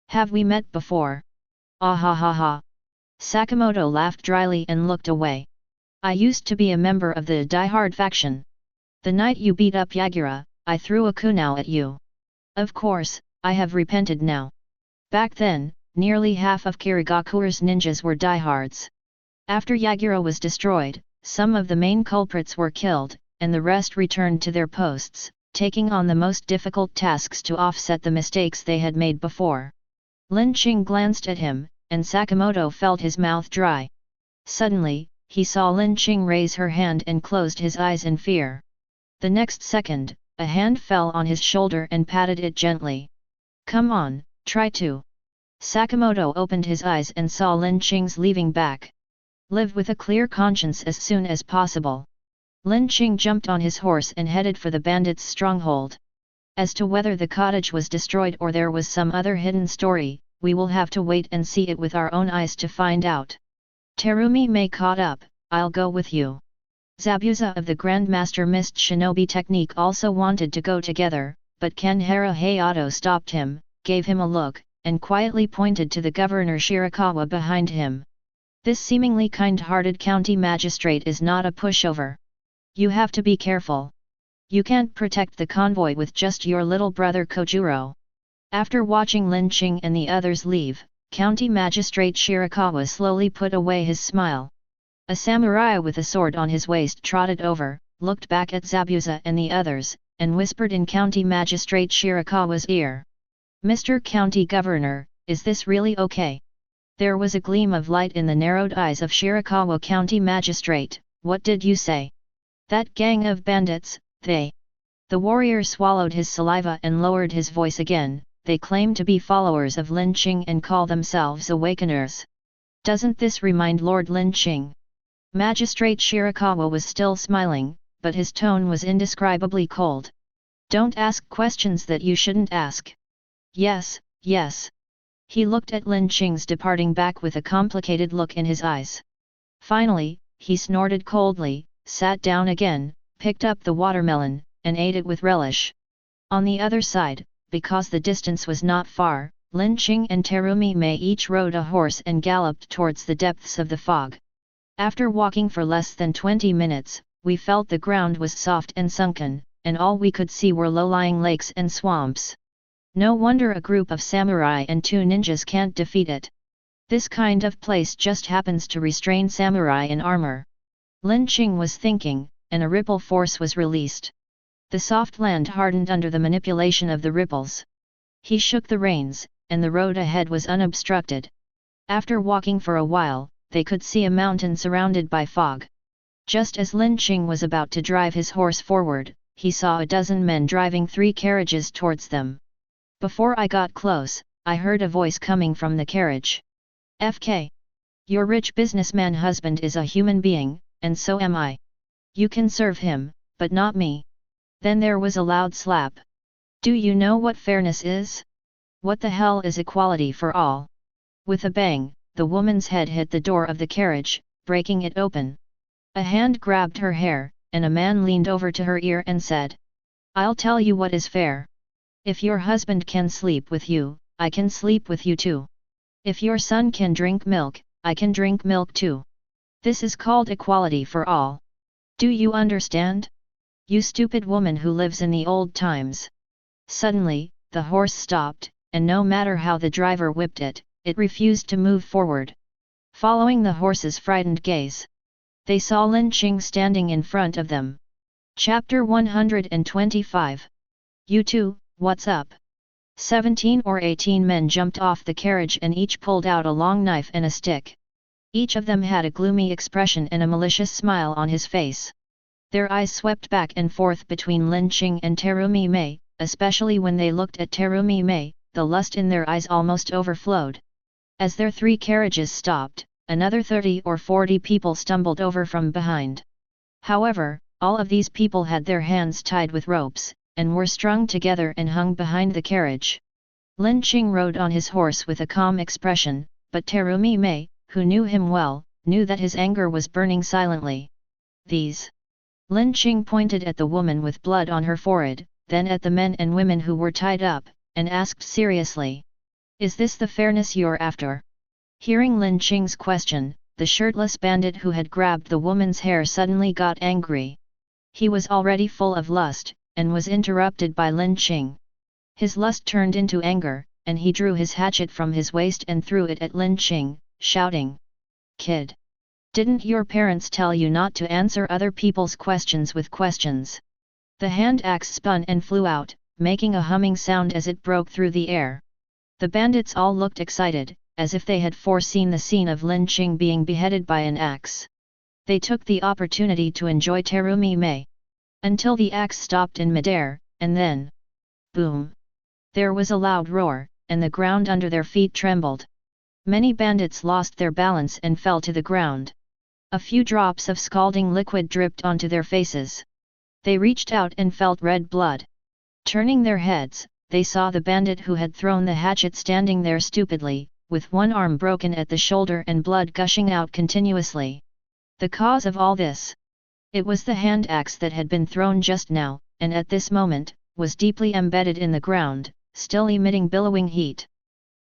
Have we met before? Ah ha ha ha. Sakamoto laughed dryly and looked away. I used to be a member of the Die-Hard faction. The night you beat up Yagura, I threw a kunai at you. Of course, I have repented now. Back then, nearly half of Kirigakure's ninjas were diehards. After Yagura was destroyed, some of the main culprits were killed, and the rest returned to their posts, taking on the most difficult tasks to offset the mistakes they had made before. Lin Qing glanced at him, and Sakamoto felt his mouth dry. Suddenly, he saw Lin Qing raise her hand and closed his eyes in fear. The next second, a hand fell on his shoulder and patted it gently. "Come on, try to." Sakamoto opened his eyes and saw Lin Qing's leaving back. "Live with a clear conscience as soon as possible." Lin Qing jumped on his horse and headed for the bandits' stronghold. As to whether the cottage was destroyed or there was some other hidden story, we will have to wait and see it with our own eyes to find out. Terumi Mei caught up. "I'll go with you." Zabuza of the Grandmaster Mist Shinobi technique also wanted to go together, but Kanhara Hayato stopped him, gave him a look, and quietly pointed to the Governor Shirakawa behind him. "This seemingly kind-hearted county magistrate is not a pushover. You have to be careful. You can't protect the convoy with just your little brother Kojuro." After watching Lin Qing and the others leave, County Magistrate Shirakawa slowly put away his smile. A samurai with a sword on his waist trotted over, looked back at Zabuza and the others, and whispered in County Magistrate Shirakawa's ear. "Mr. County Governor, is this really okay?" There was a gleam of light in the narrowed eyes of Shirakawa County Magistrate. "What did you say?" "That gang of bandits, they..." The warrior swallowed his saliva and lowered his voice again. "They claim to be followers of Lin Qing and call themselves Awakeners. Doesn't this remind Lord Lin Qing?" Magistrate Shirakawa was still smiling, but his tone was indescribably cold. "Don't ask questions that you shouldn't ask." "Yes, yes." He looked at Lin Qing's departing back with a complicated look in his eyes. Finally, he snorted coldly, sat down again, picked up the watermelon, and ate it with relish. On the other side, because the distance was not far, Lin Qing and Terumi Mei each rode a horse and galloped towards the depths of the fog. After walking for less than 20 minutes, we felt the ground was soft and sunken, and all we could see were low-lying lakes and swamps. No wonder a group of samurai and 2 ninjas can't defeat it. This kind of place just happens to restrain samurai in armor. Lin Qing was thinking, and a ripple force was released. The soft land hardened under the manipulation of the ripples. He shook the reins, and the road ahead was unobstructed. After walking for a while, they could see a mountain surrounded by fog. Just as Lin Qing was about to drive his horse forward, he saw a dozen men driving 3 carriages towards them. Before I got close, I heard a voice coming from the carriage. "FK. Your rich businessman husband is a human being, and so am I. You can serve him, but not me." Then there was a loud slap. "Do you know what fairness is? What the hell is equality for all?" With a bang, the woman's head hit the door of the carriage, breaking it open. A hand grabbed her hair, and a man leaned over to her ear and said, "I'll tell you what is fair. If your husband can sleep with you, I can sleep with you too. If your son can drink milk, I can drink milk too. This is called equality for all. Do you understand? You stupid woman who lives in the old times." Suddenly, the horse stopped, and no matter how the driver whipped it, it refused to move forward. Following the horse's frightened gaze, they saw Lin Qing standing in front of them. Chapter 125. "You two, what's up?" 17 or 18 men jumped off the carriage and each pulled out a long knife and a stick. Each of them had a gloomy expression and a malicious smile on his face. Their eyes swept back and forth between Lin Qing and Terumi Mei, especially when they looked at Terumi Mei, the lust in their eyes almost overflowed. As their 3 carriages stopped, another 30 or 40 people stumbled over from behind. However, all of these people had their hands tied with ropes, and were strung together and hung behind the carriage. Lin Qing rode on his horse with a calm expression, but Terumi Mei, who knew him well, knew that his anger was burning silently. "These..." Lin Qing pointed at the woman with blood on her forehead, then at the men and women who were tied up, and asked seriously, "Is this the fairness you're after?" Hearing Lin Qing's question, the shirtless bandit who had grabbed the woman's hair suddenly got angry. He was already full of lust, and was interrupted by Lin Qing. His lust turned into anger, and he drew his hatchet from his waist and threw it at Lin Qing, shouting, "Kid! Didn't your parents tell you not to answer other people's questions with questions? The hand axe spun and flew out, making a humming sound as it broke through the air. The bandits all looked excited, as if they had foreseen the scene of Lin Qing being beheaded by an axe. They took the opportunity to enjoy Terumi Mei. Until the axe stopped in midair, and then... boom! There was a loud roar, and the ground under their feet trembled. Many bandits lost their balance and fell to the ground. A few drops of scalding liquid dripped onto their faces. They reached out and felt red blood. Turning their heads, they saw the bandit who had thrown the hatchet standing there stupidly, with one arm broken at the shoulder and blood gushing out continuously. The cause of all this? It was the hand axe that had been thrown just now, and at this moment, was deeply embedded in the ground, still emitting billowing heat.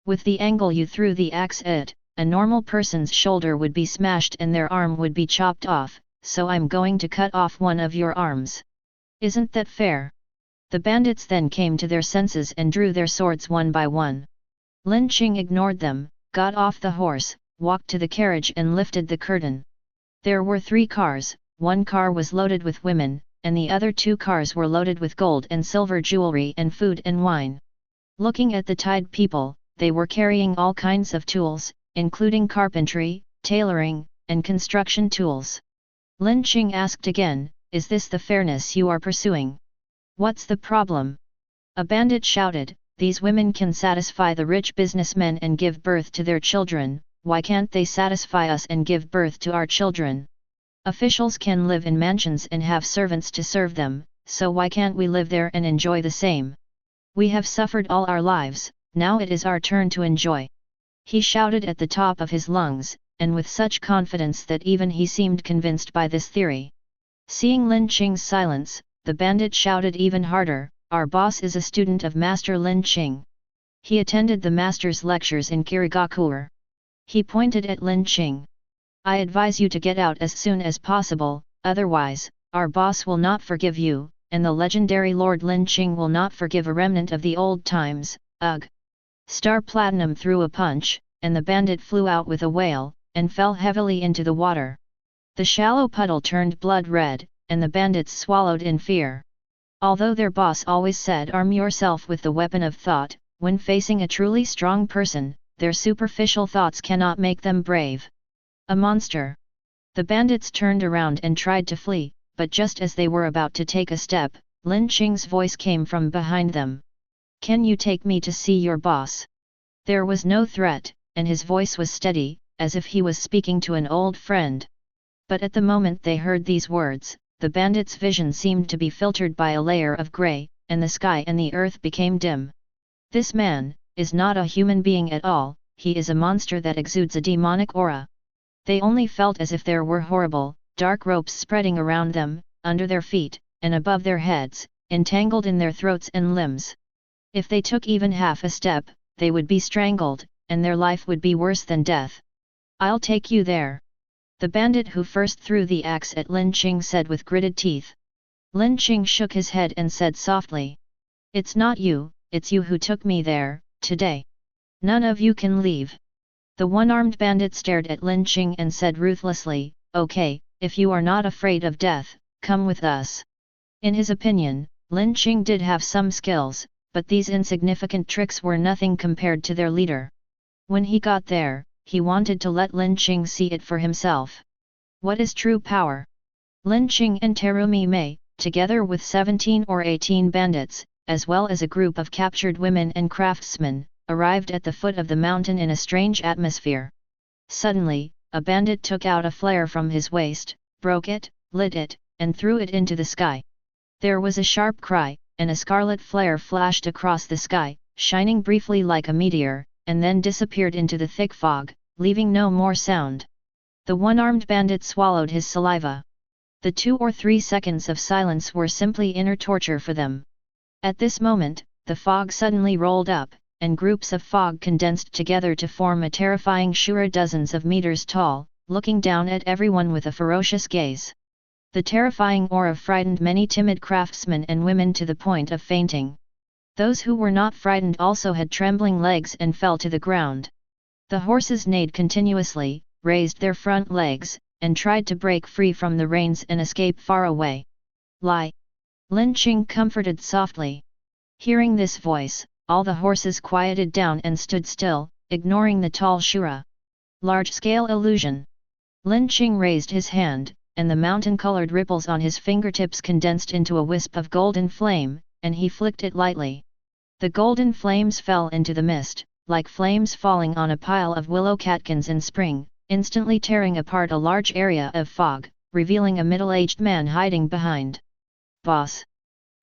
With the angle you threw the axe at, a normal person's shoulder would be smashed and their arm would be chopped off, so I'm going to cut off one of your arms. Isn't that fair? The bandits then came to their senses and drew their swords one by one. Lin Qing ignored them, got off the horse, walked to the carriage and lifted the curtain. There were 3 cars, one car was loaded with women, and the other 2 cars were loaded with gold and silver jewelry and food and wine. Looking at the tied people, they were carrying all kinds of tools, including carpentry, tailoring, and construction tools. Lin Qing asked again, "Is this the fairness you are pursuing? What's the problem?" A bandit shouted, "These women can satisfy the rich businessmen and give birth to their children, why can't they satisfy us and give birth to our children? Officials can live in mansions and have servants to serve them, so why can't we live there and enjoy the same? We have suffered all our lives, now it is our turn to enjoy." He shouted at the top of his lungs, and with such confidence that even he seemed convinced by this theory. Seeing Lin Qing's silence, the bandit shouted even harder, "Our boss is a student of Master Lin Qing. He attended the master's lectures in Kirigakure." He pointed at Lin Qing. "I advise you to get out as soon as possible, otherwise, our boss will not forgive you, and the legendary Lord Lin Qing will not forgive a remnant of the old times, ugh." Star Platinum threw a punch, and the bandit flew out with a wail, and fell heavily into the water. The shallow puddle turned blood red, and the bandits swallowed in fear. Although their boss always said arm yourself with the weapon of thought, when facing a truly strong person, their superficial thoughts cannot make them brave. A monster! The bandits turned around and tried to flee, but just as they were about to take a step, Lin Qing's voice came from behind them. "Can you take me to see your boss?" There was no threat, and his voice was steady, as if he was speaking to an old friend. But at the moment they heard these words, the bandits' vision seemed to be filtered by a layer of grey, and the sky and the earth became dim. "This man is not a human being at all, he is a monster that exudes a demonic aura." They only felt as if there were horrible, dark ropes spreading around them, under their feet, and above their heads, entangled in their throats and limbs. If they took even half a step, they would be strangled, and their life would be worse than death. "I'll take you there." The bandit who first threw the axe at Lin Qing said with gritted teeth. Lin Qing shook his head and said softly, "It's not you, it's you who took me there, today. None of you can leave." The one-armed bandit stared at Lin Qing and said ruthlessly, "Okay, if you are not afraid of death, come with us." In his opinion, Lin Qing did have some skills, but these insignificant tricks were nothing compared to their leader. When he got there, he wanted to let Lin Qing see it for himself. What is true power? Lin Qing and Terumi Mei, together with 17 or 18 bandits, as well as a group of captured women and craftsmen, arrived at the foot of the mountain in a strange atmosphere. Suddenly, a bandit took out a flare from his waist, broke it, lit it, and threw it into the sky. There was a sharp cry, and a scarlet flare flashed across the sky, shining briefly like a meteor, and then disappeared into the thick fog, leaving no more sound. The one-armed bandit swallowed his saliva. The 2 or 3 seconds of silence were simply inner torture for them. At this moment, the fog suddenly rolled up, and groups of fog condensed together to form a terrifying Shura dozens of meters tall, looking down at everyone with a ferocious gaze. The terrifying aura frightened many timid craftsmen and women to the point of fainting. Those who were not frightened also had trembling legs and fell to the ground. The horses neighed continuously, raised their front legs, and tried to break free from the reins and escape far away. "Lie! Lin Qing comforted softly. Hearing this voice, all the horses quieted down and stood still, ignoring the tall Shura. Large-scale illusion. Lin Qing raised his hand, and the mountain-colored ripples on his fingertips condensed into a wisp of golden flame, and he flicked it lightly. The golden flames fell into the mist, like flames falling on a pile of willow catkins in spring, instantly tearing apart a large area of fog, revealing a middle-aged man hiding behind. "Boss!"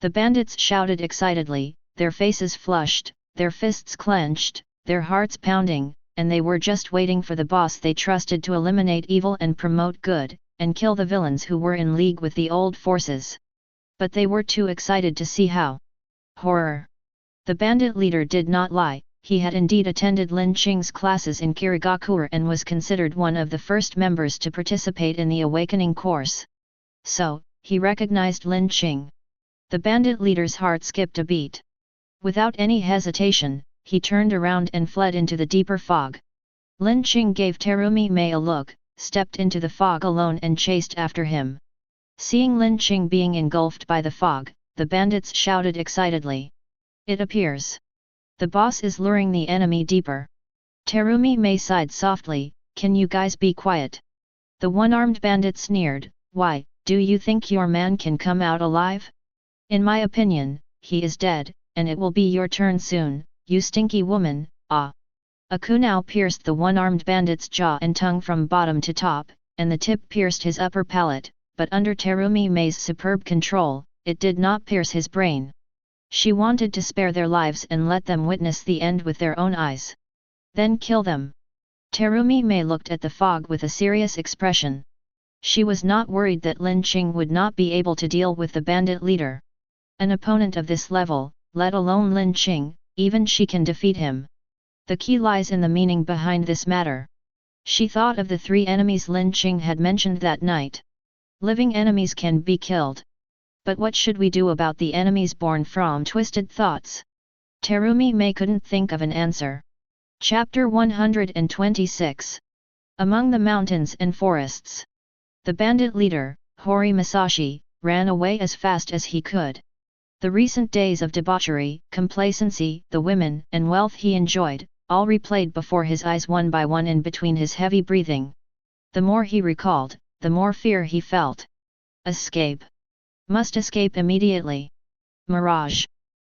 The bandits shouted excitedly, their faces flushed, their fists clenched, their hearts pounding, and they were just waiting for the boss they trusted to eliminate evil and promote good, and kill the villains who were in league with the old forces. But they were too excited to see how. Horror! The bandit leader did not lie, he had indeed attended Lin Qing's classes in Kirigakura and was considered one of the first members to participate in the awakening course. So, he recognized Lin Qing. The bandit leader's heart skipped a beat. Without any hesitation, he turned around and fled into the deeper fog. Lin Qing gave Terumi Mei a look, stepped into the fog alone and chased after him. Seeing Lin Qing being engulfed by the fog, the bandits shouted excitedly. "It appears the boss is luring the enemy deeper." Terumi Mei sighed softly, "Can you guys be quiet?" The one-armed bandit sneered, "Why, do you think your man can come out alive? In my opinion, he is dead, and it will be your turn soon, you stinky woman, ah!" A kunai pierced the one-armed bandit's jaw and tongue from bottom to top, and the tip pierced his upper palate, but under Terumi Mei's superb control, it did not pierce his brain. She wanted to spare their lives and let them witness the end with their own eyes. Then kill them. Terumi Mei looked at the fog with a serious expression. She was not worried that Lin Qing would not be able to deal with the bandit leader. An opponent of this level, let alone Lin Qing, even she can defeat him. The key lies in the meaning behind this matter. She thought of the 3 enemies Lin Qing had mentioned that night. Living enemies can be killed. But what should we do about the enemies born from twisted thoughts? Terumi Mei couldn't think of an answer. Chapter 126. Among the mountains and forests. The bandit leader, Hori Masashi, ran away as fast as he could. The recent days of debauchery, complacency, the women and wealth he enjoyed, all replayed before his eyes one by one in between his heavy breathing. The more he recalled, the more fear he felt. Escape. Must escape immediately. Mirage.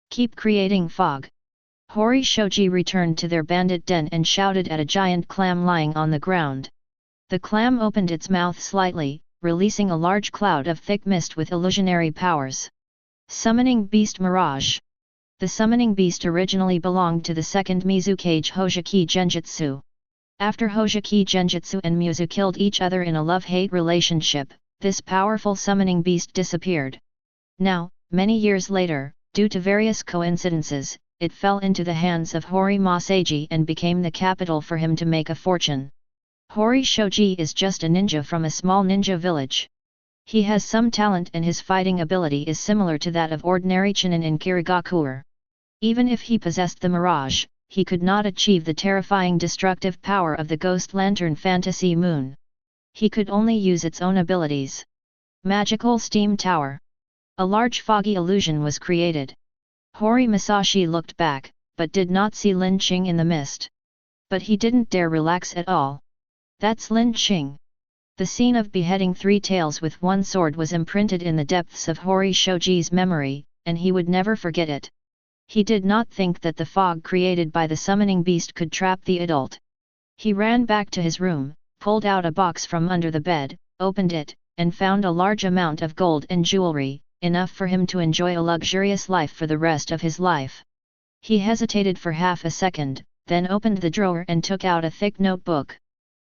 Keep creating fog. Hori Shoji returned to their bandit den and shouted at a giant clam lying on the ground. The clam opened its mouth slightly, releasing a large cloud of thick mist with illusionary powers. Summoning Beast Mirage. The summoning beast originally belonged to the second Mizukage Hoseki Genjutsu. After Hoseki Genjutsu and Mizu killed each other in a love-hate relationship, this powerful summoning beast disappeared. Now, many years later, due to various coincidences, it fell into the hands of Hori Masaji and became the capital for him to make a fortune. Hori Shoji is just a ninja from a small ninja village. He has some talent and his fighting ability is similar to that of ordinary Chunin in Kirigakura. Even if he possessed the Mirage, he could not achieve the terrifying destructive power of the Ghost Lantern Fantasy Moon. He could only use its own abilities. Magical Steam Tower. A large foggy illusion was created. Hori Masashi looked back, but did not see Lin Qing in the mist. But he didn't dare relax at all. That's Lin Qing. The scene of beheading 3 tails with one sword was imprinted in the depths of Hori Shoji's memory, and he would never forget it. He did not think that the fog created by the summoning beast could trap the adult. He ran back to his room, pulled out a box from under the bed, opened it, and found a large amount of gold and jewelry, enough for him to enjoy a luxurious life for the rest of his life. He hesitated for half a second, then opened the drawer and took out a thick notebook.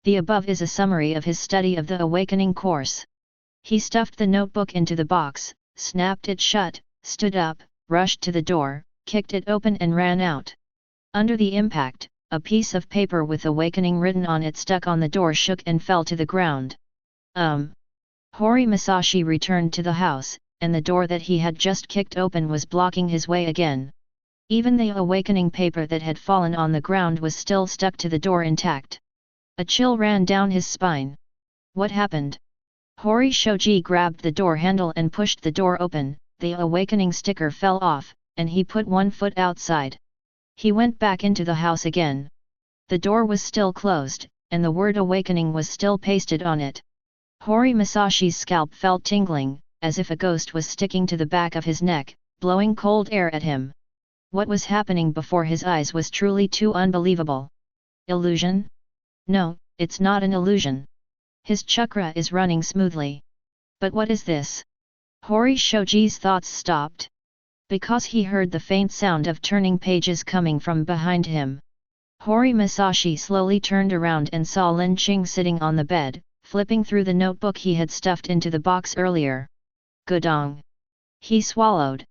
The above is a summary of his study of the awakening course. He stuffed the notebook into the box, snapped it shut, stood up, rushed to the door, kicked it open and ran out. Under the impact, a piece of paper with awakening written on it stuck on the door shook and fell to the ground. Hori Masashi returned to the house, and the door that he had just kicked open was blocking his way again. Even the awakening paper that had fallen on the ground was still stuck to the door intact. A chill ran down his spine. What happened? Hori Shoji grabbed the door handle and pushed the door open, the awakening sticker fell off, and he put one foot outside. He went back into the house again. The door was still closed, and the word awakening was still pasted on it. Hori Masashi's scalp felt tingling, as if a ghost was sticking to the back of his neck, blowing cold air at him. What was happening before his eyes was truly too unbelievable. Illusion? No, it's not an illusion. His chakra is running smoothly. But what is this? Hori Shoji's thoughts stopped. Because he heard the faint sound of turning pages coming from behind him. Hori Masashi slowly turned around and saw Lin Qing sitting on the bed, flipping through the notebook he had stuffed into the box earlier. Gudong. He swallowed.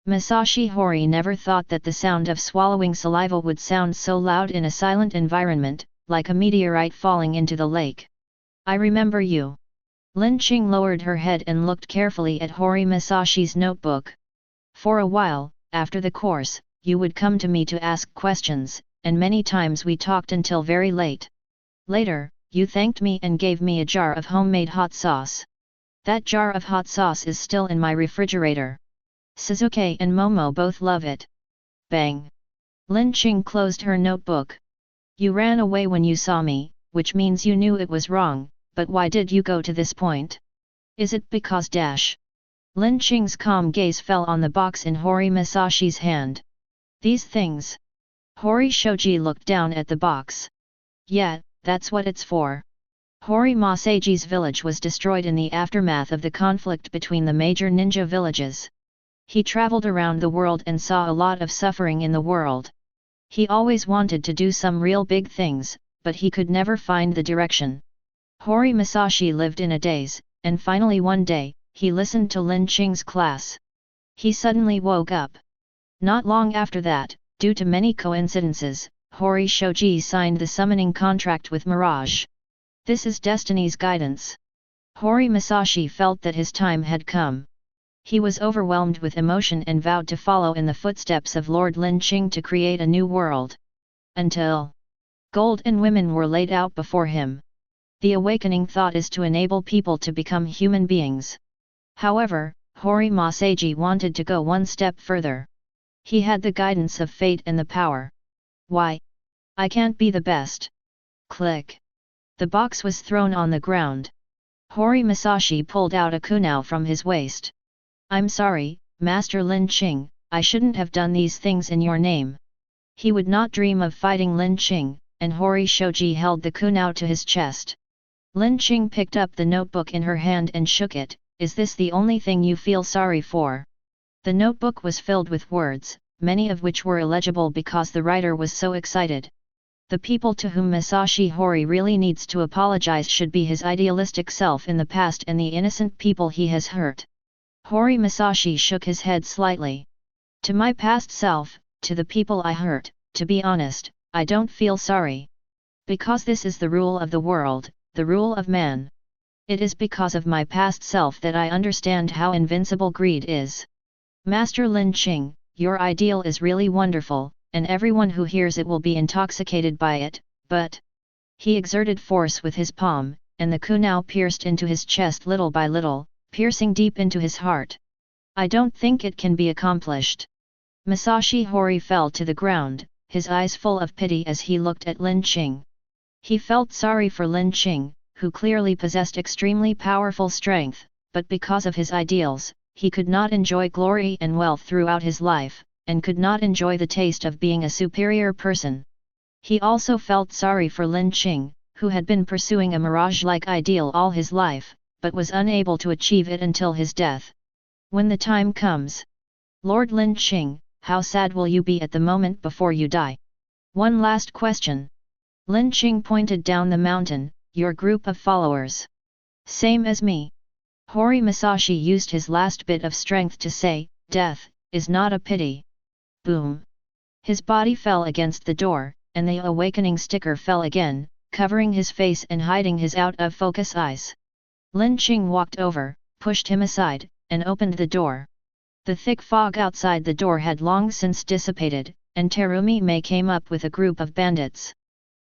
Masashi Hori never thought that the sound of swallowing saliva would sound so loud in a silent environment, like a meteorite falling into the lake. I remember you. Lin Qing lowered her head and looked carefully at Hori Masashi's notebook. For a while, after the course, you would come to me to ask questions, and many times we talked until very late. Later, you thanked me and gave me a jar of homemade hot sauce. That jar of hot sauce is still in my refrigerator. Suzuki and Momo both love it. Bang! Lin Qing closed her notebook. You ran away when you saw me, which means you knew it was wrong, but why did you go to this point? Is it because Lin Qing's calm gaze fell on the box in Hori Masashi's hand. These things. Hori Shoji looked down at the box. Yeah, that's what it's for. Hori Masaji's village was destroyed in the aftermath of the conflict between the major ninja villages. He traveled around the world and saw a lot of suffering in the world. He always wanted to do some real big things, but he could never find the direction. Hori Masashi lived in a daze, and finally one day, he listened to Lin Qing's class. He suddenly woke up. Not long after that, due to many coincidences, Hori Shoji signed the summoning contract with Mirage. This is destiny's guidance. Hori Masashi felt that his time had come. He was overwhelmed with emotion and vowed to follow in the footsteps of Lord Lin Qing to create a new world. Until gold and women were laid out before him. The awakening thought is to enable people to become human beings. However, Hori Masaji wanted to go one step further. He had the guidance of fate and the power. Why? I can't be the best. Click. The box was thrown on the ground. Hori Masashi pulled out a kunai from his waist. I'm sorry, Master Lin Qing, I shouldn't have done these things in your name. He would not dream of fighting Lin Qing, and Hori Shoji held the kunai to his chest. Lin Qing picked up the notebook in her hand and shook it. Is this the only thing you feel sorry for? The notebook was filled with words, many of which were illegible because the writer was so excited. The people to whom Masashi Hori really needs to apologize should be his idealistic self in the past and the innocent people he has hurt. Hori Masashi shook his head slightly. To my past self, to the people I hurt, to be honest, I don't feel sorry. Because this is the rule of the world, the rule of man. It is because of my past self that I understand how invincible greed is. Master Lin Qing, your ideal is really wonderful, and everyone who hears it will be intoxicated by it, but... He exerted force with his palm, and the kunai pierced into his chest little by little, piercing deep into his heart. I don't think it can be accomplished. Masashi Hori fell to the ground, his eyes full of pity as he looked at Lin Qing. He felt sorry for Lin Qing, who clearly possessed extremely powerful strength, but because of his ideals, he could not enjoy glory and wealth throughout his life, and could not enjoy the taste of being a superior person. He also felt sorry for Lin Qing, who had been pursuing a mirage-like ideal all his life, but was unable to achieve it until his death. When the time comes, Lord Lin Qing, how sad will you be at the moment before you die? One last question. Lin Qing pointed down the mountain. Your group of followers. Same as me. Hori Masashi used his last bit of strength to say, death is not a pity. Boom. His body fell against the door, and the awakening sticker fell again, covering his face and hiding his out-of-focus eyes. Lin Qing walked over, pushed him aside, and opened the door. The thick fog outside the door had long since dissipated, and Terumi Mei came up with a group of bandits.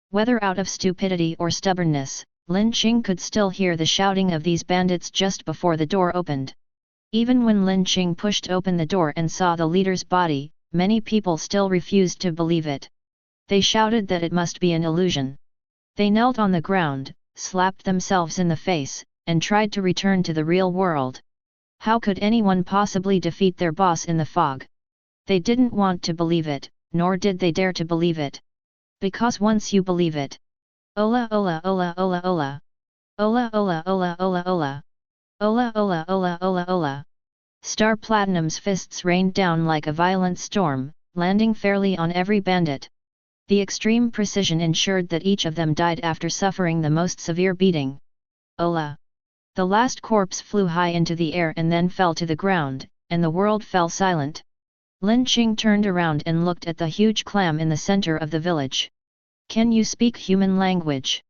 Whether out of stupidity or stubbornness, Lin Qing could still hear the shouting of these bandits just before the door opened. Even when Lin Qing pushed open the door and saw the leader's body, many people still refused to believe it. They shouted that it must be an illusion. They knelt on the ground, slapped themselves in the face, and tried to return to the real world. How could anyone possibly defeat their boss in the fog? They didn't want to believe it, nor did they dare to believe it. Because once you believe it. Ola ola ola ola ola. Ola ola ola ola ola. Ola ola ola ola ola. Star Platinum's fists rained down like a violent storm, landing fairly on every bandit. The extreme precision ensured that each of them died after suffering the most severe beating. Ola! The last corpse flew high into the air and then fell to the ground, and the world fell silent. Lin Qing turned around and looked at the huge clam in the center of the village. Can you speak human language?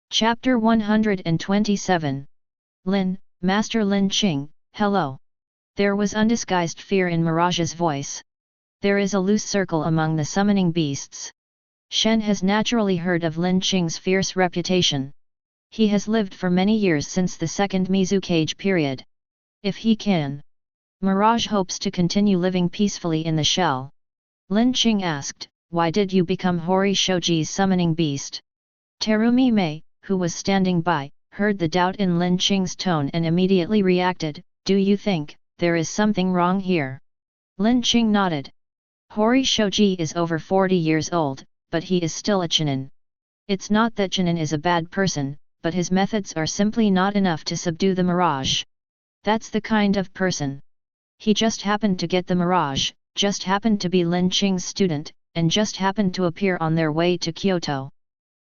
Chapter 127. Lin, Master Lin Qing, hello. There was undisguised fear in Mirage's voice. There is a loose circle among the summoning beasts. Shen has naturally heard of Lin Qing's fierce reputation. He has lived for many years since the second Mizukage period. If he can, Mirage hopes to continue living peacefully in the shell. Lin Qing asked, why did you become Hori Shoji's summoning beast? Terumi Mei, who was standing by, heard the doubt in Lin Qing's tone and immediately reacted, do you think there is something wrong here? Lin Qing nodded. Hori Shoji is over 40 years old, but he is still a Chunin. It's not that Chunin is a bad person, but his methods are simply not enough to subdue the Mirage. That's the kind of person. He just happened to get the Mirage, just happened to be Lin Qing's student, and just happened to appear on their way to Kyoto.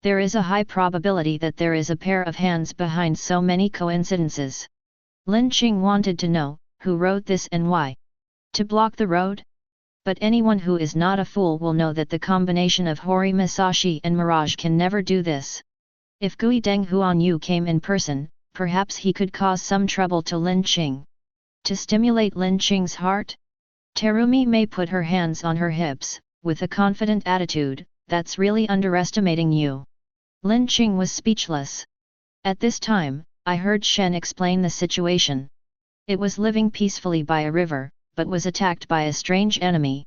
There is a high probability that there is a pair of hands behind so many coincidences. Lin Qing wanted to know, who wrote this and why? To block the road? But anyone who is not a fool will know that the combination of Hori Masashi and Mirage can never do this. If Gui Deng Huanyu came in person, perhaps he could cause some trouble to Lin Qing. To stimulate Lin Qing's heart? Terumi Mei put her hands on her hips, with a confident attitude, that's really underestimating you. Lin Qing was speechless. At this time, I heard Shen explain the situation. It was living peacefully by a river, but was attacked by a strange enemy.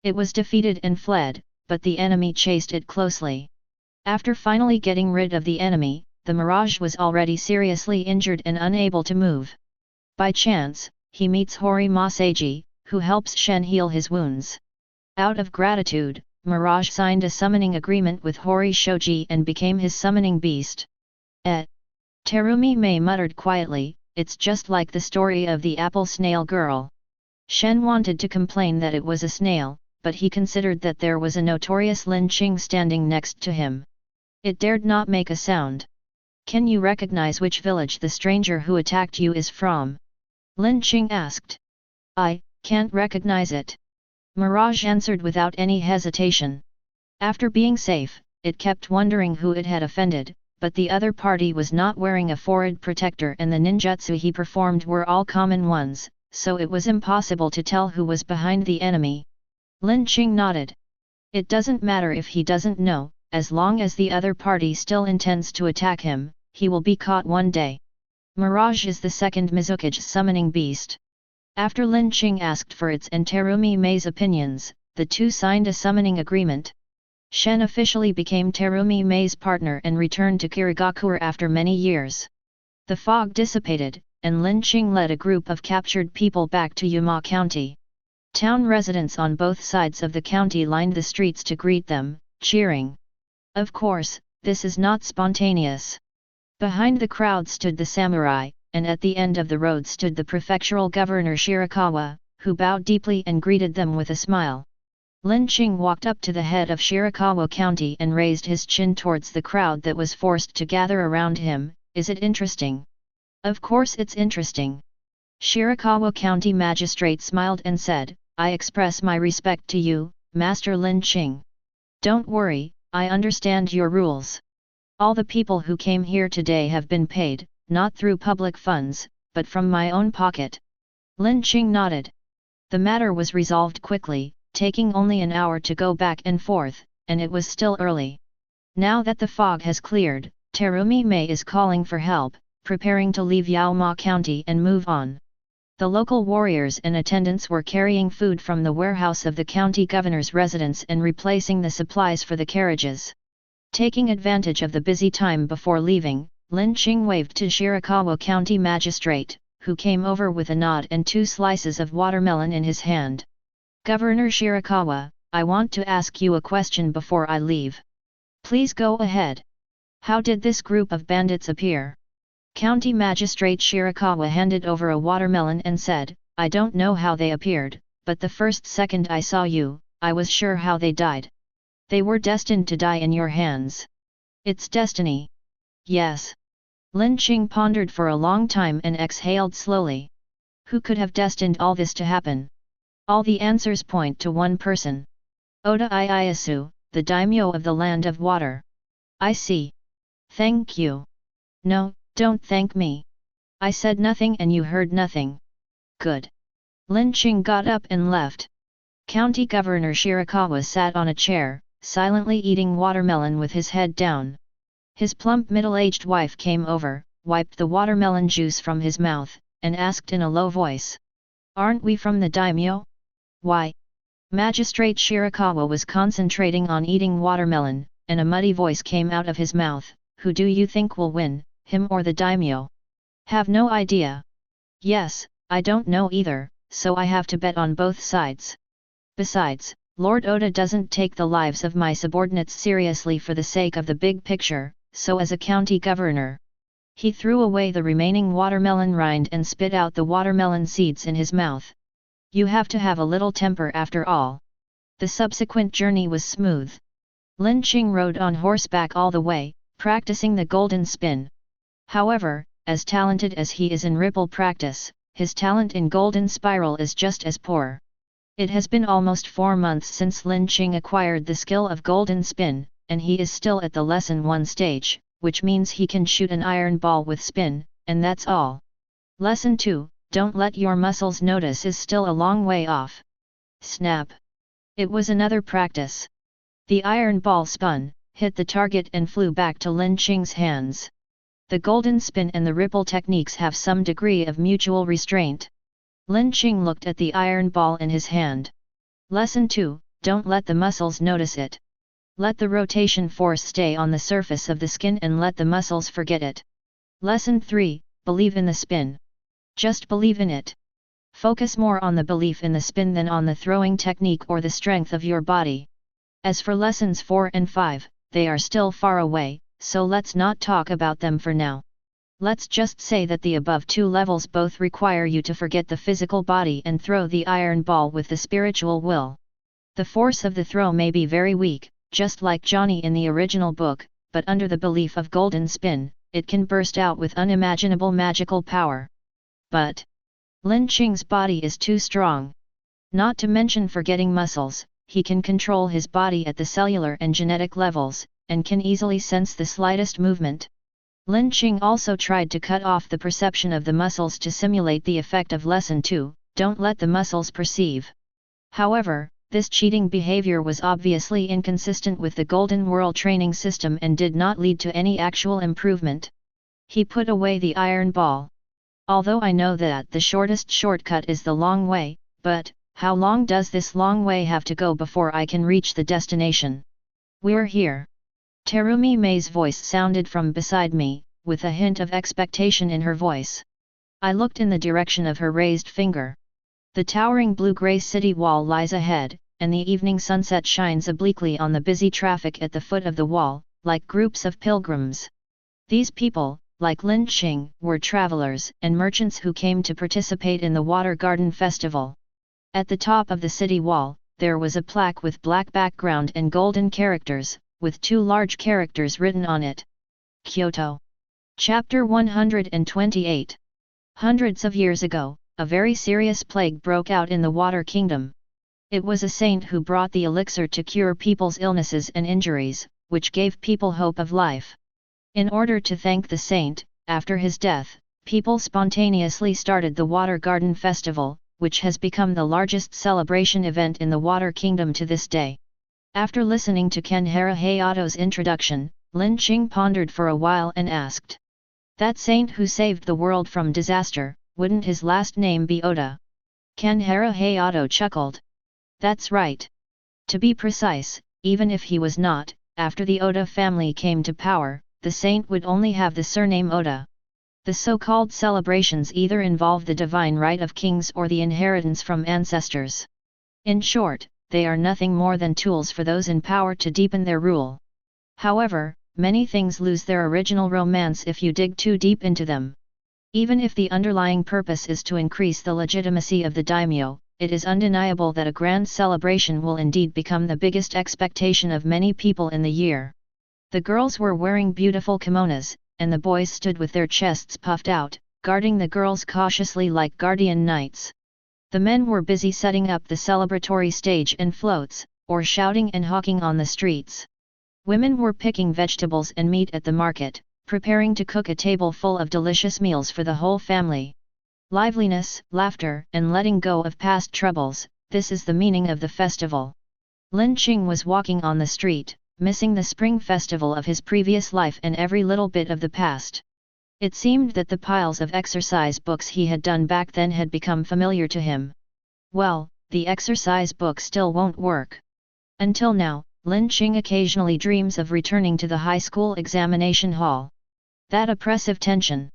It was defeated and fled, but the enemy chased it closely. After finally getting rid of the enemy, the Mirage was already seriously injured and unable to move. By chance, he meets Hori Masaji, who helps Shen heal his wounds. Out of gratitude, Mirage signed a summoning agreement with Hori Shoji and became his summoning beast. Terumi Mei muttered quietly, it's just like the story of the apple snail girl. Shen wanted to complain that it was a snail, but he considered that there was a notorious Lin Qing standing next to him. It dared not make a sound. Can you recognize which village the stranger who attacked you is from? Lin Qing asked. I can't recognize it. Mirage answered without any hesitation. After being safe, it kept wondering who it had offended, but the other party was not wearing a forehead protector and the ninjutsu he performed were all common ones, so it was impossible to tell who was behind the enemy. Lin Qing nodded. It doesn't matter if he doesn't know, as long as the other party still intends to attack him, he will be caught one day. Mirage is the second Mizukage summoning beast. After Lin Qing asked for its and Terumi Mei's opinions, the two signed a summoning agreement. Shen officially became Terumi Mei's partner and returned to Kirigakure after many years. The fog dissipated, and Lin Qing led a group of captured people back to Yuma County. Town residents on both sides of the county lined the streets to greet them, cheering. Of course, this is not spontaneous. Behind the crowd stood the samurai, and at the end of the road stood the prefectural governor Shirakawa, who bowed deeply and greeted them with a smile. Lin Qing walked up to the head of Shirakawa County and raised his chin towards the crowd that was forced to gather around him. Is it interesting? Of course it's interesting. Shirakawa County Magistrate smiled and said, I express my respect to you, Master Lin Qing. Don't worry, I understand your rules. All the people who came here today have been paid, not through public funds, but from my own pocket. Lin Qing nodded. The matter was resolved quickly, taking only an hour to go back and forth, and it was still early. Now that the fog has cleared, Terumi Mei is calling for help, preparing to leave Yaoma County and move on. The local warriors and attendants were carrying food from the warehouse of the county governor's residence and replacing the supplies for the carriages. Taking advantage of the busy time before leaving, Lin Qing waved to Shirakawa County Magistrate, who came over with a nod and 2 slices of watermelon in his hand. "Governor Shirakawa, I want to ask you a question before I leave." "Please go ahead. How did this group of bandits appear?" County Magistrate Shirakawa handed over a watermelon and said, "I don't know how they appeared, but the first second I saw you, I was sure how they died. They were destined to die in your hands. It's destiny." "Yes." Lin Qing pondered for a long time and exhaled slowly. "Who could have destined all this to happen?" "All the answers point to one person. Oda Ieyasu, the daimyo of the Land of Water." "I see. Thank you." "No, don't thank me. I said nothing and you heard nothing." "Good." Lin Qing got up and left. County Governor Shirakawa sat on a chair, silently eating watermelon with his head down. His plump middle-aged wife came over, wiped the watermelon juice from his mouth, and asked in a low voice, "Aren't we from the daimyo?" "Why?" Magistrate Shirakawa was concentrating on eating watermelon, and a muddy voice came out of his mouth, "Who do you think will win, him or the daimyo?" "Have no idea." "Yes, I don't know either, so I have to bet on both sides. Besides, Lord Oda doesn't take the lives of my subordinates seriously for the sake of the big picture, so as a county governor." He threw away the remaining watermelon rind and spit out the watermelon seeds in his mouth. "You have to have a little temper after all." The subsequent journey was smooth. Lin Qing rode on horseback all the way, practicing the golden spin. However, as talented as he is in ripple practice, his talent in golden spiral is just as poor. It has been almost 4 months since Lin Qing acquired the skill of golden spin, and he is still at the lesson 1 stage, which means he can shoot an iron ball with spin, and that's all. Lesson 2, don't let your muscles notice, is still a long way off. Snap! It was another practice. The iron ball spun, hit the target and flew back to Lin Qing's hands. The golden spin and the ripple techniques have some degree of mutual restraint. Lin Qing looked at the iron ball in his hand. Lesson 2, don't let the muscles notice it. Let the rotation force stay on the surface of the skin and let the muscles forget it. Lesson 3, believe in the spin. Just believe in it. Focus more on the belief in the spin than on the throwing technique or the strength of your body. As for lessons 4 and 5, they are still far away, so let's not talk about them for now. Let's just say that the above 2 levels both require you to forget the physical body and throw the iron ball with the spiritual will. The force of the throw may be very weak, just like Johnny in the original book, but under the belief of golden spin, it can burst out with unimaginable magical power. But Lin Qing's body is too strong. Not to mention forgetting muscles, he can control his body at the cellular and genetic levels, and can easily sense the slightest movement. Lin Qing also tried to cut off the perception of the muscles to simulate the effect of lesson 2, don't let the muscles perceive. However, this cheating behavior was obviously inconsistent with the Golden Whirl training system and did not lead to any actual improvement. He put away the iron ball. Although I know that the shortest shortcut is the long way, but how long does this long way have to go before I can reach the destination? We're here. Terumi Mei's voice sounded from beside me, with a hint of expectation in her voice. I looked in the direction of her raised finger. The towering blue-grey city wall lies ahead, and the evening sunset shines obliquely on the busy traffic at the foot of the wall, like groups of pilgrims. These people, like Lin Qing, were travelers and merchants who came to participate in the Water Garden Festival. At the top of the city wall, there was a plaque with black background and golden characters, with 2 large characters written on it. Kyoto. Chapter 128. Hundreds of years ago, a very serious plague broke out in the Water Kingdom. It was a saint who brought the elixir to cure people's illnesses and injuries, which gave people hope of life. In order to thank the saint, after his death, people spontaneously started the Water Garden Festival, which has become the largest celebration event in the Water Kingdom to this day. After listening to Kenhara Hayato's introduction, Lin Qing pondered for a while and asked, "That saint who saved the world from disaster, wouldn't his last name be Oda? Kanhara Hayato chuckled. That's right. To be precise, even if he was not, after the Oda family came to power, the saint would only have the surname Oda. The so-called celebrations either involve the divine right of kings or the inheritance from ancestors. In short, they are nothing more than tools for those in power to deepen their rule. However, many things lose their original romance if you dig too deep into them. Even if the underlying purpose is to increase the legitimacy of the daimyo, it is undeniable that a grand celebration will indeed become the biggest expectation of many people in the year. The girls were wearing beautiful kimonos, and the boys stood with their chests puffed out, guarding the girls cautiously like guardian knights. The men were busy setting up the celebratory stage and floats, or shouting and hawking on the streets. Women were picking vegetables and meat at the market, preparing to cook a table full of delicious meals for the whole family. Liveliness, laughter, and letting go of past troubles, this is the meaning of the festival. Lin Qing was walking on the street, missing the spring festival of his previous life and every little bit of the past. It seemed that the piles of exercise books he had done back then had become familiar to him. Well, the exercise book still won't work. Until now, Lin Qing occasionally dreams of returning to the high school examination hall. That oppressive tension.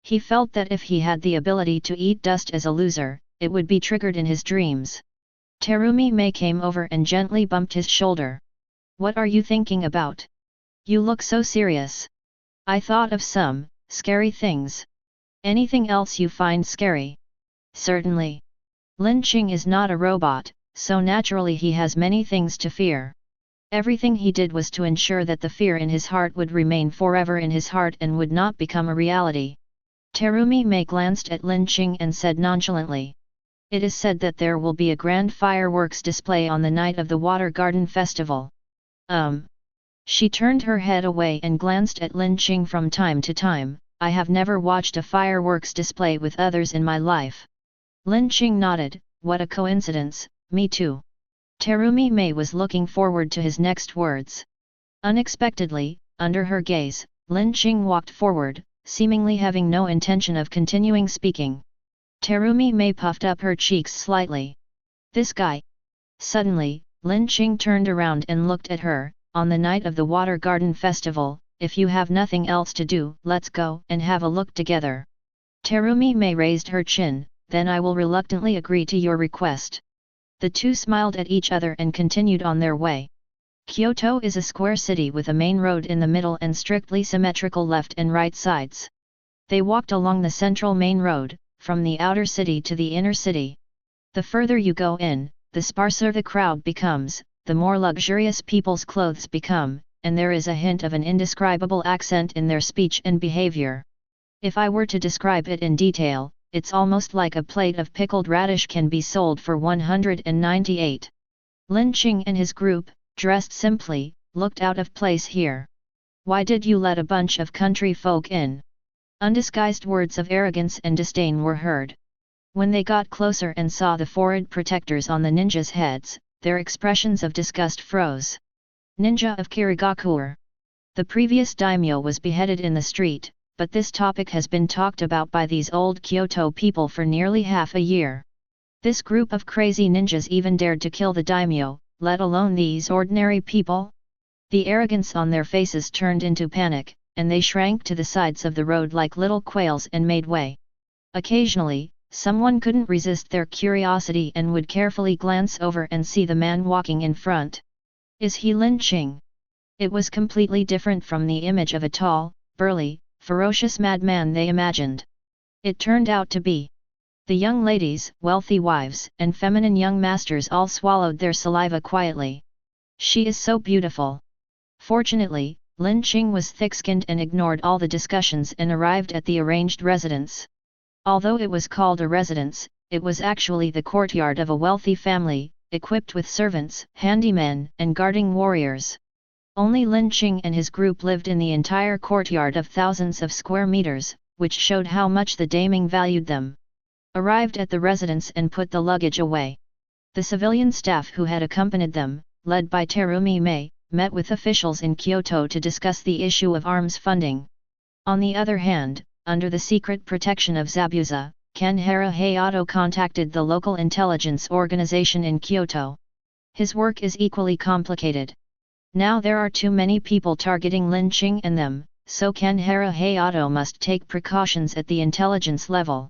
He felt that if he had the ability to eat dust as a loser, it would be triggered in his dreams. Terumi Mei came over and gently bumped his shoulder. What are you thinking about? You look so serious. I thought of some scary things. Anything else you find scary? Certainly. Lin Qing is not a robot, so naturally he has many things to fear. Everything he did was to ensure that the fear in his heart would remain forever in his heart and would not become a reality. Terumi Mei glanced at Lin Qing and said nonchalantly. It is said that there will be a grand fireworks display on the night of the Water Garden Festival. She turned her head away and glanced at Lin Qing from time to time. I have never watched a fireworks display with others in my life. Lin Qing nodded. What a coincidence, me too. Terumi Mei was looking forward to his next words. Unexpectedly, under her gaze, Lin Qing walked forward, seemingly having no intention of continuing speaking. Terumi Mei puffed up her cheeks slightly. This guy. Suddenly, Lin Qing turned around and looked at her. On the night of the Water Garden Festival, if you have nothing else to do, let's go and have a look together. Terumi Mei raised her chin. Then I will reluctantly agree to your request. The two smiled at each other and continued on their way. Kyoto is a square city with a main road in the middle and strictly symmetrical left and right sides. They walked along the central main road, from the outer city to the inner city. The further you go in, the sparser the crowd becomes, the more luxurious people's clothes become, and there is a hint of an indescribable accent in their speech and behavior. If I were to describe it in detail, it's almost like a plate of pickled radish can be sold for 198. Lin Qing and his group, dressed simply, looked out of place here. Why did you let a bunch of country folk in? Undisguised words of arrogance and disdain were heard. When they got closer and saw the forehead protectors on the ninjas' heads, their expressions of disgust froze. Ninja of Kirigakure. The previous daimyo was beheaded in the street, but this topic has been talked about by these old Kyoto people for nearly half a year. This group of crazy ninjas even dared to kill the daimyo, let alone these ordinary people? The arrogance on their faces turned into panic, and they shrank to the sides of the road like little quails and made way. Occasionally, someone couldn't resist their curiosity and would carefully glance over and see the man walking in front. Is he Lin Qing? It was completely different from the image of a tall, burly, ferocious madman they imagined. It turned out to be. The young ladies, wealthy wives, and feminine young masters all swallowed their saliva quietly. She is so beautiful. Fortunately, Lin Qing was thick-skinned and ignored all the discussions and arrived at the arranged residence. Although it was called a residence, it was actually the courtyard of a wealthy family, equipped with servants, handymen, and guarding warriors. Only Lin Qing and his group lived in the entire courtyard of thousands of square meters, which showed how much the daiming valued them. Arrived at the residence and put the luggage away. The civilian staff who had accompanied them, led by Terumi Mei, met with officials in Kyoto to discuss the issue of arms funding. On the other hand, under the secret protection of Zabuza, Kanhara Hayato contacted the local intelligence organization in Kyoto. His work is equally complicated. Now there are too many people targeting Lin Qing and them, so Kanhara Hayato must take precautions at the intelligence level.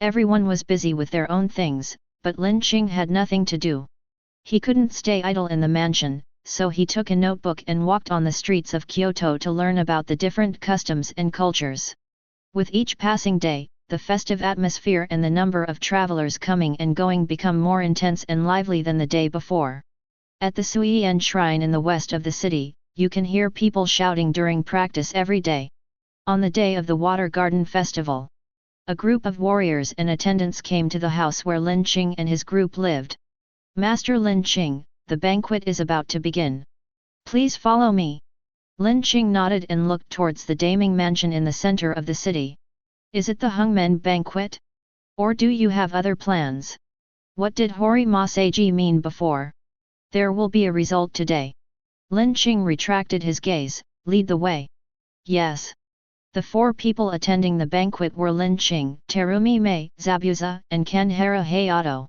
Everyone was busy with their own things, but Lin Qing had nothing to do. He couldn't stay idle in the mansion, so he took a notebook and walked on the streets of Kyoto to learn about the different customs and cultures. With each passing day, the festive atmosphere and the number of travelers coming and going become more intense and lively than the day before. At the Suien shrine in the west of the city, you can hear people shouting during practice every day. On the day of the Water Garden Festival, a group of warriors and attendants came to the house where Lin Qing and his group lived. Master Lin Qing, the banquet is about to begin. Please follow me. Lin Qing nodded and looked towards the Daiming mansion in the center of the city. Is it the Hungmen banquet? Or do you have other plans? What did Hori Masaji mean before? There will be a result today. Lin Qing retracted his gaze. Lead the way. Yes. The four people attending the banquet were Lin Qing, Terumi Mei, Zabuza, and Kanhara Hayato.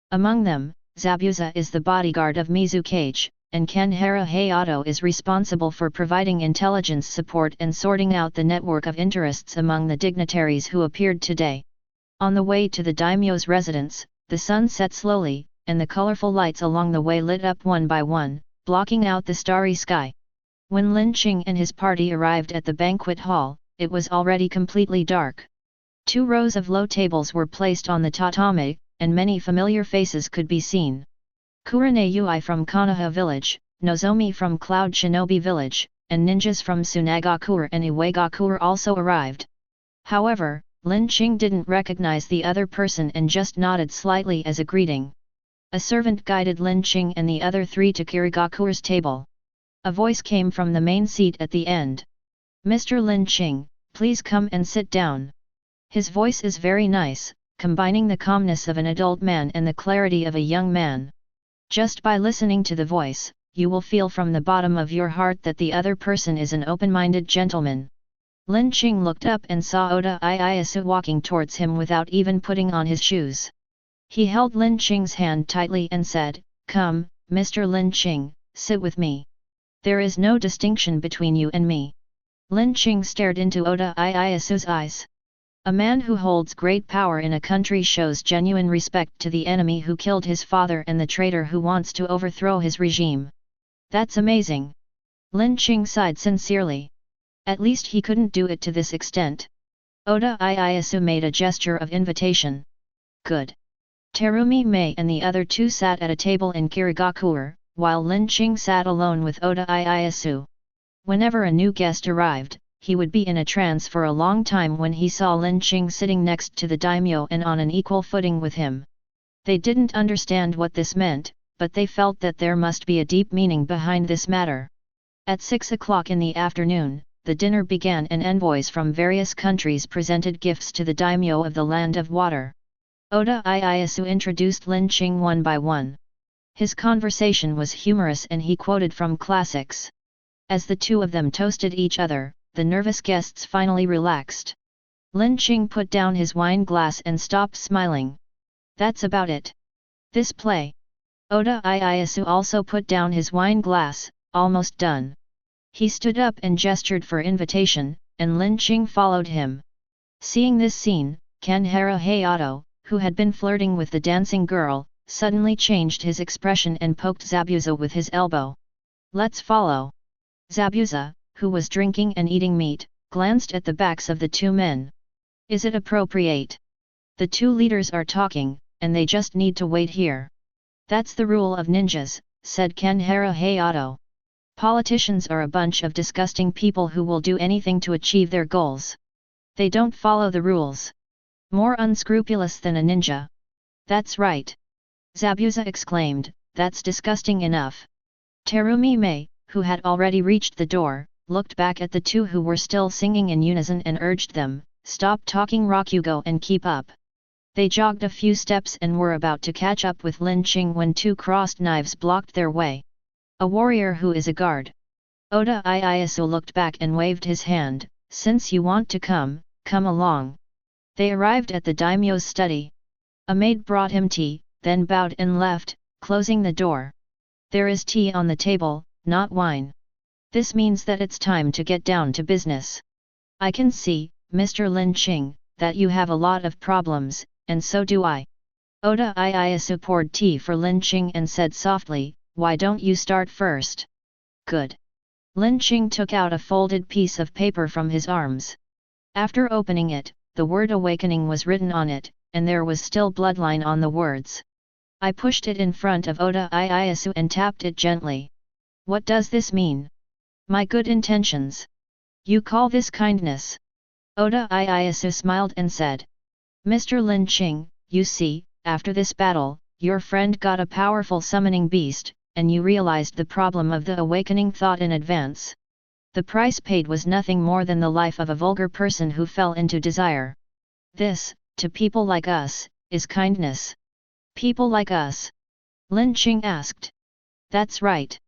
Among them, Zabuza is the bodyguard of Mizukage, and Kanhara Hayato is responsible for providing intelligence support and sorting out the network of interests among the dignitaries who appeared today. On the way to the daimyo's residence, the sun set slowly, and the colorful lights along the way lit up one by one, blocking out the starry sky. When Lin Qing and his party arrived at the banquet hall, it was already completely dark. 2 rows of low tables were placed on the tatami, and many familiar faces could be seen. Kurane Yui from Konoha Village, Nozomi from Cloud Shinobi Village, and ninjas from Tsunagakure and Iwagakure also arrived. However, Lin Qing didn't recognize the other person and just nodded slightly as a greeting. A servant guided Lin Qing and the other 3 to Kirigakure's table. A voice came from the main seat at the end. Mr. Lin Qing, please come and sit down. His voice is very nice, combining the calmness of an adult man and the clarity of a young man. Just by listening to the voice, you will feel from the bottom of your heart that the other person is an open-minded gentleman. Lin Qing looked up and saw Oda Ieyasu walking towards him without even putting on his shoes. He held Lin Qing's hand tightly and said, "Come, Mr. Lin Qing, sit with me. There is no distinction between you and me." Lin Qing stared into Oda Ieyasu's eyes. A man who holds great power in a country shows genuine respect to the enemy who killed his father and the traitor who wants to overthrow his regime. That's amazing. Lin Qing sighed sincerely. At least he couldn't do it to this extent. Oda Ieyasu made a gesture of invitation. Good. Terumi Mei and the other 2 sat at a table in Kirigakure, while Lin Qing sat alone with Oda Ieyasu. Whenever a new guest arrived, he would be in a trance for a long time when he saw Lin Qing sitting next to the daimyo and on an equal footing with him. They didn't understand what this meant, but they felt that there must be a deep meaning behind this matter. At 6 o'clock in the afternoon, the dinner began and envoys from various countries presented gifts to the daimyo of the Land of Water. Oda Ieyasu introduced Lin Qing one by one. His conversation was humorous and he quoted from classics. As the 2 of them toasted each other, the nervous guests finally relaxed. Lin Qing put down his wine glass and stopped smiling. That's about it. This play. Oda Ieyasu also put down his wine glass, almost done. He stood up and gestured for invitation, and Lin Qing followed him. Seeing this scene, Kanhara Hayato, who had been flirting with the dancing girl, suddenly changed his expression and poked Zabuza with his elbow. Let's follow. Zabuza, who was drinking and eating meat, glanced at the backs of the 2 men. Is it appropriate? The 2 leaders are talking, and they just need to wait here. That's the rule of ninjas, said Kanhara Hayato. Politicians are a bunch of disgusting people who will do anything to achieve their goals. They don't follow the rules. More unscrupulous than a ninja. That's right. Zabuza exclaimed, that's disgusting enough. Terumi Mei, who had already reached the door, looked back at the 2 who were still singing in unison and urged them, stop talking Rakugo and keep up. They jogged a few steps and were about to catch up with Lin Qing when 2 crossed knives blocked their way. A warrior who is a guard. Oda Ieyasu looked back and waved his hand, since you want to come, come along. They arrived at the daimyo's study. A maid brought him tea, then bowed and left, closing the door. There is tea on the table, not wine. This means that it's time to get down to business. I can see, Mr. Lin Qing, that you have a lot of problems, and so do I. Oda Ieyasu poured tea for Lin Qing and said softly, why don't you start first? Good. Lin Qing took out a folded piece of paper from his arms. After opening it, the word awakening was written on it, and there was still bloodline on the words. I pushed it in front of Oda Ieyasu and tapped it gently. What does this mean? My good intentions. You call this kindness? Oda Ieyasu smiled and said. Mr. Lin Qing, you see, after this battle, your friend got a powerful summoning beast, and you realized the problem of the awakening thought in advance. The price paid was nothing more than the life of a vulgar person who fell into desire. This, to people like us, is kindness. People like us? Lin Qing asked. That's right.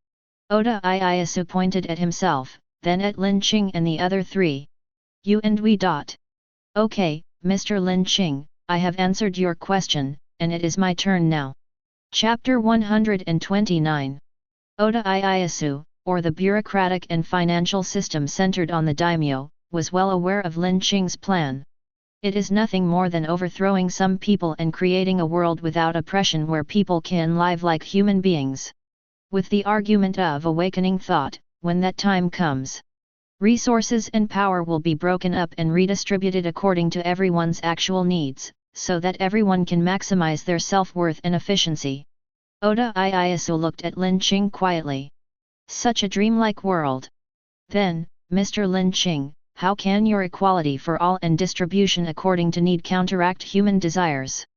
Oda Ieyasu pointed at himself, then at Lin Qing and the other three. You and we. Okay, Mr. Lin Qing, I have answered your question, and it is my turn now. Chapter 129. Oda Ieyasu, or the bureaucratic and financial system centered on the daimyo, was well aware of Lin Qing's plan. It is nothing more than overthrowing some people and creating a world without oppression where people can live like human beings. With the argument of awakening thought, when that time comes, resources and power will be broken up and redistributed according to everyone's actual needs, so that everyone can maximize their self-worth and efficiency. Oda Ieyasu looked at Lin Qing quietly. Such a dreamlike world. Then, Mr. Lin Qing, how can your equality for all and distribution according to need counteract human desires?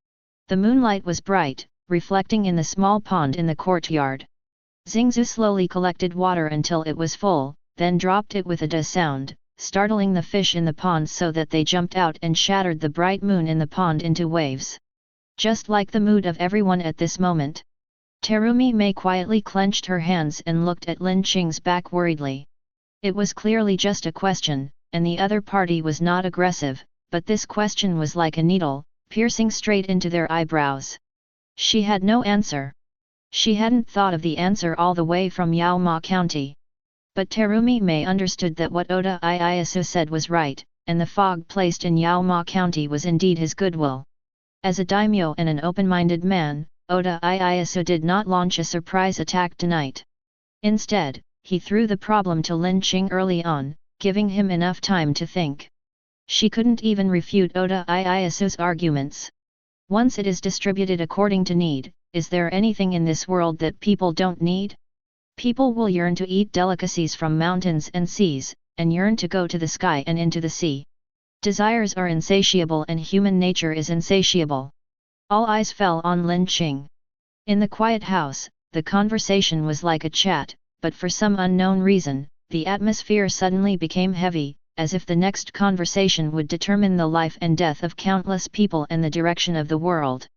The moonlight was bright, reflecting in the small pond in the courtyard. Xingzu slowly collected water until it was full, then dropped it with a da sound, startling the fish in the pond so that they jumped out and shattered the bright moon in the pond into waves. Just like the mood of everyone at this moment. Terumi Mei quietly clenched her hands and looked at Lin Qing's back worriedly. It was clearly just a question, and the other party was not aggressive, but this question was like a needle, piercing straight into their eyebrows. She had no answer. She hadn't thought of the answer all the way from Yaoma County. But Terumi Mei understood that what Oda Ieyasu said was right, and the fog placed in Yaoma County was indeed his goodwill. As a daimyo and an open-minded man, Oda Ieyasu did not launch a surprise attack tonight. Instead, he threw the problem to Lin Qing early on, giving him enough time to think. She couldn't even refute Oda Ieyasu's arguments. Once it is distributed according to need, is there anything in this world that people don't need? People will yearn to eat delicacies from mountains and seas, and yearn to go to the sky and into the sea. Desires are insatiable and human nature is insatiable. All eyes fell on Lin Qing. In the quiet house, the conversation was like a chat, but for some unknown reason, the atmosphere suddenly became heavy, as if the next conversation would determine the life and death of countless people and the direction of the world.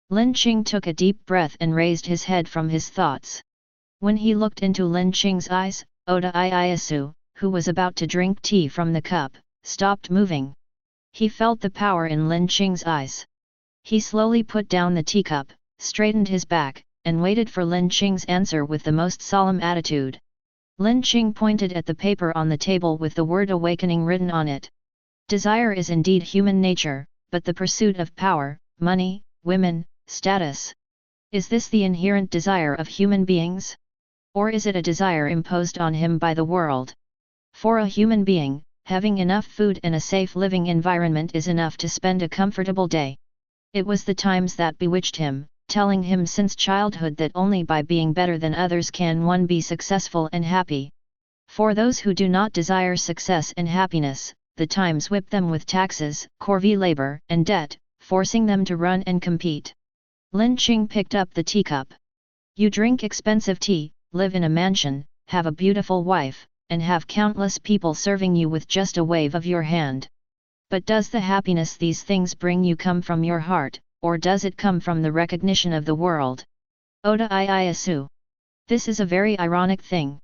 Lin Qing took a deep breath and raised his head from his thoughts. When he looked into Lin Qing's eyes, Oda Ieyasu, who was about to drink tea from the cup, stopped moving. He felt the power in Lin Qing's eyes. He slowly put down the teacup, straightened his back, and waited for Lin Qing's answer with the most solemn attitude. Lin Qing pointed at the paper on the table with the word awakening written on it. Desire is indeed human nature, but the pursuit of power, money, women, status. Is this the inherent desire of human beings? Or is it a desire imposed on him by the world? For a human being, having enough food and a safe living environment is enough to spend a comfortable day. It was the times that bewitched him, telling him since childhood that only by being better than others can one be successful and happy. For those who do not desire success and happiness, the times whip them with taxes, corvée labor, and debt, forcing them to run and compete. Lin Qing picked up the teacup. You drink expensive tea, live in a mansion, have a beautiful wife, and have countless people serving you with just a wave of your hand. But does the happiness these things bring you come from your heart, or does it come from the recognition of the world? Oda Ieyasu. This is a very ironic thing.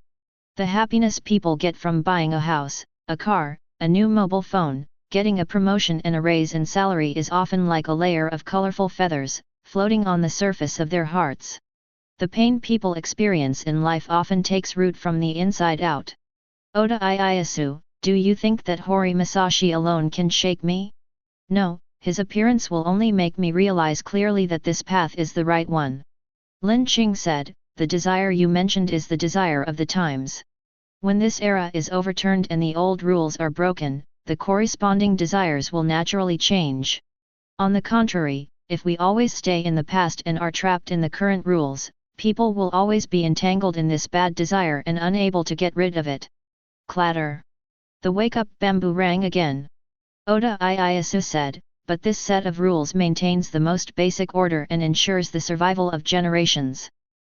The happiness people get from buying a house, a car, a new mobile phone, getting a promotion and a raise in salary is often like a layer of colorful feathers, floating on the surface of their hearts. The pain people experience in life often takes root from the inside out. Oda Ieyasu, do you think that Hori Masashi alone can shake me? No, his appearance will only make me realize clearly that this path is the right one. Lin Qing said, the desire you mentioned is the desire of the times. When this era is overturned and the old rules are broken, the corresponding desires will naturally change. On the contrary, if we always stay in the past and are trapped in the current rules, people will always be entangled in this bad desire and unable to get rid of it. Clatter. The wake-up bamboo rang again. Oda Ieyasu said, but this set of rules maintains the most basic order and ensures the survival of generations.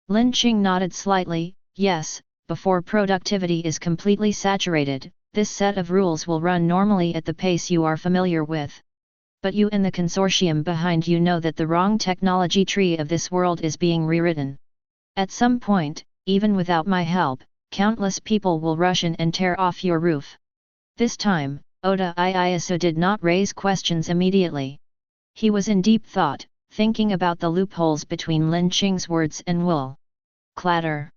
Lin Qing nodded slightly, yes, before productivity is completely saturated, this set of rules will run normally at the pace you are familiar with. But you and the consortium behind you know that the wrong technology tree of this world is being rewritten. At some point, even without my help, countless people will rush in and tear off your roof. This time, Oda Ieyasu did not raise questions immediately. He was in deep thought, thinking about the loopholes between Lin Qing's words and will. Clatter.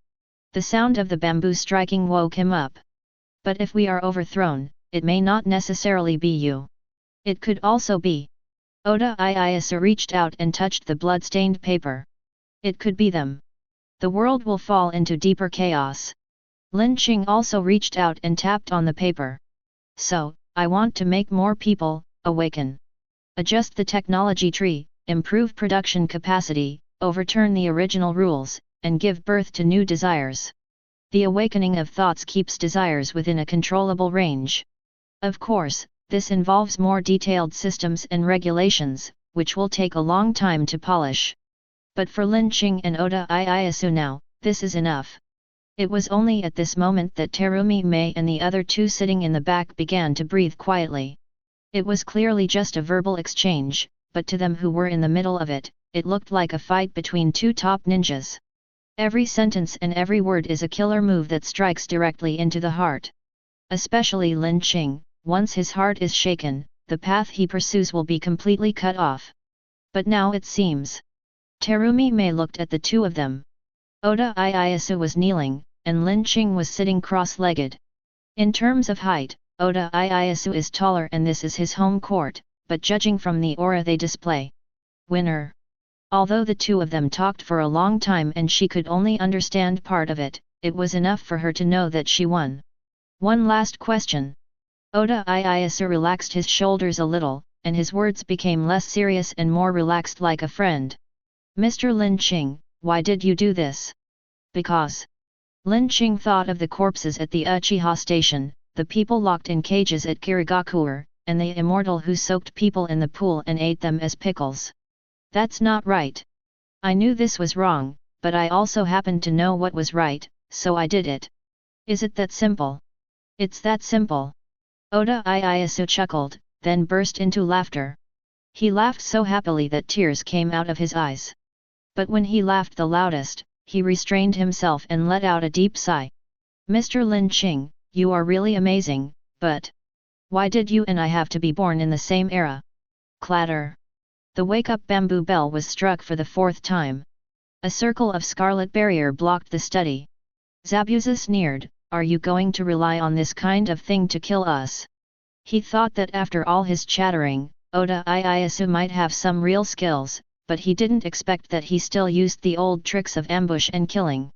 The sound of the bamboo striking woke him up. But if we are overthrown, it may not necessarily be you. It could also be. Oda Ieyasu reached out and touched the blood-stained paper. It could be them. The world will fall into deeper chaos. Lin Qing also reached out and tapped on the paper. So, I want to make more people awaken. Adjust the technology tree, improve production capacity, overturn the original rules, and give birth to new desires. The awakening of thoughts keeps desires within a controllable range. Of course, this involves more detailed systems and regulations, which will take a long time to polish. But for Lin Qing and Oda Ieyasu now, this is enough. It was only at this moment that Terumi Mei and the other two sitting in the back began to breathe quietly. It was clearly just a verbal exchange, but to them who were in the middle of it, it looked like a fight between two top ninjas. Every sentence and every word is a killer move that strikes directly into the heart. Especially Lin Qing, once his heart is shaken, the path he pursues will be completely cut off. But now it seems. Terumi Mei looked at the two of them. Oda Ieyasu was kneeling, and Lin Qing was sitting cross-legged. In terms of height, Oda Ieyasu is taller and this is his home court, but judging from the aura they display. Winner. Although the two of them talked for a long time and she could only understand part of it, it was enough for her to know that she won. One last question. Oda Ieyasu relaxed his shoulders a little, and his words became less serious and more relaxed like a friend. Mr. Lin Qing, why did you do this? Because. Lin Qing thought of the corpses at the Uchiha station, the people locked in cages at Kirigakure, and the immortal who soaked people in the pool and ate them as pickles. That's not right. I knew this was wrong, but I also happened to know what was right, so I did it. Is it that simple? It's that simple. Oda Ieyasu chuckled, then burst into laughter. He laughed so happily that tears came out of his eyes. But when he laughed the loudest, he restrained himself and let out a deep sigh. Mr. Lin Qing, you are really amazing, but why did you and I have to be born in the same era? Clatter. The wake-up bamboo bell was struck for the fourth time. A circle of scarlet barrier blocked the study. Zabuza sneered, are you going to rely on this kind of thing to kill us? He thought that after all his chattering, Oda Ieyasu might have some real skills, but he didn't expect that he still used the old tricks of ambush and killing.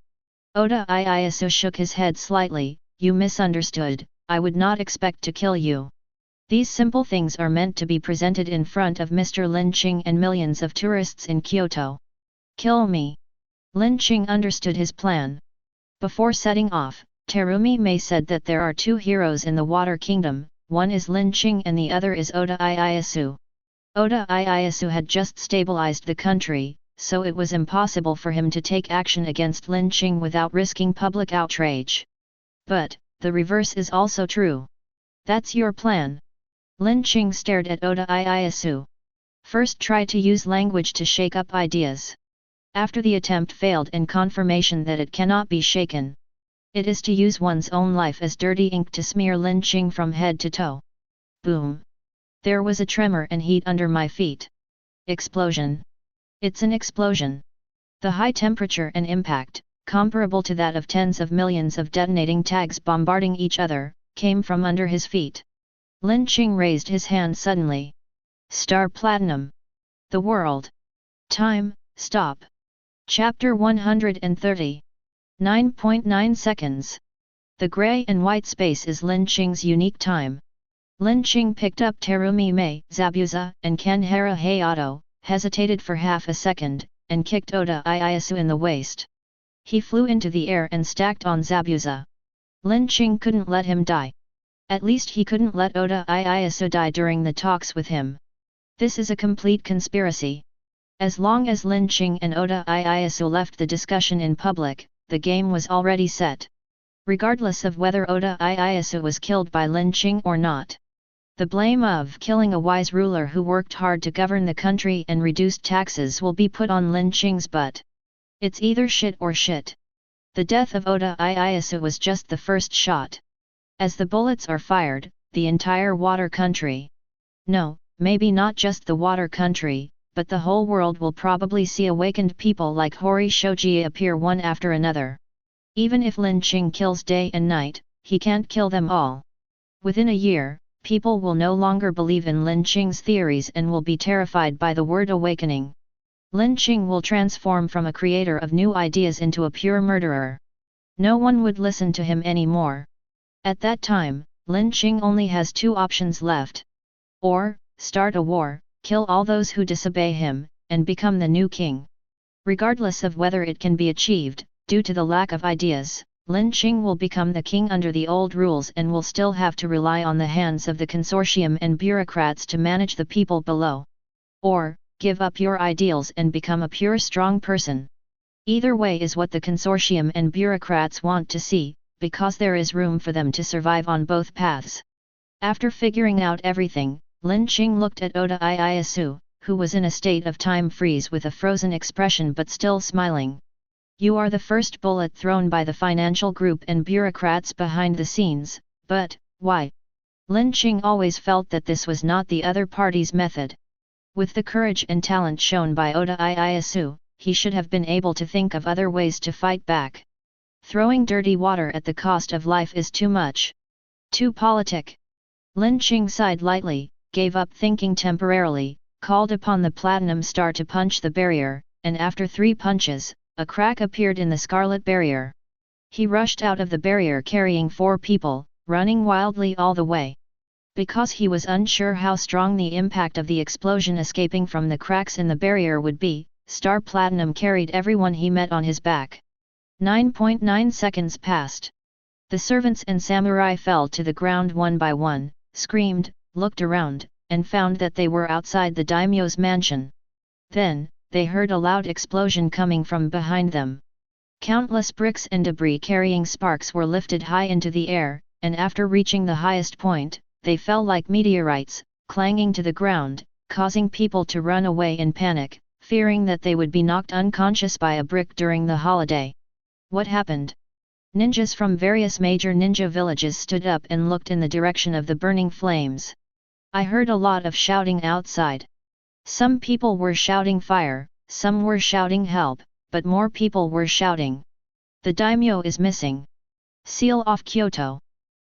Oda Ieyasu shook his head slightly, you misunderstood, I would not expect to kill you. These simple things are meant to be presented in front of Mr. Lin Qing and millions of tourists in Kyoto. Kill me. Lin Qing understood his plan. Before setting off, Terumi Mei said that there are two heroes in the Water Kingdom, one is Lin Qing and the other is Oda Ieyasu. Oda Ieyasu had just stabilized the country, so it was impossible for him to take action against Lin Qing without risking public outrage. But, the reverse is also true. That's your plan. Lin Qing stared at Oda Ieyasu. First try to use language to shake up ideas. After the attempt failed and confirmation that it cannot be shaken. It is to use one's own life as dirty ink to smear Lin Qing from head to toe. Boom. There was a tremor and heat under my feet. Explosion. It's an explosion. The high temperature and impact, comparable to that of tens of millions of detonating tags bombarding each other, came from under his feet. Lin Qing raised his hand suddenly. Star Platinum. The world. Time, stop. Chapter 130. 9.9 seconds. The gray and white space is Lin Qing's unique time. Lin Qing picked up Terumi Mei, Zabuza, and Kanhara Hayato, hesitated for half a second, and kicked Oda Ieyasu in the waist. He flew into the air and stacked on Zabuza. Lin Qing couldn't let him die. At least he couldn't let Oda Ieyasu die during the talks with him. This is a complete conspiracy. As long as Lin Qing and Oda Ieyasu left the discussion in public, the game was already set. Regardless of whether Oda Ieyasu was killed by Lin Qing or not. The blame of killing a wise ruler who worked hard to govern the country and reduced taxes will be put on Lin Qing's butt. It's either shit or shit. The death of Oda Ieyasu was just the first shot. As the bullets are fired, the entire water country. No, maybe not just the water country, but the whole world will probably see awakened people like Hori Shoji appear one after another. Even if Lin Qing kills day and night, he can't kill them all. Within a year, people will no longer believe in Lin Qing's theories and will be terrified by the word awakening. Lin Qing will transform from a creator of new ideas into a pure murderer. No one would listen to him anymore. At that time, Lin Qing only has two options left. Or, start a war, kill all those who disobey him, and become the new king. Regardless of whether it can be achieved, due to the lack of ideas, Lin Qing will become the king under the old rules and will still have to rely on the hands of the consortium and bureaucrats to manage the people below. Or, give up your ideals and become a pure strong person. Either way is what the consortium and bureaucrats want to see, because there is room for them to survive on both paths. After figuring out everything, Lin Qing looked at Oda Ieyasu, who was in a state of time freeze with a frozen expression but still smiling. You are the first bullet thrown by the financial group and bureaucrats behind the scenes, but, why? Lin Qing always felt that this was not the other party's method. With the courage and talent shown by Oda Ieyasu, he should have been able to think of other ways to fight back. Throwing dirty water at the cost of life is too much. Too politic. Lin Qing sighed lightly, gave up thinking temporarily, called upon the Platinum Star to punch the barrier, and after 3 punches, a crack appeared in the scarlet barrier. He rushed out of the barrier carrying 4 people, running wildly all the way. Because he was unsure how strong the impact of the explosion escaping from the cracks in the barrier would be, Star Platinum carried everyone he met on his back. 9.9 seconds passed. The servants and samurai fell to the ground one by one, screamed, looked around, and found that they were outside the daimyo's mansion. Then, they heard a loud explosion coming from behind them. Countless bricks and debris carrying sparks were lifted high into the air, and after reaching the highest point, they fell like meteorites, clanging to the ground, causing people to run away in panic, fearing that they would be knocked unconscious by a brick during the holiday. What happened? Ninjas from various major ninja villages stood up and looked in the direction of the burning flames. I heard a lot of shouting outside. Some people were shouting fire, some were shouting help, but more people were shouting. The daimyo is missing. Seal off Kyoto.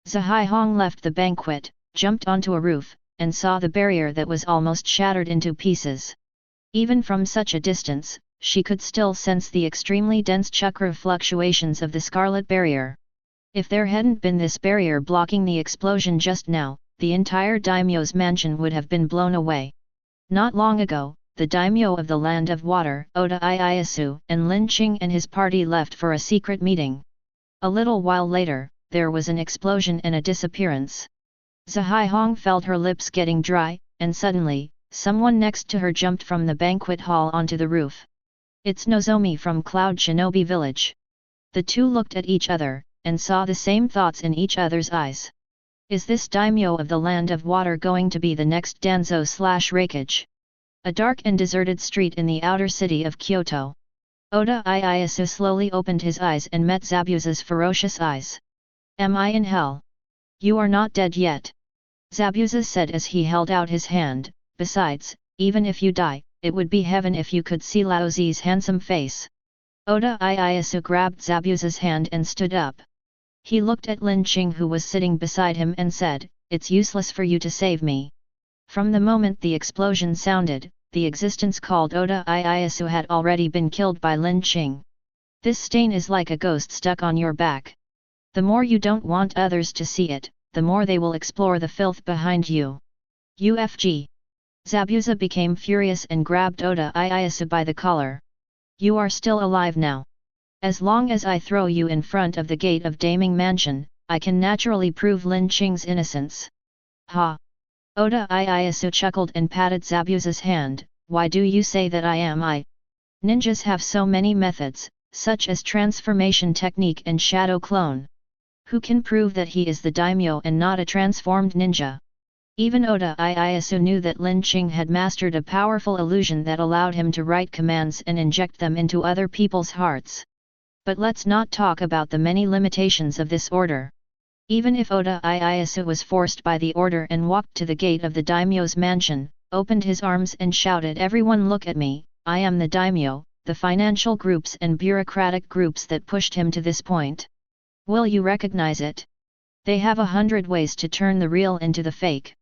Zhaihong left the banquet, jumped onto a roof, and saw the barrier that was almost shattered into pieces. Even from such a distance, she could still sense the extremely dense chakra fluctuations of the scarlet barrier. If there hadn't been this barrier blocking the explosion just now, the entire daimyo's mansion would have been blown away. Not long ago, the daimyo of the Land of Water, Oda Ieyasu, and Lin Qing and his party left for a secret meeting. A little while later, there was an explosion and a disappearance. Zhaihong felt her lips getting dry, and suddenly, someone next to her jumped from the banquet hall onto the roof. It's Nozomi from Cloud Shinobi Village. The two looked at each other, and saw the same thoughts in each other's eyes. Is this daimyo of the Land of Water going to be the next Danzo/Raikage? A dark and deserted street in the outer city of Kyoto. Oda Ieyasu slowly opened his eyes and met Zabuza's ferocious eyes. Am I in hell? You are not dead yet. Zabuza said as he held out his hand. Besides, even if you die, it would be heaven if you could see Laozi's handsome face. Oda Ieyasu grabbed Zabuza's hand and stood up. He looked at Lin Qing who was sitting beside him and said, "It's useless for you to save me." From the moment the explosion sounded, the existence called Oda Ieyasu had already been killed by Lin Qing. This stain is like a ghost stuck on your back. The more you don't want others to see it, the more they will explore the filth behind you. UFG. Zabuza became furious and grabbed Oda Ieyasu by the collar. "You are still alive now. As long as I throw you in front of the gate of Daiming Mansion, I can naturally prove Lin Qing's innocence." Ha! Oda Ieyasu chuckled and patted Zabuza's hand. "Why do you say that I am I? Ninjas have so many methods, such as transformation technique and shadow clone. Who can prove that he is the daimyo and not a transformed ninja?" Even Oda Ieyasu knew that Lin Qing had mastered a powerful illusion that allowed him to write commands and inject them into other people's hearts. But let's not talk about the many limitations of this order. Even if Oda Ieyasu was forced by the order and walked to the gate of the daimyo's mansion, opened his arms and shouted, "Everyone look at me, I am the daimyo," the financial groups and bureaucratic groups that pushed him to this point. Will you recognize it? They have 100 ways to turn the real into the fake.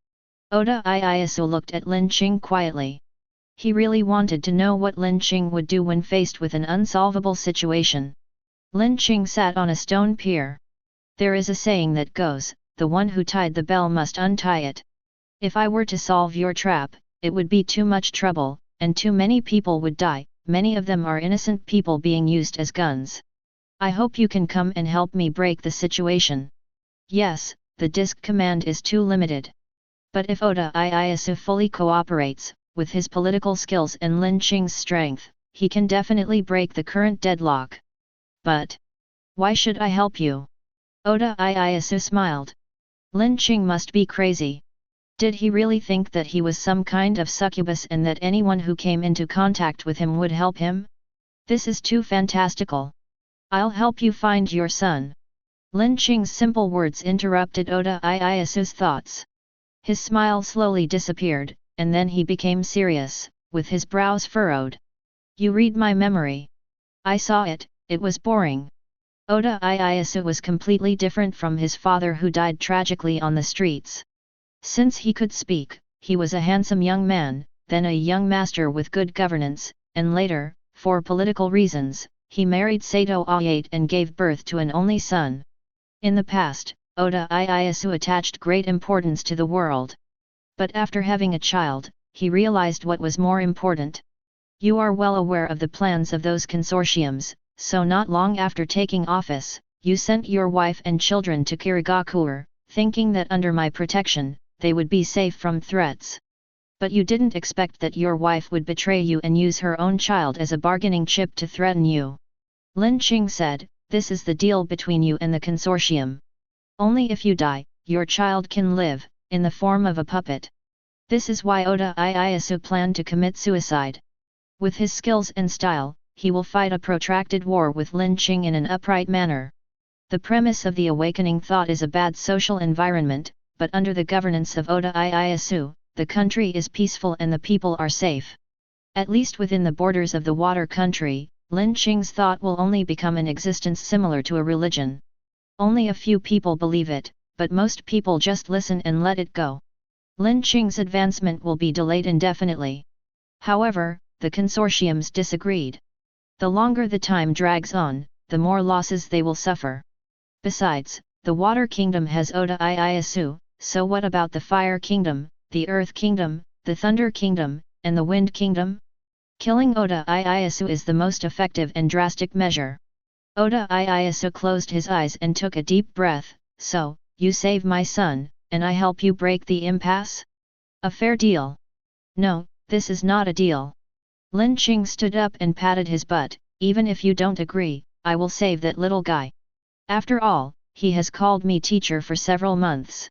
Oda Ieyasu looked at Lin Qing quietly. He really wanted to know what Lin Qing would do when faced with an unsolvable situation. Lin Qing sat on a stone pier. There is a saying that goes, "The one who tied the bell must untie it." If I were to solve your trap, it would be too much trouble, and too many people would die. Many of them are innocent people being used as guns. I hope you can come and help me break the situation. Yes, the disk command is too limited. But if Oda Ieyasu fully cooperates, with his political skills and Lin Qing's strength, he can definitely break the current deadlock. But why should I help you? Oda Ieyasu smiled. Lin Qing must be crazy. Did he really think that he was some kind of succubus and that anyone who came into contact with him would help him? This is too fantastical. I'll help you find your son. Lin Qing's simple words interrupted Oda Ieyasu's thoughts. His smile slowly disappeared, and then he became serious, with his brows furrowed. You read my memory. I saw it, it was boring. Oda Ieyasu was completely different from his father who died tragically on the streets. Since he could speak, he was a handsome young man, then a young master with good governance, and later, for political reasons, he married Sato Ayate and gave birth to an only son. In the past, Oda Ieyasu attached great importance to the world. But after having a child, he realized what was more important. You are well aware of the plans of those consortiums, so not long after taking office, you sent your wife and children to Kirigakure, thinking that under my protection, they would be safe from threats. But you didn't expect that your wife would betray you and use her own child as a bargaining chip to threaten you. Lin Qing said, this is the deal between you and the consortium. Only if you die, your child can live, in the form of a puppet. This is why Oda Ieyasu planned to commit suicide. With his skills and style, he will fight a protracted war with Lin Qing in an upright manner. The premise of the awakening thought is a bad social environment, but under the governance of Oda Ieyasu, the country is peaceful and the people are safe. At least within the borders of the water country, Lin Qing's thought will only become an existence similar to a religion. Only a few people believe it, but most people just listen and let it go. Lin Qing's advancement will be delayed indefinitely. However, the consortiums disagreed. The longer the time drags on, the more losses they will suffer. Besides, the Water Kingdom has Oda Ieyasu, so what about the Fire Kingdom, the Earth Kingdom, the Thunder Kingdom, and the Wind Kingdom? Killing Oda Ieyasu is the most effective and drastic measure. Oda Ieyasu closed his eyes and took a deep breath. So, you save my son, and I help you break the impasse? A fair deal. No, this is not a deal. Lin Qing stood up and patted his butt. Even if you don't agree, I will save that little guy. After all, he has called me teacher for several months.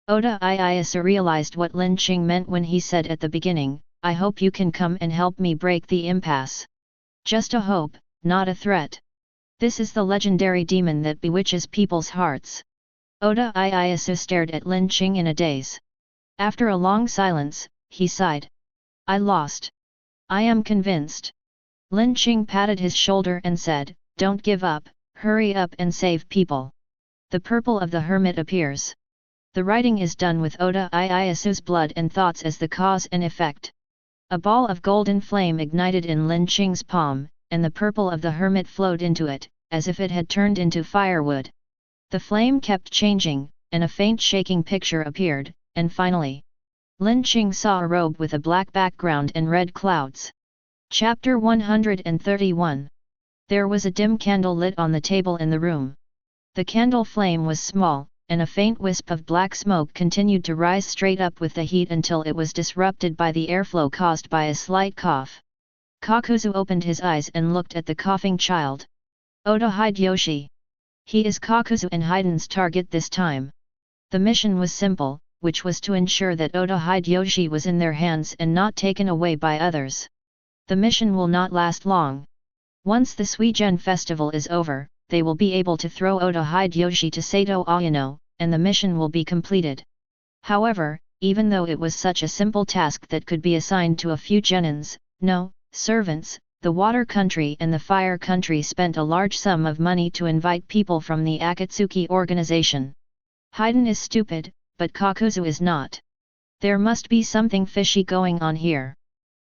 Oda Ieyasu realized what Lin Qing meant when he said at the beginning, I hope you can come and help me break the impasse. Just a hope, not a threat. This is the legendary demon that bewitches people's hearts. Oda Ieyasu stared at Lin Qing in a daze. After a long silence, he sighed. I lost. I am convinced. Lin Qing patted his shoulder and said, don't give up, hurry up and save people. The purple of the hermit appears. The writing is done with Oda Ieyasu's blood and thoughts as the cause and effect. A ball of golden flame ignited in Lin Qing's palm, and the purple of the hermit flowed into it, as if it had turned into firewood. The flame kept changing, and a faint shaking picture appeared, and finally, Lin Qing saw a robe with a black background and red clouds. Chapter 131. There was a dim candle lit on the table in the room. The candle flame was small, and a faint wisp of black smoke continued to rise straight up with the heat until it was disrupted by the airflow caused by a slight cough. Kakuzu opened his eyes and looked at the coughing child. Oda Hideyoshi. He is Kakuzu and Hiden's target this time. The mission was simple, which was to ensure that Oda Hideyoshi was in their hands and not taken away by others. The mission will not last long. Once the Suigen festival is over, they will be able to throw Oda Hideyoshi to Sato Ayano, and the mission will be completed. However, even though it was such a simple task that could be assigned to a few genins, servants, the Water Country and the Fire Country spent a large sum of money to invite people from the Akatsuki organization. Hiden is stupid, but Kakuzu is not. There must be something fishy going on here.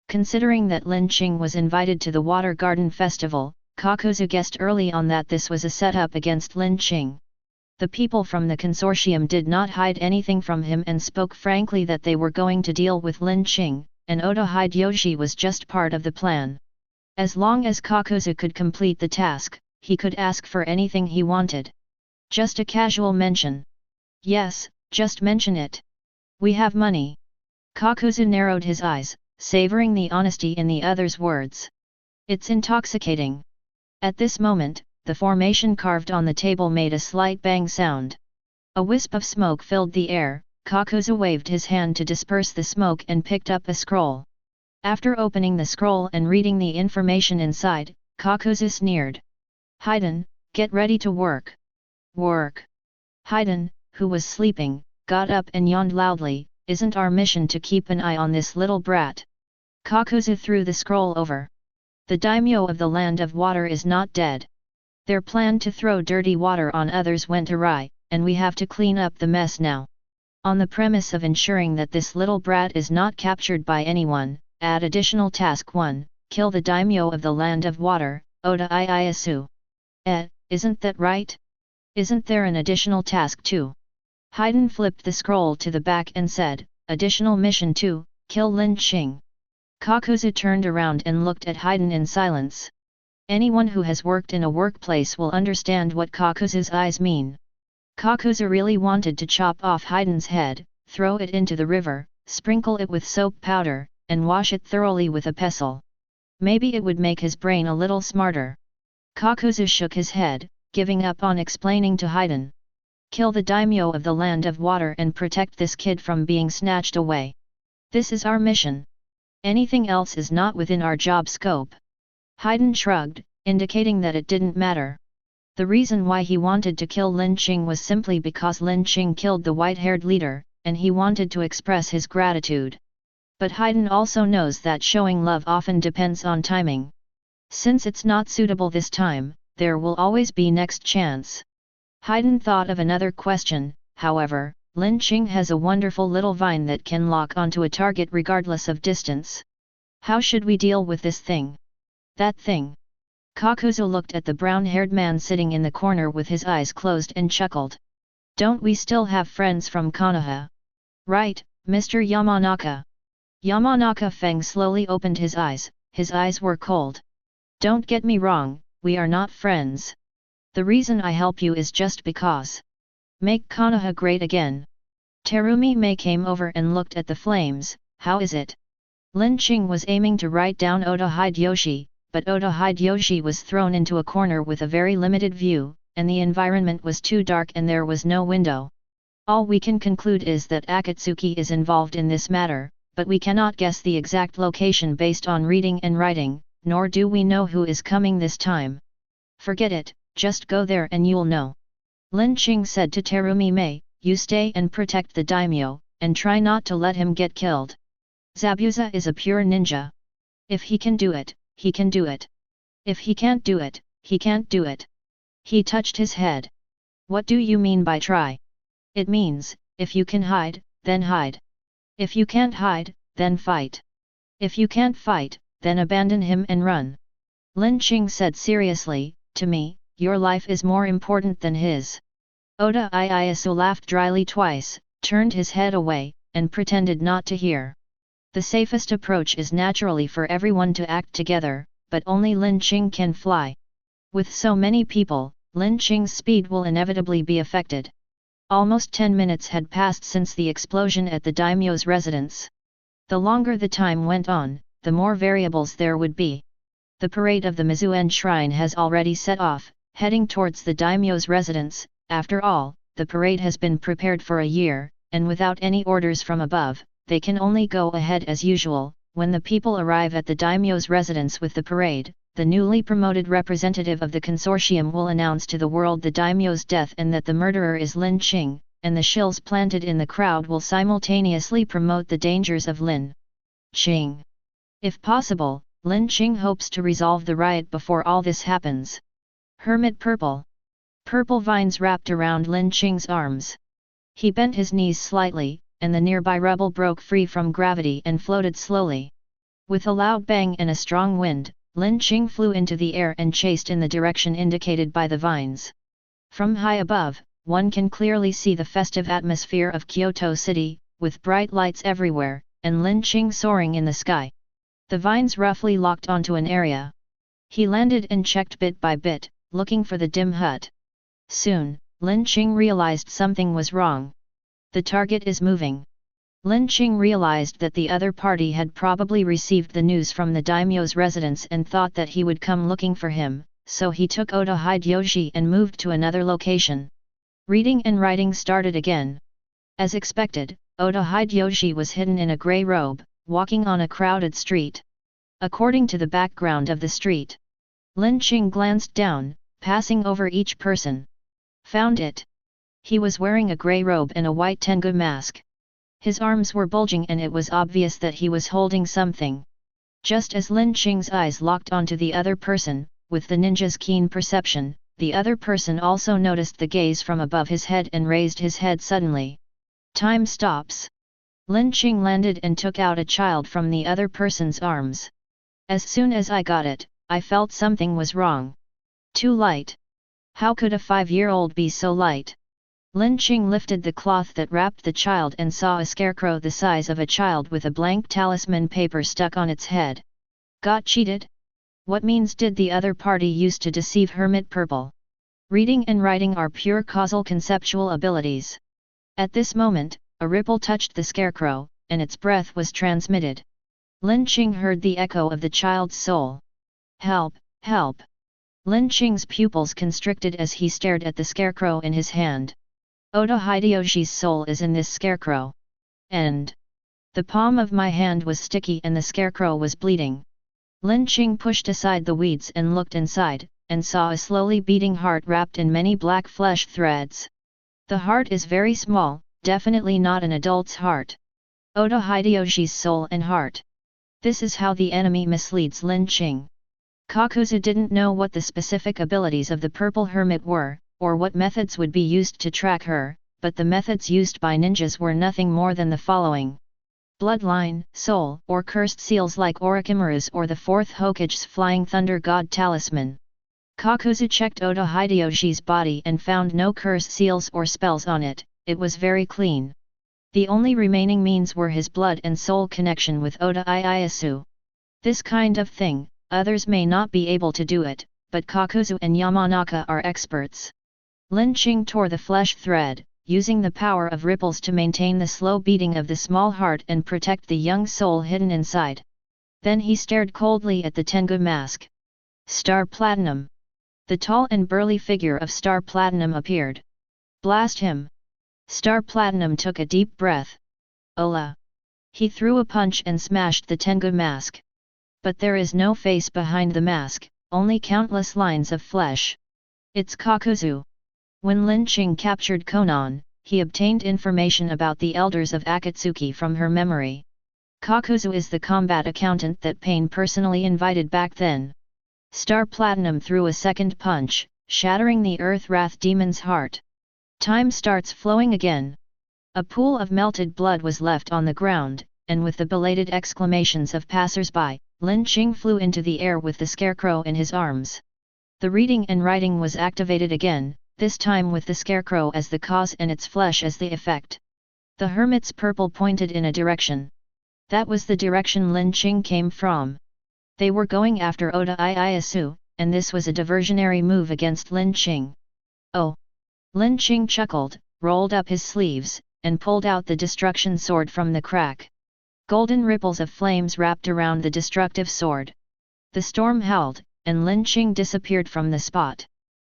Considering that Lin Qing was invited to the Water Garden Festival, Kakuzu guessed early on that this was a setup against Lin Qing. The people from the consortium did not hide anything from him and spoke frankly that they were going to deal with Lin Qing, and Oda Hideyoshi was just part of the plan. As long as Kakuzu could complete the task, he could ask for anything he wanted. Just a casual mention. Yes, just mention it. We have money. Kakuzu narrowed his eyes, savoring the honesty in the other's words. It's intoxicating. At this moment, the formation carved on the table made a slight bang sound. A wisp of smoke filled the air. Kakuzu waved his hand to disperse the smoke and picked up a scroll. After opening the scroll and reading the information inside, Kakuzu sneered. Hiden, get ready to work. Work. Hiden, who was sleeping, got up and yawned loudly. Isn't our mission to keep an eye on this little brat? Kakuzu threw the scroll over. The daimyo of the land of water is not dead. Their plan to throw dirty water on others went awry, and we have to clean up the mess now. On the premise of ensuring that this little brat is not captured by anyone, add additional task 1, kill the daimyo of the land of water, Oda Ieyasu. Isn't that right? Isn't there an additional task 2? Hiden flipped the scroll to the back and said, additional mission 2, kill Lin Qing. Kakuzu turned around and looked at Hiden in silence. Anyone who has worked in a workplace will understand what Kakuzu's eyes mean. Kakuzu really wanted to chop off Hiden's head, throw it into the river, sprinkle it with soap powder, and wash it thoroughly with a pestle. Maybe it would make his brain a little smarter. Kakuzu shook his head, giving up on explaining to Hiden. Kill the daimyo of the land of water and protect this kid from being snatched away. This is our mission. Anything else is not within our job scope. Hiden shrugged, indicating that it didn't matter. The reason why he wanted to kill Lin Qing was simply because Lin Qing killed the white-haired leader, and he wanted to express his gratitude. But Hiden also knows that showing love often depends on timing. Since it's not suitable this time, there will always be next chance. Hiden thought of another question, however. Lin Qing has a wonderful little vine that can lock onto a target regardless of distance. How should we deal with this thing? That thing. Kakuzu looked at the brown-haired man sitting in the corner with his eyes closed and chuckled. Don't we still have friends from Konoha? Right, Mr. Yamanaka. Yamanaka Feng slowly opened his eyes were cold. Don't get me wrong, we are not friends. The reason I help you is just because. Make Konoha great again. Terumi Mei came over and looked at the flames. How is it? Lin Qing was aiming to write down Oda Hideyoshi, but Oda Hideyoshi was thrown into a corner with a very limited view, and the environment was too dark and there was no window. All we can conclude is that Akatsuki is involved in this matter, but we cannot guess the exact location based on reading and writing, nor do we know who is coming this time. Forget it, just go there and you'll know. Lin Qing said to Terumi Mei, you stay and protect the daimyo, and try not to let him get killed. Zabuza is a pure ninja. If he can do it, he can do it. If he can't do it, he can't do it. He touched his head. What do you mean by try? It means, if you can hide, then hide. If you can't hide, then fight. If you can't fight, then abandon him and run. Lin Qing said seriously, to me, your life is more important than his. Oda Ieyasu laughed dryly twice, turned his head away, and pretended not to hear. The safest approach is naturally for everyone to act together, but only Lin Qing can fly. With so many people, Lin Qing's speed will inevitably be affected. Almost 10 minutes had passed since the explosion at the daimyo's residence. The longer the time went on, the more variables there would be. The parade of the Mizuen Shrine has already set off, heading towards the daimyo's residence. After all, the parade has been prepared for a year, and without any orders from above, they can only go ahead as usual. When the people arrive at the daimyo's residence with the parade, the newly promoted representative of the consortium will announce to the world the daimyo's death and that the murderer is Lin Qing, and the shills planted in the crowd will simultaneously promote the dangers of Lin Qing. If possible, Lin Qing hopes to resolve the riot before all this happens. Hermit Purple. Purple vines wrapped around Lin Qing's arms. He bent his knees slightly, and the nearby rubble broke free from gravity and floated slowly. With a loud bang and a strong wind, Lin Qing flew into the air and chased in the direction indicated by the vines. From high above, one can clearly see the festive atmosphere of Kyoto City, with bright lights everywhere, and Lin Qing soaring in the sky. The vines roughly locked onto an area. He landed and checked bit by bit, looking for the dim hut. Soon, Lin Qing realized something was wrong. The target is moving. Lin Qing realized that the other party had probably received the news from the daimyo's residence and thought that he would come looking for him, so he took Oda Hideyoshi and moved to another location. Reading and writing started again. As expected, Oda Hideyoshi was hidden in a grey robe, walking on a crowded street. According to the background of the street, Lin Qing glanced down, passing over each person. Found it. He was wearing a grey robe and a white tengu mask. His arms were bulging and it was obvious that he was holding something. Just as Lin Qing's eyes locked onto the other person, with the ninja's keen perception, the other person also noticed the gaze from above his head and raised his head suddenly. Time stops. Lin Qing landed and took out a child from the other person's arms. As soon as I got it, I felt something was wrong. Too light. How could a 5-year-old be so light? Lin Qing lifted the cloth that wrapped the child and saw a scarecrow the size of a child with a blank talisman paper stuck on its head. Got cheated? What means did the other party use to deceive Hermit Purple? Reading and writing are pure causal conceptual abilities. At this moment, a ripple touched the scarecrow, and its breath was transmitted. Lin Qing heard the echo of the child's soul. Help, help! Lin Qing's pupils constricted as he stared at the scarecrow in his hand. Oda Hideyoshi's soul is in this scarecrow. And the palm of my hand was sticky and the scarecrow was bleeding. Lin Qing pushed aside the weeds and looked inside, and saw a slowly beating heart wrapped in many black flesh threads. The heart is very small, definitely not an adult's heart. Oda Hideyoshi's soul and heart. This is how the enemy misleads Lin Qing. Kakuzu didn't know what the specific abilities of the Purple Hermit were, or what methods would be used to track her, but the methods used by ninjas were nothing more than the following. Bloodline, soul, or cursed seals like Orochimaru's or the 4th Hokage's Flying Thunder God Talisman. Kakuzu checked Oda Hideyoshi's body and found no cursed seals or spells on it, it was very clean. The only remaining means were his blood and soul connection with Oda Ieyasu. This kind of thing, others may not be able to do it, but Kakuzu and Yamanaka are experts. Lin Qing tore the flesh thread, using the power of ripples to maintain the slow beating of the small heart and protect the young soul hidden inside. Then he stared coldly at the tengu mask. Star Platinum. The tall and burly figure of Star Platinum appeared. Blast him! Star Platinum took a deep breath. Ola! He threw a punch and smashed the tengu mask. But there is no face behind the mask, only countless lines of flesh. It's Kakuzu. When Lin Qing captured Konan, he obtained information about the elders of Akatsuki from her memory. Kakuzu is the combat accountant that Pain personally invited back then. Star Platinum threw a second punch, shattering the Earth Wrath Demon's heart. Time starts flowing again. A pool of melted blood was left on the ground, and with the belated exclamations of passers-by, Lin Qing flew into the air with the scarecrow in his arms. The reading and writing was activated again, this time with the scarecrow as the cause and its flesh as the effect. The hermit's purple pointed in a direction. That was the direction Lin Qing came from. They were going after Oda Ieyasu, and this was a diversionary move against Lin Qing. Oh! Lin Qing chuckled, rolled up his sleeves, and pulled out the destruction sword from the crack. Golden ripples of flames wrapped around the destructive sword. The storm howled, and Lin Qing disappeared from the spot.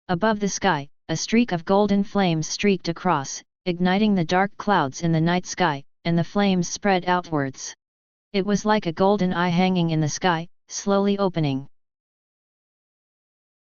Above the sky, a streak of golden flames streaked across, igniting the dark clouds in the night sky, and the flames spread outwards. It was like a golden eye hanging in the sky, slowly opening.